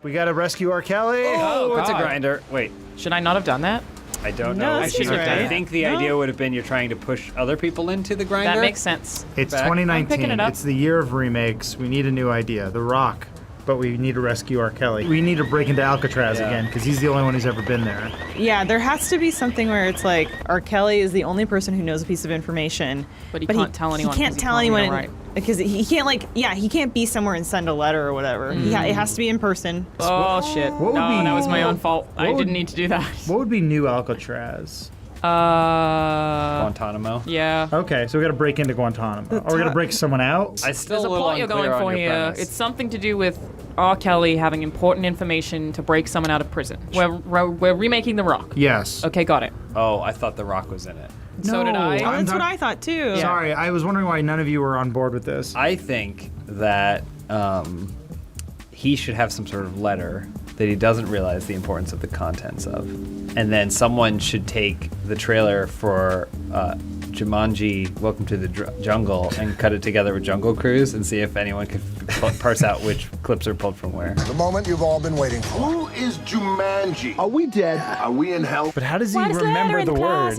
We gotta rescue R. Kelly. Oh, it's a God. grinder. Wait, Should I not have done that? I don't No, know. that seems right. I think the idea would have been you're trying to push other people into the grinder. That makes sense. It's Back. 2019. I'm picking it up. It's the year of remakes. We need a new idea. The Rock, but we need to rescue R. Kelly. We need to break into Alcatraz Yeah. again because he's the only one who's ever been there. Yeah, there has to be something where it's like R. Kelly is the only person who knows a piece of information, But he can't tell anyone He can't 'cause he tell can't read or anyone write. because he can't he can't be somewhere and send a letter or whatever. It has to be in person. Oh shit! What would No, be- that was my own fault. I would- didn't need to do that. What would be new Alcatraz? Guantanamo. Yeah. Okay, so we gotta break into Guantanamo. Or we're gonna break someone out. I still There's a little plot you're unclear going for on your here. premise. It's something to do with R. Kelly having important information to break someone out of prison. We're remaking The Rock. Yes. Okay, got it. Oh, I thought The Rock was in it. So did I. I'm That's what talk- I thought too. Sorry, I was wondering why none of you were on board with this. I think that he should have some sort of letter that he doesn't realize the importance of the contents of. And then someone should take the trailer for Jumanji, Welcome to the Jungle, and cut it together with Jungle Cruise and see if anyone could parse out which clips are pulled from where. The moment you've all been waiting for. Who is Jumanji? Are we dead? Are we in hell? But how does he remember the words?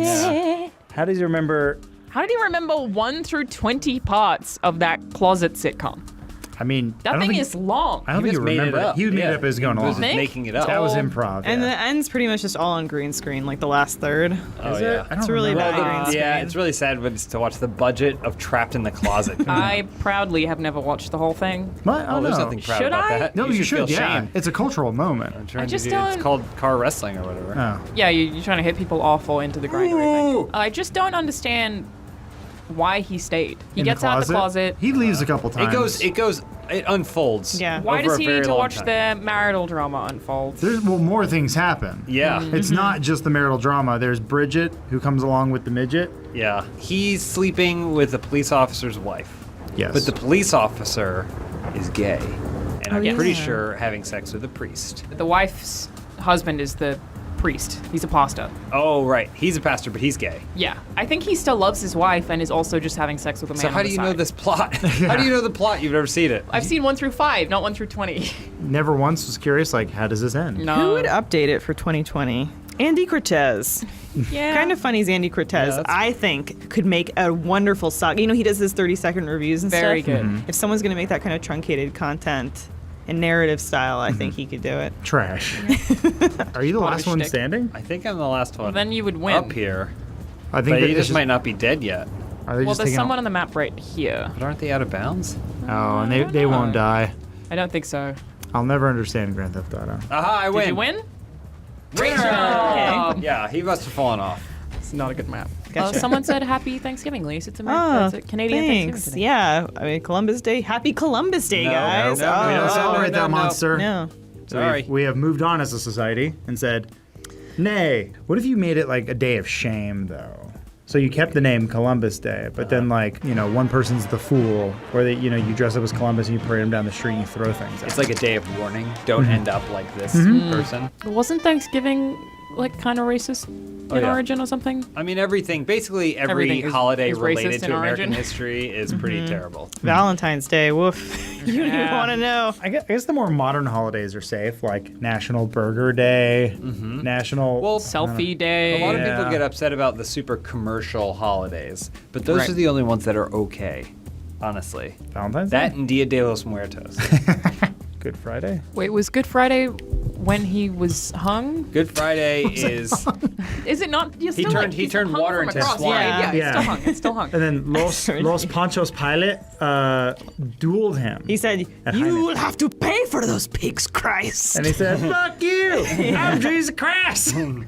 How does he remember? How did he remember 1 through 20 parts of that closet sitcom? I mean, I That don't thing think, is long. I don't think he just made it remembered it. up. He made Yeah. it up as going He was along. just making it up. That was improv. And yeah. the end's pretty much just all on green screen, like the last third. Oh, Is yeah. it? I don't It's really remember. bad green screen. Yeah, it's really sad when it's to watch the budget of Trapped in the Closet. I proudly have never watched the whole thing. What? Oh, there's no. nothing proud Should about I? that. No, you feel should. Yeah, shame. it's a cultural moment. I'm trying I just to do, it's don't- called car wrestling or whatever. Oh. Yeah, you're trying to hit people off or into the grinder. I Ooh. think. I just don't understand why he stayed. He In gets out of the closet. He leaves a couple times. It unfolds. Yeah. Why over does a he very need to long watch time. their marital drama unfold? There's more things happen. Yeah, It's not just the marital drama. There's Bridget, who comes along with the midget. yeah. He's sleeping with a police officer's wife. Yes. But the police officer is gay. And I'm yeah. pretty sure having sex with a priest. The wife's husband is the priest. He's a pastor. Oh, right. He's a pastor, but he's gay. Yeah. I think he still loves his wife and is also just having sex with a man. So how on do the you know side. this plot? How do you know the plot? You've never seen it. I've seen 1 through 5, not 1 through 20. Never once was curious, like, how does this end? No. Who would update it for 2020? Andy Cortez. Yeah. Kind of funny is Andy Cortez. that's- I think could make a wonderful saga. You know, he does his 30-second reviews and Very stuff. good. If someone's going to make that kind of truncated content in narrative style, I think he could do it. Trash. Are you the last one shtick. standing? I think I'm the last one Then you would win. up here. I think But that he it's just might not be dead yet. Are they Well, just there's taking someone on the map right here. But aren't they out of bounds? Oh, and they won't die. I don't think so. I'll never understand Grand Theft Auto. Aha, I win. Did you win? Okay. Yeah, he must have fallen off. It's not a good map. Gotcha. Someone said Happy Thanksgiving, Lise. It's Oh, America. It's a Canadian thanks. Thanksgiving today. Yeah, I mean Columbus Day. Happy Columbus Day, No, guys. no, We no, don't no, celebrate no, that no. monster. No. Sorry. We have moved on as a society and said, nay. What if you made it like a day of shame, though? So you kept the name Columbus Day, but then like, one person's the fool, or that, you dress up as Columbus and you parade him down the street and you throw things at It's him. like a day of warning. Don't end up like this person. Wasn't Thanksgiving like kind of racist in yeah. origin or something? I mean, basically every Everything is- holiday is racist related in to American origin. history is pretty terrible. Valentine's Day. Woof. You don't even Yeah. want to know. I guess the more modern holidays are safe, like National Burger Day, National... Well, Selfie day. a lot of people Yeah. get upset about the super commercial holidays, but those Right. are the only ones that are okay, honestly. Valentine's That Day? and Dia de los Muertos. Good Friday? Wait, was Good Friday when he was hung? Good Friday is Is it not? You're still, turned- like, he he's turned hung water from into across. swine. Yeah, Yeah. it's still hung. It's still hung. And then Los Panchos Pilate dueled him. He said, At "You Heineken. will have to pay for those pigs, Christ." And he said, fuck you! I'm Jesus Christ! And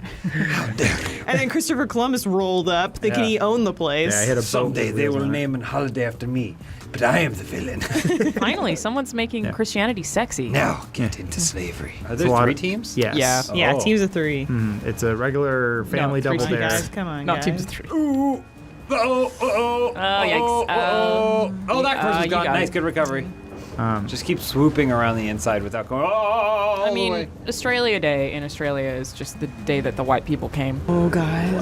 then Christopher Columbus rolled up, thinking Yeah. he owned the place. Yeah, I hit a boat someday with they wheels will on it. name a holiday after me, but I am the villain. Finally, someone's making Christianity sexy. Now get into slavery. Are a there lot 3 of- teams? Yes. Yeah. Yeah, Oh. teams of 3. It's a regular family three double teams. dare. Guys, come on, Not guys. teams of 3. Oh, yikes. oh, that person's you gone. got Nice, it. good recovery. Just keep swooping around the inside without going, oh, I mean, Australia Day in Australia is just the day that the white people came. Oh, guys.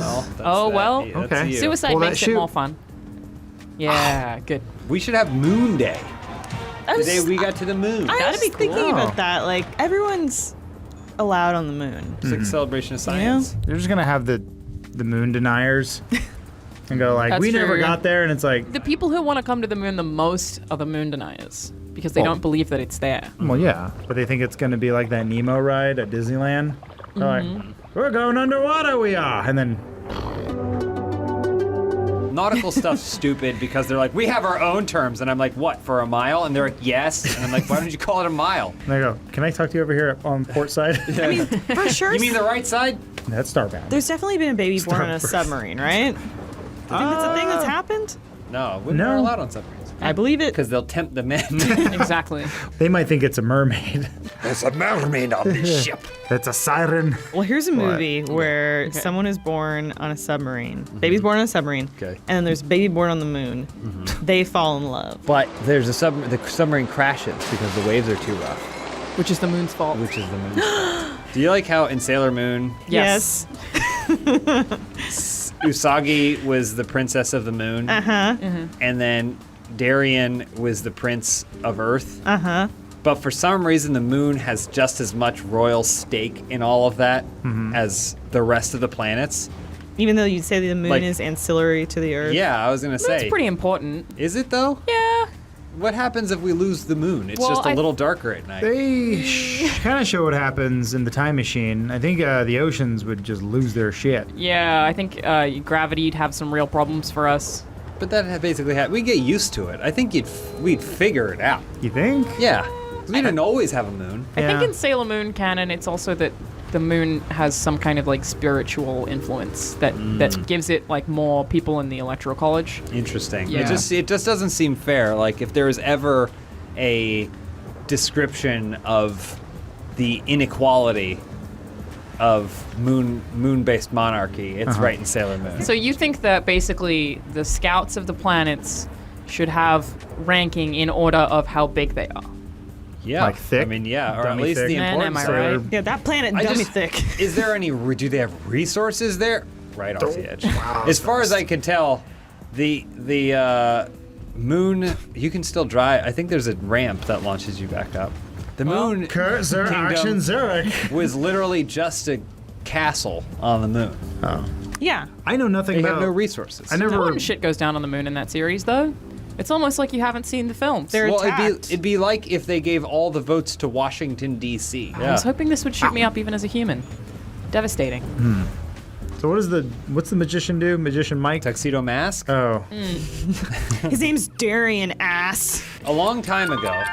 Okay. Suicide Well, that makes it shoot- more fun. Yeah, good. We should have Moon Day. The day we got to the moon. I That'd was be cool. thinking Oh. about that. Like, everyone's allowed on the moon. It's like a celebration of science. They're just gonna have the moon deniers and go like, That's we never true. got there, and it's like, The people who want to come to the moon the most are the moon deniers because they Oh. don't believe that it's there. well, yeah, but they think it's gonna be like that Nemo ride at Disneyland. They're like, we're going underwater, we are, and then Nautical stuff's stupid because they're like, we have our own terms, and I'm like, what, for a mile? And they're like, yes, and I'm like, why don't you call it a mile? they go, can I talk to you over here on port side? I mean, for sure. You mean the right side? That's Starbound. There's definitely been a baby born on a Starburst. submarine, right? Do you think that's a thing that's happened? No, women No. are allowed on submarines I believe it. because they'll tempt the men. Exactly. They might think it's a mermaid. There's a mermaid on this ship. It's a siren. Well, here's a movie where someone is born on a submarine. Baby's born on a submarine. Okay. And then there's baby born on the moon. They fall in love. But there's the submarine crashes because the waves are too rough, Which is the moon's fault. which is the moon. Do you like how in Sailor Moon, Yes. Usagi was the princess of the moon, Uh-huh. and then Darien was the prince of Earth? Uh-huh. But for some reason, the moon has just as much royal stake in all of that as the rest of the planets. Even though you'd say the moon Like- is ancillary to the Earth. Yeah, I was gonna That's say. pretty important. Is it though? Yeah. What happens if we lose the moon? It's Well, just a I- little darker at night. They kind of show what happens in the time machine. I think the oceans would just lose their shit. Yeah, I think gravity'd have some real problems for us. But that basically we get used to it. I think we'd figure it out. You think? Yeah, we didn't always have a moon. I think Yeah. in Sailor Moon canon, it's also that the moon has some kind of like spiritual influence that gives it like more people in the Electoral College. Interesting. Yeah. It just doesn't seem fair. Like if there was ever a description of the inequality of moon-based monarchy, it's right in Sailor Moon. So you think that basically the scouts of the planets should have ranking in order of how big they are? Yeah, Like thick? I mean, yeah, or at Dummy least thick? the Man, importance. am I of right? it. Yeah, that planet I dummy just- thick. Is there any? Do they have resources there? Right off the edge. As far as I can tell, the moon you can still drive. I think there's a ramp that launches you back up. The moon Kurt, Sir, Kingdom Action Zurich. was literally just a castle on the moon. Oh. Yeah. I know nothing They about. have no resources. I never. No one shit goes down on the moon in that series, though. It's almost like you haven't seen the films. They're Well, attacked. it'd be like if they gave all the votes to Washington D.C. I was hoping this would shoot me up even as a human. Devastating. So what's the magician do? Magician Mike? Tuxedo Mask. Oh. His name's Darien Ass. A long time ago,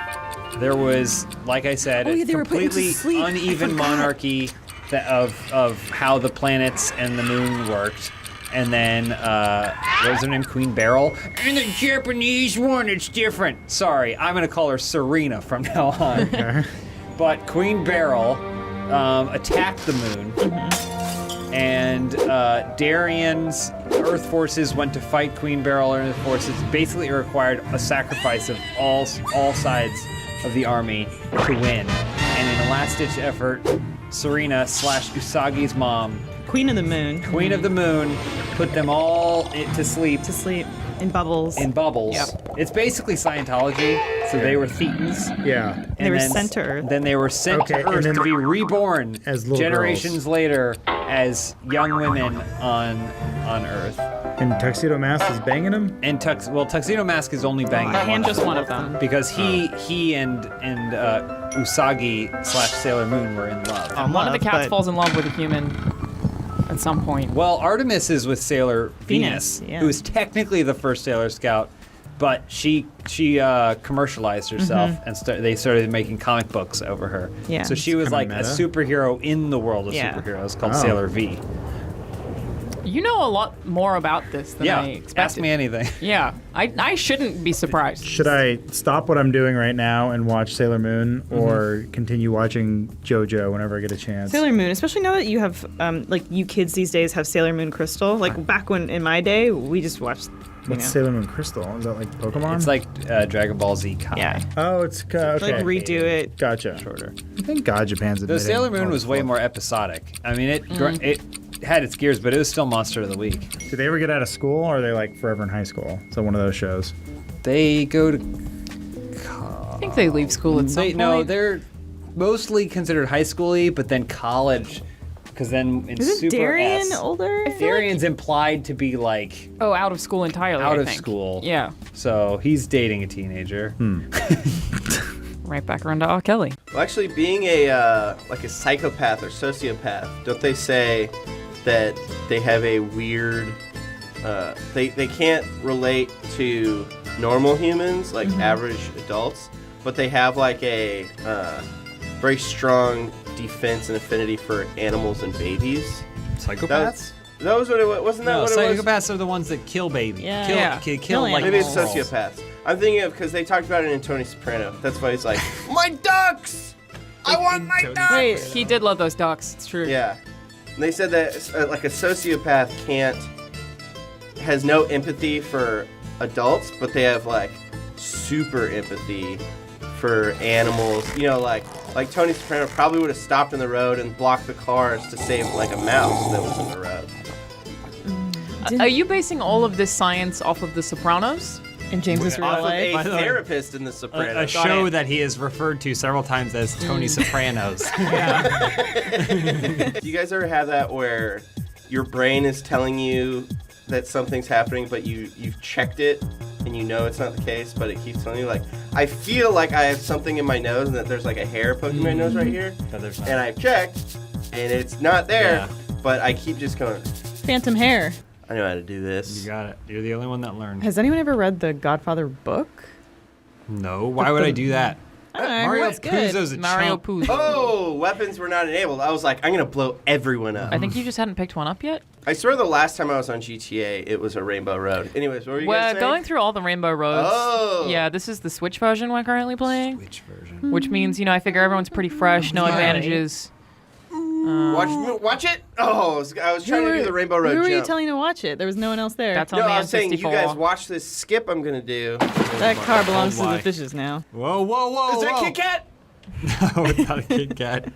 there was, like I said, Oh, yeah, a they were put into completely sleep. I uneven forgot. monarchy of how the planets and the moon worked. And then, what was her name? Queen Beryl? And the Japanese one, it's different. Sorry, I'm going to call her Serena from now on. But Queen Beryl attacked the moon. And Darien's Earth forces went to fight Queen Beryl and Earth forces. Basically, it required a sacrifice of all sides of the army to win. And in a last-ditch effort, Serena / Usagi's mom, Queen of the Moon. Queen of the Moon, put them all to sleep To sleep in bubbles. in bubbles. Yep. It's basically Scientology. So they were Thetans. Yeah. They were sent to Earth. Then they were sent Okay, to and Earth then- to be reborn As little generations later as young women on Earth. And Tuxedo Mask is banging him? And Tuxedo Mask is only banging And one just of them. one of them. Because he and Usagi / Sailor Moon were in love. One of the cats but- falls in love with a human at some point. Well, Artemis is with Sailor Venus, yeah. who is technically the first Sailor Scout, but she commercialized herself and they started making comic books over her. Yeah. So she was kinda like a meta. superhero in the world of Yeah. superheroes called Oh. Sailor V. You know a lot more about this than I expected. ask me anything. Yeah, I shouldn't be surprised. Should I stop what I'm doing right now and watch Sailor Moon or continue watching JoJo whenever I get a chance? Sailor Moon, especially now that you have, like, you kids these days have Sailor Moon Crystal. Like, back when, in my day, we just watched, What's Sailor Moon Crystal? Is that like Pokemon? It's like Dragon Ball Z Kai. Yeah. Oh, it's okay. Like, redo it. Gotcha. Shorter. Thank God Japan's The admitting Sailor Moon all was this way stuff. more episodic. I mean, it had its gears, but it was still Monster of the Week. Did they ever get out of school, or are they like forever in high school? So one of those shows. They go to I think they leave school at some point. No, they're mostly considered high schooly, but then college, because then in Isn't Super Darian S, older? Darian's implied to be like Oh, out of school entirely. out I of think. school. Yeah. So he's dating a teenager. Right back around to R. Kelly. Well, actually, being like a psychopath or sociopath, don't they say that they have a weird, they can't relate to normal humans, like average adults, but they have like a very strong defense and affinity for animals and babies. Psychopaths? That was what it was. Wasn't that No, what it was? psychopaths are the ones that kill babies. Yeah. Kill, Yeah. kill Kill like Maybe it's animals. sociopaths. I'm thinking of because they talked about it in Tony Soprano. That's why he's like, my ducks! I want my ducks! Wait, He did love those ducks. It's true. Yeah. And they said that like a sociopath has no empathy for adults, but they have like super empathy for animals. You know, like Tony Soprano probably would have stopped in the road and blocked the cars to save like a mouse that was in the road. Are you basing all of this science off of The Sopranos? in James's real Off of life. a By the way, therapist in The Sopranos. a show that he has referred to several times as Tony Sopranos. Do you guys ever have that where your brain is telling you that something's happening, but you've checked it and you know it's not the case, but it keeps telling you like, I feel like I have something in my nose and that there's like a hair poking my nose right here, But there's not. and I've checked and it's not there, Yeah. but I keep just going, Phantom hair. I know how to do this. You got it. You're the only one that learned. Has anyone ever read the Godfather book? No, why would I do that? I don't know, I heard Mario it's good. Puzo's a Mario chump. Puzo. Oh, weapons were not enabled. I was like, I'm gonna blow everyone up. I think you just hadn't picked one up yet. I swear the last time I was on GTA, it was a Rainbow Road. Anyways, what were you guys We're saying? going through all the Rainbow Roads. Oh. Yeah, this is the Switch version we're currently playing, Which version? which means, I figure everyone's pretty fresh, no advantages. Watch it. Oh, I was trying to do the Rainbow Road Who were jump. you telling to watch it? There was no one else there. That's on No, the I was saying you N64. guys watch this skip I'm gonna do. that car belongs to why? the fishes now. Whoa, whoa, whoa, Is it a whoa. Kit Kat? No, it's not a Kit Kat.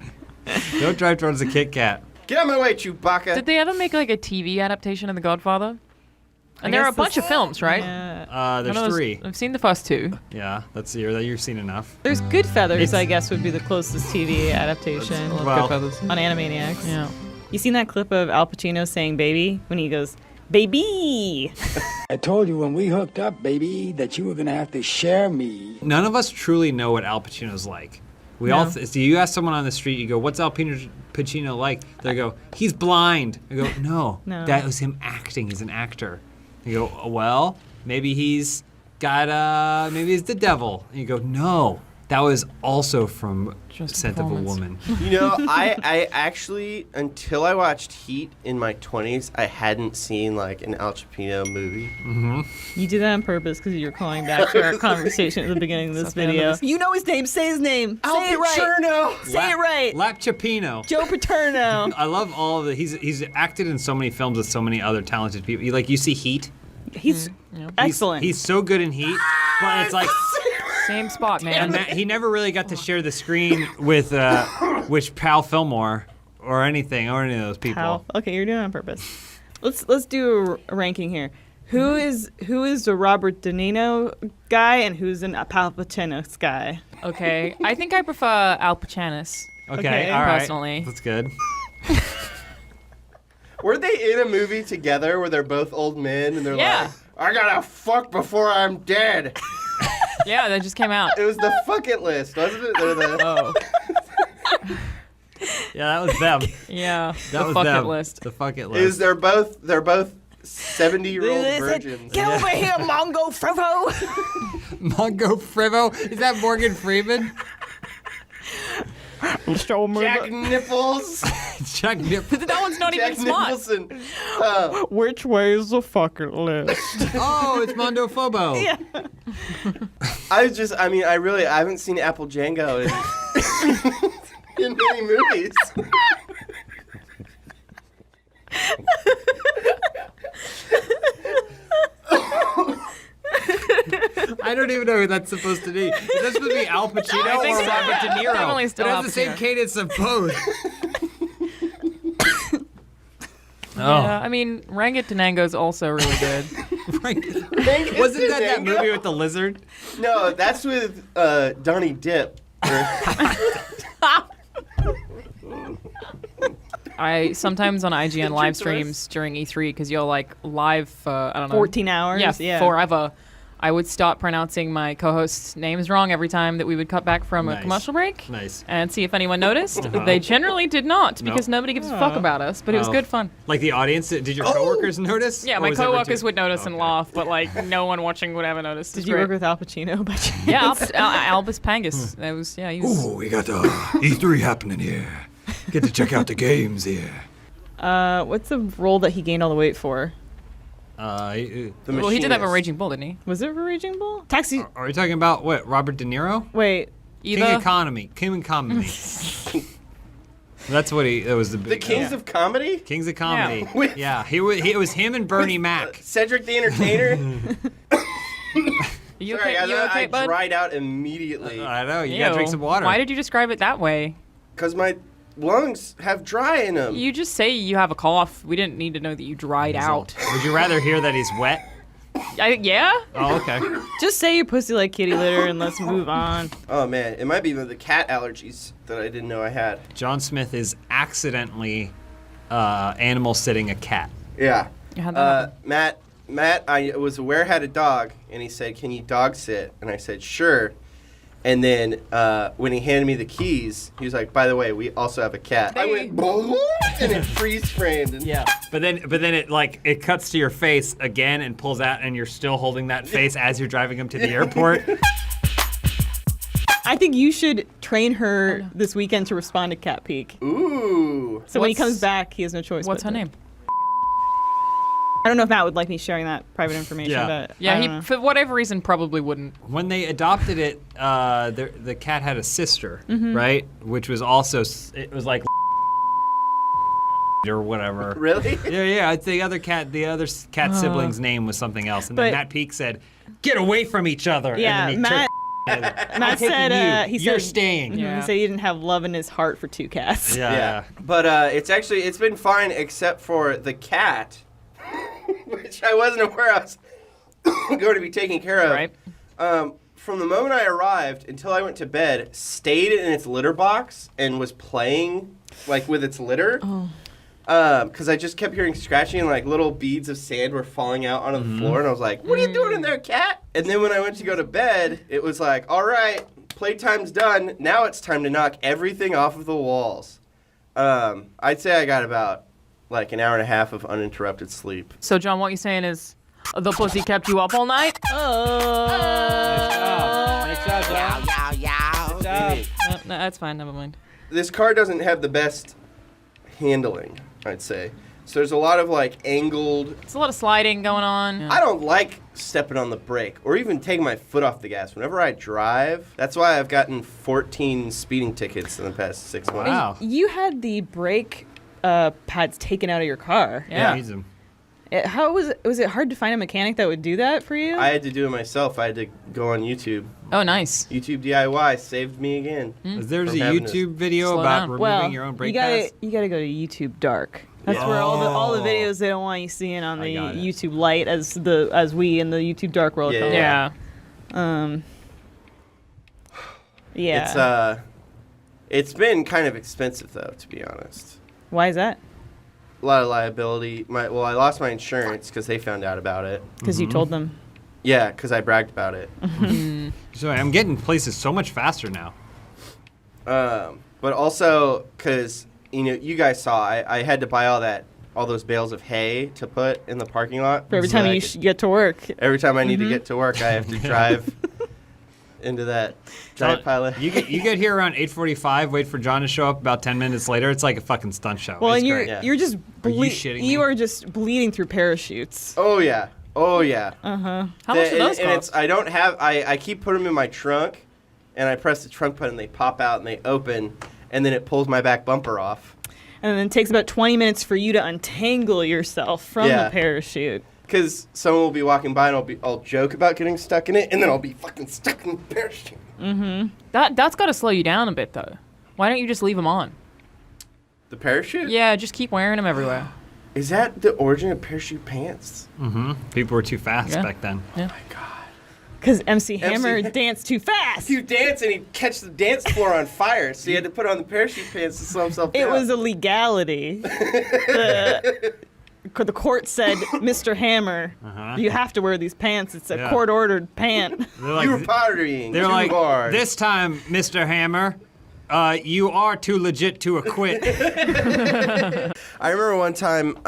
Don't drive towards the Kit Kat. Get out of my way, Chewbacca. Did they ever make like a TV adaptation of The Godfather? And I there are a guess bunch this- of films, right? Yeah. There's None of those- 3. I've seen the first 2. Yeah, that's you've seen enough. There's Goodfeathers, It's- I guess, would be the closest TV adaptation Well- Goodfellas. on Animaniacs. Yeah. You seen that clip of Al Pacino saying "baby" when he goes "baby"? I told you when we hooked up, baby, that you were gonna have to share me. None of us truly know what Al Pacino's like. We all. So you ask someone on the street, you go, "What's Al Pacino like?" They go, "He's blind." I go, "No, No. that was him acting. He's an actor." You go, "Well, maybe he's got maybe he's the devil." And you go, "No, that was also from Just Scent of a performance. Woman." You know, I actually, until I watched Heat in my 20s, I hadn't seen like an Al Pacino movie. You did that on purpose because you're calling back to our conversation at the beginning of this video. You know his name. Say his name. Al Say it right. Pacerno! Say it right. Lap Chapino. Joe Paterno. I love all of the. He's acted in so many films with so many other talented people. You see Heat. He's excellent. He's so good in Heat, but it's like. Same spot, And man. he never really got to share the screen with Pal Fillmore or anything or any of those people. How? Okay, you're doing it on purpose. Let's do a ranking here. Who is the Robert De Niro guy and who's an Al Pacino guy? Okay, I think I prefer Al Pacanis. Okay, all right. Personally. That's good. Were they in a movie together where they're both old men and they're Yeah. like, I gotta fuck before I'm dead? Yeah, that just came out. It was the fuck it list, wasn't it? They're the, Oh, Yeah, that was them. yeah. That the was fuck them. it list. The fuck it is list. they're both 70-year-old They said, virgins. "Get over here, Mongo Frivo." Mongo Frivo? Is that Morgan Freeman? Show me Jack Nipples. Chuck Nip. That one's not Jack even smart. Nicholson. which way is the fucking list. Oh, it's Mondo Fobo. Yeah. I haven't seen Apple Django in many movies. I don't even know who that's supposed to be. Is that supposed to be Al Pacino I think or so. Robert De Niro? Definitely still It Al has the same Pacino. cadence of both. Yeah, I mean, Rangat Tenango's also really good. Wasn't that movie with the lizard? No, that's with Donnie Dip. I sometimes on IGN live streams during E3 because you're like live for I don't know 14 hours. Yeah, Yeah. forever. I would start pronouncing my co-hosts' names wrong every time that we would cut back from a Nice. commercial break. Nice. And see if anyone noticed. They generally did not because nobody gives a fuck about us. But it was Oh. good fun. Like the audience, did your coworkers notice? Yeah, Or my was everyone coworkers too- would notice and Okay. laugh, but like no one watching would ever notice. Did you work with Al Pacino by chance? Yeah, Albus Pangus. That was he was. Ooh, we got E3 happening here. Get to check out the games here. What's the role that he gained all the weight for? The Well, he did have a Machinist. Raging Bull, didn't he? Was it for Raging Bull? Taxi. Are we talking about what? Robert De Niro? Wait. King Either. Economy. King Economy. That's what he. That was the The big. Kings of Comedy? Kings of Comedy. With- Yeah, it was him and Bernie Mac. Cedric the Entertainer? You Sorry, okay, you okay, I bud? dried out immediately. I know. You gotta drink Ew. some water. Why did you describe it that way? Because my lungs have dry in them. You just say you have a cough. We didn't need to know that you dried out. Would you rather hear that he's wet? Yeah? Oh, okay. Just say you pussy like kitty litter and let's move on. Oh, man. It might be the cat allergies that I didn't know I had. John Smith is accidentally animal sitting a cat. Yeah. You had that Matt, I was aware had a dog, and he said, "Can you dog sit?" And I said, "Sure." And then when he handed me the keys, he was like, "By the way, we also have a cat." I went, "Boom," and it freeze framed. And Yeah. But then it cuts to your face again and pulls out, and you're still holding that face as you're driving him to the airport. I think you should train her this weekend to respond to Cat Peak. Ooh. So when he What's- comes back, he has no choice. What's but her to- name? I don't know if Matt would like me sharing that private information, Yeah. but Yeah, I don't he know. for whatever reason probably wouldn't. When they adopted it, the cat had a sister, right? Which was also it was like or whatever. Really? Yeah. The other cat sibling's name was something else, and then But- Matt Peak said, "Get away from each other." Yeah, and then he Matt said he You're said staying. Yeah. he said he didn't have love in his heart for two cats. Yeah. But it's been fine except for the cat, which I wasn't aware I was going to be taken care of. Right. From the moment I arrived until I went to bed, stayed in its litter box and was playing like with its litter. Because I just kept hearing scratching and like little beads of sand were falling out onto the floor, and I was like, "What are you doing in there, cat?" And then when I went to go to bed, it was like, "All right, playtime's done. Now it's time to knock everything off of the walls." I'd say I got about like an hour and a half of uninterrupted sleep. So John, what you're saying is the pussy kept you up all night? No, that's fine. Never mind. This car doesn't have the best handling, I'd say. So there's a lot of like angled. It's a lot of sliding going on. I don't like stepping on the brake or even taking my foot off the gas whenever I drive. That's why I've gotten 14 speeding tickets in the past 6 months. Wow. You had the brake pads taken out of your car. Yeah. Needs him. How was it hard to find a mechanic that would do that for you? I had to do it myself. I had to go on YouTube. Oh, nice. YouTube DIY saved me again. There's a From having to YouTube video slow about down. removing well, your own brake you pads. gotta go to YouTube Dark. That's where all the videos they don't want you seeing on the got it. YouTube Light as we in the YouTube Dark world call it. Yeah. Yeah. Yeah. It's been kind of expensive though, to be honest. Why is that? A lot of liability. I lost my insurance because they found out about it. Because you told them. Yeah, because I bragged about it. So I'm getting places so much faster now. But also because you guys saw I had to buy all those bales of hay to put in the parking lot. For every So time I you could- get to work. every time I need to get to work, I have to drive into that giant pile of You get here around 8:45. Wait for John to show up. About 10 minutes later, it's like a fucking stunt show. Well, It's and you're great. Yeah. you're just Are you shitting me? you are just bleeding through parachutes. Oh yeah. How much do those and cost? I don't have. I keep putting them in my trunk, and I press the trunk button. They pop out and they open, and then it pulls my back bumper off. And then it takes about 20 minutes for you to untangle yourself from Yeah. the parachute. Because someone will be walking by and I'll joke about getting stuck in it, and then I'll be fucking stuck in the parachute. That's got to slow you down a bit, though. Why don't you just leave them on? The parachute? Yeah, just keep wearing them everywhere. Is that the origin of parachute pants? People were too fast Yeah. back then. Because MC Hammer MC danced too fast. He'd dance and he'd catch the dance floor on fire, so he had to put on the parachute pants to slow himself down. It was a legality. The court said, Mr. Hammer, you have to wear these pants. It's a Yeah. court-ordered pant. They're like, You were partying they're too like, hard. this time, Mr. Hammer, you are too legit to acquit. I remember one time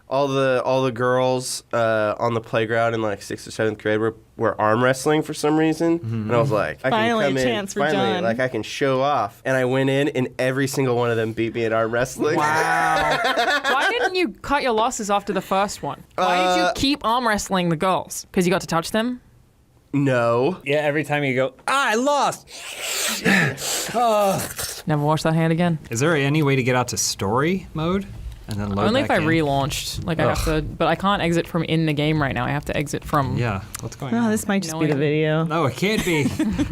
all the girls on the playground in like 6th or 7th grade were arm wrestling for some reason, and I was like, I Finally, can a come chance for in, finally, John. like I can show off. And I went in, and every single one of them beat me at arm wrestling. Wow. Why didn't you cut your losses after the first one? Why did you keep arm wrestling the girls? Because you got to touch them? No. Yeah, every time you go, I lost. Never wash that hand again? Is there any way to get out to story mode and then load Only if back I in? relaunched. Like I have to, but I can't exit from in the game right now. I have to exit from. Yeah, what's going Oh, on? this might just No be the idea. video. No, it can't be.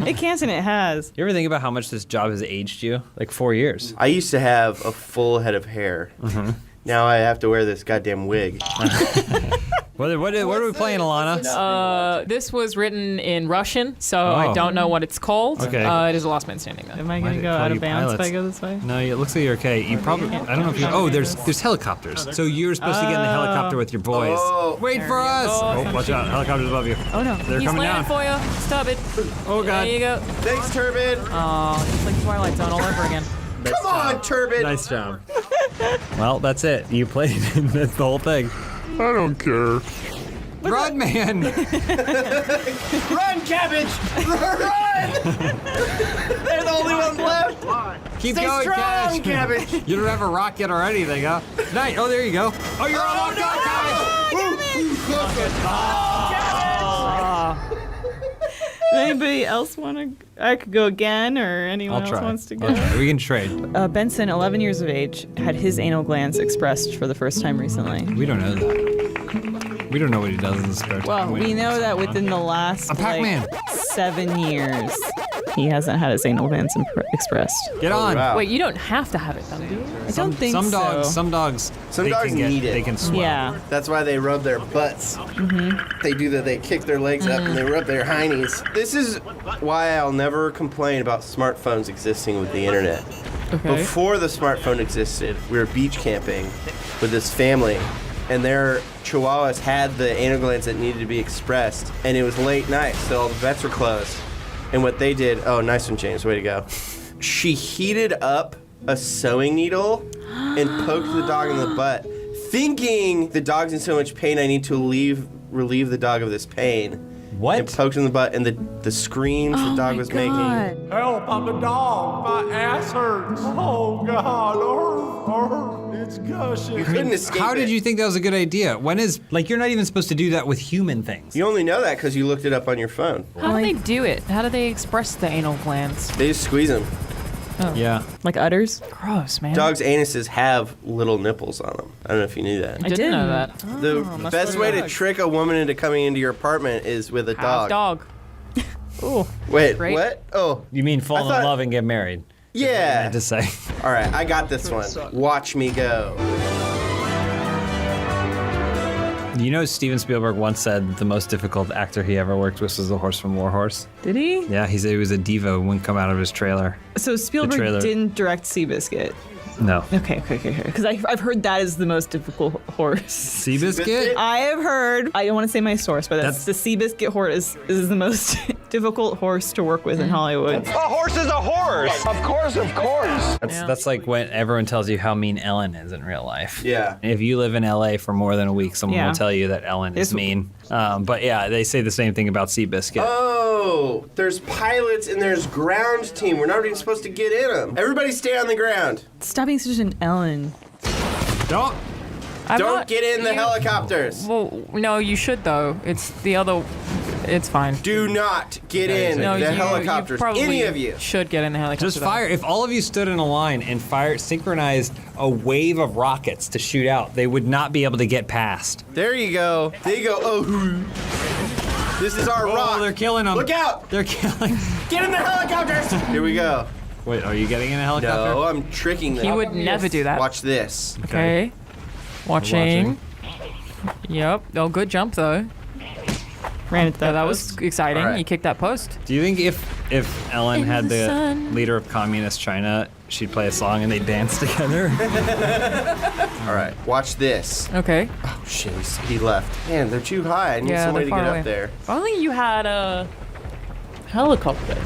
It can't and it has. You ever think about how much this job has aged you? Like 4 years. I used to have a full head of hair. Now I have to wear this goddamn wig. What are we playing, Alana? This was written in Russian, so I Oh. don't know what it's called. Okay. It is a Last Man Standing though. Am I Why going to did go it call out you of bounds if pilots? I go this way? No, it looks like you're okay. You probably, I don't know if you, oh, there's helicopters. So you're supposed to get in the helicopter with your boys. Oh. Wait for us. Oh, watch out. Helicopters above you. Oh, no. They're He's coming landing down. for you. Stop it. Oh, God. There you go. Thanks, Turbid. Oh, it's like Twilight Zone all over again. Come on, Turbid. Nice job. Well, that's it. You played. That's the whole thing. I don't care. Run, man. Run, Cabbage! Run! They're the only ones left. Keep Stay going, strong, Cabbage. Cabbage. You don't have a rocket or anything, huh? Nice. Oh, there you go. Oh, you're all locked up, Cabbage. Anybody else want to? I could go again, or anyone I'll else try. wants to go? I'll try. We can trade. Benson, 11 years of age, had his anal glands expressed for the first time recently. We don't know that. We don't know what he does in the spare time. Well, we know that within the last A Pac-Man. 7 years, he hasn't had his anal glands expressed. Get on. Wow. Wait, you don't have to have it done, do you? I don't think some so. dogs. Some Some they dogs can get, need it. They can swell. Yeah. That's why they rub their butts. They do that. They kick their legs up and they rub their heinies. This is why I'll never complain about smartphones existing with the internet. Okay. Before the smartphone existed, we were beach camping with this family, and their chihuahuas had the anal glands that needed to be expressed, and it was late night, so all the vets were closed. And what they did, oh, nice one, James, way to go. She heated up a sewing needle and poked the dog in the butt, thinking the dog's in so much pain, I need to relieve the dog of this pain. What? And poked in the butt, and the screams the dog was making. Help, I'm a dog. My ass hurts. Oh, God. It's gushing. You couldn't escape How it. did you think that was a good idea? When is like you're not even supposed to do that with human things? You only know that because you looked it up on your phone. How do they do it? How do they express the anal glands? They just squeeze them. Yeah. Like udders? Gross, man. Dogs' anuses have little nipples on them. I don't know if you knew that. I didn't know that. The must best be way a to dog. trick a woman into coming into your apartment is with a Half dog. dog. Ooh. Wait, Great. what? Oh, You mean fall I in thought- love and get married? yeah. To say. All right, I got this one. Watch me go. You know, Steven Spielberg once said the most difficult actor he ever worked with was the horse from War Horse. Did he? Yeah, he said he was a diva and wouldn't come out of his trailer. So Spielberg trailer. didn't direct Seabiscuit. No. Okay. Because I've heard that is the most difficult horse. Seabiscuit? I have heard, I don't want to say my source, but that's the Seabiscuit horse is the most difficult horse to work with in Hollywood. A horse is a horse. Of course. That's like when everyone tells you how mean Ellen is in real life. Yeah. If you live in LA for more than a week, someone Yeah. will tell you that Ellen is It's- mean. But yeah, they say the same thing about Seabiscuit. Oh, there's pilots and there's ground team. We're not even supposed to get in them. Everybody stay on the ground. Stop being such an Ellen. Don't. I'm Don't not- get in the you- helicopters. Well, no, you should though. It's the other. It's fine. Do not get in No, the you helicopters. probably Any of you. should get in the helicopter. Just though. fire. If all of you stood in a line and synchronized a wave of rockets to shoot out, they would not be able to get past. There you go. There you go. Oh, this is our rock. Oh, they're killing them. Look out! They're killing. Get in the helicopters! Here we go. Wait, are you getting in a helicopter? No, I'm tricking them. He would never do that. Watch this. Okay. Watching. Yep. Oh, good jump though. Ran it Yeah, that was exciting. All right. You kicked that post. Do you think if Ellen In had the the sun. leader of communist China, she'd play a song and they'd dance together? All right, watch this. Okay. Oh shit, he left. Man, they're too high. I need Yeah, somebody they're to far get away. up there. If only you had a helicopter.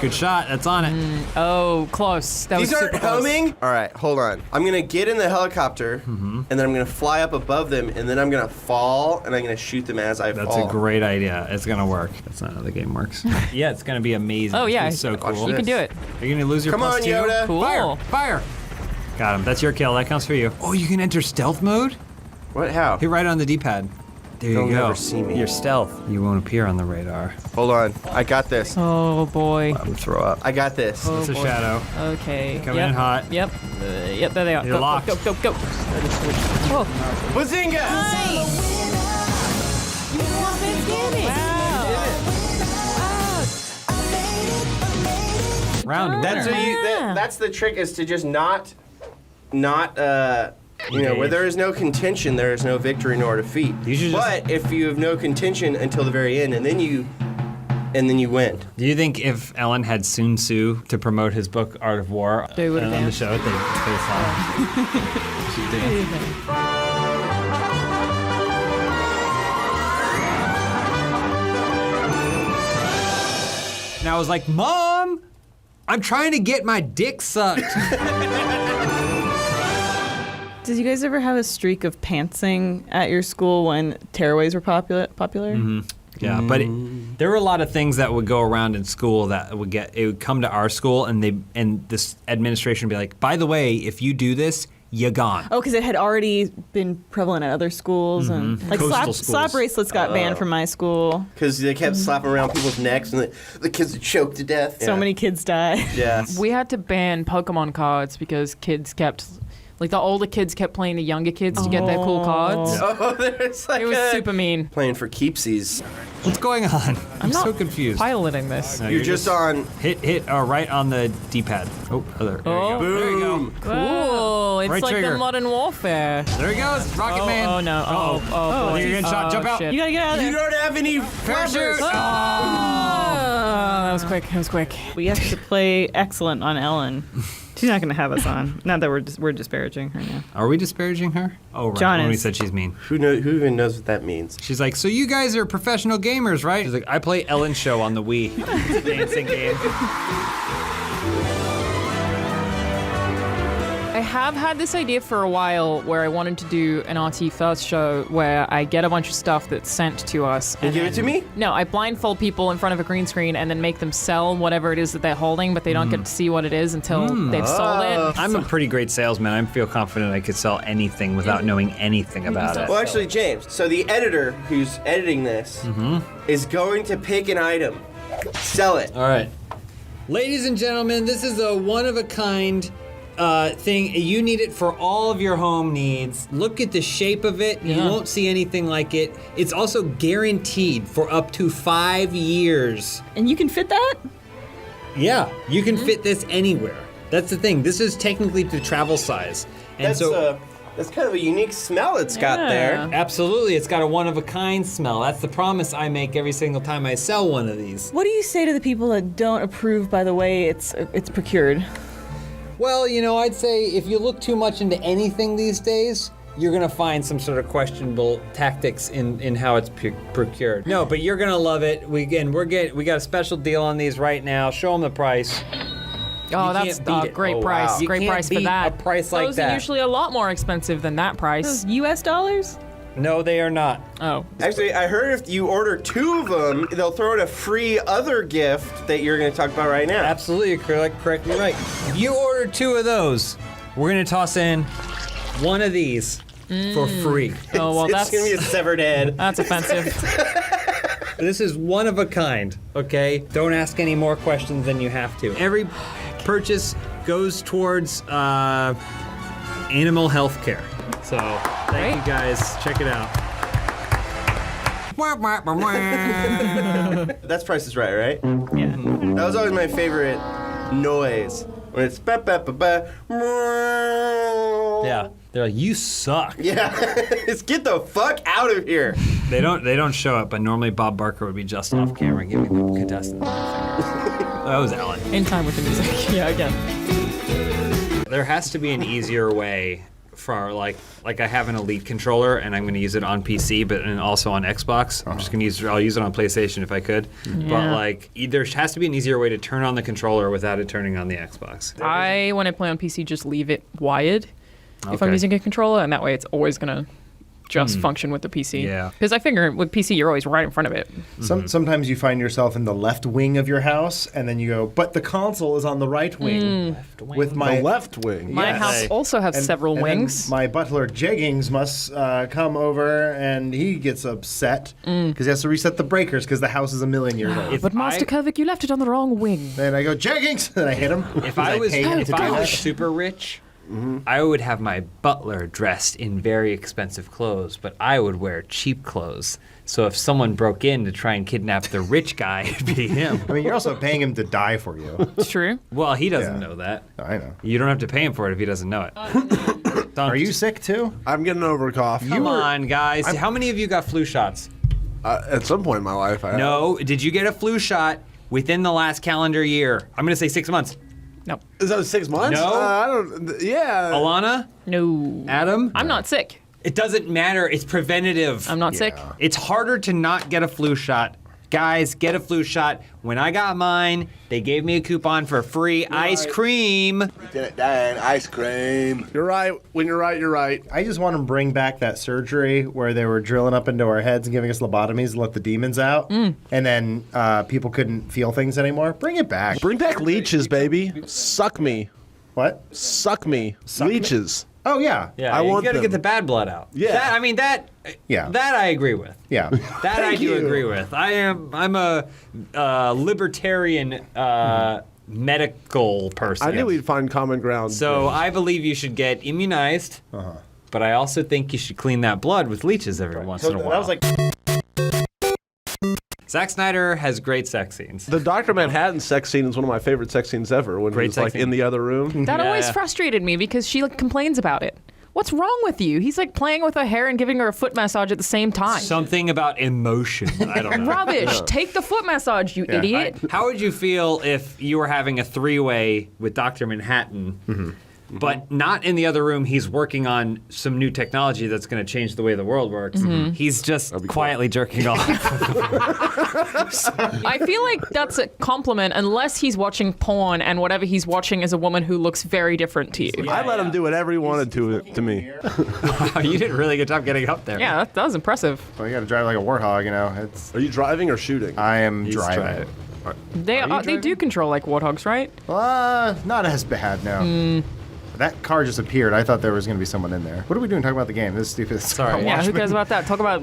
Good shot. That's on it. Oh, close. That These was aren't super close. homing. All right, hold on. I'm gonna get in the helicopter, and then I'm gonna fly up above them, and then I'm gonna fall, and I'm gonna shoot them as I That's fall. a great idea. It's gonna work. That's not how the game works. Yeah, it's gonna be amazing. Oh, yeah. It's so Watch cool. You can do it. Are you gonna lose your Come plus on, 2? Yoda. Cool. Fire! Fire! Got him. That's your kill. That counts for you. Oh, you can enter stealth mode? What? How? Hit right on the D-pad. There They'll you go. never see me. You're stealth. You won't appear on the radar. Hold on. I got this. Oh boy. I'm gonna throw up. I got this. Oh, It's a boy. shadow. Okay. Coming yep. in hot. Yep. Yep. There they are. You're go, locked. Go. Go. Go. Go. Whoa. Bazinga! Round winner. That's what you. That's the trick, is to just not. You know, where Engage. there is no contention, there is no victory nor defeat. You should just- But if you have no contention until the very end, and then you win. Do you think if Ellen had Sun Tzu to promote his book Art of War They would've on the danced. show, they'd play a song? She'd dance. And I was like, Mom, I'm trying to get my dick sucked. Did you guys ever have a streak of pantsing at your school when tearaways were popular? Yeah, but there were a lot of things that would go around in school that would come to our school, and this administration would be like, by the way, if you do this, you're gone. Oh, because it had already been prevalent at other schools, and like Coastal slap schools. bracelets got banned from my school. Because they kept slapping around people's necks, and the kids would choke to death. So many kids died. Yeah. We had to ban Pokemon cards because kids kept, like the older kids kept playing the younger kids to get their cool cards. Oh, there's like It was a- super mean. playing for keepsies. What's going on? I'm not so confused. Piloting this. No, You're just on. hit right on the D-pad. Oh, there you go. Oh. There you go. Boom. Cool. It's Right like trigger. the modern warfare. There he goes, Rocket Oh, Man. oh no. Oh, boy. You're getting shot. Jump out. Shit. You gotta get out of You there. don't have any Parachute. flappers. That was quick. That was quick. We have to play excellent on Ellen. She's not gonna have us on. Not that we're disparaging her now. Are we disparaging her? Oh, right. John When we is. said she's mean. Who even knows what that means? She's like, so you guys are professional gamers, right? She's like, I play Ellen Show on the Wii. It's a dancing game. I have had this idea for a while where I wanted to do an RT First show where I get a bunch of stuff that's sent to us. You give it to me? No, I blindfold people in front of a green screen and then make them sell whatever it is that they're holding, but they don't get to see what it is until they've sold it. I'm a pretty great salesman. I feel confident I could sell anything without knowing anything about it. Well, actually, James. So the editor who's editing this is going to pick an item, sell it. All right. Ladies and gentlemen, this is a one-of-a-kind thing. You need it for all of your home needs. Look at the shape of it. You Yeah. won't see anything like it. It's also guaranteed for up to 5 years. And you can fit that? Yeah, you can fit this anywhere. That's the thing. This is technically the travel size. And That's kind of a unique smell it's got there. Absolutely, it's got a one-of-a-kind smell. That's the promise I make every single time I sell one of these. What do you say to the people that don't approve by the way it's procured? Well, you know, I'd say if you look too much into anything these days, you're gonna find some sort of questionable tactics in how it's procured. No, but you're gonna love it. We got a special deal on these right now. Show them the price. Oh, You that's can't beat a it. great Oh, price. wow. You Great can't price for beat that. a price like Those that. are usually a lot more expensive than that price. Those US dollars? No, they are not. Oh. Actually, I heard if you order 2 of them, they'll throw in a free other gift that you're going to talk about right now. Absolutely, you're correctly right. If you order 2 of those, we're gonna toss in one of these for free. Oh, well, it's that's going to be a severed head. that's offensive. This is one of a kind, okay? Don't ask any more questions than you have to. Every purchase goes towards animal health care. So, thank you guys. Check it out. That's Price is Right, right? Yeah. That was always my favorite noise. When it's ba ba ba ba. Yeah. They're like, you suck. Yeah, just get the fuck out of here. They don't show up, but normally Bob Barker would be just off camera giving the contestant the finger. That was Ellen. In time with the music. Yeah, again. There has to be an easier way for like I have an Elite controller and I'm going to use it on PC, but and also on Xbox. I'm just going to I'll use it on PlayStation if I could. But Yeah. like there has to be an easier way to turn on the controller without it turning on the Xbox. I, when I play on PC, just leave it wired if I'm Okay. using a controller, and that way it's always going to just function with the PC. Yeah. Because I figure with PC, you're always right in front of it. Sometimes you find yourself in the left wing of your house, and then you go, but the console is on the right wing. With my The left wing. My Yes. house also has and- several and then wings. My butler Jeggings must come over, and he gets upset because he has to reset the breakers because the house is a million years old. But Master Kovic, you left it on the wrong wing. And I go, Jeggings! And I hit him. If I was pay him to do that. super rich, I would have my butler dressed in very expensive clothes, but I would wear cheap clothes. So if someone broke in to try and kidnap the rich guy, it'd be him. I mean, you're also paying him to die for you. It's true. Well, he doesn't Yeah. know that. I know. You don't have to pay him for it if he doesn't know it. Are you sick too? I'm getting over a cough. Come on, guys. How many of you got flu shots? At some point in my life, I No. Did you get a flu shot within the last calendar year? I'm going to say 6 months. No. Is that 6 months? No. I don't. Yeah. Alana? No. Adam? I'm not sick. It doesn't matter. It's preventative. I'm not sick. It's harder to not get a flu shot. Guys, get a flu shot. When I got mine, they gave me a coupon for free ice cream. Lieutenant Dan, ice cream. You're right. When you're right, you're right. I just want to bring back that surgery where they were drilling up into our heads and giving us lobotomies to let the demons out, and then people couldn't feel things anymore. Bring it back. Bring back leeches, baby. Suck me. What? Suck me. Suck me? leeches. Oh yeah. Yeah, I you want gotta them. get the bad blood out. Yeah. Yeah. That I agree with. Yeah. That I do you. agree with. I'm a libertarian medical person. I knew we'd find common ground. So I believe you should get immunized, but I also think you should clean that blood with leeches every once in a while. That was like Zack Snyder has great sex scenes. The Dr. Manhattan sex scene is one of my favorite sex scenes ever. When Great he was sex like scene. in the other room. That always Yeah. frustrated me because she like complains about it. What's wrong with you? He's like playing with her hair and giving her a foot massage at the same time. Something about emotion. I don't know. Rubbish. Take the foot massage, you idiot. How would you feel if you were having a three-way with Dr. Manhattan, but not in the other room? He's working on some new technology that's going to change the way the world works. He's just quietly jerking off. I feel like that's a compliment unless he's watching porn and whatever he's watching is a woman who looks very different to you. I let him do whatever he wanted to me. You did a really good job getting up there. Yeah, that was impressive. well, you got to drive like a warthog, you know. It's Are you driving or shooting? I am He's driving. They do control like warthogs, right? Not as bad, no. That car just appeared. I thought there was going to be someone in there. What are we doing talking about the game? This is stupid. Sorry. Yeah, who cares about that? Talk about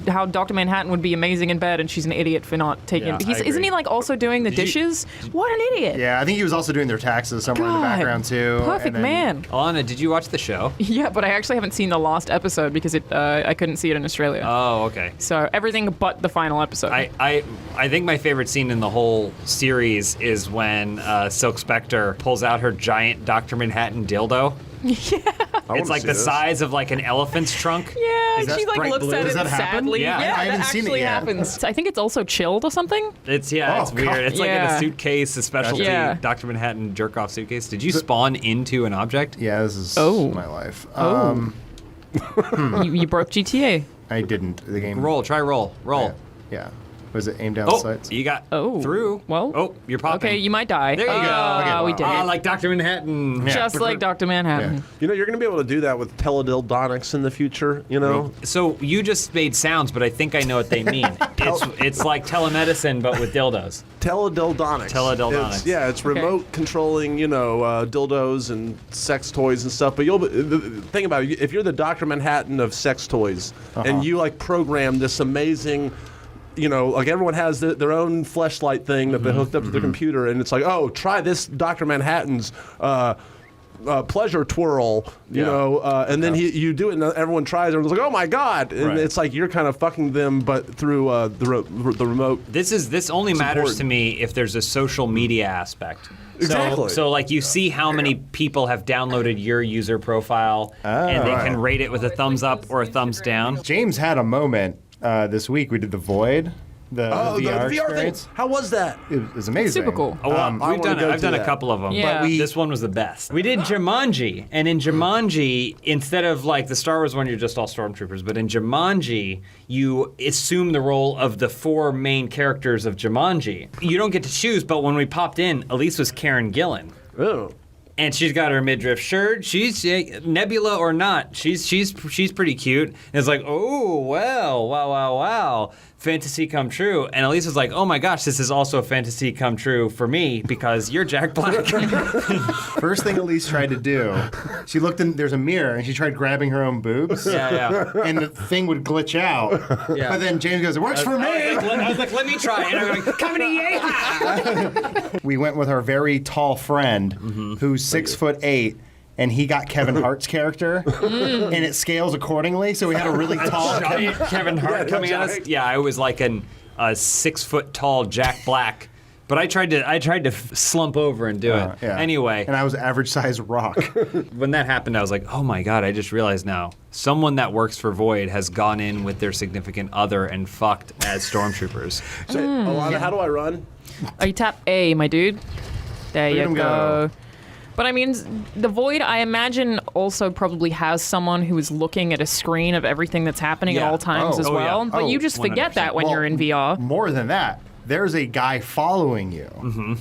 how Dr. Manhattan would be amazing in bed and she's an idiot for not taking Yeah, I Isn't agree. he like also doing the you- dishes? What an idiot. Yeah, I think he was also doing their taxes somewhere in the God, background too. Perfect and then- man. Alana, did you watch the show? Yeah, but I actually haven't seen the last episode because I couldn't see it in Australia. Oh, okay. So everything but the final episode. I think my favorite scene in the whole series is when Silk Spectre pulls out her giant Dr. Manhattan dildo. It's like the size of like an elephant's trunk. yeah, Is that she like bright looks blue? at Does it that happen? sadly. Yeah. Yeah, I haven't that seen it actually yet. happens. I think it's also chilled or something. It's Oh, weird. God. It's like in Yeah. a suitcase, a specialty Yeah. Dr. Manhattan jerk off suitcase. Did you spawn into an object? Yeah, this is Oh. my life. You broke GTA. I didn't. The game. Try roll. Yeah. Was it aim down Oh, sights? you got Oh. through. Well, Oh, you're popping. Okay, you might die. There you go. Ah, Okay, we did Ah, it. like Dr. Manhattan. Just like Dr. Manhattan. You know, you're going to be able to do that with teledildonics in the future, you know? So you just made sounds, but I think I know what they mean. It's like telemedicine, but with dildos. Teledildonics. Teledildonics. It's remote controlling, dildos and sex toys and stuff. But the thing about it, if you're the Dr. Manhattan of sex toys and you like program this amazing, like everyone has their own fleshlight thing that they hooked up to their computer, and it's like, oh, try this Dr. Manhattan's pleasure twirl, you Yeah. know, and then you do it, and everyone tries, and everyone's like, "Oh my god!" And Right. it's like you're kind of fucking them, but through the remote. This only matters to me if there's a social media aspect. Exactly. So like you see how many people have downloaded your user profile, and they can rate it with a thumbs up or a thumbs down. James had a moment this week. We did the Void, the Oh, the VR VR thing. experience. How was that? It was amazing. Super cool. Oh, well, I I've wanna done go I've to done a that. couple of them, Yeah. but this one was the best. We did Jumanji, and in Jumanji, instead of like the Star Wars one, you're just all stormtroopers. But in Jumanji, you assume the role of the 4 main characters of Jumanji. You don't get to choose, but when we popped in, Elise was Karen Gillan. Oh. And she's got her midriff shirt. She's Nebula or not. She's pretty cute. And it's like, oh well, wow, fantasy come true. And Elise was like, oh my gosh, this is also a fantasy come true for me because you're Jack Black. First thing Elise tried to do, she looked in. There's a mirror, and she tried grabbing her own boobs. yeah. And the thing would glitch out. Yeah. But then James goes, "It works for me." I was like, let me try. And I'm like, coming to yay! We went with our very tall friend, who's 6'8", and he got Kevin Hart's character, and it scales accordingly. So we had a really tall. Giant Kevin Hart coming at us. Yeah, I was like a 6 foot tall Jack Black. But I tried to slump over and do it. Yeah. Anyway, And I was average size rock. when that happened, I was like, oh my god, I just realized now. Someone that works for Void has gone in with their significant other and fucked as stormtroopers. So, Alana, how do I run? Oh, you tap A, my dude. There Let you him go. go. But I mean, the Void, I imagine, also probably has someone who is looking at a screen of everything that's happening at Yeah. all times Oh. as Oh, yeah. well. But Oh, you just forget 100%. that when you're in VR. More than that, there's a guy following you.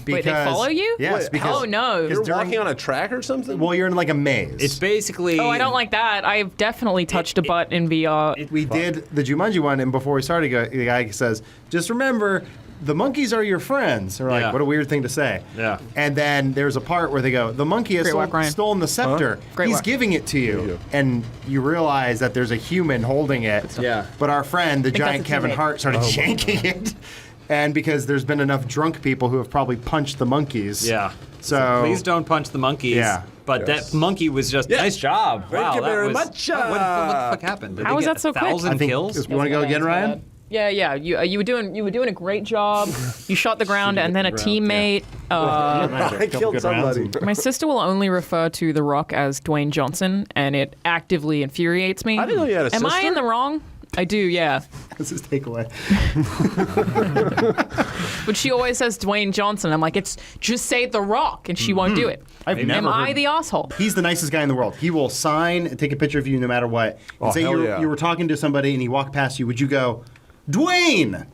Wait, they follow you? Yes, Wait, because Oh, no. You're during- walking on a track or something? well, you're in like a maze. It's basically. Oh, I don't like that. I've definitely touched a butt in VR. We did the Jumanji one, and before we started, the guy says, "Just remember, the monkeys are your friends." And we're Yeah. like, what a weird thing to say. Yeah. And then there's a part where they go, "The monkey has Great work, Ryan. stolen the scepter. Great He's work. giving it to you." And you realize that there's a human holding it. Yeah. But our friend, the that's giant a Kevin teammate. Hart, started yanking it. And because there's been enough drunk people who have probably punched the monkeys. Yeah. So Please don't punch the monkeys. Yeah. But Yes. that monkey was just nice job. Thank wow, you that very was, much. What the fuck happened? Did How they was get that so quick? 1,000 I think kills? you want to go again, Ryan? Yeah. You were doing a great job. You shot the ground, and then a teammate. I killed somebody. My sister will only refer to The Rock as Dwayne Johnson, and it actively infuriates me. I didn't know you had a Am I sister. in the wrong? I do, yeah. This is takeaway. But she always says Dwayne Johnson. I'm like, it's just say The Rock, and she won't do it. I've Am never I heard- the asshole? He's the nicest guy in the world. He will sign and take a picture of you no matter what. And say hell you yeah. you were talking to somebody and he walked past you. Would you go, Dwayne?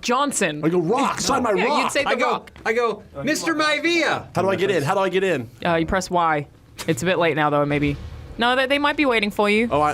Johnson. I go, rock, sign my Yeah, rock. you'd say The Rock. I go, Mr. Maivia. How do I get in? How do I get in? You press Y. It's a bit late now, though, maybe. No, they might be waiting for you. Oh,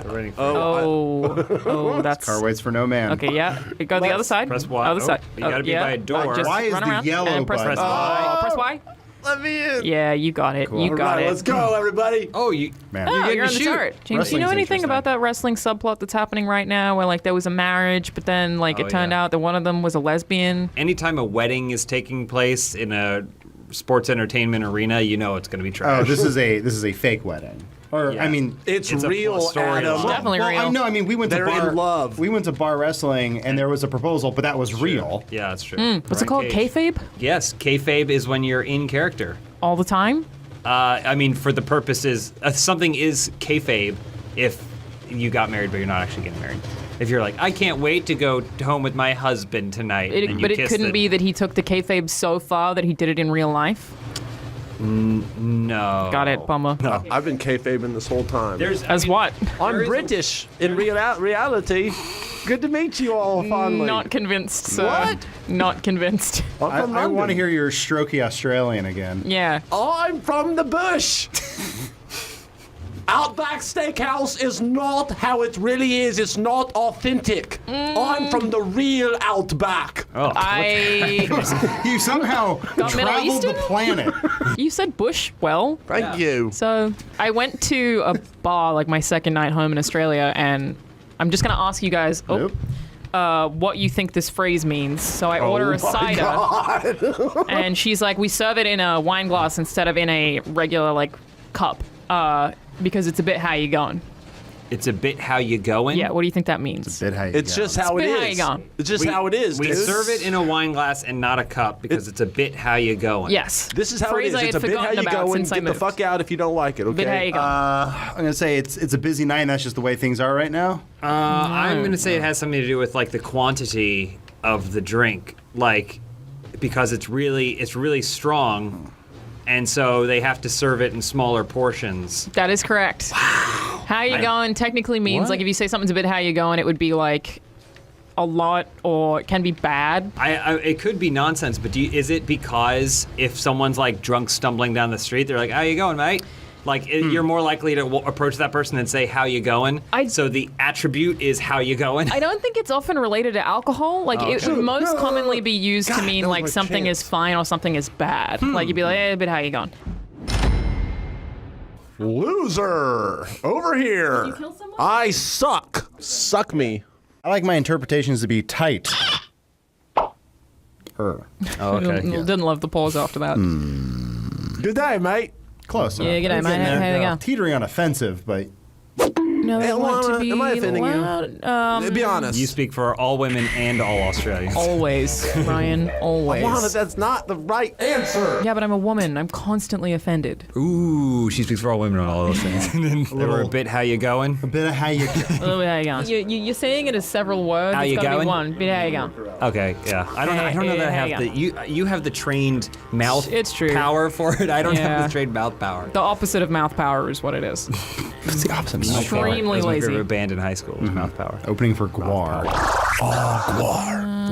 that's... Car waits for no man. Okay, yeah. Go the other side. Press Y. Other Oh, side. you gotta be by a door. Just Why is run the around yellow and press button? Y. Press Y. let me in. Yeah, you got it. You All got right, it. let's go, everybody. Oh, you. Man. Oh, getting you're on to the shoot. chart. James, do you Wrestling's know anything interesting. about that wrestling subplot that's happening right now where, like, there was a marriage, but then, like, Oh, it turned yeah. out that one of them was a lesbian? Anytime a wedding is taking place in a sports entertainment arena, you know it's going to be Oh, trash. this is a fake wedding. Or Yeah. I mean, It's a real, story. Adam. Definitely real. I know. I mean, we went They're to bar. in love. We went to bar wrestling, and there was a proposal, but that was real. Yeah, that's true. What's it called? Kayfabe? Yes, kayfabe is when you're in character. All the time? I mean, for the purposes, something is kayfabe if you got married but you're not actually getting married. If you're like, I can't wait to go home with my husband tonight, and you But it kiss couldn't the- be that he took the kayfabe so far that he did it in real life? No. Got it, bummer. I've been kayfabing this whole time. There's As what? I'm there is a- British in reality. Good to meet you all finally. Not convinced, sir. What? Not convinced. I'm I, from I London. want to hear your strokey Australian again. Yeah. I'm from the bush. Outback Steakhouse is not how it really is. It's not authentic. I'm from the real Outback. Oh. I. You somehow Got Middle traveled the Eastern? planet. You said bush well. Thank you. So I went to a bar, like my second night home in Australia, and I'm just gonna ask you guys Nope. what you think this phrase means. So I order a cider, and she's like, "We serve it in a wine glass instead of in a regular like cup because it's a bit how you going. It's a bit how you going. Yeah, what do you think that means? Bit how you It's go. just how it bit is. how you going. It's just how it is, We dude. serve it in a wine glass and not a cup because it's a bit how you going. Yes. This is how Phrase it is. I It's had a bit how forgotten you about go and since I get the moved. fuck out if you don't like it, Bit how you okay? going. I'm gonna say it's a busy night, and that's just the way things are right now. I'm gonna say it has something to do with like the quantity of the drink, like because it's really strong, and so they have to serve it in smaller portions. That is correct. How you going technically means like if you say something's a bit how you going, it would be like a lot or it can be bad. It could be nonsense, but is it because if someone's like drunk stumbling down the street, they're like, "How you going, mate?" Like you're more likely to approach that person and say, "How you going?" So the attribute is "How you going?" I don't think it's often related to alcohol. Like it would most commonly be used to mean that was like my something chance. is fine or something is bad. Like you'd be like, "Hey, a bit how you going?" Loser! Over here! kill someone? I suck! Suck me. I like my interpretations to be tight. Her. Oh, okay. Didn't love the pause after that. Good day, mate. Close. Yeah, enough. g'day, mate. Getting there. How you go? Teetering on offensive, but No, Hey, I want to Alana, be am I offending you? loud. Be honest. You speak for all women and all Australians. Always, Ryan. Always. Alana, that's not the right answer. Yeah, but I'm a woman. I'm constantly offended. Ooh, she speaks for all women on all those things. They were a bit how you going. a bit of how you. Oh, how you going? You're saying it as several words. How It's you gotta be going? one. Bit how you going? Okay, yeah. I don't know that I Hey, have hey, the you have the trained mouth It's true. power for it. I don't have Yeah. the trained mouth power. The opposite of mouth power is what it is. It's the opposite. Mouth power. Extremely That was my lazy. favorite band in high school was Mouth Power. Opening for Guar.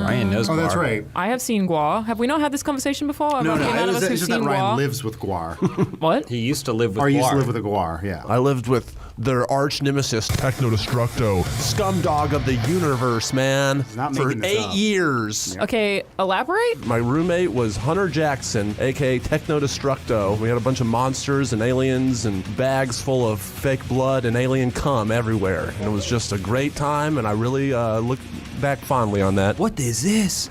Ryan knows. Oh, that's Guar. right. I have seen Guar. Have we not had this conversation before? No, About no. the amount of us It's who've just that seen Ryan Guar? lives with Guar. What? He used to live with. Or used to Guar. live with a Guar. Yeah. I lived with their arch nemesis, Technodestructo, scumdog of the universe, man, not for making this 8 up. years. Okay, elaborate. My roommate was Hunter Jackson, aka Technodestructo. We had a bunch of monsters and aliens and bags full of fake blood and alien cum everywhere. And it was just a great time, and I really look back fondly on that. What is this?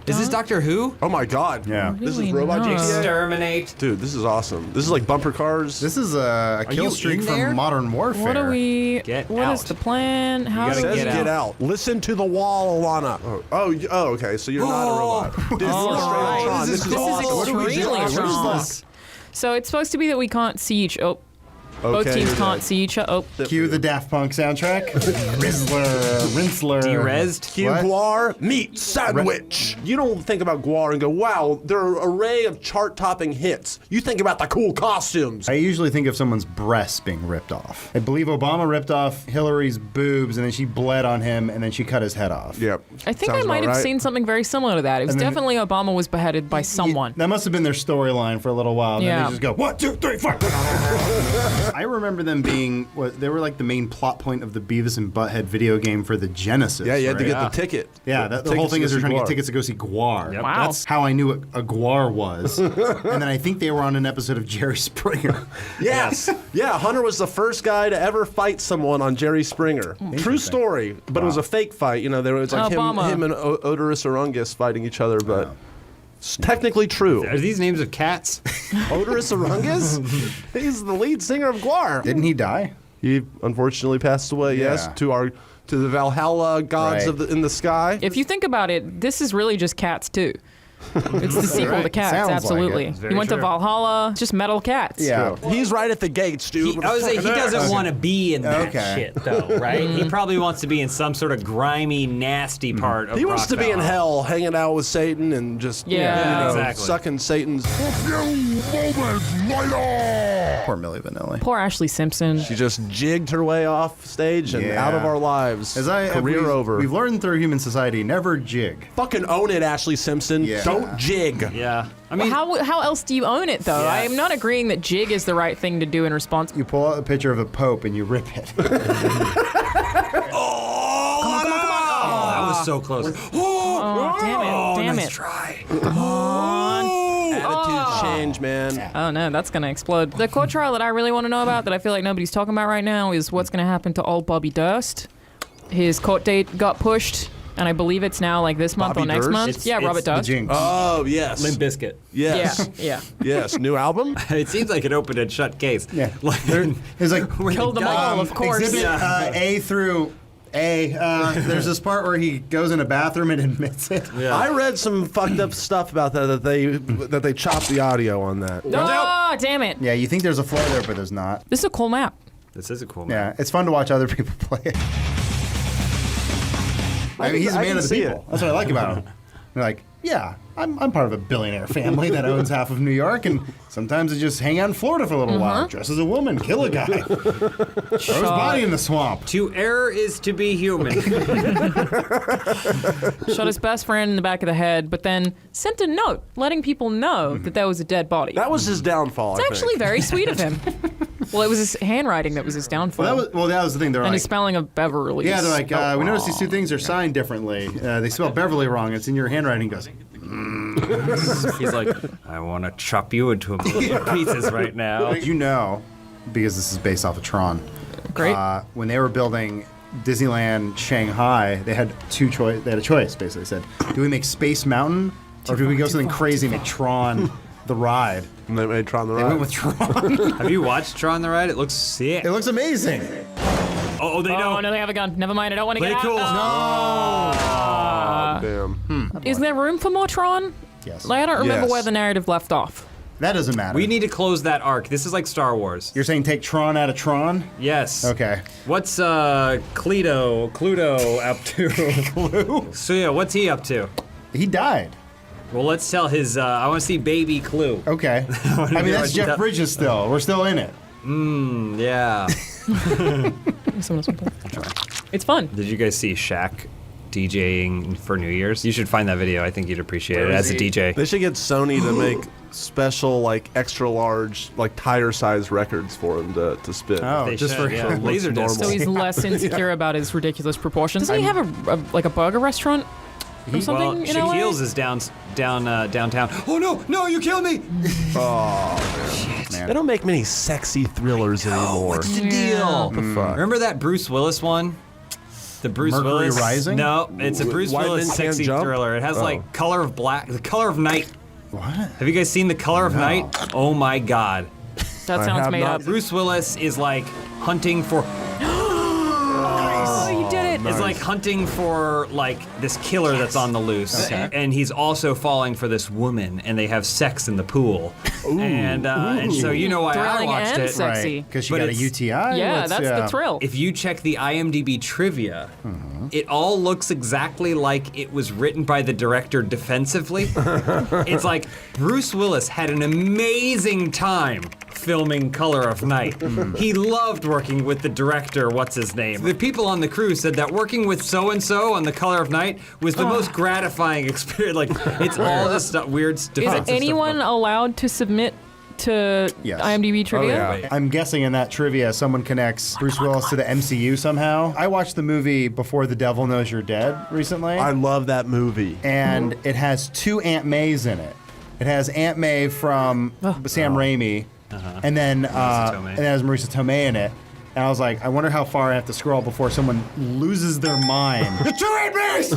Is this Doctor Who? Oh my god. Yeah. This is Really Robot not. GTA? Exterminate. Dude, this is awesome. This is like bumper cars. This is a you kill streak in from there? Modern Warfare. What are we? Get What is out. the plan? How gotta do we Says get get out. Listen to the wall, Alana. Oh, okay. So you're not a robot. Dude, you're straight right. Ultron. This is awesome. What do we do? What is Ultron. this? So it's supposed to be that we can't see each. Oh, both Okay, teams you're can't dead. see each other. Oh, Cue the Daft Punk soundtrack. Rinsler. Derezzed. Q What? Guar meat sandwich. You don't think about Guar and go, wow, there are an array of chart-topping hits. You think about the cool costumes. I usually think of someone's breasts being ripped off. I believe Obama ripped off Hillary's boobs, and then she bled on him, and then she cut his head off. Yep. I think Sounds I might about have right. seen something very similar to that. It was And then- definitely Obama was beheaded by someone. That must have been their storyline for a little while. And then Yeah. they just go 1, 2, 3, 4. I remember them being they were like the main plot point of the Beavis and Butthead video game for the Genesis. Yeah, you had to right? get the ticket. Yeah, the whole thing is they're trying to get tickets tickets. to go see Guar. Yep. Wow. That's how I knew what a Guar was. And then I think they were on an episode of Jerry Springer. Yes. Yeah, Hunter was the first guy to ever fight someone on Jerry Springer. True story, but it was a fake fight. You know, there was like Obama. him and Odorous Orungus fighting each other, but it's technically true. Are these names of cats? Odorous Orungus? He's the lead singer of Guar. Didn't he die? He unfortunately passed away. Yes, Yeah. to the Valhalla gods Right. in the sky. If you think about it, this is really just Cats too. It's the sequel to Right. Cats, Sounds like absolutely. it. It's very He went to true. Valhalla, just metal cats. Yeah. He's right at the gates, dude. I was saying he doesn't Okay. want to be in that Okay. shit though, right? He probably wants to be in some sort of grimy, nasty part of He wants rock to be in Valhalla. hell, hanging out with Satan and just Yeah. Exactly. sucking Satan's. Poor Millie Vanilli. Poor Ashley Simpson. She just jigged her way off stage and Yeah. out of our lives. Career we've, over. We've learned through human society, never jig. Fucking own it, Ashley Simpson. Yeah. Don't jig. Yeah, I mean, How else do you own it though? Yeah. I am not agreeing that jig is the right thing to do in response. You pull out a picture of a pope and you rip it. that was so close. Oh, damn nice it. try. Attitudes change, man. Oh no, that's gonna explode. The court trial that I really want to know about, that I feel like nobody's talking about right now, is what's gonna happen to old Bobby Durst. His court date got pushed, and I believe it's now like this month Bobby or next Durst? month. It's- Yeah, it's Robert the Durst. Jinx. Oh yes. Limp Bizkit. Yes. Yeah, Yes. New album. It seems like an open and shut case. Yeah. Like, It's like when Killed the them guy- all, of course. Exhibit Yeah. A through A. There's this part where he goes in a bathroom and admits it. Yeah. I read some fucked up stuff about that they chopped the audio on that. Oh, damn it! Yeah, you think there's a floor there, but there's not. This is a cool map. This is a cool Yeah, man. it's fun to watch other people play it. I mean, he's a I man can of the see people. it. That's what I like about him. They're like, yeah, I'm part of a billionaire family that owns half of New York, and sometimes I just hang out in Florida for a little while, dress as a woman, kill a guy, throw his body in the swamp. To err is to be human. Shot his best friend in the back of the head, but then sent a note letting people know that there was a dead body. That was his downfall. It's actually very sweet of him. Well, it was his handwriting that was his downfall. That was the thing. They're and like, his spelling of Beverly. yeah, they're like, spelled we noticed these two wrong. things are signed differently. They spell Beverly wrong. It's in your handwriting. He goes, He's like, I want to chop you into a million pieces right now. you know, because this is based off of Tron. Great. When they were building Disneyland Shanghai, they had They had a choice. Basically, said, do we make Space Mountain or do we go something crazy and make Tron the ride? And they made Tron the They Ride. went with Tron. Have you watched Tron the Ride? It looks sick. It looks amazing. Oh, they Oh, don't. no, they have a gun. Never mind. I don't want to Play get cool. out. Oh, damn. Is there room for more Tron? Yes. Like, I don't remember Yes. where the narrative left off. That doesn't matter. We need to close that arc. This is like Star Wars. You're saying take Tron out of Tron? Yes. Okay. What's Cluedo up to? So yeah, what's he up to? He died. Well, let's tell his. I want to see Baby Clue. Okay. I mean, that's Jeff Bridges still. We're still in it. Yeah. Someone else want to play? It's fun. Did you guys see Shaq DJing for New Year's? You should find that video. I think you'd appreciate it as a DJ. They should get Sony to make special, like, extra large, like, tire-sized records for him to spin. Oh, They just should, for yeah. looks Laser normal. disc. So he's less insecure about his ridiculous proportions. Doesn't he have a burger restaurant or something Well, in LA? Shaquille's is downtown. Oh no, you killed me! They don't make many sexy thrillers anymore. What's the deal? What the fuck? Remember that Bruce Willis one? The Bruce Mercury Willis Rising? No, it's a Bruce White Men Willis Can't sexy Jump? thriller. It has Oh. like Color of Black, The Color of Night. What? Have you guys seen The Color of Night? Oh my God. That sounds have made not. up. Bruce Willis is like hunting for. Oh, you did it. Is like hunting for like this killer that's on the loose, Okay. and he's also falling for this woman, and they have sex in the pool, and so you know why I Thrilling watched and it. sexy. Because she But got a it's- UTI? Yeah, What's- that's the thrill. If you check the IMDb trivia, it all looks exactly like it was written by the director defensively. It's like Bruce Willis had an amazing time filming Color of Night. He loved working with the director, what's his name? The people on the crew said that working with so-and-so on The Color of Night was the most gratifying experience. Like, it's all this stuff, weird Is defensive stuff. anyone allowed to submit to Yes. IMDb trivia? yeah. I'm guessing in that trivia, someone connects Bruce Willis to the MCU somehow. I watched the movie Before the Devil Knows You're Dead recently, I love that movie. and it has two Aunt Mays in it. It has Aunt May from Sam Raimi, and then Tomei. it has Marisa Tomei in it. And I was like, I wonder how far I have to scroll before someone loses their mind. The two Aunt Mays!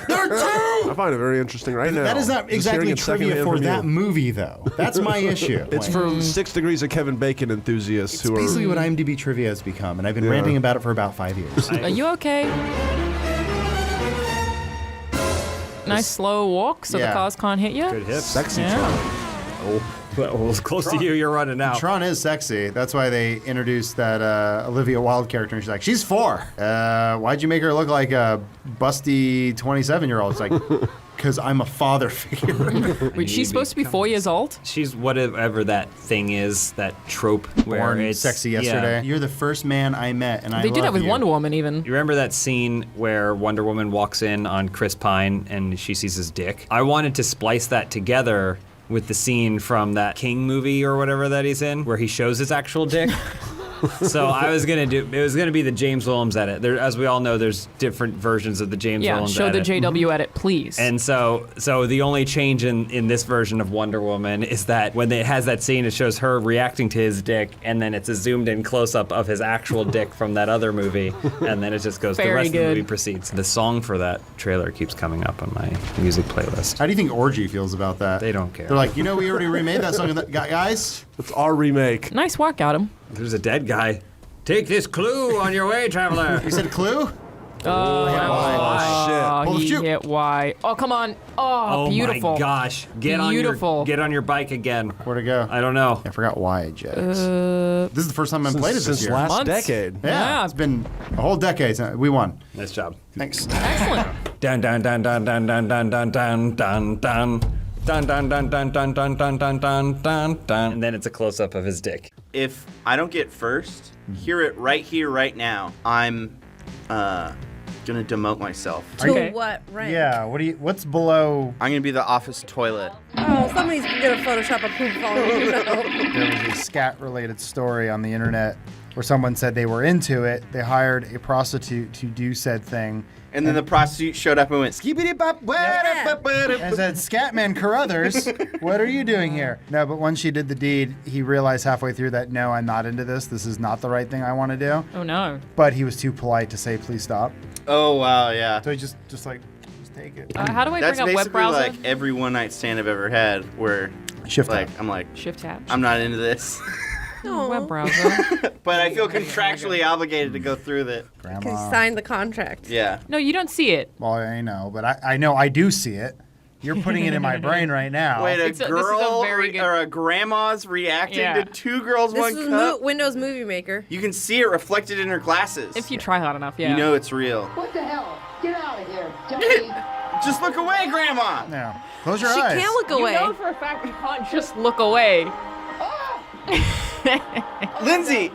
There are two! I find it very interesting right now. That is not Just exactly hearing it trivia secondhand for from that you. movie, though. That's my issue. It's for 6 Degrees of Kevin Bacon enthusiasts It's who are. basically what IMDb trivia has become, and I've been ranting about it for about 5 years. Are you okay? Nice slow walk so the Yeah. cars can't hit you. Good hips. Sexy Yeah. Tron. Well, as close to you, you're running out. Tron is sexy. That's why they introduced that Olivia Wilde character, and she's like, she's 4. Why'd you make her look like a busty 27-year-old? It's like, because I'm a father figure. Wait, she's supposed to be 4 years old? She's whatever that thing is, that trope where Born it's sexy yeah. yesterday. You're the first man I met, and I They did that love with you. Wonder Woman even. You remember that scene where Wonder Woman walks in on Chris Pine and she sees his dick? I wanted to splice that together with the scene from that King movie or whatever that he's in, where he shows his actual dick. So I was gonna do. It was gonna be the James Willems edit. There, as we all know, there's different versions of the James Yeah, Willems show edit. the JW edit, please. And so the only change in this version of Wonder Woman is that when it has that scene, it shows her reacting to his dick, and then it's a zoomed in close up of his actual dick from that other movie, and then it just goes. The Very rest of the good. movie proceeds. The song for that trailer keeps coming up on my music playlist. How do you think Orgy feels about that? They don't care. They're like, we already remade that song, guys. It's our remake. Nice work, Adam. There's a dead guy. Take this clue on your way, traveler. You said Clue? Oh, Pull the he chute. hit Y. Oh, come on. Oh, Oh beautiful. my gosh! Beautiful. Get on your bike again. Where'd it go? I don't know. I forgot why, Jax. This is the first time I've played it this Since year. last Months. decade. Yeah, it's been a whole decade. We won. Nice job. Thanks. Excellent. Dun dun dun dun dun dun dun dun dun dun dun. Dun dun dun dun dun dun dun dun dun dun dun. And then it's a close up of his dick. If I don't get first, hear it right here, right now. I'm gonna demote myself. To Okay. what rank? Yeah. What's below? I'm gonna be the office toilet. Oh, somebody's gonna Photoshop a poop falling. You know. There was a scat-related story on the internet where someone said they were into it. They hired a prostitute to do said thing. And then the prostitute showed up and went, Skibbity bop, and said, Scatman Carruthers, what are you doing here? No, but once she did the deed, he realized halfway through that, no, I'm not into this. This is not the right thing I want to do. Oh, no. But he was too polite to say, please stop. oh wow, yeah. So he just take it. How do I That's bring up web basically browser? like every one night stand I've ever had where Shift like tab. I'm like, Shift tab. I'm not into this. Web browser. But I feel contractually obligated to go through that. Because Grandma. he signed the contract. Yeah. No, you don't see it. Well, I know, but I know I do see it. You're putting it in my brain right now. Wait, This is a girl very good- or a grandma's reacting Yeah. to two girls, This one is cup. Windows Movie Maker. You can see it reflected in her glasses. If you try hard enough, yeah. You know it's real. What the hell? Get out of here. Don't Just look away, Grandma. Yeah. Close your She eyes. can't look away. You know for a fact you can't just look away. Lindsay,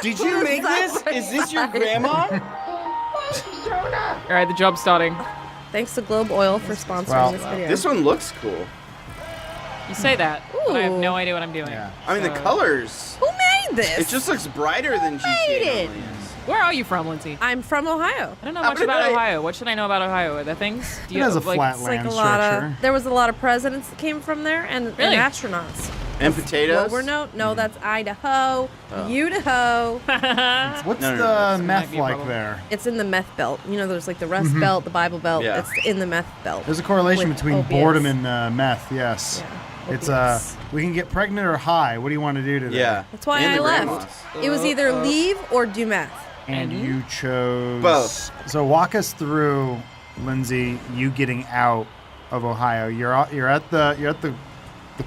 did you make this? Is this your grandma? All right, the job's starting. Thanks to Globe Oil for sponsoring Well, this video. This one looks cool. You say that, but I have Ooh. no idea what I'm doing. Yeah. I mean, the So- colors. Who made this? It just looks brighter than GTA made it? normally is. Where are you from, Lindsay? I'm from Ohio. I don't know much about Ohio. What should I know about Ohio? Are there things? Do It has a like, flat It's like land a lot structure. of. There was a lot of presidents that came from there and Really? astronauts. And potatoes. Well, we're no, that's Idaho, Idaho. What's No, no, no, the that's- meth might be a like problem. there? It's in the meth belt. You know, there's like the Rust Belt, the Bible Belt. Yeah. It's in the meth belt. There's a correlation With between opiates. boredom and meth. Yes. Yeah, It's opiates. we can get pregnant or high. What do you want to do today? Yeah. That's why And I the left. grandmas. It was either leave or do meth. And you chose Both. So walk us through, Lindsay, you getting out of Ohio. You're at the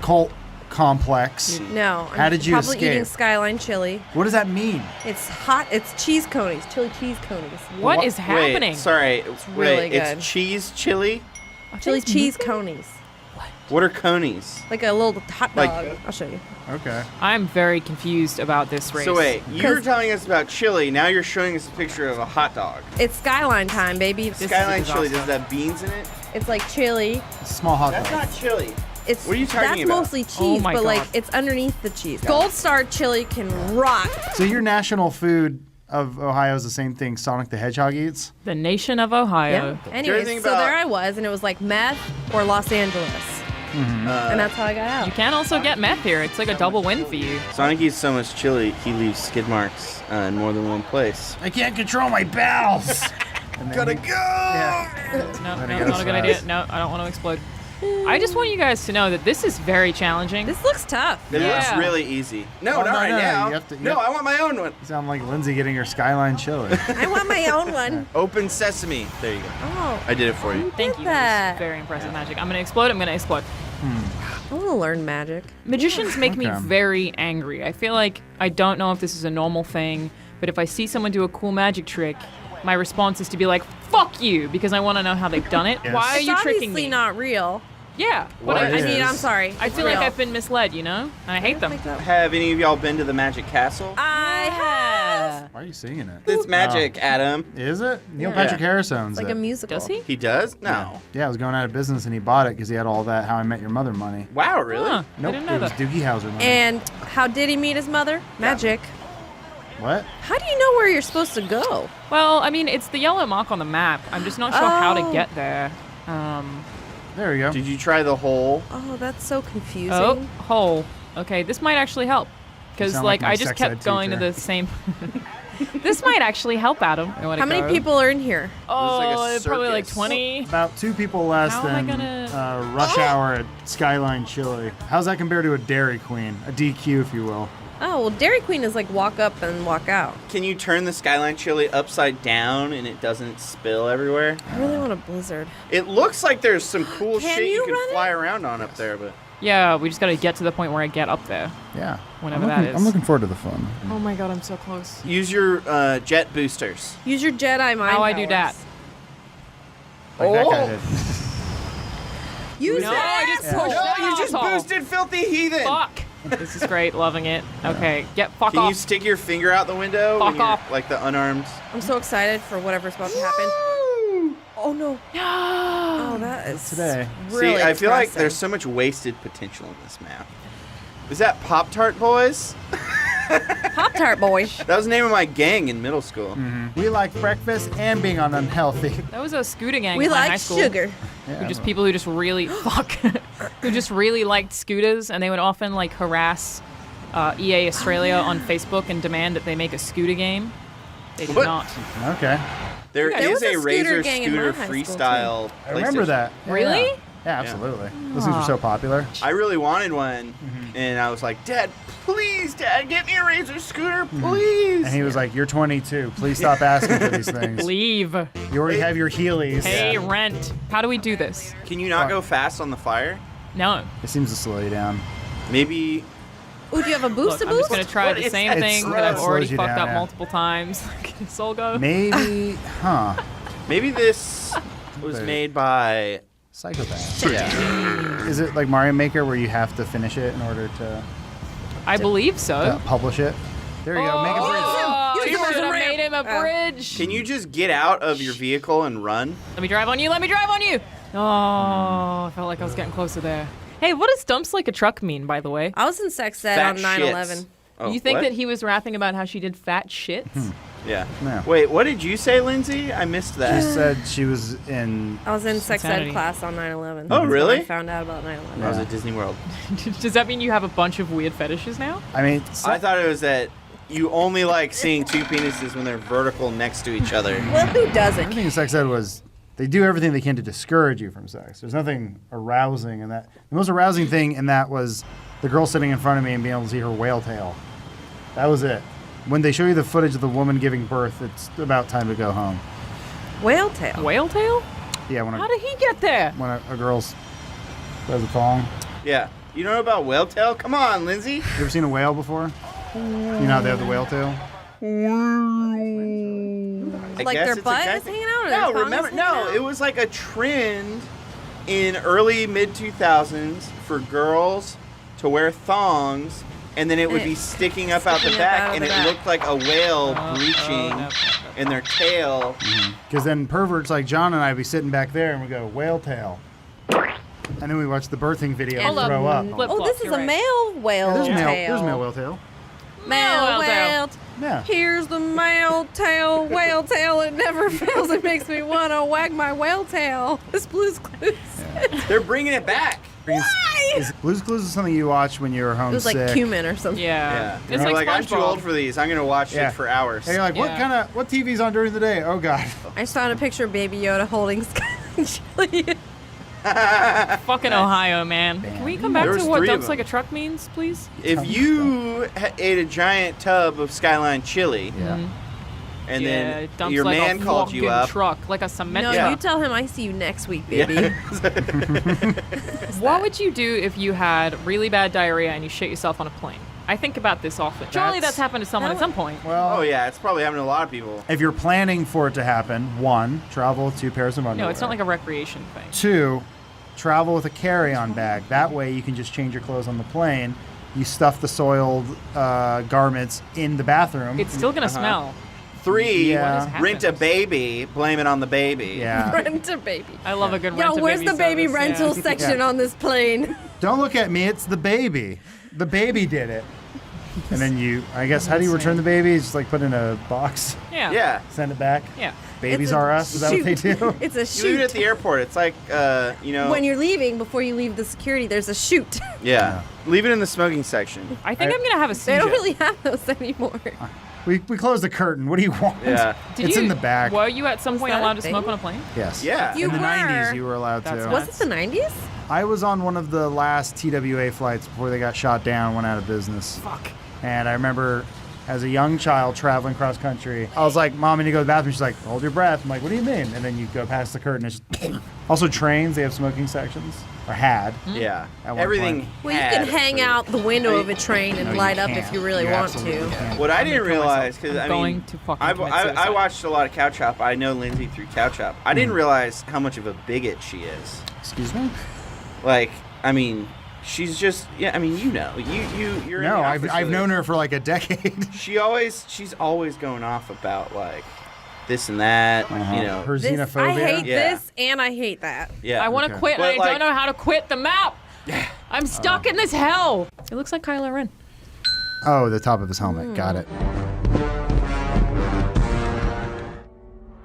cult complex. No. How I'm did you probably escape? eating Skyline chili. What does that mean? It's hot. It's cheese conies, chili cheese conies. What is Wait, happening? sorry. really Wait, good. it's cheese chili? Chili cheese conies. What are conies? Like a little hot dog. Like- I'll show you. Okay. I'm very confused about this race. So wait, you were 'Cause- telling us about chili. Now you're showing us a picture of a hot dog. It's Skyline time, baby. This is Skyline a chili, does disaster. that have beans in it? It's like chili. It's a small hot That's dog. not chili. It's What are you talking that's about? mostly cheese, Oh my but like God. it's underneath the cheese. Gold Star chili can rock. So your national food of Ohio is the same thing Sonic the Hedgehog eats? The nation of Ohio. Anyways, think so about- there I was, and it was like meth or Los Angeles, and that's how I got out. You can also get meth here. It's like a double win for you. Sonic eats so much chili, he leaves skid marks in more than one place. I can't control my bowels. Gotta go! Yeah. No, There no, he not goes. a good idea. No, I don't want to explode. I just want you guys to know that this is very challenging. This looks tough. It Yeah. looks really easy. No, Oh, not no, right no, now. you have to- you no, have- I want my own one. You sound like Lindsay getting her Skyline chili. I want my own one. Open sesame. There you go. Oh, I did it for you. Thank you. that. That was very impressive magic. I'm gonna explode. I'm gonna explode. I want to learn magic. Magicians make me Okay. very angry. I feel like I don't know if this is a normal thing, but if I see someone do a cool magic trick, my response is to be like, "Fuck you," because I want to know how they've done it. Yes. Why are It's you tricking obviously me? not real. Yeah. What I, it I mean, is- I'm sorry. I It's feel like real. I've been misled, you know? And I hate them. Have any of y'all been to the Magic Castle? I have. Why are you singing it? It's magic, Adam. Is it? Neil Yeah. Patrick Harris owns It's like it. a musical. Does he? He does? No. Yeah, it was going out of business and he bought it because he had all that How I Met Your Mother money. Wow, really? Huh, Nope, I didn't know it was that. Doogie Howser money. And how did he meet his mother? Magic. What? How do you know where you're supposed to go? Well, I mean, it's the yellow mark on the map. I'm just not sure how to get there. There we go. Did you try the hole? Oh, that's so confusing. Oh, hole. Okay, this might actually help. Because, sound like like, my I just sex kept ed going to teacher. the same... This might actually help, Adam. I wanna How many go. people are in here? Oh, This is like a probably like circus. 20. About 2 people less How am I than gonna- rush hour at Skyline Chili. How's that compared to a Dairy Queen? A DQ, if you will. Oh, well, Dairy Queen is like walk up and walk out. Can you turn the Skyline Chili upside down and it doesn't spill everywhere? I really want a Blizzard. It looks like there's some cool Can shit you you can run fly it? around on up there, but Yeah, we just gotta get to the point where I get up there. Yeah. Whenever I'm looking, that is. I'm looking forward to the fun. Oh my god, I'm so close. use your jet boosters. Use your Jedi mind How I do that? Like that guy Oh. did. Use No, it. I just pushed No, that you just asshole. boosted Filthy Heathen. Fuck. This is great, loving it. Okay, get fuck Can you off. stick your finger out the window? Fuck when you're, off. Like the unarmed. I'm so excited for whatever's about to happen. Oh no. Oh, that is Today. really See, I feel like depressing. there's so much wasted potential in this map. Is that Pop Tart Boys? Pop-Tart boy. That was the name of my gang in middle school. We like breakfast and being unhealthy. That was a scooter gang We in my high like school. sugar. Who just people who just really fuck, who just really liked scooters, and they would often like harass EA Australia on Facebook and demand that they make a scooter game. They did What? not. Okay. There There was is a a scooter Razor gang in my Scooter high school, too. freestyle. I remember PlayStation. that. Yeah. Really? Yeah, absolutely. Those things were so popular. I really wanted one, and I was like, Dad, please, Dad, get me a Razor scooter, please. And he was like, "You're 22. Please stop asking for these things. Leave. You already have your Heelys." Pay rent. How do we do this? Can you not go fast on the fire? No. It seems to slow you down. Maybe. Ooh, do you have a boost Look, I'm just gonna try What the is same that? thing It that I've slows already you fucked down, up yeah. multiple times. Can Soul go? Maybe, huh? Maybe this was Wait. made by. Psychopath. Yeah. Is it like Mario Maker where you have to finish it in order to I believe so. publish it? There you go. Make a bridge. Oh, Use you the should have ramp. made him a Oh. bridge. Can you just get out of your vehicle and run? Let me drive on you. Let me drive on you. Oh, I felt like I was getting closer there. Hey, what does dumps like a truck mean, by the way? I was in sex ed Fat on 9/11. shits. Oh, You think what? that he was rapping about how she did fat shits? Yeah. Yeah. Wait, what did you say, Lindsay? I missed She that. said she was in. I was in sex Insanity. ed class on 9/11. Oh, That's when really? I found out about 9/11. I was at Disney World. Does that mean you have a bunch of weird fetishes now? I mean, I thought it was that you only like seeing two penises when they're vertical next to each other. Well, who doesn't? everything in sex ed was they do everything they can to discourage you from sex. There's nothing arousing in that. The most arousing thing in that was the girl sitting in front of me and being able to see her whale tail. That was it. When they show you the footage of the woman giving birth, it's about time to go home. Whale tail. Whale tail? Yeah, when How a, did he get there? when a girl's has a thong. Yeah. You know about whale tail? Come on, Lindsay. You ever seen a whale before? You know how they have the whale tail? I Like guess their it's a butt guy is thing. hanging out? Or No, their thong remember, is hanging no, out? it was like a trend in early mid 2000s for girls to wear thongs, and then it would be sticking up out the Sticking up back, out and the it back. looked like a whale breaching no. in their tail. Because then perverts like John and I would be sitting back there and we go, whale tail. And then we watch the birthing video Hold and throw up. up. Flip Oh, flop, this is you're a right. male whale There's tail. male whale tail. Male Male whale. Yeah. Here's the male tail, whale tail. It never fails. It makes me want to wag my whale tail. This Blue's Clues. They're bringing it back. Blue's Clues is something you watch when you're It homesick. was like cumin or something. Yeah. Yeah. It's You're like I'm too SpongeBob. old for these. I'm gonna watch Yeah. it for hours. And you're like, Yeah. what TV's on during the day? Oh God. I just found a picture of Baby Yoda holding Chili. Fucking Ohio, man. Can we come back There to was what 3 of dumps them. like a truck means, please? If you ate a giant tub of Skyline chili, Yeah. and Yeah, then it dumps your like man a called you fucking up, truck, like a cement No, truck. you tell him I see you next week, baby. What would you do if you had really bad diarrhea and you shit yourself on a plane? I think about this often. Surely that's happened to someone at some point. Well, oh yeah, it's probably happening to a lot of people. if you're planning for it to happen, 1, travel with 2 pairs of underwear. No, it's not like a recreation thing. 2, travel with a carry-on bag. That way you can just change your clothes on the plane. You stuff the soiled garments in the bathroom. It's still gonna smell. 3, Yeah. What has rent a happened? baby, blame it on the baby. Yeah. Rent a baby. I love a good Yo, rent a where's baby the baby service, rental yeah. section Yeah. on this plane? Don't look at me. It's the baby. The baby did it. And then I guess, how do you return the baby? Just like put in a box, Yeah. Yeah. send it back. Yeah. Babies It's a are us. Is that what they chute. do? It's a You leave it at chute. the airport. It's like, When you're leaving, before you leave the security, there's a chute. yeah. Leave it in the smoking section. I think I'm gonna have a They seizure. don't really have those anymore. We closed the curtain. What do you want? Yeah. Did It's you, in the back. Were you at some point that a allowed to thing? smoke on a plane? Yes. Yeah. You in the were. 90s, you were allowed That's to. nuts. Was it the 90s? I was on one of the last TWA flights before they got shot down, went out of business. Fuck. And I remember as a young child traveling cross country, I was like, Mom, I need to go to the bathroom. She's like, hold your breath. I'm like, what do you mean? And then you go past the curtain. It's just also, trains, they have smoking sections, or had. Yeah. At one Everything. point. Well, you had can hang for- out the window of a train and No, you light up can't. if you really You want absolutely to. can't. What I I'm didn't gonna kill realize, myself. because I'm I going mean, to fucking I commit suicide. watched a lot of Cow Chop. I know Lindsay through Cow Chop. I didn't realize how much of a bigot she is. Excuse me? Like, I mean, she's just you're in No, the I've office with known her for like a decade. She's always going off about like this and that, you know. Her This, xenophobia. I hate Yeah. this and I hate that. Yeah. I want to Okay. quit, and But, I like- don't know how to quit the map. I'm stuck in this hell. It looks like Kylo Ren. Oh, the top of his helmet. Got it.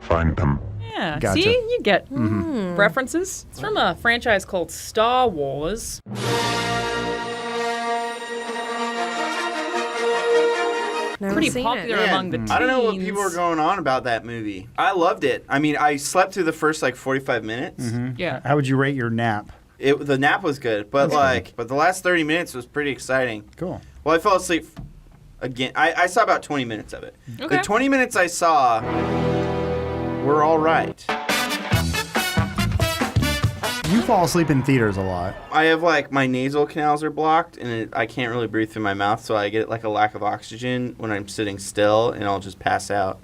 Find them. Yeah. Gotcha. See, you get references. It's from a franchise called Star Wars. Never Pretty seen popular it. Man, among the teens. I don't know what people are going on about that movie. I loved it. I mean, I slept through the first like 45 minutes. Yeah. How would you rate your nap? The nap was good, but but the last 30 minutes was pretty exciting. Cool. Well, I fell asleep again. I saw about 20 minutes of it. Okay. The 20 minutes I saw were all right. You fall asleep in theaters a lot. I have like my nasal canals are blocked and I can't really breathe through my mouth, so I get like a lack of oxygen when I'm sitting still and I'll just pass out.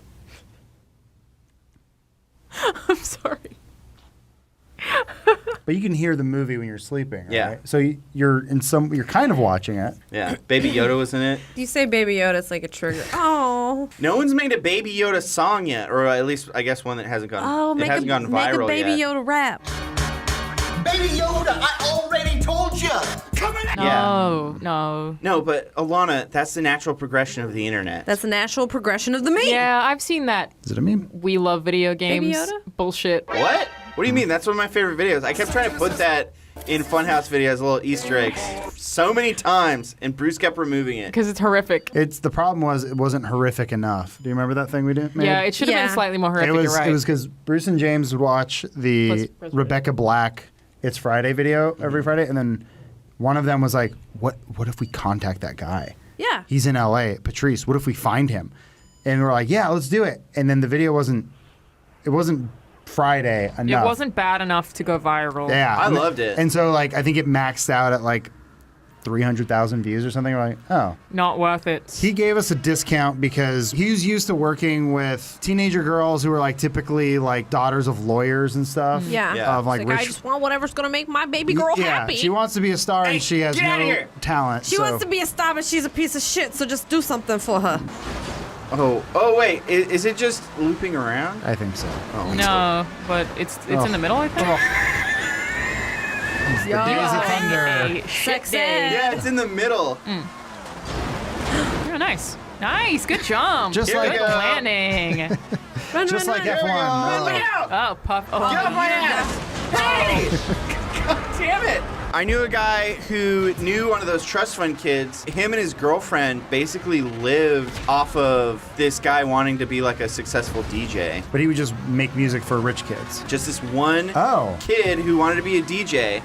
I'm sorry. But you can hear the movie when you're sleeping, right? Yeah. So you're kind of watching it. Yeah. Baby Yoda was in it. You say Baby Yoda, it's like a trigger. Oh. No one's made a Baby Yoda song yet, or at least I guess one that hasn't gone. Oh, it make hasn't gone viral a Baby yet. Yoda rap. Baby Yoda, I already told you. Coming at No, no. No, but Alana, that's the natural progression of the internet. That's the natural progression of the meme. Yeah, I've seen that. Is it a meme? We love video games. Yoda? Bullshit. What? What do you mean? That's one of my favorite videos. I kept trying to put that in Funhouse videos, little Easter eggs, so many times, and Bruce kept removing it. Because it's horrific. The problem was it wasn't horrific enough. Do you remember that thing we did? Made? Yeah, it should have Yeah. been slightly more horrific. It was you're right. it was because Bruce and James would watch the Press Rebecca Black It's Friday video every Friday, and then one of them was like, "What if we contact that guy? Yeah. He's in L.A. Patrice. What if we find him?" And we're like, "Yeah, let's do it." And then the video wasn't Friday enough. It wasn't bad enough to go viral. Yeah, I loved it. And so like I think it maxed out at like 300,000 views or something. We're like, oh. Not worth it. He gave us a discount because he was used to working with teenager girls who were like typically like daughters of lawyers and stuff. Yeah. Yeah. Of like It's like, I rich. just want whatever's going to make my baby girl yeah, happy. she wants to be a star and she has get outta no here. talent. She so. wants to be a star, but she's a piece of shit, so just do something for her. Oh wait, is it just looping around? I think so. Oh. No, but it's Oh. in the middle, I think. The Days of Thunder. Hey, shit Sexy. day. Yeah, it's in the middle. Oh, nice. Nice. Good job. Just Good like, planning. Run, Just run, like run. F1. Oh, Puff. Oh, Get off my ass! Hey! God damn it! I knew a guy who knew one of those trust fund kids. Him and his girlfriend basically lived off of this guy wanting to be like a successful DJ. But he would just make music for rich kids. Just this one Oh. kid who wanted to be a DJ.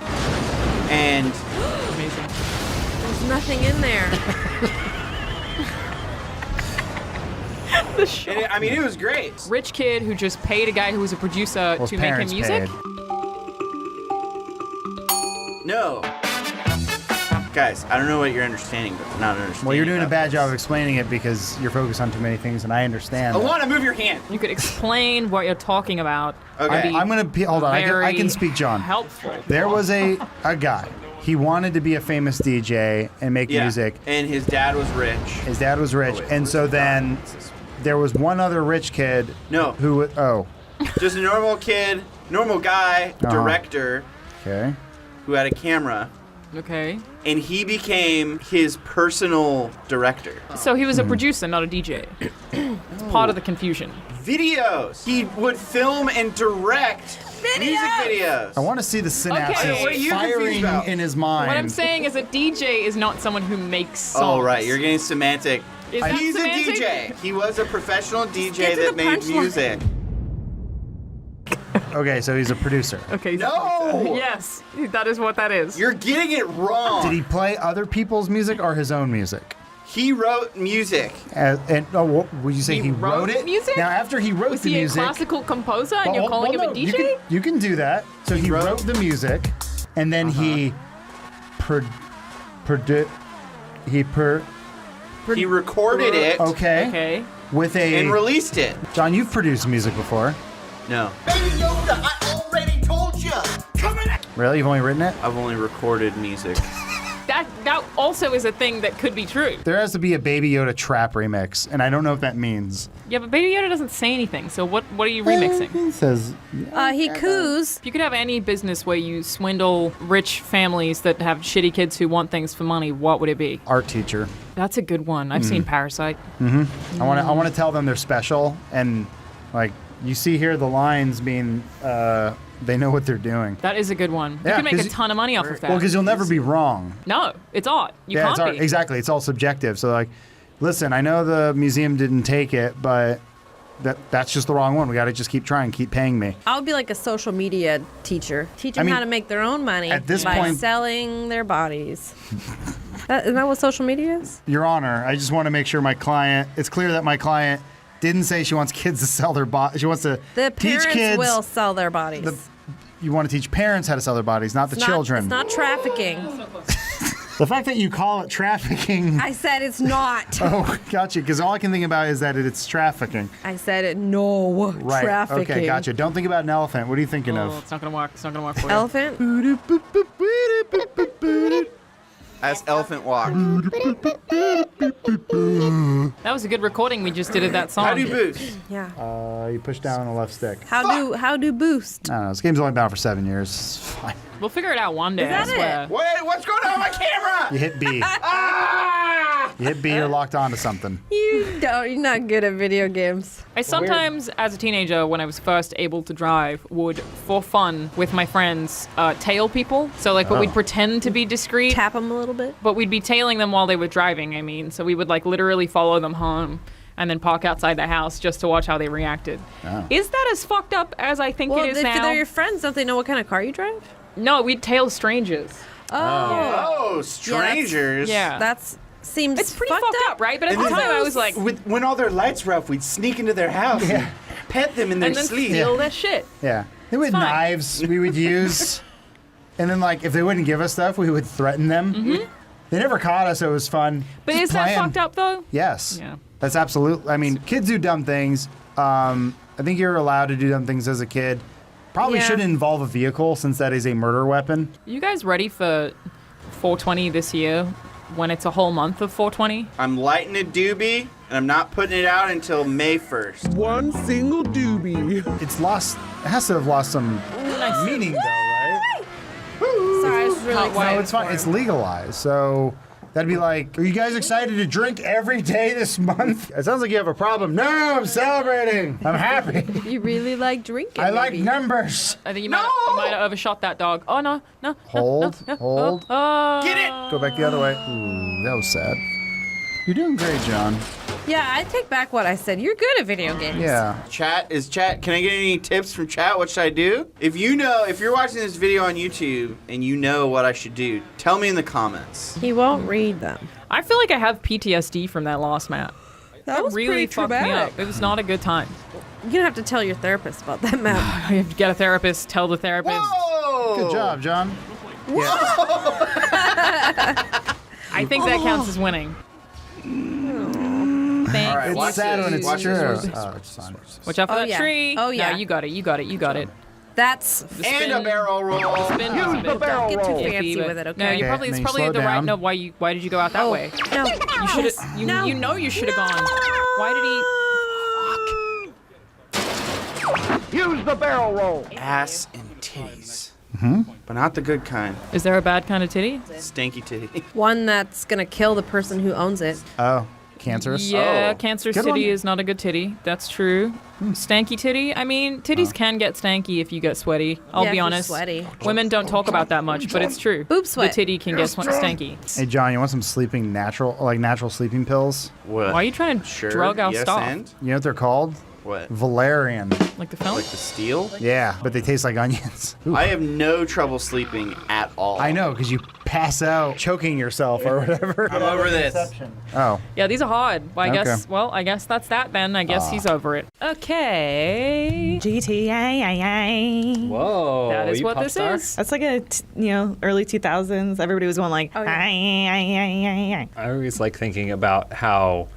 And amazing. There's nothing in there. I mean, it was great. Rich kid who just paid a guy who was a producer Well, to his make him parents music. paid. No. Guys, I don't know what you're understanding, but not understanding. Well, you're doing a about bad this. job of explaining it because you're focused on too many things, and I understand. that. Alana, move your hand. You could explain what you're talking about. Okay. I'd be I'm gonna hold on. I very can speak, John. Helpful. There was a guy. He wanted to be a famous DJ and make Yeah. music. And his dad was rich. His dad was rich, wait, and so then there was one other rich kid. No. Who? Oh, Just a normal kid, normal guy, Uh-huh. director okay. who had a camera Okay. and he became his personal director. So he was a producer, not a DJ. It's part of the confusion. Videos. He would film and direct music videos. I want to see the synapses Okay, what are you firing confused about? in his mind. What I'm saying is a DJ is not someone who makes songs. Oh, right. You're getting semantic. Is that He's semantic? a DJ. He was a professional DJ get to that the made punchline. music. Okay, so he's a producer. Okay. No! Yes, that is what that is. You're getting it wrong. Did he play other people's music or his own music? He wrote music. Would you say he wrote it? music? Now, after he wrote Was the he music, a classical composer and Well, you're calling him no, a DJ? You can do that. So he wrote the music, and then he He recorded it Okay. with a and released it. John, you've produced music before. No. Baby Yoda, I already told you. Come in. Really? You've only written it? I've only recorded music. That also is a thing that could be true. There has to be a Baby Yoda trap remix, and I don't know if that means. Yeah, but Baby Yoda doesn't say anything, so what are you remixing? He says, He coos. If you could have any business where you swindle rich families that have shitty kids who want things for money, what would it be? art teacher. That's a good one. I've seen Parasite. I want to tell them they're special, and like you see here, the lines being they know what they're doing. That is a good one. You Yeah, can make a 'cause ton of money off of that. Well, because you'll never be wrong. No, it's art. You Yeah, can't it's art. be. Exactly. It's all subjective. So like, listen, I know the museum didn't take it, but that's just the wrong one. We got to just keep trying, keep paying me. I would be like a social media teacher. Teach I them mean, how to make their own money at this by point- selling their bodies. Isn't that what social media is? Your Honor, I just want to make sure it's clear that my client didn't say she wants kids to sell their body. She wants to The teach parents kids. will sell their bodies. You want to teach parents how to sell their bodies, not the It's not- children. It's not trafficking. The fact that you call it trafficking. I said it's not. Oh, gotcha. Because all I can think about is that it's trafficking. I said it. No. Right. Trafficking. Okay, gotcha. Don't think about an elephant. What are you thinking Oh, of? it's not gonna work. It's not gonna work for you. Elephant? As Elephant Walk. That was a good recording we just did of that song. How do you boost? Yeah. You push down on the left stick. How do boost? I don't know. This game's only been out for 7 years. It's fine. We'll figure it out one day. Is that I swear. it? Wait, what's going on with my camera? You hit B. You hit B, you're locked onto something. You're not good at video games. I sometimes, as a teenager, when I was first able to drive, would, for fun, with my friends, tail people. So, like, but we'd pretend to be discreet. Tap them a little bit. But we'd be tailing them while they were driving, I mean. So we would, like, literally follow them home and then park outside the house just to watch how they reacted. Oh. Is that as fucked up as I think Well, it is if now? they're your friends, don't they know what kind of car you drive? No, we'd tail strangers. Oh, strangers. Yeah. That's seems It's pretty fucked up, right? But at the And time, I was like, when all their lights were off, we'd sneak into their house and pet them in their and then sleep. steal their shit. Yeah. They would fine. knives we would use. And then, like, if they wouldn't give us stuff, we would threaten them. Mm-hmm. They never caught us, so it was fun. But Just is that playing. fucked up, though? Yes. Yeah. That's absolutely. I mean, kids do dumb things. I think you're allowed to do dumb things as a kid. Probably Yeah. shouldn't involve a vehicle since that is a murder weapon. You guys ready for 420 this year when it's a whole month of 420? I'm lighting a doobie, and I'm not putting it out until May 1st. One single doobie. It's lost. It has to have lost some meaning, though, right? Sorry, I was really Hot excited. white. No, it's fine. It's legalized, so that'd be like, are you guys excited to drink every day this month? It sounds like you have a problem. No, I'm celebrating. I'm happy. You really like drinking. I like maybe. numbers. I think you might have overshot that dog. Oh, no. Hold, hold. Get it! Go back the other way. Ooh, that was sad. You're doing great, John. Yeah, I take back what I said. You're good at video games. Yeah. Chat, can I get any tips from chat? What should I do? If you're watching this video on YouTube and you know what I should do, tell me in the comments. He won't read them. I feel like I have PTSD from that last map. That was really pretty fucked me traumatic. up. It was not a good time. You're gonna have to tell your therapist about that map. You have to get a therapist, tell the therapist. Whoa! Good job, John. I think that counts as winning. Thanks. All right, It's watch sad this. when it's Watch true. this. Oh, it's fine. Watch out for Oh, that yeah. tree. Oh, yeah. No, you got it. That's And Spin. a barrel roll. Spin, Use spin. the barrel get too roll. fancy but- with it, okay? No, Okay, it's then you probably slow the right. down. No, why did you go out that way? No. You should have. No. You know you should have gone. Why did he? Use the barrel roll. Ass and titties. but not the good kind. Is there a bad kind of titty? Stinky titty. One that's gonna kill the person who owns it. Oh, cancerous? Yeah, Oh. cancerous Good titty one. is not a good titty. That's true. Stanky titty. I mean, titties can get stanky if you get sweaty. I'll Yeah, be if you're honest. sweaty. Women don't talk about that much, but it's true. Boob sweat. The titty can get stanky. Hey, John, you want some natural sleeping pills? What? Why are you trying to Sure. drug our yes, stuff? and? You know what they're called? What? Valerian. Like the film? Like the steel? Yeah, but they taste like onions. I have no trouble sleeping at all. I know, because you pass out choking yourself or whatever. I'm over this. Oh. Yeah, these are hard. Well, I Okay. guess that's that then. I guess he's over it. Okay. GTA. Whoa. That is you what pop this star? is. That's like a early 2000s. Everybody was going like, Oh, yeah. I always like thinking about how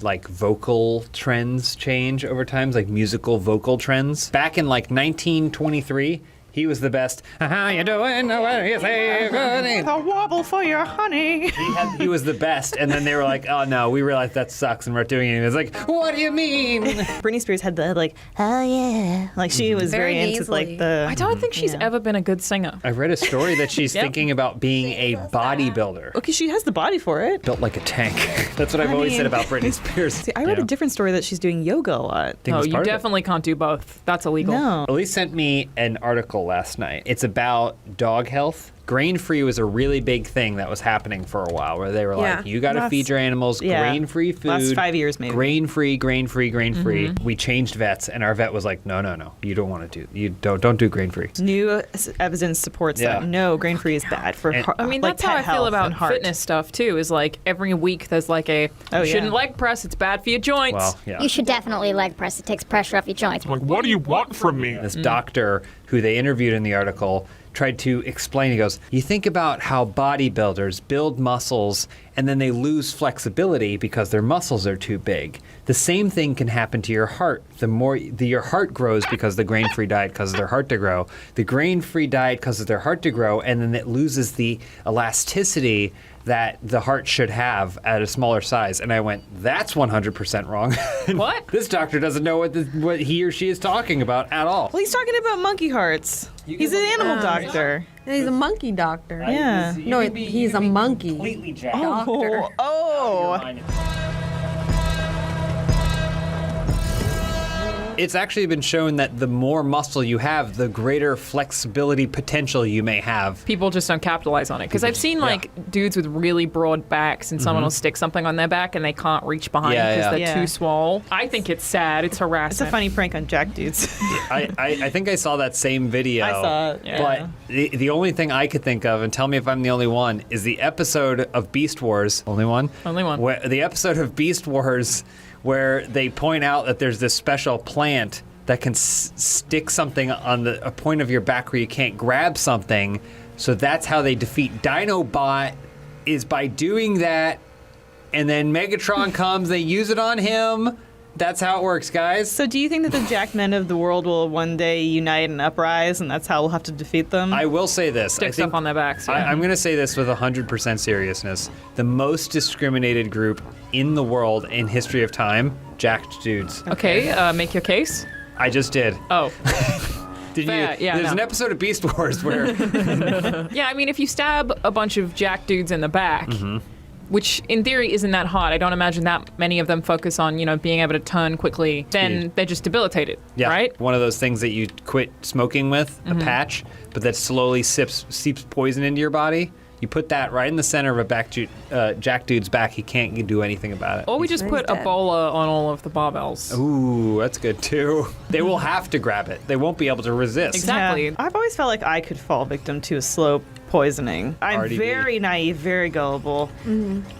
like vocal trends change over time, like musical vocal trends. Back in like 1923, he was the best. How you doing? What do you say? Good. A wobble for your honey. He was the best, and then they were like, "Oh no, we realized that sucks, and we're not doing it." It was like, "What do you mean?" Britney Spears had the like, oh yeah. Like she was very, Very into like nasally. the. I don't think she's ever been a good singer. I read a story that she's Yep. thinking about being a bodybuilder, Okay, she has the body for it. built like a tank. That's what I've always said mean- about Britney Spears. See, I read a different story that she's doing yoga a lot. Think No, it's you part of it. definitely can't do both. That's illegal. No. Elise sent me an article last night. It's about dog health. Grain-free was a really big thing that was happening for a while, where they were Yeah. like, you got to Last- feed your animals yeah. grain-free food. Last 5 years, maybe. Grain-free, grain-free, grain-free. We changed vets, and our vet was like, no, you don't want to do, you don't do grain-free. New evidence supports Yeah. that no, grain free is bad for And- heart. I mean, like that's how I pet feel health about and heart. fitness stuff too. Is like every week there's like a Oh, you yeah. shouldn't leg press. It's bad for your joints. Well, yeah. You should definitely leg press. It takes pressure off your joints. Like, what do you want from me? This doctor who they interviewed in the article tried to explain. He goes, you think about how bodybuilders build muscles and then they lose flexibility because their muscles are too big. The same thing can happen to your heart. The more your heart grows because the grain-free diet causes their heart to grow. The grain-free diet causes their heart to grow, and then it loses the elasticity that the heart should have at a smaller size. And I went, that's 100% wrong. What? This doctor doesn't know what he or she is talking about at all. Well, he's talking about monkey hearts. He's an animal doctor. And he's a monkey doctor. Yeah. No, he's a monkey. Completely jacked. Oh, oh. It's actually been shown that the more muscle you have, the greater flexibility potential you may have. People just don't capitalize on it because I've seen like dudes with really broad backs and someone will stick something on their back and they can't reach behind Yeah, because yeah. they're too swole. I think it's sad. It's It's a harassment. funny prank on Jack dudes. I think I saw that same video. I saw it, yeah. But the only thing I could think of, and tell me if I'm the only one, is the episode of Beast Wars. Only one? Only one. Where, the episode of Beast Wars where they point out that there's this special plant that can stick something on a point of your back where you can't grab something. So that's how they defeat Dinobot, is by doing that. And then Megatron comes, they use it on him. That's how it works, guys. So, do you think that the Jack men of the world will one day unite and uprise, and that's how we'll have to defeat them? I will say this. Stick stuff on their backs. Yeah. I'm going to say this with 100% seriousness. The most discriminated group in the world in history of time, jacked dudes. Okay, make your case. I just did. Oh. Did Fair, you? yeah, There's no. an episode of Beast Wars where Yeah, I mean, if you stab a bunch of jack dudes in the back, which in theory isn't that hard, I don't imagine that many of them focus on, being able to turn quickly, then they're just debilitated, yeah, right? one of those things that you quit smoking with, a patch, but that slowly seeps poison into your body. You put that right in the center of a jack dude's back. He can't do anything about it. Or we just put Ebola on all of the barbells. Ooh, that's good too. They will have to grab it. They won't be able to resist. Exactly. Yeah. I've always felt like I could fall victim to a slow poisoning. I'm RDB. very naive, very gullible.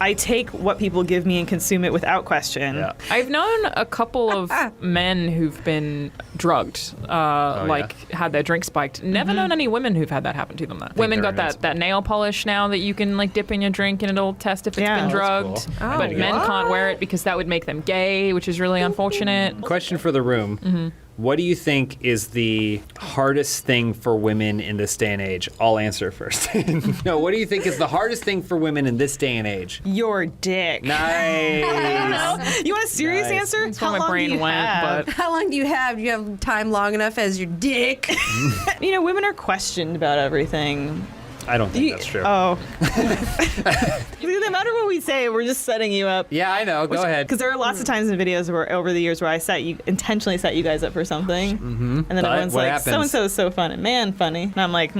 I take what people give me and consume it without question. Yeah. I've known a couple of men who've been drugged, had their drink spiked. Never known any women who've had that happen to them, though. Women they're got that nail polish now that you can dip in your drink and it'll test if it's Yeah. been Oh, drugged. that's cool. But Oh, men what? can't wear it because that would make them gay, which is really unfortunate. Question for the room. What do you think is the hardest thing for women in this day and age? I'll answer first. No, what do you think is the hardest thing for women in this day and age? Your dick. Nice. You want a serious Nice. answer? That's where my brain went, but How long do you have? Do you have time long enough as your dick? You know, women are questioned about everything. I don't think that's true. Oh. No matter what we say, we're just setting you up. Yeah, I know. Go ahead. Because there are lots of times in videos where over the years where I intentionally set you guys up for something, and then everyone's what like, happens? "So and so is so fun and man funny," and I'm like,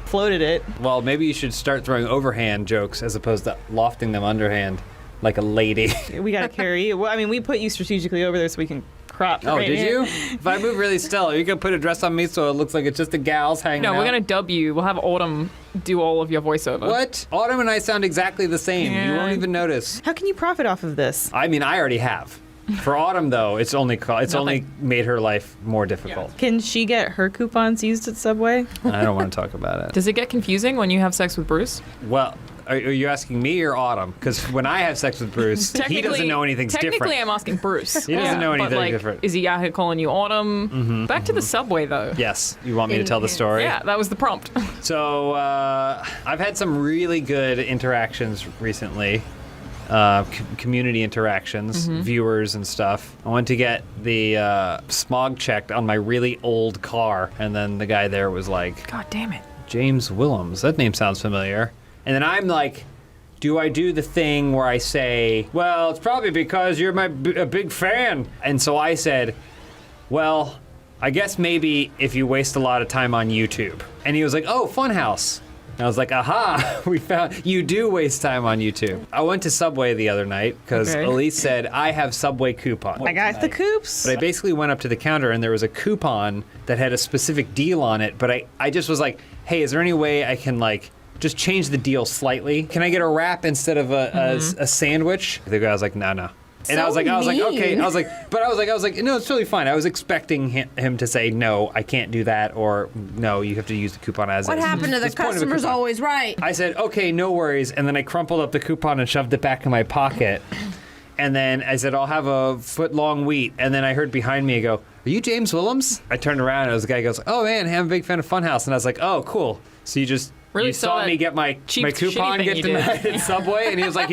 floated it. Well, maybe you should start throwing overhand jokes as opposed to lofting them underhand like a lady. We gotta carry you. Well, I mean, we put you strategically over there so we can crop. Oh, right did here. you? If I move really still, you can put a dress on me so it looks like it's just the gals hanging out. no, we're gonna dub you. We'll have Autumn do all of your voiceover. What? Autumn and I sound exactly the same. You Yeah. won't even notice. How can you profit off of this? I mean, I already have. For Autumn, though, it's only made her life more difficult. Can she get her coupons used at Subway? I don't want to talk about it. Does it get confusing when you have sex with Bruce? Well, are you asking me or Autumn? Because when I have sex with Bruce, he doesn't know anything's Technically, different. I'm asking Bruce. He doesn't know but, anything like, different. Is he out here calling you Autumn? Back to the Subway, though. Yes. You want me to tell the story? Yeah, that was the prompt. So I've had some really good interactions recently, community interactions, viewers and stuff. I went to get the smog checked on my really old car, and then the guy there was like, God damn it. James Willems, that name sounds familiar. And then I'm like, do I do the thing where I say, well, it's probably because you're a big fan. And so I said, well, I guess maybe if you waste a lot of time on YouTube. And he was like, oh, Funhouse. And I was like, aha, we found you do waste time on YouTube. I went to Subway the other night because Okay. Elise said, I have Subway coupon. I got the coops. But I basically went up to the counter and there was a coupon that had a specific deal on it. But I just was like, hey, is there any way I can like just change the deal slightly? Can I get a wrap instead of a sandwich? The guy was like, no. And I was like, okay. I was like, no, it's totally fine. I was expecting him to say, no, I can't do that, or no, you have to use the coupon as What is. happened to the It's point of a customer's coupon. always right? I said, okay, no worries. And then I crumpled up the coupon and shoved it back in my pocket. And then I said, I'll have a foot-long wheat. And then I heard behind me go, are you James Willems? I turned around and it was the guy who goes, oh man, I'm a big fan of Funhouse. And I was like, oh, cool. So Really you saw saw that me get my cheap, coupon shitty thing get you denied did. at Subway? And he was like,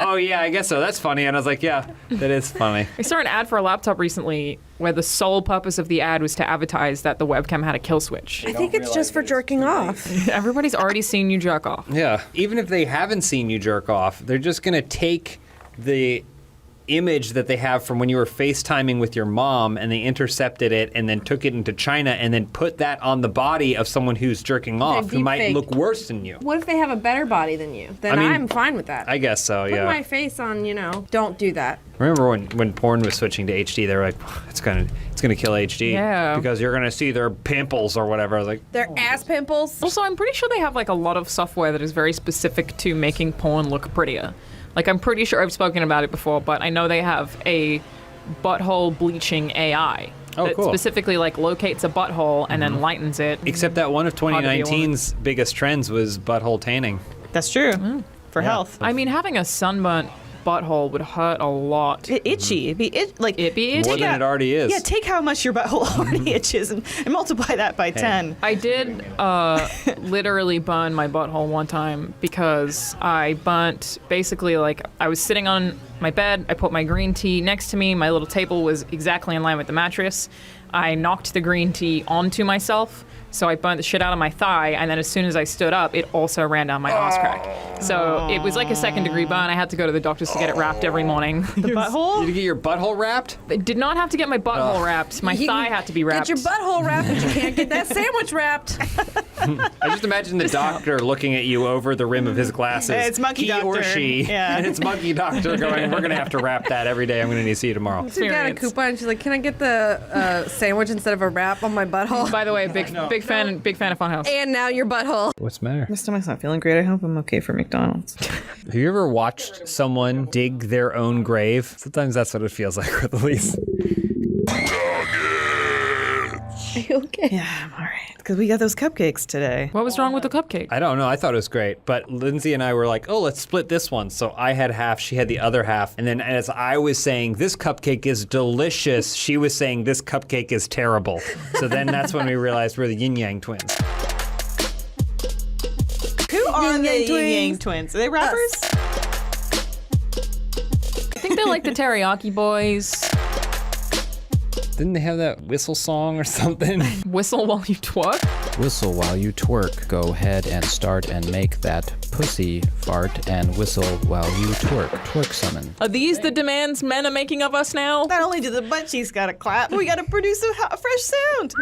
oh yeah, I guess so. That's funny. And I was like, yeah, that is funny. I saw an ad for a laptop recently where the sole purpose of the ad was to advertise that the webcam had a kill switch. I think it's just for jerking off. Everybody's already seen you jerk off. Yeah. Even if they haven't seen you jerk off, they're just going to take the image that they have from when you were FaceTiming with your mom and they intercepted it and then took it into China and then put that on the body of someone who's jerking off who deep might fake. look worse than you. What if they have a better body than you? Then I mean, I'm fine with that. I guess so, Put yeah. my face on, don't do that. Remember when porn was switching to HD, they were like, it's gonna kill HD. Yeah. Because you're gonna see their pimples or whatever. I was like, Their ass pimples. Also, I'm pretty sure they have like a lot of software that is very specific to making porn look prettier. Like, I'm pretty sure I've spoken about it before, but I know they have a butthole bleaching AI that cool. specifically like locates a butthole and then lightens it. except that one of Hard to be a woman. 2019's biggest trends was butthole tanning. That's true. For health. I mean, having a sunburnt butthole would hurt a lot. Itchy. It'd be itchy. More than it already is. Yeah, take how much your butthole already itches and multiply that by 10. I did literally burn my butthole one time because I burnt basically like I was sitting on my bed, I put my green tea next to me, my little table was exactly in line with the mattress. I knocked the green tea onto myself, so I burnt the shit out of my thigh, and then as soon as I stood up, it also ran down my arse crack. So it was like a second-degree burn. I had to go to the doctors to get it wrapped every morning. The butthole? Did you get your butthole wrapped? I did not have to get my butthole wrapped. My You thigh can had to be wrapped. Get your butthole wrapped, but you can't get that sandwich wrapped. I just imagine the doctor looking at you over the rim of his glasses. Hey, it's Monkey he or Doctor. she. Yeah. And it's Monkey Doctor going, we're going to have to wrap that every day. I'm going to need to see you tomorrow. She got a coupon. She's like, "Can I get the sandwich instead of a wrap on my butthole?" By the way, big fan of Funhouse. And now your butthole. What's the matter? My stomach's not feeling great. I hope I'm okay for McDonald's. Have you ever watched someone dig their own grave? Sometimes that's what it feels like with Elise. Are you okay? Yeah, I'm all right. Because we got those cupcakes today. What was wrong with the cupcake? I don't know. I thought it was great. But Lindsay and I were like, oh, let's split this one. So I had half, she had the other half. And then as I was saying, this cupcake is delicious, she was saying, this cupcake is terrible. So then that's when we realized we're the yin yang twins. Who are the Yang Yin Yang twins? Are they rappers? I think they're like the Teriyaki Boys. Didn't they have that whistle song or something? Whistle while you twerk? Whistle while you twerk. Go ahead and start and make that pussy fart and whistle while you twerk. Twerk summon. Are these the demands men are making of us now? Not only do the butt cheeks gotta clap, we gotta produce a fresh sound.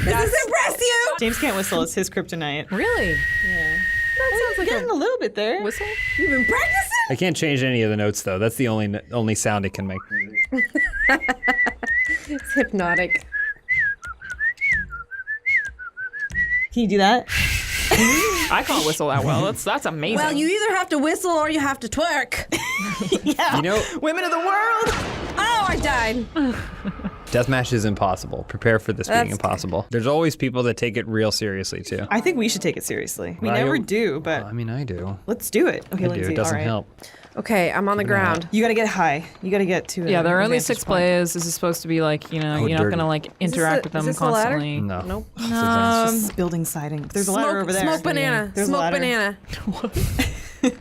Does this impress you? James can't whistle. It's his kryptonite. Really? Yeah. That sounds like Getting a little bit there. whistle. You've been practicing? I can't change any of the notes though. That's the only sound it can make. It's hypnotic. Can you do that? I can't whistle that well. That's amazing. Well, you either have to whistle or you have to twerk. Yeah. You know, Women of the world. Oh, I died. deathmatch is impossible. Prepare for this being That's impossible. There's always people that take it real seriously too. I think we should take it seriously. We Well, never you- do, but I mean, I do. let's do it. Okay, I Lindsay. do. It doesn't all right. help. Okay, I'm on the ground. You gotta get high. You gotta get to. yeah, there are only advantage 6 point. players. This is supposed to be like, Oh, you're not dirty. gonna like Is interact with this them a ladder? constantly. No. Nope. It's just building siding. There's a ladder over there. Smoke banana. There's a Smoke ladder. banana. What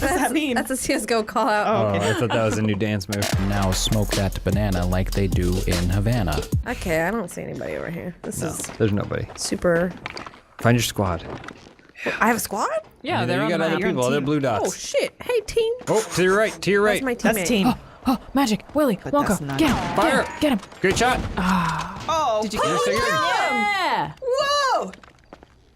does that mean? That's a CSGO call out. Oh, I thought that was a new dance move. Now smoke that banana like they do in Havana. Okay, I don't see anybody over here. This No, is there's nobody. super. Find your squad. I have a squad? Yeah, they're you on got the other map. people. Other blue dots. Oh, shit. Hey, team. Oh, to your right. To your right. That's my teammate. That's team. Oh, magic. Willie, But Wonka, that's not- get him. Fire. Get him. Great shot. Oh, Did you You're so good. Yeah. Whoa!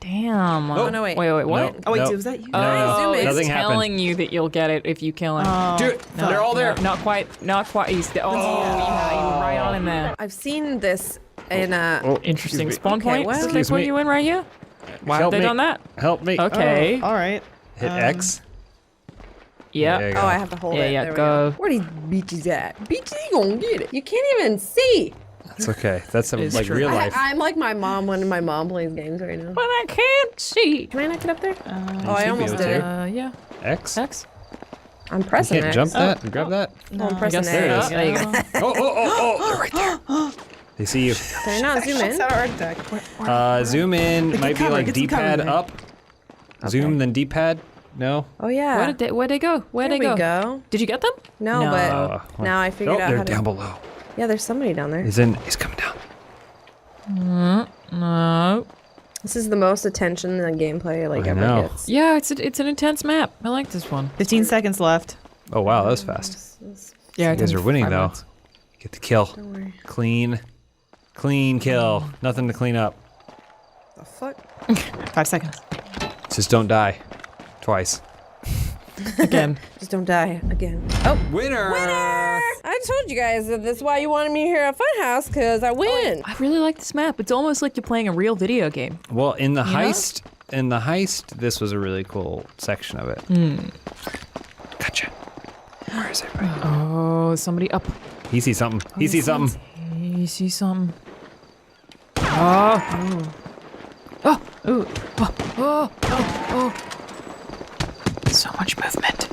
Damn. Oh, no, wait. Wait, what? No, Oh wait, no. was that you? No, no, zoom in. It's nothing happened. telling you that you'll get it if you kill him. Dude, they're all there. No, not quite. Not quite. He's the, yeah, you were right on in there. I've seen this in a. Oh, Interesting excuse me. spawn Okay, point. what? Did they Excuse put me. you in right here? Why have Help they me. done that? Help me. Okay. All right. Hit X. Yeah. There you go. Oh, I have to hold Yeah, it. yeah, There we go. Where these beaches at? Beaches, you gonna get it. You can't even see. That's okay. That's It's like true. real life. I'm like my mom when my mom plays games right now. But I can't see. Can I not get up there? Oh, I should be almost able did to. it. Yeah. X. X. I'm You pressing can't X. jump that. Grab that. Oh, I'm I pressing guess X. there it is. There you go. Oh, right there. They see you. Can I not zoom in? It's not a heart attack. Zoom in. Might be cover, like get some cover D-pad there. up. Zoom then D-pad. No. Oh yeah. Where'd they go? Where'd There they we go? go. Did you get them? No, No. but now I figured out they're how to. down below. Yeah, there's somebody down there. He's in. He's coming down. No. This is the most attention the gameplay like I ever know. gets. Yeah, it's an intense map. I like this one. 15 seconds left. Oh wow, that was fast. Yeah, You guys are winning 5 though. minutes. Get the kill. Don't worry. Clean kill. Nothing to clean up. The fuck? 5 seconds. Just don't die. Twice. Again. Just don't die again. Oh, Winner! I told you guys that that's why you wanted me here at Funhouse, because I win. I really like this map. It's almost like you're playing a real video game. Well, in the You know? heist, this was a really cool section of it. Gotcha. Where is everybody? Oh, somebody up. He sees something. He sees something. You see something. Oh. Oh. Ooh. Oh. Oh. Oh. Oh. So much movement.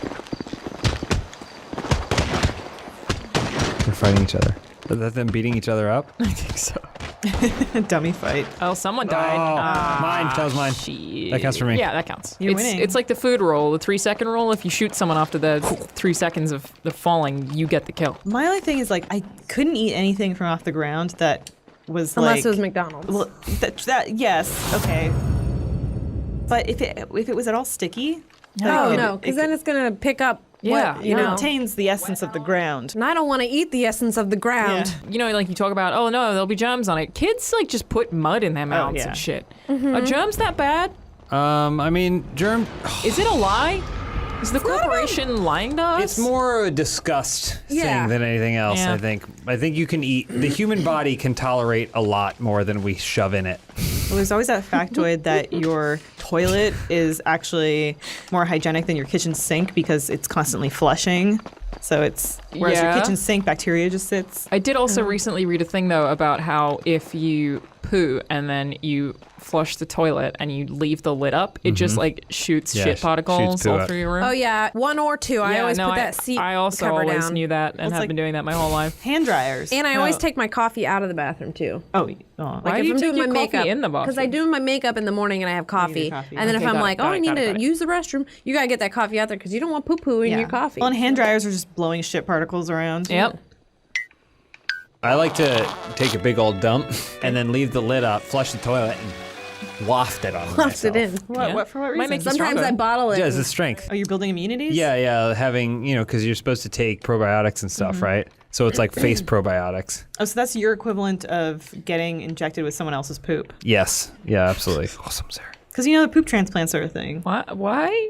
They're fighting each other. Is that them beating each other up? I think so. Dummy fight. Oh, someone died. Oh, mine. That was mine. Shit. That counts for me. Yeah, that counts. You're it's, winning. it's like the food roll, the 3-second roll. If you shoot someone after the 3 seconds of the falling, you get the kill. My only thing is like I couldn't eat anything from off the ground that was Unless like it was McDonald's. Well, that yes, okay. But if it was at all sticky, Oh no, because then it's gonna pick up. Yeah, what, you it know. contains the essence of the ground. And I don't want to eat the essence of the ground. You know, like you talk about, oh no, there'll be germs on it. Kids like just put mud in their mouths yeah. and shit. Are germs that bad? I mean, germ. Is it a lie? Is the corporation lying to us? It's more a disgust Yeah. thing than anything else. Yeah. I think. I think you can eat. The human body can tolerate a lot more than we shove in it. Well, there's always that factoid that your toilet is actually more hygienic than your kitchen sink because it's constantly flushing. So it's whereas your Yeah. kitchen sink bacteria just sits. I did also recently read a thing though about how if you poo and then you flush the toilet and you leave the lid up, it just like shoots Yeah, shit particles shoots poo all out. through your room. Oh yeah, one or two. I always put that seat I also cover always down. knew that and It's have like been doing that my whole life. Hand dryers. And I always take my coffee out of the bathroom too. Oh, Why Like do if you I'm take doing your my coffee makeup in the because I bathroom? do my makeup in the morning and I have coffee. coffee. And then Okay, if I'm got it, like, got oh, it, I need got it, to got it. use the restroom, you gotta get that coffee out there because you don't want poo poo in your coffee. Well, and hand dryers are just blowing shit particles around. Yep. I like to take a big old dump and then leave the lid up, flush the toilet, and waft it on Waft myself. it in. What for what reason? Might make you Sometimes stronger. I bottle it. Yeah, it's a strength. Oh, you're building immunities? Yeah, having, because you're supposed to take probiotics and stuff, right? So it's like face probiotics. Oh, so that's your equivalent of getting injected with someone else's poop. Yes. Yeah, absolutely. Awesome, Sarah. Because you know the poop transplants are a thing. Why?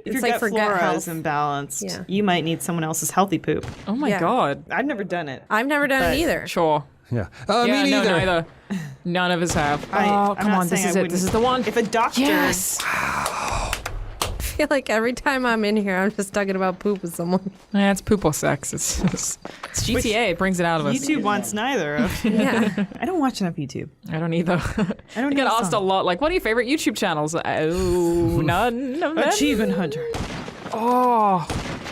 If It's your like gut for gut flora health. is imbalanced, Yeah. you might need someone else's healthy poop. Oh my Yeah. god. I've never done it. I've never done But- it either. Sure. Yeah. Yeah, Me no, neither. neither. None of us have. I'm Come not on, this saying is I it. This wouldn't- is the one. If a doctor, Yes. I feel like every time I'm in here, I'm just talking about poop with someone. Yeah, it's poop or sex. It's GTA. It brings it out of us. YouTube wants neither of. Yeah. I don't watch enough YouTube. I don't either. I don't I get know asked a some. lot, like, what are your favorite YouTube channels? Oh, none of them. Achievement Hunter. Oh,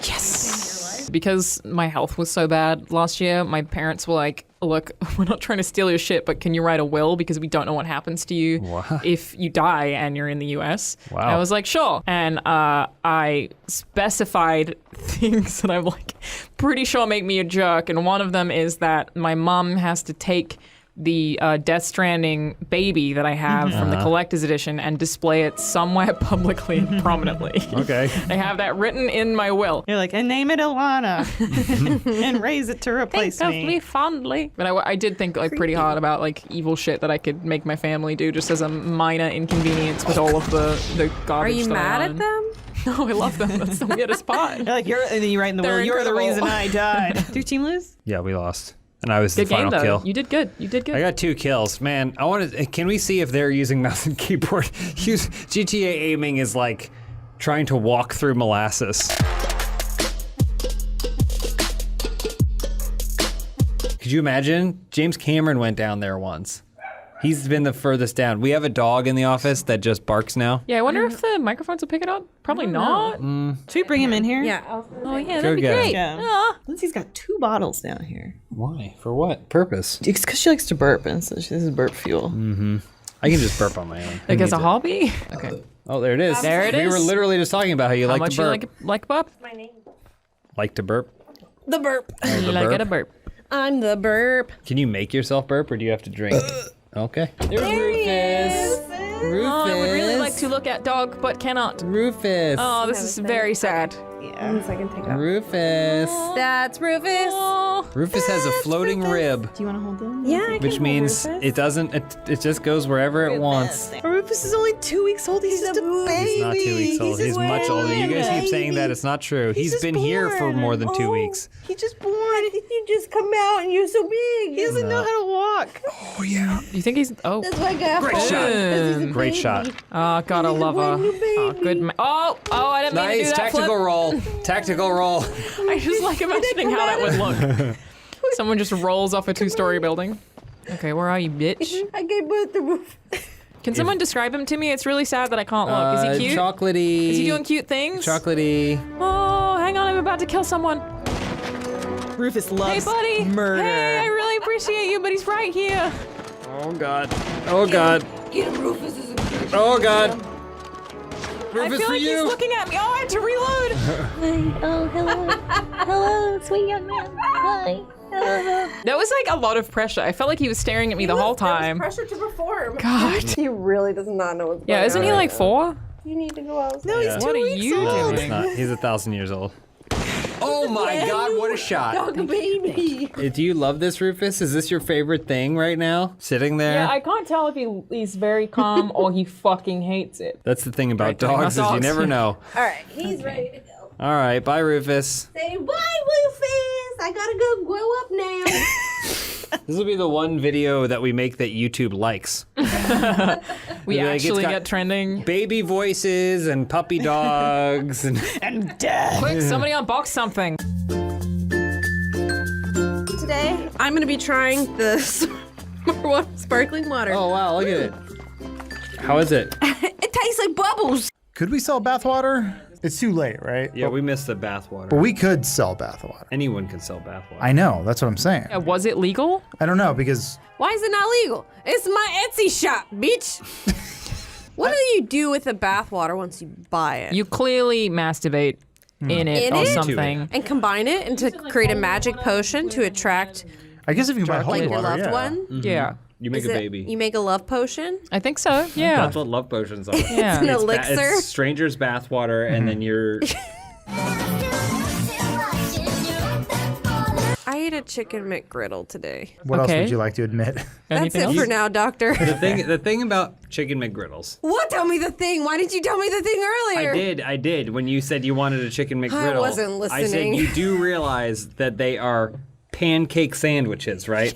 yes. Because my health was so bad last year, my parents were like, look, we're not trying to steal your shit, but can you write a will? Because we don't know what happens to you if you die and you're in the US. Wow. I was like, sure. And I specified things that I'm like pretty sure make me a jerk. And one of them is that my mom has to take the Death Stranding baby that I have from the collector's edition and display it somewhere publicly and prominently. Okay. I have that written in my will. You're like, and name it Ilana, and raise it to replace Think of me. me fondly. But I did think like pretty hard about like evil shit that I could make my family do just as a minor inconvenience with all of the Are garbage. you that mad I at own. them? No, I love them. That's the weirdest part. You're like, and then you write in the will, They're you're the incredible. reason I died. Do your team lose? Yeah, we lost. And I was Good the final game though. kill. You did good. You did good. I got 2 kills. Man, I want to. Can we see if they're using mouse and keyboard? GTA aiming is like trying to walk through molasses. Could you imagine? James Cameron went down there once. He's been the furthest down. We have a dog in the office that just barks now. Yeah, I wonder if the microphones will pick it up. Probably not. Should we bring him in here? Yeah. Oh yeah, Go that'd be get him. great. Yeah. Ah. Lindsay's got 2 bottles down here. Why? For what purpose? It's because she likes to burp, and so this is burp fuel. I can just burp on my own. Who Like as needs a it? hobby. Okay. Oh, there it is. There it We were is. literally just talking about how you How like much to you burp. like Bob? My name. Like to burp? The burp. Oh, the Like burp? it a burp. I'm the burp. Can you make yourself burp or do you have to drink? Okay. There's Rufus. Rufus. Oh, I would really like to look at dog, but cannot. Rufus. Oh, this is very sad. One second, take off. Rufus. That's Rufus. Oh, Rufus has a floating rib, Do you want to hold them? Yeah, I can which hold means Rufus. it doesn't. It just goes wherever it wants. Rufus is only 2 weeks old. He's just a baby. He's not 2 weeks old. He's much older. You guys keep saying that it's not true. He's just been here for born. more than 2 weeks. He just born. You just come out and you're so big. He doesn't know how to walk. Oh yeah. you think he's? Oh, That's why I got Great home, shot. 'cause he's a Great baby. shot. oh, gotta love her. Oh, good. Oh, I didn't mean to do Nice that. tactical Flip. roll. Tactical roll. I just like imagining how that would look. Someone just rolls off a 2-story building. Okay, where are you, bitch? I gave birth to Rufus. Can someone describe him to me? It's really sad that I can't look. Is he cute? Chocolatey. Is he doing cute things? Chocolatey. Oh, hang on, I'm about to kill someone. Rufus loves Hey, buddy. murder. Hey, I really appreciate you, but he's right here. Oh god. Oh god. Get him, Rufus is a good Oh god. I Rufus feel for like you. he's looking at me. Oh, I have to reload. Hi. Oh, hello. Hello, sweet young man. Hi. Hello. That was like a lot of pressure. I felt like he was staring at me the whole time. pressure to perform. God. He really does not know what's Yeah, going isn't he on. like 4? You need to go outside. No, he's Yeah. 2 What are weeks you old. No, doing? it's not. He's 1,000 years old. Oh my god, what a shot. Dog baby. Do you love this, Rufus? Is this your favorite thing right now? Sitting there? Yeah, I can't tell if he's very calm or he fucking hates it. That's the thing about Right, talking dogs about is you dogs. never know. All right, he's ready to go. All right, bye, Rufus. Say bye, Rufus. I gotta go grow up now. This will be the one video that we make that YouTube likes. We Like, it's actually got get trending. baby voices and puppy dogs and And death. Quick, somebody unbox something. I'm gonna be trying the sparkling water. Oh wow, look at it. How is it? It tastes like bubbles. Could we sell bathwater? It's too late, right? Yeah, we missed the bathwater. But we could sell bathwater. Anyone can sell bathwater. I know. That's what I'm saying. Was it legal? I don't know because Why is it not legal? It's my Etsy shop, bitch. What do you do with the bathwater once you buy it? You clearly masturbate in it or something. And combine it and to create a magic potion to attract I guess if you buy holy like your water, loved yeah. one. Yeah. You make Is a it- baby. You make a love potion. I think so. Yeah. That's what love potions are. Yeah. It's an It's elixir. it's stranger's bathwater, and then you're. I ate a chicken McGriddle today. What else Okay. would you like to admit? That's it for now, doctor. The thing about chicken McGriddles. What? Tell me the thing. Why didn't you tell me the thing earlier? I did. When you said you wanted a chicken McGriddle, wasn't I said listening. you do realize that they are pancake sandwiches, right?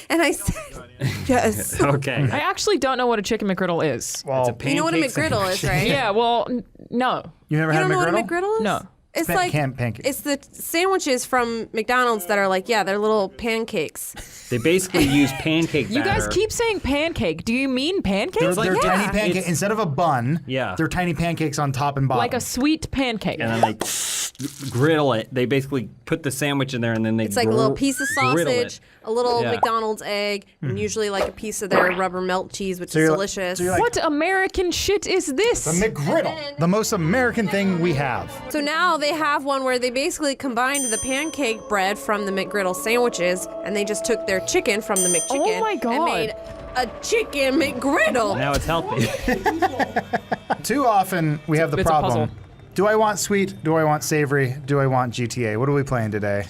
And I said, yes. Okay. I actually don't know what a chicken McGriddle is. Well, You know what a McGriddle is, right? Yeah, well, no. You never You had don't a know what a McGriddle? McGriddle is? No. It's Pan- like pancakes. it's the sandwiches from McDonald's that are like, yeah, they're little pancakes. They basically use pancake You guys batter. keep saying pancake. Do you mean pancakes? They're, like- they're Yeah. tiny pancakes. It's- Instead of a bun, Yeah. they're tiny pancakes on top and bottom. Like a sweet pancake. and then they griddle it. They basically put the sandwich in there, and then they It's like a little piece of griddle sausage, it. a little Yeah. McDonald's egg, and usually like a piece of their rubber melt cheese, which So is you're like- delicious. so you're like- What American shit is this? the McGriddle, the most American thing we have. So now they have one where they basically combined the pancake bread from the McGriddle sandwiches, and they just took their chicken from the McChicken Oh my and God. made a chicken McGriddle. Now it's healthy. Too often we have the it's a problem. puzzle. Do I want sweet? Do I want savory? Do I want GTA? What are we playing today?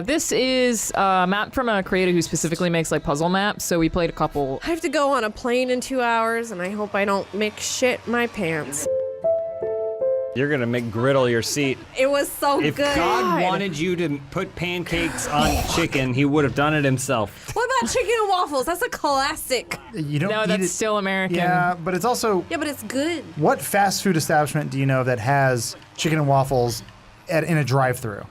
This is a map from a creator who specifically makes like puzzle maps. So we played a couple. I have to go on a plane in 2 hours, and I hope I don't mix shit my pants. You're gonna McGriddle your seat. It was so If good. God wanted you to put pancakes on chicken, he would have done it himself. What about chicken and waffles? That's a classic. You don't No, eat that's it. still American. Yeah, but it's also Yeah, but it's good. what fast food establishment do you know that has chicken and waffles in a drive-through?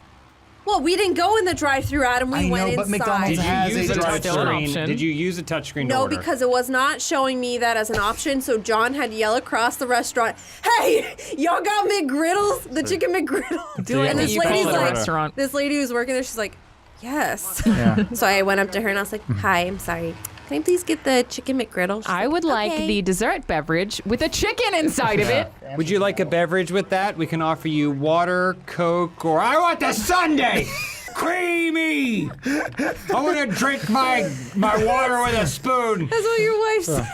Well, we didn't go in the drive-thru, Adam. We I went know, but inside. McDonald's Did you has use a a drive-thru. touchscreen? Did you use a touchscreen to No, order? because it was not showing me that as an option. So John had to yell across the restaurant, "Hey, y'all got McGriddles? The chicken McGriddle?" Do it And when this you call lady's the like, restaurant. this lady who's working there, she's like, "Yes." Yeah. So I went up to her and I was like, "Hi, I'm sorry. Can I please get the chicken McGriddle?" She's I would like "Okay." the dessert beverage with a chicken inside of it. Would you like a beverage with that? We can offer you water, Coke, or I want the sundae! Creamy! I want to drink my water with a spoon. That's what your wife said.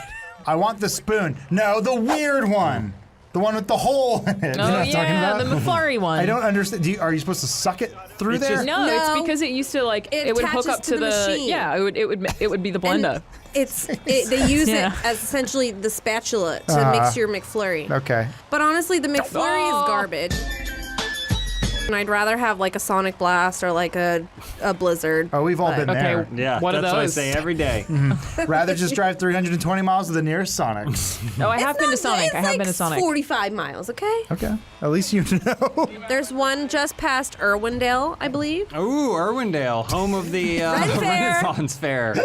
I want the spoon. No, the weird one. The one with the hole in it. You know Oh what I'm talking yeah, about? the McFlurry one. I don't understand. Are you supposed to suck it through It's there? just- No, No. it's because it used to like It it would hook attaches up to to the machine. yeah, it would be the And blender. they use Yeah. it as essentially the spatula to mix your McFlurry. Okay. But honestly, the McFlurry Oh. is garbage. And I'd rather have like a Sonic Blast or like a Blizzard. Oh, we've all But- been Okay, there. Yeah, What are that's what I those? say every day. Rather just drive 320 miles to the nearest Sonics. No, I have been to It's not- Sonic. It's I have like been to Sonic. 45 miles, okay? Okay. At least you know. There's one just past Irwindale, I believe. Ooh, Irwindale, home of the Ren Fair. Renaissance Fair.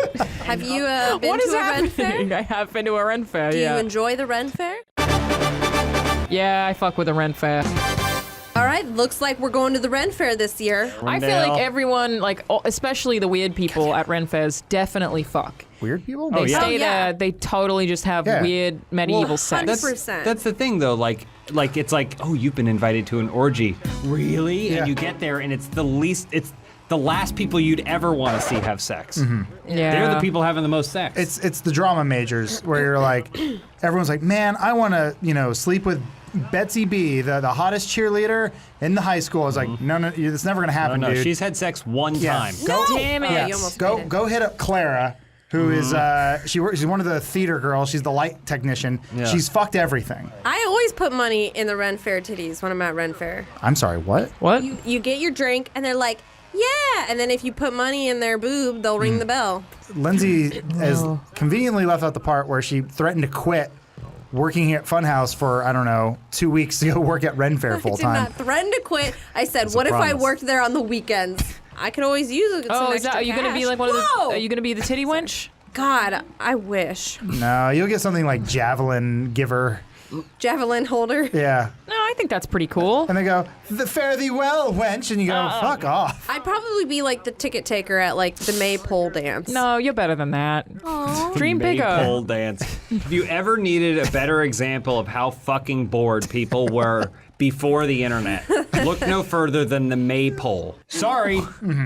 Have you been What to is a Ren happening? Fair? I have been to a Ren Fair. Do Yeah. you enjoy the Ren Fair? Yeah, I fuck with a Ren Fair. All right, looks like we're going to the Ren Fair this year. I feel Irwindale. like everyone, like especially the weird people at Ren Fairs, definitely fuck. Weird people? They yeah. stay Oh, yeah. there. They totally just have Yeah. weird medieval sex. 100%. That's the thing though, like it's like, oh, you've been invited to an orgy. Really? Yeah. And you get there and it's the last people you'd ever want to see have sex. Yeah. They're the people having the most sex. It's the drama majors where you're like, everyone's like, man, I want to, sleep with Betsy B, the hottest cheerleader in the high school. I was like, no, it's never gonna happen, no, dude. she's had sex one Yeah. time. Go, Damn it. Oh, you almost go, made it. go hit up Clara, who is she's one of the theater girls. She's the light technician. Yeah. She's fucked everything. I always put money in the Ren Fair titties when I'm at Ren Fair. I'm sorry, what? What? You get your drink, and they're like, yeah. And then if you put money in their boob, they'll ring the bell. Lindsay has conveniently left out the part where she threatened to quit working here at Funhouse for, I don't know, 2 weeks to go work at Ren Fair full I did time. not threaten to quit. I said, That's a what if I promise. worked there on the weekends? I could always use some Oh, extra are you gonna be cash. like one of the? Whoa! Are you gonna be the titty wench? God, I wish. No, you'll get something like javelin giver. Javelin holder. Yeah. No, I think that's pretty cool. And they go, fare thee well, wench, and you go, fuck off. I'd probably be like the ticket taker at like the maypole dance. No, you're better than that. Aw. Dream bigger. Pole dance. If you ever needed a better example of how fucking bored people were before the internet, look no further than the maypole. Sorry,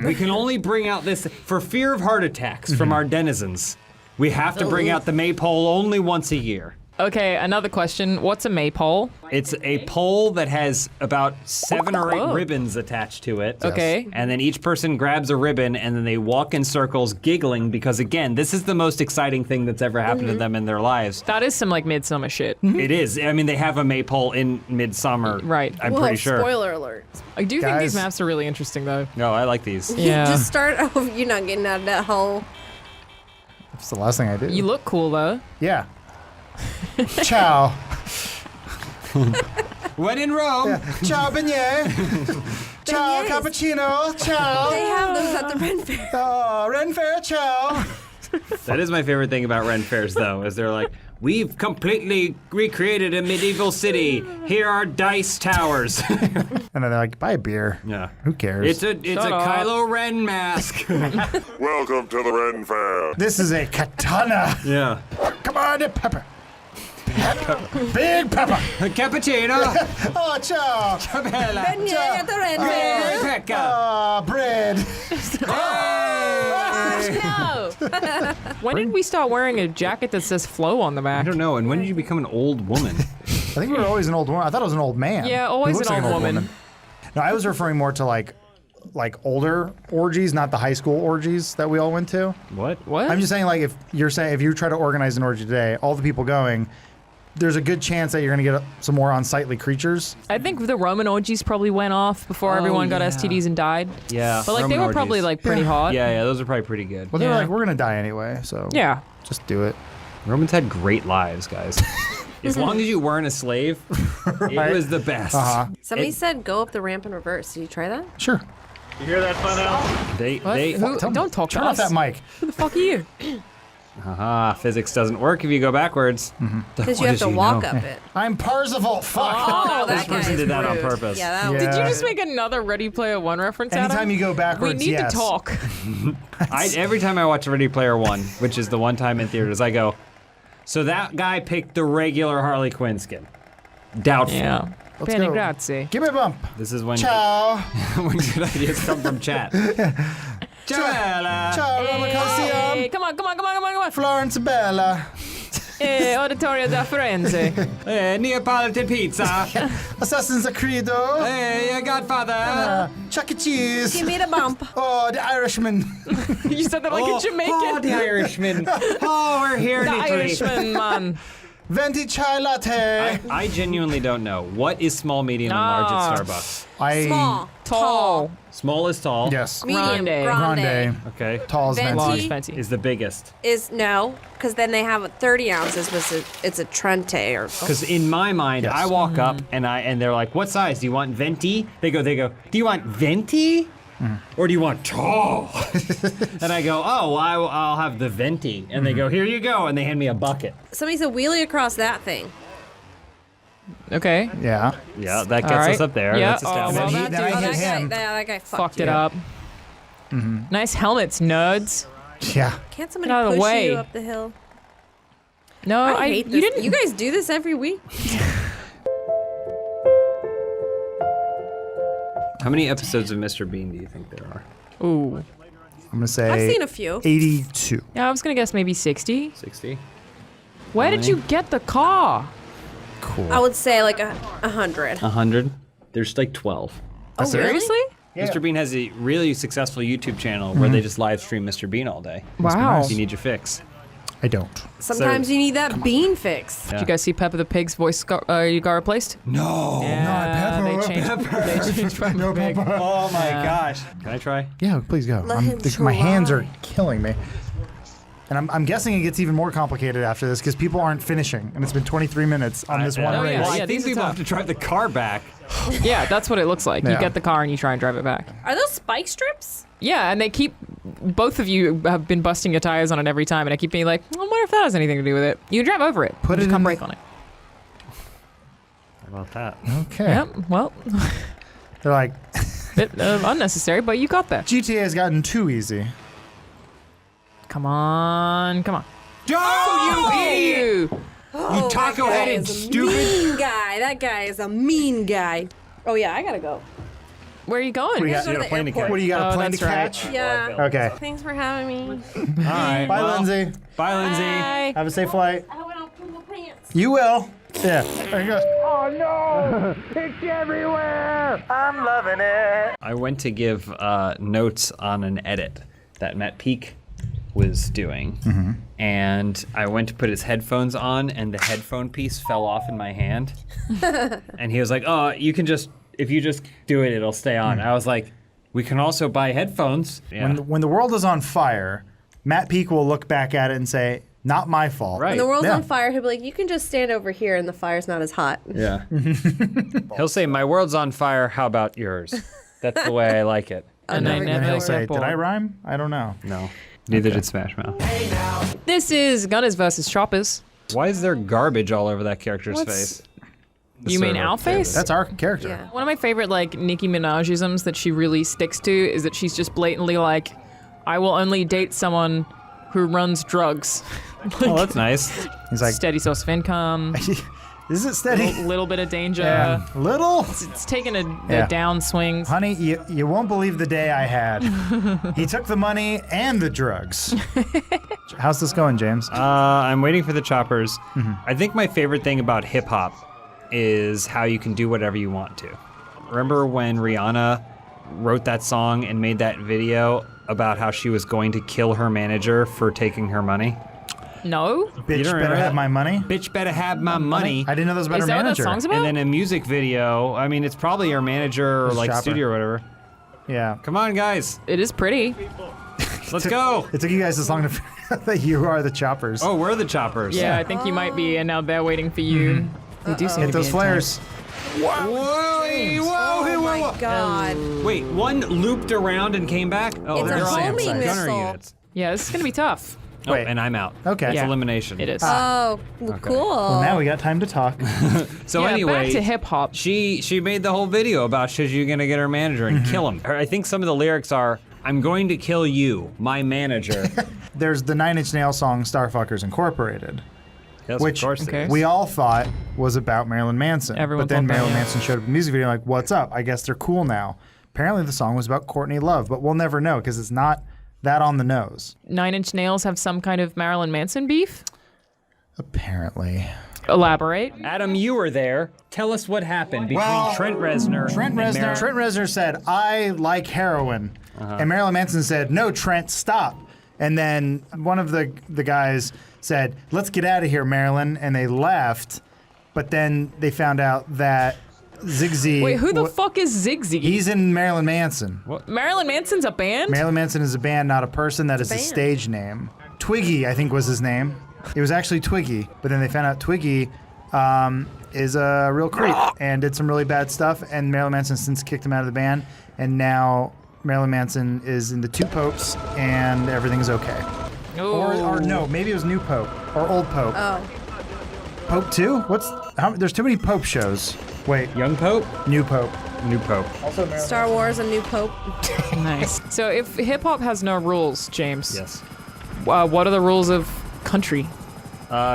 we can only bring out this for fear of heart attacks from our denizens. We have to bring out the maypole only once a year. Okay, another question. What's a maypole? It's a pole that has about 7 or 8 Oh. ribbons attached to it. Okay. And then each person grabs a ribbon and then they walk in circles giggling because, again, this is the most exciting thing that's ever happened to them in their lives. That is some like midsummer shit. It is. I mean, they have a maypole in midsummer. Right. I'm Whoa, pretty sure. Spoiler alert. I do think Guys. these maps are really interesting though. No, I like these. Yeah. Just start off. You're not getting out of that hole. That's the last thing I did. You look cool though. Yeah. Ciao. When in Rome. Ciao, beignet. Ciao, Beignets. cappuccino. Ciao. They have those at the Ren Fair. Oh, Ren Fair, ciao. That is my favorite thing about Ren Fairs, though, is they're like, we've completely recreated a medieval city. Here are dice towers. And then they're like, buy a beer. Yeah. Who cares? It's a Shut up. Kylo Ren mask. Welcome to the Ren Fair. This is a katana. Yeah. Come on, pepper. Big pepper. A cappuccino. Oh, ciao. Beignet at the Ren Fair. Pekka. Ah, bread. No. When did we start wearing a jacket that says "Flow" on the I back? don't know. And when did you become an old woman? I think we were always an old woman. I thought it was an old man. Yeah, He always looks an like old woman. No, I was referring more to like older orgies, not the high school orgies that we all went to. What? What? I'm just saying, like, if you try to organize an orgy today, all the people going, there's a good chance that you're going to get some more unsightly creatures. I think the Roman orgies probably went off before Oh, everyone got yeah. STDs and died. Yeah. But like they Roman were probably orgies. like pretty hot. Yeah, those are probably pretty good. Well, they were Yeah. like, we're going to die anyway, so Yeah. just do it. Romans had great lives, guys. As long as you weren't a slave, it was the best. Uh-huh. Somebody It- said go up the ramp in reverse. Did you try that? Sure. You hear that, Funhouse? They Who, don't talk Turn to off us. that mic. Who the fuck are you? physics doesn't work if you go backwards. Because you have to walk up it. I'm Parzival. Fuck. Oh, This that guy person is did that on rude. purpose. Yeah, that Yeah. Did you just make another Ready Player One reference? Adam? Anytime you go we backwards, need yes. to talk. Every time I watch Ready Player One, which is the one time in theaters, I go, so that guy picked the regular Harley Quinn skin. Doubtful. Yeah. Let's Bene go. grazie. Give me a bump. This is when, Ciao. when good ideas come from chat. Ciao. Ciao, Roma Coliseum. Hey, come on. Florence Bella. Auditorio da Firenze. Neapolitan pizza. Assassin's Credo. Hey, Godfather. Chuck E. Cheese. Give me the bump. Oh, the Irishman. You said that like a Jamaican. Oh, the Irishman. Oh, we're here in The Italy. Irishman, man. Venti chai latte. I genuinely don't know. What is small, medium, and large at Starbucks? Small. Tall. Small is tall. Yes. Medium. Grande. Grande. Okay. Tall is Venti. Venti. Fancy. Is the biggest. Is no, because then they have 30 ounces, but it's a Trente or. Because in my mind, Yes. I walk up and they're like, "What size? Do you want venti?" They go, "Do you want venti, or do you want tall?" And I go, "Oh, I'll have the venti." And they go, "Here you go," and they hand me a bucket. Somebody said wheelie across that thing. Okay. Yeah. Yeah, that gets All right. us up there. Yeah, That's established. well, Then that I dude hit him. That guy fucked it you. up. Nice helmets, nerds. Yeah. Can't somebody Get out of the push way. you up the hill? No, I hate you this. didn't. You guys do this every week? How many episodes of Mr. Bean do you think there are? Ooh. I'm gonna say. I've seen a few. 82. Yeah, I was gonna guess maybe 60. 60. Where did you get the car? Cool. I would say like 100. 100. There's like 12. Oh, Seriously? Mr. Bean has a really successful YouTube channel where they just live stream Mr. Bean all day. Wow. If you need your fix. I don't. Sometimes you need that bean fix. Did you guys see Peppa the Pig's voice got replaced? No. Yeah, they changed Peppa Pig. Oh my gosh. Can I try? Yeah, please go. Let him My hands are try. killing me. And I'm guessing it gets even more complicated after this because people aren't finishing, and it's been 23 minutes on this one race. Well, I Yeah, think these are people tough. have to drive the car back. Yeah, that's what it looks like. Yeah. You get the car and you try and drive it back. Are those spike strips? Yeah, and they keep. Both of you have been busting your tires on it every time, and I keep being like, I wonder if that has anything to do with it. You can drive over it. Put just it come in brake on it. How about that? Okay. Yep. Well, They're like, bit unnecessary, but you got there. GTA has gotten too easy. Come on, come on. Oh, you idiot! Oh, taco-headed that guy is a stupid. Mean guy. That guy is a mean guy. Oh yeah, I gotta go. Where are you going? What do you I gotta got? go to the airport. What do you got? A Oh, plane to that's right. catch? Yeah. Okay. Thanks for having me. All right. Bye, well, Lindsay. Bye, Lindsay. Bye. Have a safe flight. I hope I don't pull my pants. You will. Yeah. There you go. Oh no! It's everywhere! I'm loving it! I went to give notes on an edit that Matt Peak was doing, and I went to put his headphones on, and the headphone piece fell off in my hand. And he was like, "Oh, you can just if you just do it, it'll stay on." I was like, "We can also buy headphones." Yeah. When the world is on fire, Matt Peak will look back at it and say, "Not my fault." Right. When the world's Yeah. on fire, he'll be like, you can just stand over here and the fire's not as hot. Yeah. He'll say, "My world's on fire. How about yours?" That's the way I like it. And I And never he'll get say, bored. "Did I rhyme? I don't know." No. Neither did Smash Mouth. This is Gunners versus Choppers. Why is there garbage all over that character's What's- face? The You mean server. Outface? That's our character. Yeah. One of my favorite like Nicki Minaj-isms that she really sticks to is that she's just blatantly like, I will only date someone who runs drugs. Oh, that's nice. He's like, Steady source of income, "Is it steady?" little bit of danger. Yeah. Little. It's taking a Yeah. downswings. Honey, you won't believe the day I had. He took the money and the drugs. How's this going, James? I'm waiting for the choppers. I think my favorite thing about hip hop is how you can do whatever you want to. Remember when Rihanna wrote that song and made that video about how she was going to kill her manager for taking her money? No? Bitch don't better remember have that? my money. Bitch better have my money. I didn't know that was about Is her that what that manager. song's about? And then a music video. I mean, it's probably her manager or Just like chopper. studio or whatever. Yeah. Come on, guys. It is pretty. Let's go. It took you guys this long to figure out that you are the choppers. Oh, we're the choppers. Yeah, I think you might be, and now they're waiting for you. They do seem Hit to those be flares. Whoa, Oh my god. Wait, one looped around and came back? Oh, It's a they're on homing gunner missile. units. Yeah, this is gonna be tough. Oh, Wait. and I'm out. Okay. It's Yeah. elimination. It is. Oh, well, cool. Well, now we got time to talk. So yeah, anyway, back to hip hop. she made the whole video about she's gonna get her manager and kill him. I think some of the lyrics are, "I'm going to kill you, my manager." There's the Nine Inch Nails song "Starfuckers Incorporated," Yes, which of course it Okay. is. we all thought was about Marilyn Manson. Everyone but then thought that, Marilyn yeah. Manson showed up in a music video like, "What's up? I guess they're cool now." Apparently the song was about Courtney Love, but we'll never know because it's not that on the nose. Nine Inch Nails have some kind of Marilyn Manson beef? Apparently. Elaborate. Adam, you were there. Tell us what happened between Well, Trent Reznor and Mar- Trent Reznor said, "I like heroin," and Marilyn Manson said, "No, Trent, stop." And then one of the guys said, "Let's get out of here, Marilyn," and they left. But then they found out that Ziggy. Wait, who the fuck is Ziggy? He's in Marilyn Manson. Marilyn Manson's a band? Marilyn Manson is a band, not a person. That is a band. stage name. Twiggy, I think, was his name. It was actually Twiggy, but then they found out Twiggy is a real creep and did some really bad stuff. And Marilyn Manson since kicked him out of the band, and now Marilyn Manson is in the Two Popes, and everything's okay. Or no, maybe it was New Pope or Old Pope. Oh. Pope 2? There's too many Pope shows. Wait, Young Pope? New Pope. New Pope. Star Wars, a new pope. Nice. So if hip hop has no rules, James, Yes. what are the rules of country?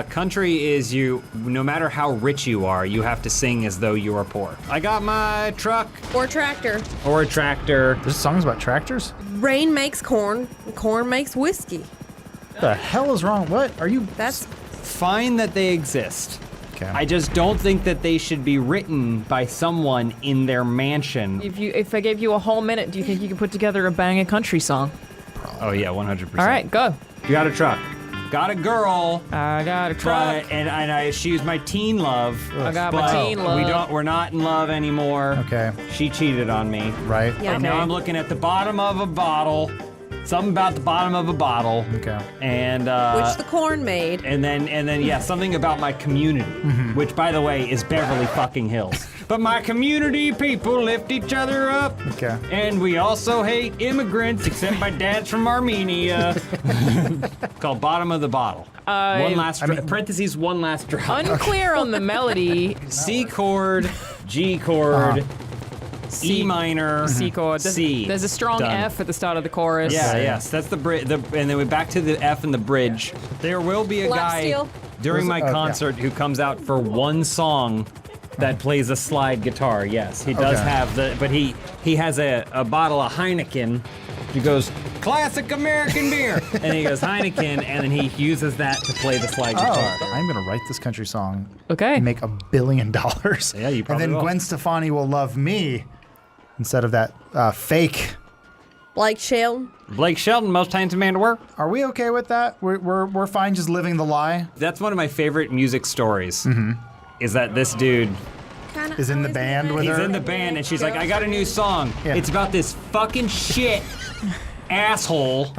Country is no matter how rich you are, you have to sing as though you are poor. I got my truck Or tractor. or a tractor. There's songs about tractors? Rain makes corn, and corn makes whiskey. What the hell is wrong? What are you? That's Fine that they exist. Okay. I just don't think that they should be written by someone in their mansion. If I gave you a whole minute, do you think you could put together a banging country song? Oh yeah, 100%. All right, go. You got a truck. Got a girl. I got a truck. And she's my teen love. I got but my teen love. We're not in love anymore. Okay. She cheated on me. Right. Yeah. And now Okay. I'm looking at the bottom of a bottle, Something about the bottom of a bottle. Okay. And Which the corn made. and then yeah, something about my community, which by the way is Beverly fucking Hills. But my community people lift each other up. Okay. And we also hate immigrants, except my dad's from Armenia. Called Bottom of the Bottle. One last parentheses, one last drop. Unclear on the melody. C chord, G chord, E minor, C chord. C. There's a strong Done. F at the start of the chorus. Yeah, yes, that's the bridge. And then we're back to the F and the bridge. There will be a Lap guy steel. during my yeah. concert who comes out for one song that plays a slide guitar. Yes, he does Okay. have but he has a bottle of Heineken. He goes, classic American beer, and he goes Heineken, and then he uses that to play the slide guitar. Oh, I'm gonna write this country song. Okay. And make $1 billion. Yeah, you probably And then will. Gwen Stefani will love me instead of that fake. Blake Shelton. Blake Shelton, most handsome man to work. Are we okay with that? We're fine just living the lie. That's one of my favorite music stories. Is that this dude? Is in the band with He's her. in the band, and she's like, I got a new song. Yeah. It's about this fucking shit asshole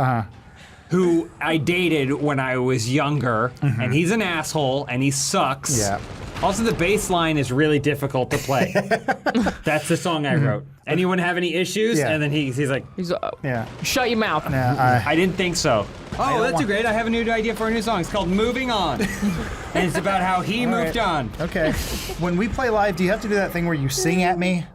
who I dated when I was younger, and he's an asshole, and he sucks. Yeah. Also, the bass line is really difficult to play. That's the song I wrote. Anyone have any issues? Yeah. And then he's like, Yeah. Shut your mouth. Yeah. I didn't think so. Oh, don't that's want- great. I have a new idea for a new song. It's called Moving On. And it's about how he moved on. Okay. When we play live, do you have to do that thing where you sing at me?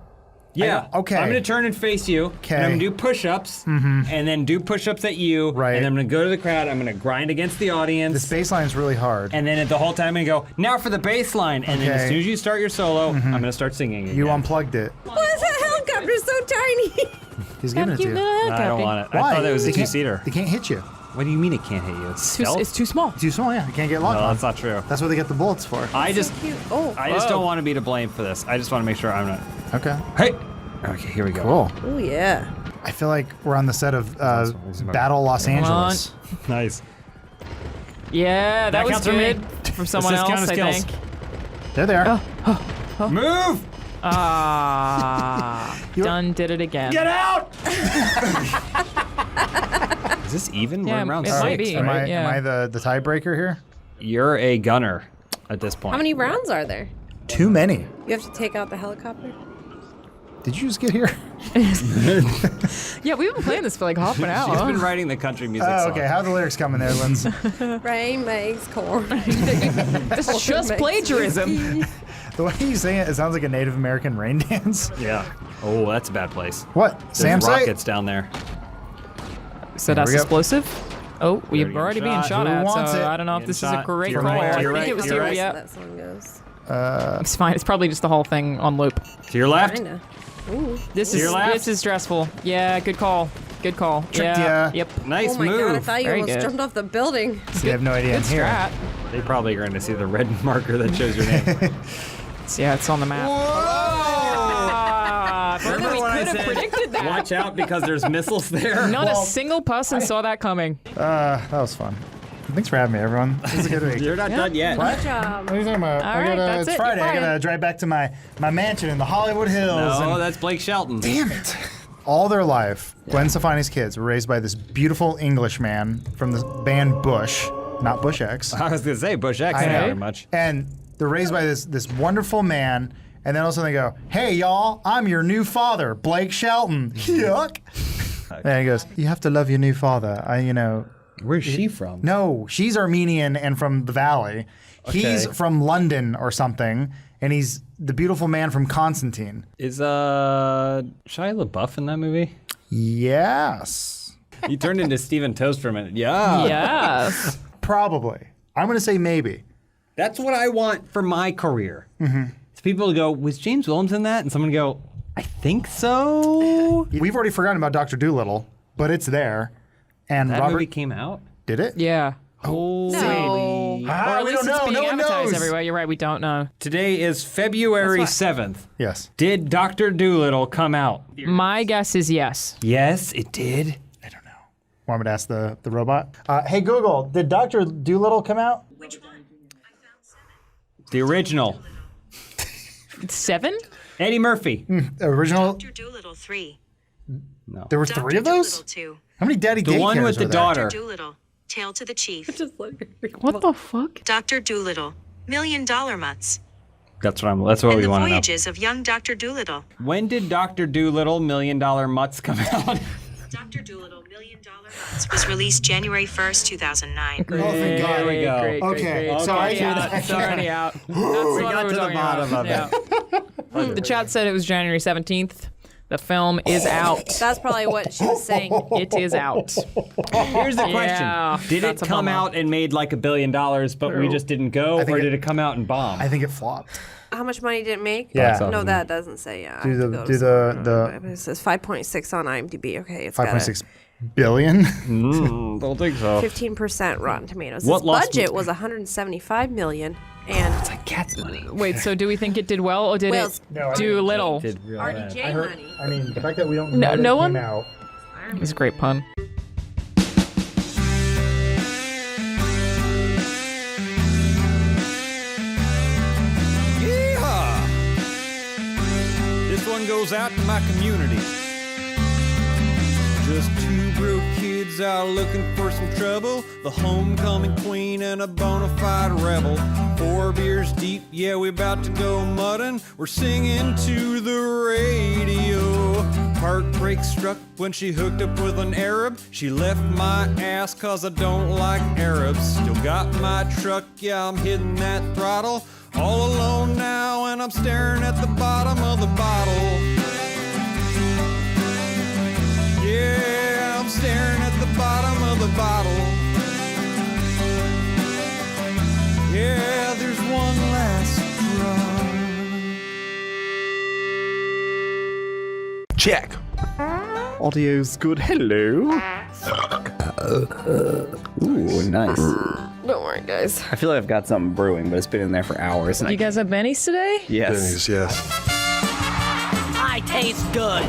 Yeah. Okay. I'm gonna turn and face you. Okay. And I'm gonna do push-ups. And then do push-ups at you. Right. And then I'm gonna go to the crowd. I'm gonna grind against the audience. This bass line is really hard. and then the whole time I'm gonna go, now for the bass line. And then as Okay. soon as you start your solo, I'm gonna start singing again. You unplugged it. Why is that helicopter so tiny? He's giving it to you. No, I don't want it. Why? I thought that was a They can't- two-seater. They can't hit you. What do you mean it can't hit you? It's stealth? It's too small. Too small, yeah. You can't get locked No, on. that's not true. That's what they get the bullets for. I just Cute. Oh. don't want to be to blame for this. I just want to make sure I'm not. Okay. Hey! Okay, here we go. Cool. Oh yeah. I feel like we're on the set of Battle Los on. Angeles. Nice. Yeah, that was counts for me. good. From someone Does this count else, as I kills? think. They're there. Move! Done did it again. Get out! Is this even? Yeah, We're around it six, might be. Am I, right, yeah. am I the tiebreaker here? You're a gunner at this point. How many rounds are there? Too many. You have to take out the helicopter. Did you just get here? Yeah, we've been playing this for like half an hour. She's been writing the country music Oh, song. okay. How are the lyrics coming there, Linz? Rain makes corn. This is just plagiarism. The way you sing it, it sounds like a Native American rain dance. Yeah. Oh, that's a bad place. What? There's Sam site? rockets down there. So There that's we go. explosive? Oh, we're getting already being shot. shot Who at, wants so it? I don't know if Getting this is a shot. great You're call. right, I you're think right, it was you're you, right. yeah. That song goes. It's fine. It's probably just the whole thing on loop. To your left. Kinda. Ooh. This To is your left. this is stressful. Yeah, good call. Good call. Tricked yeah. ya. Yep. Nice Oh my move. god! I thought you Very almost good. jumped off the building. You have no idea I'm Good here. strat. They probably are going to see the red marker that shows your name. Yeah, it's on the map. Ah, if only Remember we when I could have said, predicted that. watch out because there's missiles there? Not a single person saw that coming. That was fun. Thanks for having me, everyone. This is a good week. You're not done yet. Good job. What are you talking about? All I right, gotta, that's it's it. Friday. You're I gotta fired. drive back to my mansion in the Hollywood Hills. No, and that's Blake Shelton. damn it. All their life, Gwen Stefani's kids were raised by this beautiful English man from the band Bush, not Bush X. I was going to say Bush X, I not know. very much. And they're raised by this wonderful man, and then all of a sudden they go, "Hey y'all, I'm your new father, Blake Shelton." Yuck. And he goes, "You have to love your new father." Where's she from? No, she's Armenian and from the Valley. He's Okay. from London or something, and he's the beautiful man from Constantine. Is Shia LaBeouf in that movie? Yes. You turned into Steven Toast for a minute. Yeah. Yes. Probably. I'm going to say maybe. That's what I want for my career. It's people to go, was James Williams in that? And someone to go, I think so. We've already forgotten about Dr. Dolittle, but it's there. And That Robert movie came out? did it? Yeah. Oh, No. Or at we least don't it's know. being No one advertised knows. everywhere. You're right. We don't know. Today is February 7th. Yes. Did Dr. Dolittle come out? My guess is yes. Yes, it did. Want me to ask the robot? Hey Google, did Dr. Dolittle come out? The original. 7? Eddie Murphy. Original? Dr. Dolittle 3. No. There were 3 of those? Dolittle 2. How many daddy The one daycares with the are there? daughter. Doolittle, Tale to the Chief. What the fuck? Dr. Doolittle, $1 Million Mutts. That's what And we the want to know. Voyages of Young Dr. Doolittle. When did Dr. Doolittle $1 Million Mutts come out? Dr. Doolittle, $1 Million Mutts was released January 1st, 2009. Oh, thank God. There we go. Great, Okay, great. so I It's already out. It's already out. That's what got we're to the talking bottom about. of it. The chat said it was January 17th. The film is out. That's probably what she was saying. It is out. Here's the question. Yeah, Did it that's a come bummer. out and made like $1 billion, but we just didn't go? think Or it- did it come out and bomb? I think it flopped. How much money did it make? Yeah. No, that doesn't say. Yeah. I Do have to the go do to the It says 5.6 on IMDb. Okay, it's got 5.6 billion. Don't think so. 15% Rotten Tomatoes. What Its lost- budget was 175 million, and It's like cat's money. Wait, so do we think it did well or did Well, it No, I do little? Did real bad. RDJ money. I mean, the fact that we don't No- know that no it one- came out. It was a great pun. Yeehaw! This one goes out to my community. Just two broke kids out looking for some trouble. The homecoming queen and a bona fide rebel. 4 beers deep, yeah, we about to go muddin'. We're singing to the radio. Heartbreak struck when she hooked up with an Arab. She left my ass cause I don't like Arabs. Still got my truck, yeah, I'm hitting that throttle. All alone now and I'm staring at the bottom of the bottle. Yeah, I'm staring at the bottom of the bottle. Yeah, there's one last drop. Check. Audio's good. Hello. Ooh, nice. don't worry, guys. I feel like I've got something brewing, but it's been in there for hours. And You guys have bennies today? Yes. Bennies, yes. I taste good.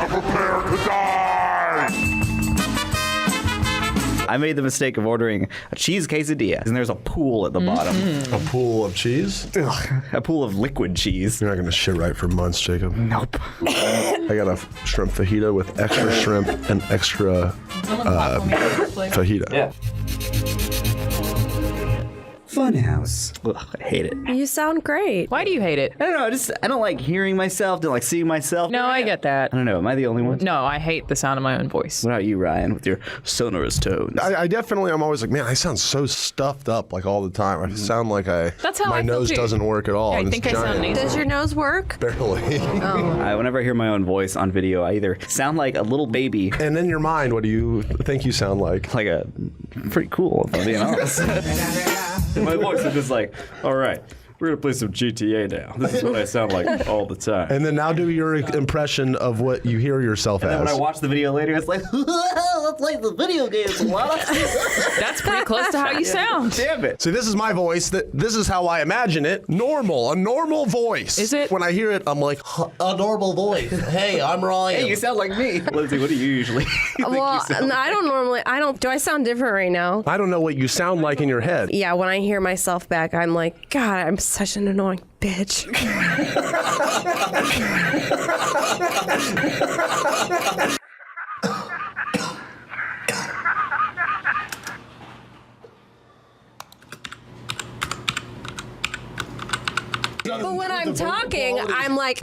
Prepare to die! I made the mistake of ordering a cheese quesadilla, and there's a pool at the bottom. A pool of cheese? A pool of liquid cheese. You're not going to shit right for months, Jacob. Nope. I got a shrimp fajita with extra shrimp and extra fajita. Yeah. Funhouse. Ugh, I hate it. You sound great. Why do you hate it? I don't know. I don't like hearing myself. Don't like seeing myself. No, I get that. I don't know. Am I the only one? No, I hate the sound of my own voice. What about you, Ryan, with your sonorous tones? I definitely, I'm always like, man, I sound so stuffed up like all the time. I sound like That's how my I feel nose too. doesn't work at all. Yeah, I and think it's I sound giant. nasal. Does your nose work? Barely. Whenever I hear my own voice on video, I either sound like a little baby. And in your mind, what do you think you sound like? Like a pretty cool, if I'm being honest. And my voice is just like, all right, we're gonna play some GTA now. This is what I sound like all the time. And then now do your impression of what you hear yourself And as. then when I watch the video later, it's like, let's play the video games a lot. That's pretty close to how you sound. Damn it. See, this is my voice. This is how I imagine it. Normal, a normal voice. Is it? When I hear it, I'm like, A normal voice. Hey, I'm Ryan. Hey, you sound like me. Lindsay, what do you usually think Well, you sound like? I don't normally. Do I sound different right now? I don't know what you sound like in your head. Yeah, when I hear myself back, I'm like, God, I'm such an annoying bitch. But when I'm talking, I'm like,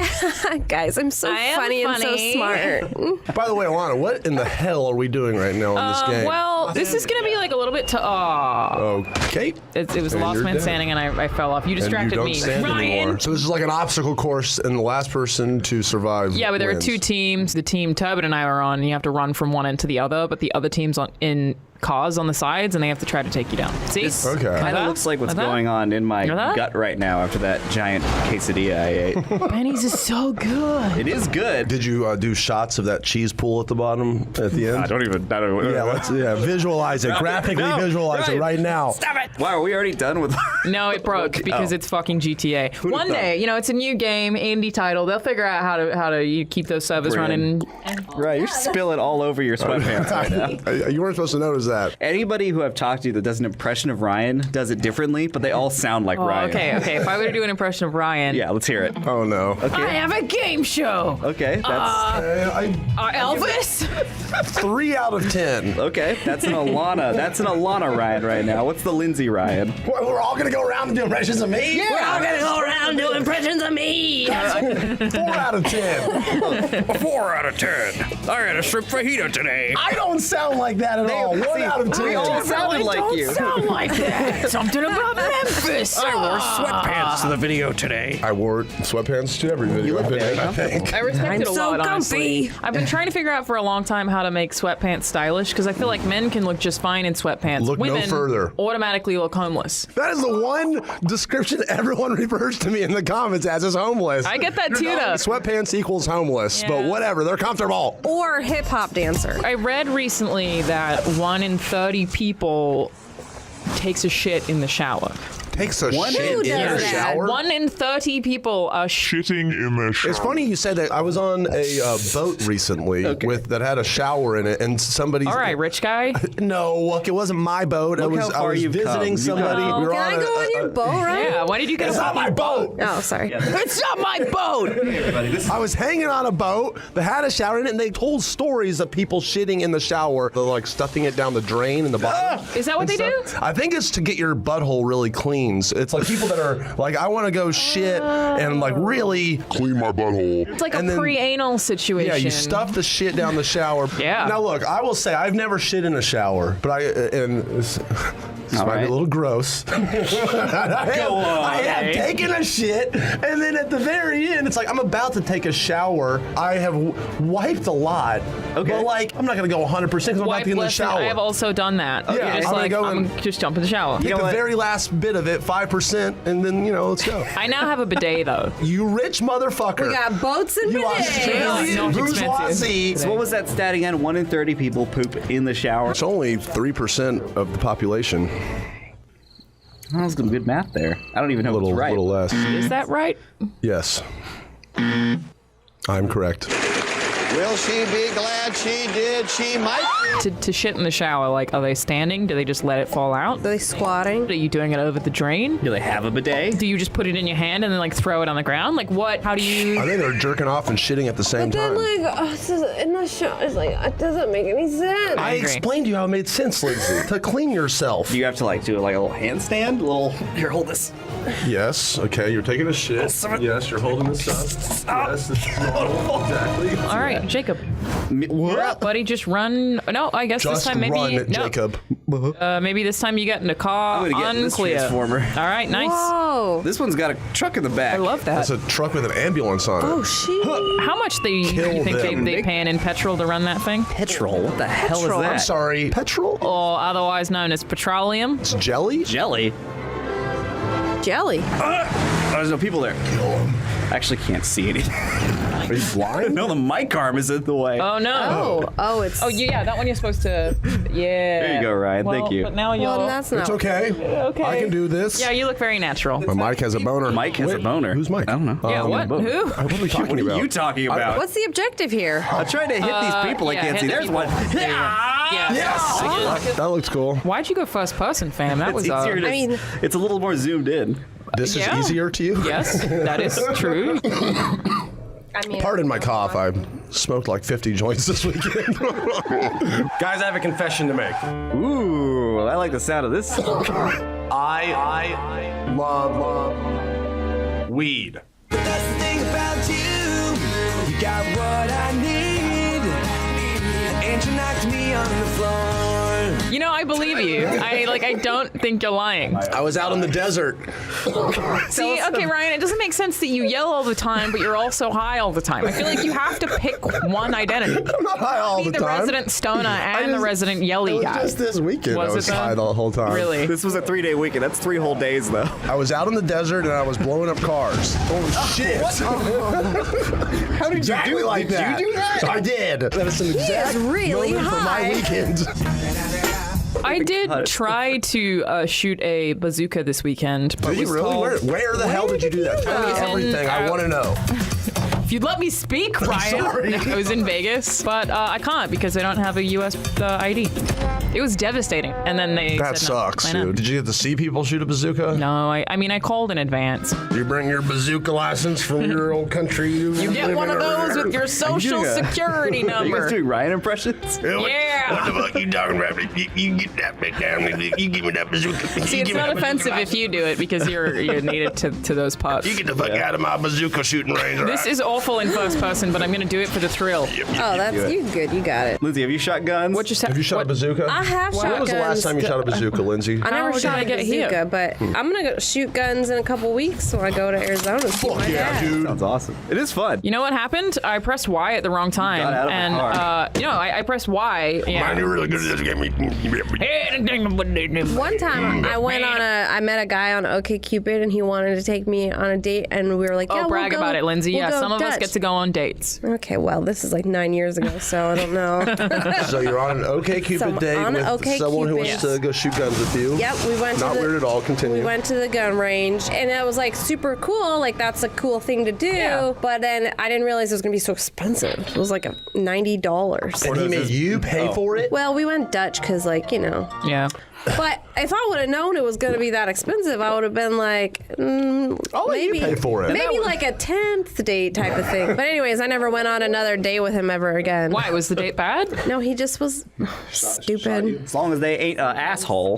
guys, I'm so funny and so smart. By the way, Alana, what in the hell are we doing right now in this game? Well, this is gonna be like a little bit to. Okay. It was a And lost you're man dead. standing, and I fell off. You And distracted you don't me, stand Ryan. anymore. So this is like an obstacle course, and the last person to survive Yeah, but there wins. are two teams. The team Tubman and I are on, and you have to run from one end to the other. But the other team's in cause on the sides, and they have to try to take you down. See? This Okay. kind of looks like what's going on in my gut right now after that giant quesadilla I ate. Benny's is so good. It is good. Did you do shots of that cheese pool at the bottom at the end? I don't even. Yeah, visualize it. Graphically visualize it right now. Stop it! Wow, are we already done with? No, it broke because it's fucking GTA. Who'd've One day, thought? it's a new game, indie title. They'll figure out how to keep those servers running. Right, you're spilling all over your sweatpants right now. You weren't supposed to notice that. Anybody who I've talked to that does an impression of Ryan does it differently, but they all sound like Oh, Ryan. okay. If I were to do an impression of Ryan, Yeah, let's hear it. Oh no. I have a game show. Okay, that's. Elvis. 3 out of 10. Okay, that's an Alana. That's an Alana Ryan right now. What's the Lindsay Ryan? We're all gonna go around and do impressions of me. We're all gonna go around and do impressions of me. 4 out of 10. 4 out of 10. I had a shrimp fajita today. I don't sound like that at all. 1 out of 10. We all sounded like you. Sound like that. Something about Memphis. I wore sweatpants to the video today. I wore sweatpants to every video I've been in, I think. I respect I'm it a so lot, honestly. comfy. I've been trying to figure out for a long time how to make sweatpants stylish because I feel like men can look just fine in sweatpants. Look no Women further. automatically look homeless. That is the one description everyone refers to me in the comments as is homeless. I get that too, though. Sweatpants equals homeless, but whatever. They're comfortable. Or hip hop dancer. I read recently that 1 in 30 people takes a shit in the shower. Takes a Who shit in does the that? shower. 1 in 30 people are Shitting in the shower. It's funny you said that. I was on a boat recently that had a shower in it, and somebody. All right, rich guy. No, look, it wasn't my boat. Look I how was far you've visiting come. somebody. Oh, We were Can I go on your boat, right? Yeah, why did you get It's a not my boat. Oh, sorry. It's not my boat. I was hanging on a boat that had a shower in it, and they told stories of people shitting in the shower. They're like stuffing it down the drain in the bottom. Is that what they do? I think it's to get your butthole really clean. So it's like people that are like, I want to go shit and like really Clean my butthole. It's like And a then- pre-anal situation. Yeah, you stuff the shit down the shower. Yeah. Now look, I will say I've never shit in a shower, but this might be right. a little gross. I have taken a shit, and then at the very end, it's like I'm about to take a shower. I have wiped a lot. Okay. But like, I'm not gonna go 100% because I'm about Wipe to get in the listen, shower. I have also done that. Yeah, You're just I'm gonna like, go I'm and- just jump in the shower. Take the very last bit of it, 5%, and then let's go. I now have a bidet though. You rich motherfucker. We got boats and You bidets. Australian Not expensive. bourgeoisie. So what was that stat again? 1 in 30 people poop in the shower. It's only 3% of the population. That was some good math there. I don't even know Little, what's right. little less. Is that right? Yes. I'm correct. Will she be glad she did? She might. To shit in the shower, like, are they standing? Do they just let it fall out? Are they squatting? Are you doing it over the drain? Do they have a bidet? Do you just put it in your hand and then like throw it on the ground? Like what? How do you? I think they're jerking off and shitting at the same But then, time. like, it's just, in the show, it's like, it doesn't make any sense. I agree. explained to you how it made sense, Lindsay. To clean yourself. Do you have to like do like a little handstand? Here, hold this. Yes. Okay. You're taking a shit. Yes. You're holding this up. Yes. It's normal. Exactly. All right, Jacob. What? Buddy, just run. No, I guess Just this time maybe run, no. Jacob. Maybe this time you get in a car. I'm gonna get this Unclear. transformer. All right, nice. Whoa. This one's got a truck in the back. I love that. That's a truck with an ambulance on it. Oh, shit. How much do you Kill think them. they paying in petrol to run that thing? Petrol? What the hell Petrol. is that? I'm sorry. Petrol? Or otherwise known as petroleum? It's jelly? Jelly? Jelly. Oh, there's no people there. I actually can't see anything. Are you blind? No, the mic arm is in the way. Oh no. Oh, it's. Oh yeah, that one you're supposed to. Yeah. There you go, Ryan. Well, Thank you. But now you're. Well, that's not. It's okay. Okay. I can do this. Yeah, you look very natural. My mic has a boner. Mike has a Wait, boner. Who's Mike? I don't know. Yeah, what? Who? What are we talking What about? are you talking about? What's the objective here? I tried to hit these people. I yeah, can't hit see. the There's people. one. There you go. Yeah. Yes. That looks cool. Why'd you go first person, fam? That It's was. easier to, I mean- it's a little more zoomed in. This Yeah. is easier to you? Yes, that is true. I mean, Pardon my cough. I smoked like 50 joints this weekend. Guys, I have a confession to make. Ooh, I like the sound of this. I love weed. The best thing about you, you got what I need, and you knocked me on the floor. You know, I believe you. I don't think you're lying. I was out in the desert. See, okay, Ryan, it doesn't make sense that you yell all the time, but you're also high all the time. I feel like you have to pick one identity. I'm not high all Be the the time. resident stoner and the just- resident yelly It was guy. just this weekend. Was I it was though? high the whole time. Really? This was a 3-day weekend. That's 3 whole days, though. I was out in the desert and I was blowing up cars. Oh shit! How did you do like that? Did you do that? I did. That is an exact is really moment for my high. weekend. I did try to shoot a bazooka this weekend, but Did you was really? told- Where the hell did you do that? Tell me was in, everything. I want to know. If you'd let me speak, Ryan. sorry. I was in Vegas, but I can't because I don't have a U.S. ID. It was devastating. And then they That said, no, sucks, why not? dude. Did you get to see people shoot a bazooka? No, I mean, I called in advance. You bring your bazooka license from your old country. You get one of those with your social security Are you number. guys doing Ryan impressions? Yeah. What the fuck you talking about? You get that big down. You give me that bazooka. See, it's not offensive if you do it because you're native to those pups. You get the fuck out of my bazooka shooting range. This is awful in first person, but I'm going to do it for the thrill. Oh, that's you good. You got it. Lindsay, have you shot guns? Have you shot a bazooka? I have shot When was the last guns. time you shot a bazooka, Lindsay? I never How did shot I a get bazooka, here? but I'm gonna go shoot guns in a couple weeks when I go to Arizona to see my dad. dude. Sounds awesome. It is fun. You know what happened? I pressed Y at the wrong time. Got out of the And, car. I pressed Y. Yeah. Man, you're really good at this game. One time I met a guy on OkCupid and he wanted to take me on a date and we were like, yeah, Oh, brag we'll go, about it, Lindsay. we'll Yeah, go some of us Dutch. get to go on dates. Okay, well, this is like 9 years ago, so I don't know. So you're on an So OkCupid I'm date on with an OkCupid. someone who wants Yes. to go shoot guns with you. Yep, we went Not to the, weird at all. Continue. We went to the gun range, and it was like super cool. Like that's a cool thing to do. Yeah. But then I didn't realize it was gonna be so expensive. It was like $90. And he made you pay for it? Well, we went Dutch because, like, you know. Yeah. But if I would have known it was gonna be that expensive, I would have been like, I'll let you maybe pay for it. maybe like a 10th date type of thing. But anyways, I never went on another date with him ever again. Why? Was the date bad? No, he just was stupid. As long as they ain't an asshole.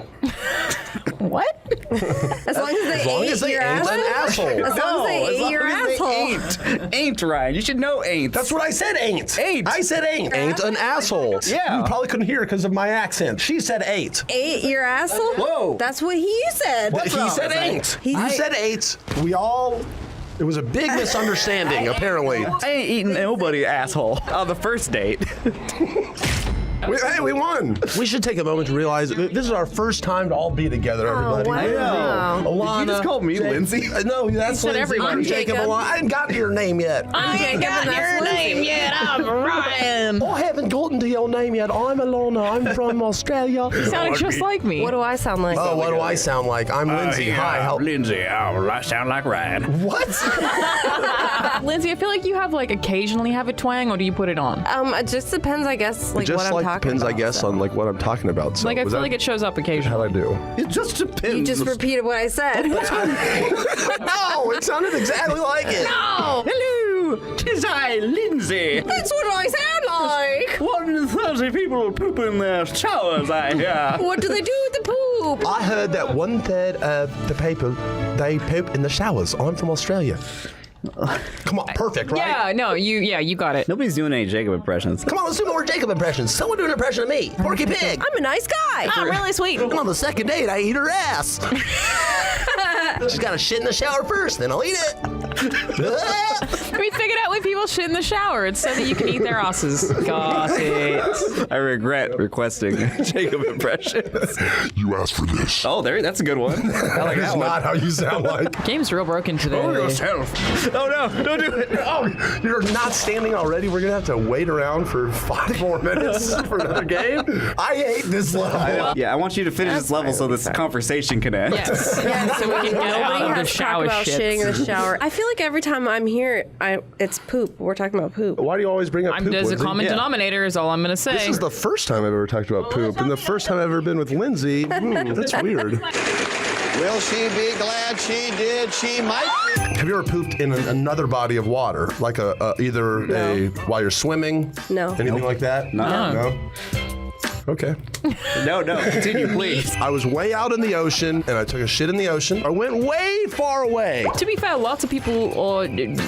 What? As long as they ate your ain't an asshole. As long as they ate your asshole. Ain't Ryan. You should know ain't. That's what I said, ain't. Ain't. I said ain't. Ain't an asshole. Yeah. You probably couldn't hear it because of my accent. She said ain't. Ate your asshole? Whoa. That's what he said. He said ain't. He- You said ain't. We all... It was a big misunderstanding, apparently. I ain't eating nobody, asshole. On the first date. Hey, we won. We should take a moment to realize that this is our first time to all be together, everybody. wow. Alana, Did you just call me Jake- Lindsay? No, that's said Lindsay. everyone. I'm Jacob. Jacob. Alana. I haven't gotten to your name yet. I ain't got your name yet. I'm Ryan. I haven't gotten to your name yet. I'm Alana. I'm from Australia. You sounded just like me. What do I sound like? Oh, what do I sound like? I'm Lindsay. Hi, help. Lindsay. I sound like Ryan. What? Lindsay, I feel like you have like occasionally have a twang, or do you put it on? It just depends, I guess, like Just what I'm like talking depends, about. I guess, so. on like what I'm talking about. So Like I was feel that like it shows up occasionally. how I do? It just depends. You just repeated what I said. No, it sounded exactly like it. No! Hello, 'tis I, Lindsay. That's what I sound like! 130 people poop in their showers, I hear. What do they do with the poop? I heard that 1/3 of the people they poop in the showers. I'm from Australia. Come on, perfect, right? Yeah, no, you got it. Nobody's doing any Jacob impressions. Come on, let's do more Jacob impressions. Someone do an impression of me. Porky Pig. I'm a nice guy! I'm really sweet. And on the second date, I eat her ass. She's got to shit in the shower first, then I'll eat it. We figured out when people shit in the shower. It's so that you can eat their asses. Got it. I regret requesting Jacob impressions. You asked for this. Oh, that's a good one. I like That's that one. not how you sound like. Game's real broken today. Oh no, don't do it. Oh, you're not standing already? We're going to have to wait around for 5 more minutes for another game? I hate this level. Yeah, I want you to finish this level so this conversation can end. Yes. Yeah, So we can get out nobody of the has to talk shower about shits. shitting in the shower. I feel like every time I'm here, it's poop. We're talking about poop. Why do you always bring up poop, There's a Lindsay? common denominator is all I'm going to say. This is the first time I've ever talked about poop, and the first time I've ever been with Lindsay. That's weird. Will she be glad she did? She might be. Have you ever pooped in another body of water, like while you're swimming? No. Anything like that? No. Okay. No, continue, please. I was way out in the ocean, and I took a shit in the ocean. I went way far away. To be fair, lots of people or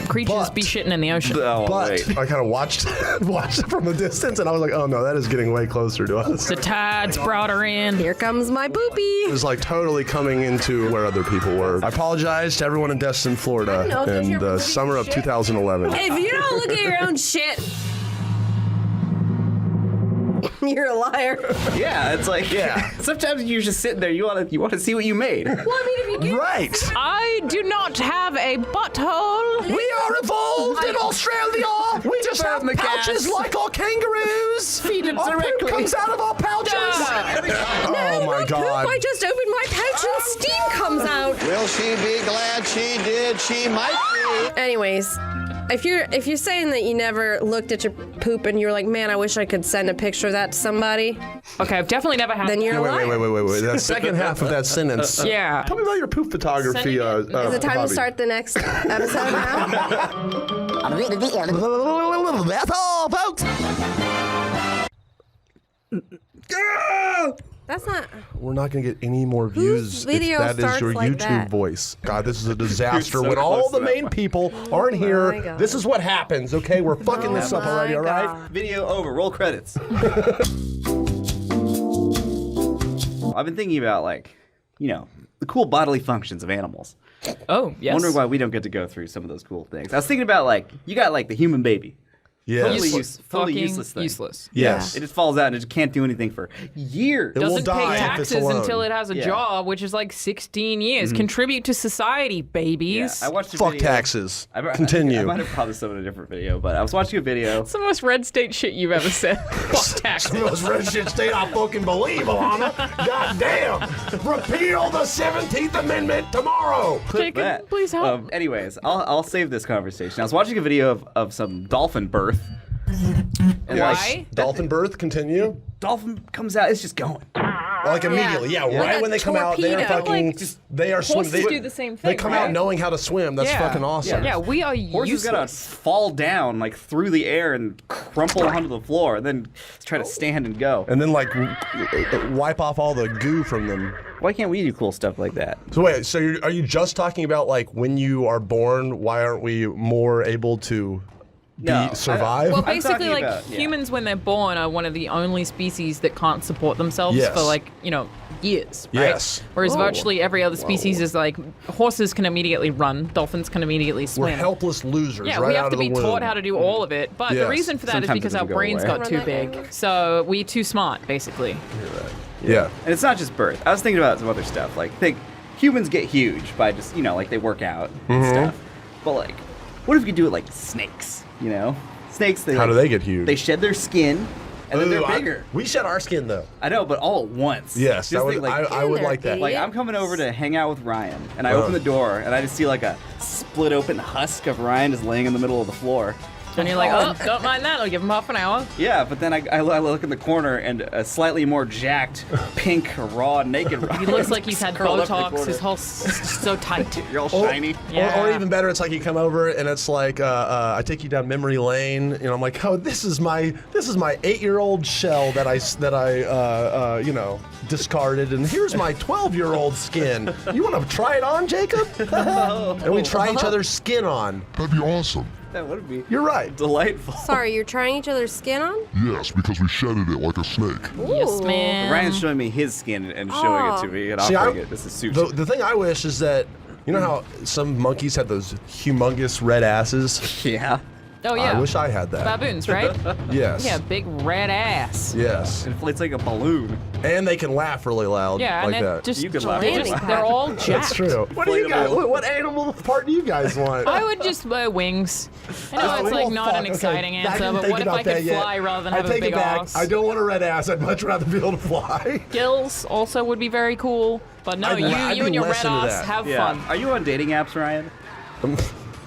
creatures be shitting in the ocean. Oh, But wait. I kind of watched it from the distance, and I was like, oh no, that is getting way closer to us. The tides brought her in. Here comes my It poopy. was like totally coming into where other people were. I apologize to everyone in Destin, Florida, know, does in your the poopy summer of shit? 2011. If you don't look at your own shit, you're a liar. Yeah, it's like sometimes you're just sitting there. You want to see what you made. Well, I mean, if you get Right. I do not have a butthole. We are evolved in Australia. We just have burn the pouches gas. like our kangaroos. Feed it Our poop directly. comes out of our pouches. Oh my God. I just opened my pouch and steam comes out. Will she be glad she did? She might be. Anyways, If you're saying that you never looked at your poop and you're like, man, I wish I could send a picture of that to somebody. Okay, I've definitely never had. Then you're a liar. Wait. The second half of that sentence. Yeah. Tell me about your poop photography. Is it time hobby. to start the next episode now? That's all, folks. That's not. We're not going to get any more views video if that is starts your like YouTube that? voice. God, this is a disaster. so When all close the to that main one. people aren't my here, God. this is what happens, okay? We're fucking this up my already, all right? God. Video over. Roll credits. I've been thinking about the cool bodily functions of animals. Oh, yes. Wondering why we don't get to go through some of those cool things. I was thinking about you got the human baby. Yes. Totally Fucking useless thing. useless. Yes. It just falls out and it just can't do anything for years. It will Doesn't die pay if it's taxes alone. until it has a Yeah. job, which is like 16 years. Contribute to society, Yeah, babies. I watched a Fuck video. taxes. I Continue. might have probably said it in a different video, but I was watching a video. It's the most red state shit you've ever said. Fuck taxes. Some of those red shit state I fucking believe, Alana. God damn. Repeal the 17th Amendment tomorrow. Jacob, that. please help. Anyways, I'll save this conversation. I was watching a video of some dolphin birth. And Why? Dolphin birth, continue. dolphin comes out, it's just going. Like immediately, yeah. Like Right a when they come out, they're torpedo. fucking. Like, they are swimming. horses do the same They thing, come right? out knowing how to swim. That's Yeah. fucking awesome. Yeah, we are Horses useless. gotta fall down through the air and crumple onto the floor, and then try to stand and go. And then wipe off all the goo from them. Why can't we do cool stuff like that? So wait, are you just talking about when you are born? Why aren't we more able to survive? Well, I'm basically, talking about- yeah. humans when they're born are one of the only species that can't support themselves Yes. for years. Right? Yes. Whereas Whoa. virtually every other species is horses can immediately run, dolphins can immediately swim. We're helpless losers. Yeah, right we have out to of the be womb. taught how to do all of it. But the Yes. reason for that Sometimes is because it our doesn't go brains away. got too big. So we're too smart, basically. Yeah. And it's not just birth. I was thinking about some other stuff. Think humans get huge by just, they work out and stuff. But what if you could do it like snakes, Snakes, How do they get huge? They shed their skin and then Ooh, they're bigger. We shed our skin though. I know, but all at once. Yes, Just that would, think, I would like that. I'm coming over to hang out with Ryan, and I open the door, and I just see a split open husk of Ryan just laying in the middle of the floor. And you're like, oh, don't mind that. I'll give him half an hour. Yeah, but then I look in the corner, and a slightly more jacked, pink, raw, naked Ryan. He looks like he's had curled up in the Botox. corner. His whole so tight. You're all shiny. Or even better, it's you come over and it's I take you down memory lane. I'm like, oh, this is my 8-year-old shell that I discarded, and here's my 12-year-old skin. You want to try it on, Jacob? And we try each other's skin on. That'd be awesome. That would be. You're right. Delightful. Sorry, you're trying each other's skin on? Yes, because we shedded it like a snake. Yes, man. Ryan's showing me his skin and showing it to me and See, offering it. This is sushi. The thing I wish is that, you know how some monkeys have those humongous red asses? Yeah. Oh, yeah. I wish I had that. Baboons, right? Yes. Yeah, big red ass. Yes. It inflates like a balloon. And they can laugh really loud Yeah, like and that. just You could laugh really loud. they're all jacked. That's true. What do you guys? What animal part do you guys want? I would just wear wings. I know it's well, not an fuck, exciting okay. I answer, didn't but think what if about I could that yet. fly rather than I have a take big it back. ass? I don't want a red ass. I'd much rather be able to fly. Gills also would be very cool. But no, I'd you and be your less red into ass that. have Yeah. fun. Are you on dating apps, Ryan?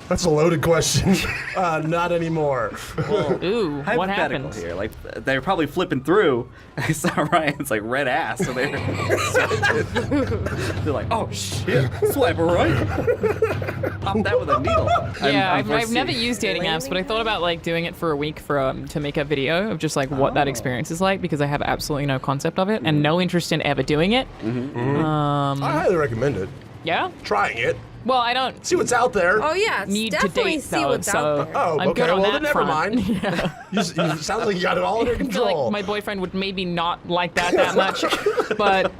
That's a loaded question. Not anymore. Well, Ooh, what hypothetical happened? here. They're probably flipping through. I saw Ryan's red ass, so they're like, oh shit, swipe right. Pop that with a needle. Yeah, I've never used dating apps, but I thought about doing it for a week to make a video of just what that experience is like, because I have absolutely no concept of it and no interest in ever doing it. I highly recommend it. Yeah? Trying it. Well, I don't See what's out there. Oh, yeah. need to definitely date see though, what's so out there. Oh, I'm okay. good on Well, that then never front. mind. Yeah. You sounds like you got it all under I feel control. like my boyfriend would maybe not like that much, but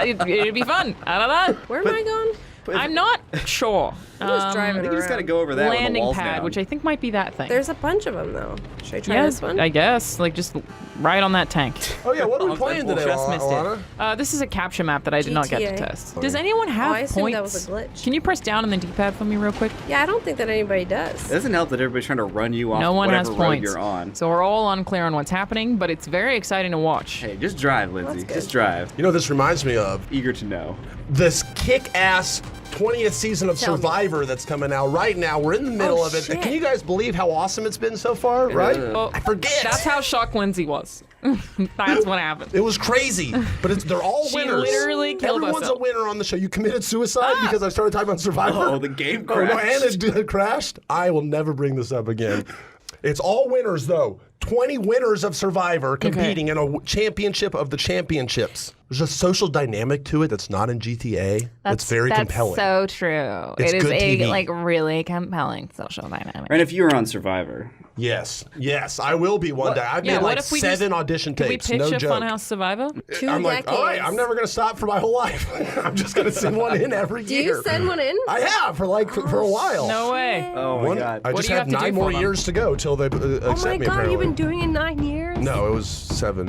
it'd be fun. I don't know. Where am I going? I'm not sure. Just driving I think you just got to around. go over that when the Landing wall's pad, down. which I think might be that thing. There's a bunch of them, though. Should I try yeah, this one? I guess. Just right on that tank. Oh yeah, what are we playing today, Just missed Alana? it. This is a capture map that I did not get to GTA. test. Does anyone have I assumed points? that was a glitch. Can you press down on the D-pad for me real quick? Yeah, I don't think that anybody does. It doesn't help that everybody's trying to run you off No one whatever has road points. you're on. So we're all unclear on what's happening, but it's very exciting to watch. Hey, just drive, Lindsay. Just drive. You know what this reminds me of? Eager to know. This kick-ass 20th season of Tell me. Survivor Survivor that's coming out right now. We're in the middle of it. shit. Can you guys believe how awesome it's been so far? Right? Well, I forget. That's how shocked Lindsay was. That's what happened. It was crazy, but they're all She winners. literally killed Everyone's herself. a winner on the show. You committed suicide because I started talking about Survivor. Oh, the game Oh, no, crashed. and it crashed. I will never bring this up again. It's all winners, though. 20 winners of Survivor competing in a championship of the championships. There's a social dynamic to it that's not in GTA. That's very compelling. So true. It's It is good a TV. really compelling social dynamic. And if you were on Survivor, Yes, I will be one day. I've made like 7 audition Could we tapes. pitch No a joke. Funhouse Survivor? I'm like, all right, I'm never going to stop for my whole life. I'm just going to send one in every Do year. you send one in? I have for a while. No way. oh my God. I What just do you have have to 9 do for more them? years to go till they accept Oh my me. god, Apparently. you've been doing it 9 years? No, it was 7.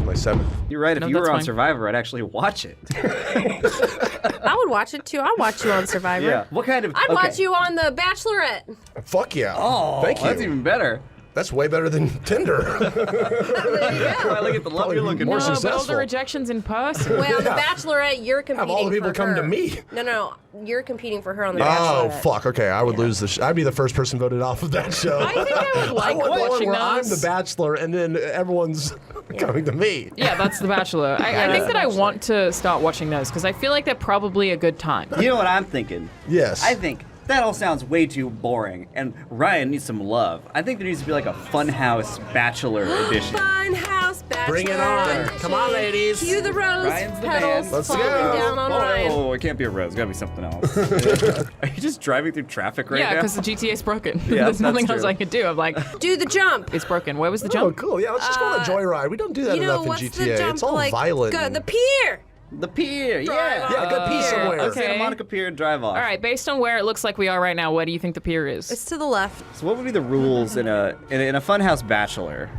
My 7th. You're right. If No, you were that's on fine. Survivor, I'd actually watch it. I would watch it too. I'd watch you on Survivor. Yeah. What kind of? I'd okay. watch you on The Bachelorette. Fuck yeah. Oh, thank you. That's even better. That's way better than Tinder. I look at the love you're looking more No, but all the successful. rejections in person. Well, on The Bachelorette, you're competing Have all the people for come her. to me. No, you're competing for her on The Oh, Bachelorette. fuck. Okay, I would lose the I'd be the first person voted off of that show. I think I would like want one watching where I'm those. the Bachelor and then everyone's coming to me. Yeah, that's The Bachelor. I think that I want to start watching those because I feel like they're probably a good time. You know what I'm thinking? Yes. I think that all sounds way too boring, and Ryan needs some love. I think there needs to be like a Funhouse Bachelor edition. Funhouse Bachelor. Bring it on. Come on, ladies. Cue the rose Ryan's the petals man. Let's falling go. down on Ryan. Oh, it can't be a rose. It's gotta be something else. Are you just driving through traffic right Yeah, now? because the GTA's broken. Yeah, There's nothing that's else true. I could do. I'm like, Do the jump. it's broken. Where was the Oh, jump? cool. Yeah, let's just go on a joyride. We don't do that You know enough what's in the GTA. jump It's all like? violent. The pier. The pier, yeah. Yeah, go pee somewhere. Let's Okay. Santa Monica Pier and drive off. All right, based on where it looks like we are right now, where do you think the pier is? It's to the left. So what would be the rules in a Funhouse Bachelor?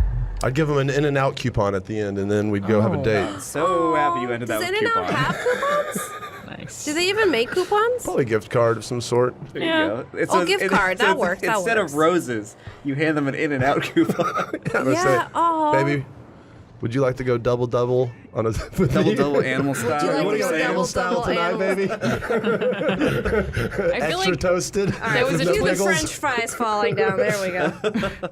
I'd give them an In-N-Out coupon at the end, and then we'd go have a date. So happy you ended that Does with In-N-Out coupon. have coupons? Nice. Do they even make coupons? Probably a gift card of some sort. There Yeah. you go. It Oh, says- gift card. That works. That Instead works. of roses, you hand them an In-N-Out coupon. Yeah. Oh. Baby, would you like to go double-double on a Double animal style. you like You want to to go go animal style double-double tonight, animal? baby? I feel Extra like toasted. there was a No Cue the pickles. French fries falling down. There we go.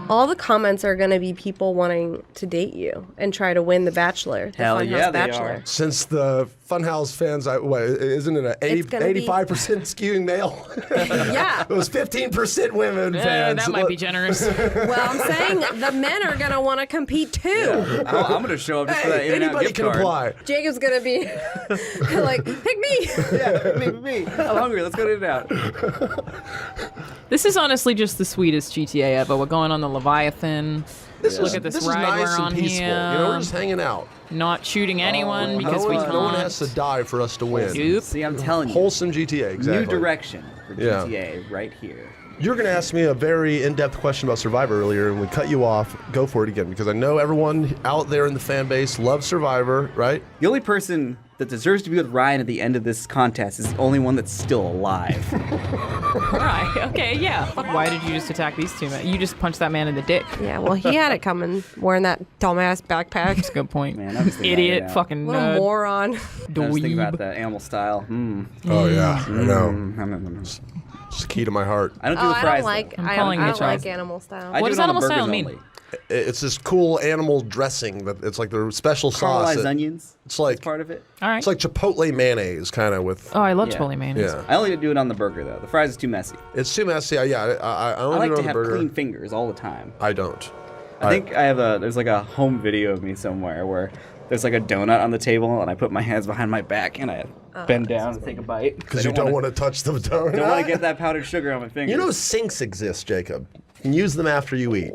All the comments are going to be people wanting to date you and try to win the Bachelor. The Hell Funhouse yeah, they Bachelor. are. Since the Funhouse fans, isn't it an It's gonna be- 85% skewing male? Yeah. It was 15% women fans. that might be generous. Well, I'm saying the men are going to want to compete too. I'm going to show up just for that Hey, In-N-Out anybody gift can card. apply. Jacob's going to be like, pick me. Yeah, me. I'm hungry. Let's go to In-N-Out. This is honestly just the sweetest GTA ever. We're going on the Leviathan. Look at this is ride nice we're on and peaceful. here. You know, we're just hanging out. Not shooting anyone because no we one, can't. no one has to die for us to win. Nope. See, I'm telling you. Wholesome GTA, exactly. New direction for Yeah. GTA right here. You were going to ask me a very in-depth question about Survivor earlier, and we cut you off. Go for it again, because I know everyone out there in the fan base loves Survivor, right? The only person that deserves to be with Ryan at the end of this contest is the only one that's still alive. Right. Okay. Yeah. Why did you just attack these two men? You just punched that man in the dick. Yeah, well, he had it coming wearing that dumbass backpack. That's a good point. Man, I was thinking Idiot. about it. Fucking What a nerd. moron. I was thinking about Dweeb. the animal style. Oh, yeah, I know. It's the key to my heart. I don't do Oh, the I fries. don't like. though. I'm I calling don't you, Charles. like animal style. I What do does it on the animal style burgers mean? only. It's this cool animal dressing that it's like their special sauce. Caramelized onions. It's like Part of it. All right. it's like Chipotle mayonnaise, kind of with. Oh, I love Yeah. Chipotle mayonnaise. Yeah, I only do it on the burger though. The fries is too messy. it's too messy. Yeah, I I only like do it to on the have burger. clean fingers all the time. I don't. I think I have there's like a home video of me somewhere where there's like a donut on the table and I put my hands behind my back and I bend down and take a bite. Because you don't want to touch the donut. Don't want to get that powdered sugar on my fingers. You know sinks exist, Jacob. You can use them after you eat.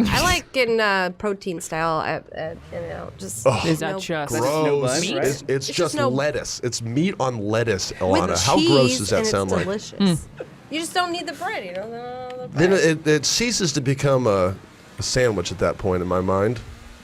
I like getting protein style at just. Oh. Is that no- just no Gross. bun, right? It's just just no- lettuce. It's meat on lettuce, with Ilana. How cheese, gross does that and sound it's like? delicious. You just don't need the bread, you know. The Then bread. it ceases to become a sandwich at that point in my mind.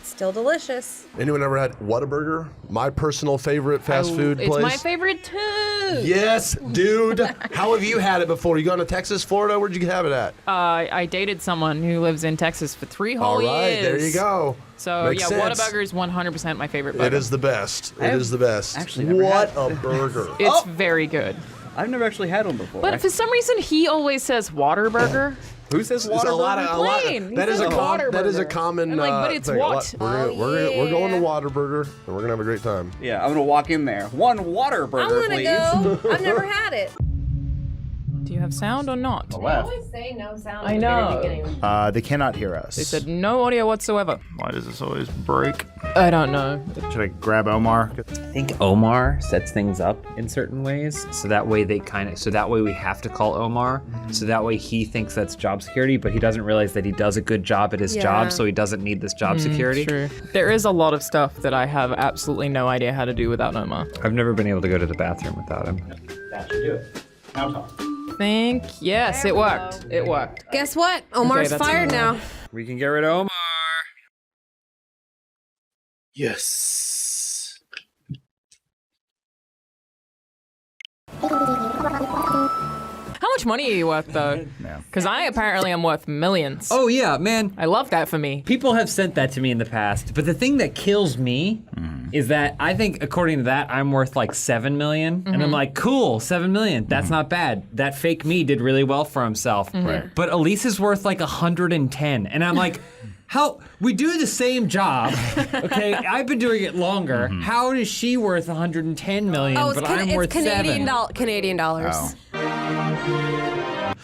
Still delicious. Anyone ever had Whataburger? My personal favorite fast food It's place. my favorite too. Yes, dude. How have you had it before? You gone to Texas, Florida? Where'd you have it at? I dated someone who lives in Texas for 3 whole years. All right, there you go. So Makes yeah, sense. Whataburger is 100% my favorite burger. It is the best. It is the best. actually never What had- a burger. It's very good. I've never actually had one before. But for some reason, he always says Waterburger. Who says It's a lot of, Plain. that He is says a Whataburger. that is a common I'm like, but it's thing. what? We're going to Whataburger and we're gonna have a great time. Yeah, I'm gonna walk in there. One water burger, I'm gonna please. go. I've never had it. Do you have sound or not? The left. Say no sound. I know. They cannot hear us. They said no audio whatsoever. Why does this always break? I don't know. Should I grab Omar? I think Omar sets things up in certain ways, so that way we have to call Omar, so that way he thinks that's job security, but he doesn't realize that he does a good job at his Yeah. job, so he doesn't need this job security. True. There is a lot of stuff that I have absolutely no idea how to do without Omar. I've never been able to go to the bathroom without him. That should do it. Now talk. Yes, it worked. It worked. Guess what? Omar's that's fired Omar. now. We can get rid of Omar. Yes. How much money are you worth though? Because I apparently am worth millions. Oh yeah, man. I love that for me. People have sent that to me in the past, but the thing that kills me is that I think, according to that, I'm worth like 7 million, and I'm like, cool, 7 million. That's not bad. That fake me did really well for himself. Right. But Elise is worth like 110, and I'm like, how? We do the same job, okay? I've been doing it longer. How is she worth 110 million, Oh, it's, but I'm worth Canadian 7? Canadian dollars.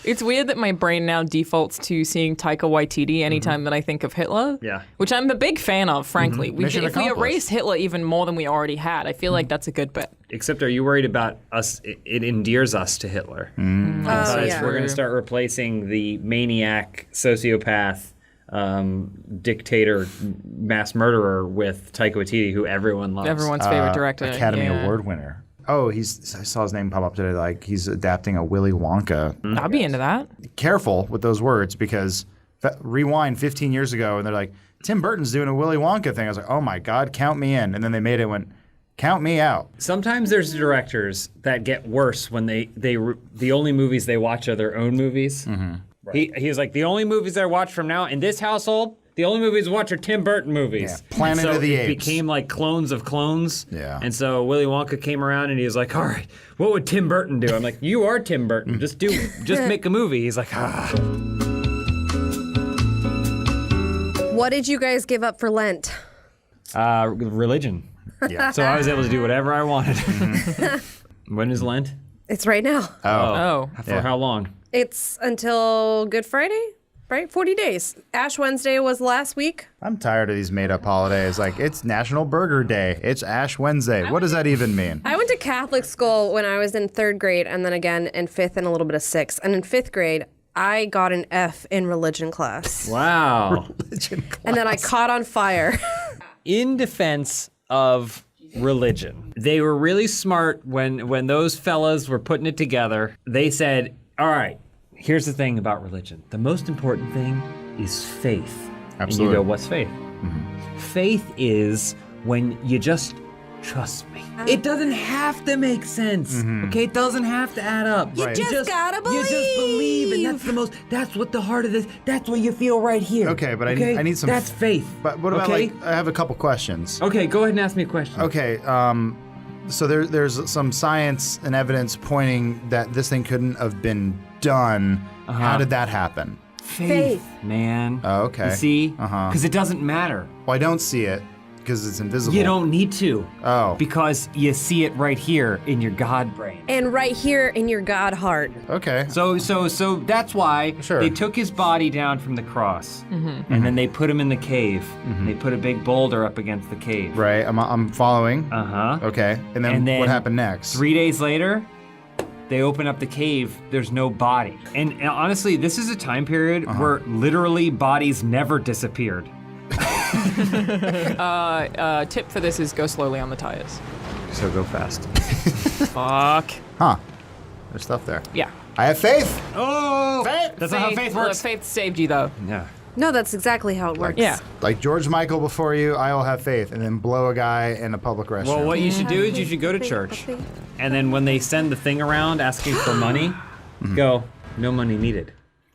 It's weird that my brain now defaults to seeing Taika Waititi anytime that I think of Hitler. Yeah. Which I'm a big fan of, frankly. Mission If we accomplished. erase Hitler even more than we already had, I feel like that's a good bet. Except, are you worried about us? It endears us to Hitler. Because Oh, yeah. we're going to start replacing the maniac, sociopath, dictator, mass murderer with Taika Waititi, who everyone loves. Everyone's favorite director. Academy yeah. Award winner. Oh, I saw his name pop up today. Like he's adapting a Willy Wonka. I'll be into that. Careful with those words because rewind 15 years ago and they're like, Tim Burton's doing a Willy Wonka thing. I was like, oh my God, count me in. And then they made it went, count me out. Sometimes there's directors that get worse when the only movies they watch are their own movies. Right. He was like, the only movies I watch from now in this household, the only movies I watch are Tim Burton movies. Yeah, Planet of the Apes. It Apes. became like clones of clones. Yeah. And so Willy Wonka came around and he was like, all right, what would Tim Burton do? I'm like, you are Tim Burton. Just make a movie. He's like, ah. What did you guys give up for Lent? Religion. Yeah. So I was able to do whatever I wanted. When is Lent? It's right now. Oh. For how long? It's until Good Friday, right? 40 days. Ash Wednesday was last week. I'm tired of these made-up holidays. Like, it's National Burger Day. It's Ash Wednesday. What does that even mean? I went to Catholic school when I was in 3rd grade and then again in 5th and a little bit of 6th. And in 5th grade, I got an F in religion class. Wow. And then I caught on fire. In defense of religion, they were really smart when those fellas were putting it together. They said, all right, here's the thing about religion. The most important thing is faith. Absolutely. And you go, what's faith? Faith is when you just trust me. It doesn't have to make sense, okay? It doesn't have to add up. You just gotta You just believe, and that's what the heart of this, that's what you feel right here. Okay, but I need some... That's faith. But what about, okay? like, I have a couple questions. Okay, go ahead and ask me a question. Okay, so there's some science and evidence pointing that this thing couldn't have been done. How did that happen? Faith, man. Oh, okay. You see? Because it doesn't matter. Well, I don't see it because it's invisible. You don't need to. Oh. Because you see it right here in your God brain. And right here in your God heart. Okay. So that's why they took his body down from the cross, and then they put him in the cave. They put a big boulder up against the cave. Right, I'm following. Okay, and then what happened next? 3 days later, they open up the cave, there's no body. And honestly, this is a time period where literally bodies never disappeared. Tip for this is go slowly on the tires. So go fast. Fuck. Huh. There's stuff there. Yeah. I have faith. Oh! Faith! That's not how faith works. Faith saved you, though. Yeah. No, that's exactly how it works. Yeah. Like George Michael before you, I will have faith, and then blow a guy in a public restroom. Well, what you should do is you should go to church, and then when they send the thing around asking for money, go, no money needed.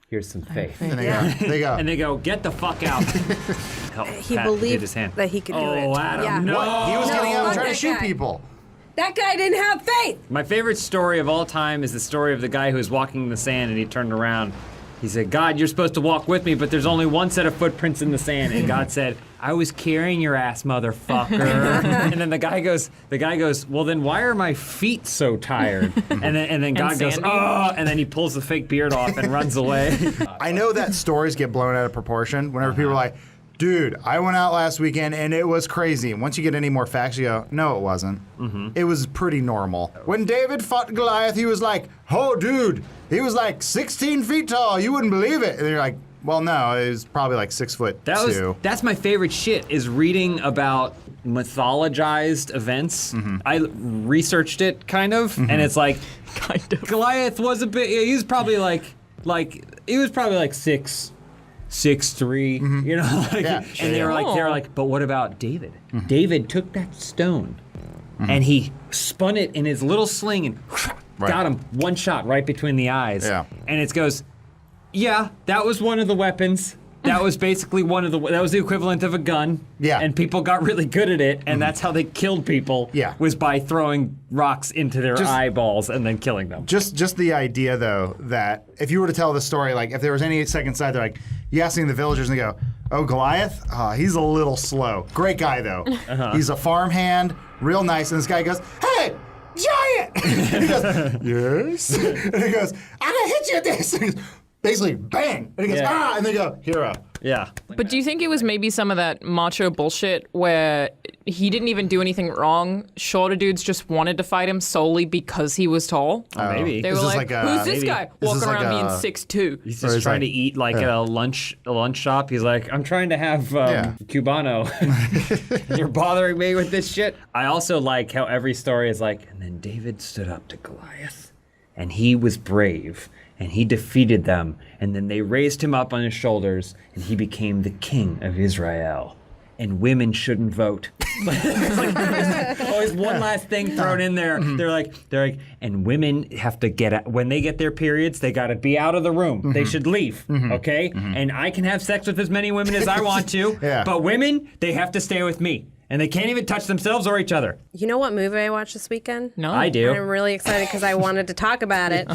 Here's some faith. And they go. And they go, get the fuck out. He Pat believed did his hand. that he could do it. Oh, Adam, Yeah. no. What? He was getting out and fuck trying to that shoot guy. people. That guy didn't have faith. My favorite story of all time is the story of the guy who was walking in the sand and he turned around. He said, God, you're supposed to walk with me, but there's only one set of footprints in the sand. And God said, I was carrying your ass, motherfucker. And then the guy goes, well, then why are my feet so tired? And then God goes, sandy? oh, and then he pulls the fake beard off and runs away. I know that stories get blown out of proportion whenever people are like, dude, I went out last weekend and it was crazy. And once you get any more facts, you go, no, it wasn't. It was pretty normal. When David fought Goliath, he was like, oh, dude, he was like 16 feet tall. You wouldn't believe it. And you're like, well, no, it was probably like 6'2". That's my favorite shit is reading about mythologized events. I researched it kind of, and it's like Goliath was a bit. He was probably like 6'3", you know, like, Yeah. and they were like, but what about David? David took that stone and he spun it in his little sling and got him one shot right between the eyes. Yeah. And it goes, yeah, that was one of the weapons. That was basically that was the equivalent of a gun. Yeah. And people got really good at it, and that's how they killed people. Yeah. Was by throwing rocks into their eyeballs and then killing them. Just the idea, though, that if you were to tell the story, like if there was any second side, they're like, you asking the villagers and they go, oh, Goliath? He's a little slow. Great guy, though. He's a farmhand, real nice. And this guy goes, hey, giant! And he goes, yes? And he goes, I'm going to hit you with this. And he goes, basically, bang! And he goes, and they go, hero. Yeah. But do you think it was maybe some of that macho bullshit where he didn't even do anything wrong? Shorter dudes just wanted to fight him solely because he was tall? Maybe. They were like, who's this guy? Walking around being 6'2". He's just trying to eat like at a lunch shop. He's like, I'm trying to have Cubano. You're bothering me with this shit. I also like how every story is like, and then David stood up to Goliath, and he was brave. And he defeated them, and then they raised him up on his shoulders, and he became the king of Israel. And women shouldn't vote. Always one last thing thrown in there. They're like, and women have to when they get their periods, they got to be out of the room. They should leave, okay? And I can have sex with as many women as I want to, but women, they have to stay with me. And they can't even touch themselves or each other. You know what movie I watched this weekend? No. I do. And I'm really excited because I wanted to talk about it.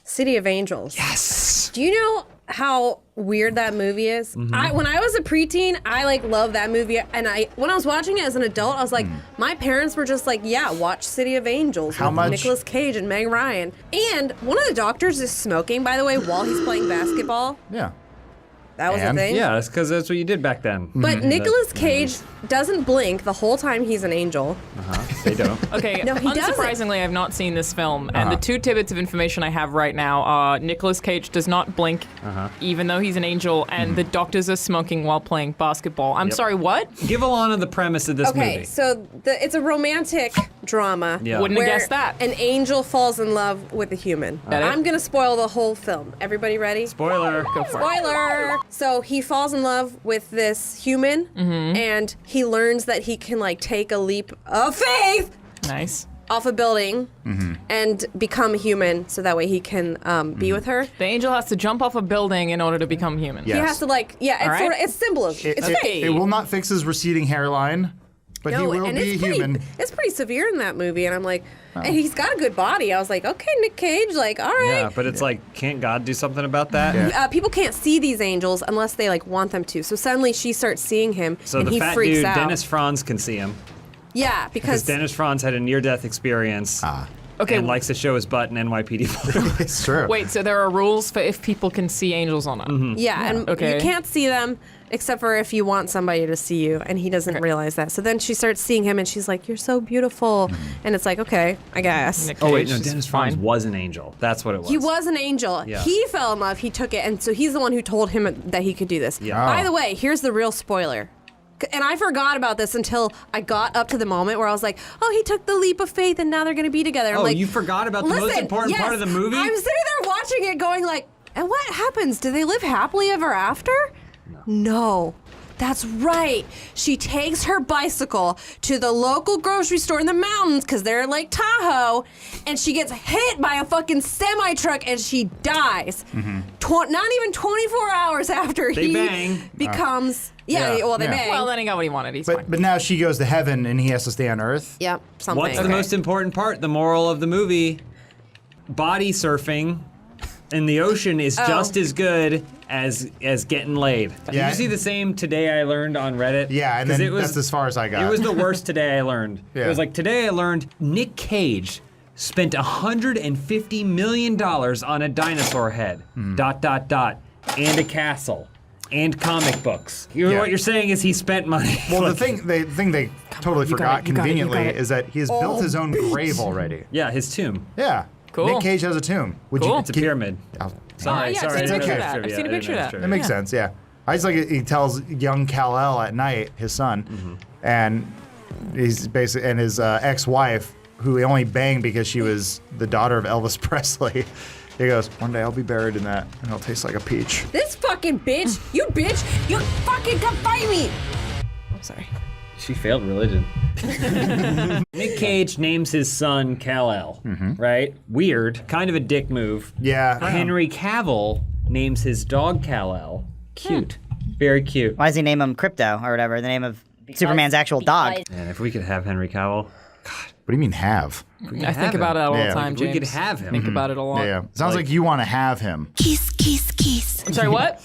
City of Angels. Yes. Do you know how weird that movie is? When I was a preteen, I loved that movie, and when I was watching it as an adult, I was like, my parents were just like, yeah, watch City of Angels with Nicolas Cage and Meg Ryan. And one of the doctors is smoking, by the way, while he's playing basketball. Yeah. That was a thing. Yeah, that's because that's what you did back then. But Nicolas Cage doesn't blink the whole time he's an angel. They don't. Okay, No, he doesn't. unsurprisingly, I've not seen this film, and the two tidbits of information I have right now are Nicolas Cage does not blink, even though he's an angel, and the doctors are smoking while playing basketball. I'm sorry, what? Give Alana the premise of this movie. So it's a romantic drama. Yeah. Wouldn't have where guessed that. An angel falls in love with a human. That it? I'm gonna spoil the whole film. Everybody ready? Spoiler. Go for it. Spoiler! So he falls in love with this human, and he learns that he can take a leap of faith Nice. off a building and become a human, so that way he can be with her. The angel has to jump off a building in order to become human. He has to it's right. sort of, it's symbolism. It's faith. It will not fix his receding hairline, but he will and be human. It's pretty severe in that movie, and I'm like, and he's got a good body. I was like, okay, Nick Cage, all right. Yeah, but it's like, can't God do something about that? People can't see these angels unless they want them to. So suddenly she starts seeing him, So and the he fat freaks dude, out. Dennis Franz, can see him. Yeah, because Dennis Franz had a near-death experience. Okay. And likes to show his butt in NYPD photos. It's true. Wait, so there are rules for if people can see angels or not? Mm-hmm. yeah, and Okay. you can't see them except for if you want somebody to see you, and he doesn't realize that. So then she starts seeing him, and she's like, "You're so beautiful," and it's like, okay, I guess. Nick Oh wait, Cage no, is Dennis Franz fine. was an angel. That's what it was. He was an angel. Yeah. He fell in love. He took it, and so he's the one who told him that he could do this. Yeah. By the way, here's the real spoiler. And I forgot about this until I got up to the moment where I was like, oh, he took the leap of faith and now they're going to be together. I'm Oh, like, you forgot about the most listen, important part of the movie? I'm sitting there watching it going like, and what happens? Do they live happily ever after? No. That's right. She takes her bicycle to the local grocery store in the mountains because they're in Lake Tahoe, and she gets hit by a fucking semi-truck and she dies. Not even 24 hours after They he bang. becomes... they Yeah. bang. Well, then he got what he wanted. He's fine. But now she goes to heaven and he has to stay on Earth. Yep, something. What's the most important part? The moral of the movie: body surfing in the ocean is just as good as getting laid. Did Yeah. you see the same today I learned on Reddit? Yeah, and 'Cause then that's as far as I got. It was the worst today I learned. Yeah. It was like, today I learned Nick Cage spent $150 million on a dinosaur head, ... and a castle, and comic books. Yeah. What you're saying is he spent money. Well, the thing they totally you got forgot it, you got it, you conveniently got it. is that he has built his own grave already. Yeah, his tomb. Yeah. Cool. Nick Cage has a tomb. Cool. It's a pyramid. Sorry, yeah, sorry. I've seen a I didn't picture know of that. trivia. I've seen a I didn't picture of know that. trivia. That makes sense, yeah. I just like he tells young Kal-El at night, his son, and he's basically and his ex-wife, who he only banged because she was the daughter of Elvis Presley. He goes, "One day I'll be buried in that, and it'll taste like a peach." This fucking bitch, you fucking come fight me. I'm sorry. She failed religion. Nick Cage names his son Kal-El, right? Weird. Kind of a dick move. Yeah. Henry Cavill names his dog Kal-El. Cute. Very cute. Why does he name him Crypto or whatever? The name of Superman's actual dog. And if we could have Henry Cavill, What do you mean have? I think about it all the time, we James. could have him. Think about it a lot. Yeah. Sounds like you want to have him. Kiss, kiss, kiss. I'm sorry, what?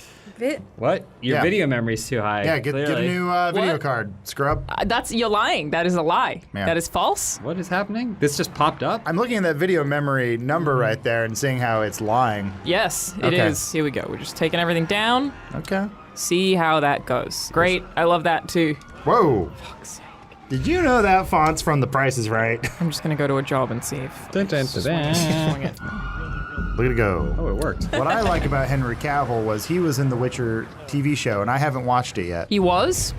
What? Your Yeah. video memory's too high. Yeah, get a clearly. new video What? card, scrub. You're lying. That is a lie. Yeah. That is false. What is happening? This just popped up? I'm looking at that video memory number right there and seeing how it's lying. Yes, it is. Okay. Here we go. We're just taking everything down. Okay. See how that goes. Great. I love that too. Whoa. Did you know that font's from The Price is Right? I'm just gonna go to a job and see if. Dun, dun, dun, dun. Swing it. Look at it go. Oh, it worked. What I like about Henry Cavill was he was in the Witcher TV show, and I haven't watched it yet. He was.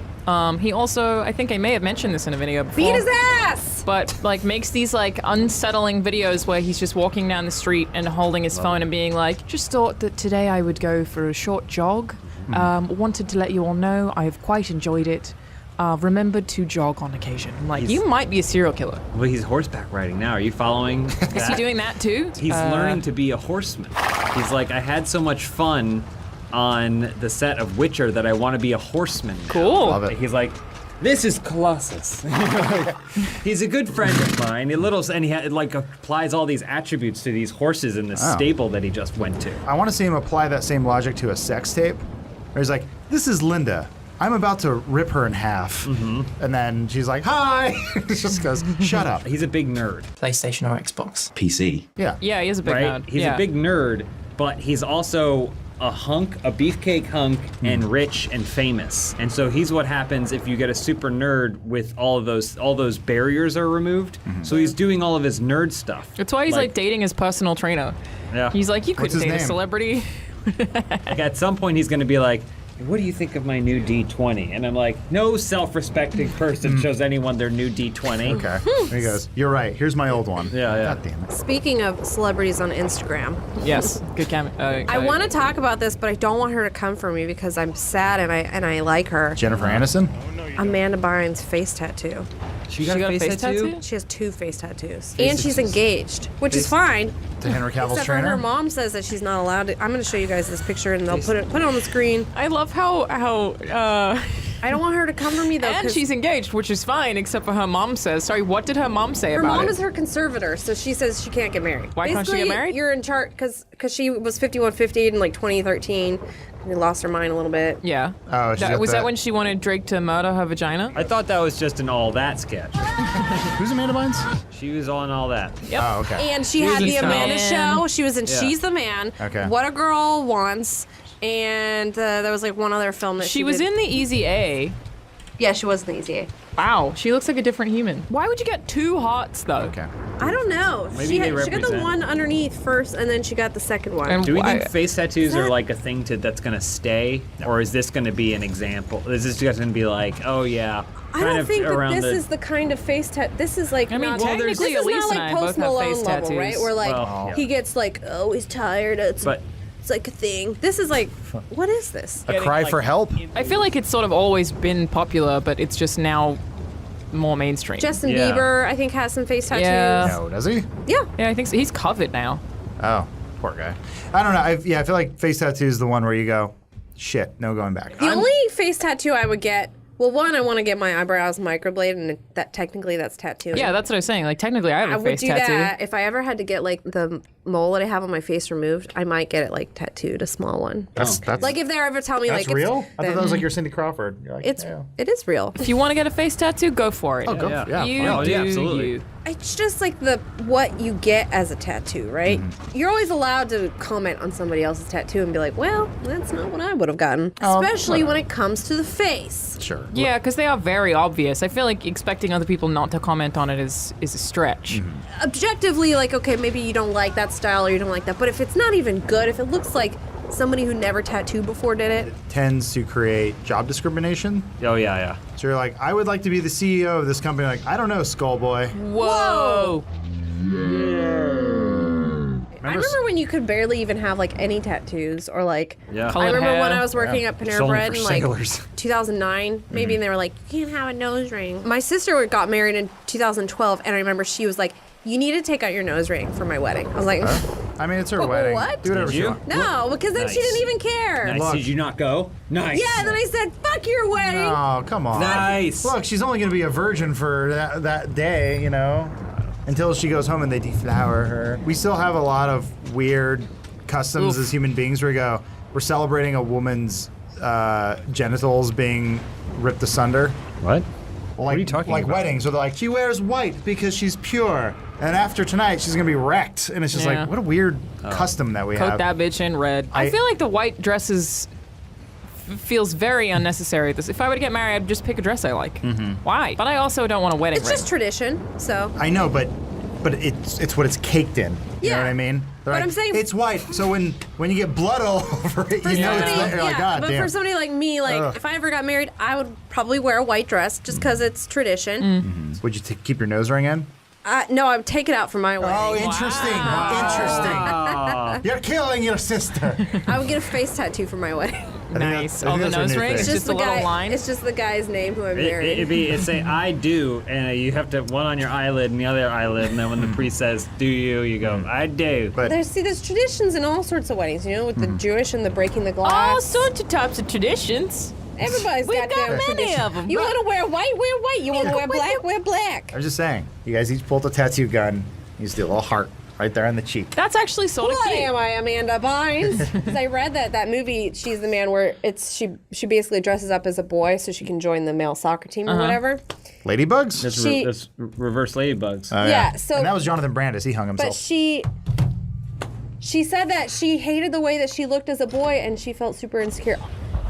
He also, I think I may have mentioned this in a video before. Beat his ass! But like makes these like unsettling videos where he's just walking down the street and holding his phone and being like, just thought that today I would go for a short jog. Wanted to let you all know I have quite enjoyed it. Remembered to jog on occasion. I'm like, you might be a serial killer. Well, he's horseback riding now. Are you following that? Is he doing that too? He's learning to be a horseman. He's like, I had so much fun on the set of Witcher that I want to be a horseman now. Cool. Love it. He's like, this is Colossus. He's a good friend of mine. And he like applies all these attributes to these horses in this Oh. stable that he just went to. I want to see him apply that same logic to a sex tape. Where he's like, this is Linda. I'm about to rip her in half. And then she's like, hi. He just goes, shut up. He's a big nerd. PlayStation or Xbox? PC. Yeah. Yeah, he is a big Right? nerd. He's yeah. a big nerd, but he's also a hunk, a beefcake hunk, and rich and famous. And so he's what happens if you get a super nerd with all those barriers are removed. So he's doing all of his nerd stuff. That's why he's like dating his personal trainer. Yeah. He's like, you What's couldn't his date a name? celebrity. Like at some point he's gonna be like, what do you think of my new D20? And I'm like, no self-respecting person shows anyone their new D20. Okay. There he goes. You're right. Here's my old one. Yeah. God damn it. Speaking of celebrities on Instagram, Yes, good cam. I want to talk about this, but I don't want her to come for me because I'm sad and I like her. Jennifer Aniston? Amanda Bynes' face tattoo. She got a face tattoo? She has 2 face tattoos. And she's engaged, which is fine. To Henry Cavill's Except for trainer? her mom says that she's not allowed to. I'm going to show you guys this picture and they'll put it on the screen. I love how I don't want her to come for me though. and 'cause she's engaged, which is fine, except for her mom says. Sorry, what did her mom say her about mom it? is her conservator, so she says she can't get married. Why can't she get Basically, married? You're in charge because she was 5150 in like 2013. We lost her mind a little bit. Yeah. Oh, she's got was that- that when she wanted Drake to murder her vagina? I thought that was just an all that sketch. Who's Amanda Bynes? She was on all that. Yep. Oh, okay. And she She was had in the Amanda Town. show. She was in Yeah. She's the Man. Okay. What a Girl Wants. And there was like one other film that She was did. in the Easy A. Yeah, she was in the Easy A. Wow, she looks like a different human. Why would you get 2 hots though? Okay. I don't know. Maybe she they got the represent. one underneath first, and then she got the second one. And Do we why- think face tattoos are like a thing that's gonna stay, or is this gonna be an example? Is this just gonna be like, oh yeah, I kind don't of think that around this the? is the kind of face tattoo. This is like I mean, not. technically, this is Elise not and like I both Post have Malone face level, tattoos. right? Where like Well, yeah. he gets like, oh, he's tired. It's But It's like a thing. This is like, what is this? A cry for help. I feel like it's sort of always been popular, but it's just now more mainstream. Justin Bieber, I think, has some face tattoos. Yeah. No, does he? Yeah. Yeah, I think so. He's covered now. Oh, poor guy. I don't know. I feel like face tattoo is the one where you go, shit, no going back. The only face tattoo I would get, well, one, I want to get my eyebrows microbladed, and that technically that's tattooing. Yeah, that's what I was saying. Like, technically, I have a I would face do tattoo. that. If I ever had to get like the mole that I have on my face removed, I might get it like tattooed, a small one. That's Like if they ever tell me that's like real? it's, I thought that was like your Cindy Crawford. You're like, it's yeah. it is real. If you want to get a face tattoo, go for it. Oh, go yeah. You Oh, do yeah, absolutely. you. It's just like what you get as a tattoo, right? Mm-hmm. You're always allowed to comment on somebody else's tattoo and be like, well, that's not what I would have gotten. Oh, Especially when whatever. it comes to the face. Sure. Yeah, because they are very obvious. I feel like expecting other people not to comment on it is a stretch. Mm-hmm. Objectively, like, okay, maybe you don't like that style or you don't like that, but if it's not even good, if it looks like somebody who never tattooed before did it, Tends to create job discrimination. Oh yeah. So you're like, I would like to be the CEO of this company. Like, I don't know, Skullboy. Whoa! I remember when you could barely even have like any tattoos or like. Yeah. I Colored remember when hair. I was working Yeah. at It's Panera only Bread for in like sailors. 2009, maybe, and they were like, you can't have a nose ring. My sister got married in 2012, and I remember she was like, you need to take out your nose ring for my wedding. I was like, I mean, it's her What? wedding. What? Do whatever Did she you? wants. no, because then she Nice. didn't even care. Nice. Look. Did you not go? Nice. Yeah, and then I said, fuck your wedding. Oh, come on. Nice. Look, she's only going to be a virgin for that day, you know, until she goes home and they deflower her. We still have a lot of weird customs as human beings where we go, we're celebrating a woman's genitals being ripped asunder. What? Well, like, are you talking like about? weddings, where they're like, she wears white because she's pure. And after tonight, she's going to be wrecked. And it's just Yeah. like, what a weird custom that we Coat have. that bitch in red. I feel like the white dresses feels very unnecessary. If I were to get married, I'd just pick a dress I like. Why? But I also don't want a wedding It's ring. just tradition, so. I know, but it's what it's caked in. You know Yeah. what I mean? They're But like, I'm saying- it's white. So when you get blood all over it, For you know it's somebody, there. You're like, yeah, God but damn. for somebody like me, like Ugh. if I ever got married, I would probably wear a white dress just because it's tradition. Would you keep your nose ring in? No, I would take it out for my wedding. Oh, interesting. Interesting. You're killing your sister. I would get a face tattoo for my wedding. Nice. I Oh, think the that's our nose new ring? thing. It's just a the little guy, line? It's just the guy's name who I'm marrying. It'd say I do, and you have to one on your eyelid and the other eyelid, and then when the priest says do you go I do. But There's traditions in all sorts of weddings, you know, with the Jewish and the breaking the glass. All sorts of types of traditions. Everybody's We've got got their many tradition. of 'em, You bro. want to wear white, wear white. You want to wear black, wear black. I was just saying, you guys each pulled a tattoo gun. You just do a little heart right there on the cheek. That's actually sort of What cute. am I, Amanda Bynes? Because I read that movie, She's the Man, where she basically dresses up as a boy so she can join the male soccer team or whatever. Ladybugs? That's, She- that's reverse ladybugs. Oh, Yeah, so- and that was Jonathan Brandis. He hung But himself. she said that she hated the way that she looked as a boy and she felt super insecure.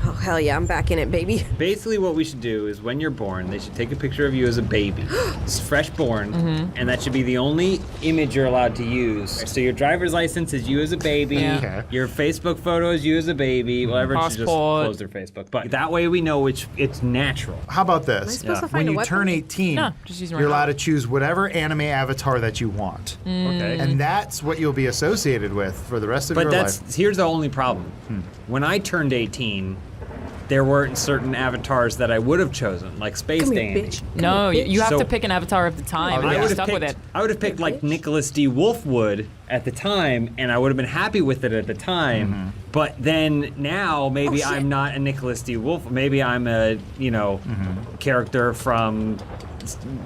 Oh, hell yeah, I'm back in it, baby. Basically, what we should do is when you're born, they should take a picture of you as a baby, it's fresh born, and that should be the only image you're allowed to use. So your driver's license is you as a baby, Yeah. Okay. your Facebook photo is you as a baby, whatever, it should just Passport. close their Facebook. But that way we know it's natural. How about Am I this? supposed to When find a you weapon? turn 18, No, just use my you're allowed to heart. choose whatever anime avatar that you want. Okay. And that's what you'll be associated with for the rest of But your that's life. here's the only problem. When I turned 18, there weren't certain avatars that I would have chosen, like Space Come here, Dandy. bitch. No, you have So- to pick an avatar at the time. Oh, and yeah. you're would have stuck with it. I would have picked like Nicholas D. Wolfwood at the time, and I would have been happy with it at the time. But then now maybe Oh, shit. I'm not a Nicholas D. Wolf. Maybe I'm a character from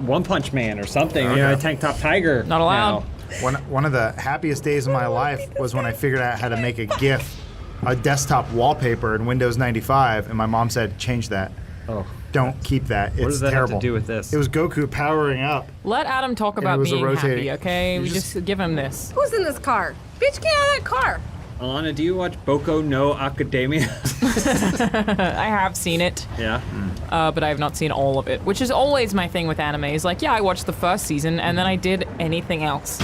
One Punch Man or something. You know, a Okay. Tank Top Tiger. Not allowed. now. One of the happiest days of my life was when I figured out how to make a GIF, a desktop wallpaper in Windows 95, and my mom said, change that. Oh. Don't keep that. It's does that have to terrible. do with this? It was Goku powering up. Let Adam talk it about was a being rotating- happy, okay? you We just- just give him this. Who's in this car? Bitch, get out of that car. Alana, do you watch Boku no Academia? I have seen it, Yeah. but I have not seen all of it, which is always my thing with anime. Is like, yeah, I watched the first season, and then I did anything else.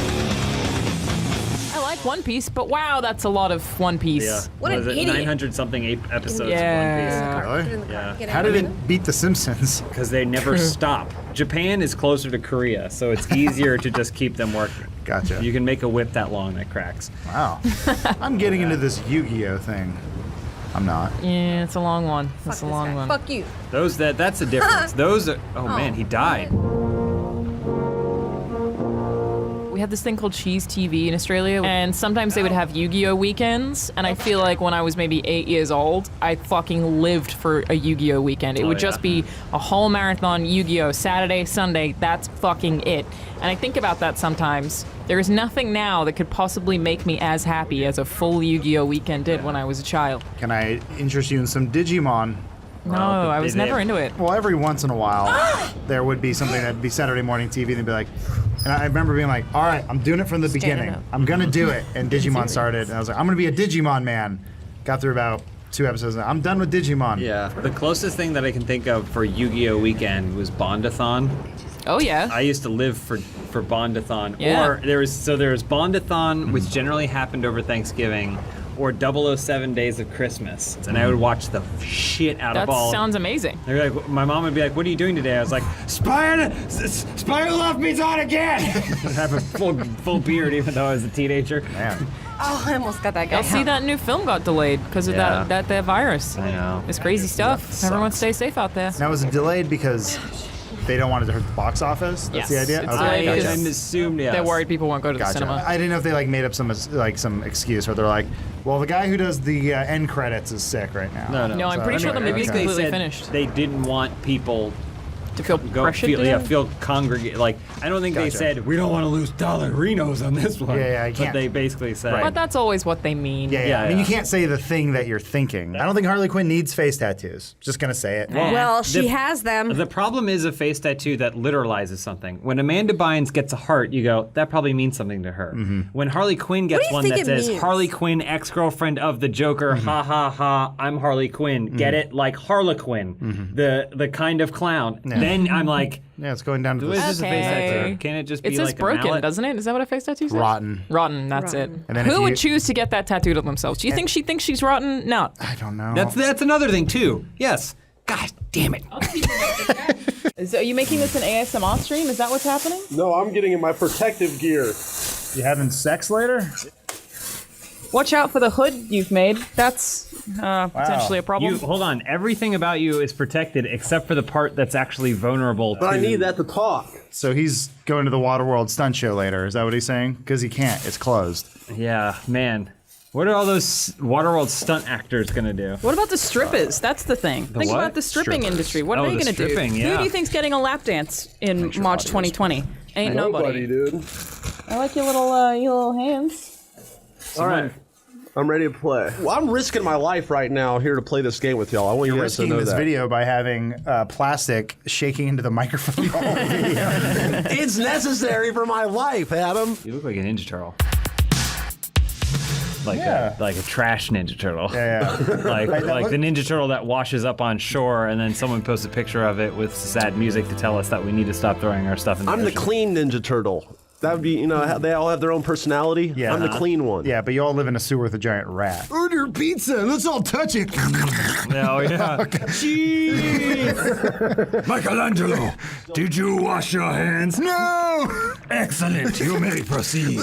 I like One Piece, but wow, that's a lot of One Piece. Yeah. What an Was it idiot. 900 something episodes Yeah. of One Piece? Really? Yeah. How did it beat The Simpsons? Because they never stop. Japan is closer to Korea, so it's easier to just keep them working. Gotcha. You can make a whip that long that cracks. Wow. I'm getting into this Yu-Gi-Oh thing. I'm not. Yeah, it's a long one. It's a long one. Fuck you. That's the difference. Those are. Oh man, he died. We had this thing called Cheese TV in Australia, and sometimes they would have Yu-Gi-Oh weekends, and I feel like when I was maybe 8 years old, I fucking lived for a Yu-Gi-Oh weekend. It would just be a whole marathon Yu-Gi-Oh Saturday, Sunday, that's fucking it. And I think about that sometimes. There is nothing now that could possibly make me as happy as a full Yu-Gi-Oh weekend did when I was a child. Can I interest you in some Digimon? No, I was never into it. Well, every once in a while, there would be something that'd be Saturday morning TV, and they'd be like, and I remember being like, all right, I'm doing it from the beginning. up. I'm gonna do it. And Digimon started, and I was like, I'm gonna be a Digimon man. Got through about 2 episodes, and I'm done with Digimon. Yeah. The closest thing that I can think of for Yu-Gi-Oh weekend was Bondathon. Oh yeah. I used to live for Bondathon. Yeah. Or there was Bondathon, which generally happened over Thanksgiving, or 007 Days of Christmas, and I would watch the shit out That of all. sounds amazing. They're like, my mom would be like, "What are you doing today?" I was like, "Spy who left me's on again." I'd have a full beard, even though I was a teenager. Man. Oh, I almost got that guy. I'll see that new film got delayed because of Yeah. that virus. I know. It's crazy stuff. sucks. Everyone stay safe out there. Now, was it delayed because they don't want it to hurt the box office? That's the Yes, idea? it's Okay, delayed gotcha. because assumed, They're worried people won't go to the Gotcha. cinema. I didn't know if they like made up some excuse where they're like, well, the guy who does the end credits is sick right now. No, I'm pretty sure the movie's They completely said finished. They didn't want people to feel pressured to do? feel congregate. Like, I don't think they Gotcha. said, we don't want to lose dollarinos on this one. Yeah, I But can't. they basically said. But that's always what they mean. Yeah. I mean, you can't say the thing that you're thinking. I don't think Harley Quinn needs face tattoos. Just gonna say it. Well, she has them. The problem is a face tattoo that literalizes something. When Amanda Bynes gets a heart, you go, that probably means something to her. When Harley Quinn gets do you one think that it says, means? Harley Quinn, ex-girlfriend of the Joker, ha ha ha, I'm Harley Quinn. Get it? Like Harlequin, the kind of clown. Then I'm like, yeah, it's going down to the. this. Is this a face tattoo? Can it just be It says like broken, a mallet? doesn't it? Is that what a face tattoo says? Rotten. Rotten, that's it. And then if Who would you- choose to get that tattooed on themselves? Do you think she thinks she's rotten? No. I don't know. That's another thing too. Yes. God damn it. Are you making this an ASMR stream? Is that what's happening? No, I'm getting in my protective gear. You having sex later? Watch out for the hood you've made. That's potentially a problem. Hold on. Everything about you is protected except for the part that's actually vulnerable. But I need that to talk. So he's going to the Waterworld stunt show later. Is that what he's saying? Because he can't. It's closed. Yeah, man. What are all those Waterworld stunt actors gonna do? What about the strippers? That's the thing. Think what? about the stripping Strippers. industry. What Oh, are they the going to do? stripping, Who yeah. do you think's getting a lap dance in March 2020? Ain't nobody. dude. I like your little hands. All right. I'm ready to play. Well, I'm risking my life right now here to play this game with y'all. I want You're you guys to risking know this that. video by having plastic shaking into the microphone. the whole video. It's necessary for my life, Adam. You look like a Ninja Turtle. Like Yeah. a trash Ninja Turtle. Yeah. like That like look- the Ninja Turtle that washes up on shore, and then someone posts a picture of it with sad music to tell us that we need to stop throwing our stuff in the I'm the ocean. clean Ninja Turtle. That would be, you know, they all have their own personality. Yeah. I'm the clean one. Yeah, but you all live in a sewer with a giant rat. Order pizza. Let's all touch it. Oh yeah. Michelangelo, did you wash your hands? No. Excellent. You may proceed.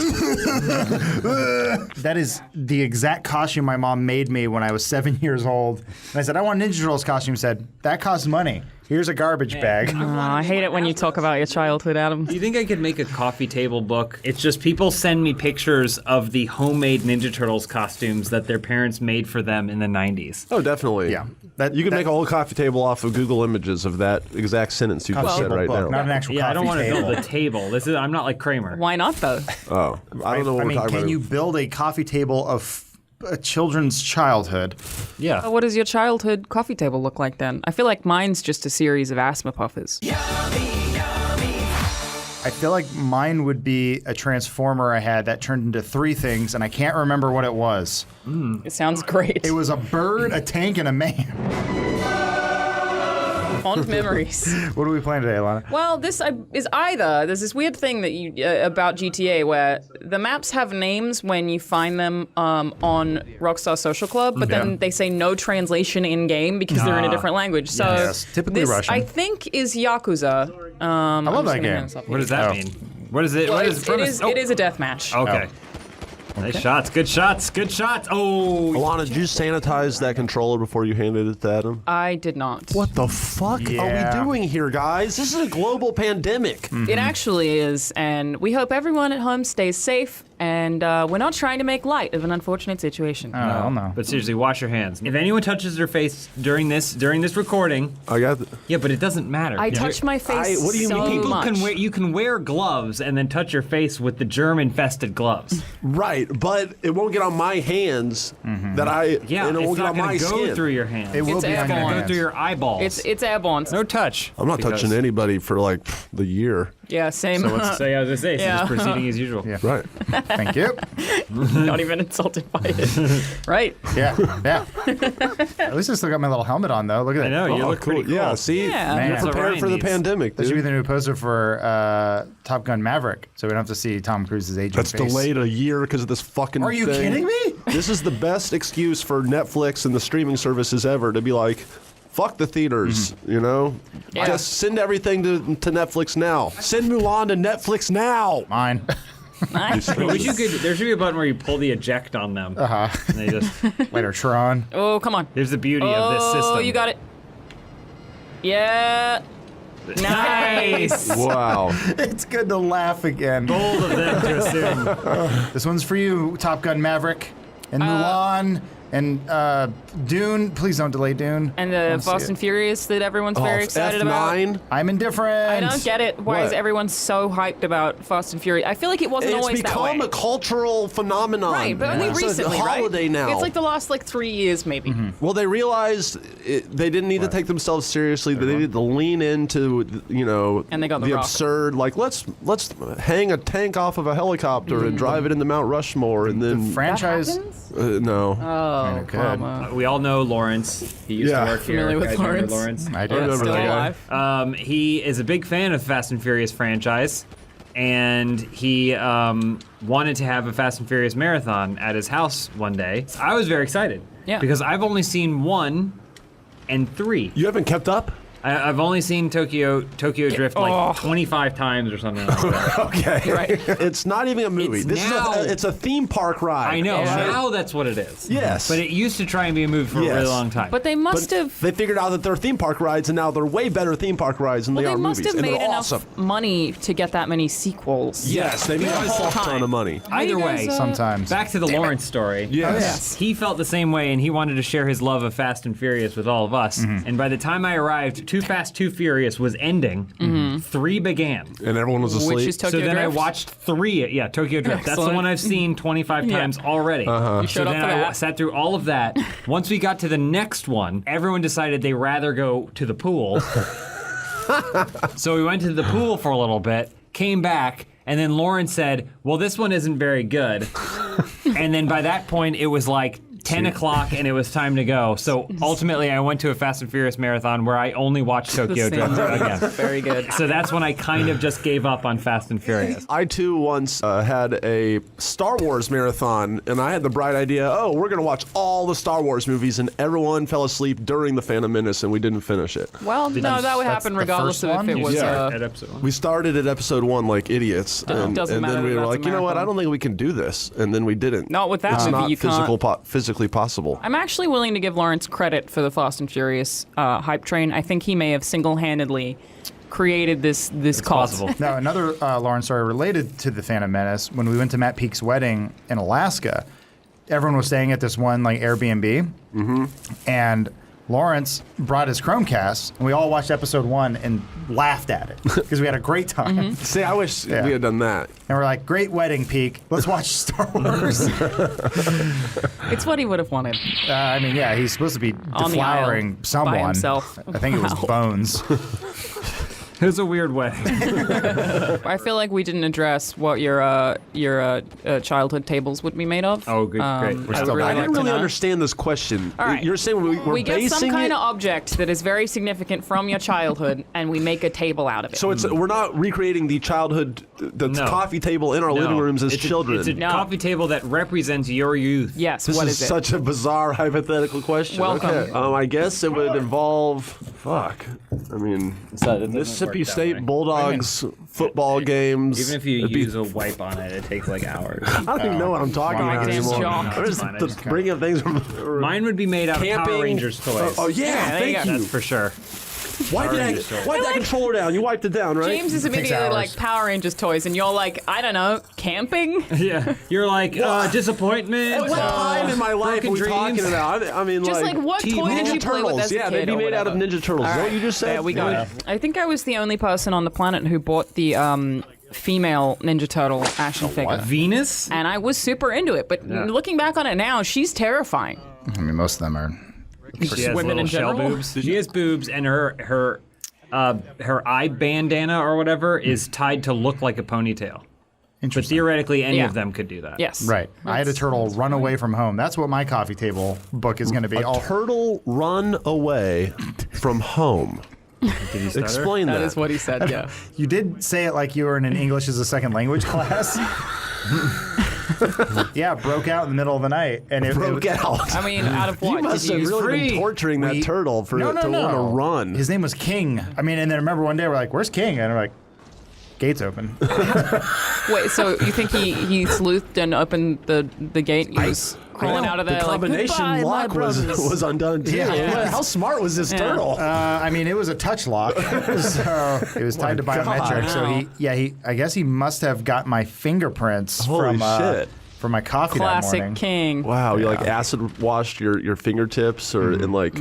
That is the exact costume my mom made me when I was 7 years old. And I said, I want a Ninja Turtles costume. She said, that costs money. Here's a garbage bag. I hate it when you talk about your childhood, Adam. Do you think I could make a coffee table book? It's just people send me pictures of the homemade Ninja Turtles costumes that their parents made for them in the 90s. Oh, definitely. Yeah. You can make a whole coffee table off of Google Images of that exact sentence you just Coffee said table right book, now. not an actual Yeah, I don't coffee want to table. build a table. I'm not like Kramer. Why not, though? Oh, I don't know what I we're mean, talking can about. you build a coffee table of a children's childhood? Yeah. What does your childhood coffee table look like then? I feel like mine's just a series of asthma puffers. I feel like mine would be a transformer I had that turned into three things, and I can't remember what it was. It sounds great. It was a bird, a tank, and a man. Fond memories. What are we playing today, Alana? Well, there's this weird thing that you about GTA where the maps have names when you find them on Rockstar Social Club, but then they say no translation in game because they're in a different language. So yes, typically this, Russian. I think is Yakuza. I love that game. What does that mean? What is it? Well, what is the premise? it is a death match. Okay. Nice shots. Good shots. Good shots. Oh. Alana, did you sanitize that controller before you handed it to Adam? I did not. What the fuck are we doing here, guys? This is a global pandemic. It actually is, and we hope everyone at home stays safe. And we're not trying to make light of an unfortunate situation. No. But seriously, wash your hands. If anyone touches their face during this recording, I got. Yeah, but it doesn't matter. I touch my face. What do you mean? People much. you can wear gloves and then touch your face with the germ-infested gloves. Right, but it won't get on my hands. That I Yeah, and it it's won't get not on going my to go skin. through your hands. It will It's be on your airborne. Go hands. through your eyeballs. It's airborne. No touch. I'm not touching anybody for like the year. Yeah, same. So what's to say? I was going to say, so just proceeding as usual. Yeah. Right. Thank you. Not even insulted by it. Right. Yeah. At least I still got my little helmet on, though. Look at that. I know, you look pretty cool. Yeah, see? Yeah. Man. You're That's what prepared Ryan for the needs. pandemic, That should be dude. the new poster for Top Gun Maverick, so we don't have to see Tom Cruise's agent That's face. delayed a year because of this fucking Are you thing. kidding me? This is the best excuse for Netflix and the streaming services ever to be like, fuck the theaters, you know? Yeah. Just send everything to Netflix now. Send Mulan to Netflix now. Mine. Nice. I wish you could. There should be a button where you pull the eject on them. Uh-huh. And they just. Later, Tron. Oh, come on. There's the beauty of this system. Oh, you got it. Yeah. Nice. Wow. It's good to laugh again. Bold of them to assume. This one's for you, Top Gun Maverick, and Mulan, and Dune. Please don't delay Dune. And I the wanna see Fast it. and Furious that everyone's very excited about. F9. I'm indifferent. I don't get it. Why is What? everyone so hyped about Fast and Furious? I feel like it wasn't It's always that become way. a cultural phenomenon. Right, but only It's recently, a holiday right? now. It's like the last 3 years, maybe. Well, they realized they didn't need to take themselves seriously. They needed to lean into, And they got The the Rock. absurd. Like, let's hang a tank off of a helicopter and drive it into Mount Rushmore, and then Franchise. no. Oh, it could. bummer. We all know Lawrence. He used Yeah. to work here. Familiar with Guys remember Lawrence? I do. I remember Still that guy. alive. He is a big fan of Fast and Furious franchise, and he wanted to have a Fast and Furious marathon at his house one day. I was very excited. Yeah. Because I've only seen 1 and 3. You haven't kept up? I've only seen Tokyo Drift like 25 times or something like that. Okay. Right. It's not even a movie. It's This now- is it's a theme park ride. I know. Yeah. Now that's what it is. Yes. But it used to try and be a movie for a really Yes. long time. But they must But have. they figured out that they're theme park rides, and now they're way better theme park rides than Well, they they are must movies. have And made they're enough awesome. money to get that many sequels. Yes, they made a The whole fuck ton time. of money. Either you way, guys, Sometimes. back to the Lawrence story. Yes. He felt the same way, and he wanted to share his love of Fast and Furious with all of us. And by the time I arrived, Too Fast, Too Furious was ending. 3 began. And everyone was asleep. Which is Tokyo so then Drift? I watched 3. Yeah, Tokyo Drift. That's the Excellent. one I've seen 25 times already. You So showed up then for I that. sat through all of that. Once we got to the next one, everyone decided they'd rather go to the pool. So we went to the pool for a little bit, came back, and then Lauren said, well, this one isn't very good. And then by that point, it was like 10 o'clock and it was time to go. So ultimately, I went to a Fast and Furious marathon where I only watched Tokyo same Drift again. Very good. So that's when I kind of just gave up on Fast and Furious. I too once had a Star Wars marathon, and I had the bright idea, we're going to watch all the Star Wars movies, and everyone fell asleep during The Phantom Menace, and we didn't finish it. Well, no, that would happen the regardless first of if one? it You was. start At episode 1. We started at episode 1 like idiots, and doesn't matter then we that were that's like, a you know what, I marathon. don't think we can do this, and then we didn't. Not with that it's movie, not you can't. physically possible. I'm actually willing to give Lawrence credit for the Fast and Furious hype train. I think he may have single-handedly created this cult. Possible. Now, another Lawrence story related to the Phantom Menace. When we went to Matt Peak's wedding in Alaska, everyone was staying at this one Airbnb, and Lawrence brought his Chromecast, and we all watched episode 1 and laughed at it because we had a great time. See, I wish Yeah. we had done that. And we're like, great wedding, Peak. Let's watch Star Wars. It's what he would have wanted. I mean, yeah, he's supposed to be On the aisle deflowering by someone. himself. I think it was Wow. Bones. It was a weird wedding. I feel like we didn't address what your childhood tables would be made of. Oh, good, great. I would I really didn't like to really know. understand this question. All right. You're saying we're We get basing some kind it. of object that is very significant from your childhood, and we make a table out of it. So we're not recreating the childhood, the No. coffee table in our living rooms as children. It's a coffee table that represents your youth. Yes. This what is is it? such a bizarre hypothetical question. Welcome. Okay. I guess it would involve. Fuck. I mean, Mississippi State Bulldogs football games. Even if you it'd be- use a wipe on it, it takes like hours. I don't even know what I'm talking about Goddamn anymore. chalk. I'm just bringing up things from. Mine would be made out of Camping. Power Rangers toys. Oh yeah, there you thank go. you. That's for sure. Wipe that controller down. You wiped it down, right? James is immediately like Power Rangers toys, and you're like, I don't know, camping? Yeah. You're like, disappointment. What time in my life are we talking about? I mean, Just like what toy did Ninja you play with Turtles. as a Yeah, kid they'd be or made out of whatever? Ninja Turtles. Is that what you just said? There we go. I think I was the only person on the planet who bought the female Ninja Turtle action figure. Venus? And I was super into it, but looking back on it now, she's terrifying. I mean, most of them are. She has Women little in shell general? boobs. She has boobs, and her eye bandana or whatever is tied to look like a ponytail. But theoretically, any of them could do that. Yes. Right. I had a turtle run away from home. That's what my coffee table book is going to be. A turtle run away from home. Did he stutter? Explain that. That is what he said, yeah. You did say it like you were in an English as a second language class. Yeah, broke out in the middle of the night, and it Broke out. I mean, out of what? You must have really been torturing that turtle for no, to want to run. His name was King. I mean, and then I remember one day we're like, "Where's King?" And we're like, "Gates open." Wait, so you think he sleuthed and opened the gate? He was crawling out of there the combination like, lock was undone too. Yeah. How smart was this turtle? I mean, it was a touch lock, so it was tied to biometric. So he, I guess he must have got my fingerprints Holy shit. From my coffee Classic that morning. King. Wow, you like acid washed your fingertips or and like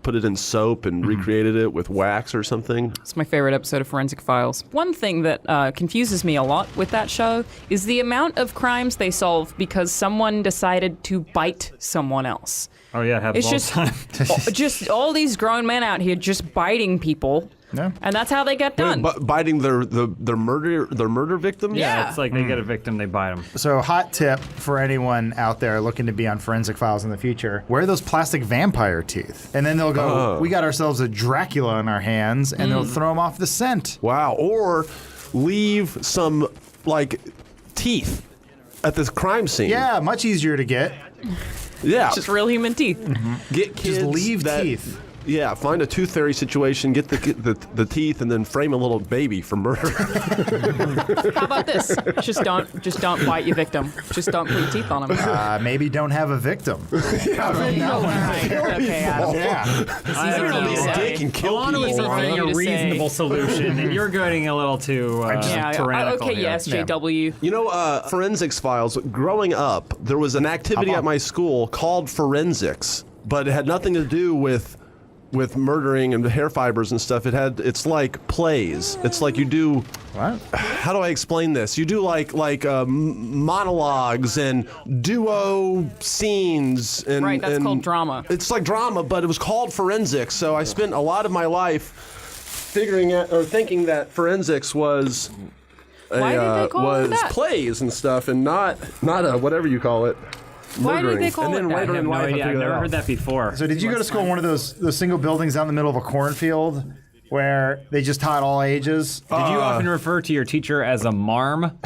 put it in soap and recreated it with wax or something? It's my favorite episode of Forensic Files. One thing that confuses me a lot with that show is the amount of crimes they solve because someone decided to bite someone else. Oh yeah, it happens It's all just, the time. just all these grown men out here just biting people. No. And that's how they get done. Biting their murder victim? Yeah. It's like they get a victim, they bite them. So, hot tip for anyone out there looking to be on Forensic Files in the future: wear those plastic vampire teeth, and then they'll go, "We got ourselves a Dracula in our hands," and they'll throw them off the scent. Wow. Or leave some like teeth at this crime scene. Yeah, much easier to get. Yeah. Just real human teeth. Get kids Just leave teeth. Yeah, find a tooth fairy situation, get the teeth, and then frame a little baby for murder. How about this? Just don't bite your victim. Just don't put your teeth on them. Maybe don't have a victim. Okay, Adam. Yeah. I don't know. Dick and kill Alana was people. offering a reasonable solution, and you're getting a little too tyrannical Okay, here. yes, JW. You know, Forensics Files, growing up, there was an activity at my school called forensics, but it had nothing to do with murdering and hair fibers and stuff. It's like plays. It's like you do. What? How do I explain this? You do like monologues and duo scenes and Right, that's called drama. It's like drama, but it was called forensics. So I spent a lot of my life thinking that forensics was Why did they call it that? plays and stuff, and not whatever you call it. Why did they murdering. call and it then that? later I have in no life, idea. I've figured it never out. heard that before. So, did you go to school in one of those single buildings out in the middle of a cornfield where they just taught all ages? Did you often refer to your teacher as a marm?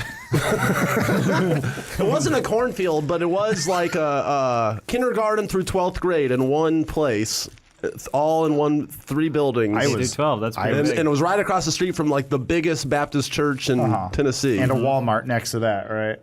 It wasn't a cornfield, but it was like a kindergarten through 12th grade in one place. It's all in 3 buildings. I was 12. That's pretty and, big. and it was right across the street from like the biggest Baptist church in Tennessee. And a Walmart next to that, right?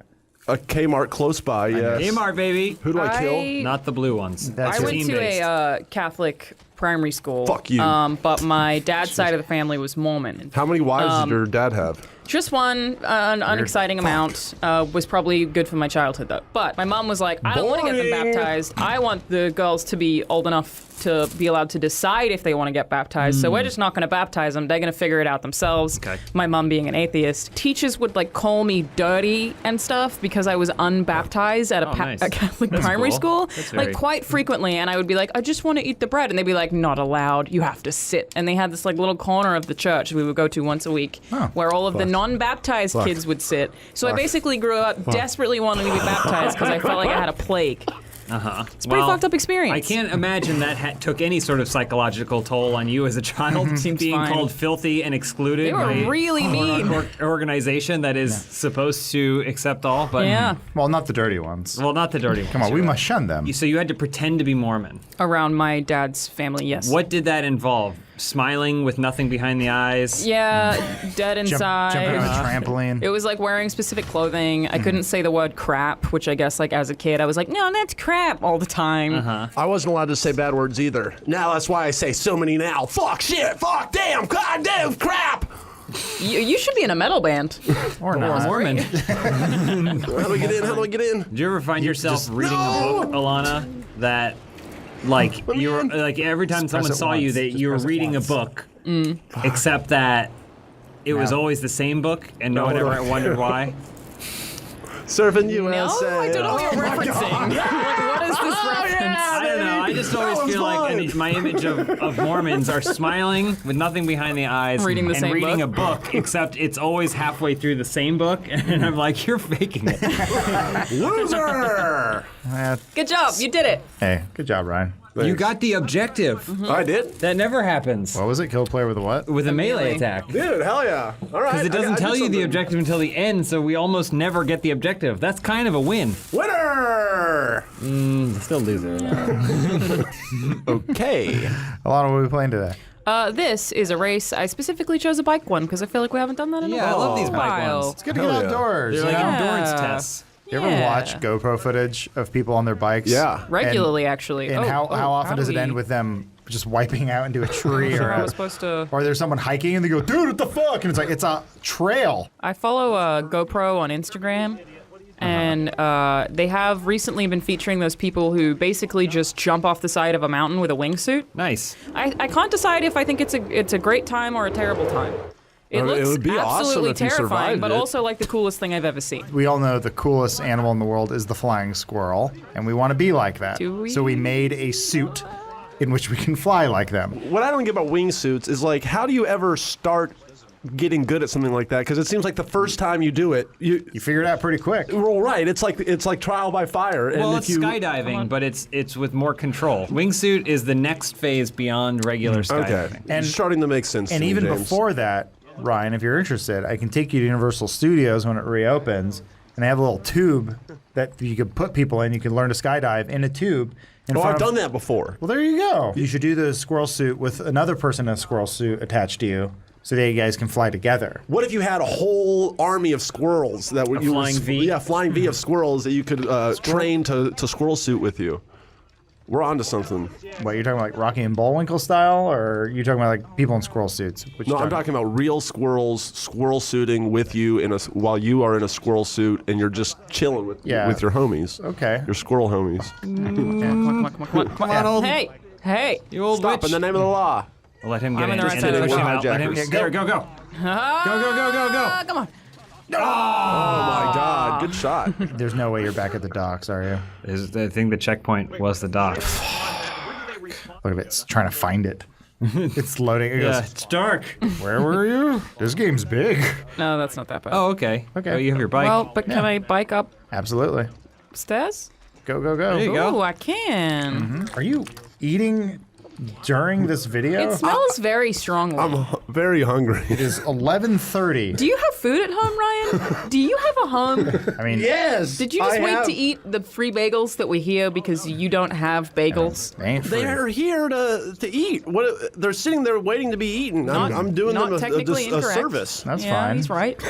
A Kmart close by, yes. Kmart, baby. Who do I kill? Not the blue ones. That's I went to a Catholic primary school. Fuck you. But my dad's side of the family was Mormon. How many wives did your dad have? Just one, an unexciting amount. Was probably good for my childhood, though. But my mom was like, I don't want to get them Boring. baptized. I want the girls to be old enough to be allowed to decide if they want to get baptized. So we're just not going to baptize them. They're going to figure it out themselves. Okay. My mom being an atheist. Teachers would like call me dirty and stuff because I was unbaptized at Oh, nice. a Catholic That's primary cool. school. That's Like very- quite frequently. And I would be like, I just want to eat the bread. And they'd be like, like, not allowed. You have to sit. And they had this like little corner of the church we would go to once a week where all of the non-baptized kids would sit. So I basically grew up desperately wanting to be baptized because I felt like I had a plague. It's a pretty fucked up experience. I can't imagine that took any sort of psychological toll on you as a child, being fine. called filthy and excluded They were by really mean. organization that is supposed to accept all. But Well, not the dirty ones. Well, not the dirty ones. Come on, we must shun them. So you had to pretend to be Mormon. Around my dad's family, yes. What did that involve? Smiling with nothing behind the eyes? Yeah, dead inside. Jumping on a trampoline. It was like wearing specific clothing. I couldn't say the word crap, which I guess like as a kid I was like, no, that's crap all the time. I wasn't allowed to say bad words either. Now that's why I say so many now. Fuck, shit, fuck, damn, god damn, crap. You should be in a metal band. Or not. Mormon. How do we get in? How do we get in? Did you ever find yourself reading a book, Alana, that like you were like every time someone saw you that you were reading a book, except that it was always the same book and no one ever wondered why? Surfing USA. No, I don't know what you're referencing. Like, what is this reference? I don't know. I just always feel like my image of Mormons are smiling with nothing behind the eyes Reading the and same reading book? a book, except it's always halfway through the same book, and I'm like, you're faking it. Loser! Good job, you did it. Hey, good job, Ryan. You got the objective. I did. That never happens. What was it? Kill a player with a what? With a melee melee. attack. Dude, hell yeah. All right. Because it doesn't I tell did you the something. objective until the end, so we almost never get the objective. That's kind of a win. Winner! Still loser. Okay. Alana, what are we playing today? This is a race. I specifically chose a bike one because I feel like we haven't done that in a Yeah, I love these bike while. ones. It's good to get outdoors. They're like you know? endurance Yeah. tests. You ever watch GoPro footage of people on their bikes? Yeah. Regularly, actually. And how often does it end with with them just wiping out into a tree or I was supposed to. or there's someone hiking and they go, dude, what the fuck? And it's like, it's a trail. I follow GoPro on Instagram, and they have recently been featuring those people who basically just jump off the side of a mountain with a wingsuit. Nice. I can't decide if I think it's a great time or a terrible time. It It looks would be awesome absolutely if you terrifying, survived but it. also like the coolest thing I've ever seen. We all know the coolest animal in the world is the flying squirrel, and we want to be like that. Do we? So we made a suit in which we can fly like them. What I don't get about wingsuits is like, how do you ever start getting good at something like that? Because it seems like the first time you do it, you figure it out pretty quick. Well, right. It's like trial by fire. And Well, if it's you, skydiving, but it's with more control. Wingsuit is the next phase beyond regular skydiving. Okay. And starting to make sense. And to me, even James. before that, Ryan, if you're interested, I can take you to Universal Studios when it reopens, and they have a little tube that you can put people in. You can learn to skydive in a tube. in Oh, front I've of- done that before. Well, there you go. You should do the squirrel suit with another person in a squirrel suit attached to you, so that you guys can fly together. What if you had a whole army of squirrels that would flying V? Yeah, flying V of squirrels that you could train to squirrel suit with you. We're onto something. What, you're talking about like Rocky and Bullwinkle style, or you're talking about like people in squirrel suits? Which No, I'm talking about real squirrels squirrel suiting with you while you are in a squirrel suit and you're just chilling with your homies. Okay. Your squirrel homies. Come on, old. Hey, you old Stop witch. in the name of the law. Well, let him get I'm in. in the right and side of push the him road. out. Let him, Yeah, there, go. Go, go. Come on. Oh my God! Good shot. There's no way you're back at the docks, are you? I think the checkpoint was the dock. Look at it. It's trying to find it. It's loading. It Yeah, goes, it's dark. where were you? This game's big. No, that's not that bad. Oh, okay. Okay. Oh, you have your bike. Well, but can I bike up Absolutely. stairs? Go, go, go. There you go. Oh, I can. Are you eating during this video? It smells very strongly. I'm very hungry. It is 11:30. Do you have food at home, Ryan? Do you have a home? I mean, Yes. Did you just wait to eat the free bagels that we hear because you don't have bagels? they ain't free. They're here to eat. What? They're sitting there waiting to be eaten. Not- I'm doing not them technically a incorrect. service. That's yeah, fine. he's right.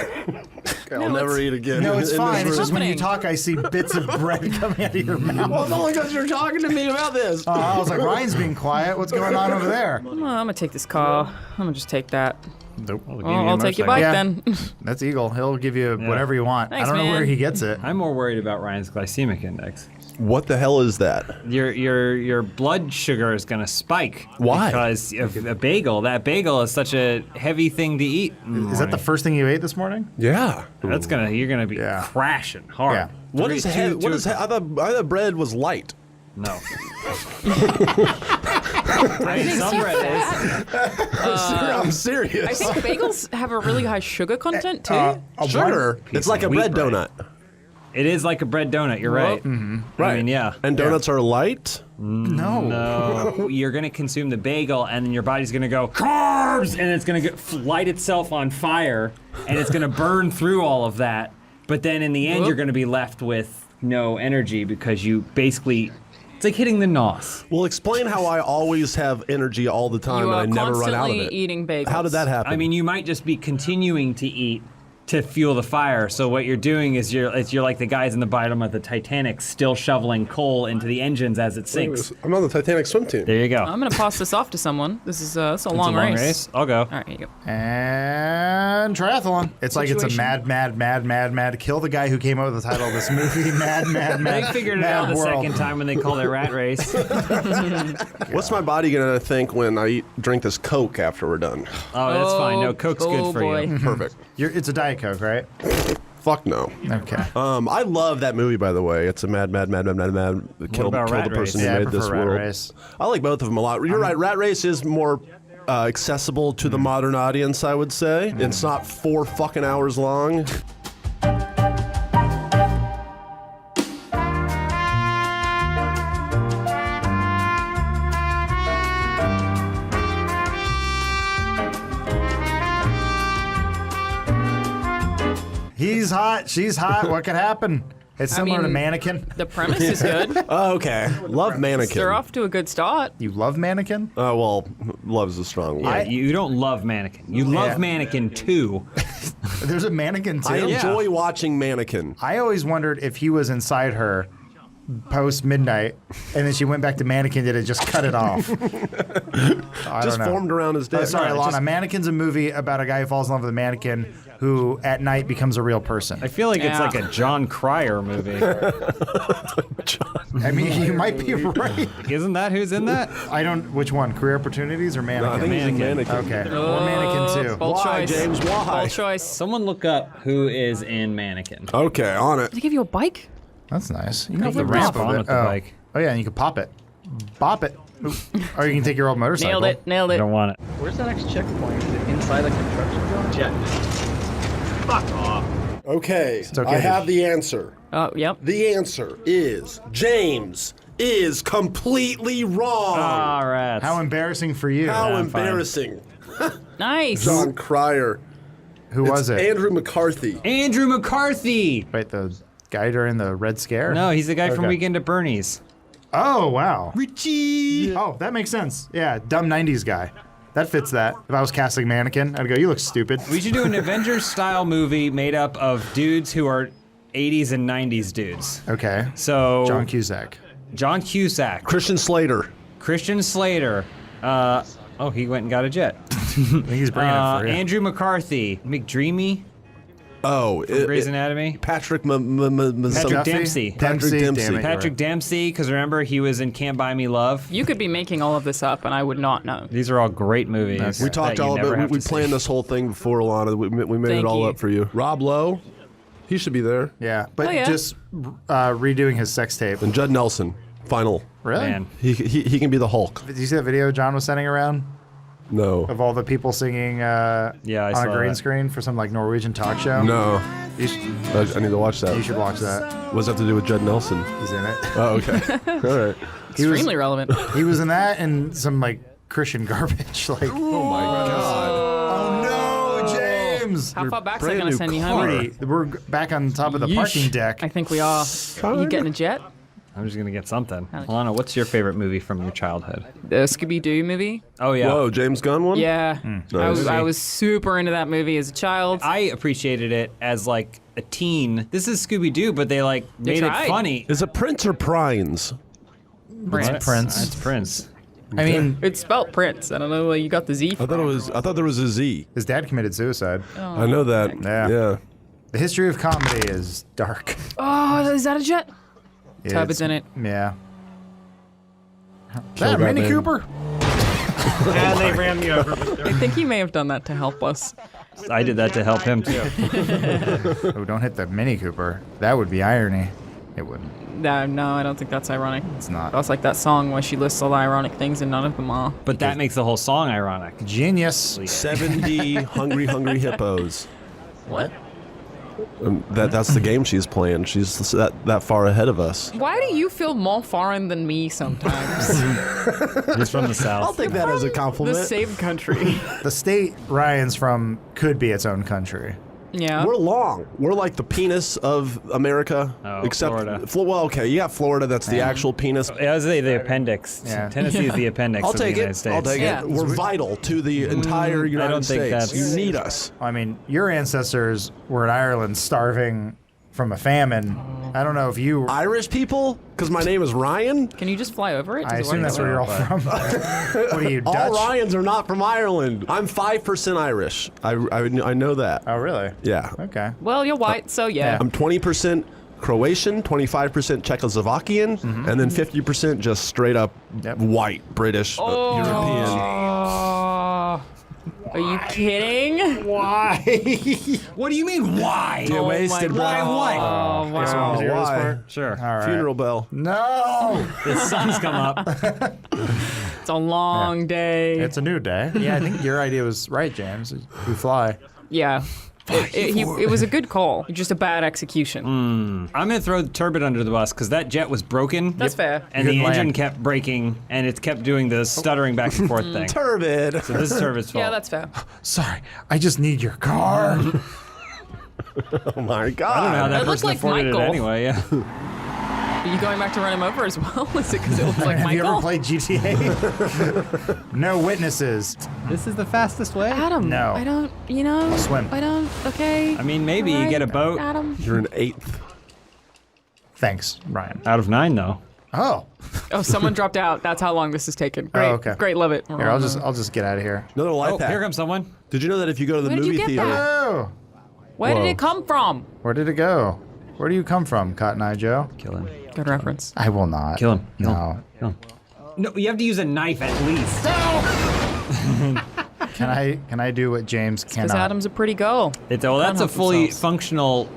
I'll never eat again. No, it's in this fine. It's room. just when you happening? talk, I see bits of bread coming out of your mouth. Well, it's only because you're talking to me about this. I was like, Ryan's being quiet. What's going on over there? I'm gonna take this car. I'm gonna just take that. Nope. I'll take your bike Yeah. then. That's Eagle. He'll give you whatever you want. Thanks, I don't know man. where he gets it. I'm more worried about Ryan's glycemic index. What the hell is that? Your blood sugar is gonna spike. Why? Because of a bagel. That bagel is such a heavy thing to eat. Is that the first thing you ate this morning? Yeah. You're gonna be crashing hard. Yeah. What is heavy? What is? I thought bread was light. No. I mean, some bread I'm serious. I think bagels have a really high sugar content too. Sugar. It's like a bread donut. It is like a bread donut. You're right. Right. I mean, yeah. And donuts are light? No. You're going to consume the bagel, and then your body's going to go, carbs! And it's going to light itself on fire, and it's going to burn through all of that. But then in the end, you're going to be left with no energy because you basically... It's like hitting the nos. Well, explain how I always have energy all the time You and I are never run out of constantly it. eating bagels. How did that happen? I mean, you might just be continuing to eat to fuel the fire. So what you're doing is you're like the guys in the bottom of the Titanic still shoveling coal into the engines as it sinks. I'm on the Titanic swim team. There you go. I'm gonna pass this off to someone. This is it's a long race. I'll go. All right, here you go. And triathlon. It's like it's a mad. Kill the guy who came up with the title of this movie. Mad. They figured it out the second time when they called it Rat Race. What's my body gonna think when I drink this Coke after we're done? Oh, that's fine. No, Coke's good for you. Perfect. It's a Diet Coke, right? Fuck no. Okay. I love that movie, by the way. It's a mad. Kill about the Rat person Race? who Yeah, I made this prefer Rat world. Race. I like both of them a lot. You're right. Rat Race is more accessible to the modern audience, I would say. It's not 4 fucking hours long. He's hot. She's hot. What could happen? It's similar to Mannequin. The premise is good. Oh, okay. Love Mannequin. They're off to a good start. You love Mannequin? Oh, well, love's a strong word. Yeah, you don't love Mannequin. You love Mannequin 2. There's a Mannequin too. I enjoy watching Mannequin. I always wondered if he was inside her post midnight, and then she went back to Mannequin. Did it just cut it off? I Just don't know. formed around his dick. Sorry, No, Alana. just- Mannequin's a movie about a guy who falls in love with a mannequin who at night becomes a real person. I feel like it's Yeah. like a John Cryer movie. I mean, you might be right. Isn't that who's in that? I don't. Which one? Career Opportunities or Mannequin? I think he's in Mannequin. Okay. Or Mannequin too. Bold Why, choice. James? Why? Bold choice. Someone look up who is in Mannequin. Okay, on it. Did they give you a bike? That's nice. You can can the flip ramp off on of with it. the Oh. bike. Oh yeah, and you can pop it, bop it, or you can take your old motorcycle. Nailed I it. don't want it. Where's the next checkpoint? Is it inside a construction zone? Yeah. Fuck off. Okay, okay. I have the answer. Oh, yep. The answer is James is completely wrong. All right. How embarrassing for you. How I'm fine. embarrassing. Nice. John Cryer. Who was It's it? Andrew McCarthy. Andrew McCarthy. Wait, the guy during the Red Scare? No, he's the guy from Okay. Weekend at Bernie's. Oh wow. Richie. Oh, that makes sense. Yeah, dumb '90s guy. That fits that. If I was casting Mannequin, I'd go, "You look stupid." We should do an Avengers-style movie made up of dudes who are 80s and 90s dudes. Okay. So John Cusack. John Cusack, Christian Slater. Christian Slater. Oh, he went and got a jet. I think he's bringing it for you. Andrew McCarthy, McDreamy, Oh, Grey's Anatomy. Patrick Patrick Duffy? Dempsey. Patrick Dempsey, Dempsey. damn it, you're Patrick right. Dempsey, because remember he was in Can't Buy Me Love. You could be making all of this up, and I would not know. These are all great movies. We talked all about it. We planned this whole thing before, Alana. We made Thank it all you. up for you. Rob Lowe, he should be there. Yeah, but Oh, yeah. just redoing his sex tape. And Judd Nelson, final. Really? Man. He can be the Hulk. Did you see that video John was sending around No. of all the people singing Yeah, I on saw a green that. screen for some like Norwegian talk show? No. You should, I need to watch that. you should watch that. What does that have to do with Judd Nelson? He's in it. Oh, okay. All right. He was- Extremely relevant. He was in that and some like Christian garbage. Like, Oh my God. oh no, James! How far back's that brand going to new send you, car. Honey? We're back on top of the Yeesh. parking deck. I think we are. You getting a jet? I'm just gonna get something. Alana, what's your favorite movie from your childhood? The Scooby-Doo movie? Oh yeah. Whoa, James Gunn one? Yeah. Nice. I was super into that movie as a child. I appreciated it as like a teen. This is Scooby Doo, but they like They made it tried. funny. Is it Prince or Prince? Prince. Prince. It's Prince. I mean, It's spelled Prince. I don't know where you got the Z I from. thought there was a Z. his dad committed suicide. I know that. Yeah. Yeah. The history of comedy is dark. Oh, is that a jet? Yeah, Tubbs in it. Yeah. Kill That Mini Batman. Cooper? And they ran me over. I think he may have done that to help us. I did that to help him too. Oh, don't hit the Mini Cooper. That would be irony. It wouldn't. No, I don't think that's ironic. It's not. That's like that song where she lists all the ironic things and none of them are. But that makes the whole song ironic. Genius. 70 hungry hippos. What? That's the game she's playing. She's that far ahead of us. Why do you feel more foreign than me sometimes? He's from the South. I'll take that as a compliment. The same country. The state Ryan's from could be its own country. Yeah. We're long. We're like the penis of America. Except Florida. Well, okay, you got Florida. That's the actual penis. I was the appendix. Yeah. Tennessee is the appendix I'll of the take United it. States. I'll take it. We're vital to the entire United don't think States. that's- You need us. I mean, your ancestors were in Ireland starving from a famine. I don't know if you... Irish people? Because my name is Ryan? Can you just fly over it? I Does it assume work that's that where way? you're all from. What are you, Dutch? All Ryans are not from Ireland. I'm 5% Irish. I know that. Oh, really? Yeah. Okay. Well, you're white, so yeah. I'm 20% Croatian, 25% Czechoslovakian, and then 50% just straight up white British European. Are you kidding? Why? What do you mean, why? Get wasted, bro. Why what? Oh, Guess what wow. was yours Why? for? Sure. All right. Funeral bell. No! The sun's come up. It's a long day. It's a new day. Yeah, I think your idea was right, James. We fly. Yeah. It was a good call, just a bad execution. I'm going to throw Turbid under the bus because that jet was broken. That's fair. And the Good engine land. kept breaking, and it kept doing the stuttering back and forth thing. Turbid. So this is Turbid's fault. Yeah, that's fair. Sorry, I just need your car. Oh my God. I don't know how that It looked person like afforded Michael. it anyway. Yeah. Are you going back to run him over as well? Is it because it looks like Have you Michael? ever played GTA? No witnesses. This is the fastest way? Adam. No. I don't, you know. I'll swim. I don't, okay. I mean, maybe you get a boat. Adam. You're an 8th. Thanks, Ryan. Out of 9, though. Oh. Oh, someone dropped out. That's how long this has taken. Great. okay. Great, love it. Here, I'll just get out of here. Another life Oh, hack. here comes someone. Did you know that if you go to the Where did you movie get theater, that? Oh. Where Whoa. did it come from? Where did it go? Where do you come from, Cotton Eye Joe? Kill him. Good reference. I will not. Kill him. Kill No. him. Kill him. No, you have to use a knife at least. Can I do what James Because cannot? Adam's a pretty girl. That's Can't a help fully themselves. functional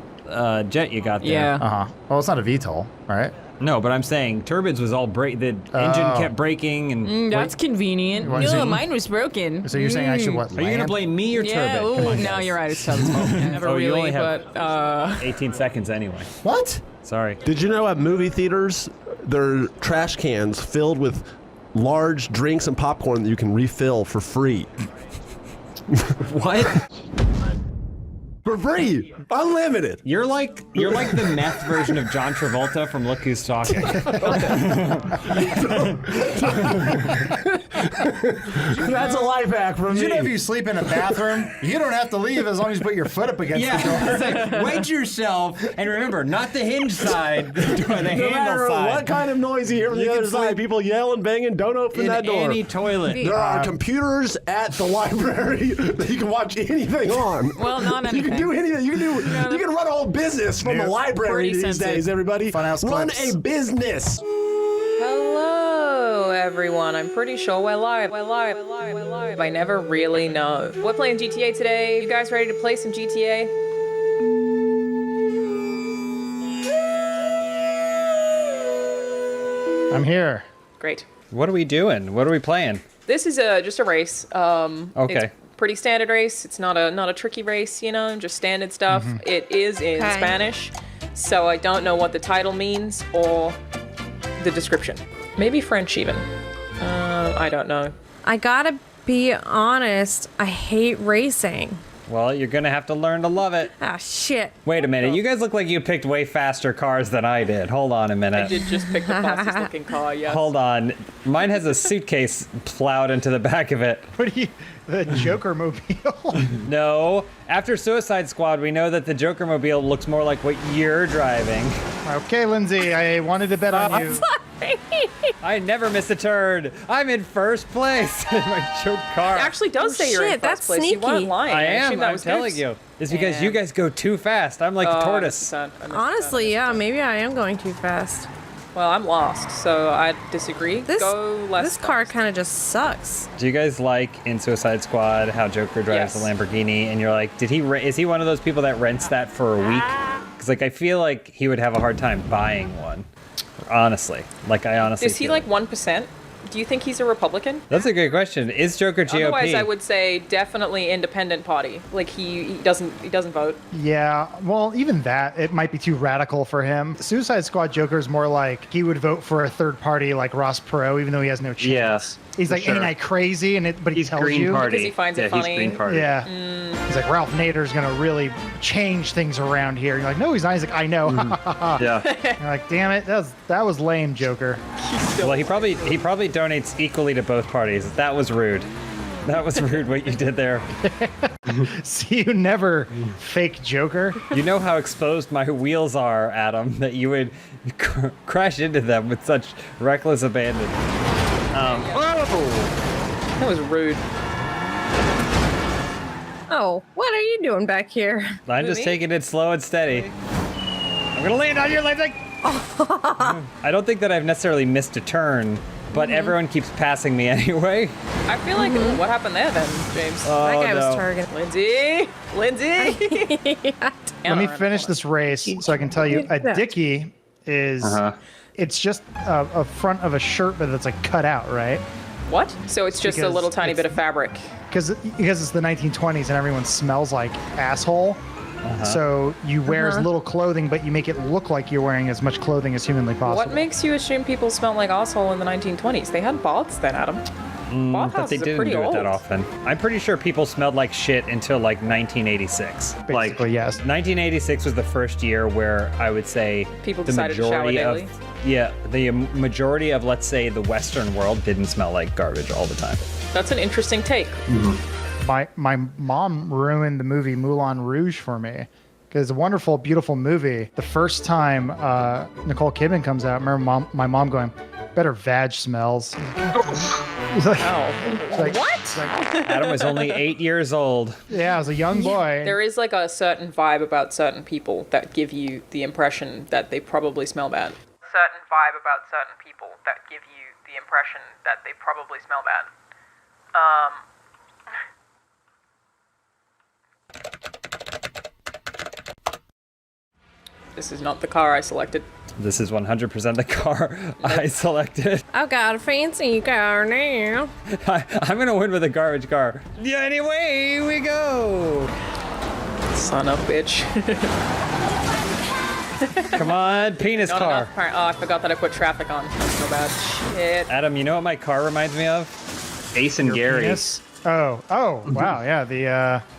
jet you got there. Yeah. Uh-huh. Well, it's not a VTOL, right? No, but I'm saying Turbid's was all break. The engine kept breaking and. That's convenient. What is No, it? mine was broken. So you're saying I should what? Are you gonna land? blame me or Yeah, Turbid? ooh, no, you're right. It's Tubbs' fault. Never Oh, you really, only have- but 18 seconds anyway. What? Sorry. did you know at movie theaters, there are trash cans filled with large drinks and popcorn that you can refill for free? What? For free! Unlimited! You're like the meth version of John Travolta from Look Who's Talking. That's a life hack from Did you know if me. you sleep in a bathroom, you don't have to leave as long as you put your foot up against the door? Yeah, it's like, wedge yourself, and remember, not the hinge side, the No handle matter side. what kind of noise you hear from You the can other side, sleep people yelling, banging, don't open in that door. any toilet. There are computers at the library that you can watch anything on. Well, not You anything. can do anything. You can run a whole business from a library Pretty these sensitive. days, everybody. Funhouse Run clips. a business. Hello, everyone. I'm pretty sure we're live. I never really know. We're playing GTA today. You guys ready to play some GTA? I'm here. Great. What are we doing? What are we playing? This is just a race. Okay. It's pretty standard race. It's not a tricky race, you know, just standard stuff. Mm-hmm. It is in Okay. Spanish, so I don't know what the title means or the description. Maybe French even. I don't know. I gotta be honest, I hate racing. Well, you're gonna have to learn to love it. Ah, shit. Wait a minute. You guys look like you picked way faster cars than I did. Hold on a I minute. did just pick the fastest looking car, yes. Hold on. Mine has a suitcase plowed into the back of it. What do you? The Joker mobile? No. After Suicide Squad, we know that the Joker mobile looks more like what you're driving. Okay, Lindsay, I wanted to bet on you. I never miss a turn. I'm in first place in my joke car. It actually does say you're in shit, first that's place. You weren't sneaky. lying. I assume am. that I'm was telling Goose. you. It's because Yeah. you guys go too fast. I'm like the I tortoise. missed that. Honestly, yeah, maybe I am going too fast. Well, I'm lost, so I disagree. Go less. This car kind of just sucks. Do you guys like in Suicide Squad how Joker drives Yes. the Lamborghini and you're like, is he one of those people that rents that for a week? Because Because like I feel like he would have a hard time buying one. Honestly, I honestly. Is he like 1%? Do you think he's a Republican? That's a good question. Is Joker GOP? Otherwise, I would say definitely independent party. Like he doesn't vote. Yeah, well, even that, it might be too radical for him. Suicide Squad Joker's more like he would vote for a third party like Ross Perot, even though he has no chance. Yes. He's like, ain't I crazy? But he tells Green you. Party. Because he finds it funny. He's Green Party. Yeah. He's like, Ralph Nader's going to really change things around here. You're like, no, he's not. He's like, I know. Yeah. You're like, damn it, that was lame, Joker. Well, he probably donates equally to both parties. That was rude. That was rude what you did there. See you never, fake Joker. You know how exposed my wheels are, Adam, that you would crash into them with such reckless abandon. That was rude. Oh, what are you doing back here? I'm just taking it slow and steady. I'm gonna land on your leg. I don't think that I've necessarily missed a turn, but everyone keeps passing me anyway. I feel like what happened there then, James? Oh, That guy no. was targeted. Lindsay. Let me finish this race so I can tell you. A dickie is, it's just a front of a shirt, but it's like cut out, right? What? So it's just a Because little tiny bit of fabric. Because it's the 1920s and everyone smells like asshole. So you wear as little clothing, but you make it look like you're wearing as much clothing as humanly possible. What makes you assume people smelled like asshole in the 1920s? They had baths then, Adam. But they Bathhouses are didn't pretty do it that old. often. I'm pretty sure people smelled like shit until like 1986. Basically, yes. 1986 was the first year where I would say People the decided to shower majority daily? of the majority of, let's say, the Western world didn't smell like garbage all the time. That's an interesting take. My mom ruined the movie Moulin Rouge for me. Because it's a wonderful, beautiful movie. The first time Nicole Kidman comes out, I remember my mom going, better vag smells. It's like, What? Adam was only 8 years old. Yeah, I was a young boy. There is like a certain vibe about certain people that give you the impression that they probably smell bad. Certain vibe about certain people that give you the impression that they probably smell bad. This is not the car I selected. This is 100% the car I selected. I've got a fancy car now. I'm gonna win with a garbage car. Yeah, anyway, we go. Son of a bitch. Come on, penis Not car. enough par- Oh, I forgot that I put traffic on. That's so bad. Shit. Adam, you know what my car reminds me of? Ace and Gary. Penis? Oh, wow, yeah.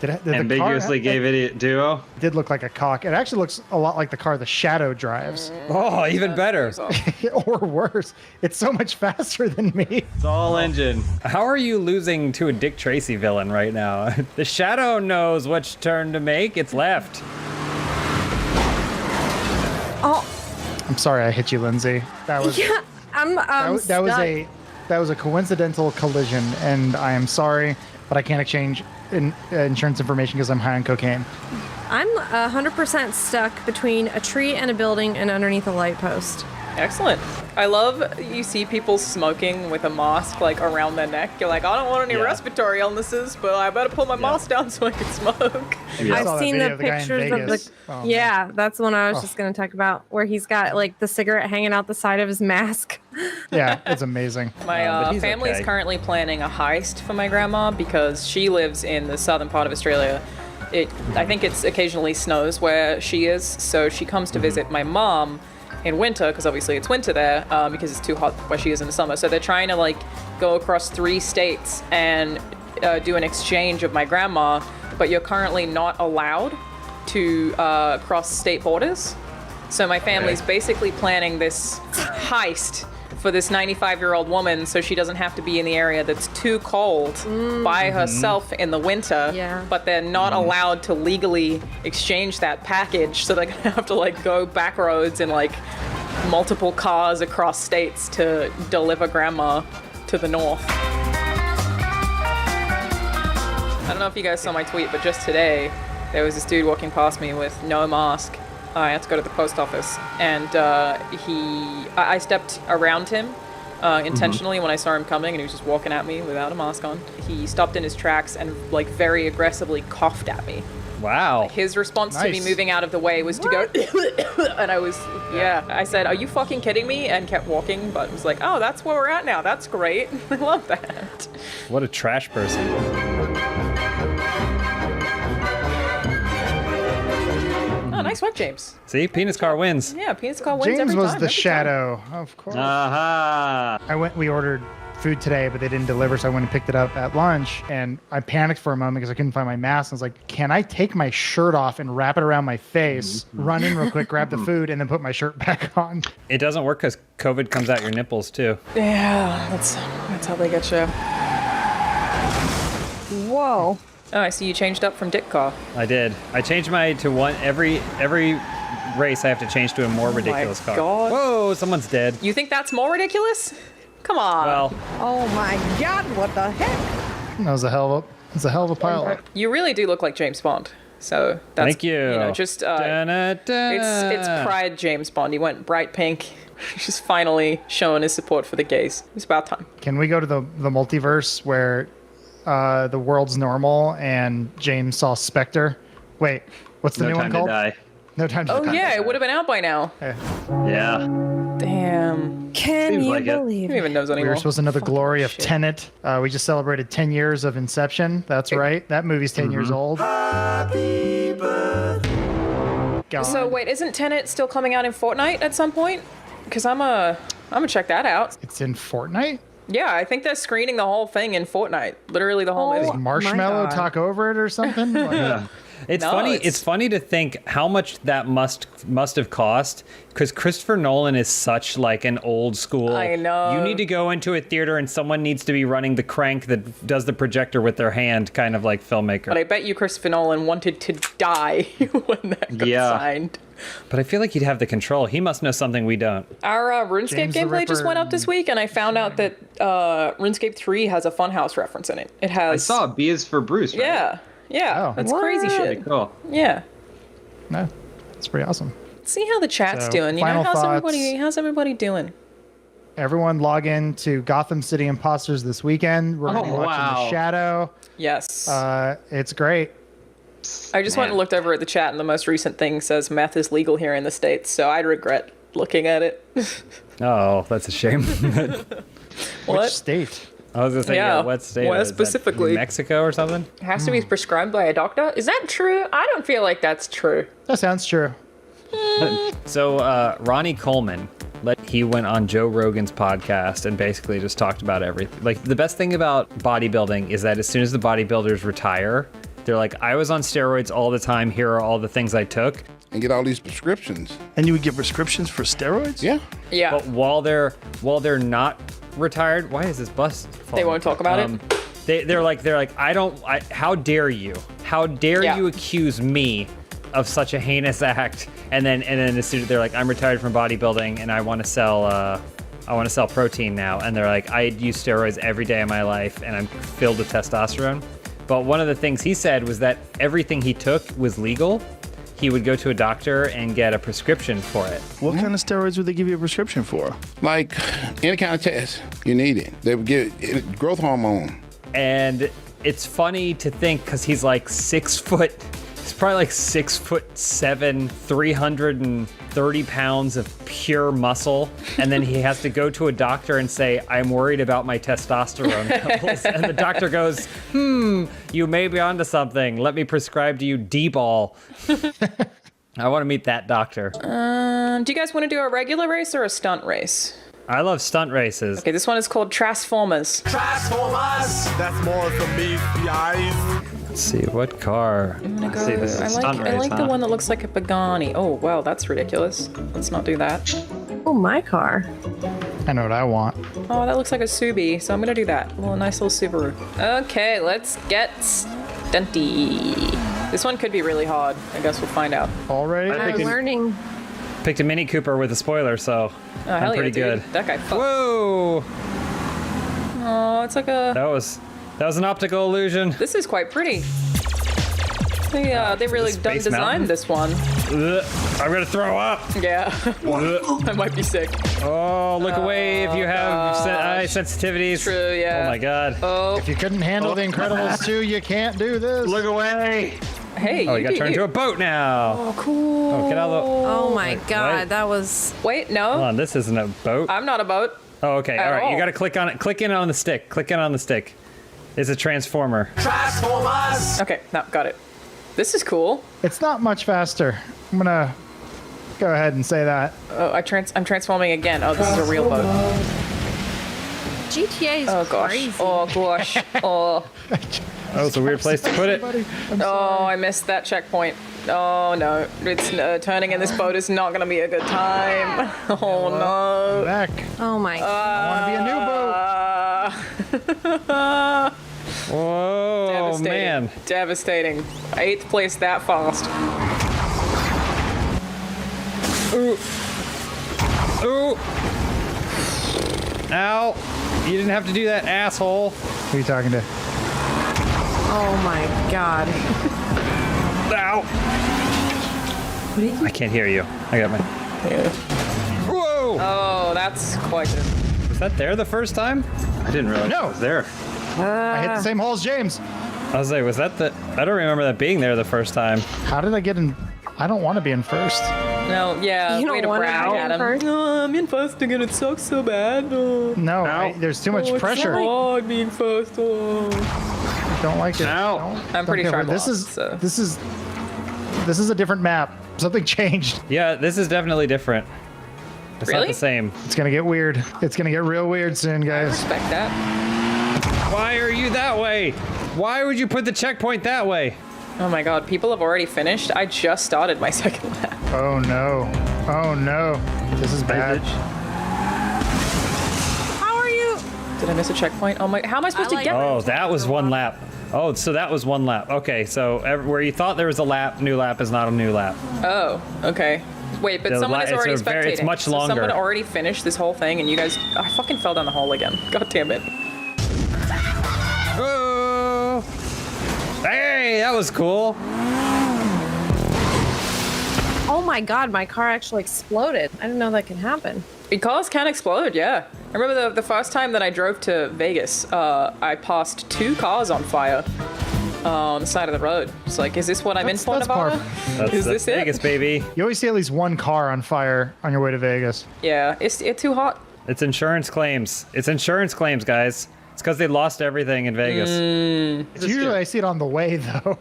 Did Ambiguously the gave it a duo. It did look like a cock. It actually looks a lot like the car the Shadow drives. Oh, even better. Or worse. It's so much faster than me. It's all engine. How are you losing to a Dick Tracy villain right now? The Shadow knows which turn to make. It's left. Oh, I'm sorry I hit you, Lindsay. That was yeah. that was a coincidental collision, and I am sorry, but I can't exchange insurance information because I'm high on cocaine. I'm 100% stuck between a tree and a building and underneath a light post. Excellent. I love you see people smoking with a mask like around their neck. You're like, I don't want any respiratory illnesses, but I better pull my mask down so I can smoke. I've seen the pictures of the. Oh, yeah, that's the one I was just going to talk about, where he's got like the cigarette hanging out the side of his mask. Yeah, it's amazing. My family's currently planning a heist for my grandma because she lives in the southern part of Australia. I think it's occasionally snows where she is, so she comes to visit my mom in winter, because obviously it's winter there, because it's too hot where she is in the summer. So they're trying to like go across 3 states and do an exchange of my grandma, but you're currently not allowed to cross state borders. So my family's basically planning this heist for this 95-year-old woman so she doesn't have to be in the area that's too cold by herself in the winter, but they're not allowed to legally exchange that package, so they're gonna have to like go back roads in like multiple cars across states to deliver grandma to the north. I don't know if you guys saw my tweet, but just today there was this dude walking past me with no mask. I had to go to the post office, and I stepped around him intentionally when I saw him coming, and he was just walking at me without a mask on. He stopped in his tracks and like very aggressively coughed at me. Wow. His response to me Nice. moving out of the way was to go, and I was, I said, are you fucking kidding me? And kept walking, but was like, oh, that's where we're at now. That's great. I love that. What a trash person. Oh, nice work, James. See, penis car wins. Yeah, penis car wins James every was time. the every time. shadow, of course. Aha. We ordered food today, but they didn't deliver, so I went and picked it up at lunch. And I panicked for a moment because I couldn't find my mask. I was like, can I take my shirt off and wrap it around my face, run in real quick, grab the food, and then put my shirt back on? It doesn't work because COVID comes out your nipples too. Yeah, that's how they get you. Whoa. Oh, I see you changed up from Dick Car. I did. I changed mine to one every race. I have to change to a more ridiculous car. God. Whoa! Someone's dead. You think that's more ridiculous? Come on. Well, Oh my God, what the heck? That was a hell of a pilot. You really do look like James Bond. So that's Thank you. You know, just it's Pride James Bond. He went bright pink. He's finally showing his support for the gays. It's about time. Can we go to the multiverse where the world's normal and James saw Spectre? Wait, what's the No new Time one to called? Die. No Time to Oh Die. yeah, it would have been out by now. Yeah. Damn. Can Seems you like it. believe Who even knows We anymore? were supposed to know the glory of shit. Tenet. We just celebrated 10 years of Inception. That's right. That movie's 10 years old. God. So wait, isn't Tenet still coming out in Fortnite at some point? Because I'm gonna check that out. It's in Fortnite? Yeah, I think they're screening the whole thing in Fortnite. Literally the whole movie. Does Marshmallow God. talk over it or something? Like, it's No, funny. it's- It's funny to think how much that must have cost because Christopher Nolan is such like an old school. I know. You need to go into a theater and someone needs to be running the crank that does the projector with their hand, kind of like filmmaker. But I bet you Christopher Nolan wanted to die when that got Yeah. signed. But I feel like he'd have the control. He must know something we don't. Our RuneScape James the gameplay just Ripper went up this week, and I found out that RuneScape 3 has a Funhouse reference in it. It has. I saw B is for Bruce, right? Yeah, yeah, Oh. that's crazy What? shit. Cool. Yeah. no, it's pretty awesome. See how the chat's So, doing. You know, final how's everybody doing? Everyone log in to Gotham City Imposters this weekend. We're going to be watching The Shadow. Yes. It's great. I just went and looked over at the chat, and the most recent thing says meth is legal here in the States, so I regret looking at it. Oh, that's a shame. What? Which state? I was gonna say, Yeah, what state? where is that? specifically? Mexico or something? It has to be prescribed by a doctor? Is that true? I don't feel like that's true. That sounds true. So Ronnie Coleman, he went on Joe Rogan's podcast and basically just talked about everything. Like the best thing about bodybuilding is that as soon as the bodybuilders retire, they're like, I was on steroids all the time. Here are all the things I took. And get all these prescriptions. And you would get prescriptions for steroids? Yeah. Yeah. But while they're not retired, why is this bus? They won't talk about it? They're like how dare you? How dare Yeah. you accuse me of such a heinous act? And then as soon as they're like, I'm retired from bodybuilding and I want to sell protein now. And they're like, I use steroids every day of my life and I'm filled with testosterone. But one of the things he said was that everything he took was legal. He would go to a doctor and get a prescription for it. What kind of steroids would they give you a prescription for? Like any kind of test, you need it. They would give it growth hormone. And it's funny to think because he's like 6 foot. He's probably like 6'7", 330 pounds of pure muscle, and then he has to go to a doctor and say, "I'm worried about my testosterone levels," and the doctor goes, "You may be onto something. Let me prescribe to you D-ball." I want to meet that doctor. Do you guys want to do a regular race or a stunt race? I love stunt races. Okay, this one is called Transformers. Transformers! That's more for me, guys. Let's see what car. I'm gonna go. See, this is I stunt race, like the one that looks like a Pagani. Oh wow, that's ridiculous. Let's not do that. Oh, my car. I know what I want. Oh, that looks like a Subi, so I'm gonna do that. A nice little Subaru. Okay, let's get stunty. This one could be really hard. I guess we'll find out. Already? I'm learning. Picked a Mini Cooper with a spoiler, so Oh, I'm hell pretty yeah, good. dude. That guy fucked. Whoa! Oh, it's like a. That was an optical illusion. This is quite pretty. They really done Space designed Mountain? this one. Ugh, I'm gonna throw up. Yeah. I might be sick. Oh, look away if you have eye sensitivities. True, yeah. Oh my god. Oh. If you couldn't handle The Incredibles 2, you can't do this. Look away. Hey, Oh, you you got do turned you. into a boat now. Oh, cool. Oh, get out of the. Oh my Wait, god, what? that was. Wait, no. Hold on, this isn't a boat. I'm not a boat. Oh, okay. At All right, all. you got to click on it. Click in on the stick. Click in on the stick. It's a transformer. Transformers. Okay, no, got it. This is cool. It's not much faster. I'm gonna go ahead and say that. Oh, I'm transforming again. Oh, this is a real boat. GTA is Oh gosh. crazy. Oh gosh. Oh. Oh, it's a weird place to put it. Oh, I missed that checkpoint. Oh no, it's turning in this boat is not gonna be a good time. Oh no. Back. Oh my. I want to be a new boat. Whoa, Devastating. man. Devastating. 8th place that fast. Ooh. Ooh. Ow. You didn't have to do that, asshole. Who are you talking to? Oh my god. Ow. I can't hear you. I got my. Whoa. Oh, that's quite good. Was that there the first time? I didn't realize No. it was there. I hit the same hole as James. I was like, was that the? I don't remember that being there the first time. How did I get in? I don't want to be in first. No, yeah, You way don't to wanna brag be at in him. first? Oh, I'm in first again. It sucks so bad. Oh. No, there's too much pressure. hard being first. Oh. I don't like it. Ow. I'm pretty Okay, sure I but this lost, is so. this is a different map. Something changed. Yeah, this is definitely different. It's not Really? the same. It's gonna get weird. It's gonna get real weird soon, I guys. respect that. Why are you that way? Why would you put the checkpoint that way? Oh my god, people have already finished. I just started my second lap. Oh no. Oh no. This is bad. How are you? Did I miss a checkpoint? Oh my, how am I supposed to get Oh, that was one lap. Oh, so that was one lap. Okay, so where you thought there was a lap, new lap is not a new lap. Oh, okay. Wait, but The someone is it's already a spectating. very- it's much So longer. someone already finished this whole thing, and you guys, I fucking fell down the hole again. God damn it. Oh! Hey, that was cool. Oh my god, my car actually exploded. I didn't know that could happen. Cars can explode, yeah. I remember the first time that I drove to Vegas, I passed 2 cars on fire on the side of the road. It's like, is this what I'm in for, That's par. Nevada? That's, Is that's this it? Vegas, baby. You always see at least one car on fire on your way to Vegas. Yeah, it's too hot. It's insurance claims. It's insurance claims, guys. It's because they lost everything in Vegas. It's usually I see it on the way though.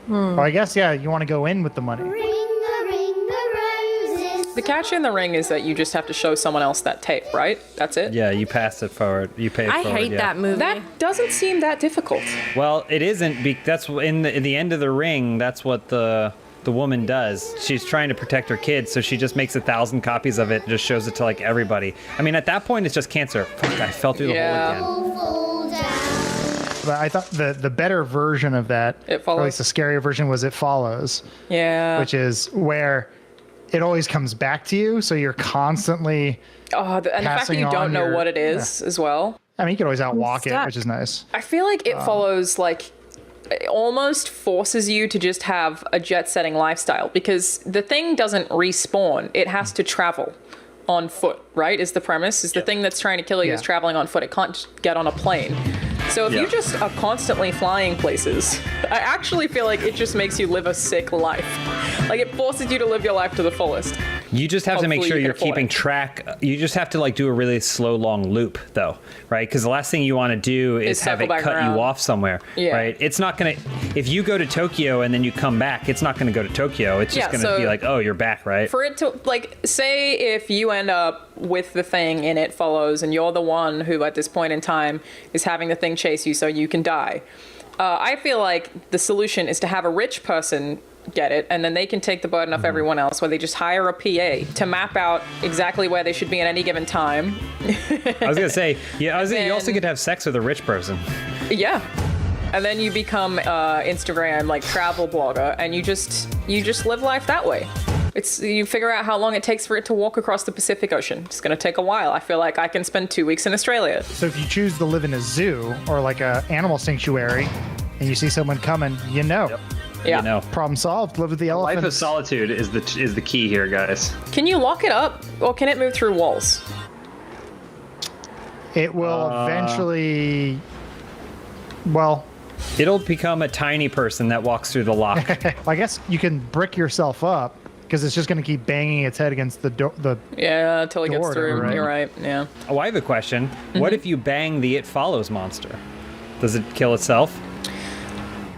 Well, I guess yeah, you want to go in with the money. The catch in the ring is that you just have to show someone else that tape, right? That's it? Yeah, you passed it forward. You paid I forward. hate yeah. that movie. That doesn't seem that difficult. Well, it isn't. That's in the end of the ring. That's what the woman does. She's trying to protect her kids, so she just makes 1,000 copies of it and just shows it to like everybody. I mean, at that point, it's just cancer. Fuck, I fell through the hole again. But I thought the better version of that, It or at least Follows. the scarier version, was It Follows, Yeah. which is where it always comes back to you, so you're constantly. Oh, and the fact that passing you on don't know your- what it is as well. I mean, you can always outwalk it, Stuck. which is nice. I feel like It Follows, like, it almost forces you to just have a jet-setting lifestyle because the thing doesn't respawn. It has to travel on foot, right? Is the premise. Is the thing that's trying to kill you is Yeah. traveling on foot. It can't just get on a plane. So if you just are constantly flying places, I actually feel like it just makes you live a sick life. Like it forces you to live your life to the fullest. You just have to make Hopefully sure you can you're afford keeping it. track. You just have to like do a really slow, long loop, though, right? Because the last thing you want to do is have circle it back cut around. you off somewhere, Yeah. right? It's not gonna. If you go to Tokyo and then you come back, it's not gonna go to Tokyo. It's just Yeah, gonna so- be like, oh, you're back, right? For it to, like, say if you end up with the thing and It Follows and you're the one who at this point in time is having the thing chase you so you can die. I feel like the solution is to have a rich person get it and then they can take the burden off everyone else where they just hire a PA to map out exactly where they should be at any given time. I was gonna say, yeah. You also then- get to have sex with a rich person. Yeah. And then you become Instagram like travel blogger and you just live life that way. It's you figure out how long it takes for it to walk across the Pacific Ocean. It's going to take a while. I feel like I can spend 2 weeks in Australia. So if you choose to live in a zoo or like a animal sanctuary, and you see someone coming, you know. Yeah. You know. Problem solved. Live with the elephants. Life of solitude is the key here, guys. Can you lock it up or can it move through walls? It will eventually. Well, It'll become a tiny person that walks through the lock. I guess you can brick yourself up because it's just going to keep banging its head against the door. Yeah, until it gets through. Right? You're right. Yeah. Oh, I have a question. What if you bang the It Follows monster? Does it kill itself?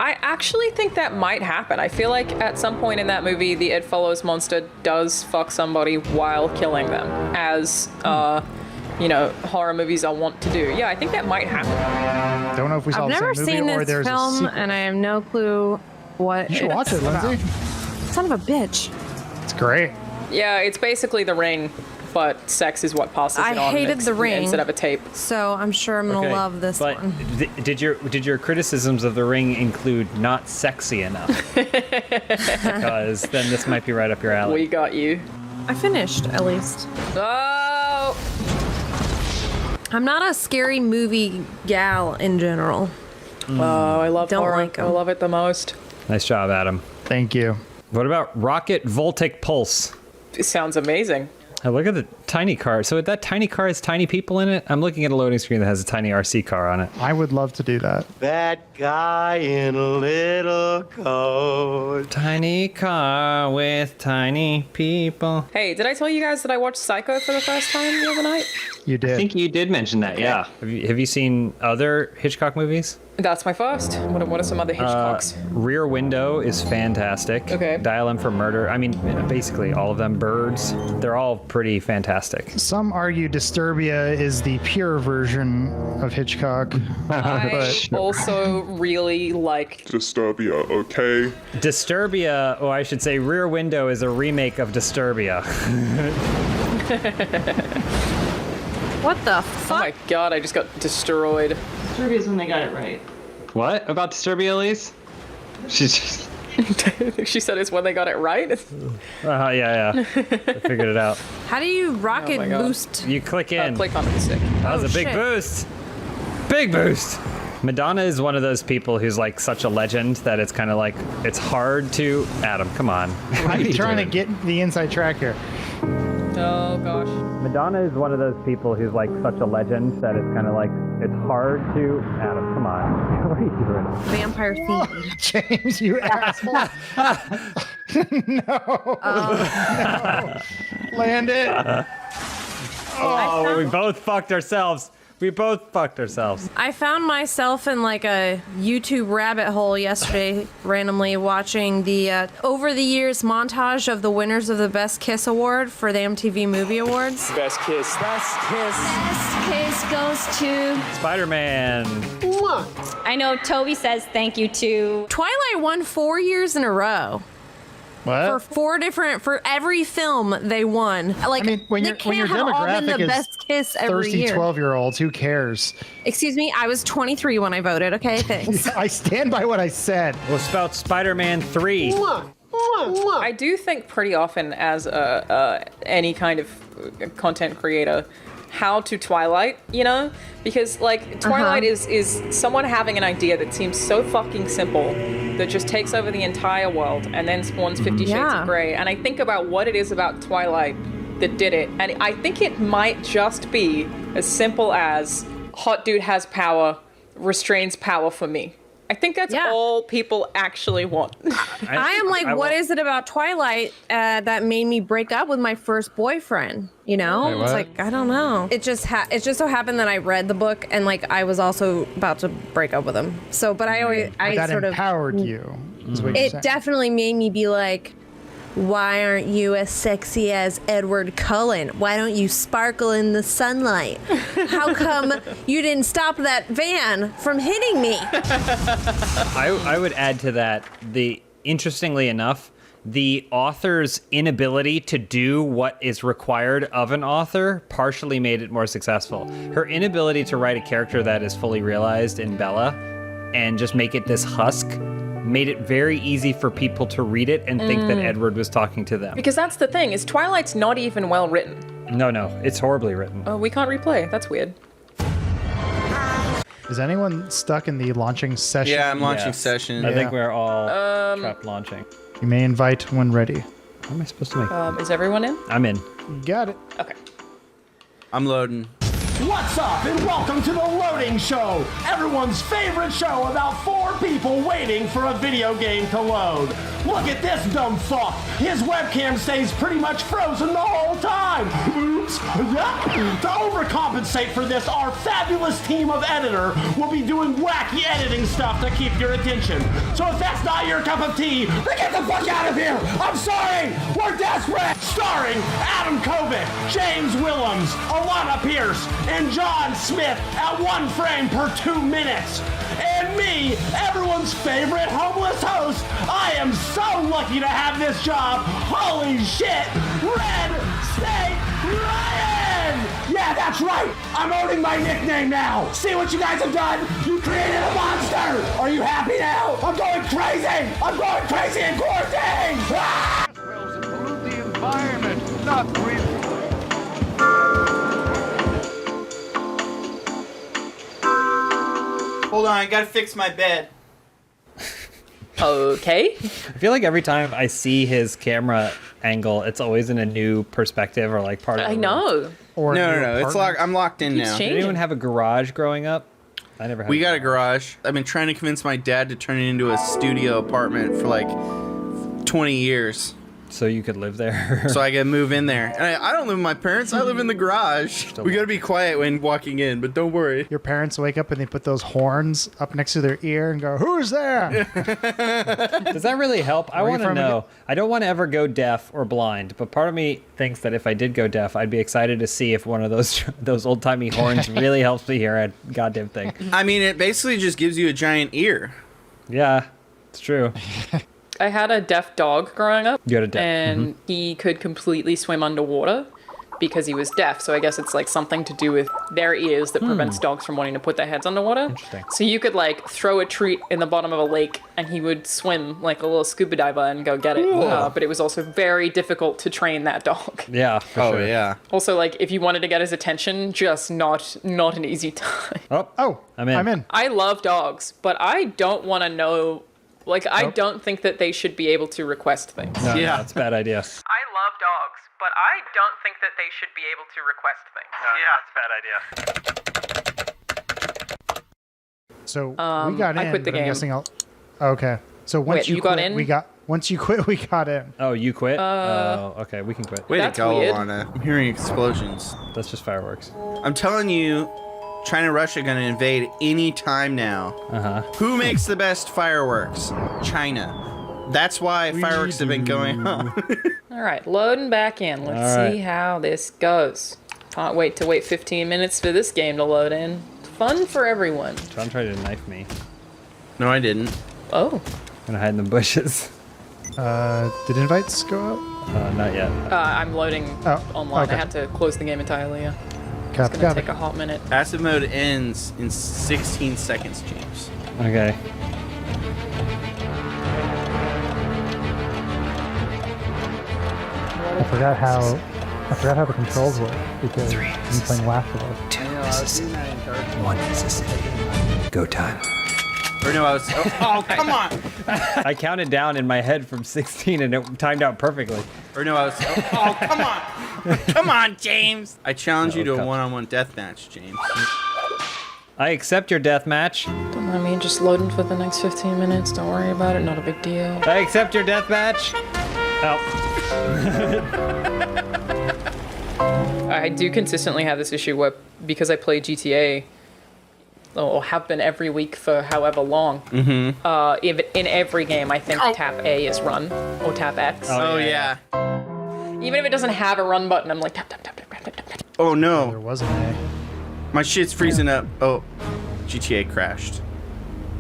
I actually think that might happen. I feel like at some point in that movie, the It Follows monster does fuck somebody while killing them, as horror movies are wont to do. Yeah, I think that might happen. Don't know if we saw I've the never same movie seen or this there's a film, sequel. and I have no clue what. You should watch it, about. Lindsay. Son of a bitch. It's great. Yeah, it's basically The Ring, but sex is what passes I it on hated The Ring instead of a tape. So I'm sure I'm gonna Okay, love this but one. Did your criticisms of The Ring include not sexy enough? Because then this might be right up your alley. We got you. I finished, at least. Oh! I'm not a scary movie gal in general. Oh, I love Don't horror. like 'em. I love it the most. Nice job, Adam. Thank you. What about Rocket Voltic Pulse? It sounds amazing. Oh, look at the tiny car. So that tiny car has tiny people in it? I'm looking at a loading screen that has a tiny RC car on it. I would love to do that. That guy in a little coat. Tiny car with tiny people. Hey, did I tell you guys that I watched Psycho for the first time the other night? You did. I think you did mention that, yeah. Have you seen other Hitchcock movies? That's my first. What are some other Hitchcocks? Rear Window is fantastic. Okay. Dial M for Murder. I mean, basically all of them. Birds. They're all pretty fantastic. Some argue Disturbia is the pure version of Hitchcock. I also really like Disturbia, okay? Disturbia, or I should say Rear Window, is a remake of Disturbia. What the Oh fuck? my god, I just got destroyed. Disturbia's when they got it right. What about Disturbia, Elise? She's just... She said it's when they got it right. Yeah. I figured it out. How do you rocket my God. boost? You click in. Click on the stick. That was a big shit. boost. Big boost. Madonna is one of those people who's like such a legend that it's kind of like, it's hard to... Adam, come on. I'm trying to get the inside track here. Oh gosh. Madonna is one of those people who's like such a legend that it's kind of like, it's hard to... Adam, come on. What are you doing? Vampire theme. James, you asshole. No. Land it. Oh, we both fucked ourselves. We both fucked ourselves. I found myself in like a YouTube rabbit hole yesterday, randomly watching the over the years montage of the winners of the Best Kiss Award for the MTV Movie Awards. Best kiss. Best kiss. Best kiss goes to... Spider-Man. I know Toby says thank you to... Twilight won 4 years in a row. What? For every film they won. Like, I mean, when they your can't have all been demographic the is best kiss every thirsty year. 12-year-olds, who cares? Excuse me, I was 23 when I voted. Okay, thanks. I stand by what I said. What's about Spider-Man 3? I do think pretty often as any kind of content creator, how to Twilight, you know? Because like Twilight is someone having an idea that seems so fucking simple that just takes over the entire world and then spawns 50 Shades Yeah. of Grey. And I think about what it is about Twilight that did it, and I think it might just be as simple as hot dude has power, restrains power for me. I think that's all people actually want. I am like, what is it about Twilight that made me break up with my first boyfriend? You know, Wait, it's what? like I don't know. It just so happened that I read the book and like I was also about to break up with him. So, but That empowered you. Is what you're It saying. definitely made me be like, why aren't you as sexy as Edward Cullen? Why don't you sparkle in the sunlight? How come you didn't stop that van from hitting me? I would add to that, interestingly enough, the author's inability to do what is required of an author partially made it more successful. Her inability to write a character that is fully realized in Bella and just make it this husk made it very easy for people to read it and think that Edward was talking to them. Because that's the thing, is Twilight's not even well written. No, it's horribly written. Oh, we can't replay. That's weird. Is anyone stuck in the launching session? Yeah, I'm launching session. I think we're all trapped launching. You may invite when ready. How am I supposed to make? Is everyone in? I'm in. Got it. Okay. I'm loading. What's up, and welcome to the Loading Show, everyone's favorite show about 4 people waiting for a video game to load. Look at this dumb fuck. His webcam stays pretty much frozen the whole time. Oops. Yeah. To overcompensate for this, our fabulous team of editor will be doing wacky editing stuff to keep your attention. So if that's not your cup of tea, then get the fuck out of here. I'm sorry. We're desperate. Starring Adam Kovic, James Willems, Alana Pierce, and John Smith at 1 frame per 2 minutes. And me, everyone's favorite homeless host. I am so lucky to have this job. Holy shit, Red State Ryan! Yeah, that's right. I'm owning my nickname now. See what you guys have done? You created a monster. Are you happy now? I'm going crazy. I'm going crazy in quarantine. Ah! Pollute the environment, not breathe. Hold on, I gotta fix my bed. Okay. I feel like every time I see his camera angle, it's always in a new perspective or like part of the I room. know. Or no. It's locked. I'm locked in now. Did anyone have a garage growing up? I never had. We got a garage. I've been trying to convince my dad to turn it into a studio apartment for like 20 years. So you could live there. So I can move in there. And I don't live with my parents. I live in the garage. We gotta be quiet when walking in, but don't worry. Your parents wake up and they put those horns up next to their ear and go, "Who's there?" Does that really help? I Where are you want to from know. I don't want to ever go deaf or blind, but part of me thinks that if I did go deaf, I'd be excited to see if one of those old timey horns really helps me hear a goddamn thing. I mean, it basically just gives you a giant ear. Yeah, it's true. I had a deaf dog growing up. You had a deaf, and he could completely swim underwater because he was deaf. So I guess it's like something to do with their ears that prevents dogs from wanting to put their heads underwater. Interesting. So you could like throw a treat in the bottom of a lake and he would swim like a little scuba diver and go get it. But it was also very difficult to train that dog. Yeah, for sure. Yeah. Also, like if you wanted to get his attention, just not an easy time. Oh, I'm in. I love dogs, but I don't want to know. Like, I don't think that they should be able to request things. No, that's a bad idea. I love dogs, but I don't think that they should be able to request things. So we got in. I quit the but I'm game. guessing okay. So once Wait, you you got quit, in? Once you quit, we got in. Oh, you quit? Oh, okay, we can quit. Way That's to go, weird. Alana. I'm hearing explosions. That's just fireworks. I'm telling you, China and Russia are gonna invade any time now. Who makes the best fireworks? China. That's why fireworks have been going on. All right, loading back in. Let's All right. see how this goes. Can't wait to wait 15 minutes for this game to load in. Fun for everyone. John tried to knife me. No, I didn't. Oh. I'm gonna hide in the bushes. Did invites go out? Not yet. I'm loading online. okay. I had to close the game entirely. Yeah. Copy, It's gonna copy. take a hot minute. Passive mode ends in 16 seconds, James. Okay. I forgot how the controls work because I'm playing Last of Us. 2 Mississippi, 1 Mississippi. Go time. Or no, I was. Oh, come on! I counted down in my head from 16 and it timed out perfectly. Or no, I was. Oh, come on! Come on, James! I challenge you to a one-on-one death match, James. I accept your death match. Don't mind me, just loading for the next 15 minutes. Don't worry about it. Not a big deal. I accept your death match. Oh. I do consistently have this issue where, because I play GTA, or have been every week for however long, in every game I think tap A is run, or tap X. Oh, yeah. Even if it doesn't have a run button, I'm like tap, tap, tap, tap, tap, tap, tap. Oh, no. There wasn't a. My shit's freezing up. Oh, GTA crashed.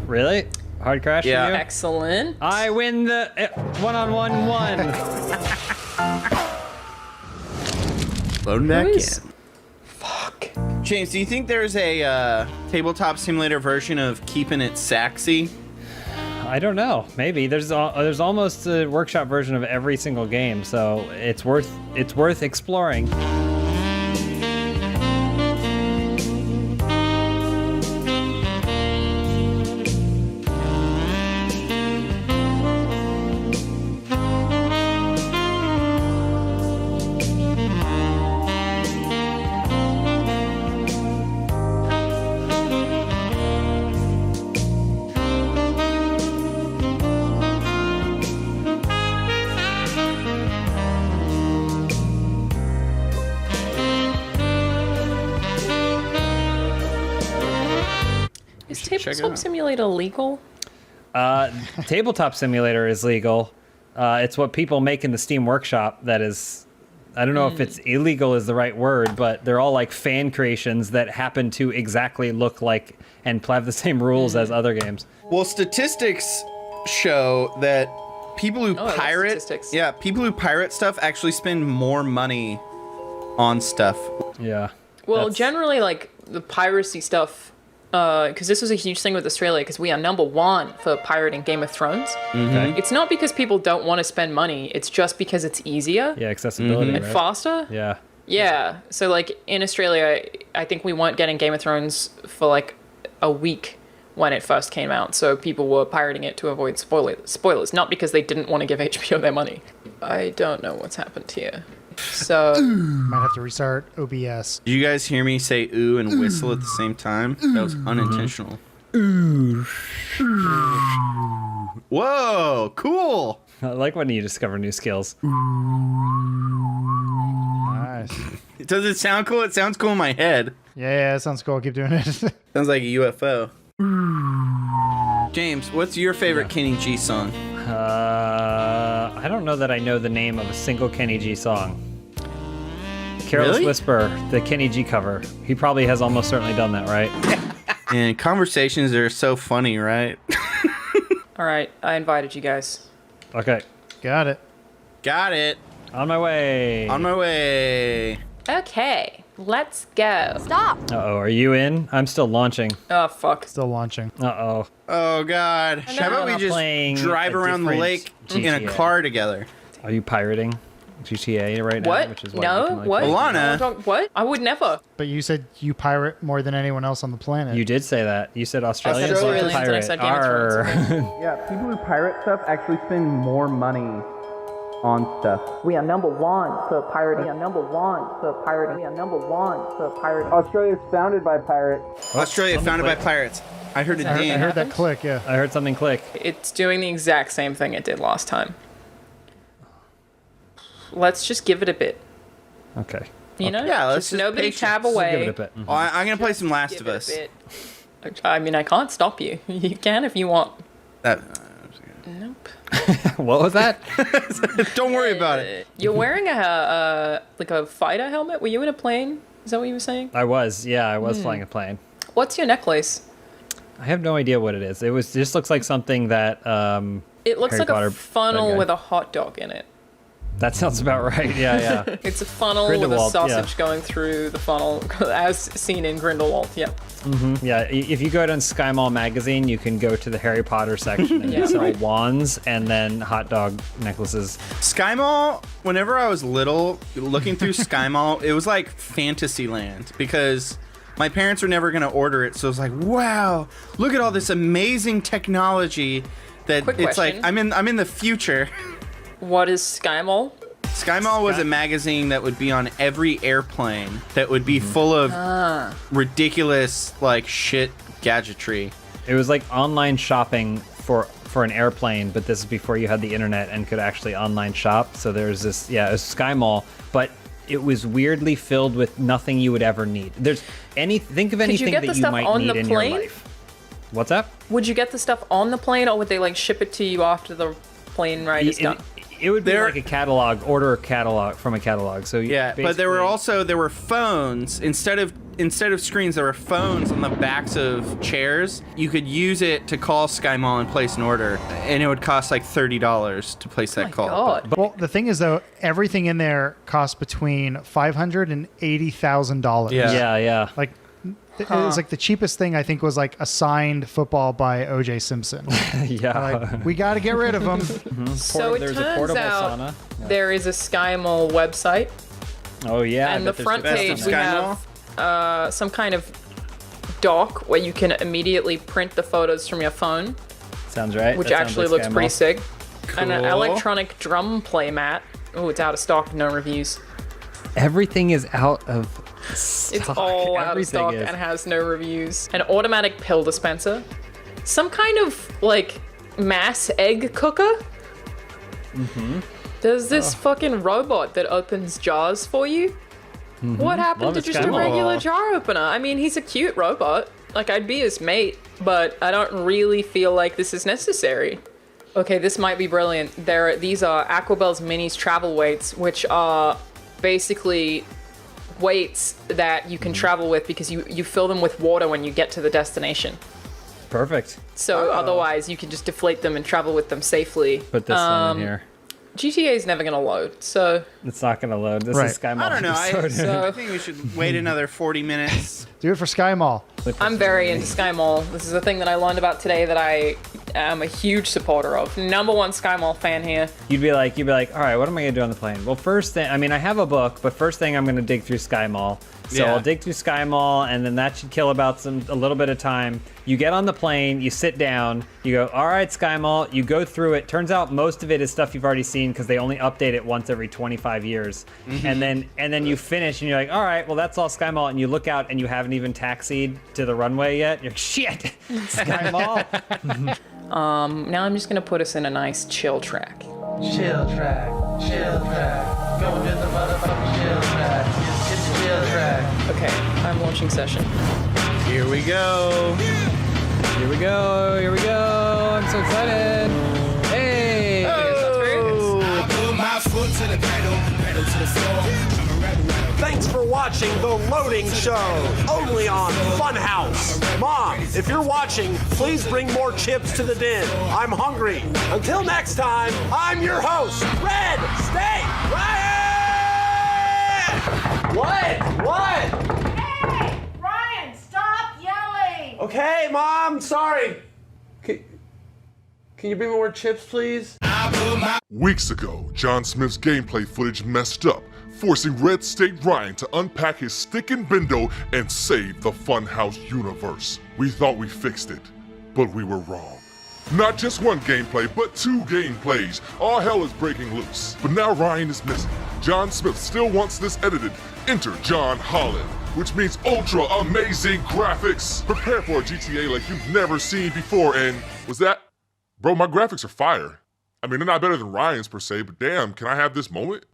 Really? Hard crash Yeah. for you? Excellent. I win the one-on-one one. Loading back in. Nice. Fuck. James, do you think there's a tabletop simulator version of Keeping It Saxy? I don't know. Maybe there's almost a workshop version of every single game, so it's worth exploring. check it Tabletop out. Simulator legal? Tabletop Simulator is legal. It's what people make in the Steam Workshop that is, I don't know if it's illegal is the right word, but they're all like fan creations that happen to exactly look like and have the same rules as other games. Well, statistics show that people who pirate, people who pirate stuff actually spend more money on stuff. Yeah. Well, generally, like the piracy stuff, because this was a huge thing with Australia, because we are #1 for pirating Game of Thrones. Okay. It's not because people don't want to spend money; it's just because it's easier. Yeah, accessibility and right? faster. Yeah. Yeah. So, like in Australia, I think we weren't getting Game of Thrones for like a week when it first came out. So people were pirating it to avoid spoilers, not because they didn't want to give HBO their money. I don't know what's happened here. So might have to restart OBS. Did you guys hear me say ooh and whistle at the same time? That was unintentional. Ooh. Whoa, cool. I like when you discover new skills. Nice. Does it sound cool? It sounds cool in my head. Yeah, that sounds cool. Keep doing it. Sounds like a UFO. James, what's your favorite Kenny G song? I don't know that I know the name of a single Kenny G song. Careless Really? Whisper, the Kenny G cover. He probably has almost certainly done that, right? And conversations are so funny, right? all right, I invited you guys. Okay. Got it. Got it. On my way. On my way. Okay, let's go. Stop. Uh-oh, are you in? I'm still launching. Oh, fuck. Still launching. Uh-oh. Oh, God. How about we just drive around the lake in a car together? Are you pirating GTA right now? What? Which is why No, you can, like, what? play. Alana. What? I would never. But you said you pirate more than anyone else on the planet. You did say that. You said Australians love to Australians, and I pirate. said Game of Thrones. Yeah, people who pirate stuff actually spend more money on stuff. We are #1 for pirating. We are #1 for pirating. We are #1 for pirating. Australia's founded by pirates. Australia founded by pirates. I heard a I ding. heard that click, yeah. I heard something click. It's doing the exact same thing it did last time. Let's just give it a bit. Okay. You know? Yeah, let's just nobody patience. tab Let's away. give it a bit. Oh, I'm gonna play some Last of Give it a Us. bit. I mean, I can't stop you. You can if you want. Nope. What was that? Don't worry about it. You're wearing a like a fighter helmet. Were you in a plane? Is that what you were saying? I was flying a plane. What's your necklace? I have no idea what it is. It just looks like something that It looks Harry like Potter a funnel bad guy. with a hot dog in it. That sounds about right. Yeah, yeah. It's a funnel with a Grindelwald, sausage going through the funnel, as seen in Grindelwald. Yeah. Yeah, if you go to Sky Mall magazine, you can go to the Harry Potter section and Yeah, they sell right. wands and then hot dog necklaces. Sky Mall, whenever I was little, looking through Sky Mall, it was like Fantasyland because my parents were never going to order it. So it was like, wow, look at all this amazing technology that Quick it's question. like I'm in the future. What is Sky Mall? Sky Mall was a magazine that would be on every airplane that would be full of ridiculous like shit gadgetry. It was like online shopping for an airplane, but this is before you had the internet and could actually online shop. So there's this, it was Sky Mall, but it was weirdly filled with nothing you would ever need. Think of anything get that the you stuff might on need the in plane? your life. What's up? Would you get the stuff on the plane, or would they like ship it to you after the plane ride is done? It would be like a catalog, order a catalog from a catalog. So Yeah, but there were phones instead of screens. There were phones on the backs of chairs. You could use it to call Sky Mall and place an order, and it would cost like $30 to place that call. God. Well, the thing is, though, everything in there costs between $500 and $80,000. Yeah. Like, it was like the cheapest thing I think was like a signed football by O.J. Simpson. Yeah. Like, we got to get rid of him. So it There's a turns portable out sauna. there is a Sky Mall website, Oh yeah. and I the bet there's front best page on we there. have some kind of dock where you can immediately print the photos from your phone, Sounds right. which That sounds actually like looks Sky pretty Mall. sick. And an Cool. electronic drum play mat. Oh, it's out of stock. No reviews. Everything is out of stock. It's all out of Everything stock is. and has no reviews. An automatic pill dispenser. Some kind of like mass egg cooker. Mm-hmm. There's this fucking robot that opens jars for you. What happened Love to it, just Sky a Mall. regular jar opener? I mean, he's a cute robot. Like, I'd be his mate, but I don't really feel like this is necessary. Okay, this might be brilliant. These are Aquabel's Minis travel weights, which are basically weights that you can travel with because you fill them with water when you get to the destination. Perfect. So otherwise, you can just deflate them and travel with them safely. Put this one in here. GTA is never going to load, so... It's not going to load. This Right. is Sky Mall. I don't know. I episode. think we should wait another 40 minutes. Do it for Sky Mall. I'm very into Sky Mall. This is a thing that I learned about today that I am a huge supporter of. #1 Sky Mall fan here. You'd be like, all right, what am I gonna do on the plane? Well, first thing, I mean, I have a book, but first thing I'm gonna dig through Sky Mall. So Yeah. I'll dig through Sky Mall, and then that should kill about a little bit of time. You get on the plane, you sit down, you go, all right, Sky Mall, you go through it. Turns out most of it is stuff you've already seen because they only update it once every 25 years. And then you finish, and you're like, all right, well, that's all Sky Mall, and you look out, and you haven't even taxied to the runway yet. You're like, shit, Sky Mall. Now I'm just gonna put us in a nice chill track. Chill track, go to the motherfucking chill track. It's a chill track. Okay, I'm launching session. Here we go. Here we go. Here we go. I'm so excited. Hey. I put my foot to the pedal to the floor. Thanks for watching The Loading Show, only on Funhouse. Mom, if you're watching, please bring more chips to the den. I'm hungry. Until next time, I'm your host, Red State Ryan! What? Hey, Ryan, stop yelling! Okay, Mom, sorry. Can you bring more chips, please? Weeks ago, John Smith's gameplay footage messed up, forcing Red State Ryan to unpack his stick and bendo and save the Funhouse universe. We thought we fixed it, but we were wrong. Not just one gameplay, but 2 gameplays. All hell is breaking loose. But now Ryan is missing. John Smith still wants this edited. Enter John Holland, which means ultra amazing graphics. Prepare for a GTA like you've never seen before, and was that? Bro, my graphics are fire. I mean, they're not better than Ryan's per se, but damn, can I have this moment?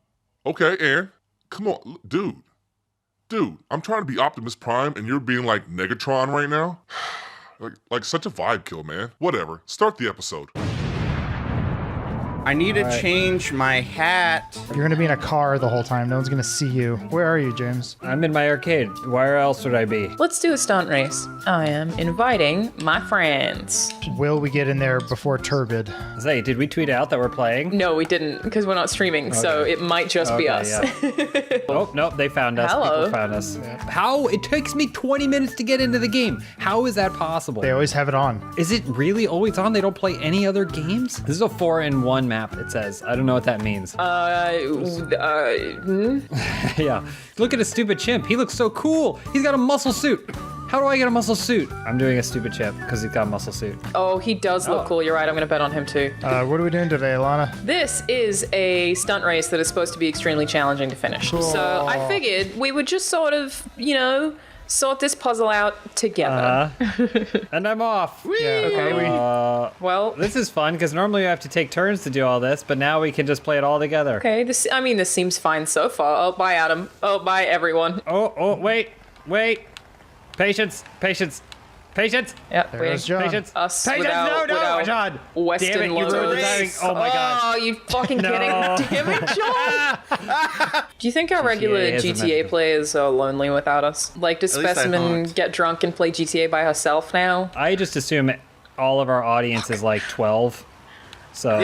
Okay, Aaron, come on, dude. Dude, I'm trying to be Optimus Prime and you're being like Negatron right now? like such a vibe kill, man. Whatever, start the episode. I need to change my hat. You're going to be in a car the whole time. No one's going to see you. Where are you, James? I'm in my arcade. Where else would I be? Let's do a stunt race. I am inviting my friends. Will we get in there before Turbid? Say, did we tweet out that we're playing? No, we didn't, because we're not streaming, so it might just be us. Yeah. Oh, no, they found us. Hello. People found us. How? It takes me 20 minutes to get into the game. How is that possible? They always have it on. Is it really always on? They don't play any other games? This is a 4-in-1 map, it says. I don't know what that means. Yeah. Look at a stupid chimp. He looks so cool. He's got a muscle suit. How do I get a muscle suit? I'm doing a stupid chimp because he's got a muscle suit. Oh, he does look cool. You're right. I'm going to bet on him too. What are we doing today, Alana? This is a stunt race that is supposed to be extremely challenging to finish. Cool. So I figured we would just sort of, sort this puzzle out together. And I'm off. Yeah, Okay. Well, this is fun because normally you have to take turns to do all this, but now we can just play it all together. okay. This seems fine so far. Oh, bye, Adam. Oh, bye, everyone. Oh, wait. Patience. Yep. There's John. Patience. Us Patience. without, No, without John. Western Damn it, you ruined the logos. timing. Oh my gosh. Oh, you fucking No. kidding? Damn it, John. Do you think our regular isn't GTA meant to- players are lonely without us? Like, does At least I Specimen honked. get drunk and play GTA by herself now? I just assume all of our audience is like 12. So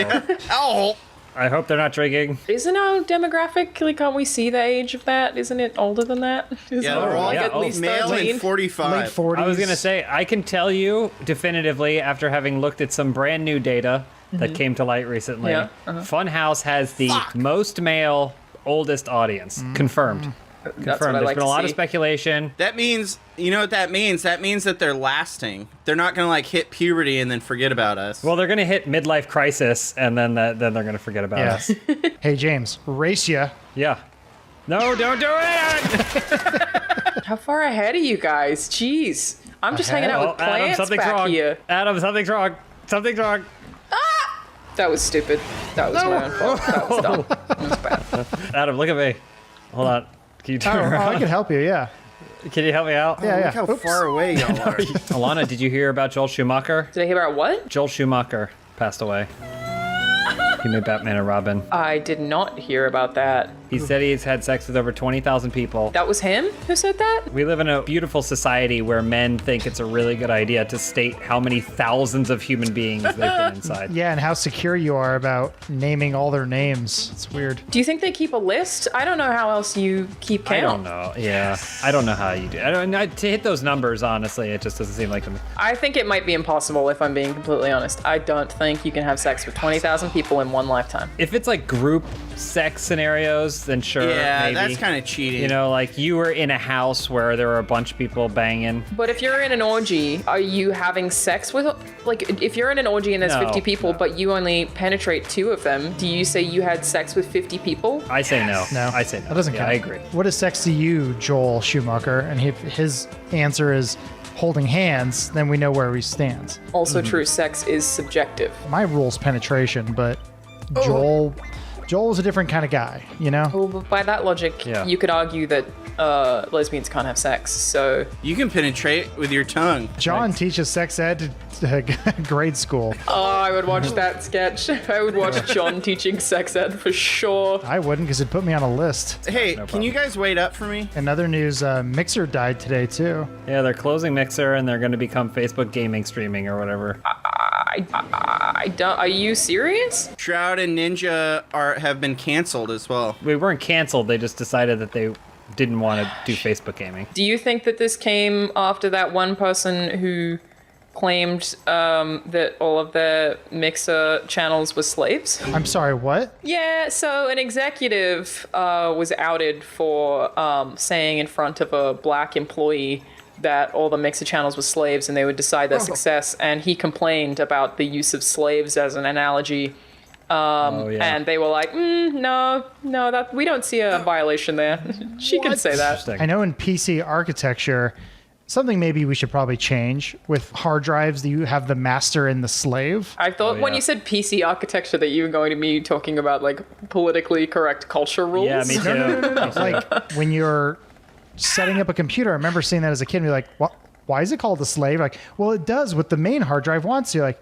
Oh! I hope they're not drinking. Isn't our demographic, like, can't we see the age of that? Isn't it older than that? Isn't Yeah, it they're all like yeah, at least male 13? and 45. Late 40s. I was going to say, I can tell you definitively after having looked at some brand new data that came to light recently, Yeah, Funhouse has the most male, oldest audience. Confirmed. That's what Confirmed. I There's like been a to lot of see. speculation. That means, you know what that means? That means that they're lasting. They're not gonna like hit puberty and then forget about us. Well, they're going to hit midlife crisis, and then then they're going to forget about Yeah. us. Hey, James, race ya. Yeah. No, don't do it! How far ahead are you guys? Jeez. I'm just hanging out with Adam, plants something's back wrong. here. Adam, something's wrong. Something's wrong. That was stupid. That was my own fault. That was dumb. That was bad. Adam, look at me. Hold on. Can you turn Oh, I around? can help you, yeah. Can you help me out? Yeah, Look how far away y'all are. Alana, did you hear about Joel Schumacher? Did I hear about what? Joel Schumacher passed away. He made Batman and Robin. I did not hear about that. He said he's had sex with over 20,000 people. That was him who said that? We live in a beautiful society where men think it's a really good idea to state how many thousands of human beings they've been inside. Yeah, and how secure you are about naming all their names. It's weird. Do you think they keep a list? I don't know how else you keep count. I don't know. Yeah, I don't know how you do. I don't know to hit those numbers. Honestly, it just doesn't seem like them. I think it might be impossible if I'm being completely honest. I don't think you can have sex with 20,000 people in one lifetime. If it's like group sex scenarios, then sure. Yeah, maybe. that's kind of cheating. You know, like you were in a house where there were a bunch of people banging. But if you're in an orgy, are you having sex with, like, if you're in an orgy and there's No, 50 people, but you only penetrate 2 of them, do you say you had sex with 50 people? I say no. No, I say no. That doesn't Yeah, count. I agree. What is sex to you, Joel Schumacher? And if his answer is holding hands, then we know where he stands. Also true, sex is subjective. My rule's penetration, but Joel's a different kind of guy, you know? Well, but by that logic, Yeah. you could argue that lesbians can't have sex, so... You can penetrate with your tongue. John teaches sex ed to grade school. Oh, I would watch that sketch. I would watch John teaching sex ed for sure. I wouldn't, because it'd put me on a list. Hey, can you guys wait up for me? In other news, Mixer died today, too. Yeah, they're closing Mixer and they're going to become Facebook gaming streaming or whatever. I don't... Are you serious? Shroud and Ninja have been canceled as well. We weren't canceled. They just decided that they didn't want to do Facebook gaming. Do you think that this came after that one person who claimed that all of their Mixer channels were slaves? I'm sorry, what? Yeah, so an executive was outed for saying in front of a black employee that all the Mixer channels were slaves and they would decide their success, and he complained about the use of slaves as an analogy. And they were like, no, that we don't see a violation there. She can say that. I know in PC architecture, something maybe we should probably change with hard drives that you have the master and the slave. I thought when you said PC architecture that you were going to be talking about like politically correct culture rules. Yeah, me too. No. Like when you're setting up a computer, I remember seeing that as a kid and be like, what? Why is it called a slave? Like, well, it does what the main hard drive wants to. Like,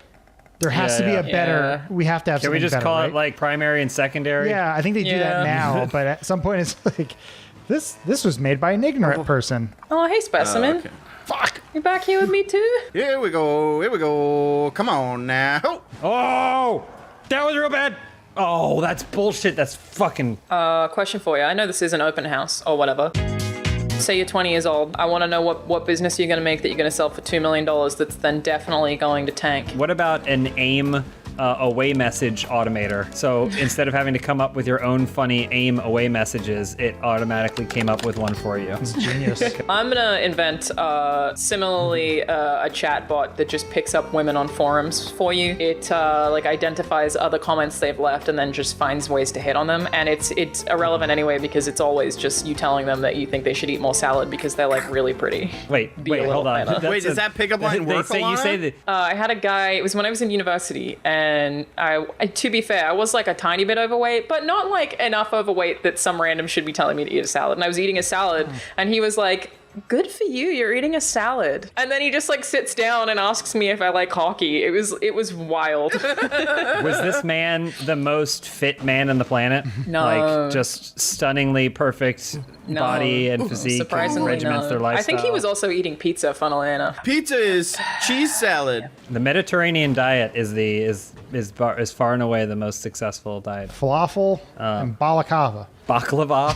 there has to be a better. We have to have. Can we something just better, call right? it like primary and secondary? Yeah, I think they do that now, but at some point it's like, this was made by an ignorant person. Oh, hey, specimen. Okay. Fuck. You back here with me too? Here we go. Come on now. Oh, that was real bad. Oh, that's bullshit. That's fucking. Question for you. I know this is an open house or whatever. Say you're 20 years old. I want to know what business you're going to make that you're going to sell for $2 million that's then definitely going to tank. What about an AIM away message automator? So instead of having to come up with your own funny AIM away messages, it automatically came up with one for you. It's genius. I'm going to invent similarly a chat bot that just picks up women on forums for you. It like identifies other comments they've left and then just finds ways to hit on them. And it's irrelevant anyway because it's always just you telling them that you think they should eat more salad because they're like really pretty. Wait, hold on. Wait, does that pickup line work? You say that. I had a guy, it was when I was in university, and I to be fair, I was like a tiny bit overweight, but not like enough overweight that some random should be telling me to eat a salad. And I was eating a salad, and he was like, good for you, you're eating a salad. And then he just like sits down and asks me if I like hockey. It was wild. Was this man the most fit man on the planet? No. Like just stunningly perfect body and physique and Surprisingly, regiments no. their lifestyle. I think he was also eating pizza, funnily enough. Pizza is cheese salad. The Mediterranean diet is far and away the most successful diet. Falafel and balaclava. Baklava.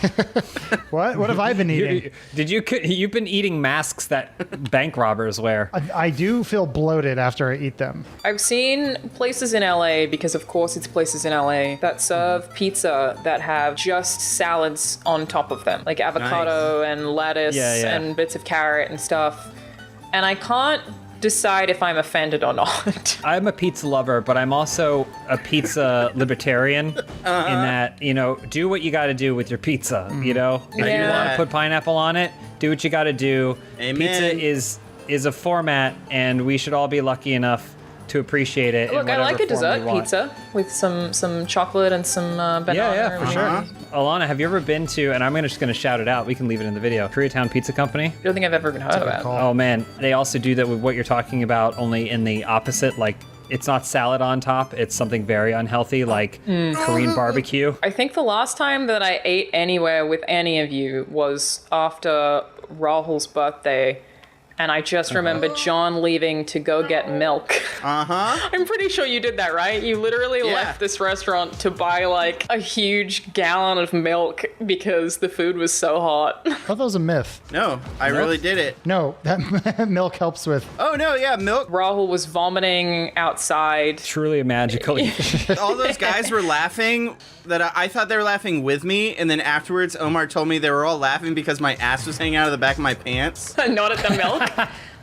What have I been eating? You've been eating masks that bank robbers wear. I do feel bloated after I eat them. I've seen places in LA, because of course it's places in LA, that serve pizza that have just salads on top of them, like avocado and lettuce and bits of carrot and stuff. And I can't decide if I'm offended or not. I'm a pizza lover, but I'm also a pizza libertarian in that, you know, do what you got to do with your pizza, you know? If you want to put pineapple on it, do what you got to do. Amen. Pizza is a format, and we should all be lucky enough to appreciate it. Look, in I like a whatever form dessert we want. pizza with some chocolate and some banana. Yeah, for sure. Alana, have you ever been to, and I'm just going to shout it out, we can leave it in the video, Koreatown Pizza Company? I don't think I've ever even heard of it. Oh man, they also do that with what you're talking about, only in the opposite, like it's not salad on top, it's something very unhealthy, like Korean barbecue. I think the last time that I ate anywhere with any of you was after Rahul's birthday. And I just remember John leaving to go get milk. I'm pretty sure you did that, right? You literally left this restaurant to buy like a huge gallon of milk because the food was so hot. I thought that was a myth. No, I really did it. No, that milk helps with. Oh no, yeah, milk. Rahul was vomiting outside. Truly magical. All those guys were laughing that I thought they were laughing with me, and then afterwards Omar told me they were all laughing because my ass was hanging out of the back of my pants. Not at the milk?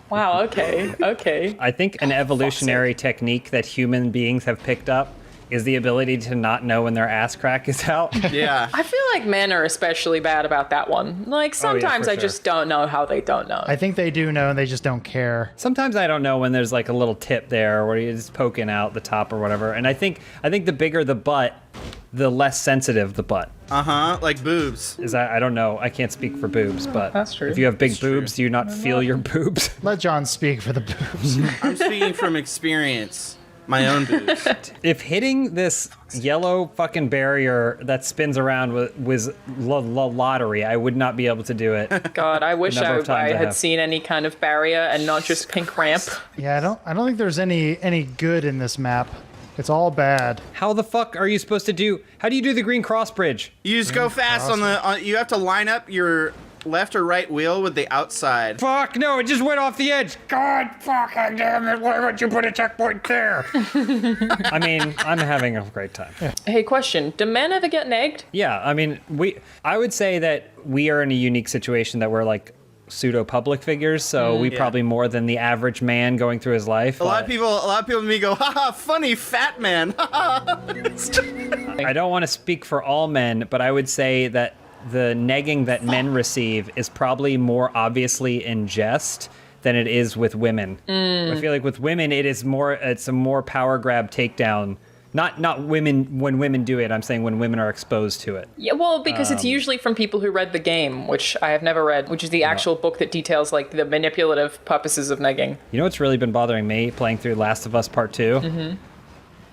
Wow, okay. I think an evolutionary technique that human beings have picked up is the ability to not know when their ass crack is out. Yeah. I feel like men are especially bad about that one. Like sometimes I just don't know how they don't know. I think they do know and they just don't care. Sometimes I don't know when there's like a little tip there where you're just poking out the top or whatever. And I think the bigger the butt, the less sensitive the butt. Like boobs. I don't know. I can't speak for boobs, but that's true. If you have big boobs, do you not feel your boobs? Let John speak for the boobs. I'm speaking from experience. My own boobs. If hitting this yellow fucking barrier that spins around was lottery, I would not be able to do it. God, I wish I had seen any kind of barrier and not just pink ramp. Yeah, I don't think there's any good in this map. It's all bad. How the fuck are you supposed to do? How do you do the green cross bridge? You just go fast on you have to line up your left or right wheel with the outside. Fuck no, it just went off the edge. God fucking damn it, why would you put a checkpoint there? I mean, I'm having a great time. Hey, question, do men ever get negged? Yeah, I mean, I would say that we are in a unique situation that we're like pseudo public figures, so we probably more than the average man going through his life. A lot of people to me go, haha, funny fat man. I don't want to speak for all men, but I would say that the negging that men receive is probably more obviously in jest than it is with women. I feel like with women it's a more power grab takedown. Not women when women do it, I'm saying when women are exposed to it. Yeah, well, because it's usually from people who read the game, which I have never read, which is the actual book that details like the manipulative purposes of negging. You know what's really been bothering me playing through Last of Us Part 2?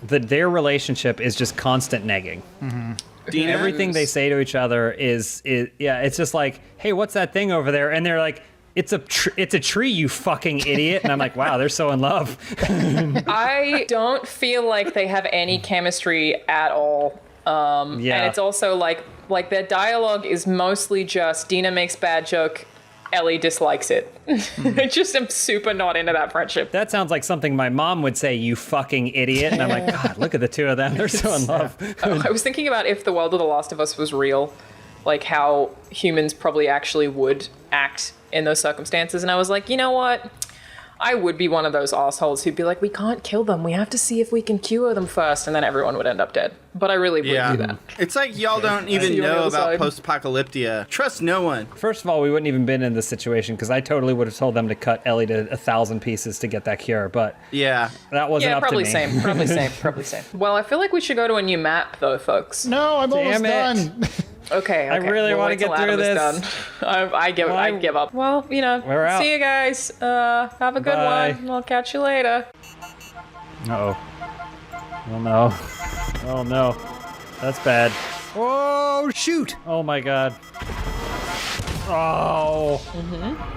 Their relationship is just constant negging. Everything they say to each other is it's just like, hey, what's that thing over there? And they're like, it's a tree, you fucking idiot. And I'm like, wow, they're so in love. I don't feel like they have any chemistry at all. And it's also like their dialogue is mostly just Dina makes bad joke, Ellie dislikes it. I just am super not into that friendship. That sounds like something my mom would say, you fucking idiot. And I'm like, God, look at the two of them. They're so in love. I was thinking about if the world of The Last of Us was real, like how humans probably actually would act in those circumstances. And I was like, you know what? I would be one of those assholes who'd be like, we can't kill them. We have to see if we can cure them first. And then everyone would end up dead. But I really would do that. It's like y'all don't even know about post-apocalyptia. Trust no one. First of all, we wouldn't even been in this situation because I totally would have told them to cut Ellie to 1,000 pieces to get that cure. But that wasn't up to me. Probably same. Well, I feel like we should go to a new map though, folks. No, I'm almost done. Okay. I really want to get through this. I give up. Well, you know, we're out. See you guys. Have a good one. I'll catch you later. Uh-oh. Oh, no. Oh, no. That's bad. Oh, shoot. Oh, my God. Oh.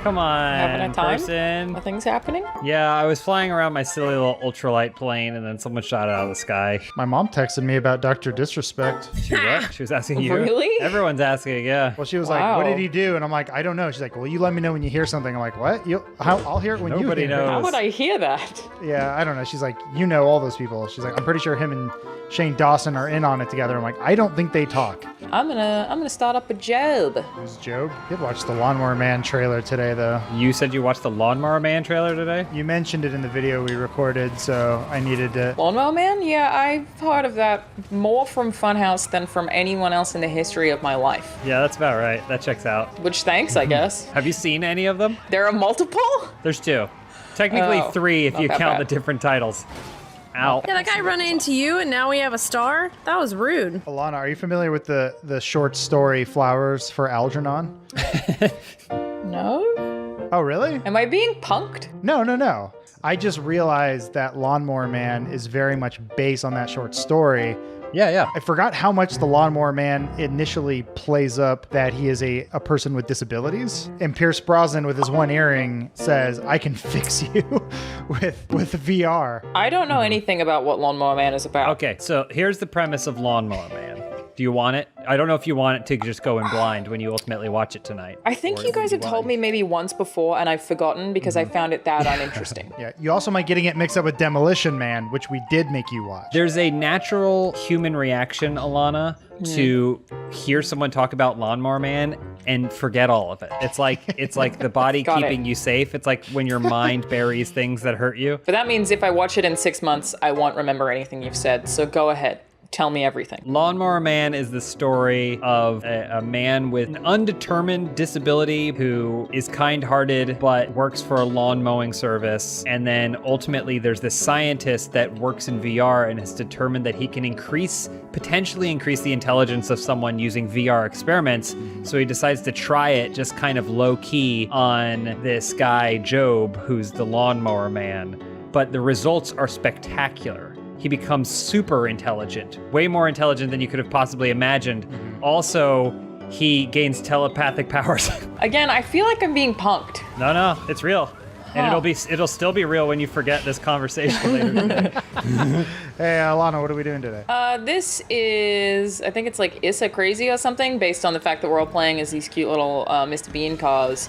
Come on, Having a time? person. Nothing's happening? Yeah, I was flying around my silly little ultralight plane, and then someone shot it out of the sky. My mom texted me about Dr. Disrespect. She what? She was asking you? Really? Everyone's asking, yeah. Well, she was like, what did he do? And I'm like, I don't know. She's like, well, you let me know when you hear something. I'm like, what? I'll hear it when Nobody you hear knows. it. How would I hear that? Yeah, I don't know. She's like, you know all those people. She's like, I'm pretty sure him and Shane Dawson are in on it together. I'm like, I don't think they talk. I'm gonna start up a Job. Who's Job? Did watch the Lawnmower Man trailer today, though. You said you watched the Lawnmower Man trailer today? You mentioned it in the video we recorded, so I needed to... Lawnmower Man? Yeah, I've heard of that more from Funhouse than from anyone else in the history of my life. Yeah, that's about right. That checks out. Which, thanks, I guess. Have you seen any of them? There are multiple? There's 2. Technically 3 if you count the different titles. Ow. Yeah, that guy run into you, and now we have a star. That was rude. Alana, are you familiar with the short story Flowers for Algernon? No. Oh, really? Am I being punked? No. I just realized that Lawnmower Man is very much based on that short story. Yeah. I forgot how much the Lawnmower Man initially plays up that he is a person with disabilities. And Pierce Brosnan, with his one earring, says, I can fix you with VR. I don't know anything about what Lawnmower Man is about. Okay, so here's the premise of Lawnmower Man. Do you want it? I don't know if you want it to just go in blind when you ultimately watch it tonight. I think you guys have told me maybe once before, and I've forgotten because I found it that uninteresting. Yeah, you also might getting it mixed up with Demolition Man, which we did make you watch. There's a natural human reaction, Alana, to hear someone talk about Lawnmower Man and forget all of it. It's like the body keeping you safe. It's like when your mind buries things that hurt you. But that means if I watch it in 6 months, I won't remember anything you've said. So go ahead. Tell me everything. Lawnmower Man is the story of a man with an undetermined disability who is kind-hearted but works for a lawn mowing service. And then ultimately there's this scientist that works in VR and has determined that he can potentially increase the intelligence of someone using VR experiments. So he decides to try it just kind of low-key on this guy, Job, who's the Lawnmower Man. But the results are spectacular. He becomes super intelligent, way more intelligent than you could have possibly imagined. Also, he gains telepathic powers. Again, I feel like I'm being punked. No, it's real. And it'll still be real when you forget this conversation later today. Hey, Alana, what are we doing today? This is, I think it's like Issa Crazy or something, based on the fact that we're all playing as these cute little Mr. Bean cars.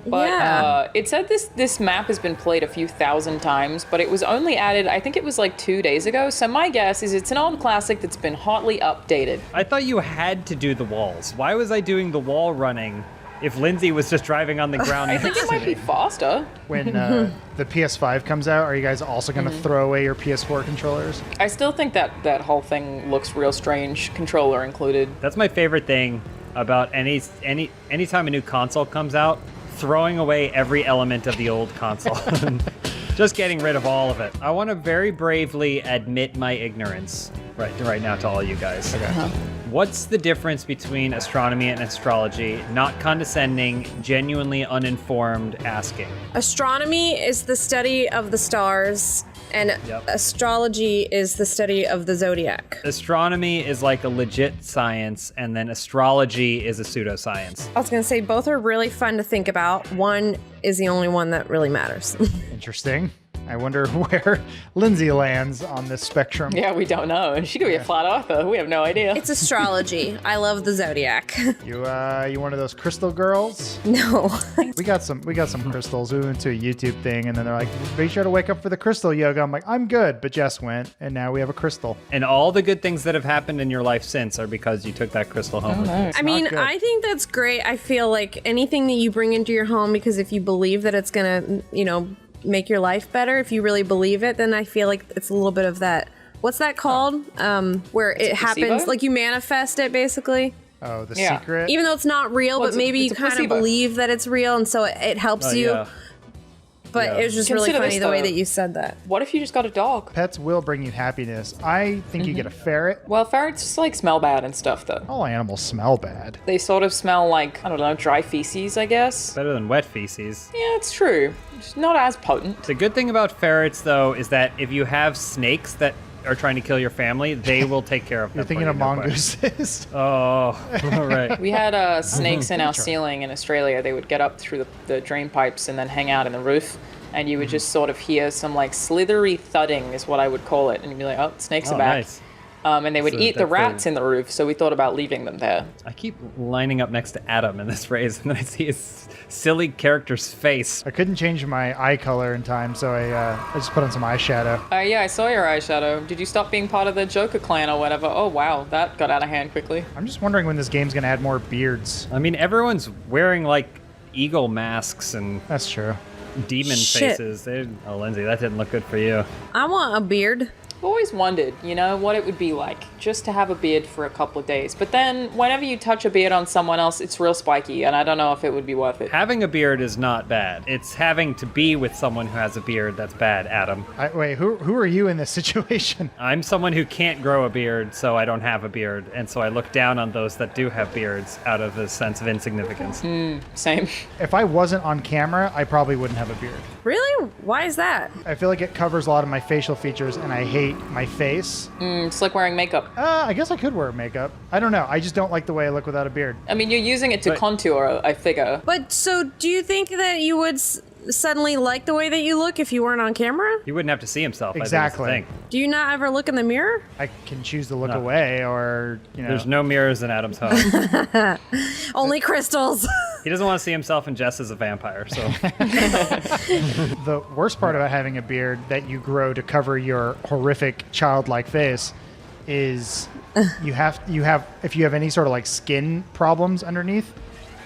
But it said this map has been played a few thousand times, but it was only added, I think it was like 2 days ago. So my guess is it's an old classic that's been hotly updated. I thought you had to do the walls. Why was I doing the wall running if Lindsay was just driving on the ground? I think it might be faster. When the PS5 comes out, are you guys also going to throw away your PS4 controllers? I still think that whole thing looks real strange, controller included. That's my favorite thing about anytime a new console comes out. Throwing away every element of the old console. Just getting rid of all of it. I want to very bravely admit my ignorance right now to all you guys. Okay. What's the difference between astronomy and astrology? Not condescending, genuinely uninformed asking. Astronomy is the study of the stars, and astrology is the study of the zodiac. Astronomy is like a legit science, and then astrology is a pseudoscience. I was going to say both are really fun to think about. One is the only one that really matters. Interesting. I wonder where Lindsay lands on this spectrum. Yeah, we don't know. She could be a flat earther. We have no idea. It's astrology. I love the zodiac. You one of those crystal girls? No. We got some crystals. We went to a YouTube thing, and then they're like, "Be sure to wake up for the crystal yoga." I'm like, "I'm good," but Jess went, and now we have a crystal. And all the good things that have happened in your life since are because you took that crystal home with you. I mean, I think that's great. I feel like anything that you bring into your home, because if you believe that it's gonna, make your life better, if you really believe it, then I feel like it's a little bit of that. What's that called? Where it happens, like you manifest it, basically. Oh, the secret. Even though it's not real, but maybe you kind of believe that it's real, and so it helps you. Yeah. But it was just really funny the way that you said that. What if you just got a dog? Pets will bring you happiness. I think you get a ferret. Well, ferrets just like smell bad and stuff, though. All animals smell bad. They sort of smell like, I don't know, dry feces, I guess. Better than wet feces. Yeah, it's true. It's not as potent. The good thing about ferrets, though, is that if you have snakes that are trying to kill your family, they will take care of them. You're thinking of mongooses. Oh, right. We had snakes in our ceiling in Australia. They would get up through the drain pipes and then hang out in the roof. And you would just sort of hear some like slithery thudding is what I would call it. And you'd be like, oh, snakes are back. Nice. And they would eat the rats in the roof. So we thought about leaving them there. I keep lining up next to Adam in this phrase, and then I see his silly character's face. I couldn't change my eye color in time, so I just put on some eyeshadow. Yeah, I saw your eyeshadow. Did you stop being part of the Joker clan or whatever? Oh, wow. That got out of hand quickly. I'm just wondering when this game's going to add more beards. I mean, everyone's wearing like eagle masks and... That's true. Demon faces. Oh, Lindsay, that didn't look good for you. I want a beard. I've always wondered, you know, what it would be like just to have a beard for a couple of days. But then whenever you touch a beard on someone else, it's real spiky, and I don't know if it would be worth it. Having a beard is not bad. It's having to be with someone who has a beard that's bad, Adam. Wait, who are you in this situation? I'm someone who can't grow a beard, so I don't have a beard, and so I look down on those that do have beards out of a sense of insignificance. Same. If I wasn't on camera, I probably wouldn't have a beard. Really? Why is that? I feel like it covers a lot of my facial features, and I hate my face. It's like wearing makeup. I guess I could wear makeup. I don't know. I just don't like the way I look without a beard. I mean, you're using it to contour, I figure. But so do you think that you would suddenly like the way that you look if you weren't on camera? He wouldn't have to see himself. Exactly. I think Do you not ever look in the mirror? I can choose to look away or, you know. There's no mirrors in Adam's home. Only crystals. He doesn't want to see himself and Jess as a vampire, so. The worst part about having a beard that you grow to cover your horrific childlike face is you have if you have any sort of like skin problems underneath,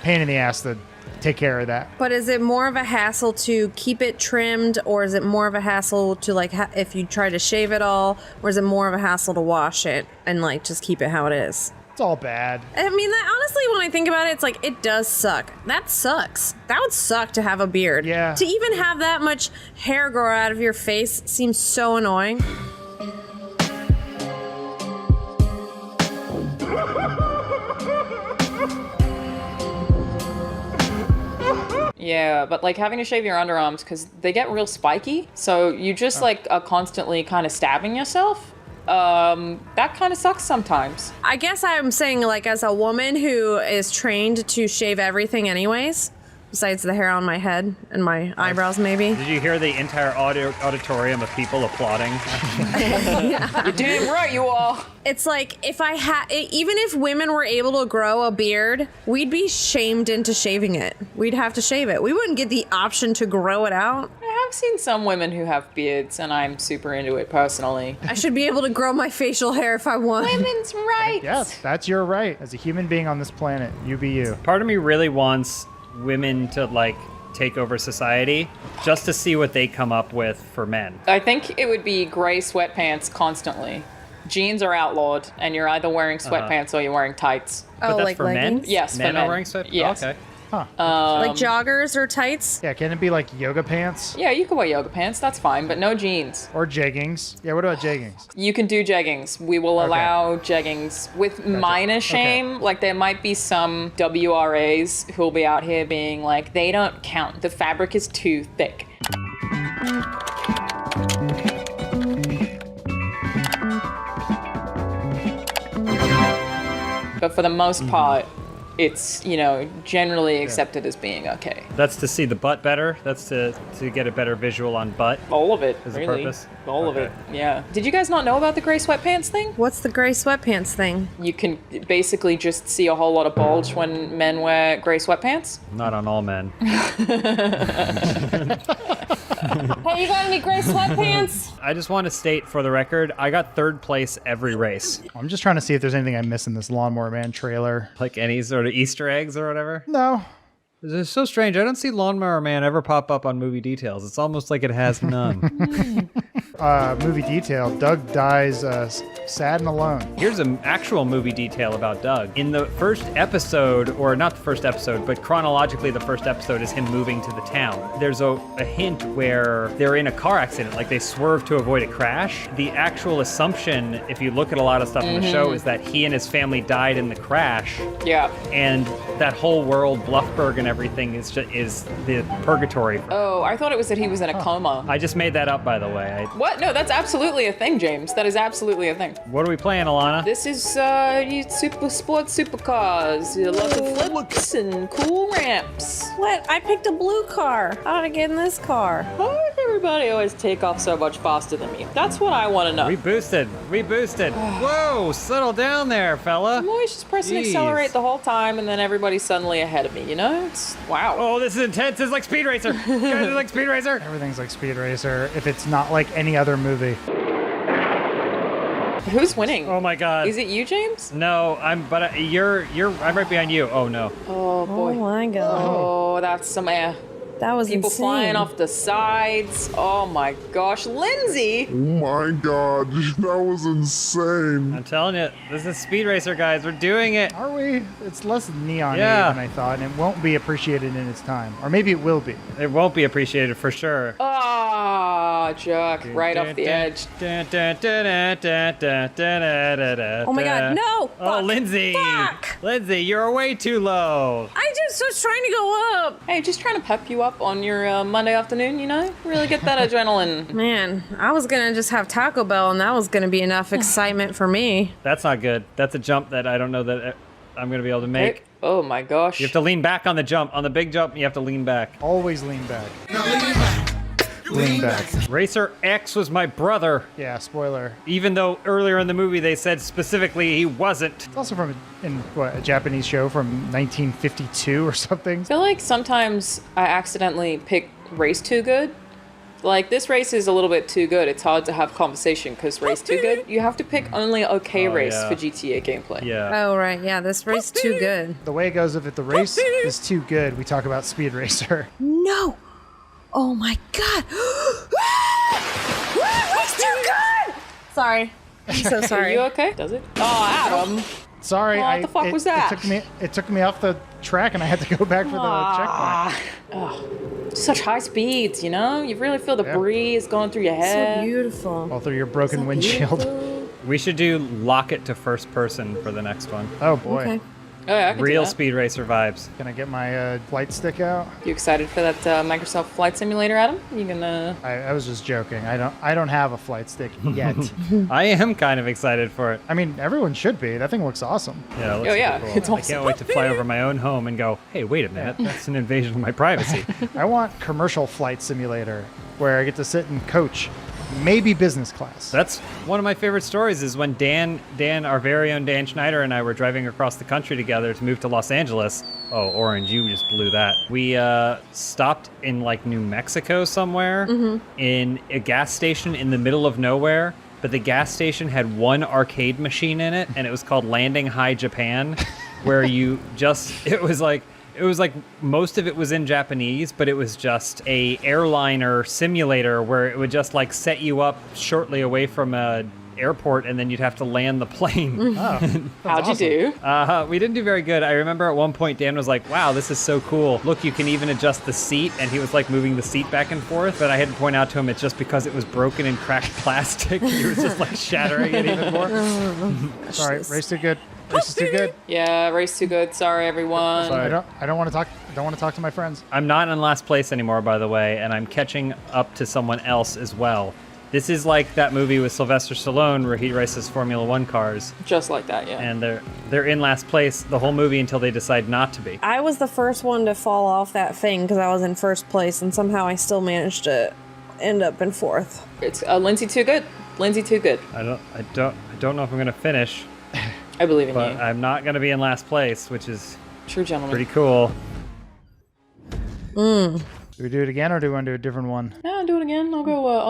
pain in the ass to take care of that. But is it more of a hassle to keep it trimmed, or is it more of a hassle to like if you try to shave it all, or is it more of a hassle to wash it and like just keep it how it is? It's all bad. I mean, honestly, when I think about it, it's like, it does suck. That sucks. That would suck to have a beard. Yeah. To even have that much hair grow out of your face seems so annoying. Yeah, but like having to shave your underarms because they get real spiky, so you just like are constantly kind of stabbing yourself. That kind of sucks sometimes. I guess I'm saying, like, as a woman who is trained to shave everything anyways, besides the hair on my head and my eyebrows, maybe. Did you hear the entire auditorium of people applauding? You're damn right you are. It's like, if I had, even if women were able to grow a beard, we'd be shamed into shaving it. We'd have to shave it. We wouldn't get the option to grow it out. I have seen some women who have beards, and I'm super into it personally. I should be able to grow my facial hair if I want. Women's rights. Yes, that's your right. As a human being on this planet, you be you. Part of me really wants women to like take over society just to see what they come up with for men. I think it would be gray sweatpants constantly. Jeans are outlawed, and you're either wearing sweatpants or you're wearing tights. But that's for leggings? men? Yes, men for men. are wearing sweatpants? Yes. Okay. Huh. Like joggers or tights? Yeah, can it be like yoga pants? Yeah, you can wear yoga pants, that's fine, but no jeans. Or jeggings? Yeah, what about jeggings? You can do jeggings. We will allow jeggings with minor shame. Like, there might be some WRAs who'll be out here being like, they don't count. The fabric is too thick. But for the most part, it's, you know, generally accepted as being okay. That's to see the butt better? That's to get a better visual on butt? All of it, is really. the purpose? All of it, yeah. Did you guys not know about the gray sweatpants thing? What's the gray sweatpants thing? You can basically just see a whole lot of bulge when men wear gray sweatpants. Not on all men. Hey, you got any gray sweatpants? I just want to state for the record, I got third place every race. I'm just trying to see if there's anything I missed in this Lawnmower Man trailer. Like any sort of Easter eggs or whatever? No. It's so strange. I don't see Lawnmower Man ever pop up on movie details. It's almost like it has none. Movie detail. Doug dies sad and alone. Here's an actual movie detail about Doug. In the first episode, or not the first episode, but chronologically the first episode is him moving to the town. There's a hint where they're in a car accident, like they swerve to avoid a crash. The actual assumption, if you look at a lot of stuff in the show, is that he and his family died in the crash. Yeah. And that whole world, Bluffburg and everything, is the purgatory. Oh, I thought it was that he was in a coma. I just made that up, by the way. What? No, that's absolutely a thing, James. That is absolutely a thing. What are we playing, Alana? This is super sports supercars. Lots of flips and cool ramps. What? I picked a blue car. How did I get in this car? Why does everybody always take off so much faster than me? That's what I want to know. We boosted. Whoa, settle down there, fella. I'm always just pressing accelerate the whole time, and then everybody's suddenly ahead of me, you know? It's, wow. Oh, this is intense. This is like Speed Racer. Guys, this is like Speed Racer. Everything's like Speed Racer if it's not like any other movie. Who's winning? Oh my God. Is it you, James? No, I'm right behind you. Oh no. Oh boy. Oh my God. Oh, that's some air. That was People insane. flying off the sides. Oh my gosh, Lindsay! Oh my god, that was insane. I'm telling you, this is Speed Racer, guys. We're doing it. Are we? It's less neon Yeah. than I thought, and it won't be appreciated in its time. Or maybe it will be. It won't be appreciated for sure. Ah, Chuck, right off the edge. Oh my god, no! Oh, Lindsay! Lindsay, you're way too low. I just was trying to go up. Hey, just trying to pep you up on your Monday afternoon, you know? Really get that adrenaline. Man, I was gonna just have Taco Bell, and that was gonna be enough excitement for me. That's not good. That's a jump that I don't know that I'm going to be able to make. Hey, oh my gosh. You have to lean back on the jump. On the big jump, you have to lean back. Always lean back. Lean back. Racer X was my brother. Yeah, spoiler. Even though earlier in the movie they said specifically he wasn't. It's also from a Japanese show from 1952 or something. I feel like sometimes I accidentally pick race too good. Like, this race is a little bit too good. It's hard to have conversation because race too good. You have to pick only okay race yeah. for GTA gameplay. Yeah. Oh, right. Yeah, this race too good. The way it goes, if the race is too good, we talk about Speed Racer. No! Oh my god! Race too good! Sorry. I'm so Are sorry. you okay? Does it? Oh, Adam. Sorry, What the fuck was that? It took me off the track, and I had to go back for the checkpoint. Oh, such high speeds, you know? You really feel the breeze going through your head. So beautiful. All through your broken windshield. We should do lock it to first person for the next one. Oh boy. Okay. Oh, yeah, I can Real do that. Speed Racer vibes. Can I get my flight stick out? You excited for that Microsoft Flight Simulator, Adam? You gonna? I was just joking. I don't have a flight stick yet. I am kind of excited for it. I mean, everyone should be. That thing looks awesome. Yeah, it looks Oh, yeah, super cool. it's I awesome. can't wait to fly over my own home and go, hey, wait a minute, that's an invasion of my privacy. I want commercial flight simulator where I get to sit and coach, maybe business class. That's one of my favorite stories is when Dan, our very own Dan Schneider, and I were driving across the country together to move to Los Angeles. Oh, Orange, you just blew that. We stopped in like New Mexico somewhere in a gas station in the middle of nowhere, but the gas station had one arcade machine in it, and it was called Landing High Japan, where you just, it was like most of it was in Japanese, but it was just a airliner simulator where it would just like set you up shortly away from a airport, and then you'd have to land the plane. How'd you do? We didn't do very good. I remember at one point Dan was like, wow, this is so cool. Look, you can even adjust the seat, and he was like moving the seat back and forth, but I had to point out to him it's just because it was broken and cracked plastic. He was just like shattering it even more. Sorry, race too good. Race is too good. Yeah, race too good. Sorry, everyone. I don't want to talk. I don't want to talk to my friends. I'm not in last place anymore, by the way, and I'm catching up to someone else as well. This is like that movie with Sylvester Stallone where he races Formula One cars. Just like that, yeah. And they're in last place the whole movie until they decide not to be. I was the first one to fall off that thing because I was in first place, and somehow I still managed to end up in fourth. It's Lindsay too good. Lindsay too good. I don't know if I'm gonna finish. I believe in but you. I'm not gonna be in last place, which is True gentleman. pretty cool. Do we do it again, or do we want to do a different one? Yeah, do it again. I'll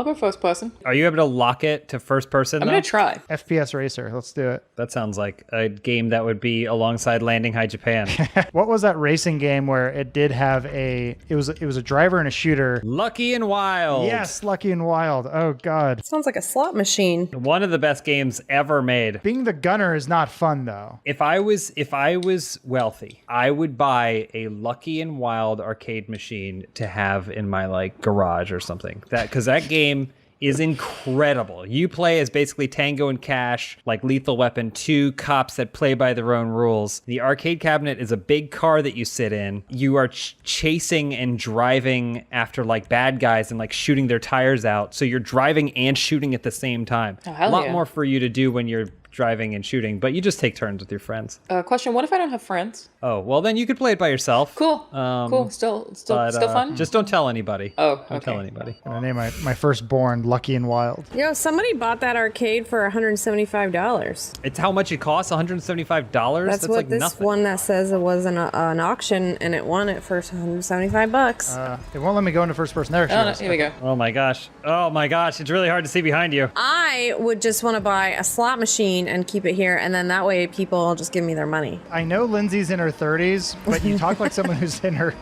go first person. Are you able to lock it to first person? I'm though? gonna try. FPS Racer. Let's do it. That sounds like a game that would be alongside Landing High Japan. What was that racing game where it did have it was a driver and a shooter? Lucky and Wild. Yes, Lucky and Wild. Oh god. Sounds like a slot machine. One of the best games ever made. Being the gunner is not fun though. If I was wealthy, I would buy a Lucky and Wild arcade machine to have in my like garage or something. Because that game is incredible. You play as basically Tango and Cash, like Lethal Weapon, two cops that play by their own rules. The arcade cabinet is a big car that you sit in. You are chasing and driving after like bad guys and like shooting their tires out. So you're driving and shooting at the same time. Oh, hell a lot yeah. more for you to do when you're driving and shooting, but you just take turns with your friends. Question: what if I don't have friends? Oh, well then you could play it by yourself. Cool. Cool. Still fun. Just don't tell anybody. Oh, okay. Don't tell anybody. I name my firstborn Lucky and Wild. Yo, somebody bought that arcade for $175. It's how much it costs, $175? That's what like this nothing. one that says it was an auction, and it won it for $175. It won't let me go into first person. There she Oh, no, is. here we go. Oh my gosh. Oh my gosh. It's really hard to see behind you. I would just want to buy a slot machine and keep it here, and then that way people will just give me their money. I know Lindsay's in her 30s, but you talk like someone who's in her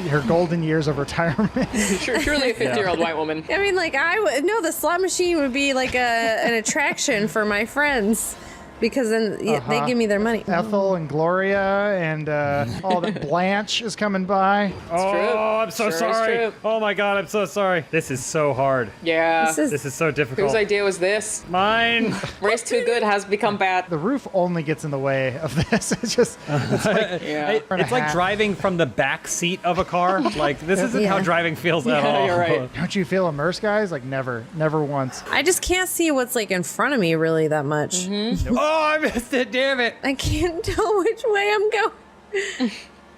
her golden years of retirement. Surely a 50-year-old white woman. I mean, like, the slot machine would be like an attraction for my friends. Because then they give me their money. Ethel and Gloria and all the Blanche is coming by. Oh, I'm so sorry. Oh my God, I'm so sorry. This is so hard. Yeah. This is so difficult. Whose idea was this? Mine. Race Too Good has become bad. The roof only gets in the way of this. It's just, it's like, It's like driving from the back seat of a car. Like, this isn't how driving feels at all. You're right. Don't you feel immersed, guys? Like, never once. I just can't see what's like in front of me really that much. Oh, I missed it, damn it. I can't tell which way I'm going.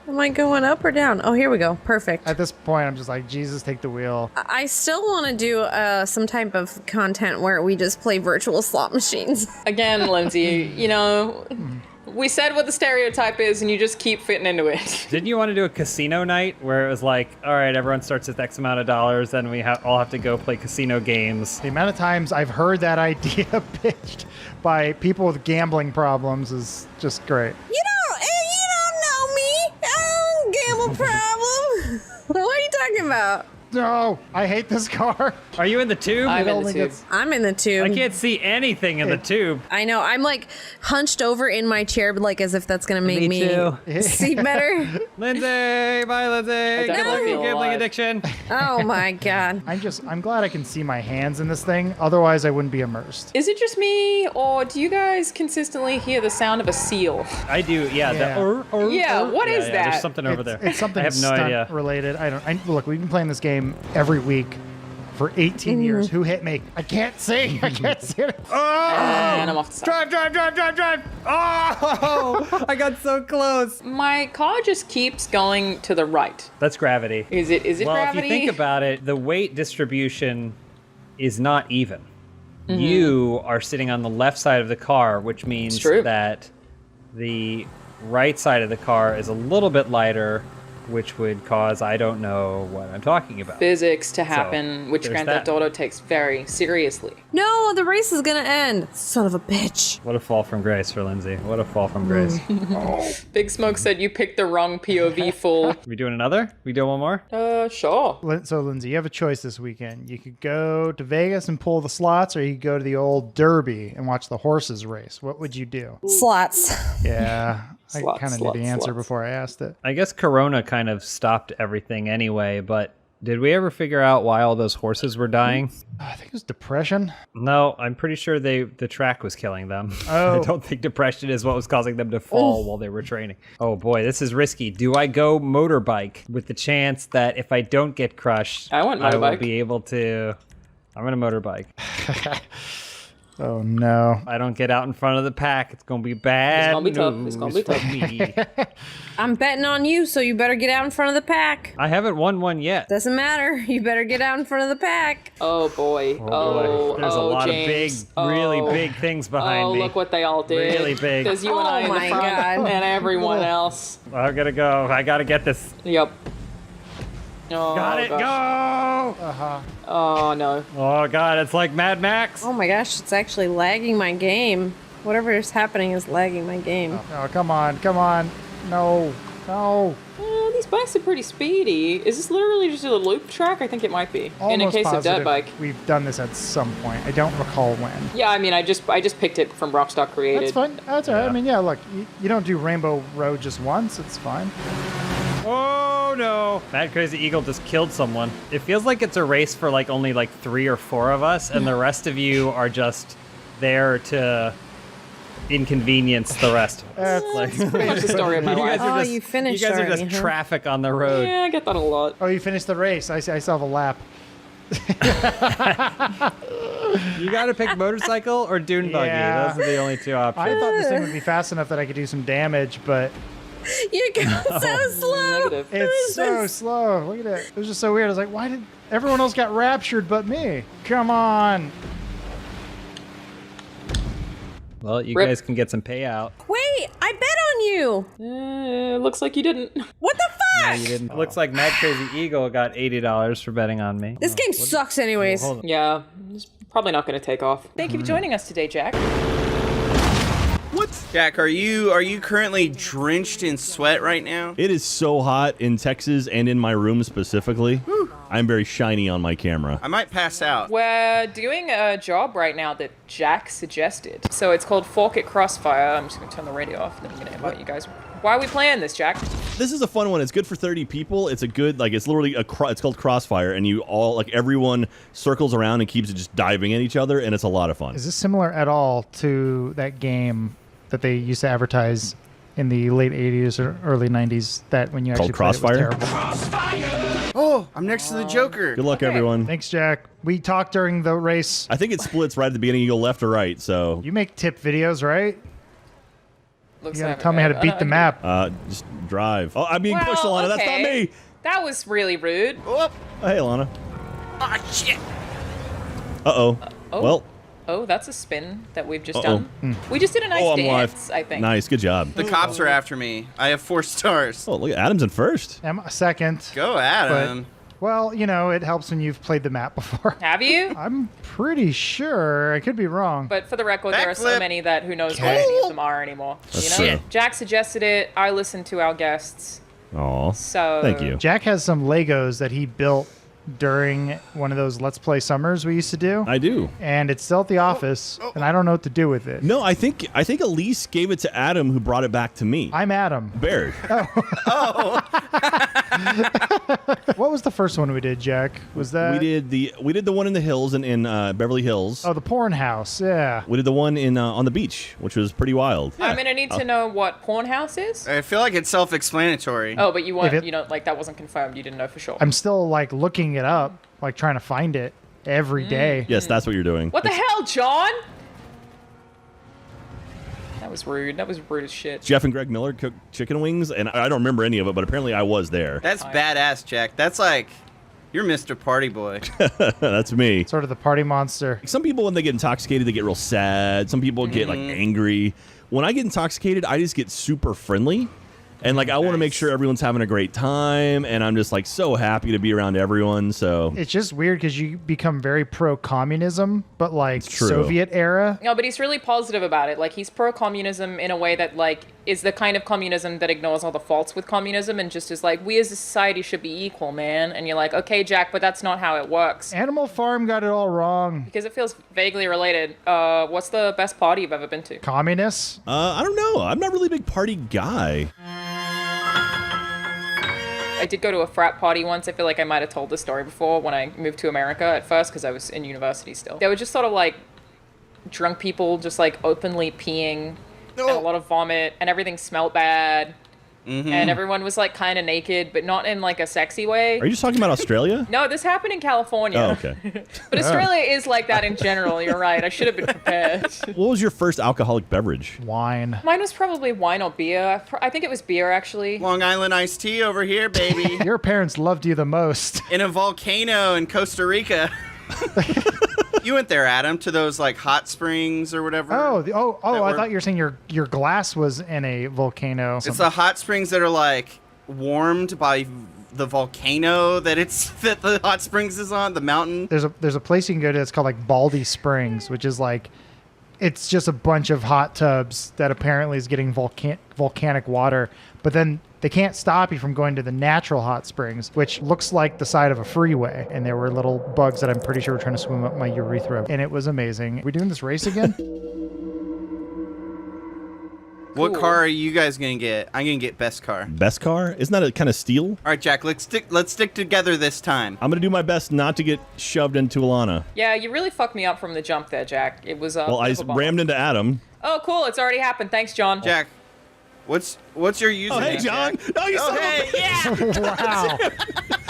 Am I going up or down? Oh, here we go. Perfect. At this point, I'm just like, Jesus, take the wheel. I still want to do some type of content where we just play virtual slot machines. Again, Lindsay, we said what the stereotype is, and you just keep fitting into it. Didn't you want to do a casino night where it was like, all right, everyone starts with X amount of dollars, then we all have to go play casino games? The amount of times I've heard that idea pitched by people with gambling problems is just great. You don't know me. I don't gamble problem. What are you talking about? No, I hate this car. Are you in the tube? I'm in the tube. I can't see anything in the tube. I know. I'm like hunched over in my chair, like as if that's gonna make me see better. Lindsay, bye, Lindsay. Gambling addiction. Oh my God. I'm glad I can see my hands in this thing. Otherwise, I wouldn't be immersed. Is it just me, or do you guys consistently hear the sound of a seal? I do, yeah. What is that? There's something over there. It's something I have no stunt idea. related. Look, we've been playing this game every week for 18 years. Who hit me? I can't see. I can't see it. And I'm off the side. Drive. Oh, I got so close. My car just keeps going to the right. That's gravity. Is it well, gravity? If you think about it, the weight distribution is not even. Mm-hmm. You are sitting on the left side of the car, which means that the right side of the car is a little bit lighter, which would cause, I don't know what I'm talking about. Physics to happen, which Grand Theft Auto takes very seriously. No, the race is gonna end. Son of a bitch. What a fall from grace for Lindsay. What a fall from grace. Big Smoke said you picked the wrong POV fool. We doing another? We do one more? Sure. So, Lindsay, you have a choice this weekend. You could go to Vegas and pull the slots, or you could go to the old Derby and watch the horses race. What would you do? Slots. Yeah. I kind of knew the answer before I asked it. I guess Corona kind of stopped everything anyway, but did we ever figure out why all those horses were dying? I think it was depression. No, I'm pretty sure the track was killing them. Oh. I don't think depression is what was causing them to fall while they were training. Oh boy, this is risky. Do I go motorbike with the chance that if I don't get crushed, I will be able to... I'm going to motorbike. Oh no. I don't get out in front of the pack. It's going to be bad. It's going to be tough. Me. I'm betting on you, so you better get out in front of the pack. I haven't won one yet. Doesn't matter. You better get out in front of the pack. Oh boy. There's a lot James. of big, really big things behind me. Oh, look what they all did. Really big. There's you and I in the front, God. and everyone else. I gotta go. I gotta get this. Yep. Oh, Got it. gosh. Go. Oh no. Oh god, it's like Mad Max. Oh my gosh, it's actually lagging my game. Whatever is happening is lagging my game. Oh, come on. No. These bikes are pretty speedy. Is this literally just a loop track? I think it might be. Almost in a case positive of dirt bike. We've done this at some point. I don't recall when. Yeah, I mean, I just picked it from Rockstar Created. That's fine. That's all right. I mean, yeah, look, you don't do Rainbow Road just once. It's fine. Oh no! Mad Crazy Eagle just killed someone. It feels like it's a race for only 3 or 4 of us, and the rest of you are just there to inconvenience the rest of us. That's pretty much the story of my life. You finished You guys are already, just huh? traffic on the road. Yeah, I get that a lot. Oh, you finished the race. I still have a lap. You gotta pick motorcycle or dune buggy. Yeah. Those are the only 2 options. I thought this thing would be fast enough that I could do some damage, but You're going so slow. Negative. it's so slow. Look at it. It was just so weird. I was like, why did everyone else get raptured but me? Come on. Well, you Rip. guys can get some payout. Wait, I bet on you. Looks like you didn't. What the No, fuck? you didn't. It looks like Mad Crazy Eagle got $80 for betting on me. This game sucks anyways. Hold on. Yeah, it's probably not going to take off. Thank you for joining us today, Jack. What's Jack, are you currently drenched in sweat right now? It is so hot in Texas and in my room specifically. I'm very shiny on my camera. I might pass out. We're doing a job right now that Jack suggested. So it's called Fork at Crossfire. I'm just going to turn the radio off and then I'm going to invite you guys. Why are we playing this, Jack? This is a fun one. It's good for 30 people. It's a good, like, it's literally it's called Crossfire, and you all, like, everyone circles around and keeps just diving at each other, and it's a lot of fun. Is this similar at all to that game that they used to advertise in the late 80s or early 90s that when you actually Called played it was Crossfire? terrible? Oh, I'm next to the Joker. Good luck, everyone. Thanks, Jack. We talked during the race. I think it splits right at the beginning. You go left or right, so. You make tip videos, right? Looks You gotta like tell me how to beat the map. Just drive. Oh, I'm being pushed, Alana. That's not me. That was really rude. Oh, hey, Alana. Oh, shit. Uh-oh. Oh. Well. Oh, that's a spin that we've just Uh-oh. done. We just did a nice I'm dance, live. I think. Nice. Good job. The cops are after me. I have 4 stars. Oh, look at Adam's in first. I'm a second. Go, Adam. Well, you know, it helps when you've played the map before. Have you? I'm pretty sure. I could be wrong. But for the record, there are so Backflip. many that who knows Okay. what any of them are anymore. That's you know? true. Jack suggested it. I listened to our guests. Aw. So- Thank you. Jack has some Legos that he built during one of those Let's Play summers we used to do. I do. And it's still at the office, and I don't know what to do with it. No, I think Elise gave it to Adam, who brought it back to me. I'm Adam. Baird. What was the first one we did, Jack? Was that We did the one in the hills in Beverly Hills. Oh, the porn house. Yeah. We did the one in on the beach, which was pretty wild. I'm gonna need to know what Porn House is. I feel like it's self-explanatory. Oh, but you weren't, If it- you know, like that wasn't confirmed. You didn't know for sure. I'm still like looking it up, like trying to find it every day. Yes, that's what you're doing. What the hell, John? That was rude. That was rude as shit. Jeff and Greg Miller cooked chicken wings, and I don't remember any of it, but apparently I was there. That's badass, Jack. That's like, you're Mr. Party Boy. That's me. Sort of the party monster. Some people, when they get intoxicated, they get real sad. Some people get like angry. When I get intoxicated, I just get super friendly. And like I want to make sure everyone's having a great time, and I'm just like so happy to be around everyone. So It's just weird because you become very pro-communism, but like true. Soviet era. No, but he's really positive about it. Like he's pro-communism in a way that like is the kind of communism that ignores all the faults with communism and just is like, we as a society should be equal, man. And you're like, okay, Jack, but that's not how it works. Animal Farm got it all wrong. Because it feels vaguely related. What's the best party you've ever been to? Communists? I don't know. I'm not really a big party guy. I did go to a frat party once. I feel like I might have told this story before when I moved to America at first because I was in university still. They were just sort of like drunk people just like openly peeing and a lot of vomit and everything smelled bad. And everyone was like kind of naked, but not in like a sexy way. Are you just talking about Australia? No, this happened in California. Oh, okay. But Australia is like that in general. You're right. I should have been prepared. What was your first alcoholic beverage? Wine. Mine was probably wine or beer. I think it was beer, actually. Long Island iced tea over here, baby. Your parents loved you the most. In a volcano in Costa Rica. You went there, Adam, to those like hot springs or whatever. I thought you were saying your glass was in a volcano. It's the hot springs that are like warmed by the volcano that the hot springs is on, the mountain. There's a place you can go to that's called like Baldy Springs, which is like it's just a bunch of hot tubs that apparently is getting volcanic water, but then they can't stop you from going to the natural hot springs, which looks like the side of a freeway. And there were little bugs that I'm pretty sure were trying to swim up my urethra. And it was amazing. We doing this race again? What car are you guys gonna get? I'm gonna get best car. Best car? Isn't that a kind of steal? All right, Jack. Let's stick together this time. I'm gonna do my best not to get shoved into Alana. Yeah, you really fucked me up from the jump there, Jack. It was Well, I rammed into Adam. Oh, cool. It's already happened. Thanks, John. Jack, what's your username? Oh, hey, John. Jack? Oh, you oh, son hey, of a Wow.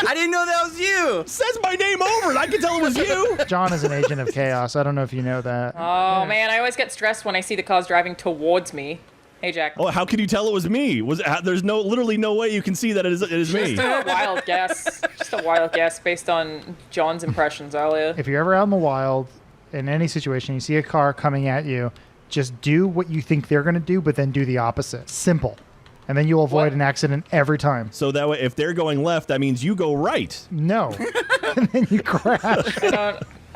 I didn't know that was you. Says my name over and I can tell it was you. John is an agent of chaos. I don't know if you know that. Oh, man. I always get stressed when I see the cars driving towards me. Hey, Jack. Oh, how can you tell it was me? There's literally no way you can see that it is me. Just a wild guess. Just a wild guess based on John's impressions earlier. If you're ever out in the wild, in any situation, you see a car coming at you, just do what you think they're going to do, but then do the opposite. Simple. And then you'll avoid an accident every time. So that way, if they're going left, that means you go right. No. And then you crash.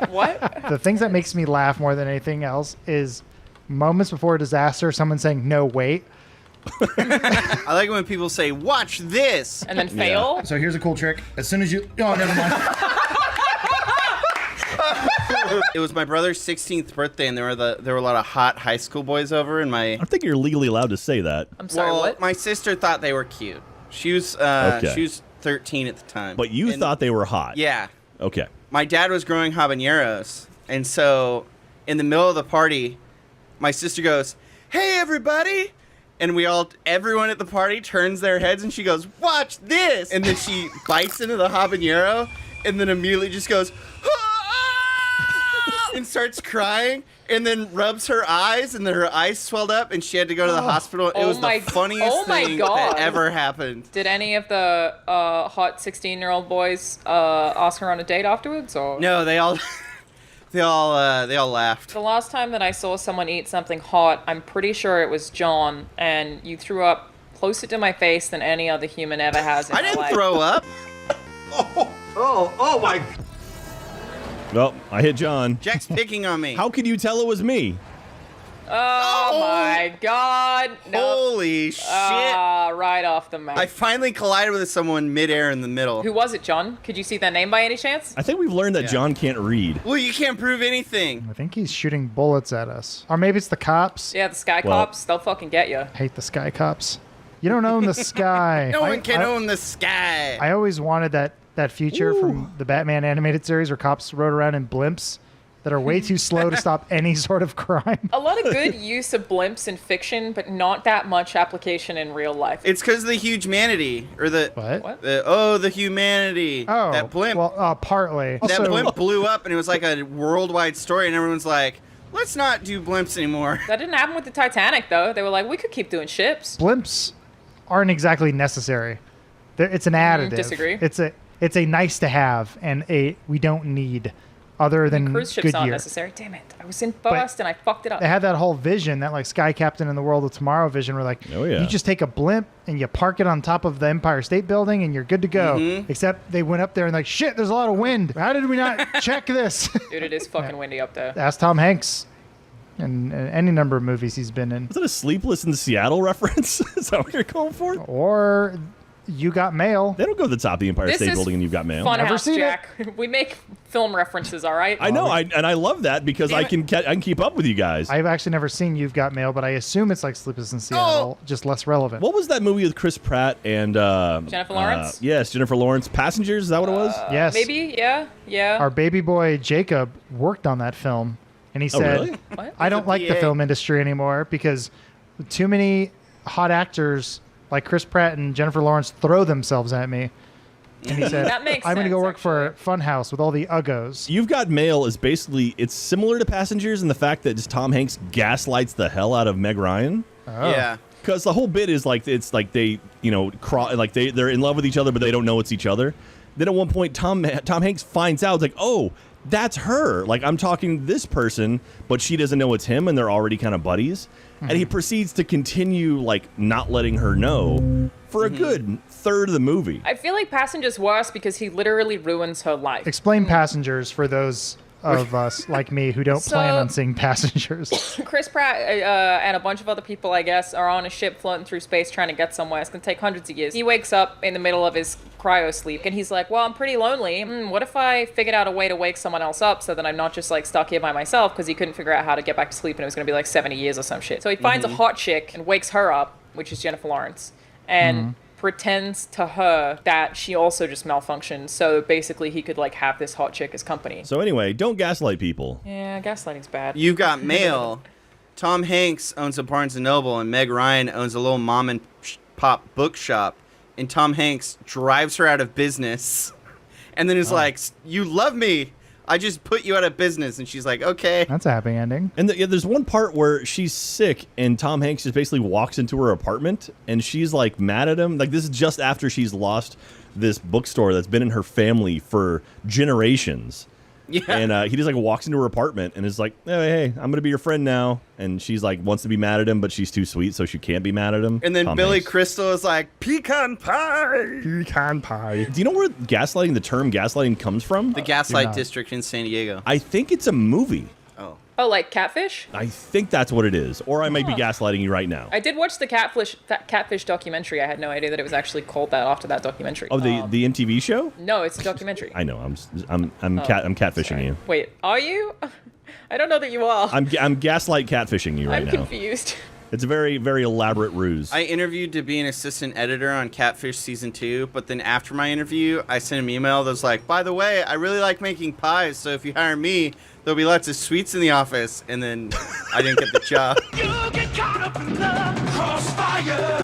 What? The things that makes me laugh more than anything else is moments before a disaster, someone saying, no, wait. I like it when people say, watch this. And then fail. So here's a cool trick. As soon as you... Oh, never mind. It was my brother's 16th birthday, and there were a lot of hot high school boys over, and I think you're legally allowed to say that. I'm sorry, well, what? My sister thought they were cute. She was she was 13 at the time. But you thought they were hot. Yeah. Okay. My dad was growing habaneros, and so in the middle of the party, my sister goes, "Hey, everybody!" And everyone at the party turns their heads, and she goes, "Watch this!" And then she bites into the habanero, and then immediately just goes, and starts crying, and then rubs her eyes, and then her eyes swelled up, and she had to go to the hospital. It was the funniest thing that ever happened. Did any of the hot 16-year-old boys ask her on a date afterwards, or No, they all laughed. The last time that I saw someone eat something hot, I'm pretty sure it was John, and you threw up closer to my face than any other human ever has in I my didn't life. throw up. Oh my. Well, I hit John. Jack's picking on me. How could you tell it was me? Oh my God. No. Holy shit. Right off the map. I finally collided with someone midair in the middle. Who was it, John? Could you see their name by any chance? I think we've learned that John can't read. Well, you can't prove anything. I think he's shooting bullets at us. Or maybe it's the cops. Yeah, the Sky Well- Cops, they'll fucking get you. Hate the Sky Cops. You don't own the sky. No one can own the sky. I always wanted that feature from the Batman animated series where cops rode around in blimps that are way too slow to stop any sort of crime. A lot of good use of blimps in fiction, but not that much application in real life. It's because of the humanity, or the What? the humanity. Oh, that blimp. Well, partly. That Also, blimp blew up, and it was like a worldwide story, and everyone's like, "Let's not do blimps anymore." That didn't happen with the Titanic, though. They were like, we could keep doing ships. blimps aren't exactly necessary. It's an additive. Disagree. It's a nice to have and we don't need other than Cruise ships Goodyear. aren't necessary. Damn it. I was in first and I fucked it up. They had that whole vision, that like Sky Captain in the World of Tomorrow vision, where like you just take a blimp and you park it on top of the Empire State Building and you're good to go. Mm-hmm. Except they went up there and like, shit, there's a lot of wind. How did we not check this? Dude, it is fucking windy up there. Ask Tom Hanks in any number of movies he's been in. Was that a Sleepless in Seattle reference? Is that what you're going for? Or You Got Mail. They don't go to the top of the Empire This State is Building and You've Got Mail. Funhouse, Jack. We make film references, all right? I know, and I love that because I can keep up with you guys. I've actually never seen You've Got Mail, but I assume it's like Sleepless in Seattle, just less relevant. What was that movie with Chris Pratt and Jennifer Lawrence? Yes, Jennifer Lawrence. Passengers, is that what it was? Yes. Maybe, yeah. Our baby boy Jacob worked on that film, and he Oh, said, really? What? I don't like the PA. film industry anymore because too many hot actors like Chris Pratt and Jennifer Lawrence throw themselves at me. And he said, That makes I'm going to sense, go work for Funhouse with all the uggos. You've Got Mail is basically, it's similar to Passengers in the fact that just Tom Hanks gaslights the hell out of Meg Ryan. Oh. Yeah. Because the whole bit is like, it's like they, they're in love with each other, but they don't know it's each other. Then at one point, Tom Hanks finds out, it's like, oh, that's her. Like, I'm talking to this person, but she doesn't know it's him, and they're already kind of buddies. And he proceeds to continue, like, not letting her know for a good third of the movie. I feel like Passenger's worse because he literally ruins her life. Explain Passengers for those of us like me who don't plan on seeing Passengers. Chris Pratt and a bunch of other people, I guess, are on a ship floating through space trying to get somewhere. It's going to take hundreds of years. He wakes up in the middle of his cryo sleep and he's like, well, I'm pretty lonely. What if I figured out a way to wake someone else up so that I'm not just like stuck here by myself, because he couldn't figure out how to get back to sleep and it was going to be like 70 years or some shit. So he finds a hot chick and wakes her up, which is Jennifer Lawrence, and pretends to her that she also just malfunctioned. So basically he could like have this hot chick as company. So anyway, don't gaslight people. Yeah, gaslighting's bad. You've Got Mail. Tom Hanks owns a Barnes & Noble, and Meg Ryan owns a little mom and pop bookshop. And Tom Hanks drives her out of business. And then is like, you love me. I just put you out of business. And she's like, okay. That's a happy ending. And there's one part where she's sick and Tom Hanks just basically walks into her apartment and she's like mad at him. Like, this is just after she's lost this bookstore that's been in her family for generations. Yeah. And he just like walks into her apartment and is like, hey, I'm going to be your friend now. And she's like, wants to be mad at him, but she's too sweet, so she can't be mad at him. And then Tom Billy Hanks. Crystal is like, pecan pie. Pecan pie. Do you know where gaslighting, the term gaslighting comes from? The Gaslight District in San Diego. I think it's a movie. Oh. Oh, like catfish? I think that's what it is. Or I might be gaslighting you right now. I did watch the catfish documentary. I had no idea that it was actually called that after that documentary. Oh, the MTV show? No, it's a documentary. I know. I'm catfishing you. Wait, are you? I don't know that you are. I'm gaslight catfishing you right I'm now. confused. It's a very, very elaborate ruse. I interviewed to be an assistant editor on Catfish Season 2, but then after my interview, I sent him an email that was like, by the way, I really like making pies, so if you hire me, there'll be lots of sweets in the office. And then I didn't get the job.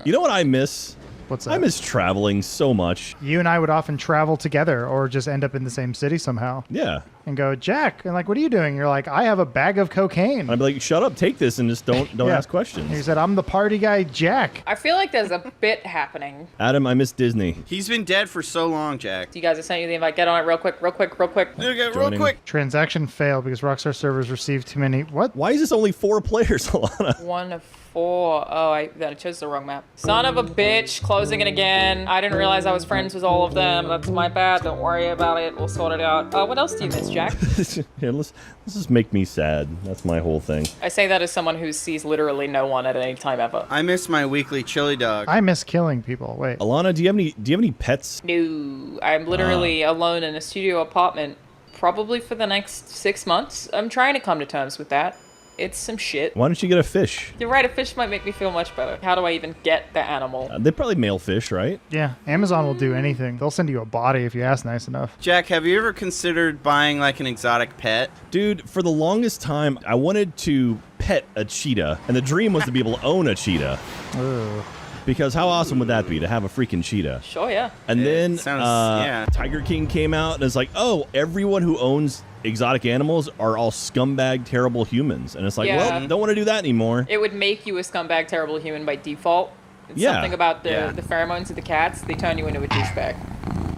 You know what I miss? What's that? I miss traveling so much. You and I would often travel together or just end up in the same city somehow. Yeah. And go, Jack, and like, what are you doing? You're like, I have a bag of cocaine. I'd be like, shut up, take this, and just don't Yeah. ask questions. He said, I'm the party guy, Jack. I feel like there's a bit happening. Adam, I miss Disney. He's been dead for so long, Jack. You guys are sending you the invite. Get on it real quick. Real quick. Transaction failed because Rockstar servers received too many. What? Why is this only 4 players, Alana? 1 of 4. Oh, I chose the wrong map. Son of a bitch, closing it again. I didn't realize I was friends with all of them. That's my bad. Don't worry about it. We'll sort it out. What else do you miss, Jack? Yeah, let's just make me sad. That's my whole thing. I say that as someone who sees literally no one at any time ever. I miss my weekly chili dog. I miss killing people. Wait. Alana, do you have any pets? No, I'm literally alone in a studio apartment probably for the next 6 months. I'm trying to come to terms with that. It's some shit. Why don't you get a fish? You're right, a fish might make me feel much better. How do I even get the animal? They probably mail fish, right? Yeah, Amazon will do anything. They'll send you a body if you ask nice enough. Jack, have you ever considered buying like an exotic pet? Dude, for the longest time, I wanted to pet a cheetah, and the dream was to be able to own a cheetah. Ugh. Because how awesome would that be to have a freaking cheetah? Sure, yeah. And then sounds- Tiger King came out, and it's like, oh, everyone who owns exotic animals are all scumbag, terrible humans. And it's like, Yeah. well, don't want to do that anymore. It would make you a scumbag, terrible human by default. It's Yeah. something about the Yeah. pheromones of the cats. They turn you into a douchebag.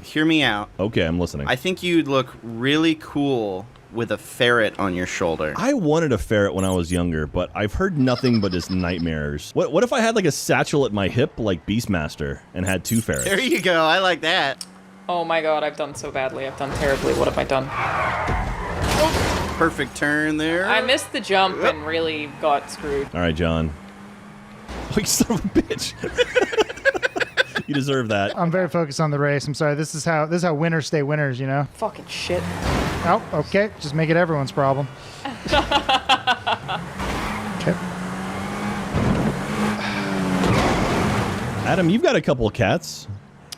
Hear me out. Okay, I'm listening. I think you'd look really cool with a ferret on your shoulder. I wanted a ferret when I was younger, but I've heard nothing but just nightmares. What if I had like a satchel at my hip like Beastmaster and had 2 ferrets? There you go. I like that. Oh my god, I've done so badly. I've done terribly. What have I done? Perfect turn there. I missed the jump and really got screwed. All right, John. Oh, you son of a bitch. You deserve that. I'm very focused on the race. I'm sorry. This is how winners stay winners, you know? Fucking shit. Oh, okay. Just make it everyone's problem. Okay. Adam, you've got a couple of cats.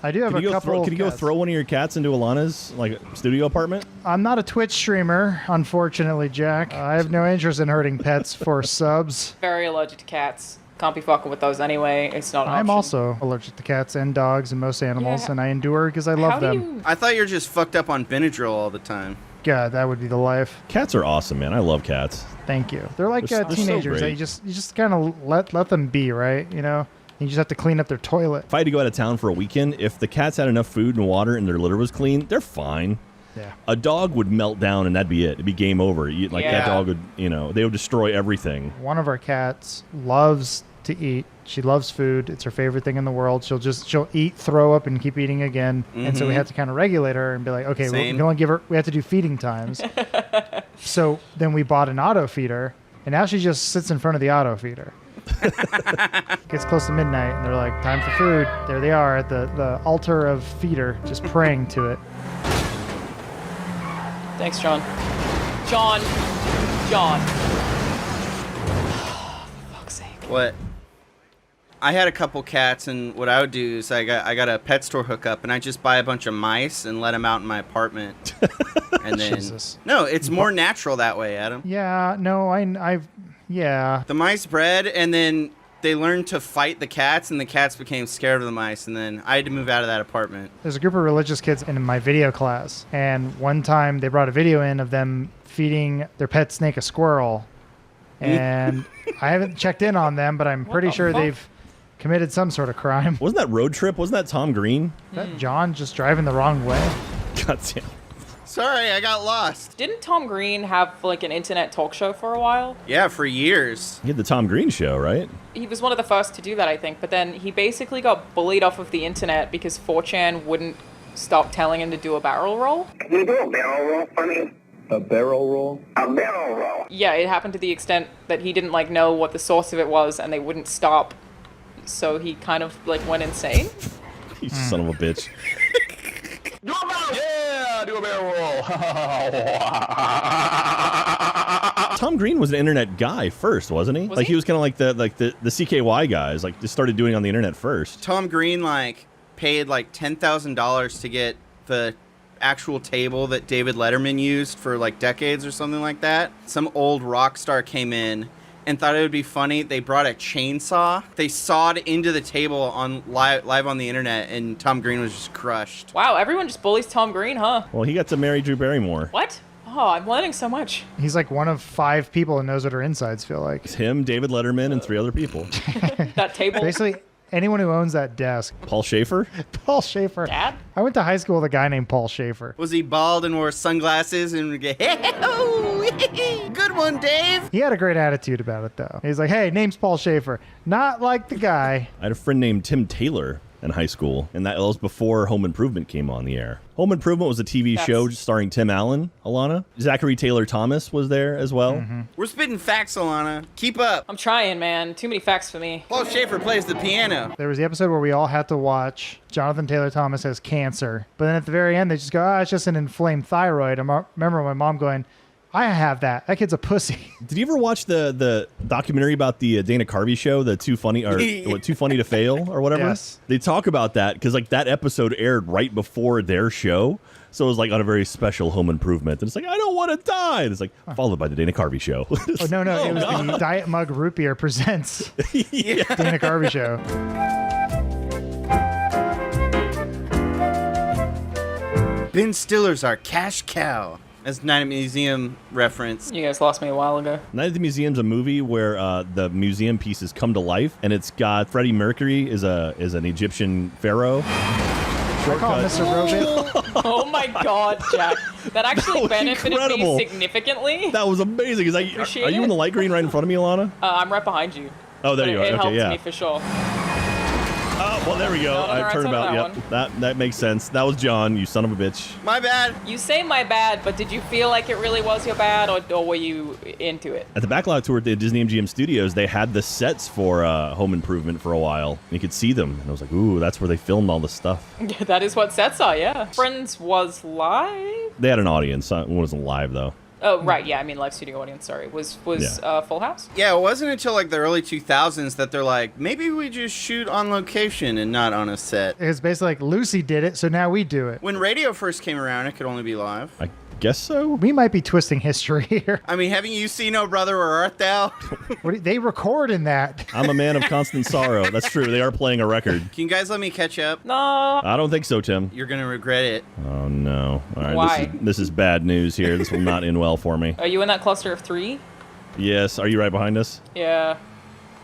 I do have Could a couple. Could you go throw one of your cats into Alana's like studio apartment? I'm not a Twitch streamer, unfortunately, Jack. I have no interest in hurting pets for subs. Very allergic to cats. Can't be fucking with those anyway. It's not an I'm option. also allergic to cats and dogs and most animals, Yeah. and I endure because I love them. I thought you were just fucked up on Benadryl all the time. God, that would be the life. Cats are awesome, man. I love cats. Thank you. They're like They're so teenagers. great. You just kind of let them be, right? You know, you just have to clean up their toilet. If I had to go out of town for a weekend, if the cats had enough food and water and their litter was clean, they're fine. Yeah. A dog would melt down and that'd be it. It'd be game over. That Yeah. dog would, they would destroy everything. One of our cats loves to eat. She loves food. It's her favorite thing in the world. She'll eat, throw up, and keep eating again. And so we Mhm. had to kind of regulate her and be like, okay, Same. we can only give her. We have to do feeding times. So then we bought an auto feeder, and now she just sits in front of the auto feeder. Gets close to midnight, and they're like, time for food. There they are at the altar of feeder, just praying to it. Thanks, John. John. Fuck's sake. What? I had a couple cats, and what I would do is I got a pet store hookup, and I just buy a bunch of mice and let them out in my apartment. And then Jesus. no, it's more natural that way, Adam. Yeah, no, yeah. The mice bred, and then they learned to fight the cats, and the cats became scared of the mice, and then I had to move out of that apartment. There's a group of religious kids in my video class, and one time they brought a video in of them feeding their pet snake a squirrel, and I haven't checked in on them, but I'm pretty sure they've committed some sort of crime. Wasn't that Road Trip? Wasn't that Tom Green? That John just driving the wrong way. God damn. Sorry, I got lost. Didn't Tom Green have like an internet talk show for a while? Yeah, for years. He had the Tom Green show, right? He was one of the first to do that, I think. But then he basically got bullied off of the internet because 4chan wouldn't stop telling him to do a barrel roll. Can you do a barrel roll for me? A barrel roll? A barrel roll. Yeah, it happened to the extent that he didn't like know what the source of it was, and they wouldn't stop. So he kind of like went insane. You son of a bitch. Yeah, do a barrel roll. Tom Green was an internet guy first, wasn't he? He was kind of like the CKY guys, like just started doing it on the internet first. Tom Green like paid like $10,000 to get the actual table that David Letterman used for like decades or something like that. Some old rock star came in and thought it would be funny. They brought a chainsaw. They sawed into the table on live on the internet, and Tom Green was just crushed. Wow, everyone just bullies Tom Green, huh? Well, he got to marry Drew Barrymore. What? Oh, I'm learning so much. He's like one of 5 people who knows what her insides feel like. It's him, David Letterman, and 3 other people. That table. Basically, anyone who owns that desk. Paul Schaefer? Paul Schaefer. Dad? I went to high school with a guy named Paul Schaefer. Was he bald and wore sunglasses and would get, good one, Dave? He had a great attitude about it, though. He's like, hey, name's Paul Schaefer. Not like the guy. I had a friend named Tim Taylor in high school, and that was before Home Improvement came on the air. Home Improvement was a TV show starring Tim Allen, Alana. Zachary Taylor Thomas was there as well. We're spitting facts, Alana. Keep up. I'm trying, man. Too many facts for me. Paul Schaefer plays the piano. There was the episode where we all had to watch Jonathan Taylor Thomas has cancer. But then at the very end, they just go, it's just an inflamed thyroid. I remember my mom going, I have that. That kid's a pussy. Did you ever watch the documentary about the Dana Carvey show, the Too Funny to Fail or whatever? Yes. They talk about that because like that episode aired right before their show. So it was like on a very special Home Improvement. And it's like, I don't want to die. And it's like, followed by the Dana Carvey show. Oh, no. It was the Diet Mug Root Beer presents Dana Carvey show. Ben Stiller's our cash cow. As Night at the Museum reference. You guys lost me a while ago. Night at the Museum's a movie where the museum pieces come to life, and it's got Freddie Mercury is an Egyptian pharaoh. I call him Mr. Robot. Oh my God, Jack. That actually benefited incredible. me significantly. That was amazing. Are you in the light green right in front of me, Alana? I'm right behind you. Oh, there you are. It Okay, helped yeah. me for sure. Oh, well, there we go. I turned about. Yep, that makes sense. That was John, you son of a bitch. My bad. You say my bad, but did you feel like it really was your bad, or were you into it? At the Backlot tour at the Disney MGM Studios, they had the sets for Home Improvement for a while. And you could see them. And I was like, ooh, that's where they filmed all the stuff. Yeah, that is what sets are, yeah. Friends was live? They had an audience. It wasn't live, though. Oh, right, yeah, I mean live studio audience, sorry. Was Full House? Yeah, it wasn't until like the early 2000s that they're like, maybe we just shoot on location and not on a set. It's basically like Lucy did it, so now we do it. When radio first came around, it could only be live. I guess so. We might be twisting history here. I mean, haven't you seen Oh Brother, Where Art Thou? They record in that. I'm a man of constant sorrow. That's true. They are playing a record. Can you guys let me catch up? No. I don't think so, Tim. You're going to regret it. Oh, no. All right, Why? This is bad news here. This will not end well for me. Are you in that cluster of 3? Yes. Are you right behind us? Yeah.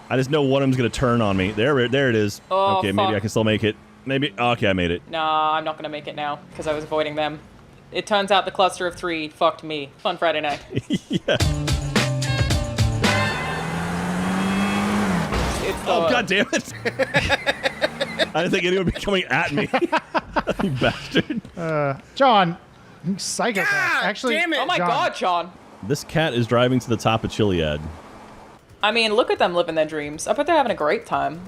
I just know one of them's going to turn on me. There it is. Oh, okay, fuck. maybe I can still make it. Maybe. Okay, I made it. Nah, I'm not going to make it now, because I was avoiding them. It turns out the cluster of 3 fucked me. Fun Friday night. Yeah. Oh, God damn it. I didn't think anyone would be coming at me. You bastard. John, you psychopath. Actually, damn it. Oh my God, John. This cat is driving to the top of Chiliad. I mean, look at them living their dreams. I bet they're having a great time.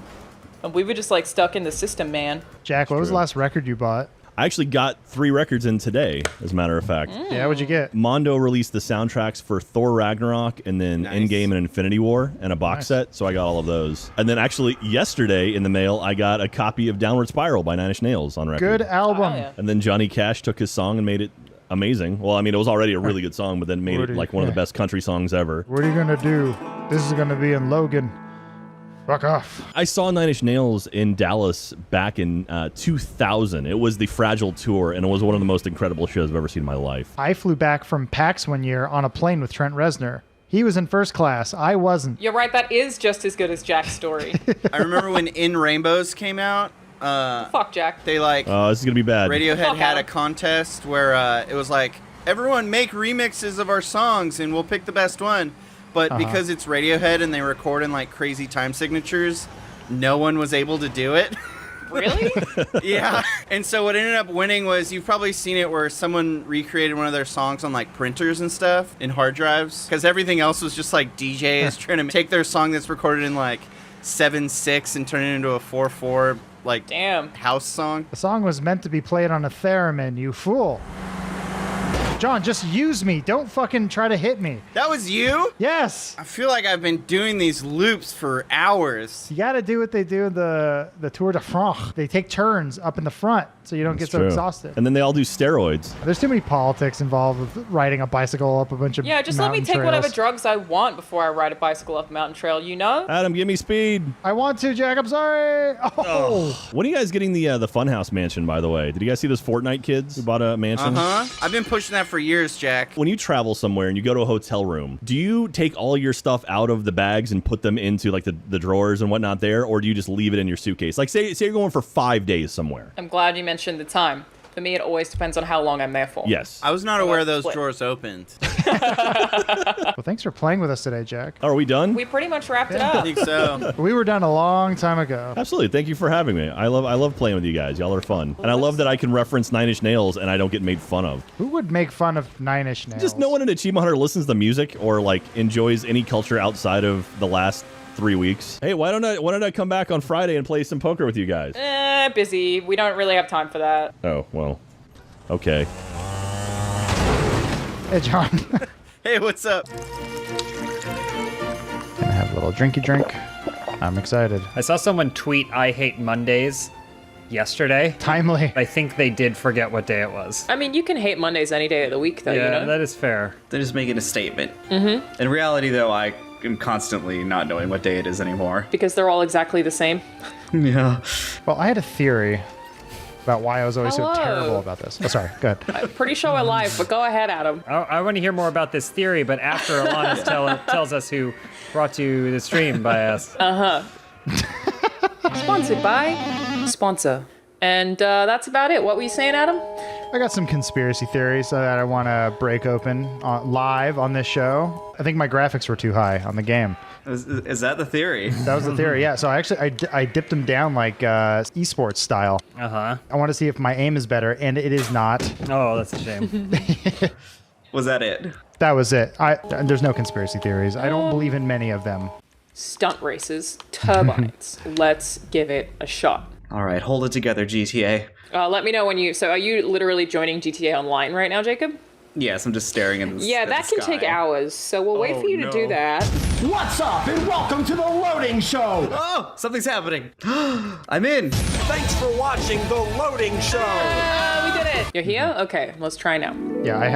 And we were just like stuck in the system, man. Jack, what was the last record you bought? I actually got 3 records in today, as a matter of fact. Yeah, what'd you get? Mondo released the soundtracks for Thor Ragnarok and then Endgame and Infinity War and a box set, so I got all of those. And then actually yesterday in the mail, I got a copy of Downward Spiral by Nine Inch Nails on record. Good album. Oh, yeah. And then Johnny Cash took his song and made it amazing. Well, I mean, it was already a really good song, but then made it like one of the best country songs ever. What are you gonna do? This is gonna be in Logan. Fuck off. I saw Nine Inch Nails in Dallas back in 2000. It was the Fragile Tour, and it was one of the most incredible shows I've ever seen in my life. I flew back from PAX one year on a plane with Trent Reznor. He was in first class. I wasn't. You're right, that is just as good as Jack's story. I remember when In Rainbows came out. Fuck Jack. They like This is going to be bad. Radiohead had a contest where it was like, everyone make remixes of our songs and we'll pick the best one. But because it's Radiohead and they record in like crazy time signatures, no one was able to do it. Really? Yeah. And so what ended up winning was, you've probably seen it where someone recreated one of their songs on like printers and stuff in hard drives, because everything else was just like DJs trying to take their song that's recorded in like 7/6 and turn it into a 4/4 like house song. The song was meant to be played on a theremin, you fool. John, just use me. Don't fucking try to hit me. That was you? Yes. I feel like I've been doing these loops for hours. You got to do what they do in the Tour de France. They take turns up in the front so you don't That's get so true. exhausted. And then they all do steroids. There's too many politics involved with riding a bicycle up a bunch of Yeah, just let me mountain take trails. whatever drugs I want before I ride a bicycle up a mountain trail, you know? Adam, give me speed. I want to, Jack. I'm sorry. Oh. When are you guys getting the Funhouse mansion, by the way? Did you guys see those Fortnite kids who bought a mansion? I've been pushing that for years, Jack. When you travel somewhere and you go to a hotel room, do you take all your stuff out of the bags and put them into like the drawers and whatnot there, or do you just leave it in your suitcase? Like say you're going for 5 days somewhere. I'm glad you mentioned the time. For me, it always depends on how long I'm there for. Yes. I was not aware those drawers opened. Well, thanks for playing with us today, Jack. Are we done? We pretty much wrapped it up. I think so. We were done a long time ago. Absolutely. Thank you for having me. I love playing with you guys. Y'all are fun. And I love that I can reference Nine Inch Nails and I don't get made fun of. Who would make fun of Nine Inch Nails? Just no one in Achievement Hunter listens to music or like enjoys any culture outside of the last 3 weeks. Hey, why don't I come back on Friday and play some poker with you guys? Busy. We don't really have time for that. Oh, well. Okay. Hey, John. Hey, what's up? Gonna have a little drinky drink. I'm excited. I saw someone tweet, "I hate Mondays," yesterday. Timely. I think they did forget what day it was. I mean, you can hate Mondays any day of the week, though, Yeah, you know? that is fair. They're just making a statement. Mm-hmm. In reality, though, I am constantly not knowing what day it is anymore. Because they're all exactly the same. Yeah. Well, I had a theory about why I was always Hello. so terrible about this. Oh, sorry. Go ahead. I'm pretty sure we're live, but go ahead, Adam. I want to hear more about this theory, but after Alana tells us who brought you the stream by us. Sponsored by Sponsor. And that's about it. What were you saying, Adam? I got some conspiracy theories that I want to break open live on this show. I think my graphics were too high on the game. Is that the theory? That was the theory, yeah. So I dipped them down like esports style. Uh-huh. I want to see if my aim is better, and it is not. Oh, that's a shame. Was that it? That was it. There's no conspiracy theories. I don't believe in many of them. Stunt races, turbines. Let's give it a shot. All right, hold it together, GTA. Let me know when you... So are you literally joining GTA Online right now, Jacob? Yes, I'm just staring at Yeah, that can take hours, so we'll wait for you to do that. What's up, and welcome to the Loading Show! Oh, something's happening. I'm in. Thanks for watching the Loading Show! We did it! You're here? Okay, let's try now. Yeah, I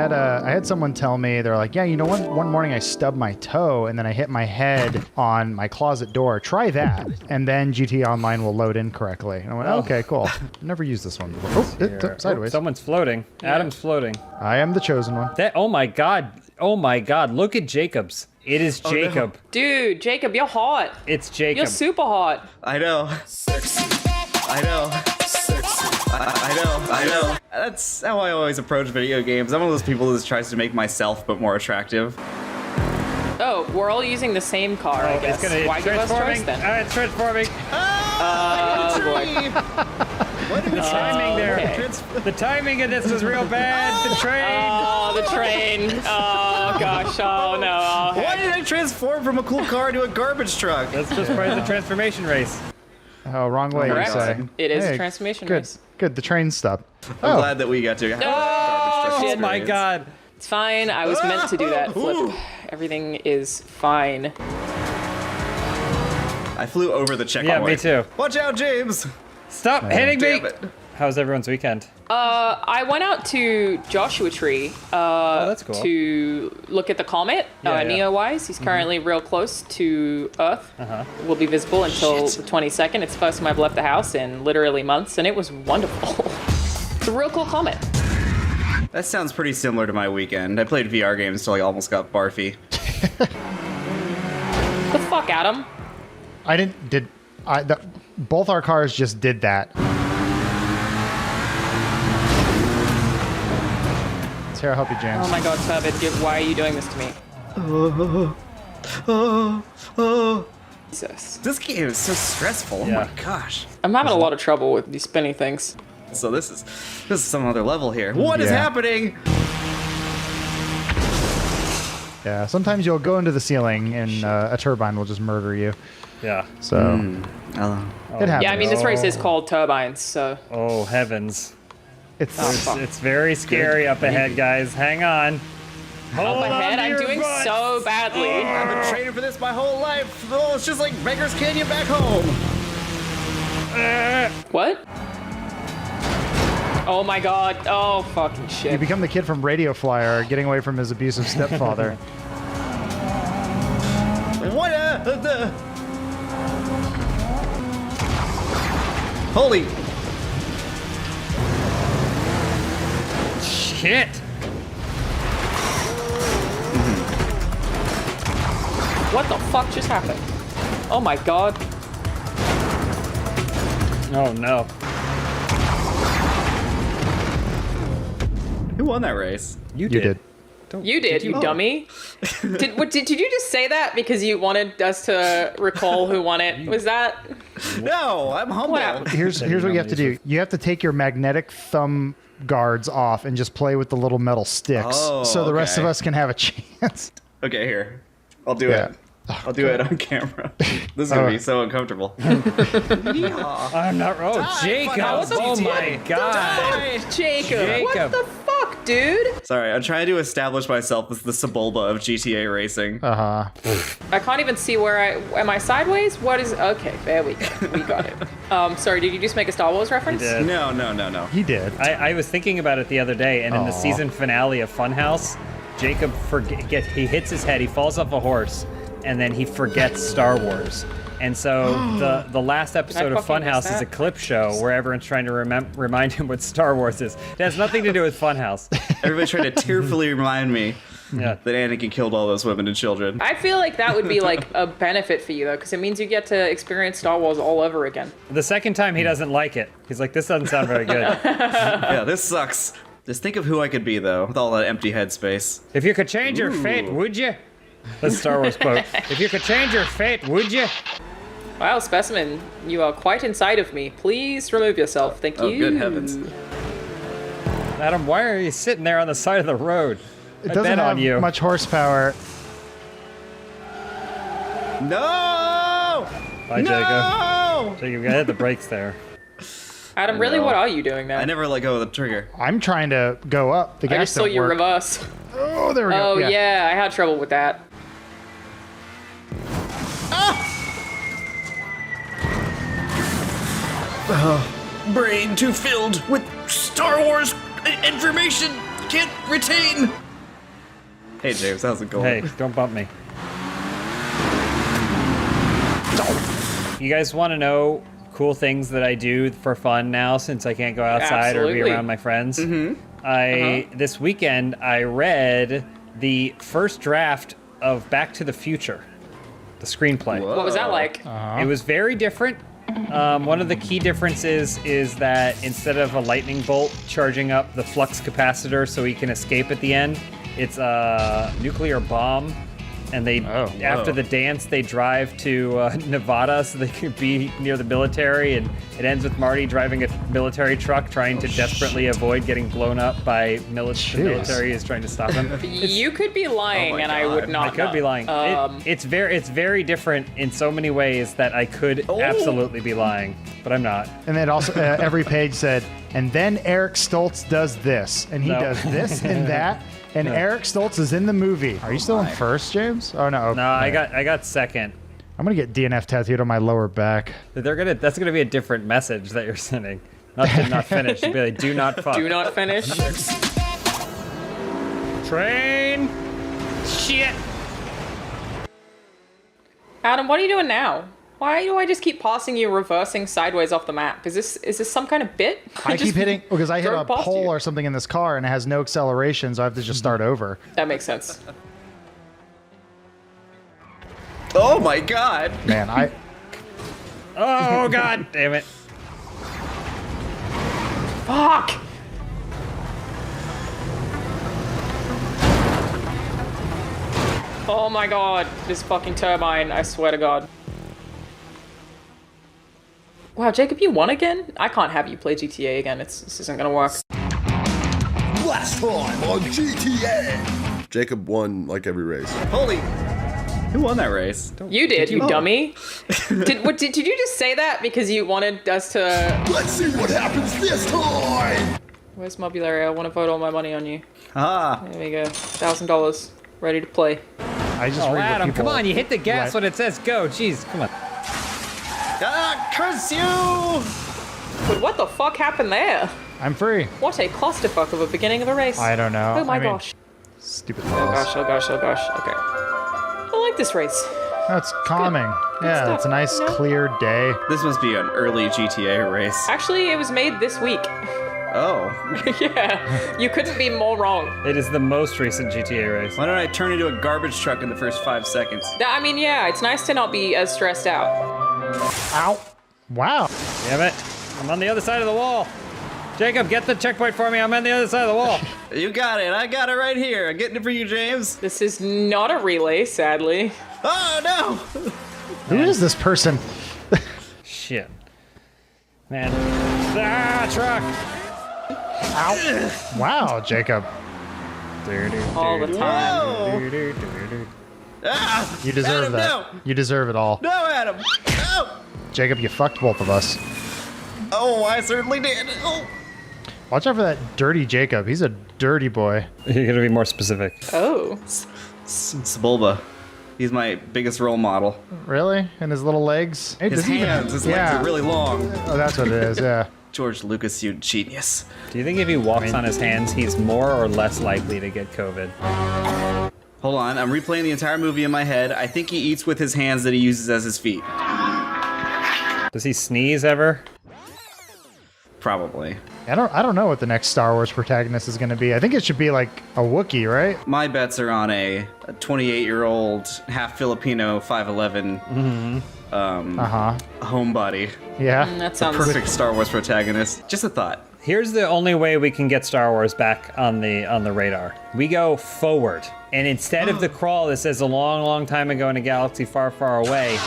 had someone tell me, they're like, yeah, you know, one morning I stubbed my toe and then I hit my head on my closet door. Try that, and then GTA Online will load in correctly. And I went, okay, cool. Never used this one before. Oh, sideways. Someone's floating. Adam's floating. I am the chosen one. Oh my god. Look at Jacob's. It is Jacob. No. Dude, Jacob, you're hot. It's Jacob. You're super hot. I know. I know. I know. That's how I always approach video games. I'm one of those people that tries to make myself but more attractive. Oh, we're all using the same car, I guess. Why give us choice then? It's transforming. Oh, boy. What the timing there? Okay. The timing of this was real bad. The train. Oh, the train. Oh, gosh. Oh, no. Oh, Why did I transform from a cool car to a garbage truck? That's just part of the transformation race. Oh, wrong way, Correct. you say. It is a Hey, transformation good, race. Good, the train stopped. I'm glad that we got to have a garbage truck shit. My experience. god. It's fine. I was meant to do that flip. Everything is fine. I flew over the checkpoint. Yeah, me too. Watch out, James! Stop hitting me! Damn it. How was everyone's weekend? I went out to Joshua Tree that's cool. to look at the comet, Yeah. Neo-wise. He's currently real close to Earth. Will be visible until the 22nd. It's the first time I've left the house in literally months, and it was wonderful. It's a real cool comet. That sounds pretty similar to my weekend. I played VR games till I almost got barfy. The fuck, Adam? Both our cars just did that. It's here, I'll help you, James. Oh my god, Turbid, why are you doing this to me? Jesus. This game is so stressful. Oh my gosh. I'm having a lot of trouble with these spinny things. So this is some other level here. What is happening? Yeah, sometimes you'll go into the ceiling and a turbine will just murder you. Yeah. So it happens. Yeah, I mean, this race is called Turbines, so. Oh, heavens. It's it's very scary up ahead, guys. Hang on. Up ahead, I'm doing so badly. I've been training for this my whole life. Oh, it's just like Beggars Canyon back home. What? Oh my god. Oh, fucking You shit. become the kid from Radio Flyer getting away from his abusive stepfather. What Holy shit! What the fuck just happened? Oh my god. Oh no. Who won that race? You did. You did, you dummy. Did you just say that because you wanted us to recall who won it? Was that? No, I'm humble. Here's what you have to do. You have to take your magnetic thumb guards off and just play with the little metal sticks, so the rest of us can have a chance. Okay, here. I'll do it. I'll do it on camera. This is gonna be so uncomfortable. I'm not. Oh, Jacob! Oh my god! Jacob! What the fuck, dude? Sorry, I'm trying to establish myself as the Sebulba of GTA racing. Uh-huh. I can't even see where am I sideways? What is? Okay, there we go. We got it. Sorry, did you just make a Star Wars reference? did. No. He did. I was thinking about it the other day, and in the season finale of Funhouse, Jacob he hits his head, he falls off a horse, and then he forgets Star Wars. And so the last episode of Funhouse is a clip show where everyone's trying to remind him what Star Wars is. It has nothing to do with Funhouse. Everybody's trying to tearfully remind me that Anakin killed all those women and children. I feel like that would be like a benefit for you though, because it means you get to experience Star Wars all over again. The second time he doesn't like it. He's like, this doesn't sound very good. Yeah, this sucks. Just think of who I could be though, with all that empty headspace. If you could change your fate, would you? That's a Star Wars quote. If you could change your fate, would you? Wow, Specimen, you are quite inside of me. Please remove yourself. Thank you. Oh, good heavens. Adam, why are you sitting there on the side of the road? It I doesn't bet have on you. much horsepower. No! Bye, Jacob. Jacob, you gotta hit the brakes there. Adam, really, what are you doing now? I never let go of the trigger. I'm trying to go up. The gas I just saw don't you work. reverse. Oh, there we go. Oh, yeah, I had trouble with that. Brain too filled with Star Wars information. Can't retain. Hey, James, how's it going? Hey, don't bump me. You guys want to know cool things that I do for fun now since I can't go outside or be around my friends? This weekend I read the first draft of Back to the Future, the screenplay. What was that like? It was very different. One of the key differences is that instead of a lightning bolt charging up the flux capacitor so he can escape at the end, it's a nuclear bomb. And they, after the dance, they drive to Nevada so they can be near the military. And it ends with Marty driving a military truck trying to desperately avoid getting blown up by the military is trying to stop him. You could be lying, and I would not. I could be lying. It's very different in so many ways that I could absolutely be lying, but I'm not. And then also every page said, and then Eric Stoltz does this, and he does this and that. And Eric Stoltz is in the movie. Are you still in first, James? Oh no. No, I got second. I'm gonna get DNF tattooed on my lower back. That's gonna be a different message that you're sending. Not to not finish. Be like, do not fuck. Do not finish. Train. Shit. Adam, what are you doing now? Why do I just keep passing you reversing sideways off the map? Is this some kind of bit? I keep hitting because I hit drove a past pole you. or something in this car and it has no acceleration, so I have to just start over. That makes sense. Oh my god. Man, Oh god damn it. Fuck! Oh my god, this fucking turbine, I swear to god. Wow, Jacob, you won again? I can't have you play GTA again. This isn't gonna work. Last time on GTA. Jacob won like every race. Holy. Who won that race? You did, you dummy. Did you just say that because you wanted us to... Let's see what happens this time. Where's Mobularia? I want to vote all my money on you. Ah. There we go. $1,000. Ready to play. I just Oh, read what Adam, people come on. You hit the gas write. when it says go. Jeez, come on. Ah, curse you! But what the fuck happened there? I'm free. What a clusterfuck of a beginning of a race. I don't know. Oh my I mean, gosh. Stupid Oh laws. gosh, oh gosh, oh gosh. Okay. I like this race. That's calming. Yeah, stuff, it's a nice you know? clear day. This must be an early GTA race. Actually, it was made this week. Oh. Yeah, you couldn't be more wrong. It is the most recent GTA race. Why don't I turn into a garbage truck in the first 5 seconds? I mean, yeah, it's nice to not be as stressed out. Ow. Wow. Damn it. I'm on the other side of the wall. Jacob, get the checkpoint for me. I'm on the other side of the wall. You got it. I got it right here. I'm getting it for you, James. This is not a relay, sadly. Oh, no. Who is this person? Shit. Man. Ah, truck. Ow. Wow, Jacob. All the time. Ah, You deserve Adam, that. No. You deserve it all. No, Adam. No. Jacob, you fucked both of us. Oh, I certainly did. Oh. Watch out for that dirty Jacob. He's a dirty boy. You're going to be more specific. Oh. Sebulba. He's my biggest role model. Really? And his little legs? Hey, His does he even- hands, his legs are really long. Oh, that's what it is, yeah. George Lucas, you genius. Do you think if he walks on his hands, he's more or less likely to get COVID? Hold on, I'm replaying the entire movie in my head. I think he eats with his hands that he uses as his feet. Does he sneeze ever? Probably. I don't know what the next Star Wars protagonist is going to be. I think it should be like a Wookiee, right? My bets are on a 28-year-old, half Filipino, 5'11", homebody. Yeah. That The sounds perfect Star Wars protagonist. Just a thought. Here's the only way we can get Star Wars back on the radar. We go forward, and instead of the crawl that says a long, long time ago in a galaxy far, far away,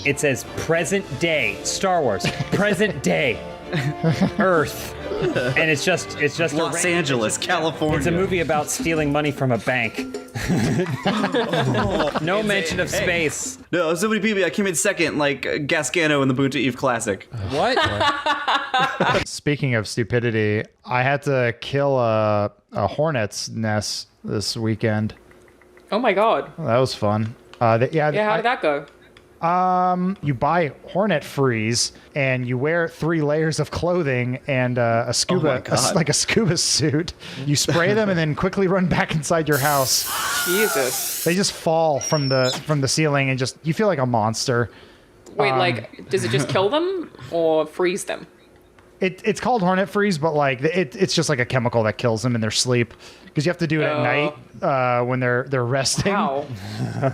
it says present day Star Wars, present day Earth, and it's just Los Angeles, California. It's a movie about stealing money from a bank. No mention of space. No, so many people. I came in second, like Gasgano in the Boon to Eve Classic. What? Speaking of stupidity, I had to kill a hornet's nest this weekend. Oh my god. That was fun. Yeah, how did that go? You buy hornet freeze and you wear 3 layers of clothing and a scuba, like a scuba suit. You spray them and then quickly run back inside your house. Jesus. They just fall from the ceiling and just you feel like a monster. Wait, like, does it just kill them or freeze them? It's called hornet freeze, but like it's just like a chemical that kills them in their sleep because you have to do it at night when they're resting. Wow. That's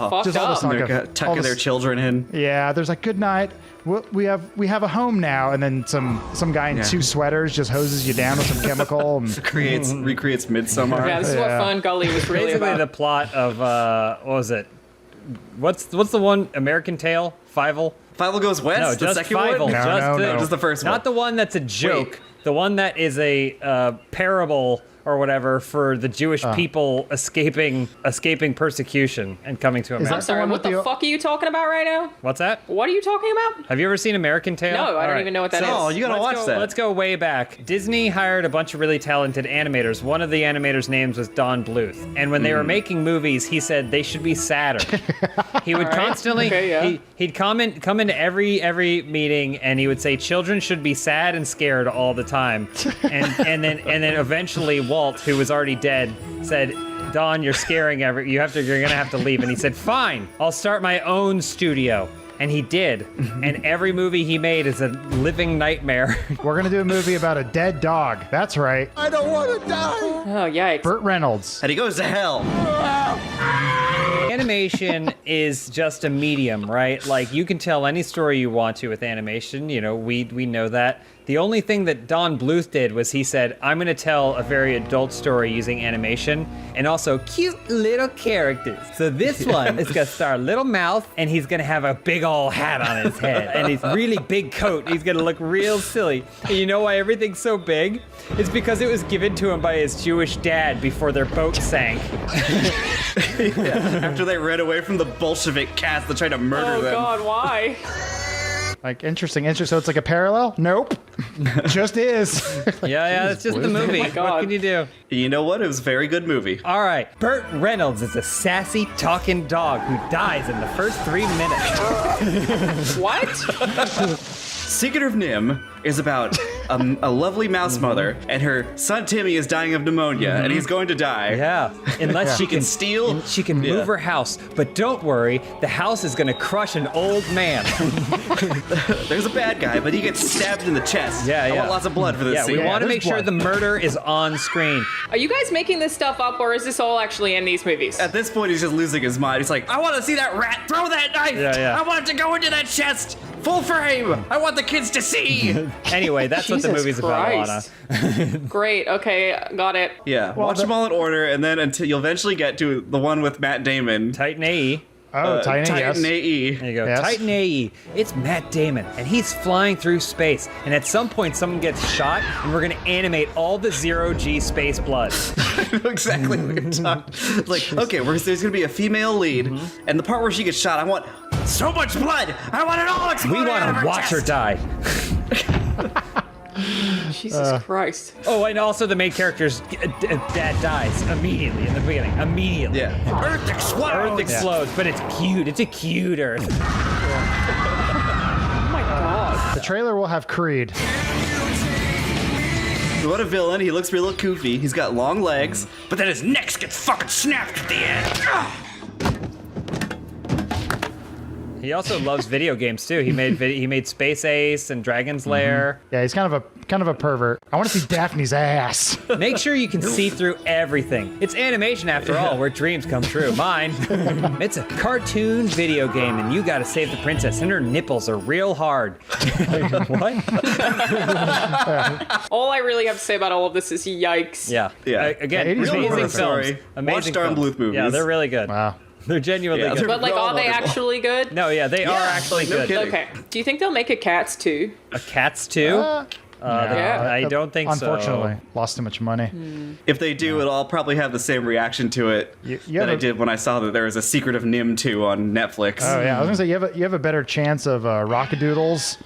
fucked just all up. this talk They're of- tucking all this- their children in. Yeah, there's like good night. We have a home now, and then some guy in 2 sweaters just hoses you down with some chemical. And recreates Midsommar. Yeah, this is what Fern Gully was really Basically, about. the plot of what was it? What's the one? American Tail? Fievel? Fievel Goes West. No, the just second Fievel. one. Just the first one. Not the one that's a joke. The one that is a parable or whatever for the Jewish people escaping persecution and coming to America. I'm sorry, what the fuck are you talking about right now? What's that? What are you talking about? Have you ever seen American Tail? No, I don't All even know what that is. Oh, you gotta watch that. Let's go way back. Disney hired a bunch of really talented animators. One of the animators' names was Don Bluth. And when they were making movies, he said they should be sadder. He would constantly, he'd come into every meeting and he would say children should be sad and scared all the time. And then eventually Walt, who was already dead, said, Don, you're scaring you're gonna have to leave. And he said, fine, I'll start my own studio. And he did. And every movie he made is a living nightmare. we're gonna do a movie about a dead dog. That's right. I don't want to die. Oh, yikes. Burt Reynolds. And he goes to hell. Animation is just a medium, right? Like you can tell any story you want to with animation. You know, we know that. The only thing that Don Bluth did was he said, I'm going to tell a very adult story using animation and also cute little characters. So this one is going to star a little mouth, and he's going to have a big old hat on his head and his really big coat. He's going to look real silly. And you know why everything's so big? It's because it was given to him by his Jewish dad before their boat sank. After they ran away from the Bolshevik cats that tried to murder them. Oh God, why? Like, interesting. So it's like a parallel? Nope. Just is. Yeah, it's just the movie. Oh my God. What can you do? You know what? It was a very good movie. All right, Burt Reynolds is a sassy talking dog who dies in the first 3 minutes. What? Secret of Nim is about a lovely mouse mother, and her son Timmy is dying of pneumonia, and he's going to die. Yeah, unless she can steal. She can move her house, but don't worry, the house is gonna crush an old man. There's a bad guy, but he gets stabbed in the chest. Yeah. I want lots of blood for this scene. We want to make sure the murder is on screen. Are you guys making this stuff up, or is this all actually in these movies? At this point, he's just losing his mind. He's like, I want to see that rat throw that knife. Yeah. I want it to go into that chest. Full frame. I want the kids to see. Anyway, that's what the Jesus movie's Christ. about, Alana. Great. Okay, got it. Yeah, watch them all in order, and then until you'll eventually get to the one with Matt Damon. Titan AE. Oh, Titan AE. There you go. Yes. Titan AE. It's Matt Damon, and he's flying through space. And at some point, someone gets shot, and we're gonna animate all the zero-G space blood. I know exactly what you're talking. It's like, okay, there's gonna be a female lead, and the part where she gets shot, I want so much blood. I want it all exploded. We want to watch her die. Jesus Christ. Oh, and also the main character's dad dies immediately in the beginning. Immediately. Yeah. Earth explodes, but it's cute. It's a cute Earth. Oh my God. The trailer will have Creed. What a villain. He looks real goofy. He's got long legs, but then his neck gets fucking snapped at the end. He also loves video games too. He made Space Ace and Dragon's Lair. Yeah, he's kind of a pervert. I want to see Daphne's ass. Make sure you can see through everything. It's animation after all, where dreams come true. Mine. It's a cartoon video game, and you gotta save the princess, and her nipples are real hard. What? All I really have to say about all of this is yikes. Yeah. Again, Yeah, 80s amazing horror films. story. Amazing Watch Don films. Bluth movies. Yeah, they're really good. Wow. They're genuinely good. But like, are they actually good? No, yeah, they are actually no good. kidding. Okay. Do you think they'll make a Cats too? A Cats too? Yeah. I don't think so. Unfortunately, lost too much money. If they do, I'll probably have the same reaction to it You that I have a- did when I saw that there was a Secret of Nim 2 on Netflix. Oh yeah, I was gonna say you have a better chance of Rockadoodles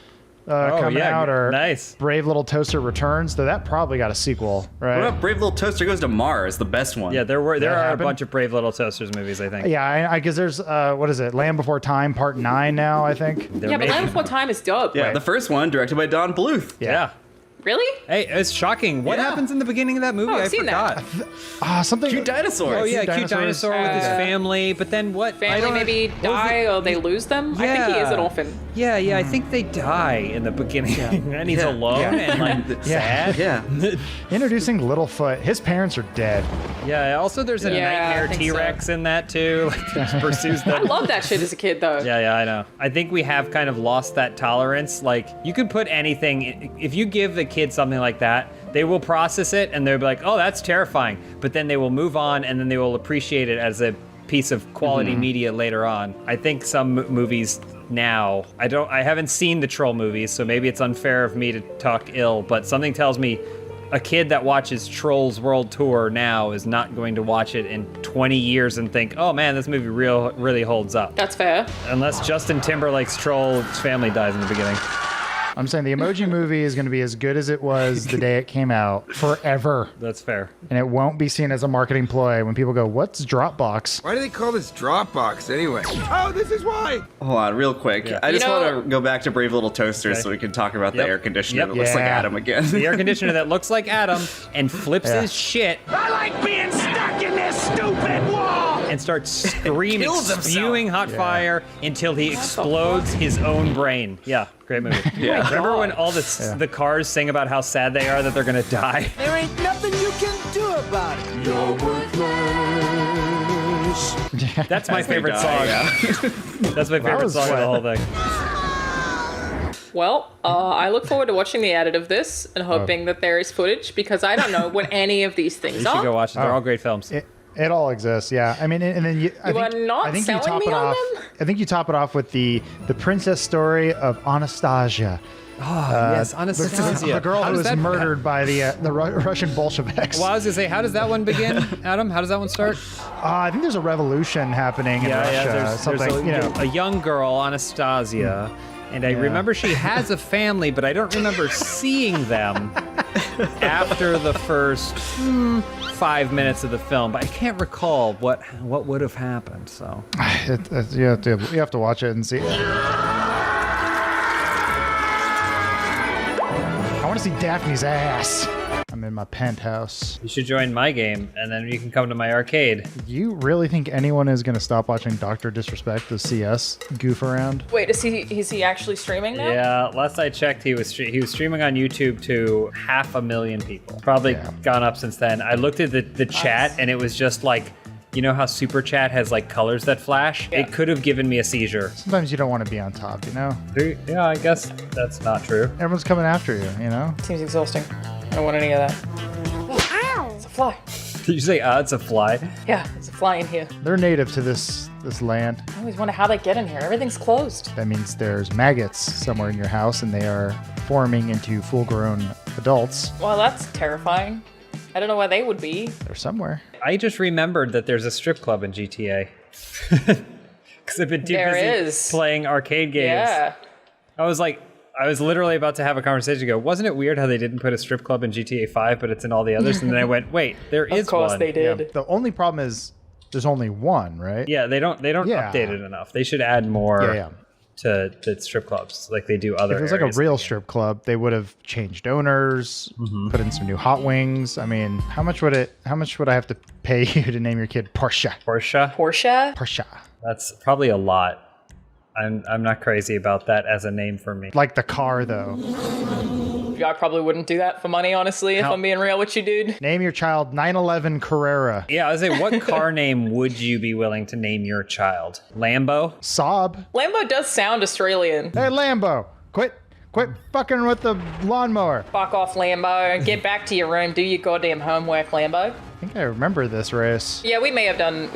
coming out, or nice. Brave Little Toaster Returns. Though that probably got a sequel, right? What about Brave Little Toaster Goes to Mars, the best one? Yeah, there are happened? a bunch of Brave Little Toasters movies, I think. Yeah, I guess there's what is it? Land Before Time Part 9 now, I think. They're Yeah, but making- Land Before Time is dope. Yeah, the first one directed by Don Bluth. Yeah. Really? Hey, it's shocking. What happens in the beginning of that movie? Oh, I've I seen forgot. Something. Cute dinosaurs. Oh yeah, cute dinosaur with his family. But then what? I Family don't- maybe what was die it? or they lose them? I think he is an Yeah. orphan. Yeah, I think they die in the beginning, and he's alone and like sad. Yeah. Introducing Littlefoot. His parents are dead. Yeah. Also, there's a Yeah, I nightmare think T-Rex in that too. Like, he pursues I them. love that shit as a kid though. Yeah, I know. I think we have kind of lost that tolerance. Like, you can put anything, if you give the kid something like that, they will process it and they'll be like, oh, that's terrifying. But then they will move on and then they will appreciate it as a piece of quality media later on. I think some movies now, I haven't seen the Troll movies, so maybe it's unfair of me to talk ill, but something tells me a kid that watches Trolls World Tour now is not going to watch it in 20 years and think, oh man, this movie really holds up. That's fair. Unless Justin Timberlake's Troll's family dies in the beginning. I'm saying the Emoji Movie is going to be as good as it was the day it came out forever. That's fair. And it won't be seen as a marketing ploy when people go, what's Dropbox? Why do they call this Dropbox anyway? Oh, this is why. Hold on, real quick. Yeah. I just You know- want to go back to Brave Little Toasters Okay. so we can talk about the Yep. air conditioner Yep. that looks like Yeah. Adam again. The air conditioner that looks like Adam and flips Yeah. his shit I like being stuck in this stupid wall. and starts screaming, Kills himself. spewing hot fire until he explodes his own brain. Yeah, great movie. Yeah. Remember when all the cars sing about how sad they are that they're gonna die? There ain't nothing you can do about it. You're worthless. That's my favorite die, song. yeah. That's my favorite was song of the fun. whole thing. Well, I look forward to watching the edit of this and hoping that there is footage because I don't know what any of these things You are. should go watch it. They're all great films. It all exists, yeah. I mean, and then I think you top it off. I think you top it off with the princess story of Anastasia. Yes, Anastasia. The girl How who does was that- murdered by the Russian Bolsheviks. Well, I was gonna say, how does that one begin, Adam? How does that one start? I think there's a revolution happening in Russia. There's a young girl, Anastasia, and I remember she has a family, but I don't remember seeing them after the first 5 minutes of the film. But I can't recall what would have happened. So you have to watch it and see. I want to see Daphne's ass. I'm in my penthouse. you should join my game, and then you can come to my arcade. You really think anyone is going to stop watching Dr. Disrespect to see us goof around? Wait, is he actually streaming now? Yeah, last I checked, he was streaming on YouTube to 500,000 people. Probably gone up since then. I looked at the chat, and it was just like, you know how Super Chat has like colors that flash? Yeah. It could have given me a seizure. Sometimes you don't want to be on top, you know? Yeah, I guess that's not true. Everyone's coming after you, you know? Seems exhausting. I don't want any of that. Ow! It's a fly. Did you say, it's a fly? Yeah, there's a fly in here. They're native to this land. I always wonder how they get in here. Everything's closed. That means there's maggots somewhere in your house and they are forming into full-grown adults. Well, that's terrifying. I don't know where they would be. They're somewhere. I just remembered that there's a strip club in GTA. Because I've been too busy playing arcade games. Yeah. I was literally about to have a conversation and go, wasn't it weird how they didn't put a strip club in GTA 5, but it's in all the others? And then I went, wait, there is one. Of course they did. Yeah, the only problem is there's only one, right? Yeah, they don't update it enough. They should add more to strip clubs like they do other If it was like a real strip club, they would have changed owners, put in some new hot wings. I mean, how much would I have to pay you to name your kid Porsche? Porsche? That's probably a lot. I'm not crazy about that as a name for me. Like the car, though. I probably wouldn't do that for money, honestly, if I'm being real with you, dude. Name your child 911 Carrera. Yeah, I was saying, what car name would you be willing to name your child? Lambo? Saab. Lambo does sound Australian. Hey, Lambo, quit fucking with the lawnmower. Fuck off, Lambo. Get back to your room. Do your goddamn homework, Lambo. I think I remember this race. Yeah, we may have done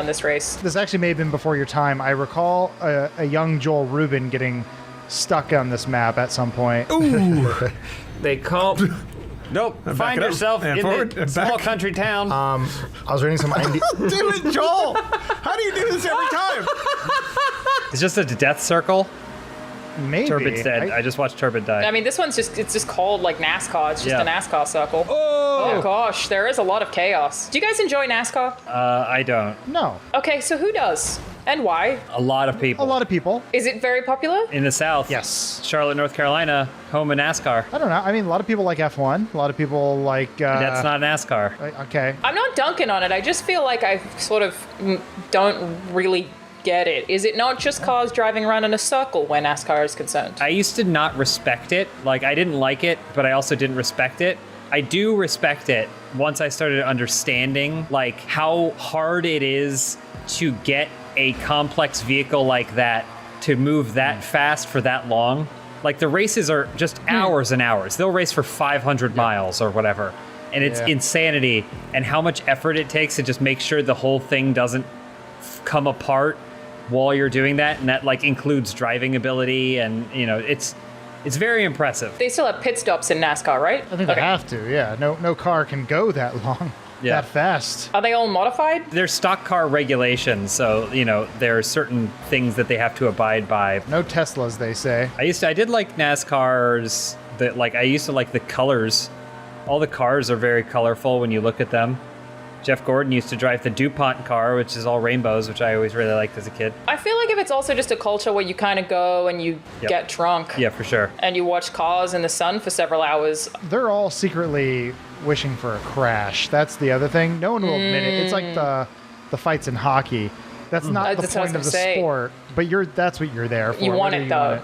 this race. This actually may have been before your time. I recall a young Joel Rubin getting stuck on this map at some point. Ooh. They call... Nope. Back Find it up. yourself And in forward the and small back. country town. I was reading some Do it, Joel! How do you do this every time? It's just a death circle. Maybe. Turbid's dead. I just watched Turbid die. I mean, this one's just called like NASCAR. It's just Yeah. a NASCAR circle. Oh gosh, there is a lot of chaos. Do you guys enjoy NASCAR? I don't. No. Okay, so who does? And why? A lot of people. A lot of people. Is it very popular? In the South. Yes. Charlotte, North Carolina, home of NASCAR. I don't know. I mean, a lot of people like F1. A lot of people like... That's not NASCAR. Okay. I'm not dunking on it. I just feel like I sort of don't really get it. Is it not just cars driving around in a circle when NASCAR is concerned? I used to not respect it. Like, I didn't like it, but I also didn't respect it. I do respect it once I started understanding, like, how hard it is to get a complex vehicle like that to move that fast for that long. Like, the races are just hours and hours. They'll race for 500 miles or whatever. And it's insanity. And how much effort it takes to just make sure the whole thing doesn't come apart while you're doing that. And that, like, includes driving ability. And, you know, it's very impressive. They still have pit stops in NASCAR, right? I think they have to, yeah. No car can go that long, that fast. Are they all modified? There's stock car regulations, so, you know, there are certain things that they have to abide by. No Teslas, they say. I did like NASCARs, I used to like the colors. All the cars are very colorful when you look at them. Jeff Gordon used to drive the DuPont car, which is all rainbows, which I always really liked as a kid. I feel like if it's also just a culture where you kind of go and you get drunk. Yeah, for sure. And you watch cars in the sun for several hours. They're all secretly wishing for a crash. That's the other thing. No one will admit it. It's like the fights in hockey. That's not the That's what I was point of the gonna say. sport. But that's what you're there for. You want whether it, though.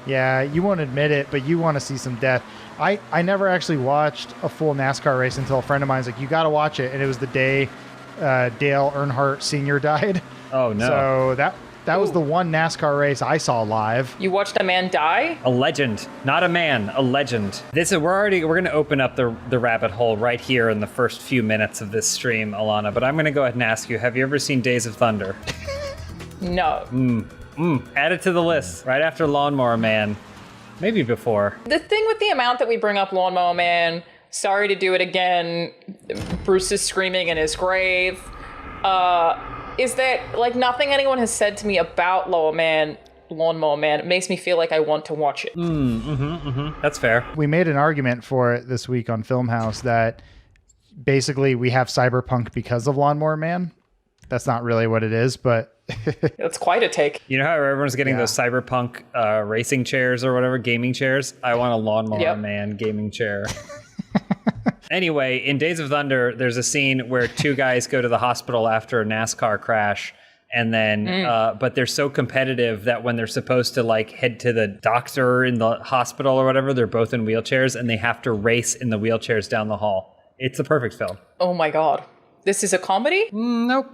Yeah, you won't admit it, but you want to see some death. I never actually watched a full NASCAR race until a friend of mine's like, you got to watch it. And it was the day Dale Earnhardt Sr. died. Oh, no. So That was the one NASCAR race I saw live. You watched a man die? A legend, not a man, a legend. We're going to open up the rabbit hole right here in the first few minutes of this stream, Alana. But I'm going to go ahead and ask you: have you ever seen Days of Thunder? No. Add it to the list right after Lawnmower Man, maybe before. The thing with the amount that we bring up Lawnmower Man, sorry to do it again, Bruce is screaming in his grave. Is that like nothing anyone has said to me about Lawnmower Man? It makes me feel like I want to watch it. That's fair. We made an argument for it this week on Filmhouse that basically we have cyberpunk because of Lawnmower Man. That's not really what it is, but it's quite a take. You know how everyone's getting those cyberpunk racing chairs or whatever, gaming chairs? I want a Lawnmower Man gaming chair. Anyway, in Days of Thunder, there's a scene where two guys go to the hospital after a NASCAR crash, and then, but they're so competitive that when they're supposed to like head to the doctor in the hospital or whatever, they're both in wheelchairs and they have to race in the wheelchairs down the hall. It's a perfect film. Oh my God. This is a comedy? Nope.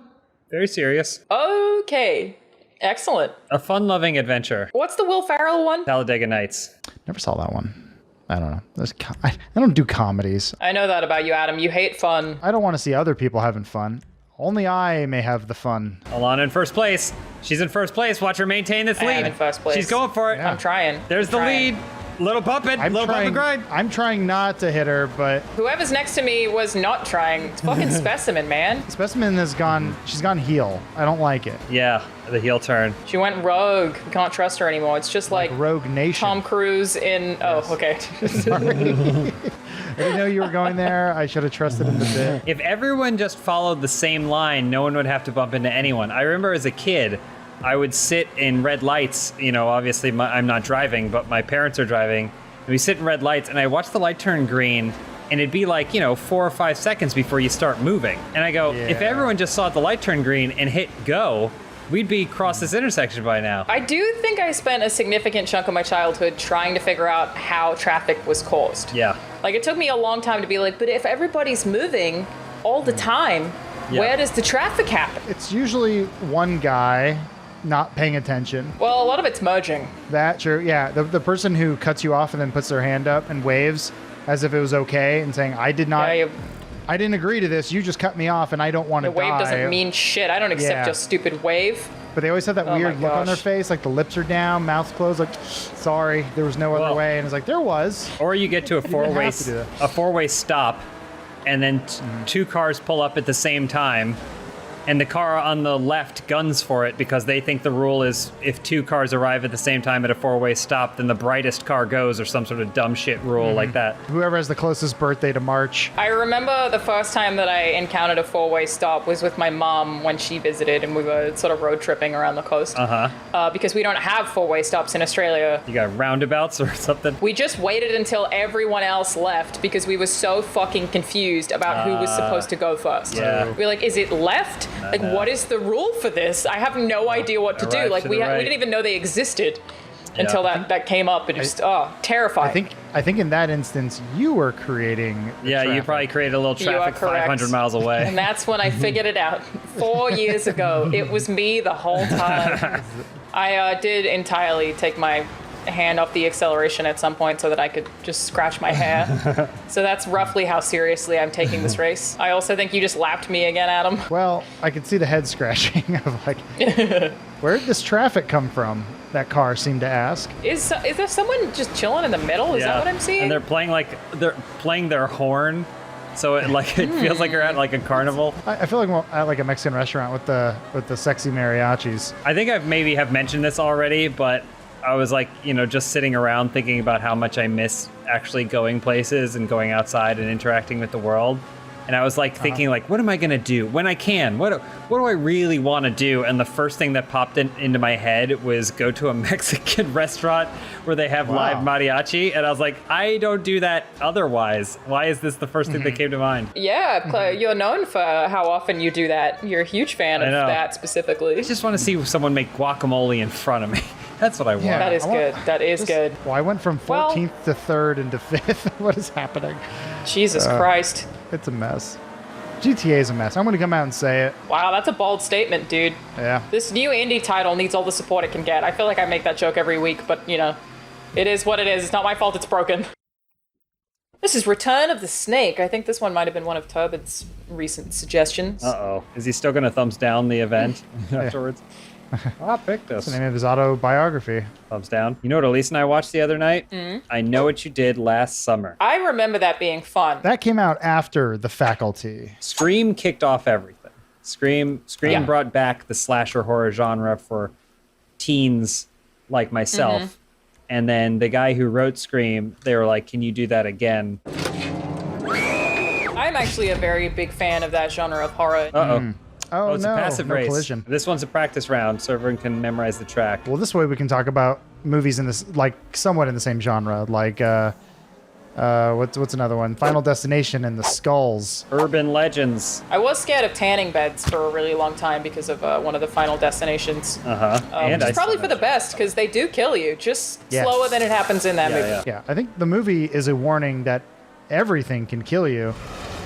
Very serious. Okay. Excellent. A fun-loving adventure. What's the Will Ferrell one? Talladega Nights. Never saw that one. I don't know. I don't do comedies. I know that about you, Adam. You hate fun. I don't want to see other people having fun. Only I may have the fun. Alana in first place. She's in first place. Watch her maintain this lead. I am in first place. She's going for it. I'm trying. There's the lead. Little bump it. Little bump and grind. I'm trying not to hit her, but whoever's next to me was not trying. It's fucking Specimen, man. Specimen has gone. She's gone heel. I don't like it. Yeah, the heel turn. She went rogue. You can't trust her anymore. It's just like Rogue Nation. Tom Cruise in. Oh, okay. Sorry. I didn't know you were going there. I should have trusted him a bit. If everyone just followed the same line, no one would have to bump into anyone. I remember as a kid, I would sit in red lights. You know, obviously I'm not driving, but my parents are driving. And we sit in red lights, and I watch the light turn green, and it'd be like, 4 or 5 seconds before you start moving. And I go, if everyone just saw the light turn green and hit go, we'd be across this intersection by now. I do think I spent a significant chunk of my childhood trying to figure out how traffic was caused. Yeah. Like, it took me a long time to be like, but if everybody's moving all the time, where does the traffic happen? It's usually one guy not paying attention. Well, a lot of it's merging. That, true. Yeah, the person who cuts you off and then puts their hand up and waves as if it was okay and saying, I didn't agree to this. You just cut me off and I don't want to die. The wave doesn't mean shit. I don't accept your stupid wave. But they always have that weird look on their face, like the lips are down, mouth's closed, like, sorry, there was no other way. And it's like, there was. Or you get to a four-way stop, and then two cars pull up at the same time, and the car on the left guns for it because they think the rule is if two cars arrive at the same time at a four-way stop, then the brightest car goes, or some sort of dumb shit rule like that. Whoever has the closest birthday to March. I remember the first time that I encountered a four-way stop was with my mom when she visited, and we were sort of road tripping around the coast. Because we don't have four-way stops in Australia. You got roundabouts or something? We just waited until everyone else left because we were so fucking confused about who was supposed to go first. Yeah. We were like, is it left? What is the rule for this? I have no idea what to do. Like, we didn't even know they existed until that came up. It just, terrifying. I think in that instance, you were creating traffic. You probably created a little traffic 500 miles away. And that's when I figured it out. 4 years ago, it was me the whole time. I did entirely take my hand off the acceleration at some point so that I could just scratch my hair. So that's roughly how seriously I'm taking this race. I also think you just lapped me again, Adam. Well, I could see the head scratching of like, where did this traffic come from? That car seemed to ask. Is there someone just chilling in the middle? Is that what I'm seeing? And they're playing their horn. So it feels like you're at like a carnival. I feel like at like a Mexican restaurant with the sexy mariachis. I think I've maybe have mentioned this already, but I was like, just sitting around thinking about how much I miss actually going places and going outside and interacting with the world. And I was like thinking like, what am I going to do when I can? What do I really want to do? And the first thing that popped into my head was go to a Mexican restaurant where they have live mariachi. And I was like, I don't do that otherwise. Why is this the first thing that came to mind? Yeah, you're known for how often you do that. You're a huge fan of that specifically. I just want to see someone make guacamole in front of me. That's what I want. Yeah, that is good. That is good. Well, I went from 14th to 3rd into 5th. What is happening? Jesus Christ. It's a mess. GTA is a mess. I'm going to come out and say it. Wow, that's a bold statement, dude. Yeah. This new indie title needs all the support it can get. I feel like I make that joke every week, but, you know, it is what it is. It's not my fault it's broken. This is Return of the Snake. I think this one might have been one of Turbid's recent suggestions. Uh-oh. Is he still going to thumbs down the event afterwards? I picked this. That's the name of his autobiography. Thumbs down. You know what Elise and I watched the other night? Mm. I Know What You Did Last Summer. I remember that being fun. That came out after The Faculty. Scream kicked off everything. Scream Yeah. brought back the slasher horror genre for teens like myself. Mhm. And then the guy who wrote Scream, they were like, can you do that again? I'm actually a very big fan of that genre of horror. Uh-oh. Oh, it's no. a passive No race. collision. This one's a practice round, so everyone can memorize the track. Well, this way we can talk about movies in this, like, somewhat in the same genre. Like, what's another one? Final Destination and The Skulls. Urban Legends. I was scared of tanning beds for a really long time because of one of the Final Destinations. Uh-huh. Which is probably for the best because they do kill you, just Yes. slower than it happens in that movie. Yeah, I think the movie is a warning that everything can kill you.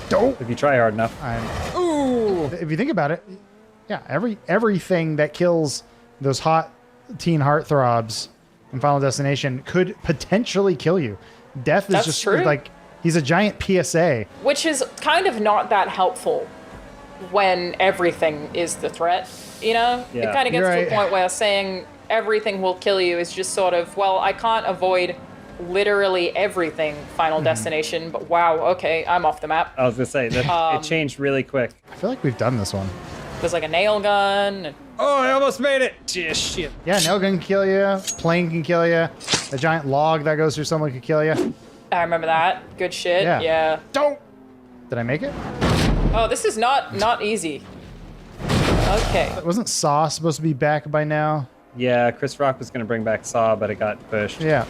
Don't. If you try hard enough. Ooh. If you think about it, yeah, everything that kills those hot teen heartthrobs in Final Destination could potentially kill you. Death is That's just true. like he's a giant PSA. Which is kind of not that helpful when everything is the threat, you know? Yeah. It kind of gets You're to right. a point where saying everything will kill you is just sort of, well, I can't avoid literally everything Final Destination, but wow, okay, I'm off the map. I was going to say, that it changed really quick. I feel like we've done this one. There's like a nail gun. And Oh, I almost made it. Shit. Yeah, nail gun can kill you. Plane can kill you. A giant log that goes through someone could kill you. I remember that. Good shit. Yeah. Yeah. Don't. Did I make it? Oh, this is not easy. Okay. Wasn't Saw supposed to be back by now? Yeah, Chris Rock was going to bring back Saw, but it got pushed. Yeah.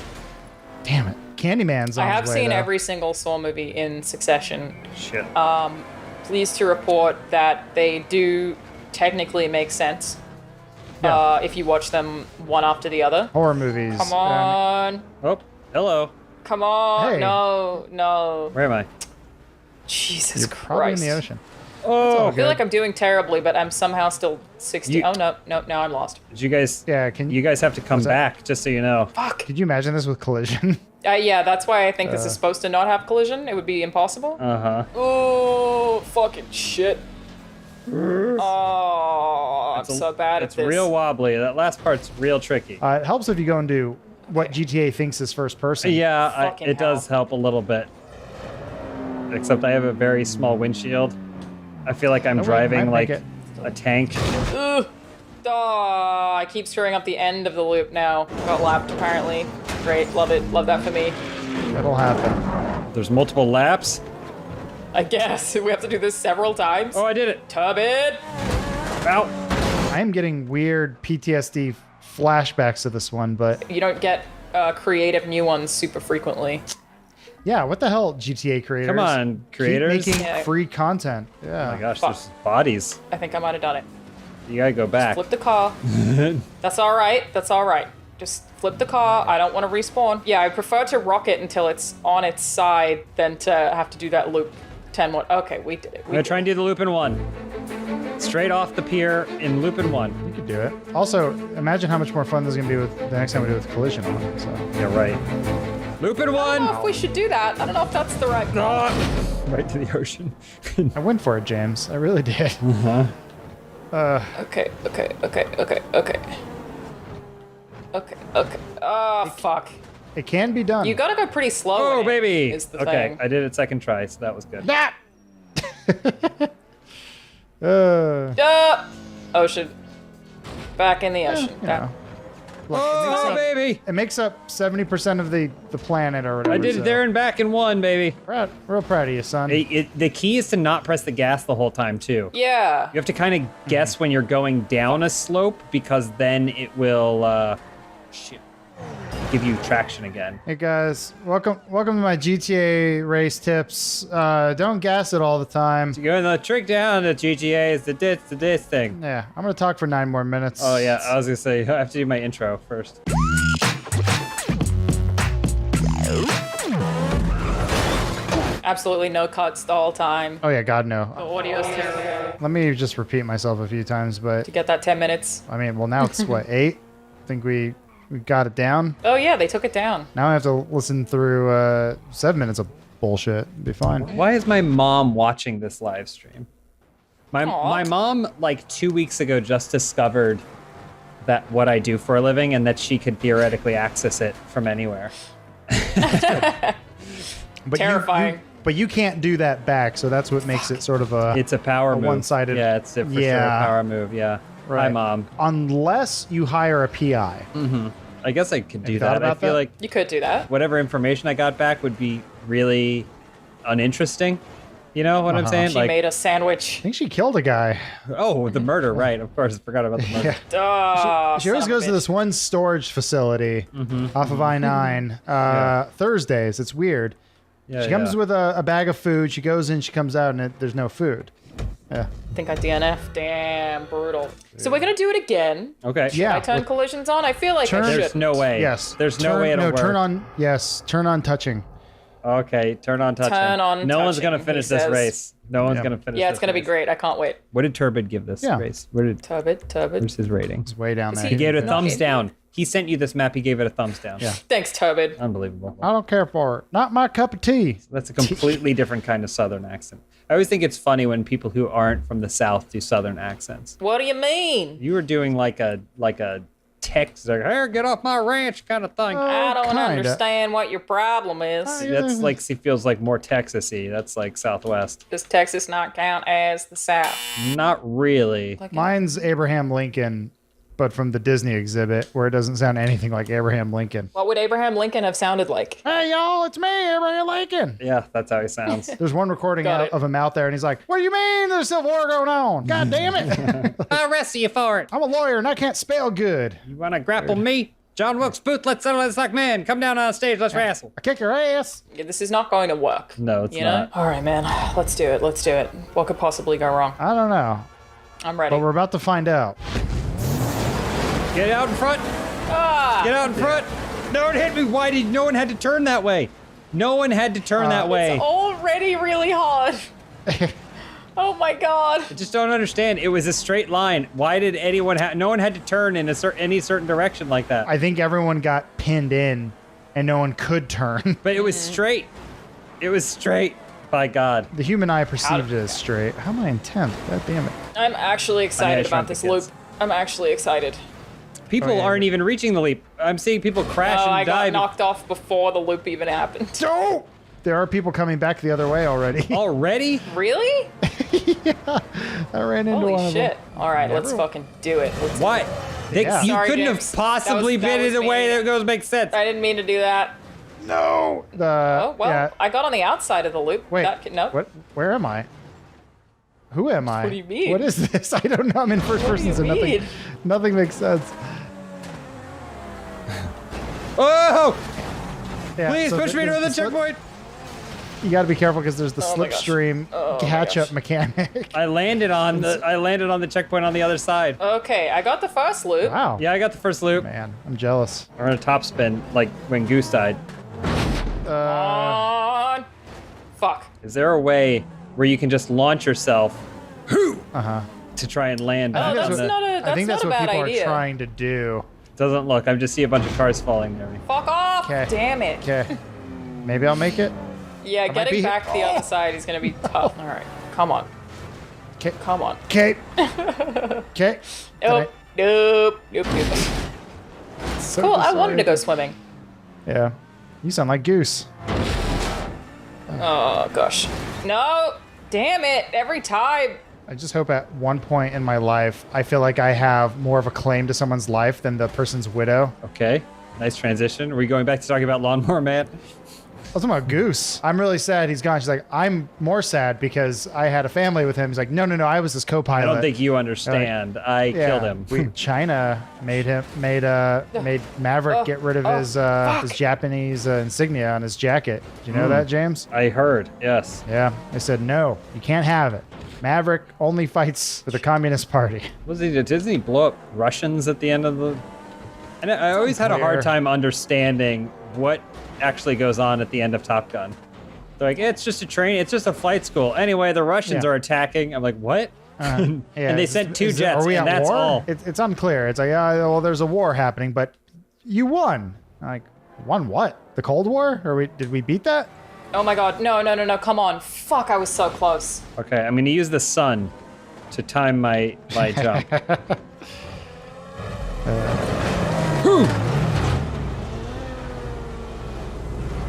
Damn it. Candyman's on I his have way, seen though. every single Saw movie in succession. Shit. Pleased to report that they do technically make sense if you watch them one after the other. Horror movies. Come on. Oh, hello. Come on. Hey. No. Where am I? Jesus You're Christ. probably in the ocean. Oh, I feel like I'm doing terribly, but I'm somehow still 60. Oh, no, now I'm lost. Did you guys? Yeah, you guys have to come back, just so you know. Fuck. Could you imagine this with Collision? Yeah, that's why I think this is supposed to not have collision. It would be impossible. Uh-huh. Oh, fucking shit. Oh, I'm so bad at It's this. real wobbly. That last part's real tricky. It helps if you go and do what GTA thinks is first person. Yeah, Fucking it does help a little bit. Except I have a very small windshield. I feel like I'm Oh, wait, driving might make like a tank. Ugh. Oh, I keep screwing up the end of the loop now. Got lapped, apparently. Great, love it. Love that for me. That'll happen. There's multiple laps. I guess. We have to do this several times. Oh, I did it. Turbid. Ow. I am getting weird PTSD flashbacks to this one, but You don't get creative new ones super frequently. yeah, what the hell, GTA creators? Come on, creators. Keep making Yeah. free content. Oh Yeah. my gosh, Fuck. there's bodies. I think I might have done it. You gotta go back. Flip the car. That's all right. That's all right. Just flip the car. I don't want to respawn. Yeah, I prefer to rock it until it's on its side than to have to do that loop 10 more. Okay, we did it. I'm gonna try and do the loop in one. Straight off the pier in loop in one. You could do it. Also, imagine how much more fun this is going to be with the next time we do it with Collision on. So. Yeah, right. Loop in I don't one. know if we should do that. I don't know if that's the right call. Right to the ocean. I went for it, James. I really did. Uh-huh. Okay. Oh, fuck. It can be done. You gotta go pretty slow. Oh, in it, baby. Is the Okay, thing. I did it second try, so that was good. Ocean. Back in the ocean. You know. Look, Oh, baby. it makes up 70% of the planet or whatever. I did so. it there and back in one, baby. Real proud of you, son. The key is to not press the gas the whole time, too. Yeah. You have to kind of guess when you're going down a slope because then it will give you traction again. Hey guys, welcome to my GTA race tips. Don't gas it all the time. Going the trick down to GTA is the this thing. Yeah, I'm gonna talk for 9 more minutes. Oh yeah, I was gonna say I have to do my intro first. Absolutely no cuts the whole time. Oh yeah, God no. The audio's terrible. Let me just repeat myself a few times, but To get that 10 minutes. I mean, well now it's what 8? I think we got it down. Oh yeah, they took it down. Now I have to listen through 7 minutes of bullshit. It'd be fine. Why is my mom watching this live stream? My Aw. mom, like 2 weeks ago, just discovered that what I do for a living and that she could theoretically access it from anywhere. But Terrifying. But you can't do that back, so that's what makes it sort of a. It's a power move. one-sided. Yeah, it's for sure a power move. Yeah. Right. Hi, Mom. Unless you hire a PI. Mm-hmm. I guess I could do you thought that. I about feel that? like You could do that. whatever information I got back would be really uninteresting. You know what I'm saying? She made a sandwich. I think she killed a guy. Oh, the murder, right. Of course, I forgot about the murder. She always goes to this one storage facility off of I-9 Thursdays. It's weird. Yeah, She comes yeah. with a bag of food. She goes in, she comes out, and there's no food. Yeah. I think I DNF. Damn, brutal. So we're gonna do it again. Okay. Should I turn collisions on? I feel like I should. There's no way. Yes. There's no way it'll No, work. turn on. Yes, turn on touching. Okay, turn on touching. Turn on No one's touching, gonna he finish this says. race. No one's gonna finish Yeah, this it's gonna be race. great. I can't wait. What did Turbid give this Yeah. race? Where did Turbid. Where's his rating? It's way down there. He gave it a No, thumbs he- down. He sent you this map. He gave it a thumbs down. Yeah. Thanks, Turbid. Unbelievable. I don't care for it. Not my cup of tea. That's a completely different kind of Southern accent. I always think it's funny when people who aren't from the South do Southern accents. What do you mean? You were doing like a Texas, like, hey, get off my ranch kind of thing. I don't kinda. understand what your problem is. That's like, he feels like more Texas-y. That's like Southwest. Does Texas not count as the South? Not really. Mine's Abraham Lincoln, but from the Disney exhibit, where it doesn't sound anything like Abraham Lincoln. What would Abraham Lincoln have sounded like? Hey, y'all, it's me, Abraham Lincoln. Yeah, that's how he sounds. There's one recording Got it. of him out there, and he's like, what do you mean there's Civil War going on? God damn it. I'll arrest you for it. I'm a lawyer, and I can't spell good. You want to grapple me? John Wilkes Booth, let's settle this like men. Come down on stage, let's wrestle. I kick your ass. Yeah, this is not going to work. No, it's You know? not. All right, man. Let's do it. Let's do it. What could possibly go wrong? I don't know, I'm ready. but we're about to find out. Get out in front. Ah! Get out in front. No one hit me. Why did no one had to turn that way? No one had to turn that way. It's already really hard. Oh my god. I just don't understand. It was a straight line. Why did anyone no one had to turn in any certain direction like that? I think everyone got pinned in, and no one could turn. But it was straight. It was straight. By God. The human eye perceived it as straight. How am I in 10th? God damn it. I'm actually excited shrunk about this the loop. kids. I'm actually excited. People aren't even reaching the leap. I'm seeing people crash Oh, and I die. got knocked off before the loop even happened. Don't! There are people coming back the other way already. Already? Really? I ran into Holy one shit. of them. All right, let's fucking do it. Let's Why? Yeah. You Sorry, couldn't James. have possibly That been was in a way me. that goes make sense. I didn't mean to do that. No. Oh, well, yeah. I got on the outside of the loop. Wait. No. What? Where am I? Who am I? What do you mean? What is this? I don't know. I'm in first What do person, you so mean? nothing makes sense. Oh! Yeah, Please so push me to there's the checkpoint. You got to be careful because there's the Oh my gosh. slipstream Oh my catch-up gosh. mechanic. I landed on the checkpoint on the other side. Okay, I got the first loop. Wow. Yeah, I got the first loop. Man, I'm jealous. Or on a top spin, like when Goose died. On. Fuck. Is there a way where you can just launch yourself Uh-huh. to try and land? Oh, on that's the- not a. I think That's that's not what a bad people idea. are trying to do. Doesn't look. I just see a bunch of cars falling there. Fuck off! 'Kay. Damn it. Okay. Maybe I'll make it. Yeah, might getting be- back the other side is gonna be tough. All right, come on. 'Kay. Come on. Okay. Okay. Nope. Nope. Nope. Nope. So Cool. I wanted to disoriented. go swimming. Yeah. You sound like Goose. Oh gosh. No. Damn it. Every time. I just hope at one point in my life, I feel like I have more of a claim to someone's life than the person's widow. Okay. Nice transition. Are we going back to talking about Lawnmower Man? I was talking about Goose. I'm really sad he's gone. She's like, I'm more sad because I had a family with him. He's like, no, I was his I co-pilot. don't think you understand. I killed him. China made Maverick get rid of his Japanese insignia on his jacket. Do you know that, James? I heard. Yes. Yeah. They said, no, you can't have it. Maverick only fights for the Communist Party. Didn't he blow up Russians at the end of the? And I always had a hard unclear. time understanding what actually goes on at the end of Top Gun. They're like, it's just a train. It's just a flight school. Anyway, the Russians Yeah. are attacking. I'm like, what? Yeah, and they sent 2 jets, Are we and at that's war? all. It's unclear. It's like, well, there's a war happening, but you won. Like, won what? The Cold War? Or did we beat that? Oh my god, no, come on. Fuck, I was so close. Okay, I'm going to use the sun to time my jump.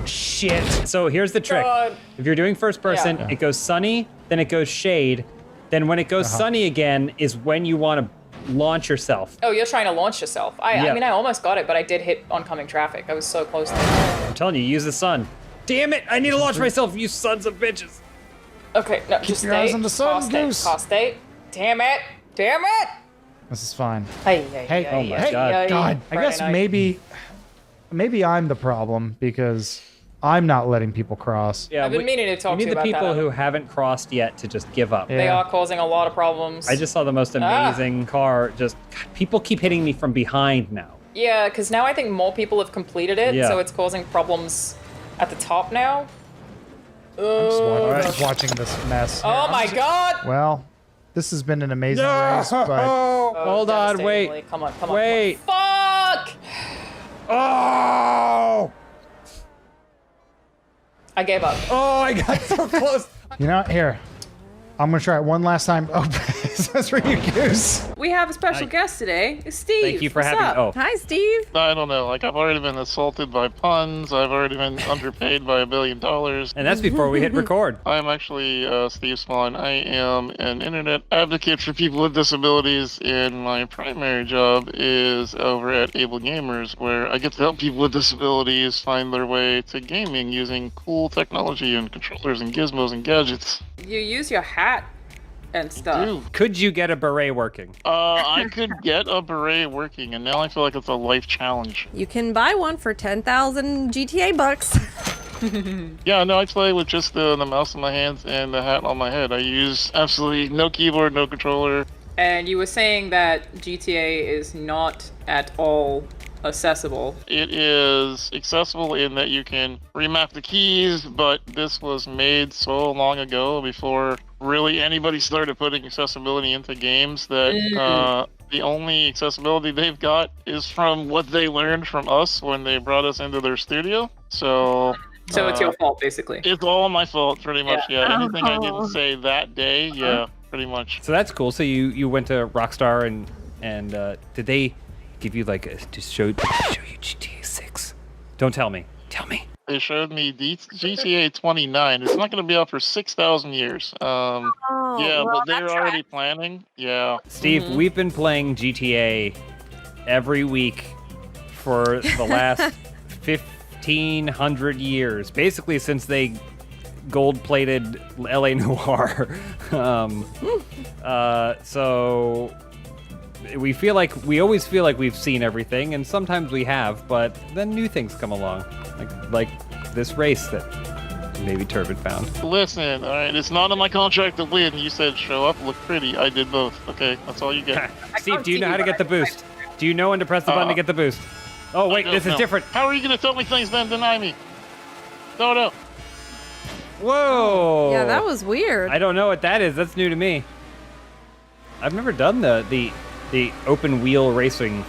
Shit. So here's the trick. God. If you're doing first person, Yeah. it goes sunny, then it goes shade. Then when it goes sunny again is when you want to launch yourself. Oh, you're trying to launch yourself. I Yeah. mean, I almost got it, but I did hit oncoming traffic. I was so close to it. I'm telling you, use the sun. Damn it! I need to launch myself, you sons of bitches. Okay, no, just your stay. eyes on the sun, Car stay, Goose. car stay. Damn it! Damn it! This is fine. Hey, Hey, oh my God. God. I guess maybe I'm the problem because I'm not letting people cross. Yeah, I've been meaning to talk we to need you the about people that. who haven't crossed yet to just give up. They are causing a lot of problems. I just saw the most amazing car. Just God, people keep hitting me from behind now. Yeah, because now I think more people have completed it, Yeah. so it's causing problems at the top now. I'm just watching this mess. Oh my god! Well, this has been an amazing race, but Hold on, wait. Devastatingly. Come on. Wait. Fuck! Oh! I gave up. Oh, I got so close. you know, here, I'm gonna try it one last time. Oh, that's for you, Goose. We have a special guest today. It's Steve. Thank you for What's having. up? Oh, Hi, Steve. I don't know. Like, I've already been assaulted by puns. I've already been underpaid by $1 billion. and that's before we hit record. I'm actually Steve Small. I am an internet advocate for people with disabilities, and my primary job is over at Able Gamers, where I get to help people with disabilities find their way to gaming using cool technology and controllers and gizmos and gadgets. You use your hat and stuff. Could you get a beret working? I could get a beret working, and now I feel like it's a life challenge. You can buy one for 10,000 GTA bucks. Yeah, no, I play with just the mouse in my hands and the hat on my head. I use absolutely no keyboard, no controller. And you were saying that GTA is not at all accessible. It is accessible in that you can remap the keys, but this was made so long ago before really anybody started putting accessibility into games that the only accessibility they've got is from what they learned from us when they brought us into their studio. So it's your fault, basically. It's all my fault, pretty much, yeah. Anything I didn't say that day, yeah, pretty much. So that's cool. So you went to Rockstar and did they give you like to show you GTA 6? Don't tell me. Tell me. They showed me GTA 29. It's not going to be out for 6,000 years. Yeah, well, but they're that's already planning. Yeah. Steve, we've been playing GTA every week for the last 1,500 years, basically since they gold-plated LA Noire. So we always feel like we've seen everything, and sometimes we have, but then new things come along, like this race that maybe Turbid found. Listen, all right, it's not in my contract to win. You said show up, look pretty. I did both. Okay, that's all you get. Steve, do you know how to get the boost? Do you know when to press the button to get the boost? Oh wait, this is different. How are you going to tell me things then deny me? No. Whoa! Yeah, that was weird. I don't know what that is. That's new to me. I've never done the open wheel racing.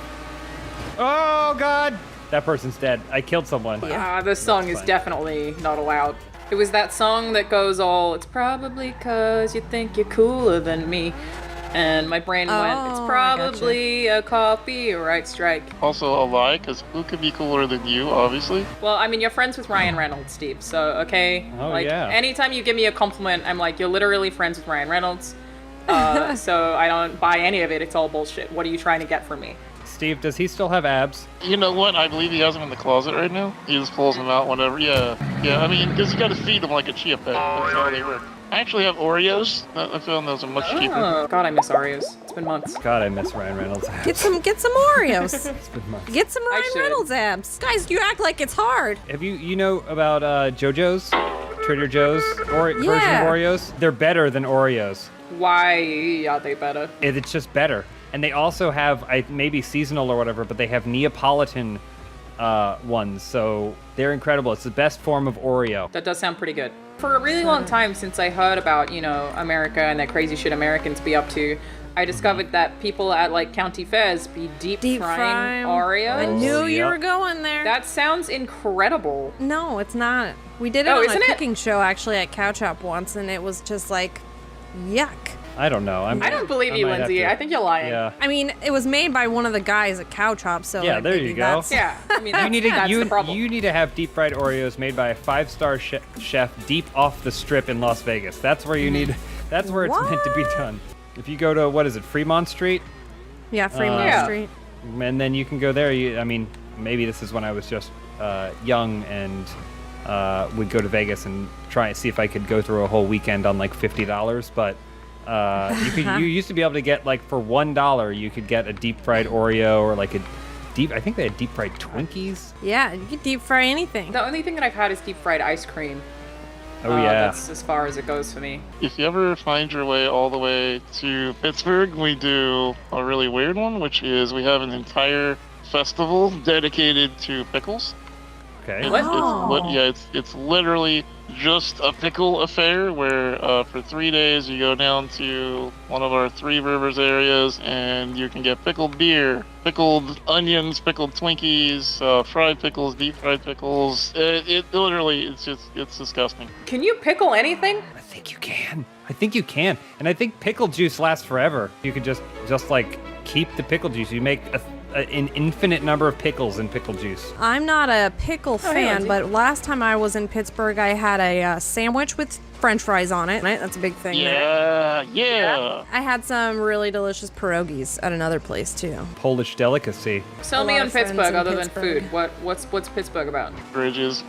Oh God! That person's dead. I killed someone. This song is definitely not allowed. It was that song that goes all, it's probably 'cause you think you're cooler than me. And my brain went, it's probably a copyright strike. Also a lie, because who could be cooler than you, obviously? Well, I mean, you're friends with Ryan Reynolds, Steve, so okay. Oh, like, yeah. Anytime you give me a compliment, I'm like, you're literally friends with Ryan Reynolds. So I don't buy any of it. It's all bullshit. What are you trying to get from me? Steve, does he still have abs? You know what? I believe he has them in the closet right now. He just pulls them out whenever. Yeah. I mean, because you got to feed them like a chia pet. That's how they work. I actually have Oreos. I found those are much cheaper. Oh, God, I miss Oreos. It's been months. God, I miss Ryan Reynolds. Get some Oreos. It's been months. Get some Ryan Reynolds abs. Guys, you act like it's hard. Have you know about JoJo's, Trader Joe's version of Yeah. Oreos? They're better than Oreos. Why are they better? It's just better. And they also have, maybe seasonal or whatever, but they have Neapolitan ones, so they're incredible. It's the best form of Oreo. That does sound pretty good. For a really long time since I heard about, America and that crazy shit Americans be up to, I discovered that people at like county fairs be deep frying Oreos. I knew you were going there. That sounds incredible. No, it's not. We did it on a cooking show actually at Cow Chop once, and it was just like, yuck. I don't know. I don't believe you, Lindsay. I think you're lying. Yeah. I mean, it was made by one of the guys at Cow Chop, so Yeah, like, there maybe you go. that's- Yeah, I mean, You need to have deep fried Oreos made by a 5-star chef deep off the strip in Las Vegas. That's where you need. That's where it's meant to be done. If you go to Fremont Street. Yeah, Fremont Street. And then you can go there. Maybe this is when I was just young and would go to Vegas and try and see if I could go through a whole weekend on like $50, but. You used to be able to get like for $1 you could get a deep fried Oreo or like I think they had deep fried Twinkies. Yeah, you could deep fry anything. The only thing that I've had is deep fried ice cream. Oh yeah. That's as far as it goes for me. If you ever find your way all the way to Pittsburgh, we do a really weird one, which is we have an entire festival dedicated to pickles. Okay. It's literally just a pickle affair where for 3 days you go down to one of our Three Rivers areas and you can get pickled beer, pickled onions, pickled Twinkies, fried pickles, deep fried pickles. It literally, it's disgusting. Can you pickle anything? I think you can. And I think pickle juice lasts forever. You could just like keep the pickle juice. You make an infinite number of pickles in pickle juice. I'm not a pickle hey, fan, Lindsay. but last time I was in Pittsburgh, I had a sandwich with French fries on it. Right? That's a big thing. Yeah. I had some really delicious pierogies at another place too. Polish delicacy. Sell A me lot on of friends Pittsburgh in other Pittsburgh. than food. What's Pittsburgh about? Bridges.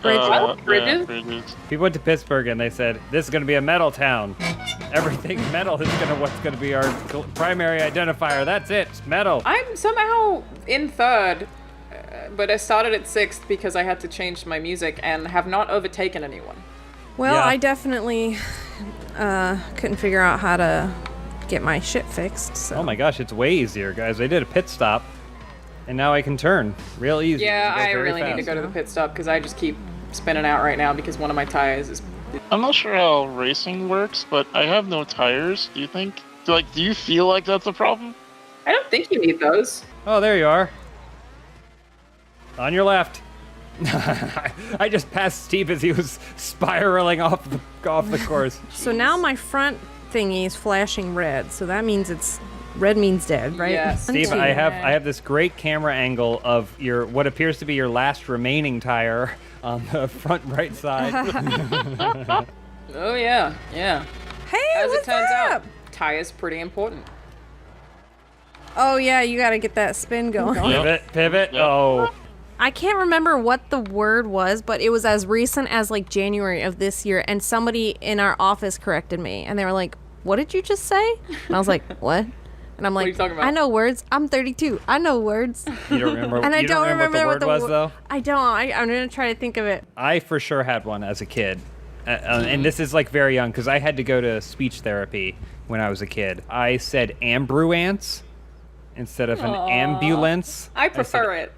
Bridges? Bridges. People went to Pittsburgh and they said, this is going to be a metal town. Everything metal is what's going to be our primary identifier. That's it. It's metal. I'm somehow in third, but I started at sixth because I had to change my music and have not overtaken anyone. Well, Yeah. I definitely couldn't figure out how to get my shit fixed. So. Oh my gosh, it's way easier, guys. I did a pit stop, and now I can turn real easy. Yeah, Go I very really need to fast. go to the pit stop because I just keep spinning out right now because one of my tires is. I'm not sure how racing works, but I have no tires. Do you feel like that's a problem? I don't think you need those. Oh, there you are. On your left. I just passed Steve as he was spiraling off the course. So now my front thingy is flashing red, so that means red means dead, right? Yes. Steve, I have this great camera angle of what appears to be your last remaining tire on the front right side. Oh yeah. Hey, As what's it turns up? out, tires pretty important. Oh yeah, you got to get that spin going. Pivot. Oh. I can't remember what the word was, but it was as recent as like January of this year, and somebody in our office corrected me, and they were like, "What did you just say?" And I was like, "What?" And I'm What are like, you talking about? "I know words. I'm 32. I know words." You don't remember? And I you don't remember what the word was, though? I don't. I'm gonna try to think of it. I for sure had one as a kid. And this is like very young because I had to go to speech therapy when I was a kid. I said ambruance instead of an Aw. ambulance. I prefer it.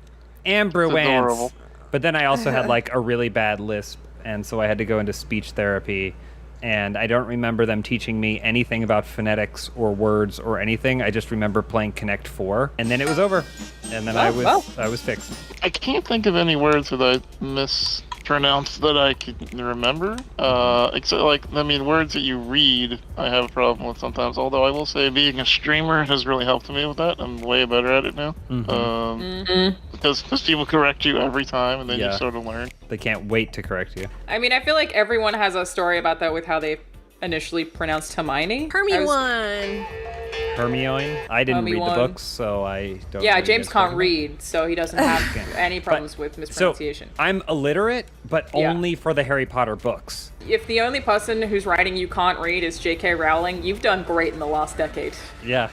Ambruance. adorable. But then I also had like a really bad lisp, and so I had to go into speech therapy. And I don't remember them teaching me anything about phonetics or words or anything. I just remember playing Connect 4, and then it was over. And then I was fixed. I can't think of any words that I mispronounced that I can remember. Except words that you read, I have a problem with sometimes. Although I will say, being a streamer has really helped me with that. I'm way better at it now. Because people correct you every time, and then you sort of learn. They can't wait to correct you. I mean, I feel like everyone has a story about that with how they initially pronounced Hermione. Hermione. Hermione. I didn't read the Hermione. books, so I don't. Yeah, know James you guys can't talking read, so he doesn't have any problems with about. mispronunciation. So I'm illiterate, but Yeah. only for the Harry Potter books. If the only person who's writing you can't read is J.K. Rowling, you've done great in the last decade. Yeah.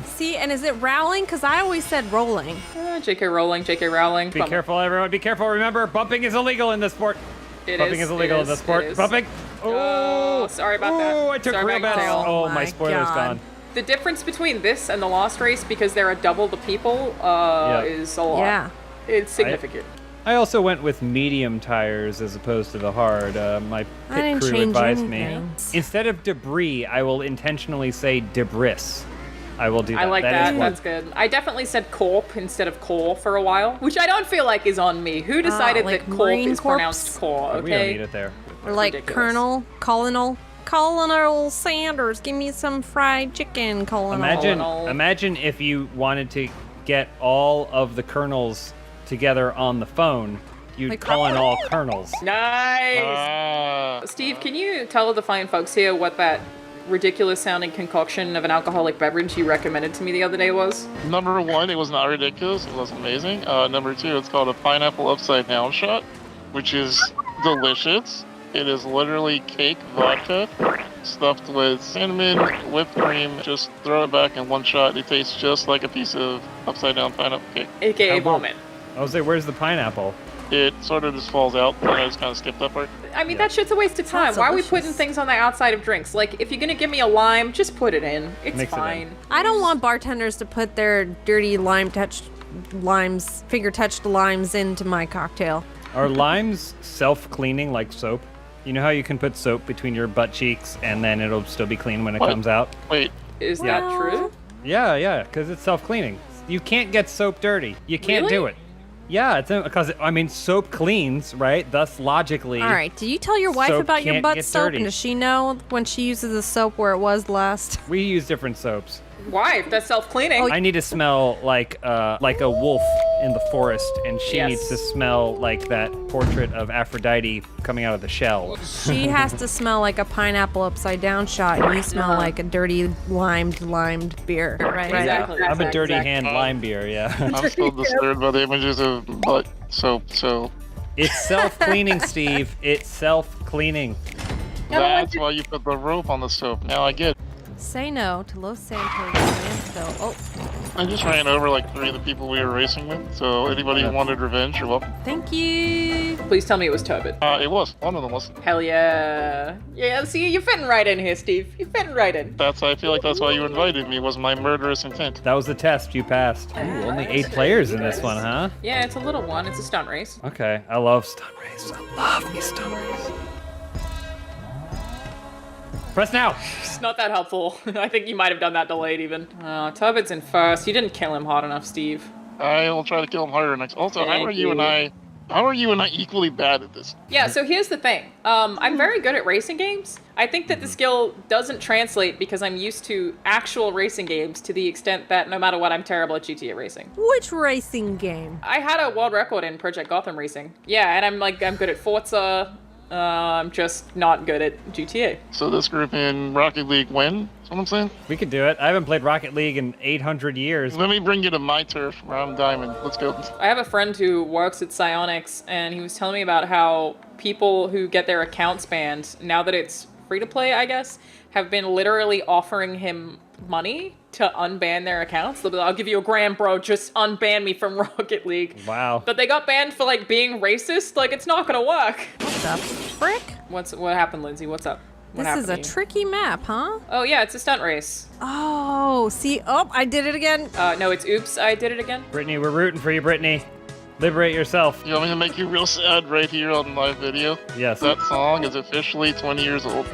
See, and is it Rowling? Because I always said rolling. J.K. Rowling. Be careful, everyone. Be careful. Remember, bumping is illegal in this sport. Bumping is illegal in this sport. Bumping. Oh, sorry about that. Oh, I took Sorry real about bad. tail. Oh, my spoiler's gone. The difference between this and the last race, because there are double the people, is a lot. Yeah. It's significant. I also went with medium tires as opposed to the hard. My I pit didn't crew change advised anything. me. Instead of debris, I will intentionally say debris. I will do that. I like That that. is That's good. I definitely said corp instead of core for a while, which I don't feel like is on me. Who decided like that corp Marine is Corps? pronounced core? Okay. We don't need it there. Or like ridiculous. Colonel Sanders, give me some fried chicken, Colonel. Imagine if you wanted to get all of the kernels together on the phone. You'd Like- call in all kernels. Nice. Steve, can you tell the fine folks here what that ridiculous sounding concoction of an alcoholic beverage you recommended to me the other day was? Number one, it was not ridiculous. It was amazing. Number two, it's called a pineapple upside down shot, which is delicious. It is literally cake vodka stuffed with cinnamon, whipped cream. Just throw it back in one shot. It tastes just like a piece of upside down pineapple cake. AKA vomit. I was like, where's the pineapple? It sort of just falls out. And I just kind of skipped that part. I mean, that shit's a waste of time. Sounds Why are we delicious. putting things on the outside of drinks? Like, if you're gonna give me a lime, just put it in. It's Mix it in. fine. I don't want bartenders to put their dirty finger-touched limes into my cocktail. Are limes self-cleaning like soap? You know how you can put soap between your butt cheeks and then it'll still be clean when it What? comes out? Wait, Is that true? Yeah, because it's self-cleaning. You can't get soap dirty. You can't Really? do it. Yeah, it's because soap cleans, right? Thus, logically. All right, do you tell your wife soap about your can't butt get soap? dirty. And does she know when she uses the soap where it was last? We use different soaps. Why? If that's self-cleaning. I need to smell like a wolf in the forest, and she Yes. needs to smell like that portrait of Aphrodite coming out of the shell. She has to smell like a pineapple upside down shot, and you smell like a dirty limed beer, right? Exactly. I'm a dirty hand lime beer, yeah. I'm still disturbed by the images of butt soap. So It's self-cleaning, Steve. It's self-cleaning. that's why you put the rope on the soap. Now I get it. Say no to Los Santos landfill. Oh, I just ran over like 3 of the people we were racing with. So anybody who wanted revenge, you're welcome. thank you. Please tell me it was Turbid. It was. One of them was. Hell yeah. Yeah, see, you're fitting right in here, Steve. You're fitting right in. I feel like that's why you invited me, was my murderous intent. That was the test. You passed. Ooh, only 8 players in this one, huh? Yeah, it's a little one. It's a stunt race. Okay, I love stunt race. I love me stunt race. Press now. It's not that helpful. I think you might have done that delayed even. Turbid's in first. You didn't kill him hard enough, Steve. I will try to kill him harder next. Also, how Thank are you and I equally bad at this? Yeah, so here's the thing. I'm very good at racing games. I think that the skill doesn't translate because I'm used to actual racing games to the extent that no matter what, I'm terrible at GTA racing. Which racing game? I had a world record in Project Gotham racing. Yeah, and I'm good at Forza. I'm just not good at GTA. So this group in Rocket League win? That's what I'm saying? We could do it. I haven't played Rocket League in 800 years. Let me bring you to my turf where I'm diamond. Let's go. I have a friend who works at Psyonix, and he was telling me about how people who get their accounts banned, now that it's free to play, I guess, have been literally offering him money to unban their accounts. They'll be like, I'll give you $1,000, bro, just unban me from Rocket League. Wow. But they got banned for like being racist. Like, it's not gonna work. What's up, frick? What happened, Lindsay? What's up? What This is happened a to you? tricky map, huh? Oh yeah, it's a stunt race. Oh, see, I did it again. No, it's oops, I did it again. Brittany, we're rooting for you, Brittany. Liberate yourself. You want me to make you real sad right here on my video? Yes. That song is officially 20 years old.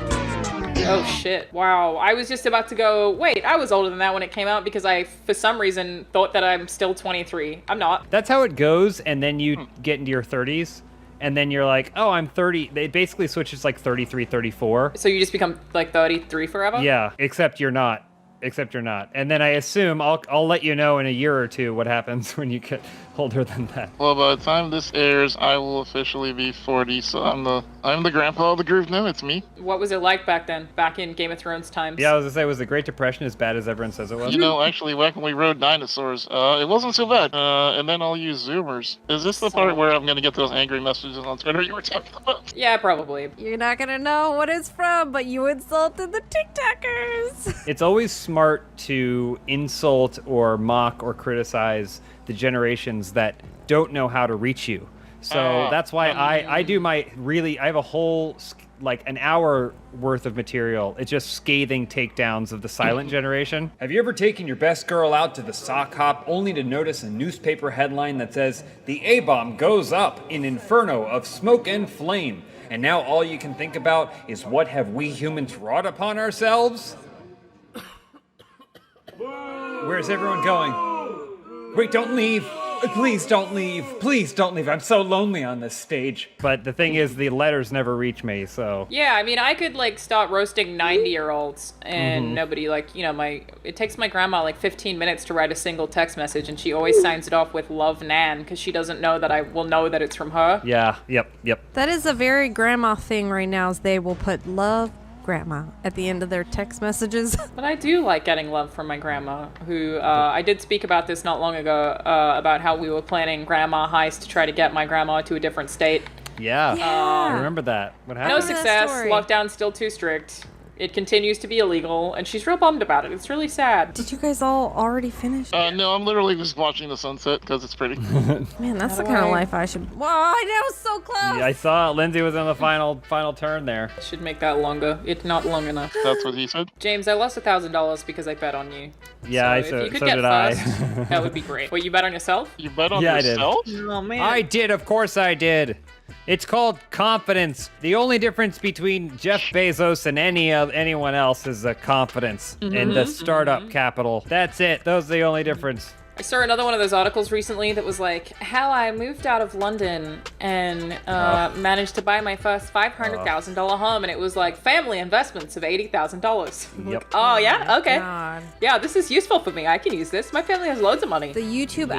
Oh shit, wow. I was just about to go, wait, I was older than that when it came out because I, for some reason, thought that I'm still 23. I'm not. That's how it goes, and then you get into your 30s, and then you're like, oh, I'm 30. It basically switches like 33, 34. So you just become like 33 forever? Yeah, except you're not. And then I assume I'll let you know in a year or two what happens when you get older than that. Well, by the time this airs, I will officially be 40, so I'm the grandpa of the group now. It's me. What was it like back then? Back in Game of Thrones times? Yeah, I was gonna say, was the Great Depression as bad as everyone says it was? You know, actually, back when we rode dinosaurs, it wasn't so bad. And then I'll use Zoomers. Is this the part where I'm gonna get those angry messages on Twitter you were talking about? Yeah, probably. You're not gonna know what it's from, but you insulted the TikTokers. It's always smart to insult or mock or criticize the generations that don't know how to reach you. So that's why I do I have a whole like an hour worth of material. It's just scathing takedowns of the silent generation. Have you ever taken your best girl out to the sock hop only to notice a newspaper headline that says, "The A-bomb goes up in inferno of smoke and flame," and now all you can think about is what have we humans wrought upon ourselves? Where's everyone going? Wait, don't leave. Please don't leave. Please don't leave. I'm so lonely on this stage. But the thing is, the letters never reach me, so. Yeah, I mean, I could like stop roasting 90-year-olds and nobody it takes my grandma like 15 minutes to write a single text message, and she always signs it off with "Love, Nan," because she doesn't know that I will know that it's from her. Yeah, yep. That is a very grandma thing right now, is they will put "love, grandma" at the end of their text messages. But I do like getting love from my grandma, who I did speak about this not long ago, about how we were planning grandma heist to try to get my grandma to a different state. Yeah. I remember that. What happened? No success. Lockdown's still too strict. It continues to be illegal, and she's real bummed about it. It's really sad. Did you guys all already finish? No, I'm literally just watching the sunset because it's pretty. Man, that's the kind of life I should. Whoa, I was so close. Yeah, I saw Lindsay was on the final turn there. Should make that longer. It's not long enough. That's what he said. James, I lost $1,000 because I bet on you. Yeah, so if you could get first, that would be great. Wait, you bet on yourself? You bet on yourself? I did. Oh man. I did, of course I did. It's called confidence. The only difference between Jeff Bezos and anyone else is the confidence and the startup capital. That's it. Those are the only difference. I saw another one of those articles recently that was like how I moved out of London and managed to buy my first $500,000 home, and it was like family investments of $80,000. Yep. Oh yeah, okay. God. Yeah, this is useful for me. I can use this. My family has loads of money. The YouTube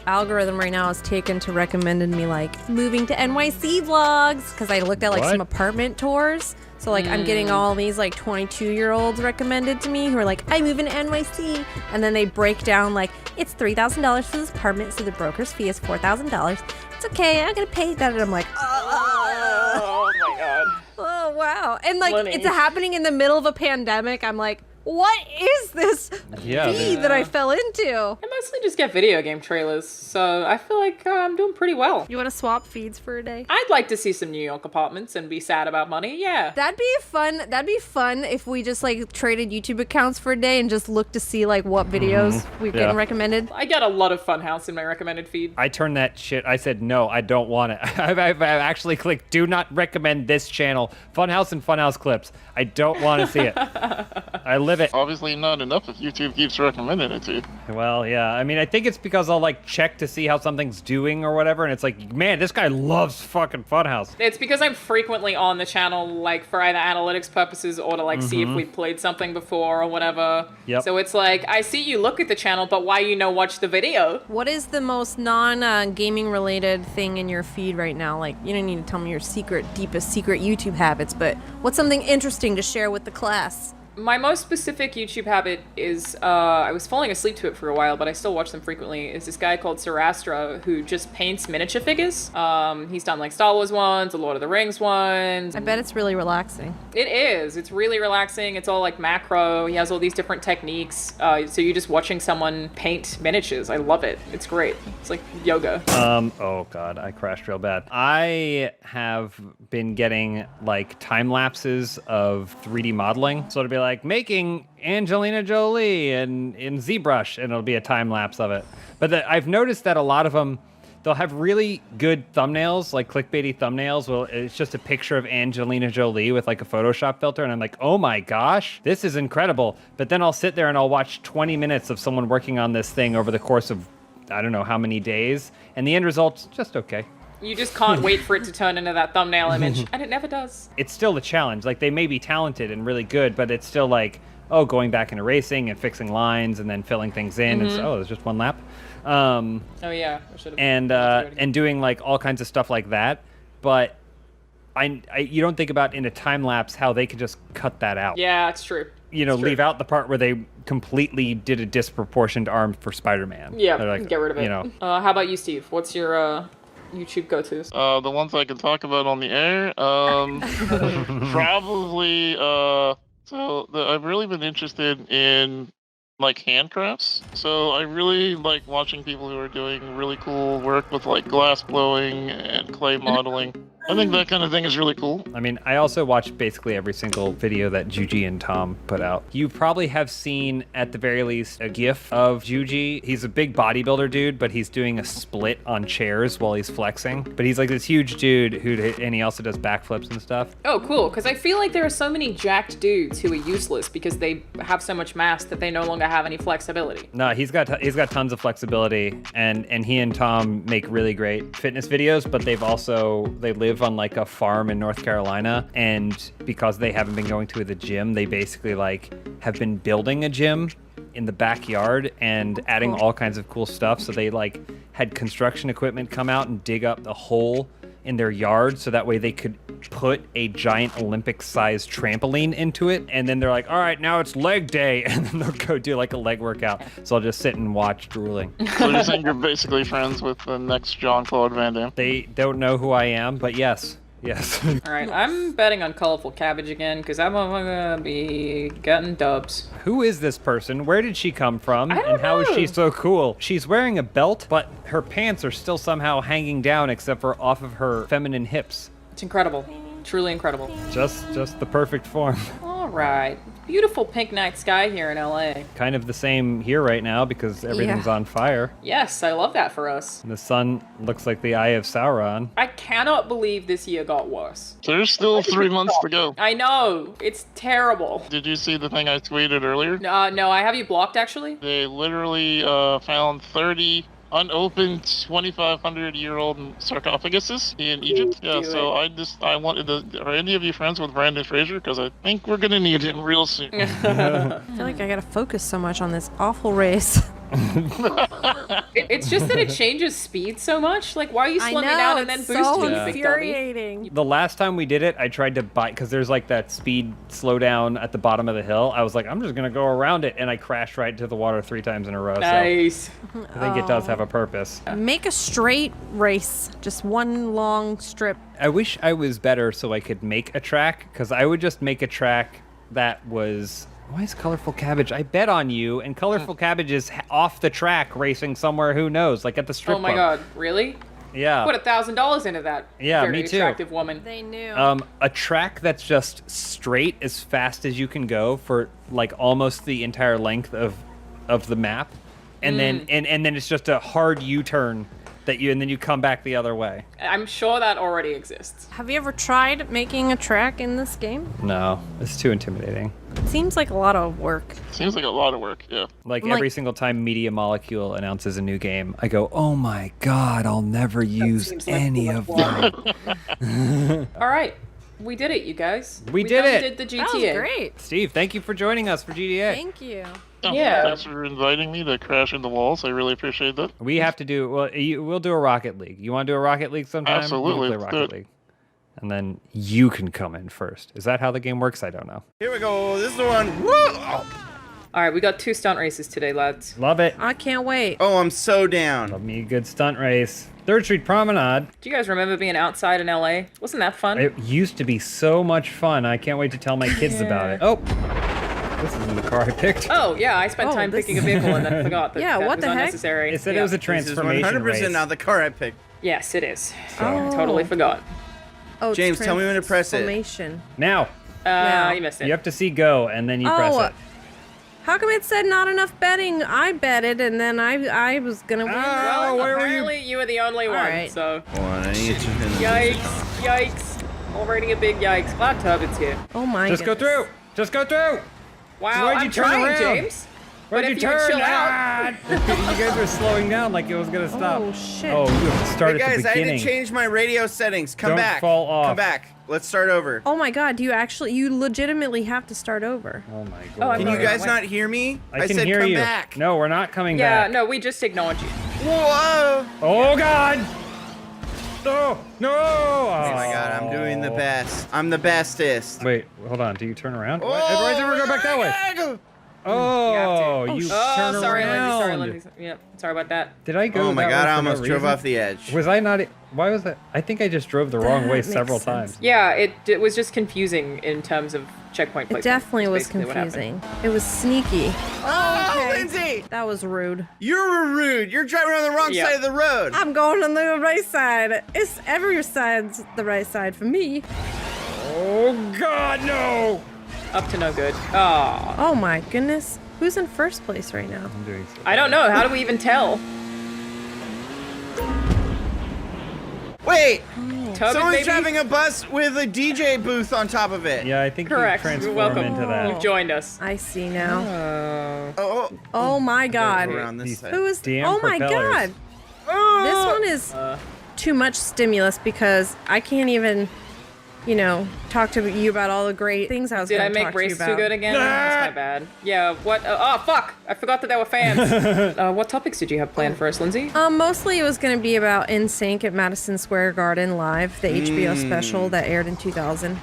algorithm right now is taken to recommending me like moving to NYC vlogs, because I looked at like some apartment tours. So like I'm getting all these like 22-year-olds recommended to me who are like, I move into NYC, and then they break down like it's $3,000 for this apartment, so the broker's fee is $4,000. It's okay, I'm gonna pay that, and I'm like, Oh my god. oh wow, and like Lenny. it's happening in the middle of a pandemic. I'm like, what is this feed that I fell into? I mostly just get video game trailers, so I feel like I'm doing pretty well. You want to swap feeds for a day? I'd like to see some New York apartments and be sad about money, yeah. That'd be fun. That'd be fun if we just like traded YouTube accounts for a day and just looked to see like what videos we've getting recommended. I get a lot of Funhouse in my recommended feed. I turned that shit. I said, no, I don't want it. I've actually clicked, do not recommend this channel. Funhouse and Funhouse clips. I don't want to see it. I live it. Obviously not enough if YouTube keeps recommending it to you. Well, yeah. I mean, I think it's because I'll like check to see how something's doing or whatever, and it's like, man, this guy loves fucking Funhouse. It's because I'm frequently on the channel, like for either analytics purposes or to like see if we played something before or whatever. Yep. So it's like, I see you look at the channel, but why you watch the video? What is the most non-gaming related thing in your feed right now? Like, you don't need to tell me your deepest secret YouTube habits, but what's something interesting to share with the class? My most specific YouTube habit is, I was falling asleep to it for a while, but I still watch them frequently, is this guy called Sarastra who just paints miniature figures. He's done like Star Wars ones, the Lord of the Rings ones. I bet it's really relaxing. It is. It's really relaxing. It's all like macro. He has all these different techniques. So you're just watching someone paint miniatures. I love it. It's great. It's like yoga. Oh god, I crashed real bad. I have been getting like time lapses of 3D modeling. So it'll be like making Angelina Jolie in ZBrush, and it'll be a time lapse of it. But I've noticed that a lot of them, they'll have really good thumbnails, like clickbaity thumbnails. Well, it's just a picture of Angelina Jolie with like a Photoshop filter, and I'm like, oh my gosh, this is incredible. But then I'll sit there and I'll watch 20 minutes of someone working on this thing over the course of I don't know how many days, and the end result's just okay. You just can't wait for it to turn into that thumbnail image, and it never does. It's still a challenge. Like, they may be talented and really good, but it's still like, oh, going back and erasing and fixing lines and then filling things in. And so, there's just one lap. Oh yeah, I should have. And doing like all kinds of stuff like that. But you don't think about in a time lapse how they could just cut that out. Yeah, it's true. You know, leave out the part where they completely did a disproportioned arm for Spider-Man. Yeah, like, get rid of it. You know. How about you, Steve? What's your YouTube go-tos? The ones I can talk about on the air, probably. I've really been interested in like handcrafts. So I really like watching people who are doing really cool work with like glass blowing and clay modeling. I think that kind of thing is really cool. I mean, I also watch basically every single video that Juji and Tom put out. You probably have seen, at the very least, a GIF of Juji. He's a big bodybuilder dude, but he's doing a split on chairs while he's flexing. But he's like this huge dude and he also does backflips and stuff. Oh, cool. Because I feel like there are so many jacked dudes who are useless because they have so much mass that they no longer have any flexibility. No, he's got tons of flexibility, and he and Tom make really great fitness videos. But they live on like a farm in North Carolina, and because they haven't been going to the gym, they basically like have been building a gym in the backyard and adding all kinds of cool stuff. So they like had construction equipment come out and dig up the hole in their yard so that way they could put a giant Olympic-sized trampoline into it. And then they're like, all right, now it's leg day. And then they'll go do like a leg workout. So I'll just sit and watch drooling. So you're saying you're basically friends with the next Jean-Claude Van Damme? They don't know who I am, but yes. Yes. All right, I'm betting on Colorful Cabbage again because I'm gonna be getting dubs. Who is this person? Where did she come from? I don't And how is know. she so cool? She's wearing a belt, but her pants are still somehow hanging down except for off of her feminine hips. It's incredible. Truly incredible. Just the perfect form. All right. Beautiful pink night sky here in LA. Kind of the same here right now because everything's on fire. Yes, I love that for us. The sun looks like the eye of Sauron. I cannot believe this year got worse. There's still 3 months to go. I know. It's terrible. Did you see the thing I tweeted earlier? No, I have you blocked actually. They literally found 30 unopened 2,500-year-old sarcophaguses in Egypt. Yeah, so I wanted to. Are any of you friends with Brandon Fraser? Because I think we're gonna need him real soon. I feel like I gotta focus so much on this awful race. It's just that it changes speed so much. Like, why are you I slowing know, down and then it's boosting? so you big dummy? infuriating. The last time we did it, I tried to bite because there's like that speed slowdown at the bottom of the hill. I was like, I'm just gonna go around it, and I crashed right into the water 3 times in a row. Nice. So I think it does have a purpose. Make a straight race, just one long strip. I wish I was better so I could make a track, because I would just make a track that was. Why is Colorful Cabbage? I bet on you, and Colorful Cabbage is off the track racing somewhere, who knows, like at the strip Oh my club. god, really? Yeah. Put $1,000 into that. Yeah, very me too. attractive woman. They knew. A track that's just straight as fast as you can go for like almost the entire length of the map, and then and then it's just a hard U-turn and then you come back the other way. I'm sure that already exists. Have you ever tried making a track in this game? No, it's too intimidating. It seems like a lot of work. Seems like a lot of work, yeah. Like every single time Media Molecule announces a new game, I go, oh my god, I'll never use any of them. All right, we did it, you guys. We did it. Did the GTA. That was great. Steve, thank you for joining us for GTA. Thank you. Yeah. Thanks for inviting me to crash into walls. I really appreciate that. We have to do, we'll do a Rocket League. You want to do a Rocket League sometime? Absolutely, We'll play let's do Rocket it. League. And then you can come in first. Is that how the game works? I don't know. Here we go. This is the one. Woo! All right, we got 2 stunt races today, lads. Love it. I can't wait. Oh, I'm so down. Love me a good stunt race. 3rd Street Promenade. Do you guys remember being outside in LA? Wasn't that fun? It used to be so much fun. I can't wait to tell my kids about it. Oh, this isn't the car I picked. Oh, yeah, I spent time picking a vehicle and then forgot that Yeah, that what was the heck? unnecessary. It said Yeah. it was a This is transformation 100% race. not the car I picked. Yes, it is. Oh. Totally forgot. Oh, it's James, tell me when to press it. transformation. Now, You missed it. you have to see go, and then you press it. How come it said not enough betting? I betted, and then I was gonna win. Well, apparently you were the only one, right. so... Yikes. Yikes. Already a big yikes. Glad Turbot's here. Oh my Just go through. Just go through. Wow, Why'd I'm you turn trying, around? James. Where'd But you if you would turn? chill Ah! You guys were slowing down like it was gonna stop. Oh, shit. Oh, you have to start Hey at guys, the I beginning. had to change my radio settings. Come Don't back. fall off. Come back. Let's start over. Oh my god, you legitimately have to start over. Oh my Oh, god. I'm Can you sorry. guys not hear me? I can said hear come you. back. No, we're not coming Yeah, back. no, we just ignored you. Whoa! Oh god. No. No. Oh my god, I'm doing the best. I'm the bestest. Wait, hold on. Do you turn around? Oh, Why does everyone go back that way? Oh, you turn sorry, around. Lindsay. Sorry, Lindsay. Yep. Sorry about that. Did I go? Oh my that God, way I for no almost drove reason? off the edge. Was I not? Why was that? I think I just drove the wrong way makes several sense. times. Yeah, it was just confusing in terms of checkpoint It placement. definitely That's was basically what happened. confusing. It was sneaky. Oh, Lindsay! That was rude. You're rude. You're driving on the wrong Yeah. side of the road. I'm going on the right side. It's every side's the right side for me. Oh God, no! Up to no good. Oh. Oh my goodness. Who's in first place right now? I'm doing so I don't know. How do we even tell? Wait! Tubby, Someone's baby? driving a bus with a DJ booth on top of it. Yeah, I think Correct. you You're transform welcome. into that. You've joined us. I see now. Oh, Oh my god. around this side. Who is? Damn Oh my propellers. god. This one is too much stimulus because I can't even, talk to you about all the great things I was Did going I to talk make to you race about. too good again? That's my bad. Yeah, what? Oh, fuck! I forgot that there were fans. What topics did you have planned for us, Lindsay? Mostly it was going to be about NSYNC at Madison Square Garden live, the HBO special that aired in 2000.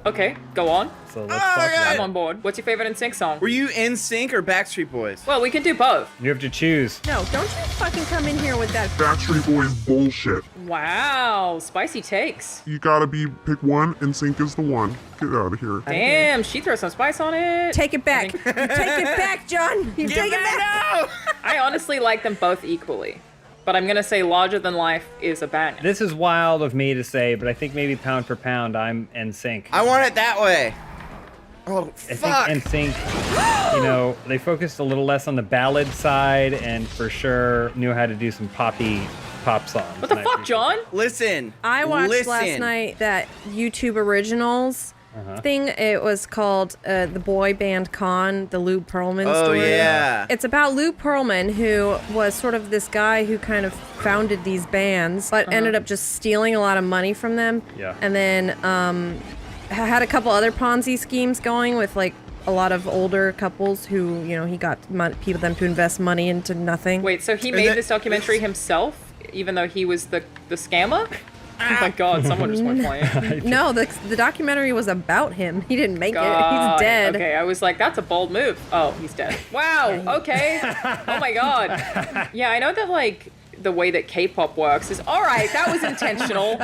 Okay, go on. So let's talk about I'm on board. What's your favorite NSYNC song? Were you NSYNC or Backstreet Boys? Well, we can do both. You have to choose. No, don't you fucking come in here with that. Backstreet Boys bullshit. Wow, spicy takes. You gotta pick one, and Sync is the one. Get out of here. Damn, she throws some spice on it. Take it back. You take it back, John. You take it back. I honestly like them both equally, but I'm gonna say Larger Than Life is a banger. This is wild of me to say, but I think maybe pound for pound, I'm NSYNC. I want it that way. Oh, I fuck. think NSYNC, they focused a little less on the ballad side and for sure knew how to do some pop songs. What the fuck, John? Listen. I watched listen. last night that YouTube Originals thing. It was called The Boy Band Con, the Lou Pearlman story. Oh, yeah. It's about Lou Pearlman, who was sort of this guy who kind of founded these bands, but ended up just stealing a lot of money from them. Yeah. And then had a couple other Ponzi schemes going with like a lot of older couples who, he got them to invest money into nothing. Wait, so he made this documentary himself, even though he was the scammer? Oh my god, someone just went playing. No, the documentary was about him. He didn't make it. God. He's dead. Okay, I was like, that's a bold move. Oh, he's dead. Wow, okay. Oh my god. Yeah, I know that, like, the way that K-pop works is, all right, that was intentional.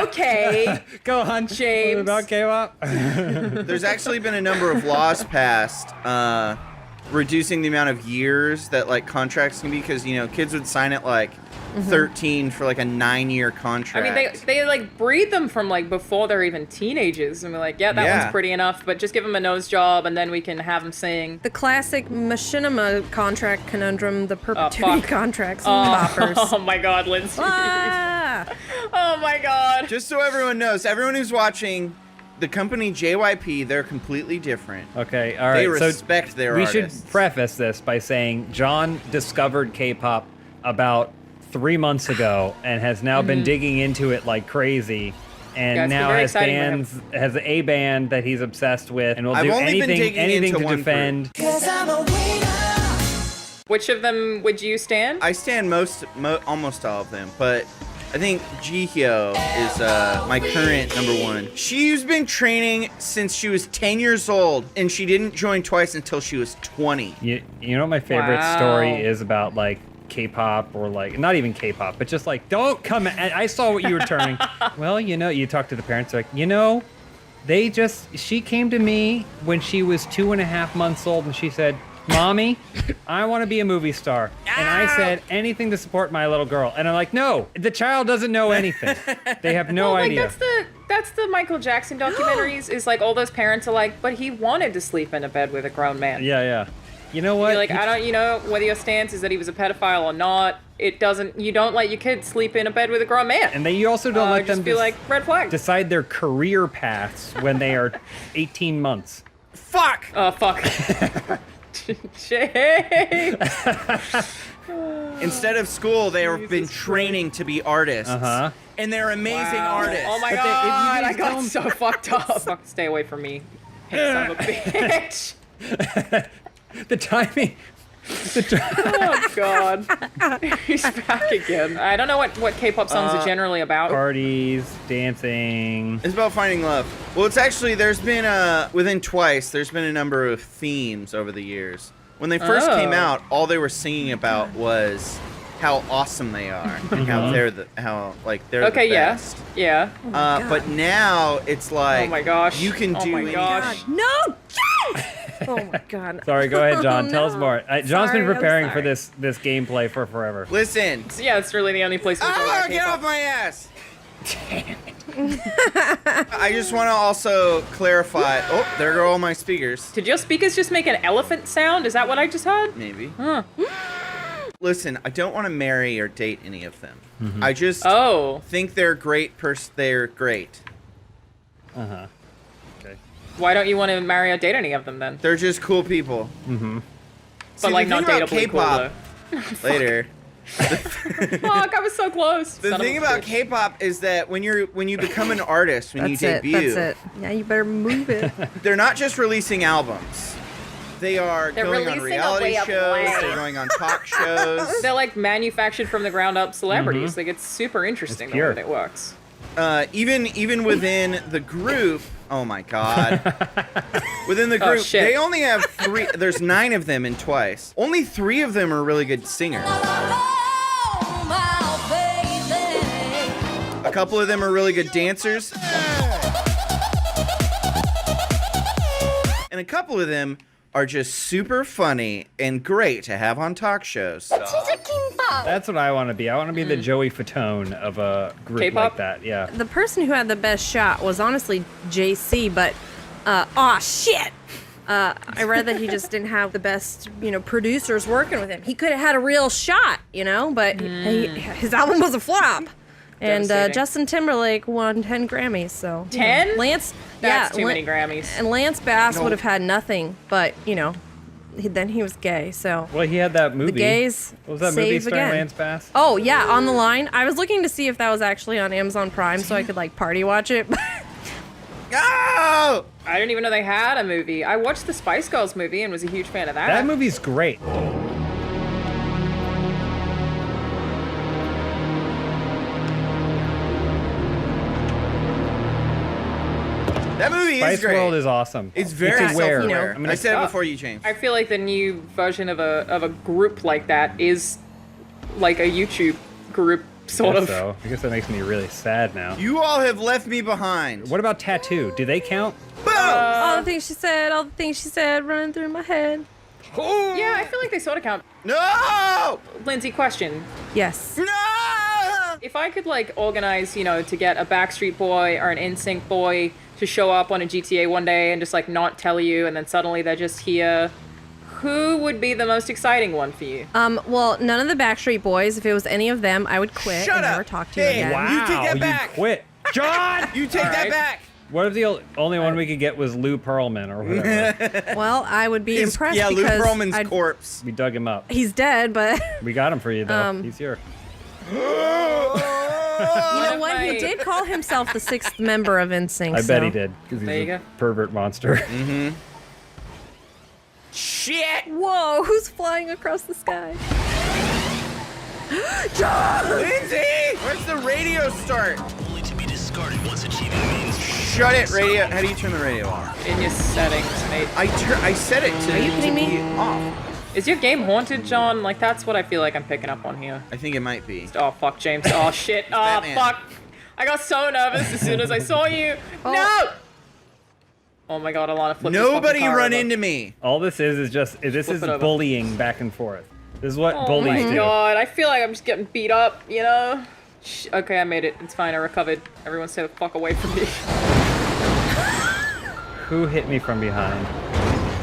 Okay. Go on, James. About K-pop. There's actually been a number of laws passed reducing the amount of years that like contracts can be, because kids would sign it like 13 for like a 9-year contract. I mean, they like breed them from like before they're even teenagers, and we're like, yeah, that one's pretty enough, but just give them a nose job, and then we can have them sing. The classic machinima contract conundrum, the perpetuity contracts and boppers. Oh my god, Lindsay. Ah! Oh my god. Just so everyone knows, everyone who's watching, the company JYP, they're completely different. Okay, all right. They respect their we artists. should preface this by saying John discovered K-pop about 3 months ago and has now been digging into it like crazy. And Yeah, it's been now very has exciting for him. has a band that he's obsessed with, and will I've do only been anything digging into to one defend. Which of them would you stand? I stand almost all of them, but I think Jihyo is my current number one. She's been training since she was 10 years old, and she didn't join Twice until she was 20. You know what my favorite story is about, like, K-pop, or like not even K-pop, but just like, don't come at, I saw what you were turning. Well, you talk to the parents, like, she came to me when she was 2.5 months old, and she said, Mommy, I want to be a movie star. And I said, anything to support my little girl. And I'm like, no, the child doesn't know anything. They have no idea. That's the Michael Jackson documentaries, is like all those parents are like, but he wanted to sleep in a bed with a grown man. Yeah. You know what? You're like, whether your stance is that he was a pedophile or not, you don't let your kids sleep in a bed with a grown man. And you also don't let them be like, red flag. decide their career paths when they are 18 months. Fuck! Oh, fuck. James. Instead of school, they have been training to be artists. And they're amazing artists. Oh my god, I got so fucked up. Fuck, stay away from me. Son of a bitch. The timing. Oh God, he's back again. I don't know what K-pop songs are generally about. Parties, dancing. It's about finding love. Well, it's actually, there's been within Twice, there's been a number of themes over the years. When they first came out, all they were singing about was how awesome they are and how they're the best. Yeah. But now it's like, oh my gosh, you can do. Oh my gosh. No. Oh my God. Sorry, go ahead, John. Tell us more. John's Sorry, been I'm preparing for sorry. this gameplay for forever. Listen. Yeah, it's really the only place we go. Oh, get off my ass! I just want to also clarify. Oh, there go all my speakers. Did your speakers just make an elephant sound? Is that what I just heard? Maybe. Huh. Listen, I don't want to marry or date any of them. Mhm. I just think they're great. They're great. Okay. Why don't you want to marry or date any of them then? They're just cool people. Mm-hmm. But like not dateably K-pop cool later. Fuck, I was so close. The thing about K-pop is that when you become an artist, when you That's debut, it. Yeah, you better move it. they're not just releasing albums. They're going on releasing a reality way of shows. life. They're going on talk shows. They're like manufactured from the ground up celebrities. Like it's super interesting the way that it works. Even within the group, oh my God. Within the group, shit. they only have 3. There's 9 of them in Twice. Only 3 of them are really good singers. A couple of them are really good dancers. And a couple of them are just super funny and great to have on talk shows. That's what I want to be. I want to be the Joey Fatone of a group K-pop? like that. Yeah. The person who had the best shot was honestly JC, but shit. I read that he just didn't have the best, producers working with him. He could have had a real shot, but his album was a flop. And Devastating. Justin Timberlake won 10 Grammys, so 10? Lance, That's too Lan- many Grammys. And Lance Bass No. would have had nothing, but then he was gay, so. Well, he had that movie. The gays What was that movie save starring again. Lance Bass? Oh yeah, On the Line. I was looking to see if that was actually on Amazon Prime, so I could party watch it. Oh! I didn't even know they had a movie. I watched the Spice Girls movie and was a huge fan of that. That movie's great. That movie Spice is great. World is awesome. It's very It's aware. self-aware. I'm gonna I said it stop. before you changed. I feel like the new version of a group like that is like a YouTube group sort of. So I guess that makes me really sad now. You all have left me behind. What about Tattoo? Do they count? all the things she said, running through my head. Yeah, I feel like they sort of count. No! Lindsay, question. Yes. No! If I could organize, to get a Backstreet Boy or an NSYNC boy to show up on a GTA one day and just not tell you, and then suddenly they're just here, who would be the most exciting one for you? Well, none of the Backstreet Boys. If it was any of them, I would quit Shut and up. never talk to you Hey, again. Wow, you take that back. quit. John! You take that back. What if the only one we could get was Lou Pearlman or whatever? Well, I would be impressed Lou because Pearlman's corpse. We dug him up. he's dead, but We got him for you, though. He's here. you know what? He did call himself the 6th member of NSYNC. I so. bet he did, because There he's you a go. pervert monster. Mm-hmm. Shit! Whoa, who's flying across the sky? Lindsay! Where's the radio start? Only to be discarded once achieving mainstream. Shut it, radio. How do you turn the radio off? In your settings, mate. I set it to, Are you kidding to me? be off. Is your game haunted, John? That's what I feel like I'm picking up on here. I think it might be. Oh, fuck, James. Oh, shit. Oh, Batman. fuck. I got so nervous as soon as I saw you. No! Oh my god, Alana, flip this Nobody fucking car run over. into me. All this is just, this Flip is it over. bullying back and forth. This is what Oh bullies my do. god, I feel like I'm just getting beat up, Okay, I made it. It's fine, I recovered. Everyone stay the fuck away from me. Who hit me from behind?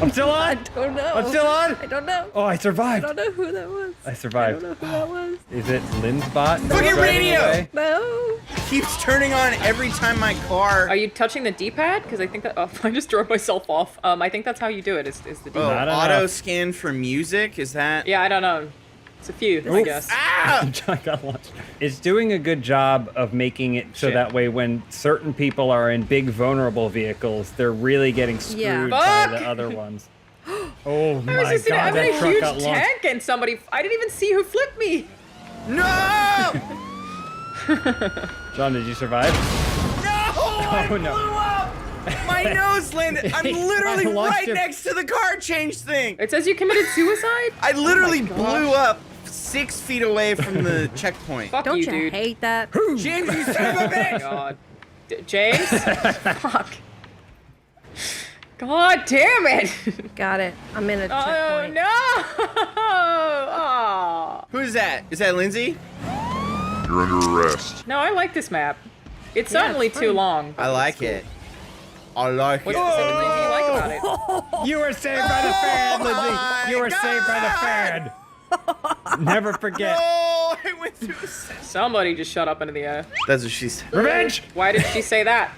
I'm still on! I don't know. I'm still on! I don't know. Oh, I I survived! don't know who that was. I survived. I don't know who that was. Is it Lynn's bot? Fucking driving radio! away? No. Keeps turning on every time my car. Are you touching the D-pad? Because I think that I just drove myself off. I think that's how you do it. Is the D-pad? Oh, Not auto enough. scan for music? Is that? Yeah, I don't know. It's a few, I guess. Ah! John got launched. It's doing a good job of making it so Shit. that way when certain people are in big vulnerable vehicles, they're really getting screwed Yeah. by Fuck! the other ones. Oh I was my just god, I'm in that a truck huge got launched. tank and somebody. I didn't even see who flipped me. No! John, did you survive? I Oh, no. blew up! My nose landed. I'm literally I launched right it. next to the car change thing. It says you committed suicide? I literally Oh my blew gosh. up 6 feet away from the checkpoint. Fuck Don't you, you dude. hate that? James, you son of a Oh my bitch! god. James? Fuck. God damn it! Got it. I'm in a Oh checkpoint. no! Oh. Who's that? Is that Lindsay? You're under arrest. No, I like this map. It's Yeah, certainly it's too fun. long. I like it. I like What's it. the specific thing you like about it? You were saved by the fan, Lindsay. my You were saved by the fan. Never forget. Oh, I went through a Somebody just shut up into the air. That's what she said. Revenge. Why did she say that?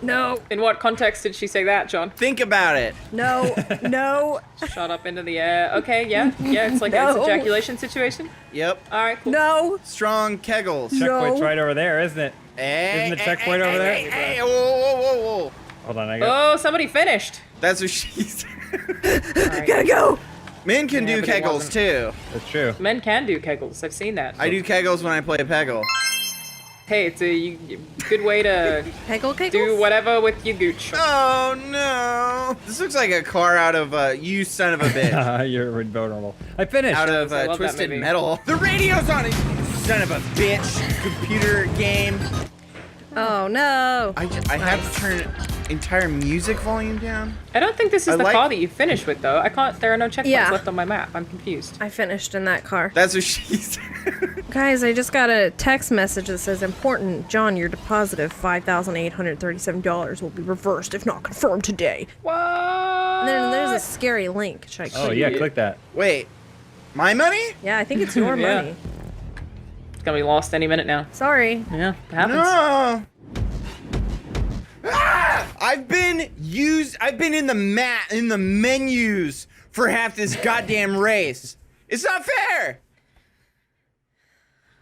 No, In what context did she say that, John? Think about it. no, no, Shut up into the air. Okay, yeah. It's like No. an ejaculation situation. Yep. Alright, cool. no. Strong kegels. Checkpoint's right over there, isn't it? Hey, Isn't the checkpoint over there? Hey, whoa, whoa, whoa, whoa. Hold on, I got. Oh, somebody finished. That's what she said. Gotta go. Men can Yeah, do but it kegels wasn't. too. That's true. Men can do kegels. I've seen that. I do kegels when I play Peggle. Hey, it's a good way to Peggle kegels? do whatever with your gooch. Oh no! This looks like a car out of You Son of a Bitch. You're invulnerable. I finished. Out of I love that Twisted movie. Metal. The radio's on it! You son of a bitch! Computer game. Oh no. I have to turn entire music volume down. I don't think this is I the like- car that you finished with, though. I can't. There are no checkpoints Yeah. left on my map. I'm confused. I finished in that car. That's what she said. Guys, I just got a text message that says, important, John, your deposit of $5,837 will be reversed if not confirmed today. What? And then there's a scary link. Should I click Oh yeah, it? click that. Wait, my money? Yeah, I think it's your Yeah. money. It's gonna be lost any minute now. Sorry. Yeah, it happens. No. Ah! I've been in the menus for half this goddamn race. It's not fair.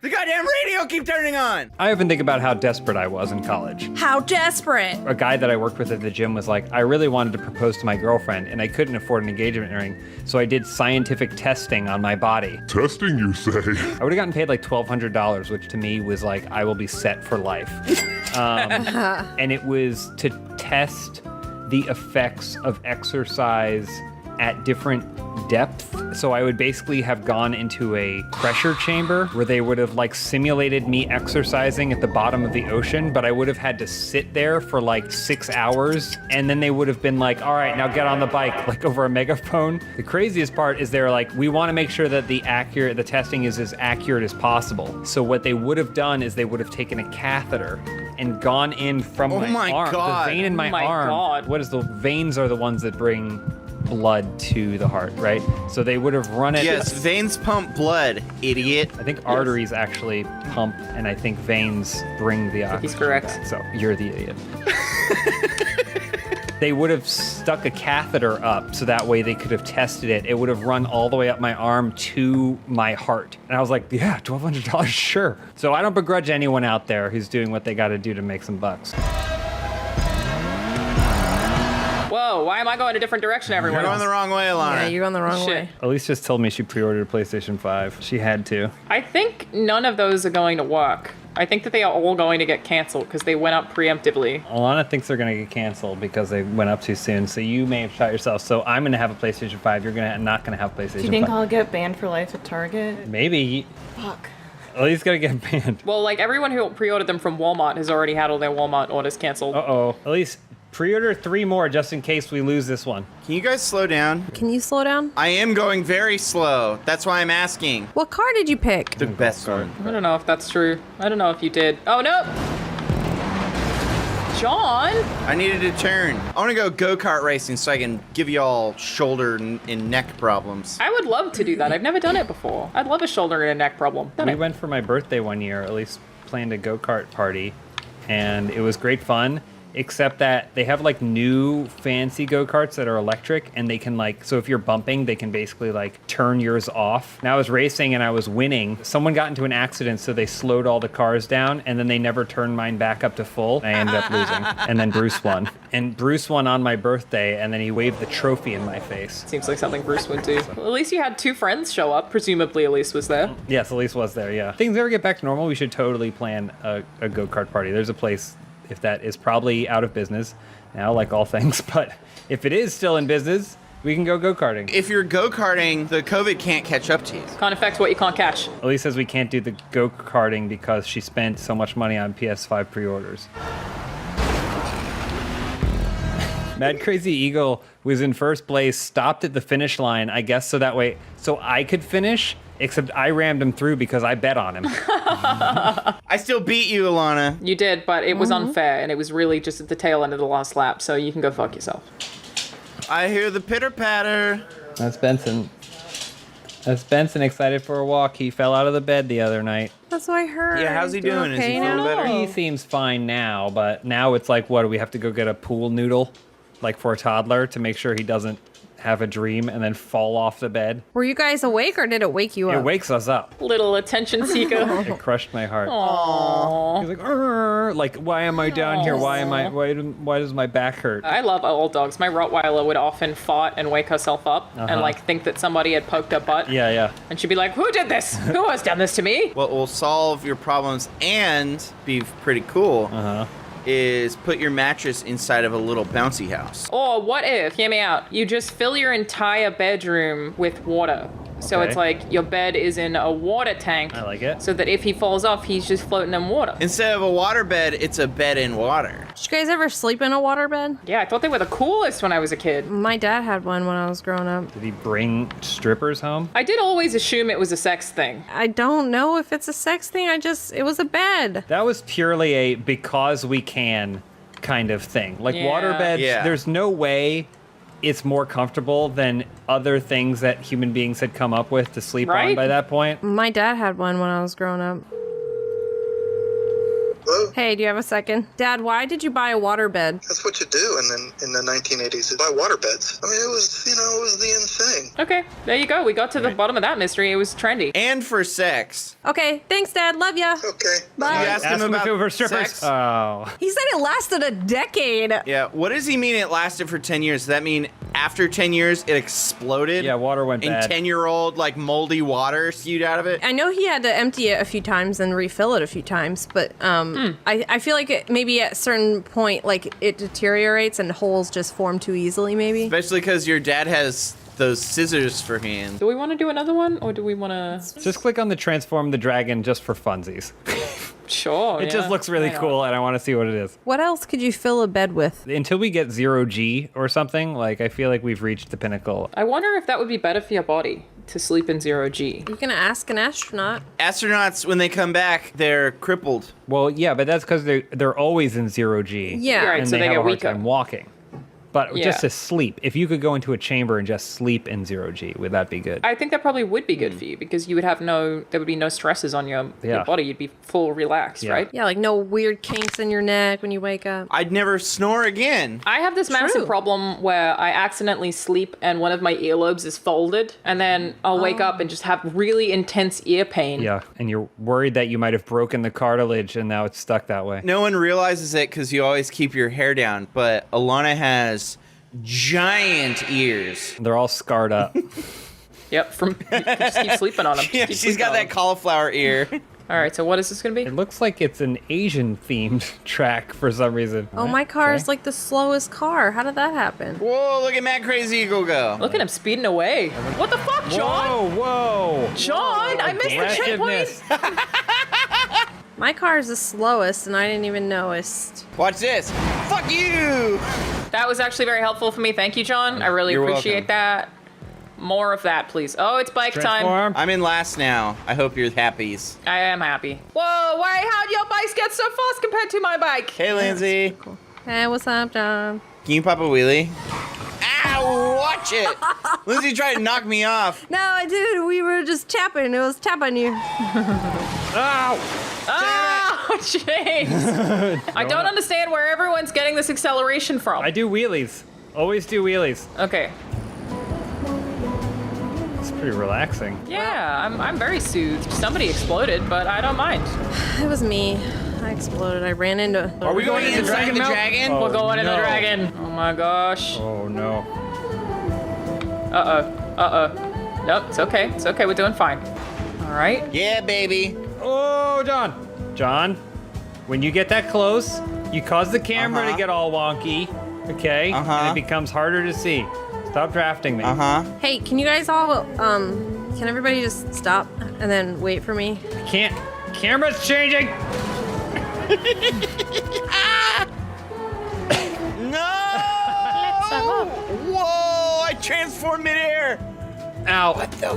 The goddamn radio keep turning on. I often think about how desperate I was in college. How desperate. A guy that I worked with at the gym was like, I really wanted to propose to my girlfriend, and I couldn't afford an engagement ring, so I did scientific testing on my body. Testing, you say? I would have gotten paid like $1,200, which to me was like, I will be set for life. And it was to test the effects of exercise at different depth. So I would basically have gone into a pressure chamber where they would have like simulated me exercising at the bottom of the ocean, but I would have had to sit there for like 6 hours, and then they would have been like, all right, now get on the bike, like over a megaphone. The craziest part is they're like, we want to make sure that the testing is as accurate as possible. So what they would have done is they would have taken a catheter and gone in from Oh my my arm, God. the vein in my Oh my arm. God. What is the veins are the ones that bring blood to the heart, right? So they would have run it. Yes, veins pump blood, idiot. I think arteries actually pump, and I think veins bring the oxygen. He's correct. back. So you're the idiot. They would have stuck a catheter up so that way they could have tested it. It would have run all the way up my arm to my heart. And I was like, yeah, $1,200, sure. So I don't begrudge anyone out there who's doing what they got to do to make some bucks. Whoa, why am I going a different direction, everyone? You're going the wrong way, Alana. Yeah, you're going the wrong way. Elise just told me she pre-ordered a PlayStation 5. She had to. I think none of those are going to work. I think that they are all going to get canceled because they went up preemptively. Alana thinks they're going to get canceled because they went up too soon. So you may have shot yourself. So I'm going to have a PlayStation 5. You're not going to have a PlayStation 5. Do you think I'll get banned for life at Target? Maybe. Fuck. Elise got to get banned. Well, like everyone who pre-ordered them from Walmart has already had all their Walmart orders canceled. Uh-oh. Elise, pre-order 3 more just in case we lose this one. Can you guys slow down? Can you slow down? I am going very slow. That's why I'm asking. What car did you pick? The best one. I don't know if that's true. I don't know if you did. Oh, no! John! I needed to turn. I want to go go-kart racing so I can give y'all shoulder and neck problems. I would love to do that. I've never done it before. I'd love a shoulder and a neck problem. Done We it. went for my birthday one year. Elise planned a go-kart party, and it was great fun. except that they have like new fancy go-karts that are electric, and they can like, so if you're bumping, they can basically like turn yours off. Now I was racing and I was winning. Someone got into an accident, so they slowed all the cars down, and then they never turned mine back up to full. I ended up losing, and then Bruce won. And Bruce won on my birthday, and then he waved the trophy in my face. Seems like something Bruce would do. Well, at least you had 2 friends show up. Presumably Elise was there. Yes, Elise was there, yeah. If things ever get back to normal, we should totally plan a go-kart party. There's a place, if that is probably out of business now, like all things, but if it is still in business, we can go go-karting. If you're go-karting, the COVID can't catch up to you. Can't affect what you can't catch. Elise says we can't do the go-karting because she spent so much money on PS5 pre-orders. Mad Crazy Eagle was in first place, stopped at the finish line, I guess so that way, so I could finish, except I rammed him through because I bet on him. I still beat you, Alana. You did, but it was unfair, and it was really just at the tail end of the last lap, so you can go fuck yourself. I hear the pitter-patter. That's Benson. That's Benson excited for a walk. He fell out of the bed the other night. That's what I heard. Yeah, how's he doing? Is he feeling better? He seems fine now, but now it's like, what, do we have to go get a pool noodle? Like for a toddler to make sure he doesn't have a dream and then fall off the bed. Were you guys awake or did it wake you up? It wakes us up. Little attention seeker. It crushed my heart. Aww. He's like, "Arr!" Like, why am I down here? Why does my back hurt? I love old dogs. My Rottweiler would often fight and wake herself up and like think that somebody had poked her butt. Yeah. And she'd be like, who did this? Who has done this to me? What will solve your problems and be pretty cool is put your mattress inside of a little bouncy house. Or what if, hear me out, you just fill your entire bedroom with water. So Okay. it's like your bed is in a water tank. I like it. So that if he falls off, he's just floating in water. Instead of a water bed, it's a bed in water. Did you guys ever sleep in a waterbed? Yeah, I thought they were the coolest when I was a kid. My dad had one when I was growing up. Did he bring strippers home? I did always assume it was a sex thing. I don't know if it's a sex thing. It was a bed. That was purely a because we can kind of thing. Like Yeah. waterbeds, Yeah. there's no way it's more comfortable than other things that human beings had come up with to sleep on Right? by that point. My dad had one when I was growing up. Hello? Hey, do you have a second? Dad, why did you buy a waterbed? That's what you do in the 1980s. You buy waterbeds. I mean, it was the in thing. Okay, there you go. We got to the bottom of that mystery. It was trendy. And for sex. Okay, thanks, Dad. Love ya. Okay. Bye. You asked him Ask him if about it were strippers. sex? Oh. He said it lasted a decade. Yeah, what does he mean it lasted for 10 years? Does that mean after 10 years it exploded? Yeah, water went and bad. 10-year-old, like, moldy water spewed out of it? I know he had to empty it a few times and refill it a few times, but I feel like maybe at a certain point, like, it deteriorates and holes just form too easily, maybe. Especially because your dad has those scissors for hands. Do we want to do another one, or do we want to... Just click on the transform the dragon just for funsies. Sure, It just looks really cool and I want to see what it is. What else could you fill a bed with? Until we get 0G or something, like I feel like we've reached the pinnacle. I wonder if that would be better for your body, to sleep in 0G. You can ask an astronaut. Astronauts, when they come back, they're crippled. Well, yeah, but that's because they're always in 0G. Yeah. Right, and so they they have get a hard weaker. time walking. But Yeah. just to sleep, if you could go into a chamber and just sleep in 0G, would that be good? I think that probably would be good for you, because you would have there would be no stresses on your Yeah. body. You'd be full relaxed, Yeah. right? Yeah, like no weird kinks in your neck when you wake up. I'd never snore again. I have this massive problem where I accidentally sleep and one of my earlobes is folded, and then I'll wake up and just have really intense ear pain. Yeah, and you're worried that you might have broken the cartilage and now it's stuck that way. No one realizes it because you always keep your hair down, but Alana has giant ears. They're all scarred up. Yep, just keep sleeping on them. Yeah, she's got that cauliflower ear. All right, so what is this going to be? It looks like it's an Asian-themed track for some reason. Oh, my car is like the slowest car. How did that happen? Whoa, look at Mad Crazy Eagle go. Look at him speeding away. What the fuck, John? Whoa! John, I missed the checkpoint. My car is the slowest, and I didn't even notice. Watch this. Fuck you! That was actually very helpful for me. Thank you, John. I really You're appreciate that. More of that, please. Oh, it's bike time. I'm in last now. I hope you're happy. I am happy. Whoa, wait, how'd your bikes get so fast compared to my bike? Hey, Lindsay. Hey, what's up, John? Can you pop a wheelie? Ow, watch it! Lindsay tried to knock me off. No, I did. We were just tapping. It was tap on you. Ow! Oh, James. I don't understand where everyone's getting this acceleration from. I do wheelies. Always do wheelies. Okay. It's pretty relaxing. Yeah, I'm very soothed. Somebody exploded, but I don't mind. It was me. I exploded. I ran into. Are we going inside the dragon? We're going in the no. dragon. Oh my gosh. Oh no. Nope, it's okay. It's okay. We're doing fine. All right. Yeah, baby. Oh, John, when you get that close, you cause the camera to get all wonky, okay? And it becomes harder to see. Stop drafting me. Hey, can you guys all can everybody just stop and then wait for me? Can't. Camera's changing. No! Whoa! I transformed midair. Ow! What the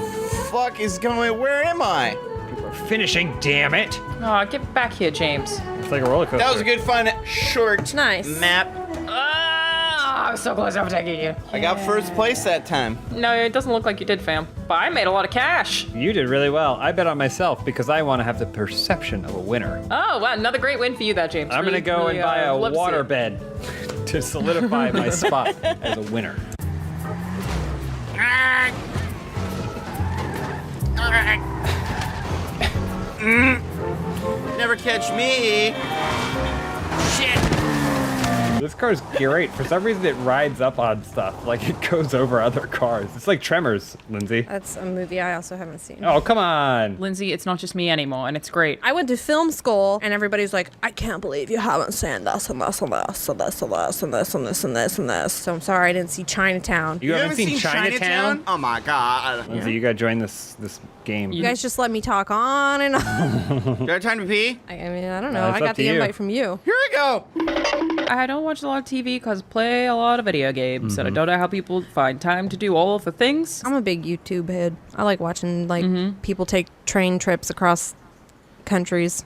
fuck is going? Where am I? We're finishing. Damn it! Oh, get back here, James. It's like a roller coaster. That was a good fun short map. Ah, I'm so close to overtaking you. I got first place that time. No, it doesn't look like you did, fam. But I made a lot of cash. You did really well. I bet on myself because I want to have the perception of a winner. Oh, wow, another great win for you, that James. I'm Really, gonna go really, and buy a love to see water it. bed to solidify my spot as a winner. Never catch me. Shit. This car's great. For some reason, it rides up on stuff. Like, it goes over other cars. It's like Tremors, Lindsay. That's a movie I also haven't seen. Oh, come on. Lindsay, it's not just me anymore, and it's great. I went to film school, and everybody's like, I can't believe you haven't seen this and this and this and this and this and this and this and this and this. So I'm sorry I didn't see Chinatown. You haven't seen Chinatown? Oh my god. Lindsay, you gotta join this game. You guys just let me talk on and on. Do I have time to pee? I mean, I don't know. It's I up got to the you. invite from you. Here we go. I don't watch a lot of TV because I play a lot of video games, and I don't know how people find time to do all of the things. I'm a big YouTube head. I like watching people take train trips across countries.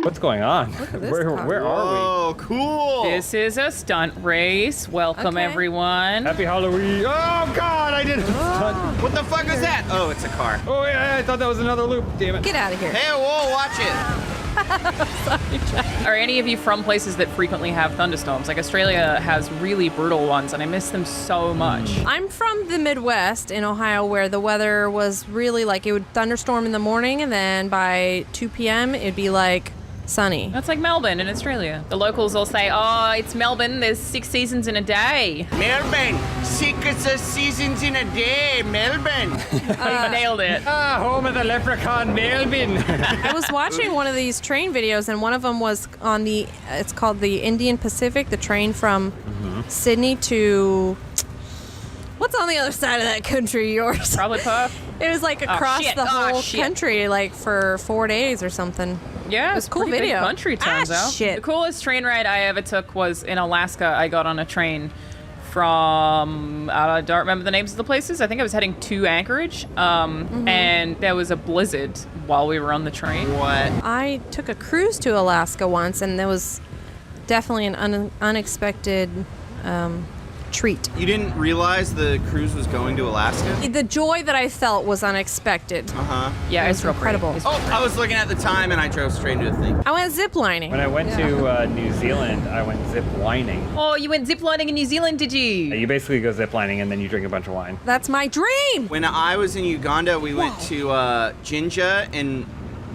What's going on? this Where car. are Oh, cool. This is a stunt race. Welcome, Okay. everyone. we? Happy Halloween. Oh, God, I did a stunt. What the fuck is that? Oh, it's a car. Oh, yeah, I thought that was another loop. Damn it. Get out of here. Hey, whoa, watch it. Are any of you from places that frequently have thunderstorms? Like Australia has really brutal ones, and I miss them so much. I'm from the Midwest in Ohio where the weather was really like it would thunderstorm in the morning and then by 2 p.m. it'd be like sunny. That's like Melbourne in Australia. The locals all say, oh, it's Melbourne, there's 6 seasons in a day. Melbourne, 6 seasons in a day, Melbourne. You nailed it. Ah, home of the leprechaun, Melbourne. I was watching one of these train videos and one of them was on it's called the Indian Pacific, the train from Sydney to... What's on the other side of that country, yours? Probably Perth. It was like across shit. the Oh, whole shit. country, like for 4 days or something. Yeah, It was it's a cool pretty big video. country, turns out. Shit. The coolest train ride I ever took was in Alaska. I got on a train from, I don't remember the names of the places. I think I was heading to Anchorage, and there was a blizzard while we were on the train. What? I took a cruise to Alaska once, and there was definitely an unexpected treat. You didn't realize the cruise was going to Alaska? The joy that I felt was unexpected. Yeah, It it's was real pretty. incredible. Oh, I was looking at the time and I drove straight into a thing. I went ziplining. When I went to New Zealand, I went zip lining. Oh, you went ziplining in New Zealand, did you? You basically go zip lining and then you drink a bunch of wine. That's my dream. When I was in Uganda, we went to Jinja and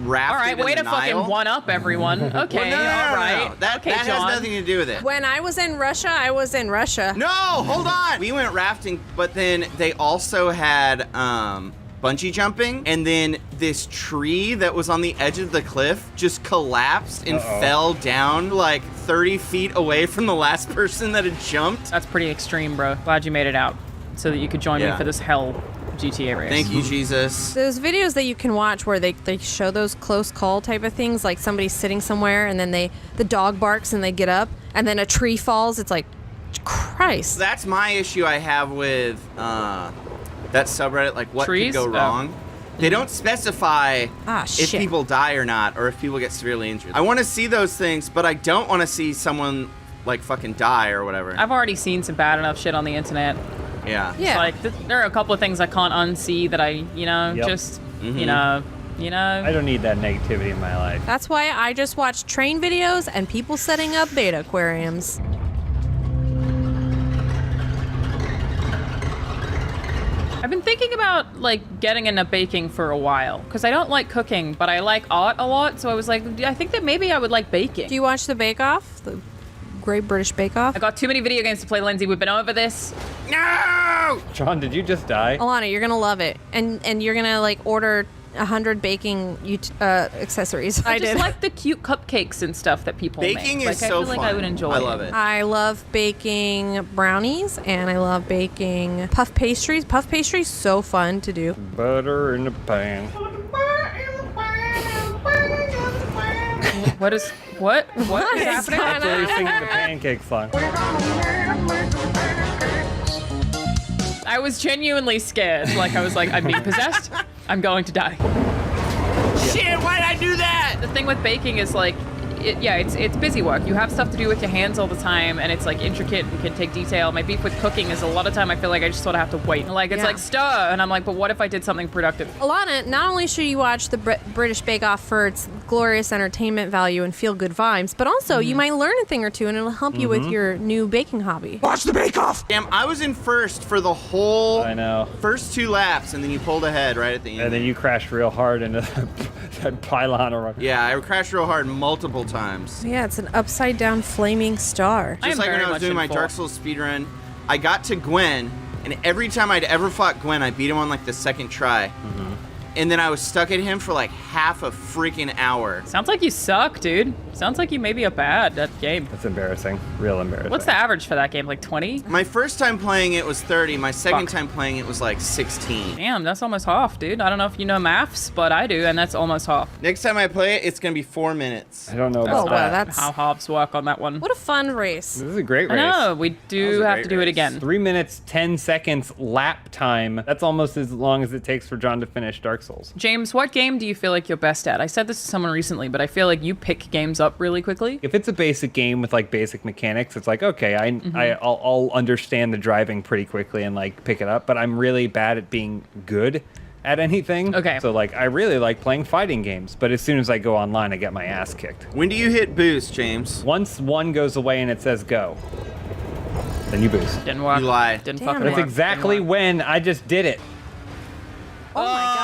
rafted All right, in way the to fucking Nile. one up everyone. Okay, Well, no, all right. no. That okay, has John. nothing to do with it. When I was in Russia, I was in Russia. No, hold on. We went rafting, but then they also had bungee jumping, and then this tree that was on the edge of the cliff just collapsed and fell down like 30 feet away from the last person that had jumped. That's pretty extreme, bro. Glad you made it out so that you could join me for this hell GTA race. Thank you, Jesus. Those videos that you can watch where they show those close call type of things, like somebody's sitting somewhere and then the dog barks and they get up and then a tree falls. It's like, Christ. That's my issue I have with that subreddit, like what Trees? could go wrong. They don't specify if shit. people die or not, or if people get severely injured. I want to see those things, but I don't want to see someone like fucking die or whatever. I've already seen some bad enough shit on the internet. Yeah. It's like there are a couple of things I can't unsee that I, just, you know. I don't need that negativity in my life. That's why I just watch train videos and people setting up beta aquariums. I've been thinking about like getting into baking for a while because I don't like cooking, but I like art a lot. So I was like, I think that maybe I would like baking. Do you watch the Bake Off? The Great British Bake Off? I got too many video games to play, Lindsay. We've been over this. No! John, did you just die? Alana, you're gonna love it, and you're gonna like order 100 baking accessories. I just like the cute cupcakes and stuff that people Baking make. is like, so I feel fun. like I would enjoy I love it. I love baking brownies and I love baking puff pastries. Puff pastries so fun to do. Butter in the pan. What is happening? Actually singing the pancake song. I was genuinely scared. Like I was like, I'm being possessed. I'm going to die. Shit, why'd I do that? The thing with baking is like, it's busy work. You have stuff to do with your hands all the time, and it's like intricate and can take detail. My beef with cooking is a lot of time I feel like I just sort of have to wait. Like it's like stir, and I'm like, but what if I did something productive? Alana, not only should you watch the British Bake Off for its glorious entertainment value and feel good vibes, but also you might learn a thing or two, and it'll help you with your new baking hobby. Watch the Bake Off! Damn, I was in first for the whole first 2 laps, and then you pulled ahead right at the end. And then you crashed real hard into that pylon. Yeah, I crashed real hard multiple times. Yeah, it's an upside down flaming star. Just like when I was doing my Dark Souls speedrun, I got to Gwen, and every time I'd ever fought Gwen, I beat him on like the second try. And then I was stuck at him for like half a freaking hour. Sounds like you suck, dude. Sounds like you maybe are bad at that game. That's embarrassing. Real embarrassing. What's the average for that game? Like 20? My first time playing it was 30. My second time playing it was like 16. Damn, that's almost half, dude. I don't know if you know maths, but I do, and that's almost half. Next time I play it, it's gonna be 4 minutes. I don't know That's about not that. that's how halves work on that one. What a fun race. This is a great race. I know, we do have to do it again. 3 minutes, 10 seconds lap time. That's almost as long as it takes for John to finish Dark Souls. James, what game do you feel like you're best at? I said this to someone recently, but I feel like you pick games up really quickly. If it's a basic game with like basic mechanics, it's like, okay, I'll understand the driving pretty quickly and like pick it up, but I'm really bad at being good at anything. Okay. So like I really like playing fighting games, but as soon as I go online, I get my ass kicked. When do you hit boost, James? Once one goes away and it says go, then you boost. Didn't work. You lie. Didn't Damn fucking it. That's work. exactly when I just did it. Oh my god.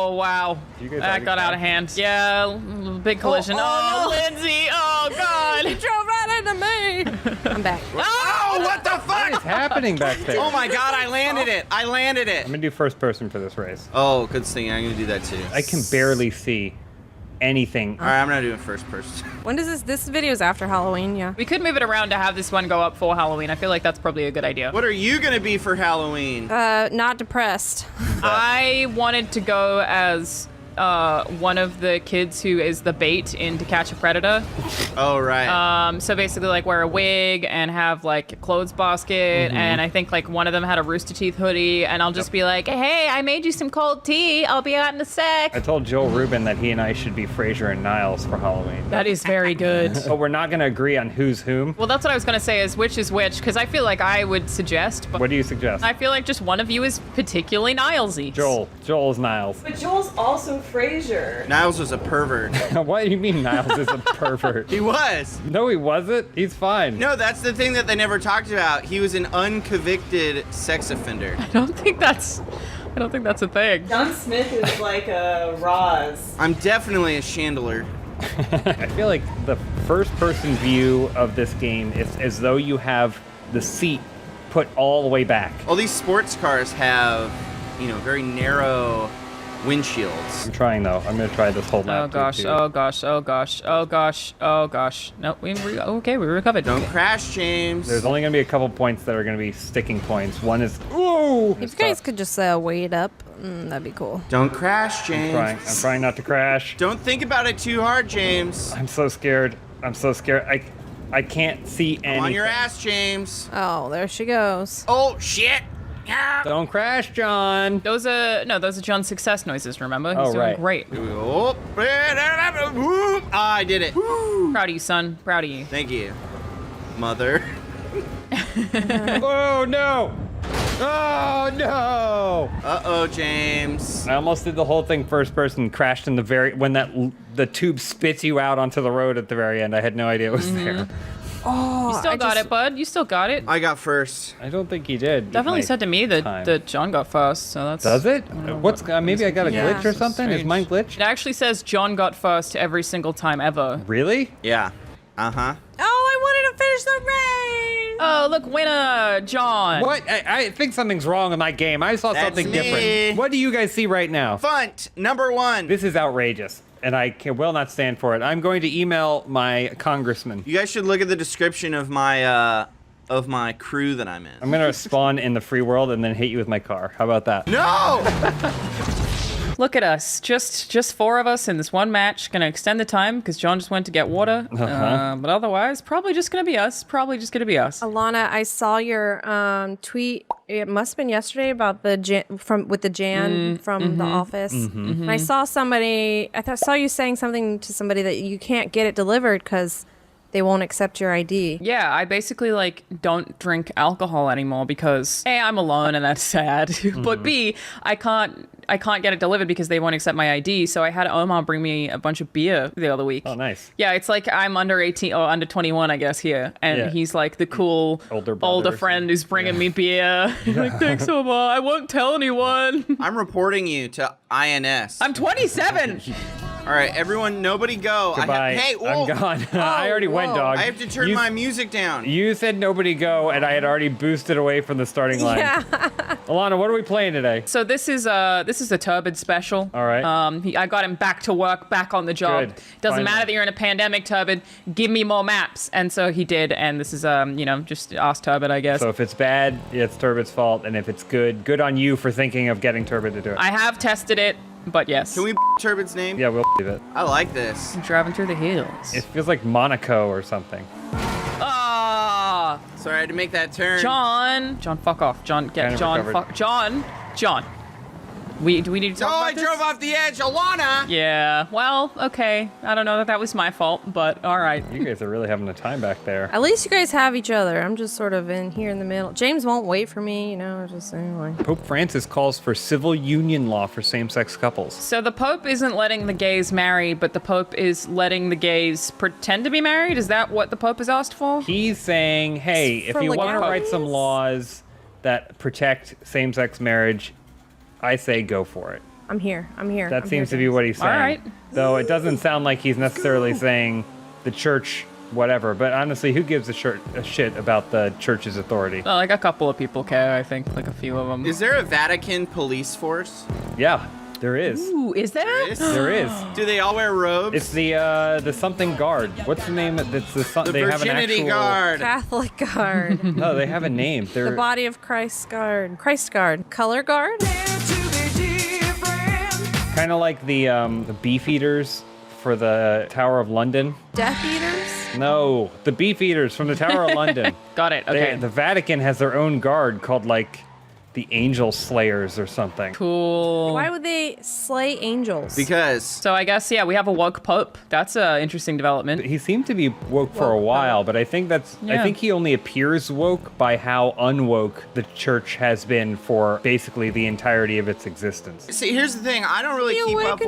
Oh, wow. You guys That having got fun? out of hand. Yeah, big collision. Oh, no, Lindsay. Oh, God. You drove right into me. I'm back. Oh, what the What is fuck? happening back there? Oh my god, I landed it. I landed it. I'm gonna do first person for this race. Oh, good thing. I'm gonna do that too. I can barely see anything. All right, I'm not doing first person. When does this video's after Halloween, yeah. We could move it around to have this one go up for Halloween. I feel like that's probably a good idea. What are you gonna be for Halloween? Not depressed. I wanted to go as one of the kids who is the bait in To Catch a Predator. Oh, right. So basically, like, wear a wig and have, like, a clothes basket, and I think, like, one of them had a Rooster Teeth hoodie, and I'll just be like, hey, I made you some cold tea. I'll be out in a sec. I told Joel Rubin that he and I should be Frasier and Niles for Halloween. That is very good. But we're not gonna agree on who's whom. Well, that's what I was going to say is which, because I feel like I would suggest, but What do you suggest? I feel like just one of you is particularly Nilesy. Joel's Niles. But Joel's also Frasier. Niles was a pervert. What do you mean Niles is a pervert? He was. No, he wasn't. He's fine. No, that's the thing that they never talked about. He was an unconvicted sex offender. I don't think that's a thing. John Smith is like a Roz. I'm definitely a chandelier. I feel like the first person view of this game is as though you have the seat put all the way back. All these sports cars have, very narrow windshields. I'm trying though. I'm gonna try this whole Oh lap. gosh, too. oh gosh, oh gosh, oh gosh, oh gosh. No, we recovered. Don't crash, James. There's only gonna be a couple points that are gonna be sticking points. One is ooh. If you guys could just wait up, that'd be cool. Don't crash, James. I'm trying not to crash. Don't think about it too hard, James. I'm so scared. I can't see anything. I'm on your ass, James. Oh, there she goes. Oh shit. Don't crash, John. Those are John's success noises, remember? He's Oh, doing right. great. Oh, I did it. Proud of you, son. Proud of you. Thank you, mother. Oh no! Oh no! Uh-oh, James. I almost did the whole thing first person, crashed in the when the tube spits you out onto the road at the very end. I had no idea it was there. Oh, you still got it, bud. You still got it. I got first. I don't think he did. Definitely said to me that John got first, so that's. Does it? What's maybe I got a glitch or something? Is mine glitched? It actually says John got first every single time ever. Really? Yeah. Uh-huh. Oh, I wanted to finish the race. Oh, look, winner, John. What? I think something's wrong in my game. I saw something different. What do you guys see right now? Funt, number 1. This is outrageous, and I will not stand for it. I'm going to email my congressman. You guys should look at the description of my crew that I'm in. I'm going to spawn in the free world and then hit you with my car. How about that? No! Look at us, just 4 of us in this one match. Gonna extend the time because John just went to get water. But otherwise, probably just gonna be us. Alana, I saw your tweet. It must have been yesterday about the Jan from The Office. And I saw somebody. I saw you saying something to somebody that you can't get it delivered because they won't accept your ID. Yeah, I basically don't drink alcohol anymore because A, I'm alone and that's sad. But B, I can't get it delivered because they won't accept my ID. So I had Omar bring me a bunch of beer the other week. Oh, nice. Yeah, it's like I'm under 18 or under 21, I guess, here. And he's like the cool older friend who's bringing me beer. Like, thanks, Omar. I won't tell anyone. I'm reporting you to INS. I'm 27. All right, everyone, nobody go. Goodbye. Hey, I'm gone. I already went, dog. I have to turn my music down. You said nobody go, and I had already boosted away from the starting line. Yeah. Alana, what are we playing today? So this is a Turbid special. All right. I got him back to work, back on the job. Good. Doesn't Finally. matter that you're in a pandemic, Turbid. Give me more maps, and so he did. And this is just ask Turbid, I guess. So if it's bad, it's Turbid's fault, and if it's good on you for thinking of getting Turbid to do it. I have tested it, but yes. Can we Turbid's name? Yeah, we'll leave it. I like this. Driving through the hills. It feels like Monaco or something. Ah, Sorry, I had to make that turn. John, fuck off. John, Kind of John, recovered. fuck, John. Do we need to talk about I this? drove off the edge, Alana! Yeah, well, okay. I don't know that was my fault, but all right. You guys are really having a time back there. At least you guys have each other. I'm just sort of in here in the middle. James won't wait for me, just anyway. Pope Francis calls for civil union law for same-sex couples. So the Pope isn't letting the gays marry, but the Pope is letting the gays pretend to be married? Is that what the Pope has asked for? He's saying, hey, if For you want to legalities? write some laws that protect same-sex marriage, I say go for it. I'm here. That seems to be what he's saying. All right. Though it doesn't sound like he's necessarily saying the church, whatever. But honestly, who gives a shit about the church's authority? Oh, like a couple of people care, I think. Like a few of them. Is there a Vatican police force? Yeah, there is. Ooh, is there? There is. Do they all wear robes? It's the something guard. What's the name? It's The they have an Virginity actual Guard. Catholic Guard. No, they have a name. The They're Body of Christ Guard. Christ Guard. Color Guard? kind of like the Beefeaters for the Tower of London. Death Eaters? No, the Beefeaters from the Tower of London. Got it. Okay. The Vatican has their own guard called like the Angel Slayers or something. Cool. Why would they slay angels? Because. So I guess, yeah, we have a woke Pope. That's an interesting development. He seemed to be woke for a while, but I think I think he only appears woke by how unwoke the church has been for basically the entirety of its existence. See, here's the thing. I don't really keep up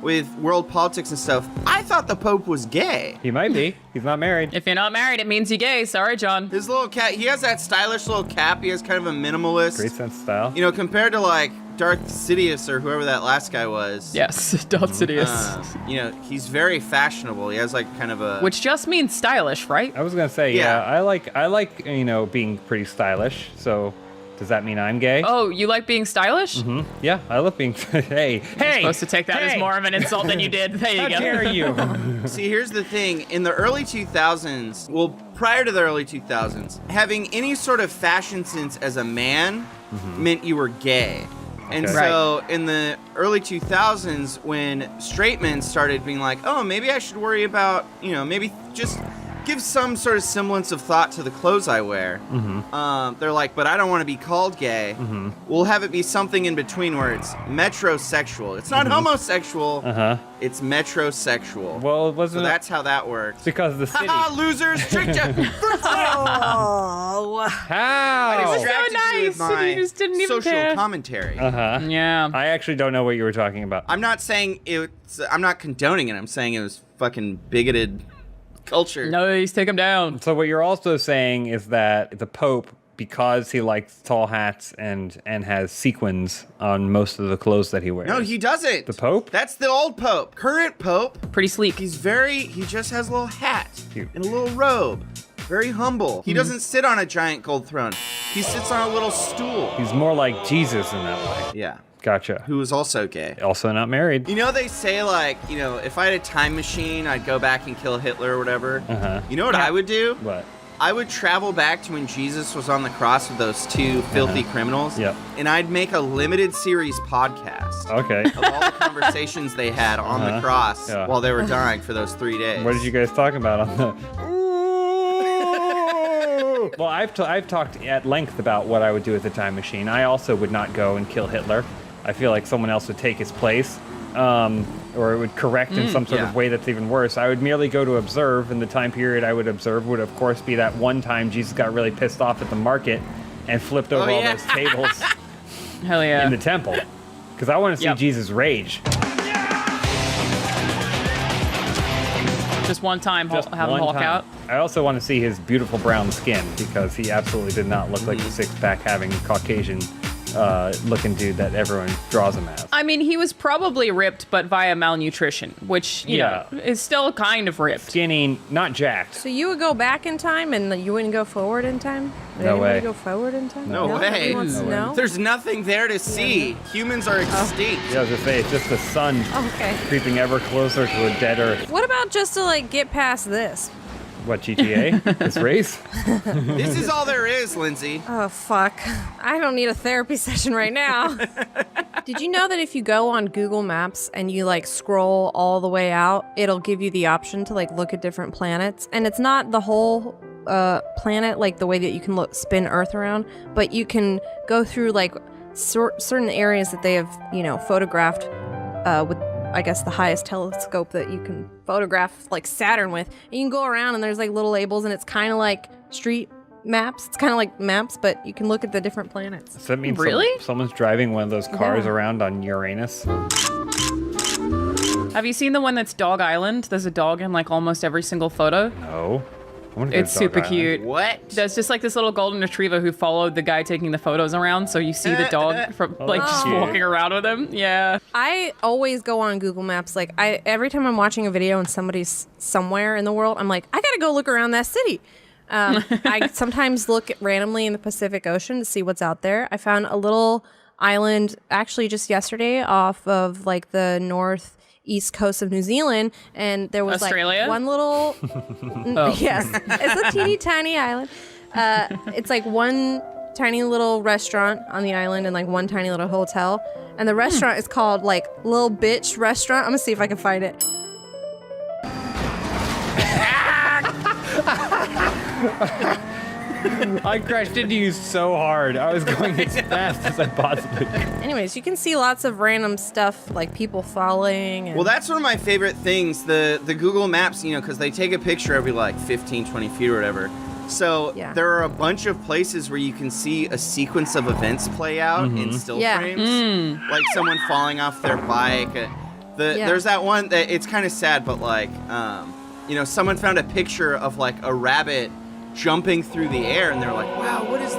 with world politics and stuff. I thought the Pope was gay. He might be. He's not married. If you're not married, it means you're gay. Sorry, John. His little cap, he has that stylish little cap. He has kind of a minimalist. Great sense of style. You know, compared to like Darth Sidious or whoever that last guy was. Yes, Darth Sidious. You know, he's very fashionable. He has like kind of a. Which just means stylish, right? I was gonna say, yeah, I like being pretty stylish. So, does that mean I'm gay? Oh, you like being stylish? Mm-hmm. Yeah, I love being. Hey, You're supposed to take that as more of an insult than you did. There you go. How dare you? See, here's the thing. In the early 2000s, well, prior to the early 2000s, having any sort of fashion sense as a man meant you were gay. And Okay. so in the early 2000s, when straight men started being like, oh, maybe I should worry about, maybe just gives some sort of semblance of thought to the clothes I wear. They're like, but I don't want to be called gay. We'll have it be something in between where it's metrosexual. It's not homosexual. It's metrosexual. Well, it wasn't. So that's how that works. Because the city. Haha, losers! Tricked you! Oh. How? It was so Distracted you nice, with and my you just didn't even social care. commentary. Yeah. I actually don't know what you were talking about. I'm not saying I'm not condoning it. I'm saying it was fucking bigoted culture. Nice, take him down. So what you're also saying is that the Pope, because he likes tall hats and has sequins on most of the clothes that he wears. No, he doesn't. The Pope? That's the old Pope. Current Pope. Pretty sleek. He just has a little hat and a little robe. Very humble. He doesn't sit on a giant gold throne. He sits on a little stool. He's more like Jesus in that way. Yeah. Gotcha. Who is also gay. Also not married. You know, they say, like, you know, if I had a time machine, I'd go back and kill Hitler or whatever. You know what I would do? What? I would travel back to when Jesus was on the cross with those two filthy criminals. Yep. And I'd make a limited series podcast. Okay. Of all the conversations they had on the cross while they were dying for those 3 days. What did you guys talk about on the... Well, I've talked at length about what I would do with the time machine. I also would not go and kill Hitler. I feel like someone else would take his place, or it would correct in some sort of way that's even worse. I would merely go to observe, and the time period I would observe would, of course, be that one time Jesus got really pissed off at the market and flipped over all those tables Hell yeah. in the temple. Because I want to see Jesus rage. Just one time, have him Hulk out. I also want to see his beautiful brown skin, because he absolutely did not look like the six-pack having Caucasian looking dude that everyone draws him as. I mean, he was probably ripped, but via malnutrition, which, you know, is still kind of ripped. Skinny, not jacked. So you would go back in time and you wouldn't go forward in time? Would No anybody way. go forward in time? No way. Nobody wants to know? There's nothing there to see. Humans are extinct. Yeah, I was gonna say, it's just the sun Okay. creeping ever closer to a dead Earth. What about just to like get past this? What, GTA? This race? This is all there is, Lindsay. Oh, fuck. I don't need a therapy session right now. Did you know that if you go on Google Maps and you like scroll all the way out, it'll give you the option to like look at different planets? And it's not the whole planet, like the way that you can spin Earth around, but you can go through like certain areas that they have, you know, photographed with, I guess, the highest telescope that you can photograph like Saturn with. And you can go around and there's like little labels, and it's kind of like street maps. It's kind of like maps, but you can look at the different planets. Does that mean Really? someone's driving one of those cars around on Uranus? Have you seen the one that's Dog Island? There's a dog in like almost every single photo. No. I wanna go It's to Dog super Island. cute. What? There's just like this little golden retriever who followed the guy taking the photos around, so you see the dog from like just cute. walking around with him. Yeah. I always go on Google Maps. Like every time I'm watching a video and somebody's somewhere in the world, I'm like, I gotta go look around that city. I sometimes look randomly in the Pacific Ocean to see what's out there. I found a little island actually just yesterday off of like the northeast coast of New Zealand, and there was Australia? like one little yes, it's a teeny tiny island. It's like one tiny little restaurant on the island and like one tiny little hotel, and the restaurant is called like Lil Bitch Restaurant. I'm gonna see if I can find it. I crashed into you so hard. I was going as fast as I possibly could. Anyways, you can see lots of random stuff like people falling. And Well, that's one of my favorite things, the Google Maps, you know, because they take a picture every like 15, 20 feet or whatever. So there are a bunch of places where you can see a sequence of events play out in still frames. Like someone falling off their bike. There's that one that it's kind of sad, but like, you know, someone found a picture of like a rabbit jumping through the air, and they're like, wow, what is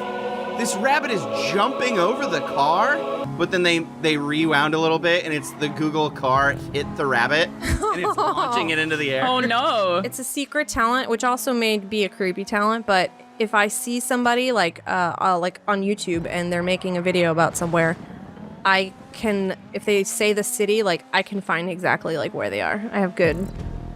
this? Rabbit is jumping over the car. But then they rewound a little bit, and it's the Google car hit the rabbit, and it's launching it into the air. Oh no! It's a secret talent, which also may be a creepy talent. But if I see somebody like on YouTube and they're making a video about somewhere, I can, if they say the city, like I can find exactly like where they are. I have good.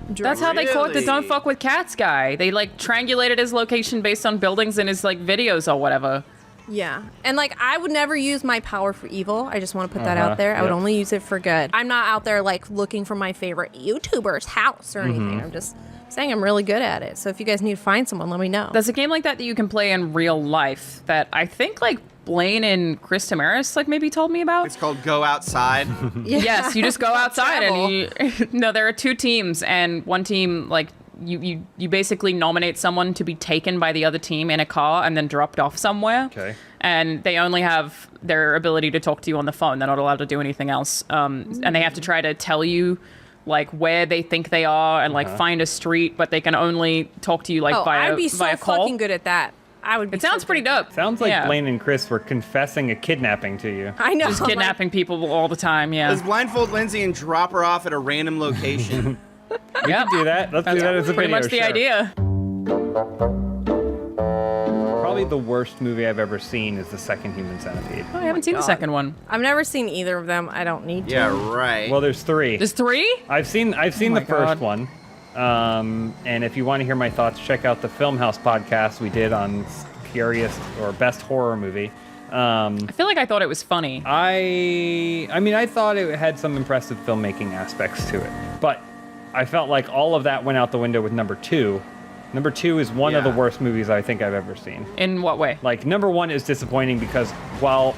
That's how they caught the "Don't Fuck with Cats" guy. They like triangulated his location based on buildings in his like videos or whatever. Yeah. And like I would never use my power for evil. I just want to put that out there. I would only use it for good. I'm not out there like looking for my favorite YouTuber's house or anything. I'm just saying I'm really good at it. So if you guys need to find someone, let me know. There's a game like that you can play in real life that I think like Blaine and Chris Tamaris like maybe told me about. It's called Go Outside. Yes, you just go outside and you. No, there are 2 teams, and one team like you basically nominate someone to be taken by the other team in a car and then dropped off somewhere. Okay. And they only have their ability to talk to you on the phone. They're not allowed to do anything else. And they have to try to tell you like where they think they are and like find a street, but they can only talk to you like via I'd be so via call. fucking good at that. I would be. It sounds pretty dope. Sounds like Yeah. Blaine and Chris were confessing a kidnapping to you. I know. Just kidnapping people all the time, yeah. Let's blindfold Lindsay and drop her off at a random location. We can do that. Let's do that as a pretty video, much the sure. idea. Probably the worst movie I've ever seen is the second Human Centipede. Oh, I haven't seen the second one. I've never seen either of them. I don't need to. Yeah, right. Well, there's 3. There's 3? I've seen my the first God. one. And if you want to hear my thoughts, check out the Filmhouse podcast we did on scariest or best horror movie. I feel like I thought it was funny. I mean, I thought it had some impressive filmmaking aspects to it, but I felt like all of that went out the window with number 2. Number 2 is one of the worst movies I think I've ever seen. In what way? Like, number 1 is disappointing because while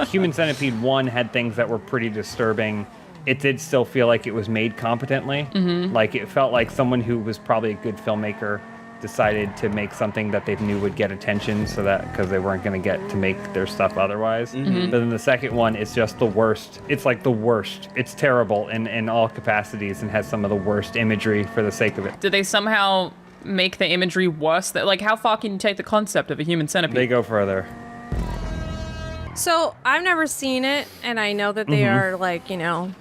Human Centipede 1 had things that were pretty disturbing, it did still feel like it was made competently. Mhm. Like, it felt like someone who was probably a good filmmaker decided to make something that they knew would get attention so that because they weren't going to get to make their stuff otherwise. Mhm. But then the second one is just the worst. It's like the worst. It's terrible in all capacities and has some of the worst imagery for the sake of it. Did they somehow make the imagery worse? Like, how far can you take the concept of a human centipede? They go further. So I've never seen it, and I know that they Mhm. are like, you know,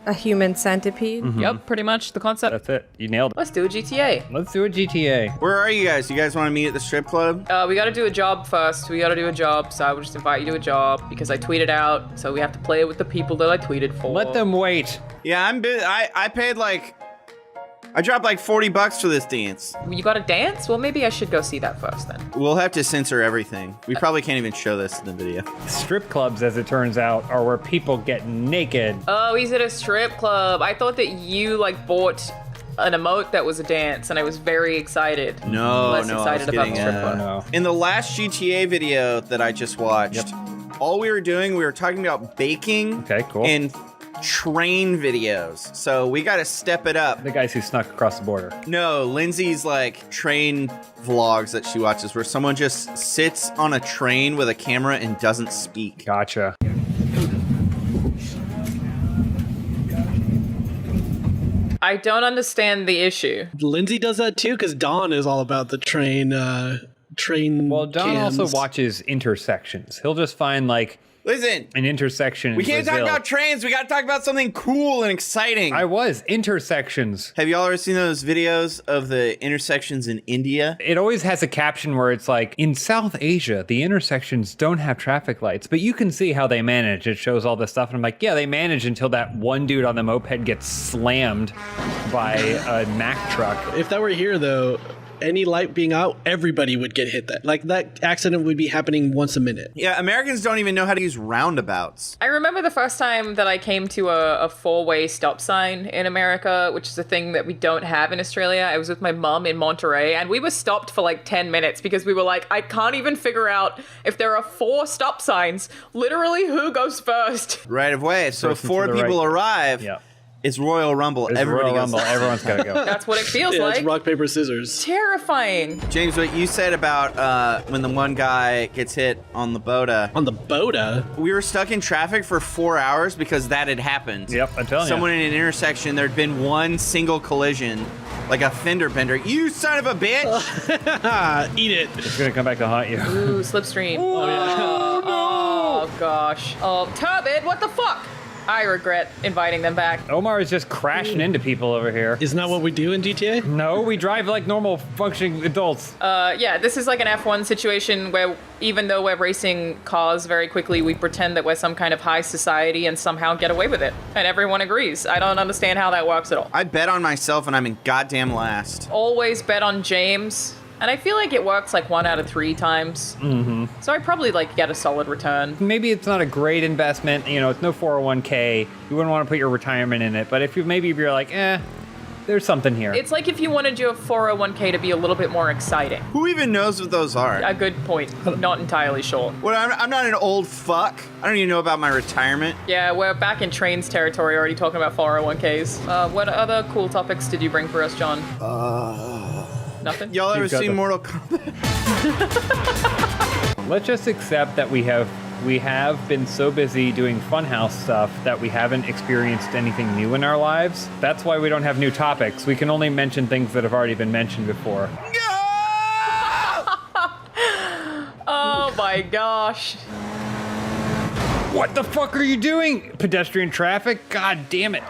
a human centipede. Mhm. Yep, pretty much the concept. That's it. You nailed it. Let's do a GTA. Let's do a GTA. Where are you guys? You guys want to meet at the strip club? We gotta do a job first. We gotta do a job, so I would just invite you to a job because I tweeted out, so we have to play it with the people that I tweeted for. Let them wait. Yeah, I paid like, I dropped like $40 for this dance. You gotta dance? Well, maybe I should go see that first then. We'll have to censor everything. We probably can't even show this in the video. Strip clubs, as it turns out, are where people get naked. Oh, he's at a strip club. I thought that you like bought an emote that was a dance, and I was very excited. No, Less no, I excited was about getting, the strip club. In the last GTA video that I just watched, all we were doing, we were talking about baking. Okay, cool. And train videos. So we got to step it up. The guys who snuck across the border. No, Lindsay's like train vlogs that she watches where someone just sits on a train with a camera and doesn't speak. Gotcha. I don't understand the issue. Lindsay does that too, because Dawn is all about the train. Train. Well, Don cams. also watches intersections. He'll just find like Listen, an intersection. We in can't talk Brazil. about trains. We got to talk about something cool and exciting. I was intersections. Have y'all ever seen those videos of the intersections in India? It always has a caption where it's like, in South Asia, the intersections don't have traffic lights, but you can see how they manage. It shows all this stuff. And I'm like, yeah, they manage until that one dude on the moped gets slammed by a Mack truck. If that were here, though, any light being out, everybody would get hit. That accident would be happening once a minute. Yeah, Americans don't even know how to use roundabouts. I remember the first time that I came to a four-way stop sign in America, which is a thing that we don't have in Australia. I was with my mum in Monterey, and we were stopped for like 10 minutes because we were like, I can't even figure out if there are 4 stop signs. Literally, who goes first? Right of way. So if Person to 4 the people right. arrive, it's Royal Rumble. It's Everybody Royal goes. Rumble. Everyone's got to go. That's what it feels Yeah, like. it's rock, paper, scissors. Terrifying. James, what you said about when the one guy gets hit on the Boda. On the Boda? We were stuck in traffic for 4 hours because that had happened. Yep, I'm telling you. Someone in an intersection, there'd been one single collision, like a fender bender. You son of a bitch! Eat it. It's going to come back to haunt you. Ooh, slipstream. Oh, gosh. Oh, Turbid, what the fuck? I regret inviting them back. Omar is just crashing into people over here. Isn't that what we do in GTA? No, we drive like normal functioning adults. Yeah, this is like an F1 situation where even though we're racing cars very quickly, we pretend that we're some kind of high society and somehow get away with it. And everyone agrees. I don't understand how that works at all. I bet on myself and I'm in goddamn last. Always bet on James. And I feel like it works like 1 out of 3 times. Mm-hmm. So I probably like get a solid return. Maybe it's not a great investment. You know, it's no 401k. You wouldn't want to put your retirement in it. But if you're like, there's something here. It's like if you wanted your 401k to be a little bit more exciting. Who even knows what those are? A good point. Not entirely sure. Well, I'm not an old fuck. I don't even know about my retirement. Yeah, we're back in Train's territory already talking about 401ks. What other cool topics did you bring for us, John? Nothing? Y'all ever seen Mortal Kombat? Let's just accept that we have been so busy doing Funhouse stuff that we haven't experienced anything new in our lives. That's why we don't have new topics. We can only mention things that have already been mentioned before. Oh my gosh. What the fuck are you doing? Pedestrian traffic? God damn it.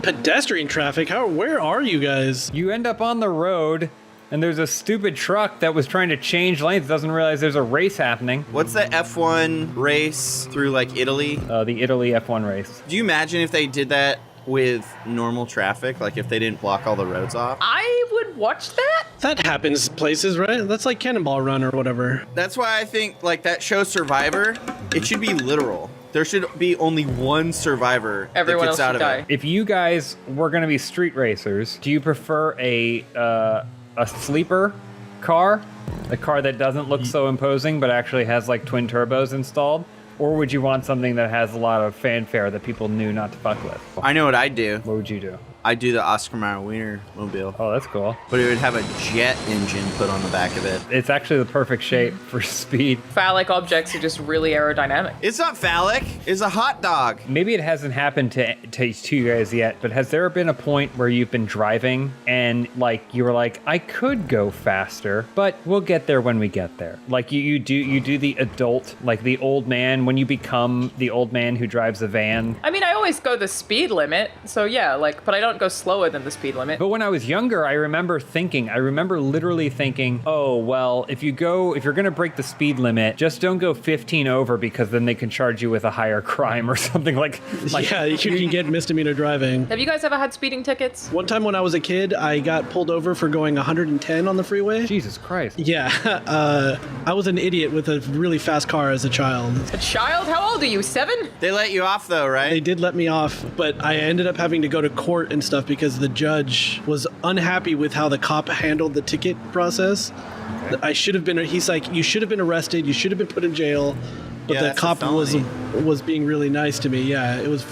Pedestrian traffic? Where are you guys? You end up on the road and there's a stupid truck that was trying to change lanes, doesn't realize there's a race happening. What's the F1 race through like Italy? The Italy F1 race. Do you imagine if they did that with normal traffic, like if they didn't block all the roads off? I would watch that. That happens places, right? That's like Cannonball Run or whatever. That's why I think like that show Survivor, it should be literal. There should be only one survivor Everyone that gets else out of die. it. If you guys were going to be street racers, do you prefer a sleeper car? A car that doesn't look so imposing but actually has like twin turbos installed? Or would you want something that has a lot of fanfare that people knew not to fuck with? I know what I'd do. What would you do? I'd do the Oscar Mayer Wiener mobile. Oh, that's cool. But it would have a jet engine put on the back of it. It's actually the perfect shape for speed. Phallic objects are just really aerodynamic. It's not phallic. It's a hot dog. Maybe it hasn't happened to you guys yet, but has there been a point where you've been driving and like you were like, I could go faster, but we'll get there when we get there? Like you do the adult, like the old man, when you become the old man who drives a van. I mean, I always go the speed limit, so yeah, like, but I don't go slower than the speed limit. But when I was younger, I remember literally thinking, oh, well, if you're going to break the speed limit, just don't go 15 over because then they can charge you with a higher crime or something like yeah, you can get misdemeanor driving. Have you guys ever had speeding tickets? One time when I was a kid, I got pulled over for going 110 on the freeway. Jesus Christ. Yeah, I was an idiot with a really fast car as a child. A child? How old are you, 7? They let you off though, right? They did let me off, but I ended up having to go to court and stuff because the judge was unhappy with how the cop handled the ticket process. Okay. He's like, you should have been arrested, you should have been put in jail. But the cop was being really nice to me. Yeah, it was.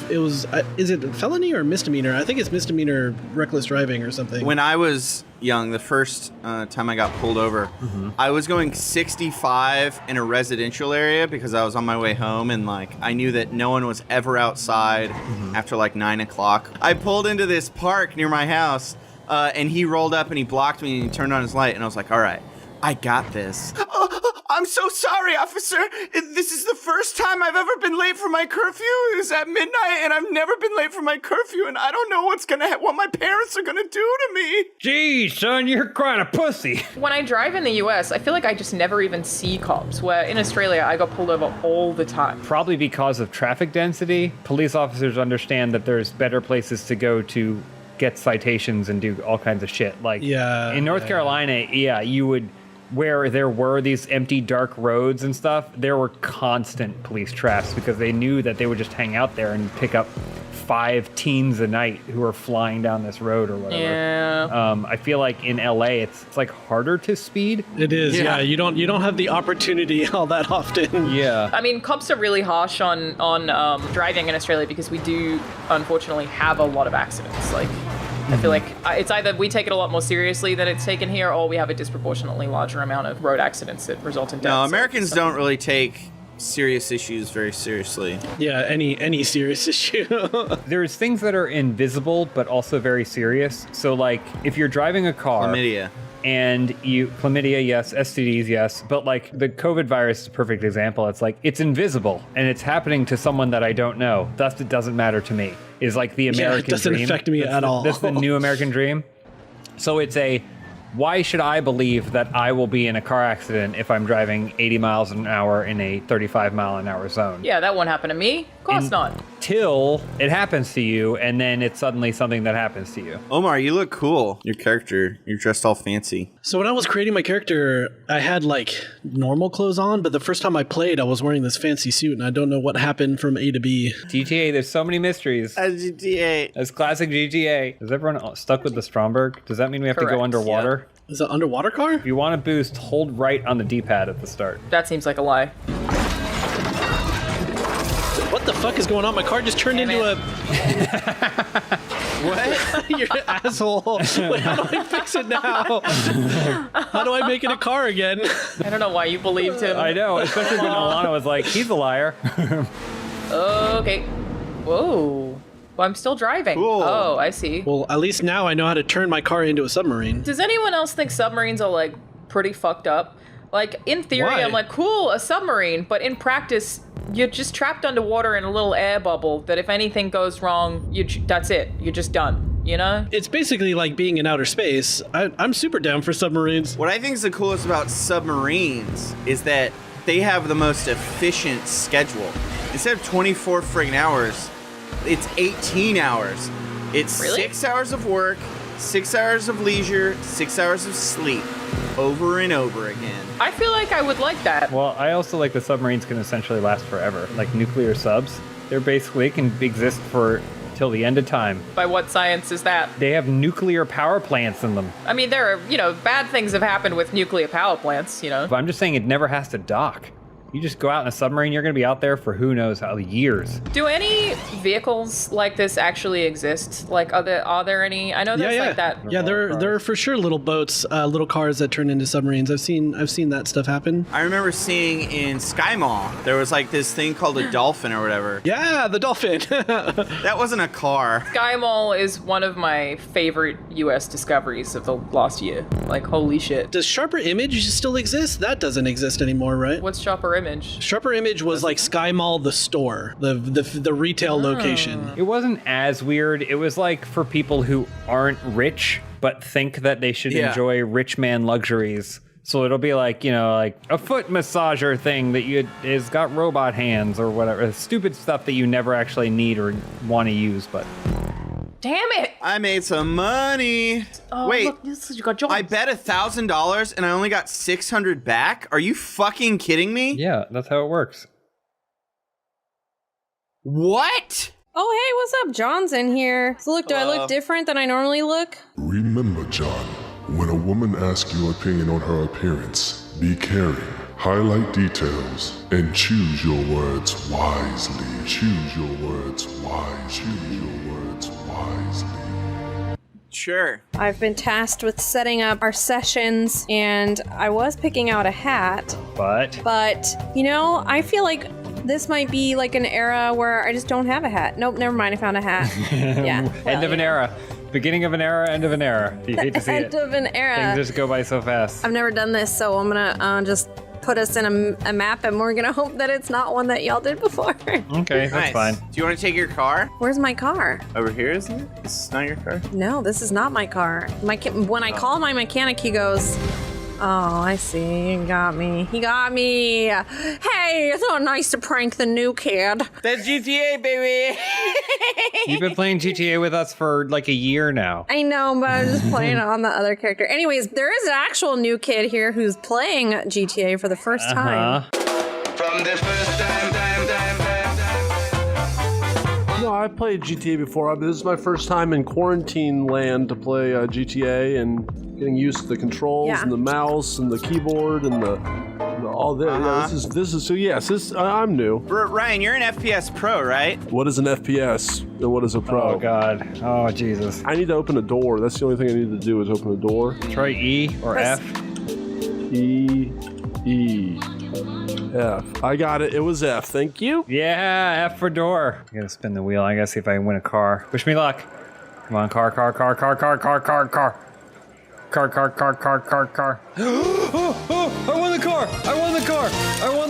Is it felony or misdemeanor? I think it's misdemeanor reckless driving or something. When I was young, the first time I got pulled over, I was going 65 in a residential area because I was on my way home and like I knew that no one was ever outside after like 9 o'clock. I pulled into this park near my house and he rolled up and he blocked me and he turned on his light and I was like, all right, I got this. I'm so sorry, officer. This is the first time I've ever been late for my curfew. It was at midnight, and I've never been late for my curfew, and I don't know what my parents are gonna do to me. Geez, son, you're quite a pussy. When I drive in the US, I feel like I just never even see cops, where in Australia, I got pulled over all the time. Probably because of traffic density. Police officers understand that there's better places to go to get citations and do all kinds of shit. Like in North Carolina, you would... where there were these empty dark roads and stuff, there were constant police traps because they knew that they would just hang out there and pick up 5 teens a night who are flying down this road or whatever. Yeah. I feel like in LA it's like harder to speed. It is, yeah. You don't have the opportunity all that often. Yeah. I mean, cops are really harsh on driving in Australia because we do unfortunately have a lot of accidents. Like, I feel like it's either we take it a lot more seriously than it's taken here, or we have a disproportionately larger amount of road accidents that result in deaths. No, Americans don't really take serious issues very seriously. Yeah, any serious issue. There's things that are invisible but also very serious. So like if you're driving a car, chlamydia, yes, STDs, yes, but like the COVID virus is a perfect example. It's like it's invisible and it's happening to someone that I don't know. Thus, it doesn't matter to me. Is like the American dream. It doesn't affect me at all. That's the new American dream. So it's why should I believe that I will be in a car accident if I'm driving 80 miles an hour in a 35 mile an hour zone? Yeah, that won't happen to me. Of course not. till it happens to you, and then it's suddenly something that happens to you. Omar, you look cool. Your character, you're dressed all fancy. So when I was creating my character, I had like normal clothes on, but the first time I played, I was wearing this fancy suit, and I don't know what happened from A to B. GTA, there's so many mysteries. As GTA. As classic GTA. Is everyone stuck with the Stromberg? Does that mean we have to go underwater? Yeah. Is it an underwater car? If you want to boost, hold right on the D-pad at the start. That seems like a lie. What the fuck is going on? My car just turned into a... What? You're an asshole. Wait, how do I fix it now? How do I make it a car again? I don't know why you believed him. I know, especially when Alana was like, he's a liar. Okay. Whoa. Well, I'm still driving. Cool. Oh, I see. Well, at least now I know how to turn my car into a submarine. Does anyone else think submarines are like pretty fucked up? Like in theory, Why? I'm like, cool, a submarine, but in practice, you're just trapped underwater in a little air bubble that if anything goes wrong, that's it. You're just done, you know? It's basically like being in outer space. I'm super down for submarines. What I think is the coolest about submarines is that they have the most efficient schedule. Instead of 24 friggin' hours, it's 18 hours. It's Really? 6 hours of work, 6 hours of leisure, 6 hours of sleep, over and over again. I feel like I would like that. Well, I also like the submarines can essentially last forever. Like nuclear subs, they can exist for till the end of time. By what science is that? They have nuclear power plants in them. I mean, there are, bad things have happened with nuclear power plants, But I'm just saying it never has to dock. You just go out in a submarine, you're going to be out there for who knows how years. Do any vehicles like this actually exist? Like, are there any? I know there's like that. Yeah, there are for sure little boats, little cars that turn into submarines. I've seen that stuff happen. I remember seeing in Sky Mall, there was like this thing called a dolphin or whatever. Yeah, the dolphin. That wasn't a car. Sky Mall is one of my favorite U.S. discoveries of the last year. Like, holy shit. Does Sharper Image still exist? That doesn't exist anymore, right? What's Sharper Image? Sharper Image was like Sky Mall, the store, the retail location. It wasn't as weird. It was like for people who aren't rich but think that they should enjoy rich man luxuries. So it'll be like, like a foot massager thing that is got robot hands or whatever. Stupid stuff that you never actually need or want to use, but... Damn it! I made some money. Oh, Wait, look, you got jobs. I bet $1,000 and I only got 600 back? Are you fucking kidding me? Yeah, that's how it works. What? Oh, hey, what's up? John's in here. So look, do I look different than I normally look? Remember, John, when a woman asks your opinion on her appearance, be caring, highlight details, and choose your words wisely. Choose your words wisely. Choose your words wisely. Sure. I've been tasked with setting up our sessions, and I was picking out a hat. But, I feel like this might be like an era where I just don't have a hat. Nope, never mind, I found a hat. Yeah. End of an era. Beginning of an era, end of an era. You hate to see it. End of an era. Things just go by so fast. I've never done this, so I'm gonna just put us in a map, and we're gonna hope that it's not one that y'all did before. Okay, that's Nice. fine. Do you want to take your car? Where's my car? Over here, isn't it? This is not your car? No, this is not my car. When I call my mechanic, he goes, "Oh, I see. He got me. He got me. Hey, it's so nice to prank the new kid." That's GTA, baby. You've been playing GTA with us for like a year now. I know, but I'm just playing on the other character. Anyways, there is an actual new kid here who's playing GTA for the first time. From the first time. No, I played GTA before. This is my first time in quarantine land to play GTA and getting used to the controls and the mouse and the keyboard and the all this. Yeah, this is so yes, I'm new. Ryan, you're an FPS pro, right? What is an FPS and what is a pro? Oh God. Oh Jesus. I need to open a door. That's the only thing I need to do is open a door. Try E or F. E. F. I got it. It was F. Thank you. Yeah, F for door. I gotta spin the wheel. I gotta see if I can win a car. Wish me luck. Come on, car. Car. Oh, I won the car. I won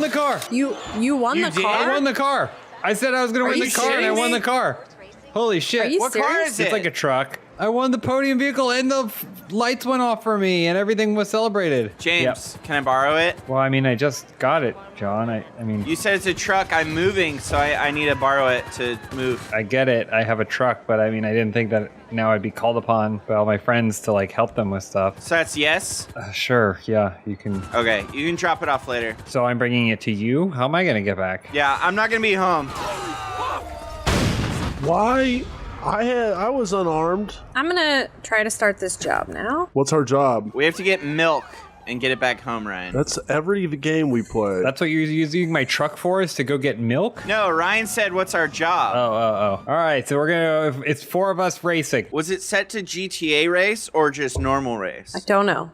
the car. You won the car? I won the car. I said I was gonna win the car and I won the car. Holy shit. Are you What serious? car is it? It's like a truck. I won the podium vehicle, and the lights went off for me, and everything was celebrated. James, can I borrow it? Well, I mean, I just got it, John. I mean... You said it's a truck. I'm moving, so I need to borrow it to move. I get it. I have a truck, but I mean, I didn't think that now I'd be called upon by all my friends to, like, help them with stuff. So that's yes? Sure, yeah, you can... Okay, you can drop it off later. So I'm bringing it to you? How am I going to get back? Yeah, I'm not going to be home. Why? I was unarmed. I'm gonna try to start this job now. What's our job? We have to get milk and get it back home, Ryan. That's every game we play. That's what you're using my truck for, is to go get milk? No, Ryan said, what's our job? Oh. All right, so we're gonna, it's 4 of us racing. Was it set to GTA race or just normal race? I don't know.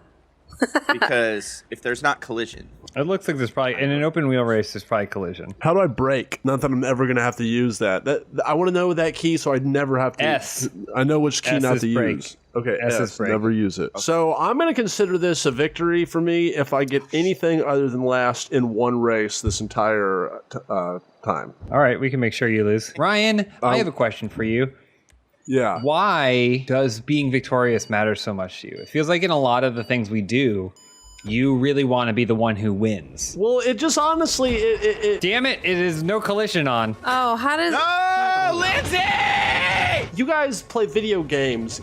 Because if there's not collision. It looks like there's probably, in an open wheel race, there's probably collision. How do I brake? Not that I'm ever going to have to use that. I want to know that key so I'd never have to. S. I know which key S not is to brake. use. Okay, S is brake. Never use it. Okay. So I'm going to consider this a victory for me if I get anything other than last in one race this entire time. All right, we can make sure you lose. Ryan, I have a question for you. Yeah. Why does being victorious matter so much to you? It feels like in a lot of the things we do, you really want to be the one who wins. Well, it just honestly, Damn it, it is no collision on. Oh, how does... Oh, Lindsay! You guys play video games.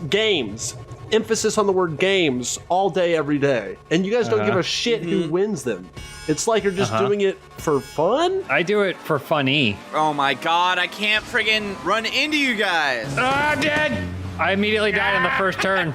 Emphasis on the word games all day, every day. And you guys don't give a shit who wins them. It's like you're just doing it for fun? I do it for funny. Oh my god, I can't friggin' run into you guys. I'm dead! I immediately died in the first turn.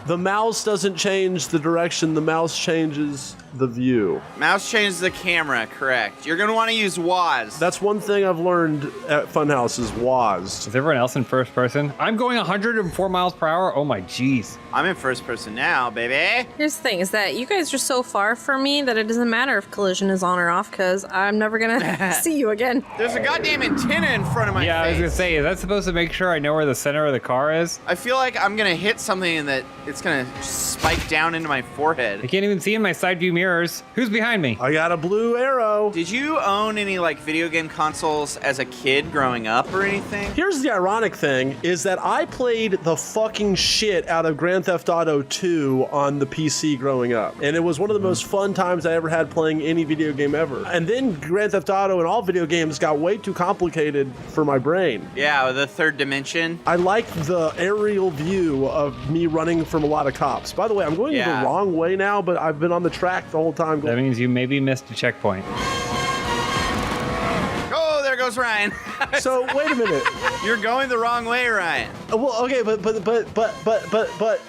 The mouse doesn't change the direction, the mouse changes the view. Mouse changes the camera, correct. You're gonna wanna use WAS. That's one thing I've learned at Funhouse is WAS. Is everyone else in first person? I'm going 104 miles per hour. Oh my jeez. I'm in first person now, baby. Here's the thing, is that you guys are so far from me that it doesn't matter if collision is on or off, because I'm never gonna see you again. There's a goddamn antenna in front of my face. Yeah, I was gonna say, is that supposed to make sure I know where the center of the car is? I feel like I'm gonna hit something and that it's gonna spike down into my forehead. I can't even see in my side view mirrors. Who's behind me? I got a blue arrow. Did you own any like video game consoles as a kid growing up or anything? Here's the ironic thing is that I played the fucking shit out of Grand Theft Auto 2 on the PC growing up. And it was one of the most fun times I ever had playing any video game ever. And then Grand Theft Auto and all video games got way too complicated for my brain. Yeah, the third dimension. I liked the aerial view of me running from a lot of cops. By the way, I'm going the wrong way now, but I've been on the track the whole time. That means you maybe missed a checkpoint. Oh, there goes Ryan. So wait a minute. You're going the wrong way, Ryan. Well, okay, but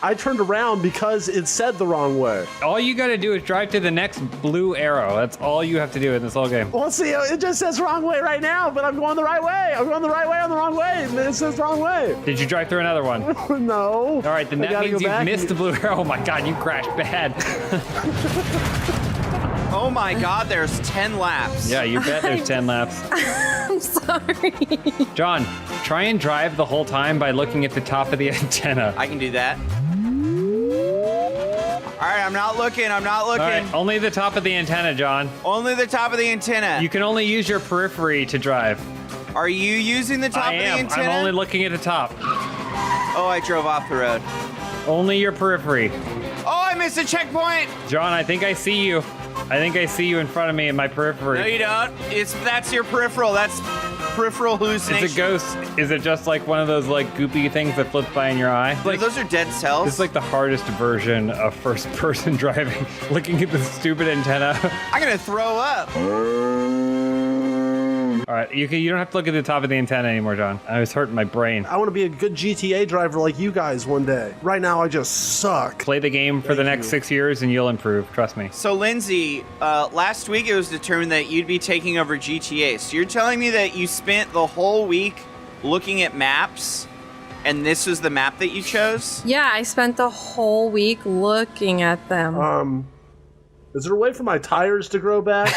I turned around because it said the wrong way. All you gotta do is drive to the next blue arrow. That's all you have to do in this whole game. Well, see, it just says wrong way right now, but I'm going the right way. I'm going the right way on the wrong way. It says wrong way. Did you drive through another one? No. All right, then that means you've missed the blue arrow. Oh my god, you crashed bad. Oh my god, there's 10 laps. Yeah, you bet there's 10 laps. I'm sorry. John, try and drive the whole time by looking at the top of the antenna. I can do that. All right, I'm not looking. I'm not looking. All right, only the top of the antenna, John. Only the top of the antenna. You can only use your periphery to drive. Are you using the top of the antenna? I'm only looking at the top. Oh, I drove off the road. Only your periphery. Oh, I missed a checkpoint. John, I think I see you. I think I see you in front of me in my periphery. No, you don't. That's your peripheral. That's peripheral hallucination. It's a ghost. Is it just like one of those like goopy things that flips by in your eye? Like, those are dead cells. It's like the hardest version of first-person driving. Looking at the stupid antenna. I'm gonna throw up. All right, you don't have to look at the top of the antenna anymore, John. I was hurting my brain. I want to be a good GTA driver like you guys one day. Right now, I just suck. Play the game for the next 6 years and you'll improve. Trust me. So, Lindsay, last week it was determined that you'd be taking over GTA. So you're telling me that you spent the whole week looking at maps and this was the map that you chose? Yeah, I spent the whole week looking at them. Is there a way for my tires to grow back?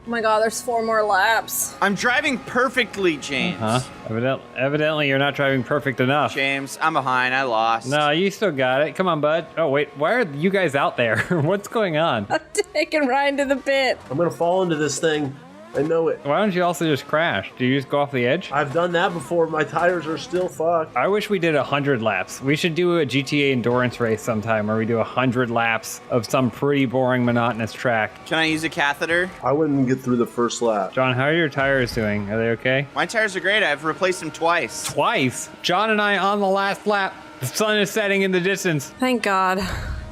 Oh my god, there's 4 more laps. I'm driving perfectly, James. Evidently, you're not driving perfect enough. James, I'm behind. I lost. No, you still got it. Come on, bud. Oh, wait. Why are you guys out there? What's going on? I'm taking Ryan to the pit. I'm going to fall into this thing. I know it. Why don't you also just crash? Do you just go off the edge? I've done that before. My tires are still fucked. I wish we did 100 laps. We should do a GTA endurance race sometime where we do 100 laps of some pretty boring, monotonous track. Can I use a catheter? I wouldn't get through the first lap. John, how are your tires doing? Are they okay? My tires are great. I've replaced them twice. Twice? John and I on the last lap. The sun is setting in the distance. Thank God.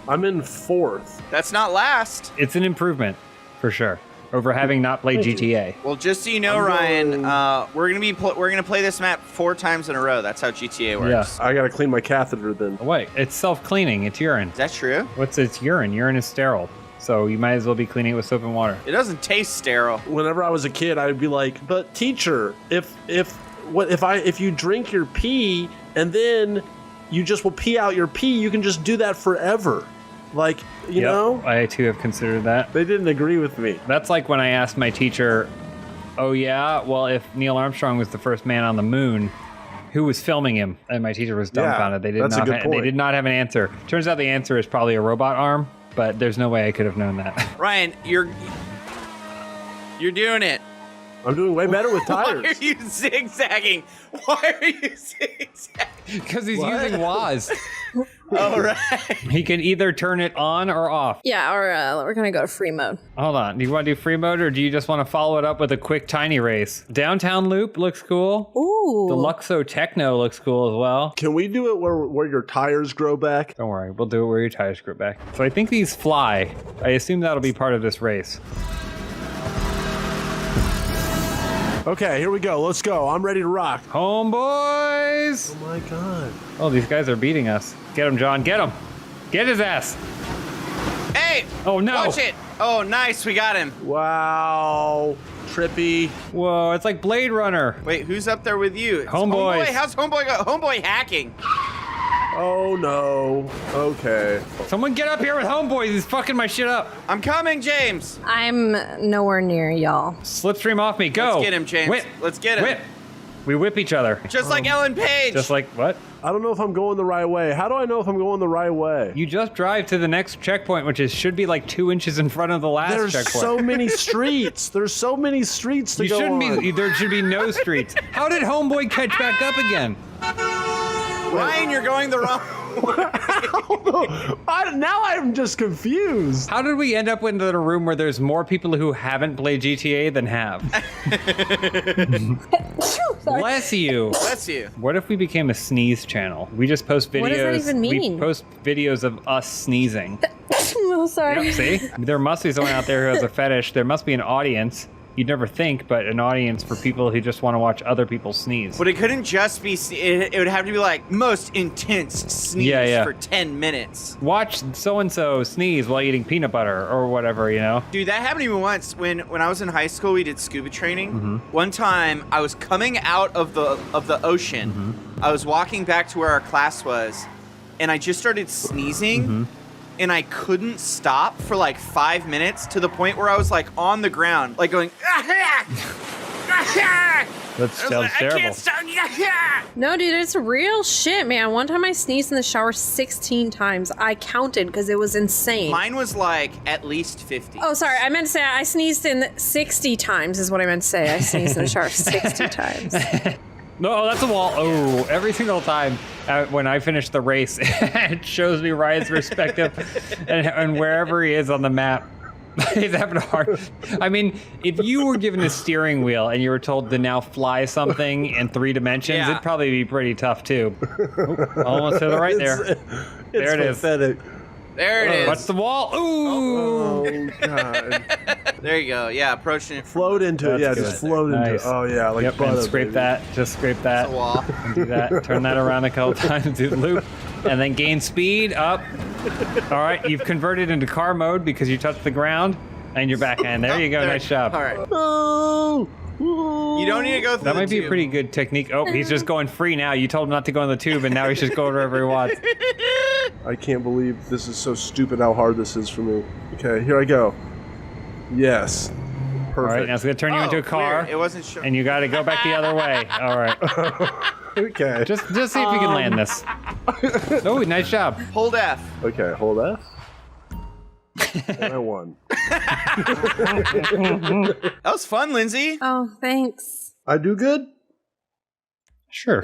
I'm in 4th. That's not last. It's an improvement, for sure, over having not played GTA. Well, just so you know, Ryan, we're gonna play this map 4 times in a row. That's how GTA works. I gotta clean my catheter then. Oh, wait, it's self-cleaning. It's urine. Is that true? It's urine? Urine is sterile. So you might as well be cleaning it with soap and water. It doesn't taste sterile. Whenever I was a kid, I'd be like, "But teacher, if you drink your pee and then you just will pee out your pee, you can just do that forever." Like, you know? I too have considered that. They didn't agree with me. That's like when I asked my teacher, oh yeah, well, if Neil Armstrong was the first man on the moon, who was filming him? And my teacher was dumbfounded. They did not have an answer. Turns out the answer is probably a robot arm, but there's no way I could have known that. Ryan, you're doing it. I'm doing way better with tires. Why are you zigzagging? Why are you zigzagging? Because he's using WAS. All right. He can either turn it on or off. Yeah, or we're gonna go to free mode. Hold on. Do you want to do free mode, or do you just want to follow it up with a quick tiny race? Downtown Loop looks cool. Ooh. Deluxo Techno looks cool as well. Can we do it where your tires grow back? Don't worry. We'll do it where your tires grow back. So I think these fly. I assume that'll be part of this race. Okay, here we go. Let's go. I'm ready to rock. Homeboys! Oh my god. Oh, these guys are beating us. Get him, John. Get him. Get his ass. Hey! Oh, no. Watch it. Oh, nice. We got him. Wow. Trippy. Whoa, it's like Blade Runner. Wait, who's up there with you? It's Homeboys. Homeboy. How's Homeboy go? Homeboy hacking. Oh no. Okay. Someone get up here with Homeboys. He's fucking my shit up. I'm coming, James. I'm nowhere near y'all. Slipstream off me. Go. Let's get him, James. Whip. Let's get him. Whip. We whip each other. Just like Ellen Page. Just like what? I don't know if I'm going the right way. How do I know if I'm going the right way? You just drive to the next checkpoint, which should be like 2 inches in front of the last There's checkpoint. so many streets. There's so many streets to You go shouldn't on. be. There should be no streets. How did Homeboy catch back up again? Ryan, you're going the wrong Now I'm just confused. How did we end up into the room where there's more people who haven't played GTA than have? Bless you. Bless you. What if we became a sneeze channel? We just post videos. What does that even mean? We post videos of us sneezing. Oh, sorry. Yep, see? There must be someone out there who has a fetish. There must be an audience. You'd never think, but an audience for people who just want to watch other people sneeze. But it couldn't just be, it would have to be like most intense sneeze for 10 minutes. Watch so-and-so sneeze while eating peanut butter or whatever, you know? Dude, that happened to me once when I was in high school. We did scuba training. Mm-hmm. One time I was coming out of the ocean. Mm-hmm. I was walking back to where our class was, and I just started sneezing. Mm-hmm. And I couldn't stop for like 5 minutes, to the point where I was like on the ground, like going, That sounds terrible. I can't stop. No, dude, it's real shit, man. One time I sneezed in the shower 16 times. I counted because it was insane. Mine was like at least 50. Oh, sorry. I meant to say I sneezed in 60 times is what I meant to say. I sneezed in the shower 60 times. No, that's a wall. Oh, every single time when I finish the race, it shows me Ryan's perspective and wherever he is on the map. He's having a hard. I mean, if you were given a steering wheel and you were told to now fly something in 3 dimensions, it'd probably be pretty tough too. Ooh, almost to the right there. There it is. Pathetic. There it is. What's the wall? Ooh. Oh god. There you go. Yeah, approaching it. Float into it. Yeah, That's just good. float into it. Nice. Oh yeah, like Yep, butter, and scrape baby. that. Just scrape that. That's a wall. And do that. Turn that around a couple times. Do the loop, and then gain speed up. All right, you've converted into car mode because you touched the ground, and you're back. And there you go. Nice job. All right. Oh. You don't need to go through That the might be a tube. pretty good technique. Oh, he's just going free now. You told him not to go in the tube, and now he's just going wherever he wants. I can't believe this is so stupid how hard this is for me. Okay, here I go. Yes. Perfect. All right, now it's going to turn you into a car. Weird. It wasn't sure. And you got to go back the other way. All right. Okay. Just see if you can land this. Oh, nice job. Hold F. Okay, hold F. And I won. That was fun, Lindsay. Oh, thanks. I do good? Sure.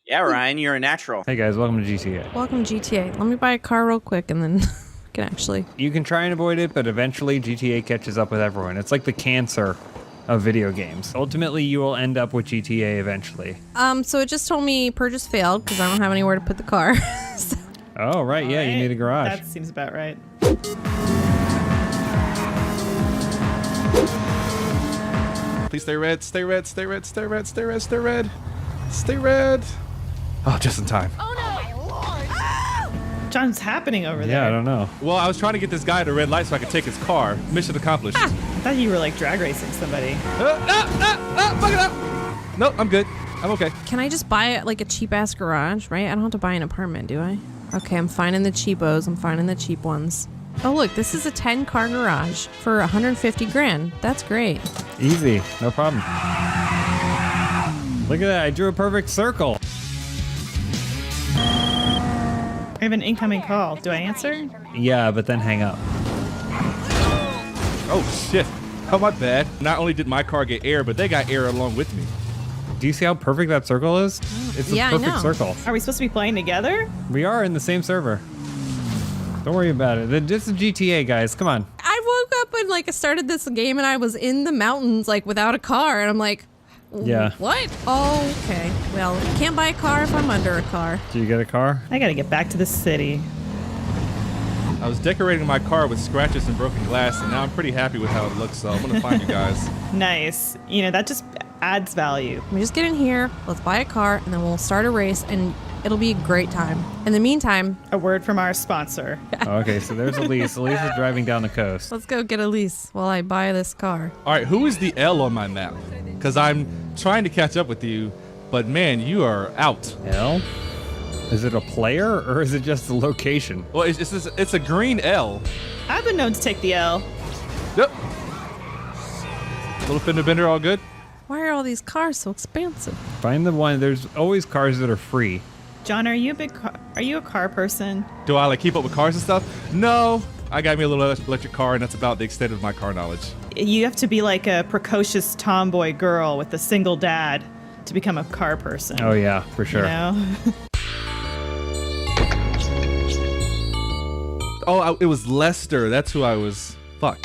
Yeah, Ryan, you're a natural. Hey guys, welcome to GTA. Welcome to GTA. Let me buy a car real quick and then we can actually. You can try and avoid it, but eventually GTA catches up with everyone. It's like the cancer of video games. Ultimately, you will end up with GTA eventually. So it just told me purchase failed because I don't have anywhere to put the car. So. Oh, right. Yeah, you need a garage. That seems about right. Please stay red, stay red, stay red, stay red, stay red, stay red. Stay red. Oh, just in time. John's happening over there. Yeah, I don't know. Well, I was trying to get this guy at a red light so I could take his car. Mission accomplished. I thought you were like drag racing somebody. Fuck it up. Nope, I'm good. I'm okay. Can I just buy like a cheap ass garage, right? I don't have to buy an apartment, do I? Okay, I'm finding the cheapos. I'm finding the cheap ones. Oh, look, this is a 10-car garage for 150 grand. That's great. Easy. No problem. Look at that. I drew a perfect circle. I have an incoming call. Do I answer? Yeah, but then hang up. Oh, shit. Oh, my bad. Not only did my car get air, but they got air along with me. Do you see how perfect that circle is? It's a perfect circle. Are we supposed to be playing together? We are in the same server. Don't worry about it. This is GTA, guys. Come on. I woke up and like started this game and I was in the mountains like without a car and I'm like, Yeah. what? Oh, okay. Well, can't buy a car if I'm under a car. Do you get a car? I gotta get back to the city. I was decorating my car with scratches and broken glass, and now I'm pretty happy with how it looks, so I'm gonna find you guys. Nice. You know, that just adds value. Let me just get in here, let's buy a car, and then we'll start a race, and it'll be a great time. In the meantime... A word from our sponsor. Okay, so there's Elise. Elise is driving down the coast. Let's go get Elise while I buy this car. All right, who is the L on my map? Because I'm trying to catch up with you, but man, you are out. L? Is it a player, or is it just a location? Well, it's a green L. I've been known to take the L. Yep. Little fender bender, all good? Why are all these cars so expensive? Find the one. There's always cars that are free. John, are you a car person? Do I like keep up with cars and stuff? No. I got me a little electric car, and that's about the extent of my car knowledge. You have to be like a precocious tomboy girl with a single dad to become a car person. Oh yeah, for sure. You know? Oh, it was Lester. That's who I was. Fuck.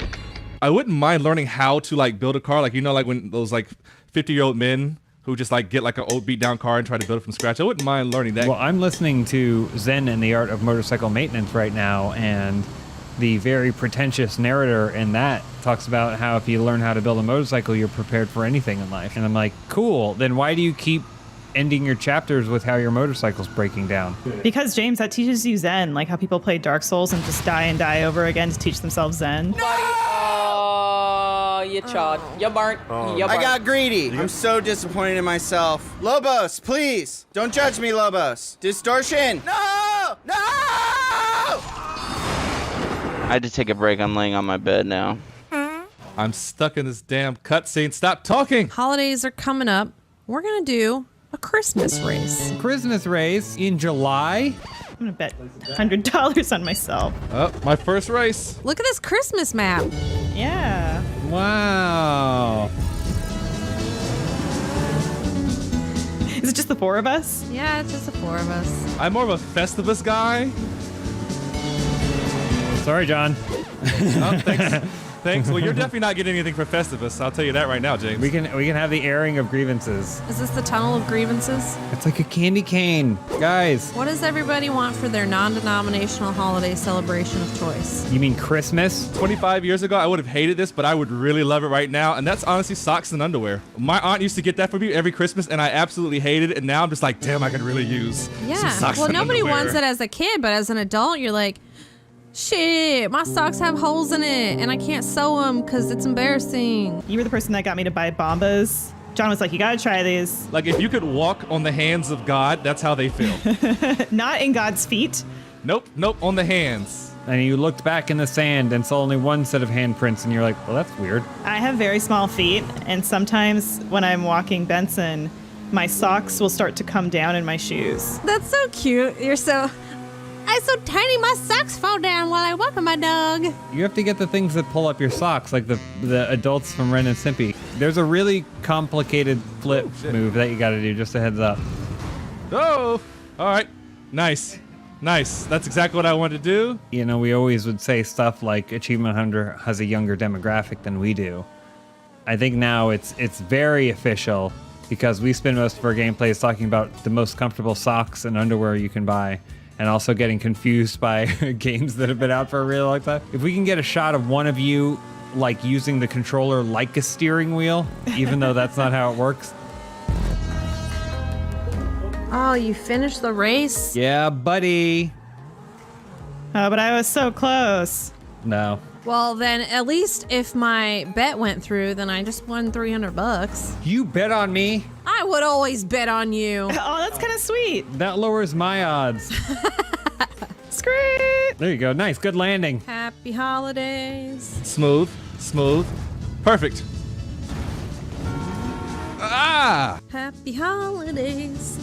I wouldn't mind learning how to like build a car. Like, you know, like when those like 50-year-old men who just like get like an old beat down car and try to build it from scratch. I wouldn't mind learning that. Well, I'm listening to Zen and the Art of Motorcycle Maintenance right now, and the very pretentious narrator in that talks about how if you learn how to build a motorcycle, you're prepared for anything in life. And I'm like, cool. Then why do you keep ending your chapters with how your motorcycle's breaking down? Because, James, that teaches you Zen, like how people play Dark Souls and just die and die over again to teach themselves Zen. Oh, you chawed. You burnt. You burnt. I got greedy. I'm so disappointed in myself. Lobos, please. Don't judge me, Lobos. Distortion. No! No! I had to take a break. I'm laying on my bed now. I'm stuck in this damn cutscene. Stop talking. Holidays are coming up. We're going to do a Christmas race. Christmas race in July? I'm going to bet $100 on myself. Oh, my first race. Look at this Christmas map. Yeah. Wow. Is it just the four of us? Yeah, it's just the four of us. I'm more of a Festivus guy. Sorry, John. Oh, thanks. Thanks. Well, you're definitely not getting anything for Festivus. I'll tell you that right now, James. We can have the airing of grievances. Is this the tunnel of grievances? It's like a candy cane. Guys. What does everybody want for their non-denominational holiday celebration of choice? You mean Christmas? 25 years ago, I would have hated this, but I would really love it right now. And that's honestly socks and underwear. My aunt used to get that for me every Christmas, and I absolutely hated it. And now I'm just like, damn, I could really use some socks well, and nobody underwear. wants it as a kid, but as an adult, you're like, shit, my socks have holes in it, and I can't sew them because it's embarrassing. You were the person that got me to buy Bombas. John was like, you gotta try these. Like, if you could walk on the hands of God, that's how they feel. Not in God's feet. Nope, on the hands. And you looked back in the sand and saw only one set of handprints, and you're like, well, that's weird. I have very small feet, and sometimes when I'm walking Benson, my socks will start to come down in my shoes. That's so cute. You're so... I'm so tiny, my socks fall down while I walk on my dog. You have to get the things that pull up your socks, like the adults from Ren and Stimpy. There's a really complicated flip move that you got to do. Just a heads up. Oh, all right. Nice. Nice. That's exactly what I wanted to do. You know, we always would say stuff like Achievement Hunter has a younger demographic than we do. I think now it's very official because we spend most of our gameplays talking about the most comfortable socks and underwear you can buy, and also getting confused by games that have been out for a really long time. If we can get a shot of one of you like using the controller like a steering wheel, even though that's not how it works. Oh, you finished the race? Yeah, buddy. Oh, but I was so close. No. Well, then at least if my bet went through, then I just won $300. You bet on me. I would always bet on you. Oh, that's kind of sweet. That lowers my odds. Screw. There you go. Nice. Good landing. Happy holidays. Smooth. Smooth. Perfect. Ah! Happy holidays.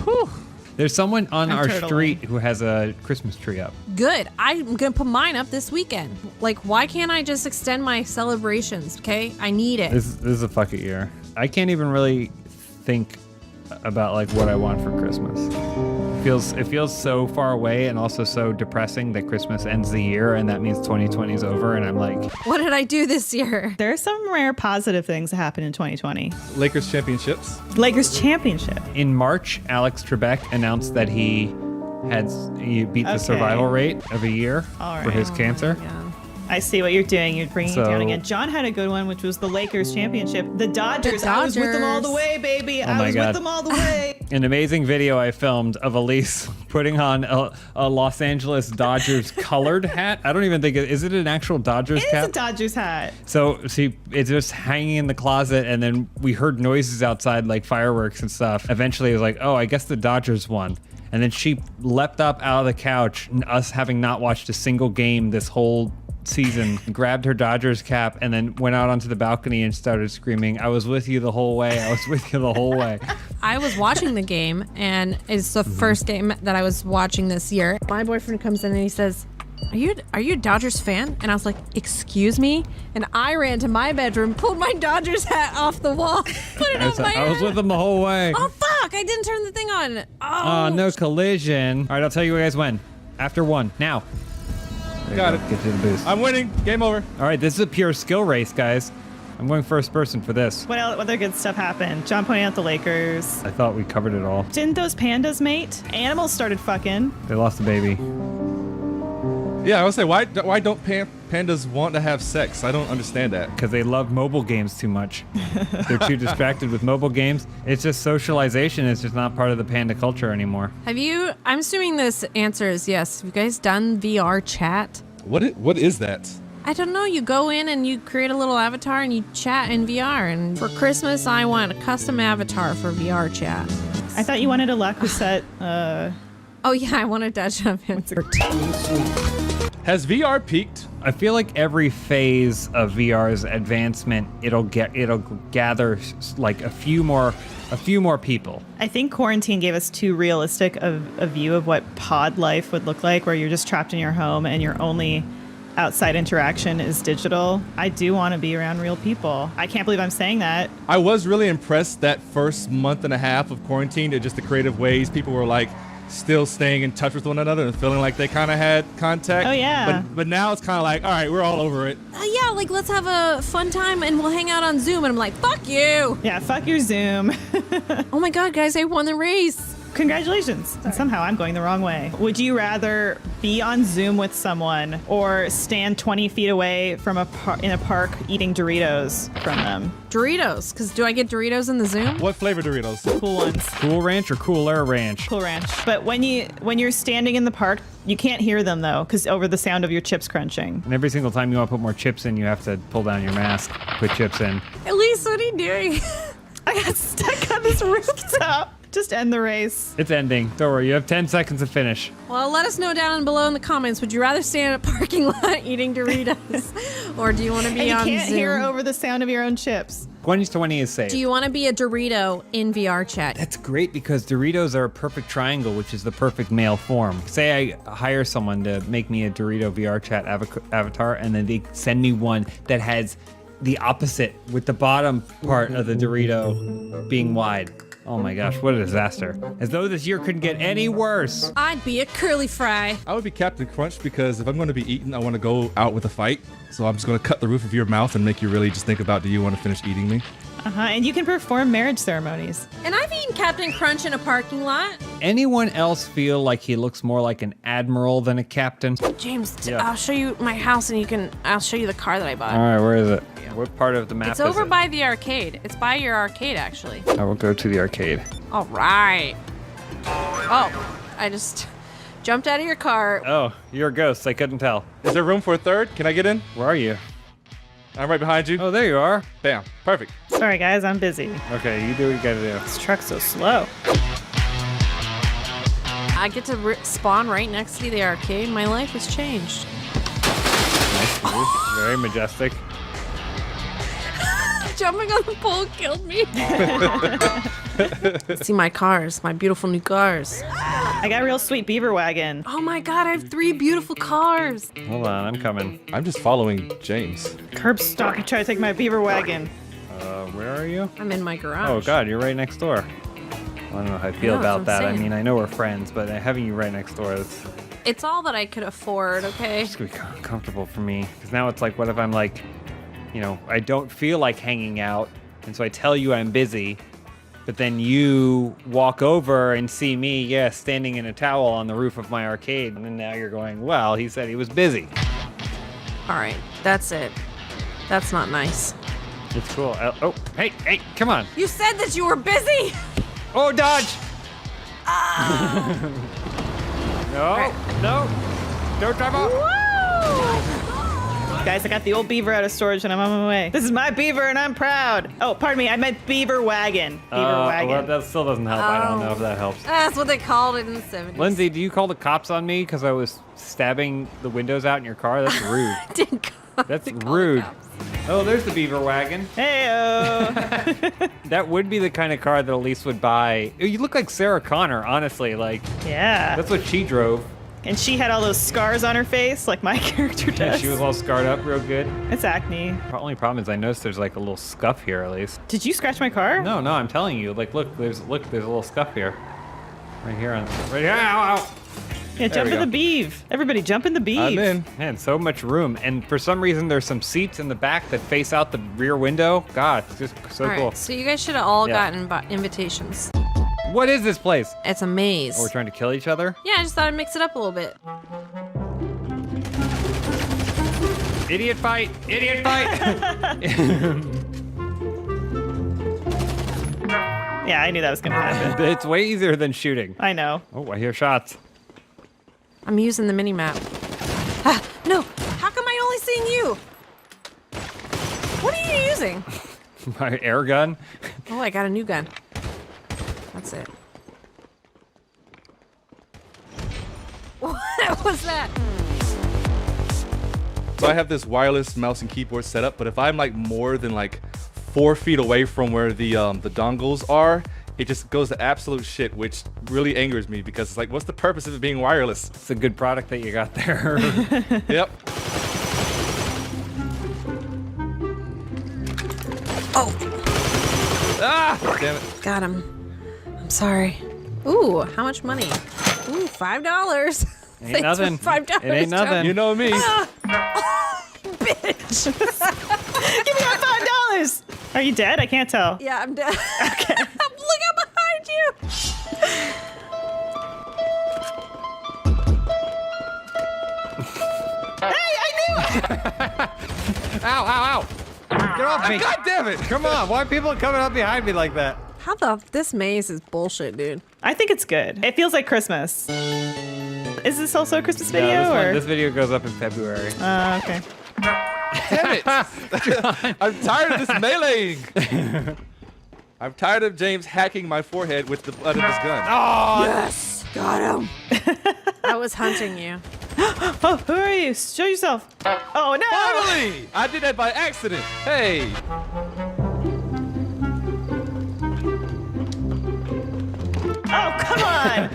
Whew. There's someone on our turtling. street who has a Christmas tree up. Good. I'm gonna put mine up this weekend. Like, why can't I just extend my celebrations? Okay, I need it. This is a fuck it year. I can't even really think about like what I want for Christmas. It feels so far away and also so depressing that Christmas ends the year and that means 2020 is over, and I'm like, what did I do this year? There are some rare positive things that happened in 2020. Lakers championships. Lakers championship. in March, Alex Trebek announced that he beat the survival rate of a year All for right. his cancer. I see what you're doing. You're bringing it down So- again. John had a good one, which was the Lakers championship. The Dodgers. I was with them all the way, baby. Oh I my was God. with them all the way. An amazing video I filmed of Elise putting on a Los Angeles Dodgers colored hat. I don't even think is it an actual Dodgers It cap? is a Dodgers hat. So it's just hanging in the closet, and then we heard noises outside, like fireworks and stuff. Eventually, it was like, oh, I guess the Dodgers won. And then she leapt up out of the couch, us having not watched a single game this whole season, grabbed her Dodgers cap, and then went out onto the balcony and started screaming, I was with you the whole way. I was with you the whole way. I was watching the game, and it's the first game that I was watching this year. My boyfriend comes in and he says, Are you a Dodgers fan? And I was like, excuse me? And I ran to my bedroom, pulled my Dodgers hat off the wall, put it on my I was with them the whole way. Oh, fuck! I didn't turn the thing on. Oh, no collision. All right, I'll tell you guys when. After one. Now. There Got you it. Get to the boost. I'm winning. Game over. All right, this is a pure skill race, guys. I'm going first person for this. What other good stuff happened? John pointing out the Lakers. I thought we covered it all. Didn't those pandas mate? Animals started fucking. They lost a baby. Yeah, I would say, why don't pandas want to have sex? I don't understand that. Because they love mobile games too much. They're too distracted with mobile games. It's just socialization. It's just not part of the panda culture anymore. I'm assuming this answer is yes. Have you guys done VR chat? What is that? I don't know. You go in and you create a little avatar and you chat in VR. And for Christmas, I want a custom avatar for VR chat. I thought you wanted a Lacusette. Oh yeah, I want a Dutch oven. Has VR peaked? I feel like every phase of VR's advancement, it'll gather like a few more people. I think quarantine gave us too realistic of a view of what pod life would look like, where you're just trapped in your home and your only outside interaction is digital. I do want to be around real people. I can't believe I'm saying that. I was really impressed that first month and a half of quarantine at just the creative ways people were like still staying in touch with one another and feeling like they kind of had contact. Oh, yeah. But now it's kind of like, all right, we're all over it. Yeah, like let's have a fun time and we'll hang out on Zoom. And I'm like, fuck you. Yeah, fuck your Zoom. Oh my God, guys, I won the race. Congratulations. And somehow I'm going the wrong way. Would you rather be on Zoom with someone or stand 20 feet away from in a park eating Doritos from them? Doritos, because do I get Doritos in the Zoom? What flavor Doritos? Cool ones. Cool Ranch or Cooler Ranch? Cool Ranch. But when you're standing in the park, you can't hear them though, because over the sound of your chips crunching. And every single time you want to put more chips in, you have to pull down your mask, put chips in. Elise, what are you doing? I got stuck on this rooftop. Just end the race. It's ending. Don't worry. You have 10 seconds to finish. Well, let us know down below in the comments. Would you rather stand in a parking lot eating Doritos, or do you want to be And on you can't Zoom? hear over the sound of your own chips. 2020 is safe. Do you want to be a Dorito in VR chat? That's great because Doritos are a perfect triangle, which is the perfect male form. Say I hire someone to make me a Dorito VR chat avatar, and then they send me one that has the opposite, with the bottom part of the Dorito being wide. Oh my gosh, what a disaster. As though this year couldn't get any worse. I'd be a curly fry. I would be Captain Crunch because if I'm going to be eaten, I want to go out with a fight. So I'm just going to cut the roof of your mouth and make you really just think about, do you want to finish eating me? And you can perform marriage ceremonies. And I've eaten Captain Crunch in a parking lot. Anyone else feel like he looks more like an admiral than a captain? James, Yeah. I'll show you my house and I'll show you the car that I bought. All right, where is it? What part of the map It's is over it? by the arcade. It's by your arcade, actually. I will go to the arcade. All right. Oh, I just jumped out of your car. Oh, you're a ghost. I couldn't tell. Is there room for a third? Can I get in? Where are you? I'm right behind you. Oh, there you are. Bam. Perfect. Sorry, guys, I'm busy. Okay, you do what you gotta do. This truck's so slow. I get to spawn right next to the arcade. My life has changed. Nice move. Very majestic. Jumping on the pole killed me. See my cars, my beautiful new cars. I got a real sweet beaver wagon. Oh my god, I have 3 beautiful cars. Hold on, I'm coming. I'm just following James. Curb stop and try to take my beaver wagon. Where are you? I'm in my garage. Oh god, you're right next door. I don't know how I feel know, about that's what that. I'm I saying. mean, I know we're friends, but having you right next door, it's It's all that I could afford, okay? gonna be comfortable for me. Because now it's like, what if I'm like, you know, I don't feel like hanging out, and so I tell you I'm busy, but then you walk over and see me, standing in a towel on the roof of my arcade, and then now you're going, well, he said he was busy. All right, that's it. That's not nice. It's cool. Oh, hey, come on. You said that you were busy. Oh, dodge! No, don't drive off. Guys, I got the old beaver out of storage and I'm on my way. This is my beaver and I'm proud. Oh, pardon me, I meant beaver wagon. Beaver wagon. Well, that still doesn't help. I don't know if that helps. That's what they called it in the 70s. Lindsay, do you call the cops on me because I was stabbing the windows out in your car? That's rude. That's rude. Oh, there's the beaver wagon. Heyo. That would be the kind of car that Elise would buy. You look like Sarah Connor, honestly. Like, Yeah. that's what she drove. And she had all those scars on her face like my character does. She was all scarred up real good. It's acne. The only problem is I noticed there's like a little scuff here, at least. Did you scratch my car? No, I'm telling you. Like, look, there's a little scuff here. Right here. Right here. Ow, ow. Yeah, There jump we in go. the beeve. Everybody jump in the beeve. I'm in. Man, so much room. And for some reason, there's some seats in the back that face out the rear window. God, it's just so All right, cool. so you guys should have all Yeah. gotten invitations. What is this place? It's a maze. Oh, we're trying to kill each other? Yeah, I just thought I'd mix it up a little bit. Idiot fight! Idiot fight! Yeah, I knew that was gonna happen. It's way easier than shooting. I know. Oh, I hear shots. I'm using the mini map. Ah, no! How come I only seeing you? What are you using? My air gun. Oh, I got a new gun. That's it. What was that? So I have this wireless mouse and keyboard set up, but if I'm like more than like 4 feet away from where the dongles are, it just goes to absolute shit, which really angers me because it's like, what's the purpose of it being wireless? It's a good product that you got there. Yep. Oh. Ah! Damn it. Got him. I'm sorry. Ooh, how much money? Ooh, $5. Ain't Thanks nothing. For $5. It ain't nothing. You know me. Bitch. Give me my $5. Are you dead? I can't tell. Yeah, I'm dead. Okay. Look out behind you. Hey, I knew it! Ow, ow, ow. Get off me. God damn it. Come on. Why are people coming up behind me like that? How this maze is bullshit, dude. I think it's good. It feels like Christmas. Is this also a Christmas video? No, or? this video goes up in February. Okay. Damn it. I'm tired of this meleeing. I'm tired of James hacking my forehead with the butt of his gun. Oh, Yes, got him. I was hunting you. Oh, who are you? Show yourself. Oh no! Finally! I did that by accident. Hey. Oh, come on!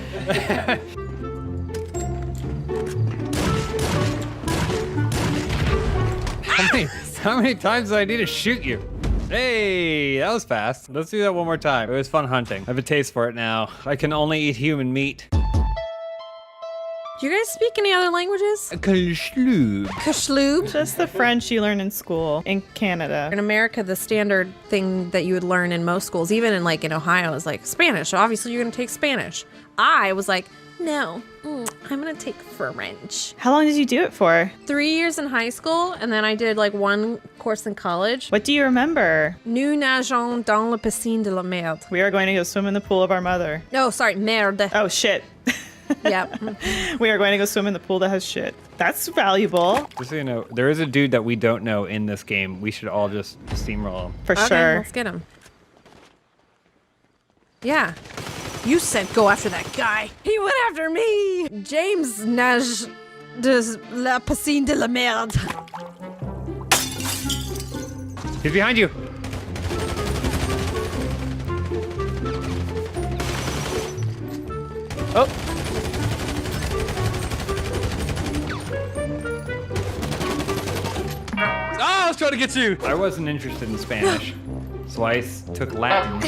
How many times do I need to shoot you? Hey, that was fast. Let's do that one more time. It was fun hunting. I have a taste for it now. I can only eat human meat. Do you guys speak any other languages? Kashloob. Kashloob? Just the French you learn in school in Canada. In America, the standard thing that you would learn in most schools, even in like in Ohio, is like Spanish. Obviously, you're gonna take Spanish. I was like, no, I'm gonna take French. How long did you do it for? 3 years in high school, and then I did like one course in college. What do you remember? Nous nageons dans la piscine de la merde. We are going to go swim in the pool of our mother. No, sorry, merde. Oh, shit. Yep. We are going to go swim in the pool that has shit. That's valuable. Just so you know, there is a dude that we don't know in this game. We should all just steamroll him. For Okay, sure. let's get him. Yeah. You said go after that guy. He went after me. James nage de la piscine de la merde. He's behind you. Oh. I was trying to get you. I wasn't interested in Spanish, so I took Latin.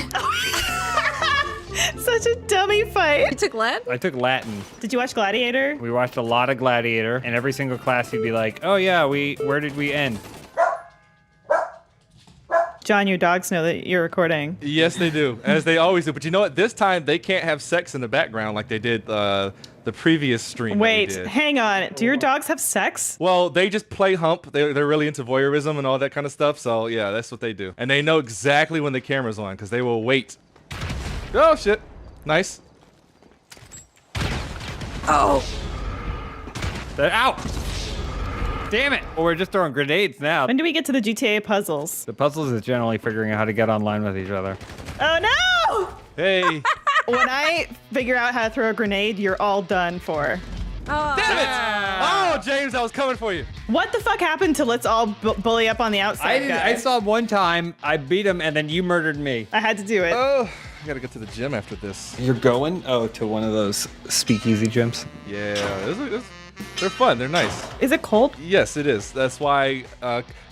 Such a dummy fight. You took Latin? I took Latin. Did you watch Gladiator? We watched a lot of Gladiator, and every single class you'd be like, oh yeah, where did we end? John, your dogs know that you're recording. Yes, they do, as they always do. But you know what? This time they can't have sex in the background like they did the previous stream. Wait, that we did. hang on. Do your dogs have sex? Well, they just play hump. They're really into voyeurism and all that kind of stuff. So yeah, that's what they do. And they know exactly when the camera's on because they will wait. Oh shit! Nice. Oh. Ow! Damn it! Well, we're just throwing grenades now. When do we get to the GTA puzzles? The puzzles is generally figuring out how to get online with each other. Oh no! Hey. When I figure out how to throw a grenade, you're all done for. Oh. Damn it! Oh, James, I was coming for you. What the fuck happened to let's all bully up on the outside guy? I saw him one time, I beat him, and then you murdered me. I had to do it. Oh, I gotta go to the gym after this. You're going? Oh, to one of those speakeasy gyms? Yeah, they're fun. They're nice. Is it cold? Yes, it is. That's why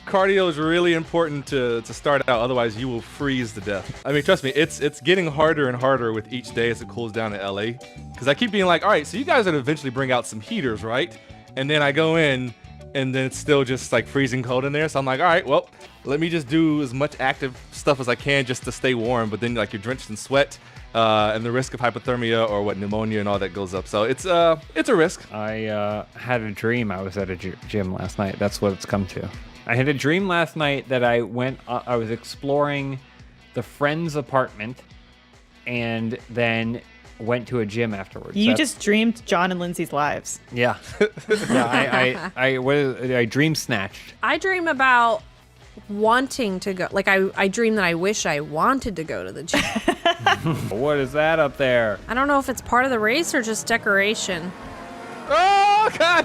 cardio is really important to start out. Otherwise, you will freeze to death. I mean, trust me, it's getting harder and harder with each day as it cools down in LA. Because I keep being like, all right, so you guys are gonna eventually bring out some heaters, right? And then I go in, and then it's still just like freezing cold in there. So I'm like, all right, well, let me just do as much active stuff as I can just to stay warm. But then like you're drenched in sweat. And the risk of hypothermia or pneumonia and all that goes up. So it's a risk. I had a dream I was at a gym last night. That's what it's come to. I had a dream last night that I was exploring the friend's apartment and then went to a gym afterwards. You just dreamed John and Lindsay's lives. Yeah. Yeah, I dream snatched. I dream about wanting to go. Like, I dream that I wish I wanted to go to the gym. What is that up there? I don't know if it's part of the race or just decoration. Oh, God!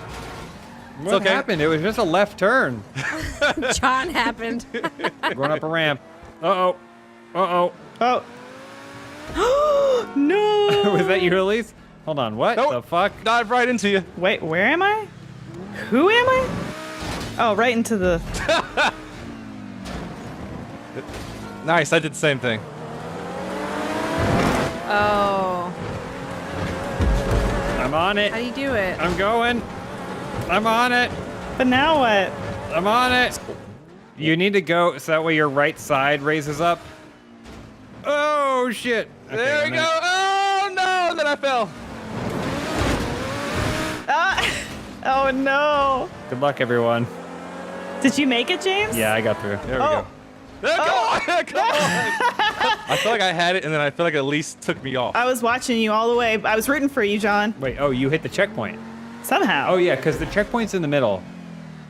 What happened? It was just a left turn. John happened. Going up a ramp. Uh-oh. Uh-oh. Oh. No! Was that you, Elise? Hold on, what the fuck? Dive right into you. Wait, where am I? Who am I? Oh, right into the... Nice, I did the same thing. Oh. I'm on it. How do you do it? I'm going. I'm on it. But now what? I'm on it. You need to go so that way your right side raises up. Oh, shit. Okay, there we go. Oh, no. Then I fell. Oh, no. Good luck, everyone. Did you make it, James? Yeah, I got through. There we go. Come on. I feel like I had it, and then I feel like Elise took me off. I was watching you all the way. I was rooting for you, John. Wait, oh, you hit the checkpoint. Somehow. Oh, yeah, because the checkpoint's in the middle.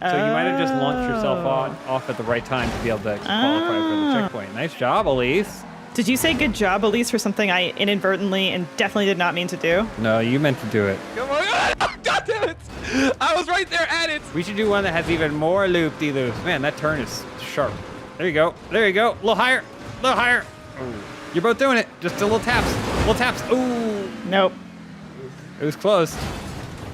So you might have just launched yourself off at the right time to be able to qualify for the checkpoint. Nice job, Elise. Did you say good job, Elise, for something I inadvertently and definitely did not mean to do? No, you meant to do it. Come on. God damn it. I was right there at it. We should do one that has even more loop-de-loops. Man, that turn is sharp. There you go. There you go. A little higher. A little higher. Ooh. You're both doing it. Just a little taps. Little taps. Ooh. Nope. It was close.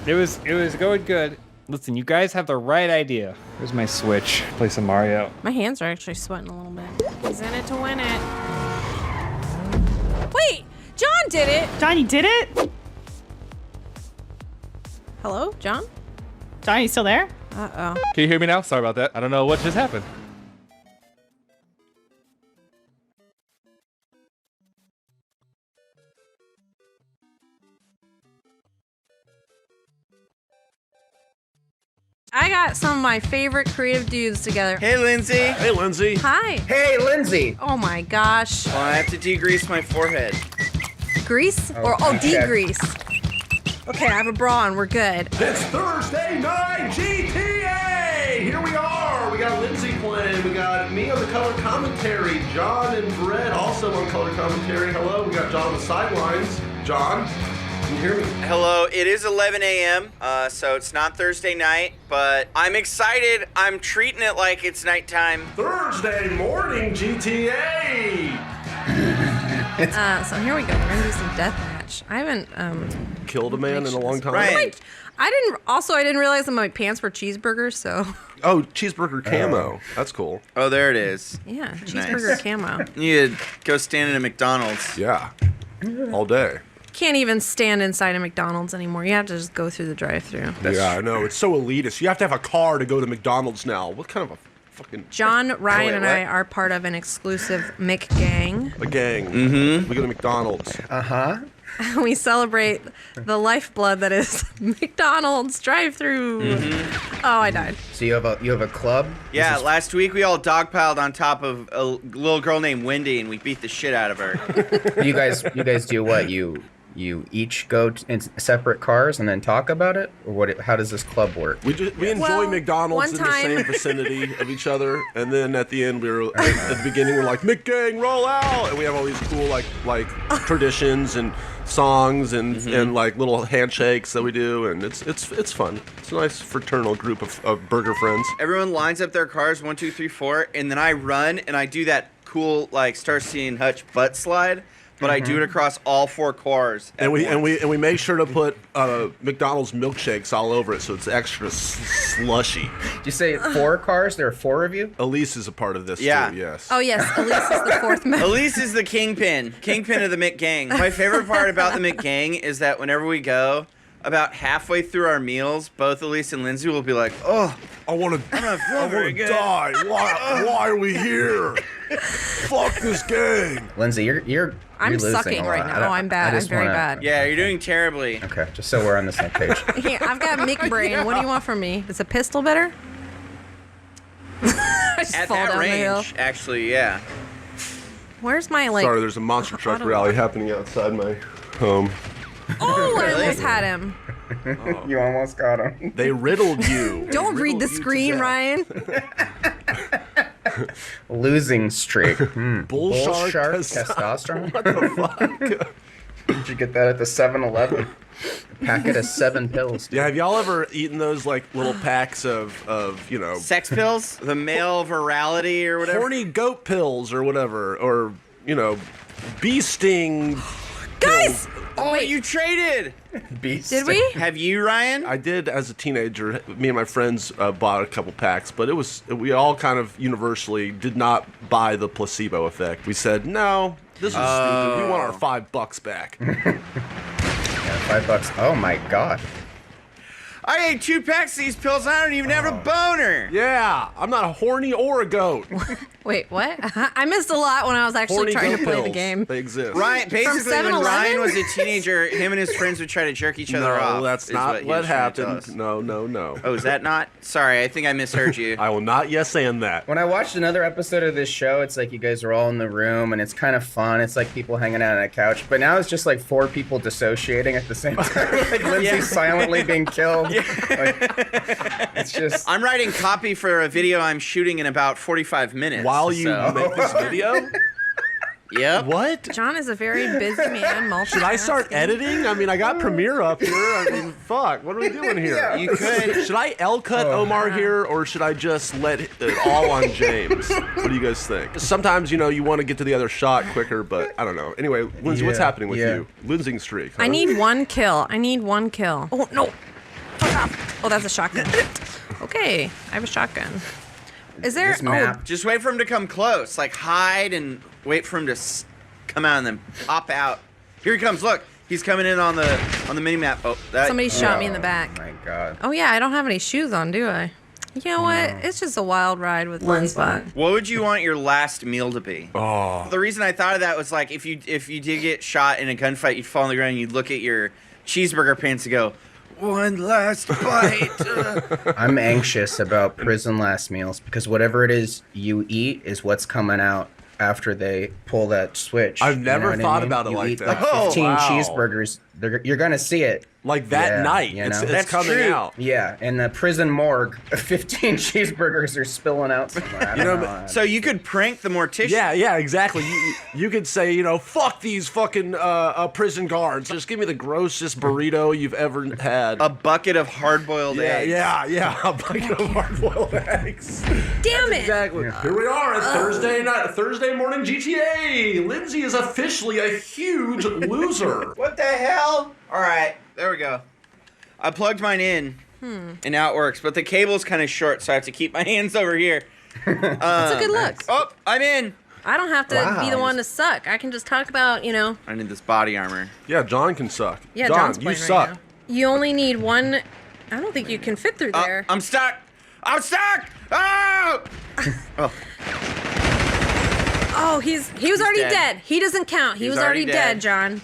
It was going good. Listen, you guys have the right idea. Here's my Switch. Play some Mario. My hands are actually sweating a little bit. He's in it to win it. Wait, John did it. John, you did it? Hello, John? John, you still there? Uh-oh. Can you hear me now? Sorry about that. I don't know what just happened. I got some of my favorite creative dudes together. Hey, Lindsay. Hey, Lindsay. Hi. Hey, Lindsay. Oh my gosh. Well, I have to degrease my forehead. Grease? Degrease. Okay, I have a bra on. We're good. It's Thursday night GTA. Here we are. We got Lindsay playing. We got me on the color commentary. John and Brett also on color commentary. Hello. We got John on the sidelines. John. Can you hear me? Hello, it is 11 a.m., so it's not Thursday night, but I'm excited. I'm treating it like it's nighttime. Thursday morning GTA! So here we go. We're gonna do some deathmatch. I haven't killed a man in a long time. Right. I didn't realize that my pants were cheeseburgers, so Oh, cheeseburger camo. That's cool. Oh, there it is. yeah, cheeseburger camo. You could go stand in a McDonald's. Yeah. All day. Can't even stand inside a McDonald's anymore. You have to just go through the drive-thru. Yeah, I know. It's so elitist. You have to have a car to go to McDonald's now. What kind of a fucking... John, Ryan, Wait, and I are part of an exclusive McGang. A gang. Mm-hmm. We go to McDonald's. Uh-huh. We celebrate the lifeblood that is McDonald's drive-through. Mm-hmm. Oh, I died. So you have a club? Yeah, last week we all dogpiled on top of a little girl named Wendy, and we beat the shit out of her. You guys do what? You each go in separate cars and then talk about it, or what? How does this club work? We enjoy McDonald's in the same vicinity of each other, and then at the end at the beginning we're like McGang roll out, and we have all these cool like traditions and songs and like little handshakes that we do, and it's fun. It's a nice fraternal group of burger friends. Everyone lines up their cars 1, 2, 3, 4, and then I run and I do that cool like Starsky and Hutch butt slide. But I do it across all 4 cars. And we make sure to put McDonald's milkshakes all over it, so it's extra slushy. Did you say 4 cars? There are 4 of you? Elise is a part of this too. Yes. Oh yes, Elise is the 4th member. Elise is the kingpin of the McGang. My favorite part about the McGang is that whenever we go, about halfway through our meals, both Elise and Lindsay will be like, "Oh, I want to die. Why are we here? Fuck this gang." Lindsay, you're I'm losing sucking a lot. right now. I'm bad. I'm very bad. Yeah, you're doing terribly." Okay, just so we're on the same page. Here, I've got McBrain. What do you want from me? Is a pistol better? I just At fall that down the hill. range, actually, yeah. Where's my like? Sorry, there's a monster truck rally happening outside my home. Oh, I almost had him. You almost got him. They riddled you. Don't read the screen, Ryan. Losing streak. Bull shark testosterone. What the fuck? Did you get that at the 7-Eleven? A packet of 7 pills. Yeah, have y'all ever eaten those like little packs of sex pills? The male virality or whatever? Horny goat pills or whatever, or bee sting. Guys! Oh, wait, you traded! Did we? Have you, Ryan? I did as a teenager. Me and my friends bought a couple packs, but we all kind of universally did not buy the placebo effect. We said, no, this is stupid. We want our $5 back. Yeah, $5. Oh my god. I ate 2 packs of these pills and I don't even have a boner. Yeah, I'm not a horny or a goat. Wait, what? I missed a lot when I was actually Horny trying to goat play the pills. game. They exist. Ryan, basically, when 7-Eleven? Ryan was a teenager, him and his friends would try to jerk each other off. No, that's is not he what was trying to tell happened. us. No. Oh, is that not? Sorry, I think I misheard you. I will not yes and that. When I watched another episode of this show, it's like you guys are all in the room and it's kind of fun. It's like people hanging out on a couch. But now it's just like 4 people dissociating at the same time. Like Lindsay silently being killed. It's just... I'm writing copy for a video I'm shooting in about 45 minutes. While you make this video? Yep. What? John is a very busy man. Should I start editing? I mean, I got Premiere up here. I mean, fuck. What are we doing here? Yeah, you could. Should I L-cut Omar here, or should I just let it all on James? What do you guys think? Sometimes, you know, you want to get to the other shot quicker, but I don't know. Anyway, Lindsay, what's happening with you? Losing streak. Huh? I need 1 kill. Oh, no. Fuck off. Oh, that's a shotgun. Okay, I have a shotgun. Is there... This map. Just wait for him to come close. Like, hide and wait for him to come out and then pop out. Here he comes. Look. He's coming in on the mini-map. Oh, Somebody shot me in the back. Oh, my God. Oh, yeah, I don't have any shoes on, do I? You know what? It's just a wild ride with one spot. What would you want your last meal to be? Oh. The reason I thought of that was, like, if you did get shot in a gunfight, you'd fall on the ground and you'd look at your cheeseburger pants and go, one last bite. I'm anxious about prison last meals because whatever it is you eat is what's coming out after they pull that switch. I've never thought about it you like eat that. Like 15 wow. cheeseburgers. You're gonna see it. Like that night. You know? It's coming true. out. Yeah, in the prison morgue, 15 cheeseburgers are spilling out somewhere. I don't know. So you could prank the mortician. Yeah, exactly. You could say, you know, fuck these fucking prison guards. Just give me the grossest burrito you've ever had. A bucket of hard-boiled eggs. Yeah, a bucket of hard-boiled eggs. Damn it! Exactly. Yeah. Here we are at Thursday morning GTA. Lindsay is officially a huge loser. What the hell? All right, there we go. I plugged mine in, and now it works. But the cable's kind of short, so I have to keep my hands over here. That's a good look. Oh, I'm in. I don't have to be the one to suck. I can just talk about, you know. I need this body armor. Yeah, John can suck. Yeah, John, John's you playing suck. right now. You only need one. I don't think you can fit through there. I'm stuck. I'm stuck. Oh! Oh, he was already dead. He doesn't count. He was already dead, John.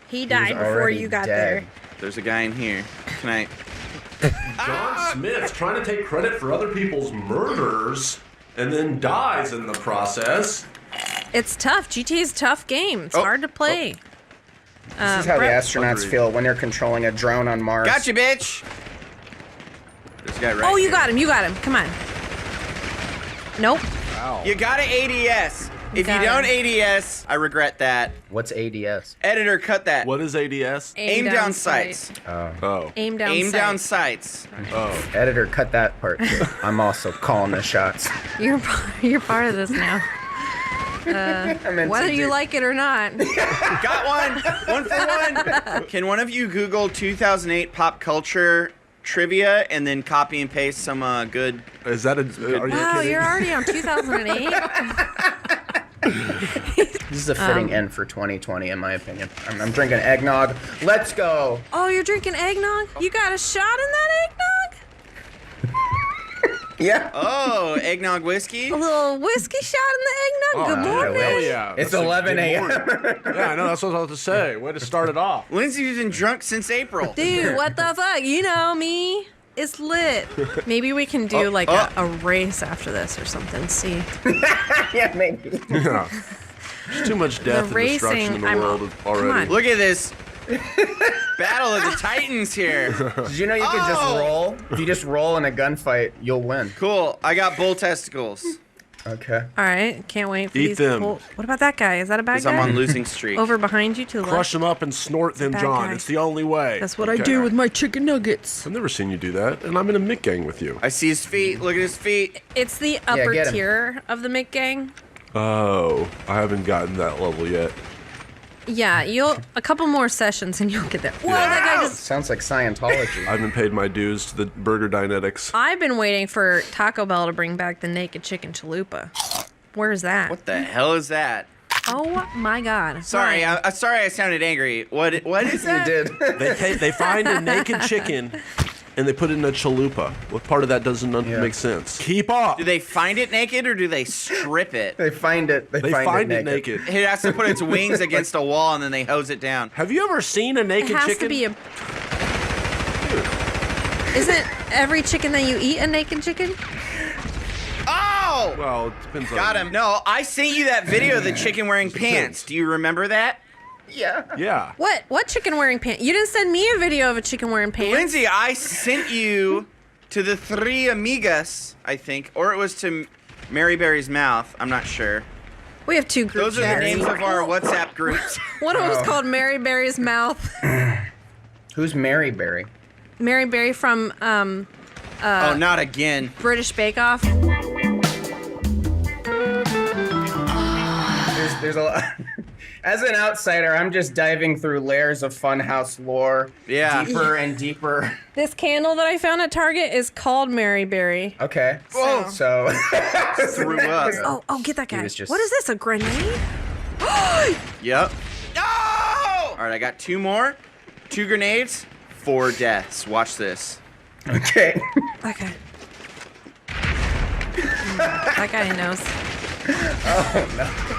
He died before you got there. There's a guy in here. Can I? John Smith's trying to take credit for other people's murders and then dies in the process. It's tough. GTA's a tough game. It's hard to play. This is how the astronauts feel when they're controlling a drone on Mars. Gotcha, bitch. This guy right you got him. You got him. Come on. Nope. Wow. You gotta ADS. If you don't ADS, I regret that. What's ADS? Editor, cut that. What is ADS? Aim down sights. Oh. Aim down Aim sights. down sights. Oh. Editor, cut that part. I'm also calling the shots. You're part of this now. Whether you like it or not. Got one. One for one. Can one of you Google 2008 pop culture trivia and then copy and paste some good? Is that a? Are you Wow, kidding? you're already on 2008. This is a fitting end for 2020, in my opinion. I'm drinking eggnog. Let's go. Oh, you're drinking eggnog? You got a shot in that eggnog? Yeah. Oh, eggnog whiskey. A little whiskey shot in the eggnog? Good morning. Hell yeah. It's That's 11 a.m. Yeah, I know. That's what I was about to say. Way to start it off. Lindsay's been drunk since April. Dude, what the fuck? You know me. It's lit. Maybe we can do a race after this or something. See. Yeah, maybe. Yeah. There's too much death and destruction in the world already. Look at this. Battle of the Titans here. Did you know you could just roll? If you just roll in a gunfight, you'll win. Cool. I got bull testicles. Okay. All right. Can't wait for Eat these. them. What about that guy? Is that a bad guy? I'm on losing streak. Over behind you to the left. Crush them up and snort them, Bad John. guy. It's the only way. That's what I do with my chicken nuggets. I've never seen you do that, and I'm in a Mick gang with you. I see his feet. Look at his feet. It's the upper get him. tier of the Mick gang. Oh, I haven't gotten that level yet. Yeah, a couple more sessions and you'll get there. Whoa, that guy just. Sounds like Scientology. I haven't paid my dues to the Burger Dynetics. I've been waiting for Taco Bell to bring back the naked chicken chalupa. Where's that? What the hell is that? Oh my God! Sorry, I'm sorry. I sounded angry. What is that? You did. They find a naked chicken and they put it in a chalupa. What part of that doesn't make sense? Keep up. Do they find it naked or do they strip it? They find it. They find it naked. It has to put its wings against a wall and then they hose it down. Have you ever seen a naked It has chicken? to be a. Isn't every chicken that you eat a naked chicken? Oh! Well, it depends on. Got him. No, I sent you that video of the chicken wearing pants. Do you remember that? Yeah. Yeah. What chicken wearing pants? You didn't send me a video of a chicken wearing pants. Lindsay, I sent you to the Three Amigas, I think, or it was to Mary Berry's mouth. I'm not sure. We have two group Those are the chats. names of our WhatsApp groups. One of them was called Mary Berry's Mouth. Who's Mary Berry? Mary Berry from Oh, not again. British Bake Off. There's a lot. As an outsider, I'm just diving through layers of Funhouse lore, deeper and deeper. This candle that I found at Target is called Mary Berry. Okay. So threw up. Oh, get that guy. He was just- What is this? A grenade? Yep. No! All right, I got 2 more. 2 grenades, 4 deaths. Watch this. Okay. Okay. That guy knows. Oh no.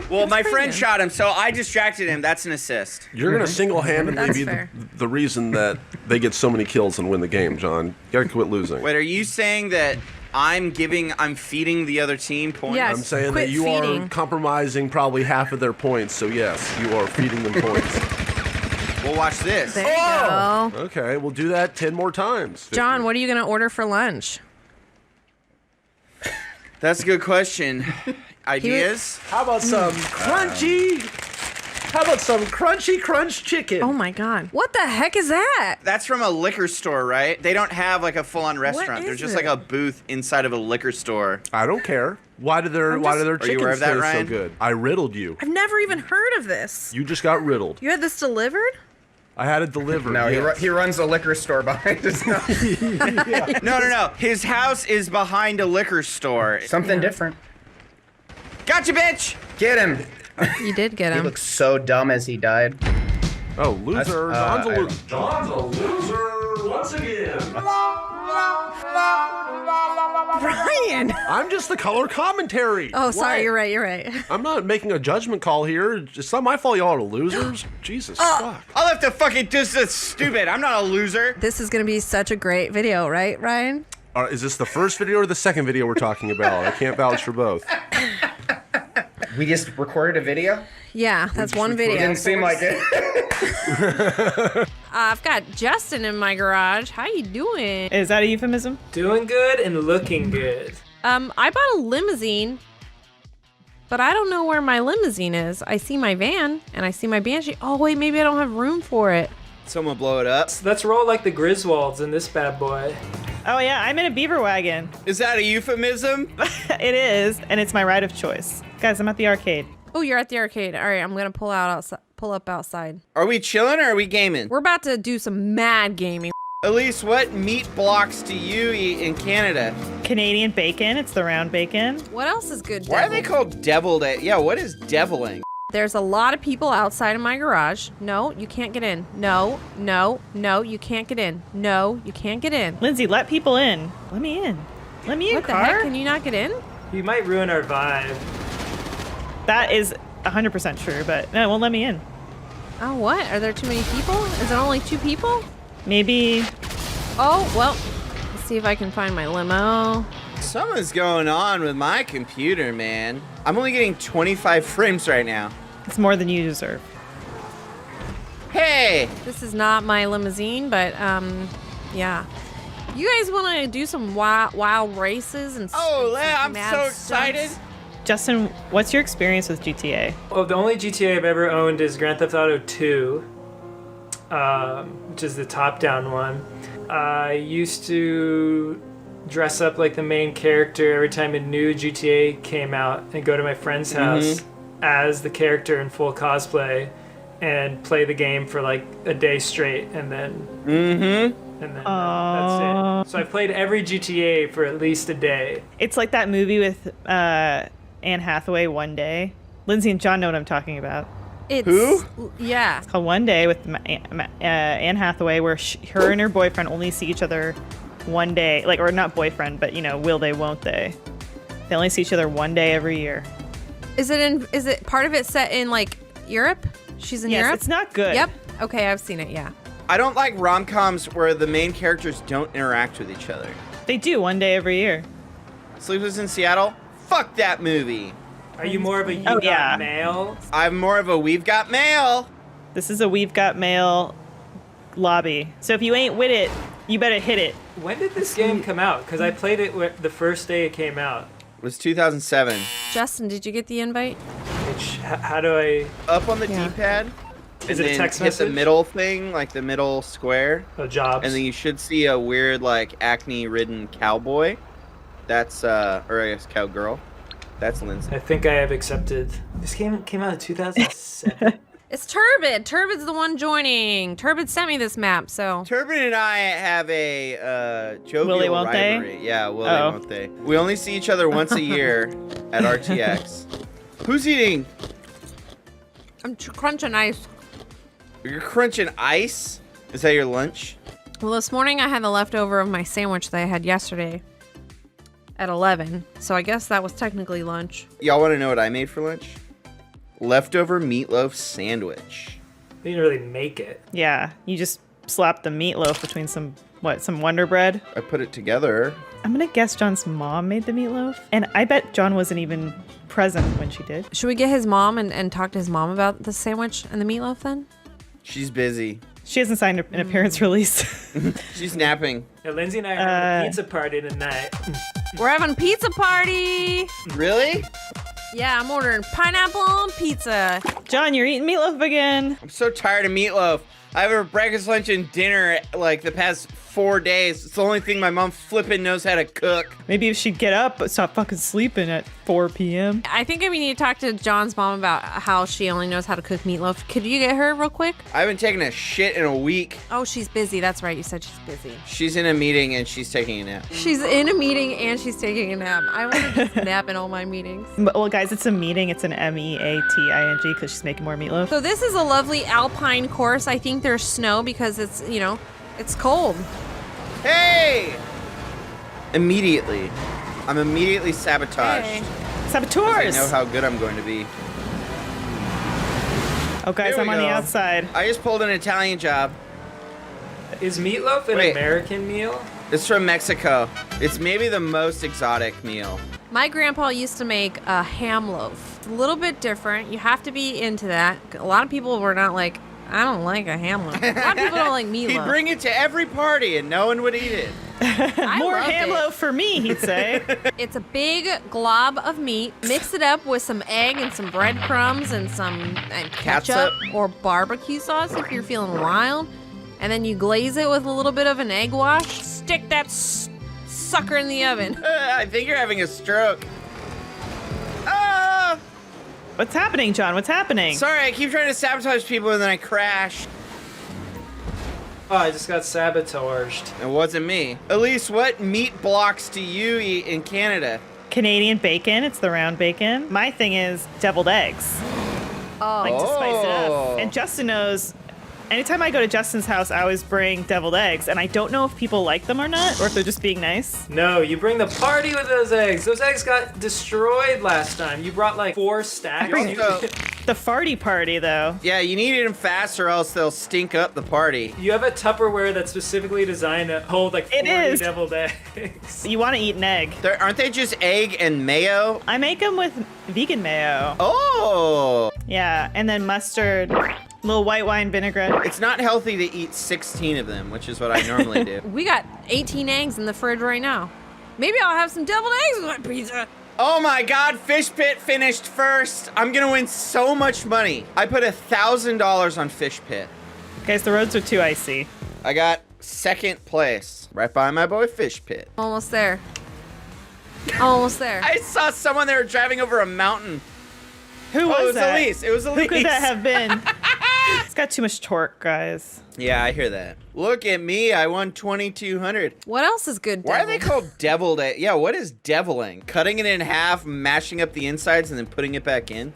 Well, my friend shot him, so I distracted him. That's an assist. You're going to single-handedly That's be fair. the reason that they get so many kills and win the game, John. You got to quit losing. Wait, are you saying that I'm feeding the other team points? Yes. I'm saying Quit that you feeding. are compromising probably half of their points, so yes, you are feeding them points. Well, watch this. There you go. Okay, we'll do that 10 more times. John, what are you going to order for lunch? That's a good question. Ideas? How about some crunchy? How about some crunchy crunch chicken? Oh my God. What the heck is that? That's from a liquor store, right? They don't have like a full-on restaurant. They're is just it? like a booth inside of a liquor store. I don't care. Why do their Are you aware chickens of that, taste so Ryan? good? I riddled you. I've never even heard of this. You just got riddled. You had this delivered? I had it delivered. No, yes. he runs a liquor store behind his house. No. His house is behind a liquor store. Something different. Gotcha, bitch! Get him. You did get He him. looks so dumb as he died. Oh, loser. That's- John's a I- loser. John's a loser once again. Ryan! I'm just the color commentary. Oh, sorry. What? You're right. I'm not making a judgment call here. It's not my fault y'all are losers. Jesus, fuck. I'll have to fucking do this stupid. I'm not a loser. This is going to be such a great video, right, Ryan? Is this the first video or the second video we're talking about? I can't vouch for both. We just recorded a video? Yeah, that's one It video. didn't seem like it. I've got Justin in my garage. How you doing? Is that a euphemism? Doing good and looking good. I bought a limousine, but I don't know where my limousine is. I see my van and I see my Banshee. Oh wait, maybe I don't have room for it. Someone blow it up. Let's roll like the Griswolds in this bad boy. Oh yeah, I'm in a beaver wagon. Is that a euphemism? It is, and it's my ride of choice. Guys, I'm at the arcade. Oh, you're at the arcade. All right, I'm gonna pull up outside. Are we chilling or are we gaming? We're about to do some mad gaming. Elise, what meat blocks do you eat in Canada? Canadian bacon. It's the round bacon. What else is good? Why are they deviled? called deviled egg? Yeah, what is deviling? There's a lot of people outside of my garage. No, you can't get in. No, you can't get in. No, you can't get in. Lindsay, let people in. Let me in. Let me in, What the car. heck? Can you not get in? You might ruin our vibe. That is 100% true, but no, it won't let me in. Oh, what? Are there too many people? Is it only 2 people? Maybe. Oh, well, let's see if I can find my limo. Something's going on with my computer, man. I'm only getting 25 frames right now. It's more than you deserve. Hey! This is not my limousine, but, yeah. You guys want to do some wild races and Oh, some yeah, I'm mad so stunts? excited. Justin, what's your experience with GTA? Well, the only GTA I've ever owned is Grand Theft Auto 2, which is the top-down one. I used to dress up like the main character every time a new GTA came out and go to my friend's house as the character in full cosplay and play the game for like a day straight and then that's it. So I played every GTA for at least a day. It's like that movie with Anne Hathaway, One Day. Lindsay and John know what I'm talking about. It's, Who? Yeah. It's called One Day with Anne Hathaway, where her and her boyfriend only see each other one day, like, or not boyfriend, but you know, will they, won't they? They only see each other one day every year. Is it part of it set in like Europe? She's in Yes, Europe? it's not good. Yep. Okay, I've seen it, yeah. I don't like rom-coms where the main characters don't interact with each other. They do one day every year. Sleepless in Seattle? Fuck that movie. Are you more of a Oh, yeah. mail? I'm more of a we've got mail. This is a We've Got Mail lobby. So if you ain't with it, you better hit it. When did this game come out? Because I played it the first day it came out. It was 2007. Justin, did you get the invite? How do I? Up on the D-pad. Is and it a then text hit message? the middle thing, like the middle square. Oh, jobs. And then you should see a weird, like, acne-ridden cowboy. That's, or I guess cowgirl. That's Lindsay. I think I have accepted. This came out in 2007. It's Turbid. Turbid's the one joining. Turbid sent me this map, so. Turbid and I have a jovial Willy won't they? rivalry. Yeah, Willy Oh. won't they? We only see each other once a year at RTX. Who's eating? I'm crunching ice. You're crunching ice? Is that your lunch? Well, this morning I had the leftover of my sandwich that I had yesterday at 11, so I guess that was technically lunch. Y'all want to know what I made for lunch? Leftover meatloaf sandwich. You didn't really make it. Yeah, you just slapped the meatloaf between some Wonder Bread? I put it together. I'm gonna guess John's mom made the meatloaf, and I bet John wasn't even present when she did. Should we get his mom and talk to his mom about the sandwich and the meatloaf then? She's busy. She hasn't signed an appearance release. She's napping. Yeah, Lindsay and I are having a pizza party tonight. We're having a pizza party! Really? Yeah, I'm ordering pineapple on pizza. John, you're eating meatloaf again. I'm so tired of meatloaf. I have it for breakfast, lunch, and dinner like the past 4 days. It's the only thing my mom flippin' knows how to cook. Maybe if she'd get up but stop fucking sleeping at 4 p.m. I think we need to talk to John's mom about how she only knows how to cook meatloaf. Could you get her real quick? I haven't taken a shit in a week. Oh, she's busy. That's right. You said she's busy. She's in a meeting and she's taking a nap. She's in a meeting and she's taking a nap. I want to just nap in all my meetings. Well, guys, it's a meeting. It's an MEATING because she's making more meatloaf. So this is a lovely alpine course. I think there's snow because it's, it's cold. Hey! Immediately. I'm immediately sabotaged. Hey. Saboteurs! I know how good I'm going to be. Oh, guys, Here I'm we on the go. outside. I just pulled an Italian job. Is meatloaf an American meal? It's from Mexico. It's maybe the most exotic meal. My grandpa used to make a ham loaf. A little bit different. You have to be into that. A lot of people were not like, I don't like a ham loaf. A lot of people don't like meatloaf. He'd bring it to every party and no one would eat it. More loved ham it. loaf for me, he'd say. It's a big glob of meat. Mix it up with some egg and some breadcrumbs and ketchup Catsup. or barbecue sauce if you're feeling wild. And then you glaze it with a little bit of an egg wash. Stick that sucker in the oven. I think you're having a stroke. Ah! What's happening, John? What's happening? Sorry, I keep trying to sabotage people and then I crash. Oh, I just got sabotaged. It wasn't me. Elise, what meat blocks do you eat in Canada? Canadian bacon. It's the round bacon. My thing is deviled eggs. Oh. Like to spice it Oh. up. And Justin knows. Anytime I go to Justin's house, I always bring deviled eggs, and I don't know if people like them or not, or if they're just being nice. No, you bring the party with those eggs. Those eggs got destroyed last time. You brought like 4 stacks. The farty party, though. Yeah, you need them fast or else they'll stink up the party. You have a Tupperware that's specifically designed to hold like 40 is. deviled eggs. You want to eat an egg. Aren't they just egg and mayo? I make them with vegan mayo. Oh! Yeah, and then mustard, little white wine vinaigrette. It's not healthy to eat 16 of them, which is what I normally do. We got 18 eggs in the fridge right now. Maybe I'll have some deviled eggs with my pizza. Oh my god, Fish Pit finished first. I'm gonna win so much money. I put $1,000 on Fish Pit. Guys, the roads are too icy. I got second place, right by my boy Fish Pit. Almost there. Almost there. I saw someone there driving over a mountain. Who was it was that? Elise. It was Elise. Who could that have been? It's got too much torque, guys. Yeah, I hear that. Look at me. I won 2,200. What else is good? Why are they called deviled egg? Yeah, what is deviling? Cutting it in half, mashing up the insides, and then putting it back in?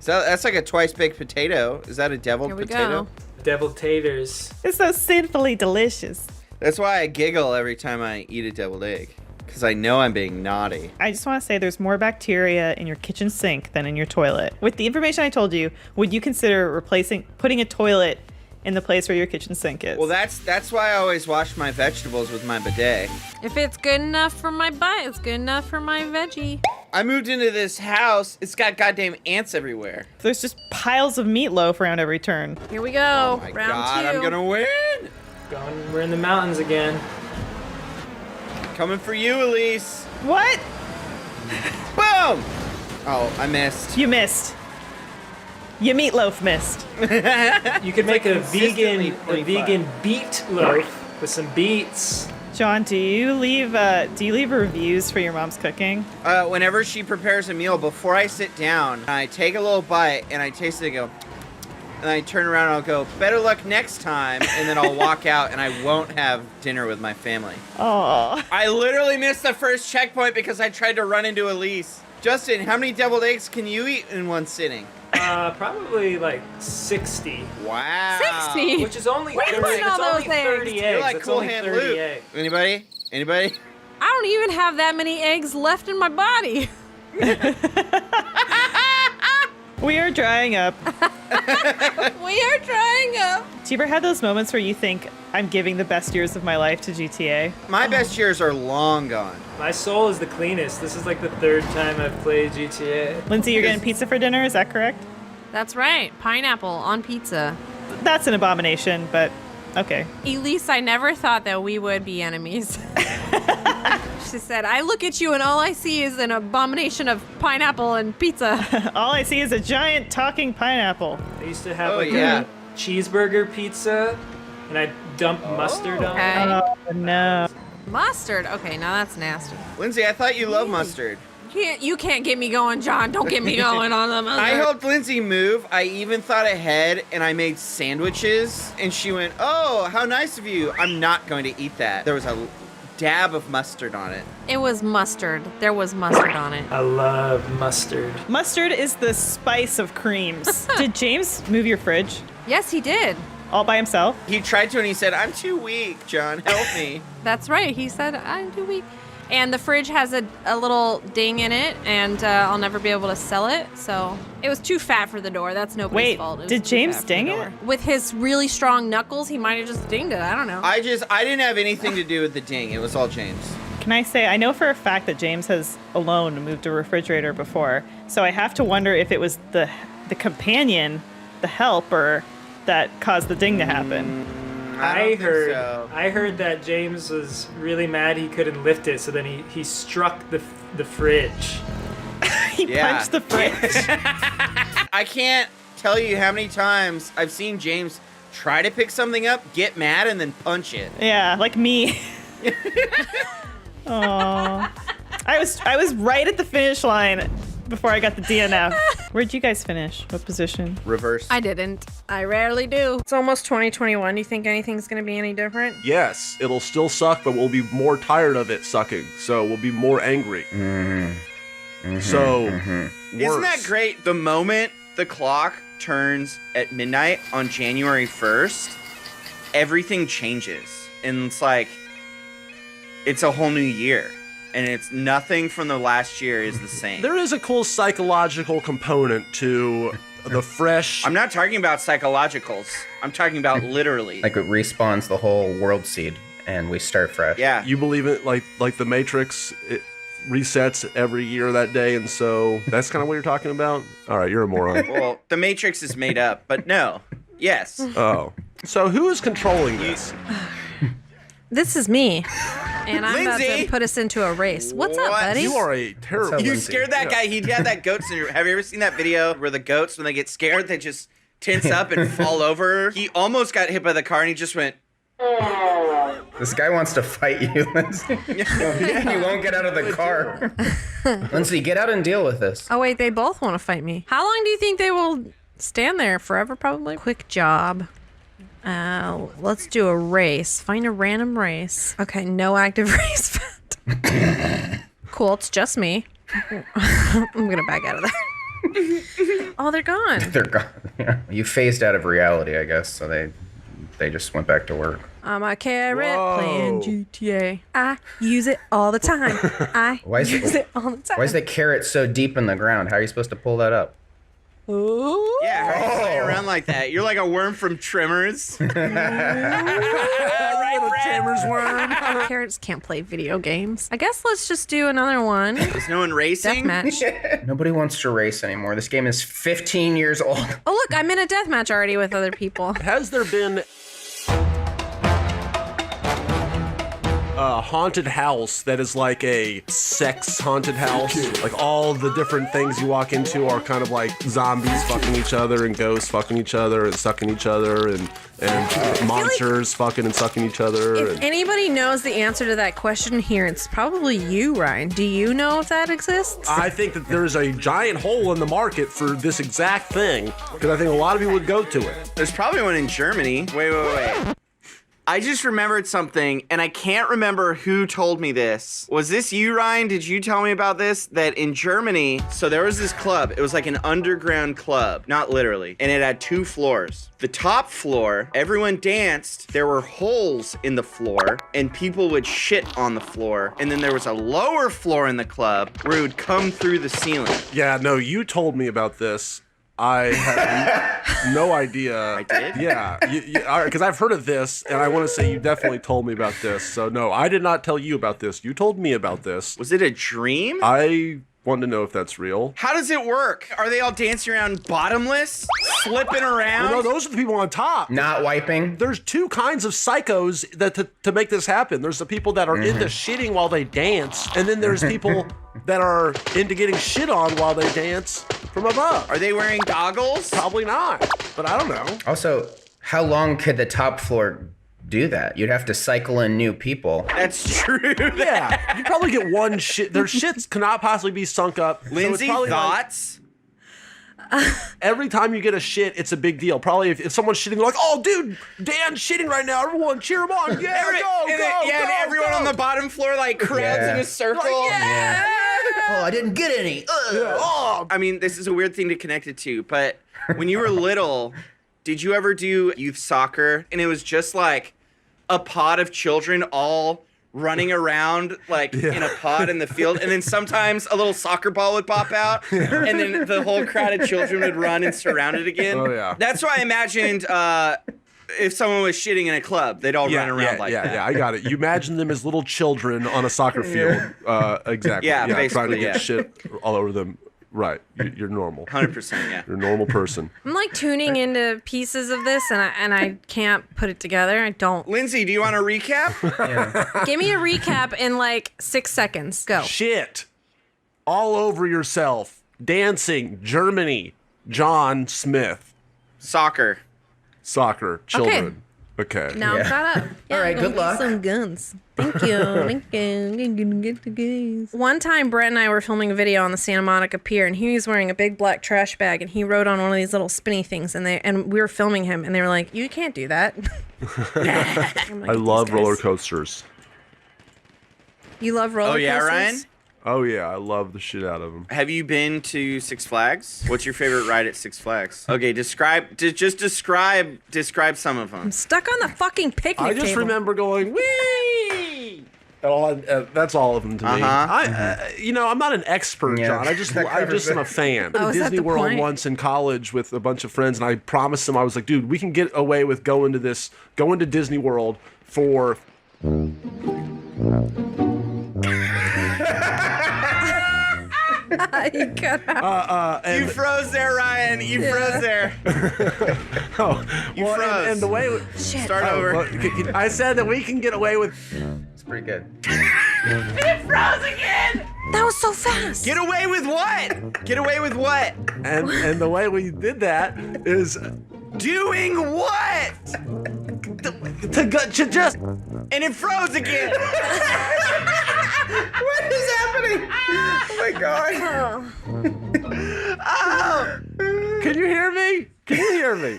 So that's like a twice baked potato. Is that a deviled Here we potato? go. Deviled taters. It's so sinfully delicious. That's why I giggle every time I eat a deviled egg. Because I know I'm being naughty. I just want to say there's more bacteria in your kitchen sink than in your toilet. With the information I told you, would you consider putting a toilet in the place where your kitchen sink is? Well, that's why I always wash my vegetables with my bidet. If it's good enough for my butt, it's good enough for my veggie. I moved into this house. It's got goddamn ants everywhere. There's just piles of meatloaf around every turn. Here we go. Oh my Round god, 2. I'm gonna win. We're in the mountains again. Coming for you, Elise. What? Boom! Oh, I missed. You missed. You meatloaf missed. You could make a consistently vegan beet loaf with some beets. John, do you leave reviews for your mom's cooking? Whenever she prepares a meal, before I sit down, I take a little bite and I taste it and go, and I turn around and I'll go, better luck next time, and then I'll walk out and I won't have dinner with my family. Oh. I literally missed the first checkpoint because I tried to run into Elise. Justin, how many deviled eggs can you eat in one sitting? Probably like 60. Wow. 60? Which is only Where 30, did all it's only those eggs? 30 eggs. You're like It's Cool only Hand 30 Luke. eggs. Anybody? Anybody? I don't even have that many eggs left in my body. We are drying up. We are drying up. Do you ever have those moments where you think, I'm giving the best years of my life to GTA? My best years are long gone. My soul is the cleanest. This is like the third time I've played GTA. Lindsay, you're getting pizza for dinner, is that correct? That's right. Pineapple on pizza. That's an abomination, but okay. Elise, I never thought that we would be enemies. She said, I look at you and all I see is an abomination of pineapple and pizza. All I see is a giant talking pineapple. I used to have a cheeseburger pizza, and I'd dump mustard on it. Oh, no. Mustard? Okay, now that's nasty. Lindsay, I thought you loved mustard. You can't get me going, John. Don't get me going on the mustard. I helped Lindsay move. I even thought ahead, and I made sandwiches, and she went, oh, how nice of you. I'm not going to eat that. There was a dab of mustard on it. It was mustard. There was mustard on it. I love mustard. Mustard is the spice of creams. Did James move your fridge? Yes, he did. All by himself? He tried to, and he said, I'm too weak, John. Help me. That's right. He said, I'm too weak. And the fridge has a little ding in it, and I'll never be able to sell it. So it was too fat for the door. That's nobody's fault. It was did too James fat for ding the door. it? With his really strong knuckles, he might have just dinged it. I don't know. I didn't have anything to do with the ding. It was all James. Can I say, I know for a fact that James has alone moved a refrigerator before, so I have to wonder if it was the companion, the helper, that caused the ding to happen. I heard that James was really mad he couldn't lift it, so then he struck the fridge. He punched the fridge. I can't tell you how many times I've seen James try to pick something up, get mad, and then punch it. Yeah, like me. Oh, I was right at the finish line before I got the DNF. Where'd you guys finish? What position? Reverse. I didn't. I rarely do. It's almost 2021. Do you think anything's going to be any different? Yes, it'll still suck, but we'll be more tired of it sucking, so we'll be more angry. So, Isn't that great? The moment the clock turns at midnight on January 1st, everything changes. And it's like, it's a whole new year. And it's nothing from the last year is the same. There is a cool psychological component to the fresh. I'm not talking about psychologicals. I'm talking about literally. Like it respawns the whole world seed and we start fresh. Yeah. You believe it like the Matrix, it resets every year that day, and so that's kind of what you're talking about? All right, you're a moron. Well, the Matrix is made up, but no. Yes. Oh. So who is controlling this? This is me. And I'm about Lindsay! to put us into a race. What's up, buddy? You are a terrible. You scared that guy. He had that goat syndrome. Have you ever seen that video where the goats, when they get scared, they just tense up and fall over? He almost got hit by the car, and he just went. This guy wants to fight you, Lindsay. You won't get out of the car. Lindsay, get out and deal with this. Oh, wait, they both want to fight me. How long do you think they will stand there? Forever, probably? Quick job. Let's do a race. Find a random race. Okay, no active race found. Cool, it's just me. I'm gonna back out of that. Oh, they're gone. They're gone. Yeah. You phased out of reality, I guess, so they just went back to work. I'm a carrot Whoa. playing GTA. I use it all the time. I use it all the time. Why is the carrot so deep in the ground? How are you supposed to pull that up? Ooh. Yeah, how are you flying around like that? You're like a worm from Tremors. Tremors worm. Carrots can't play video games. I guess let's just do another one. Is no one racing? Deathmatch. Nobody wants to race anymore. This game is 15 years old. Oh, look, I'm in a deathmatch already with other people. Has there been haunted house that is like a sex haunted house. Like all the different things you walk into are kind of like zombies fucking each other and ghosts fucking each other and sucking each other and monsters fucking and sucking each other. If anybody knows the answer to that question here, it's probably you, Ryan. Do you know if that exists? I think that there's a giant hole in the market for this exact thing because I think a lot of people would go to it. There's probably one in Germany. Wait. I just remembered something, and I can't remember who told me this. Was this you, Ryan? Did you tell me about this? That in Germany, so there was this club. It was like an underground club, not literally, and it had 2 floors. The top floor, everyone danced. There were holes in the floor, and people would shit on the floor. And then there was a lower floor in the club where it would come through the ceiling. Yeah, no, you told me about this. I had no idea. I did? Yeah, because I've heard of this, and I want to say you definitely told me about this. So no, I did not tell you about this. You told me about this. Was it a dream? I want to know if that's real. How does it work? Are they all dancing around bottomless? Flipping around? Well, no, those are the people on top. Not wiping? There's 2 kinds of psychos that to make this happen. There's the people that are into shitting while they dance, and then there's people that are into getting shit on while they dance from above. Are they wearing goggles? Probably not, but I don't know. Also, how long could the top floor do that? You'd have to cycle in new people. That's true. Yeah, you probably get one shit. Their shits cannot possibly be sunk up. Lindsay, so thoughts? Every time you get a shit, it's a big deal. Probably if someone's shitting, like, oh, dude, Dan's shitting right now. Everyone cheer him on. Yeah, and everyone on the bottom floor like crowds in a circle. Like, yeah. Oh, I didn't get any. Yeah. Oh. I mean, this is a weird thing to connect it to, but when you were little, did you ever do youth soccer? And it was just like a pod of children all running around like in a pod in the field, and then sometimes a little soccer ball would pop out, and then the whole crowd of children would run and surround it again. Oh yeah. That's why I imagined if someone was shitting in a club, they'd all run around like that. Yeah, I got it. You imagine them as little children on a soccer field. Exactly. Yeah, basically, trying to get shit all over them. Right, you're normal. 100%, yeah. You're a normal person. I'm like tuning into pieces of this, and I can't put it together. I don't. Lindsay, do you want a recap? Give me a recap in like 6 seconds. Go. Shit. All over yourself. Dancing. Germany. John Smith. Soccer. Children. Okay. Now I'm caught up. All right, good luck. Some guns. Thank you. Thank you. Get the guns. One time, Brett and I were filming a video on the Santa Monica Pier, and he was wearing a big black trash bag, and he rode on one of these little spinny things, and we were filming him, and they were like, "You can't do that." I love roller coasters. You love roller coasters? Oh yeah, Ryan? Oh yeah, I love the shit out of them. Have you been to Six Flags? What's your favorite ride at Six Flags? Okay, describe some of them. I'm stuck on the fucking picnic I just table. remember going wee. That's all of them to me. I'm not an expert, John. I just am a fan. I went to Disney World once in college with a bunch of friends, and I promised them, I was like, dude, we can get away with going to Disney World for. You froze there, Ryan. You froze there. You froze. And the way start over. Well, I said that we can get away with. It's pretty good. It froze again. That was so fast. Get away with what? Get away with what? And the way we did that is doing what? To just. And it froze again. What is happening? Oh my god. Oh. Can you hear me?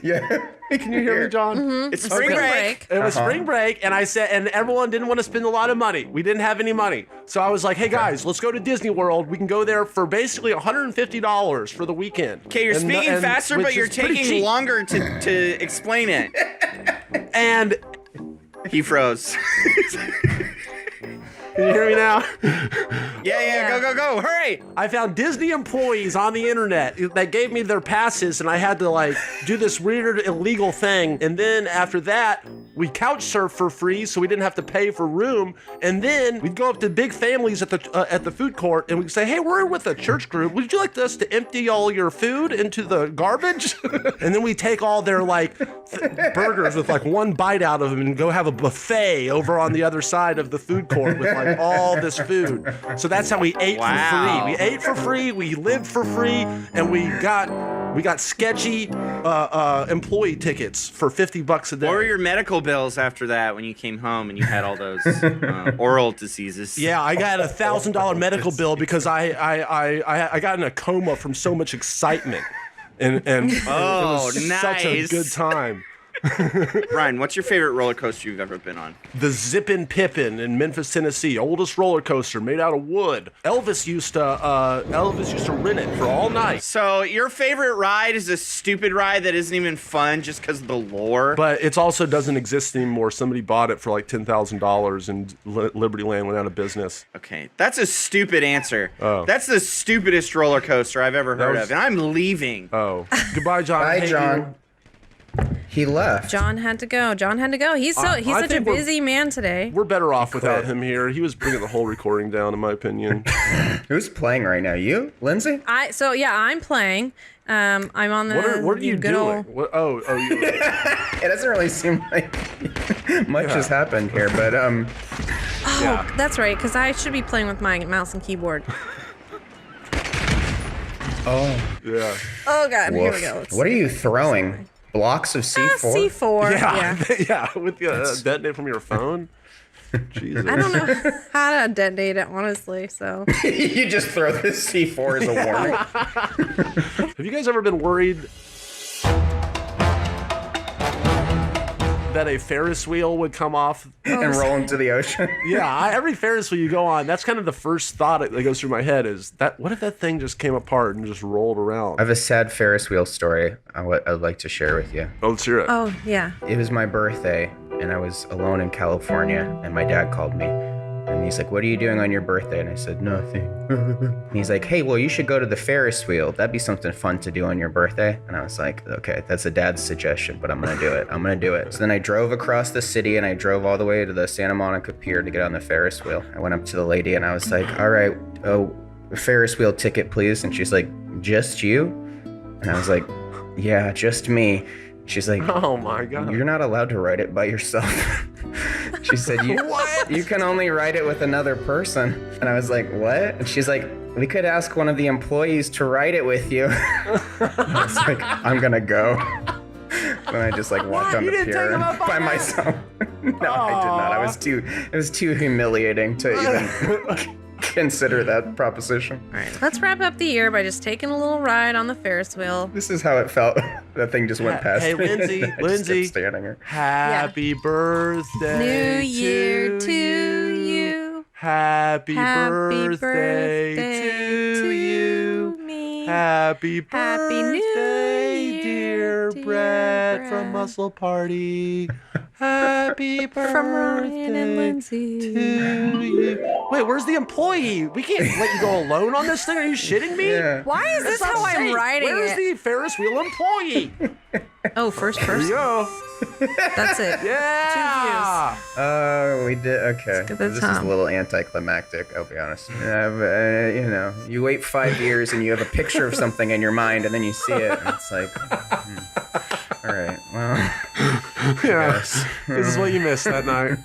Yeah. Can you hear me, John? Mm-hmm. It's spring break. It was spring break, and I said, and everyone didn't want to spend a lot of money. We didn't have any money. So I was like, hey guys, let's go to Disney World. We can go there for basically $150 for the weekend. Okay, you're speaking faster, but you're taking longer to explain it. And he froze. Can you hear me now? Yeah, go, hurry! I found Disney employees on the internet that gave me their passes, and I had to like do this weird illegal thing. And then after that, we couch surf for free, so we didn't have to pay for room. And then we'd go up to big families at the food court, and we'd say, "Hey, we're with a church group. Would you like us to empty all your food into the garbage?" And then we take all their like burgers with like one bite out of them and go have a buffet over on the other side of the food court with like all this food. So that's how we ate for free. We ate for free, we lived for free, and we got sketchy employee tickets for $50 a day. What were your medical bills after that when you came home and you had all those oral diseases? Yeah, I got a $1,000 medical bill because I got in a coma from so much excitement, and it was such a good time. Ryan, what's your favorite roller coaster you've ever been on? The Zippin' Pippin in Memphis, Tennessee, oldest roller coaster made out of wood. Elvis used to rent it for all night. So your favorite ride is a stupid ride that isn't even fun just because of the lore? But it also doesn't exist anymore. Somebody bought it for like $10,000 and Liberty Land went out of business. Okay, that's a stupid answer. Oh. That's the stupidest roller coaster I've ever heard of, and I'm leaving. Oh. Goodbye, John. Bye, Hey, John. He left. John had to go. He's such a busy man today. We're better off without him here. He was bringing the whole recording down, in my opinion. Who's playing right now? You, Lindsay? I'm playing. I'm on the. What are you good doing? old- What, oh, you. It doesn't really seem like much has happened here, but Oh, that's right, because I should be playing with my mouse and keyboard. Oh. Yeah. Oh God, here we Woof. go. What are you throwing? Blocks of C4? C4. Yeah, yeah, with the detonate from your phone. Jesus. I don't know how to detonate it, honestly. So You just throw this C4 as a warning. Have you guys ever been worried that a Ferris wheel would come off and roll into the ocean? Yeah, every Ferris wheel you go on, that's kind of the first thought that goes through my head is that what if that thing just came apart and just rolled around? I have a sad Ferris wheel story I'd like to share with you. Oh, let's hear it. Oh, yeah. It was my birthday, and I was alone in California, and my dad called me. And he's like, "What are you doing on your birthday?" And I said, "Nothing." And he's like, "Hey, well, you should go to the Ferris wheel. That'd be something fun to do on your birthday." And I was like, "Okay, that's a dad's suggestion, but I'm going to do it. I'm going to do it." So then I drove across the city, and I drove all the way to the Santa Monica Pier to get on the Ferris wheel. I went up to the lady, and I was like, "All right, Ferris wheel ticket, please." And she's like, "Just you?" And I was like, "Yeah, just me." She's like, "Oh my God. You're not allowed to ride it by yourself." She said, you can only ride it with another person. And I was like, "What?" And she's like, "We could ask one of the employees to ride it with you." I was like, "I'm gonna go." Then I just like walked on the pier by myself. No, I did not. It was too humiliating to even consider that proposition. All right, let's wrap up the year by just taking a little ride on the Ferris wheel. This is how it felt. That thing just went past Hey, me. Lindsay, I just Lindsay. kept standing here. Happy birthday. New year to you. Happy birthday birthday to you. me. Happy Happy New birthday, dear Brett from Muscle Party. Happy birthday From Ryan and Lindsay. to you. Wait, where's the employee? We can't let you go alone on this thing. Are you shitting me? Yeah. Why is this That's how not I'm safe. riding Where's it? the Ferris wheel employee? Oh, first There person. you go. That's it. Yeah. Oh, we did. Okay. get the This is time. a little anticlimactic, I'll be honest. You know, you wait 5 years and you have a picture of something in your mind and then you see it and it's like, all right, well, Yeah. This is what you missed that night.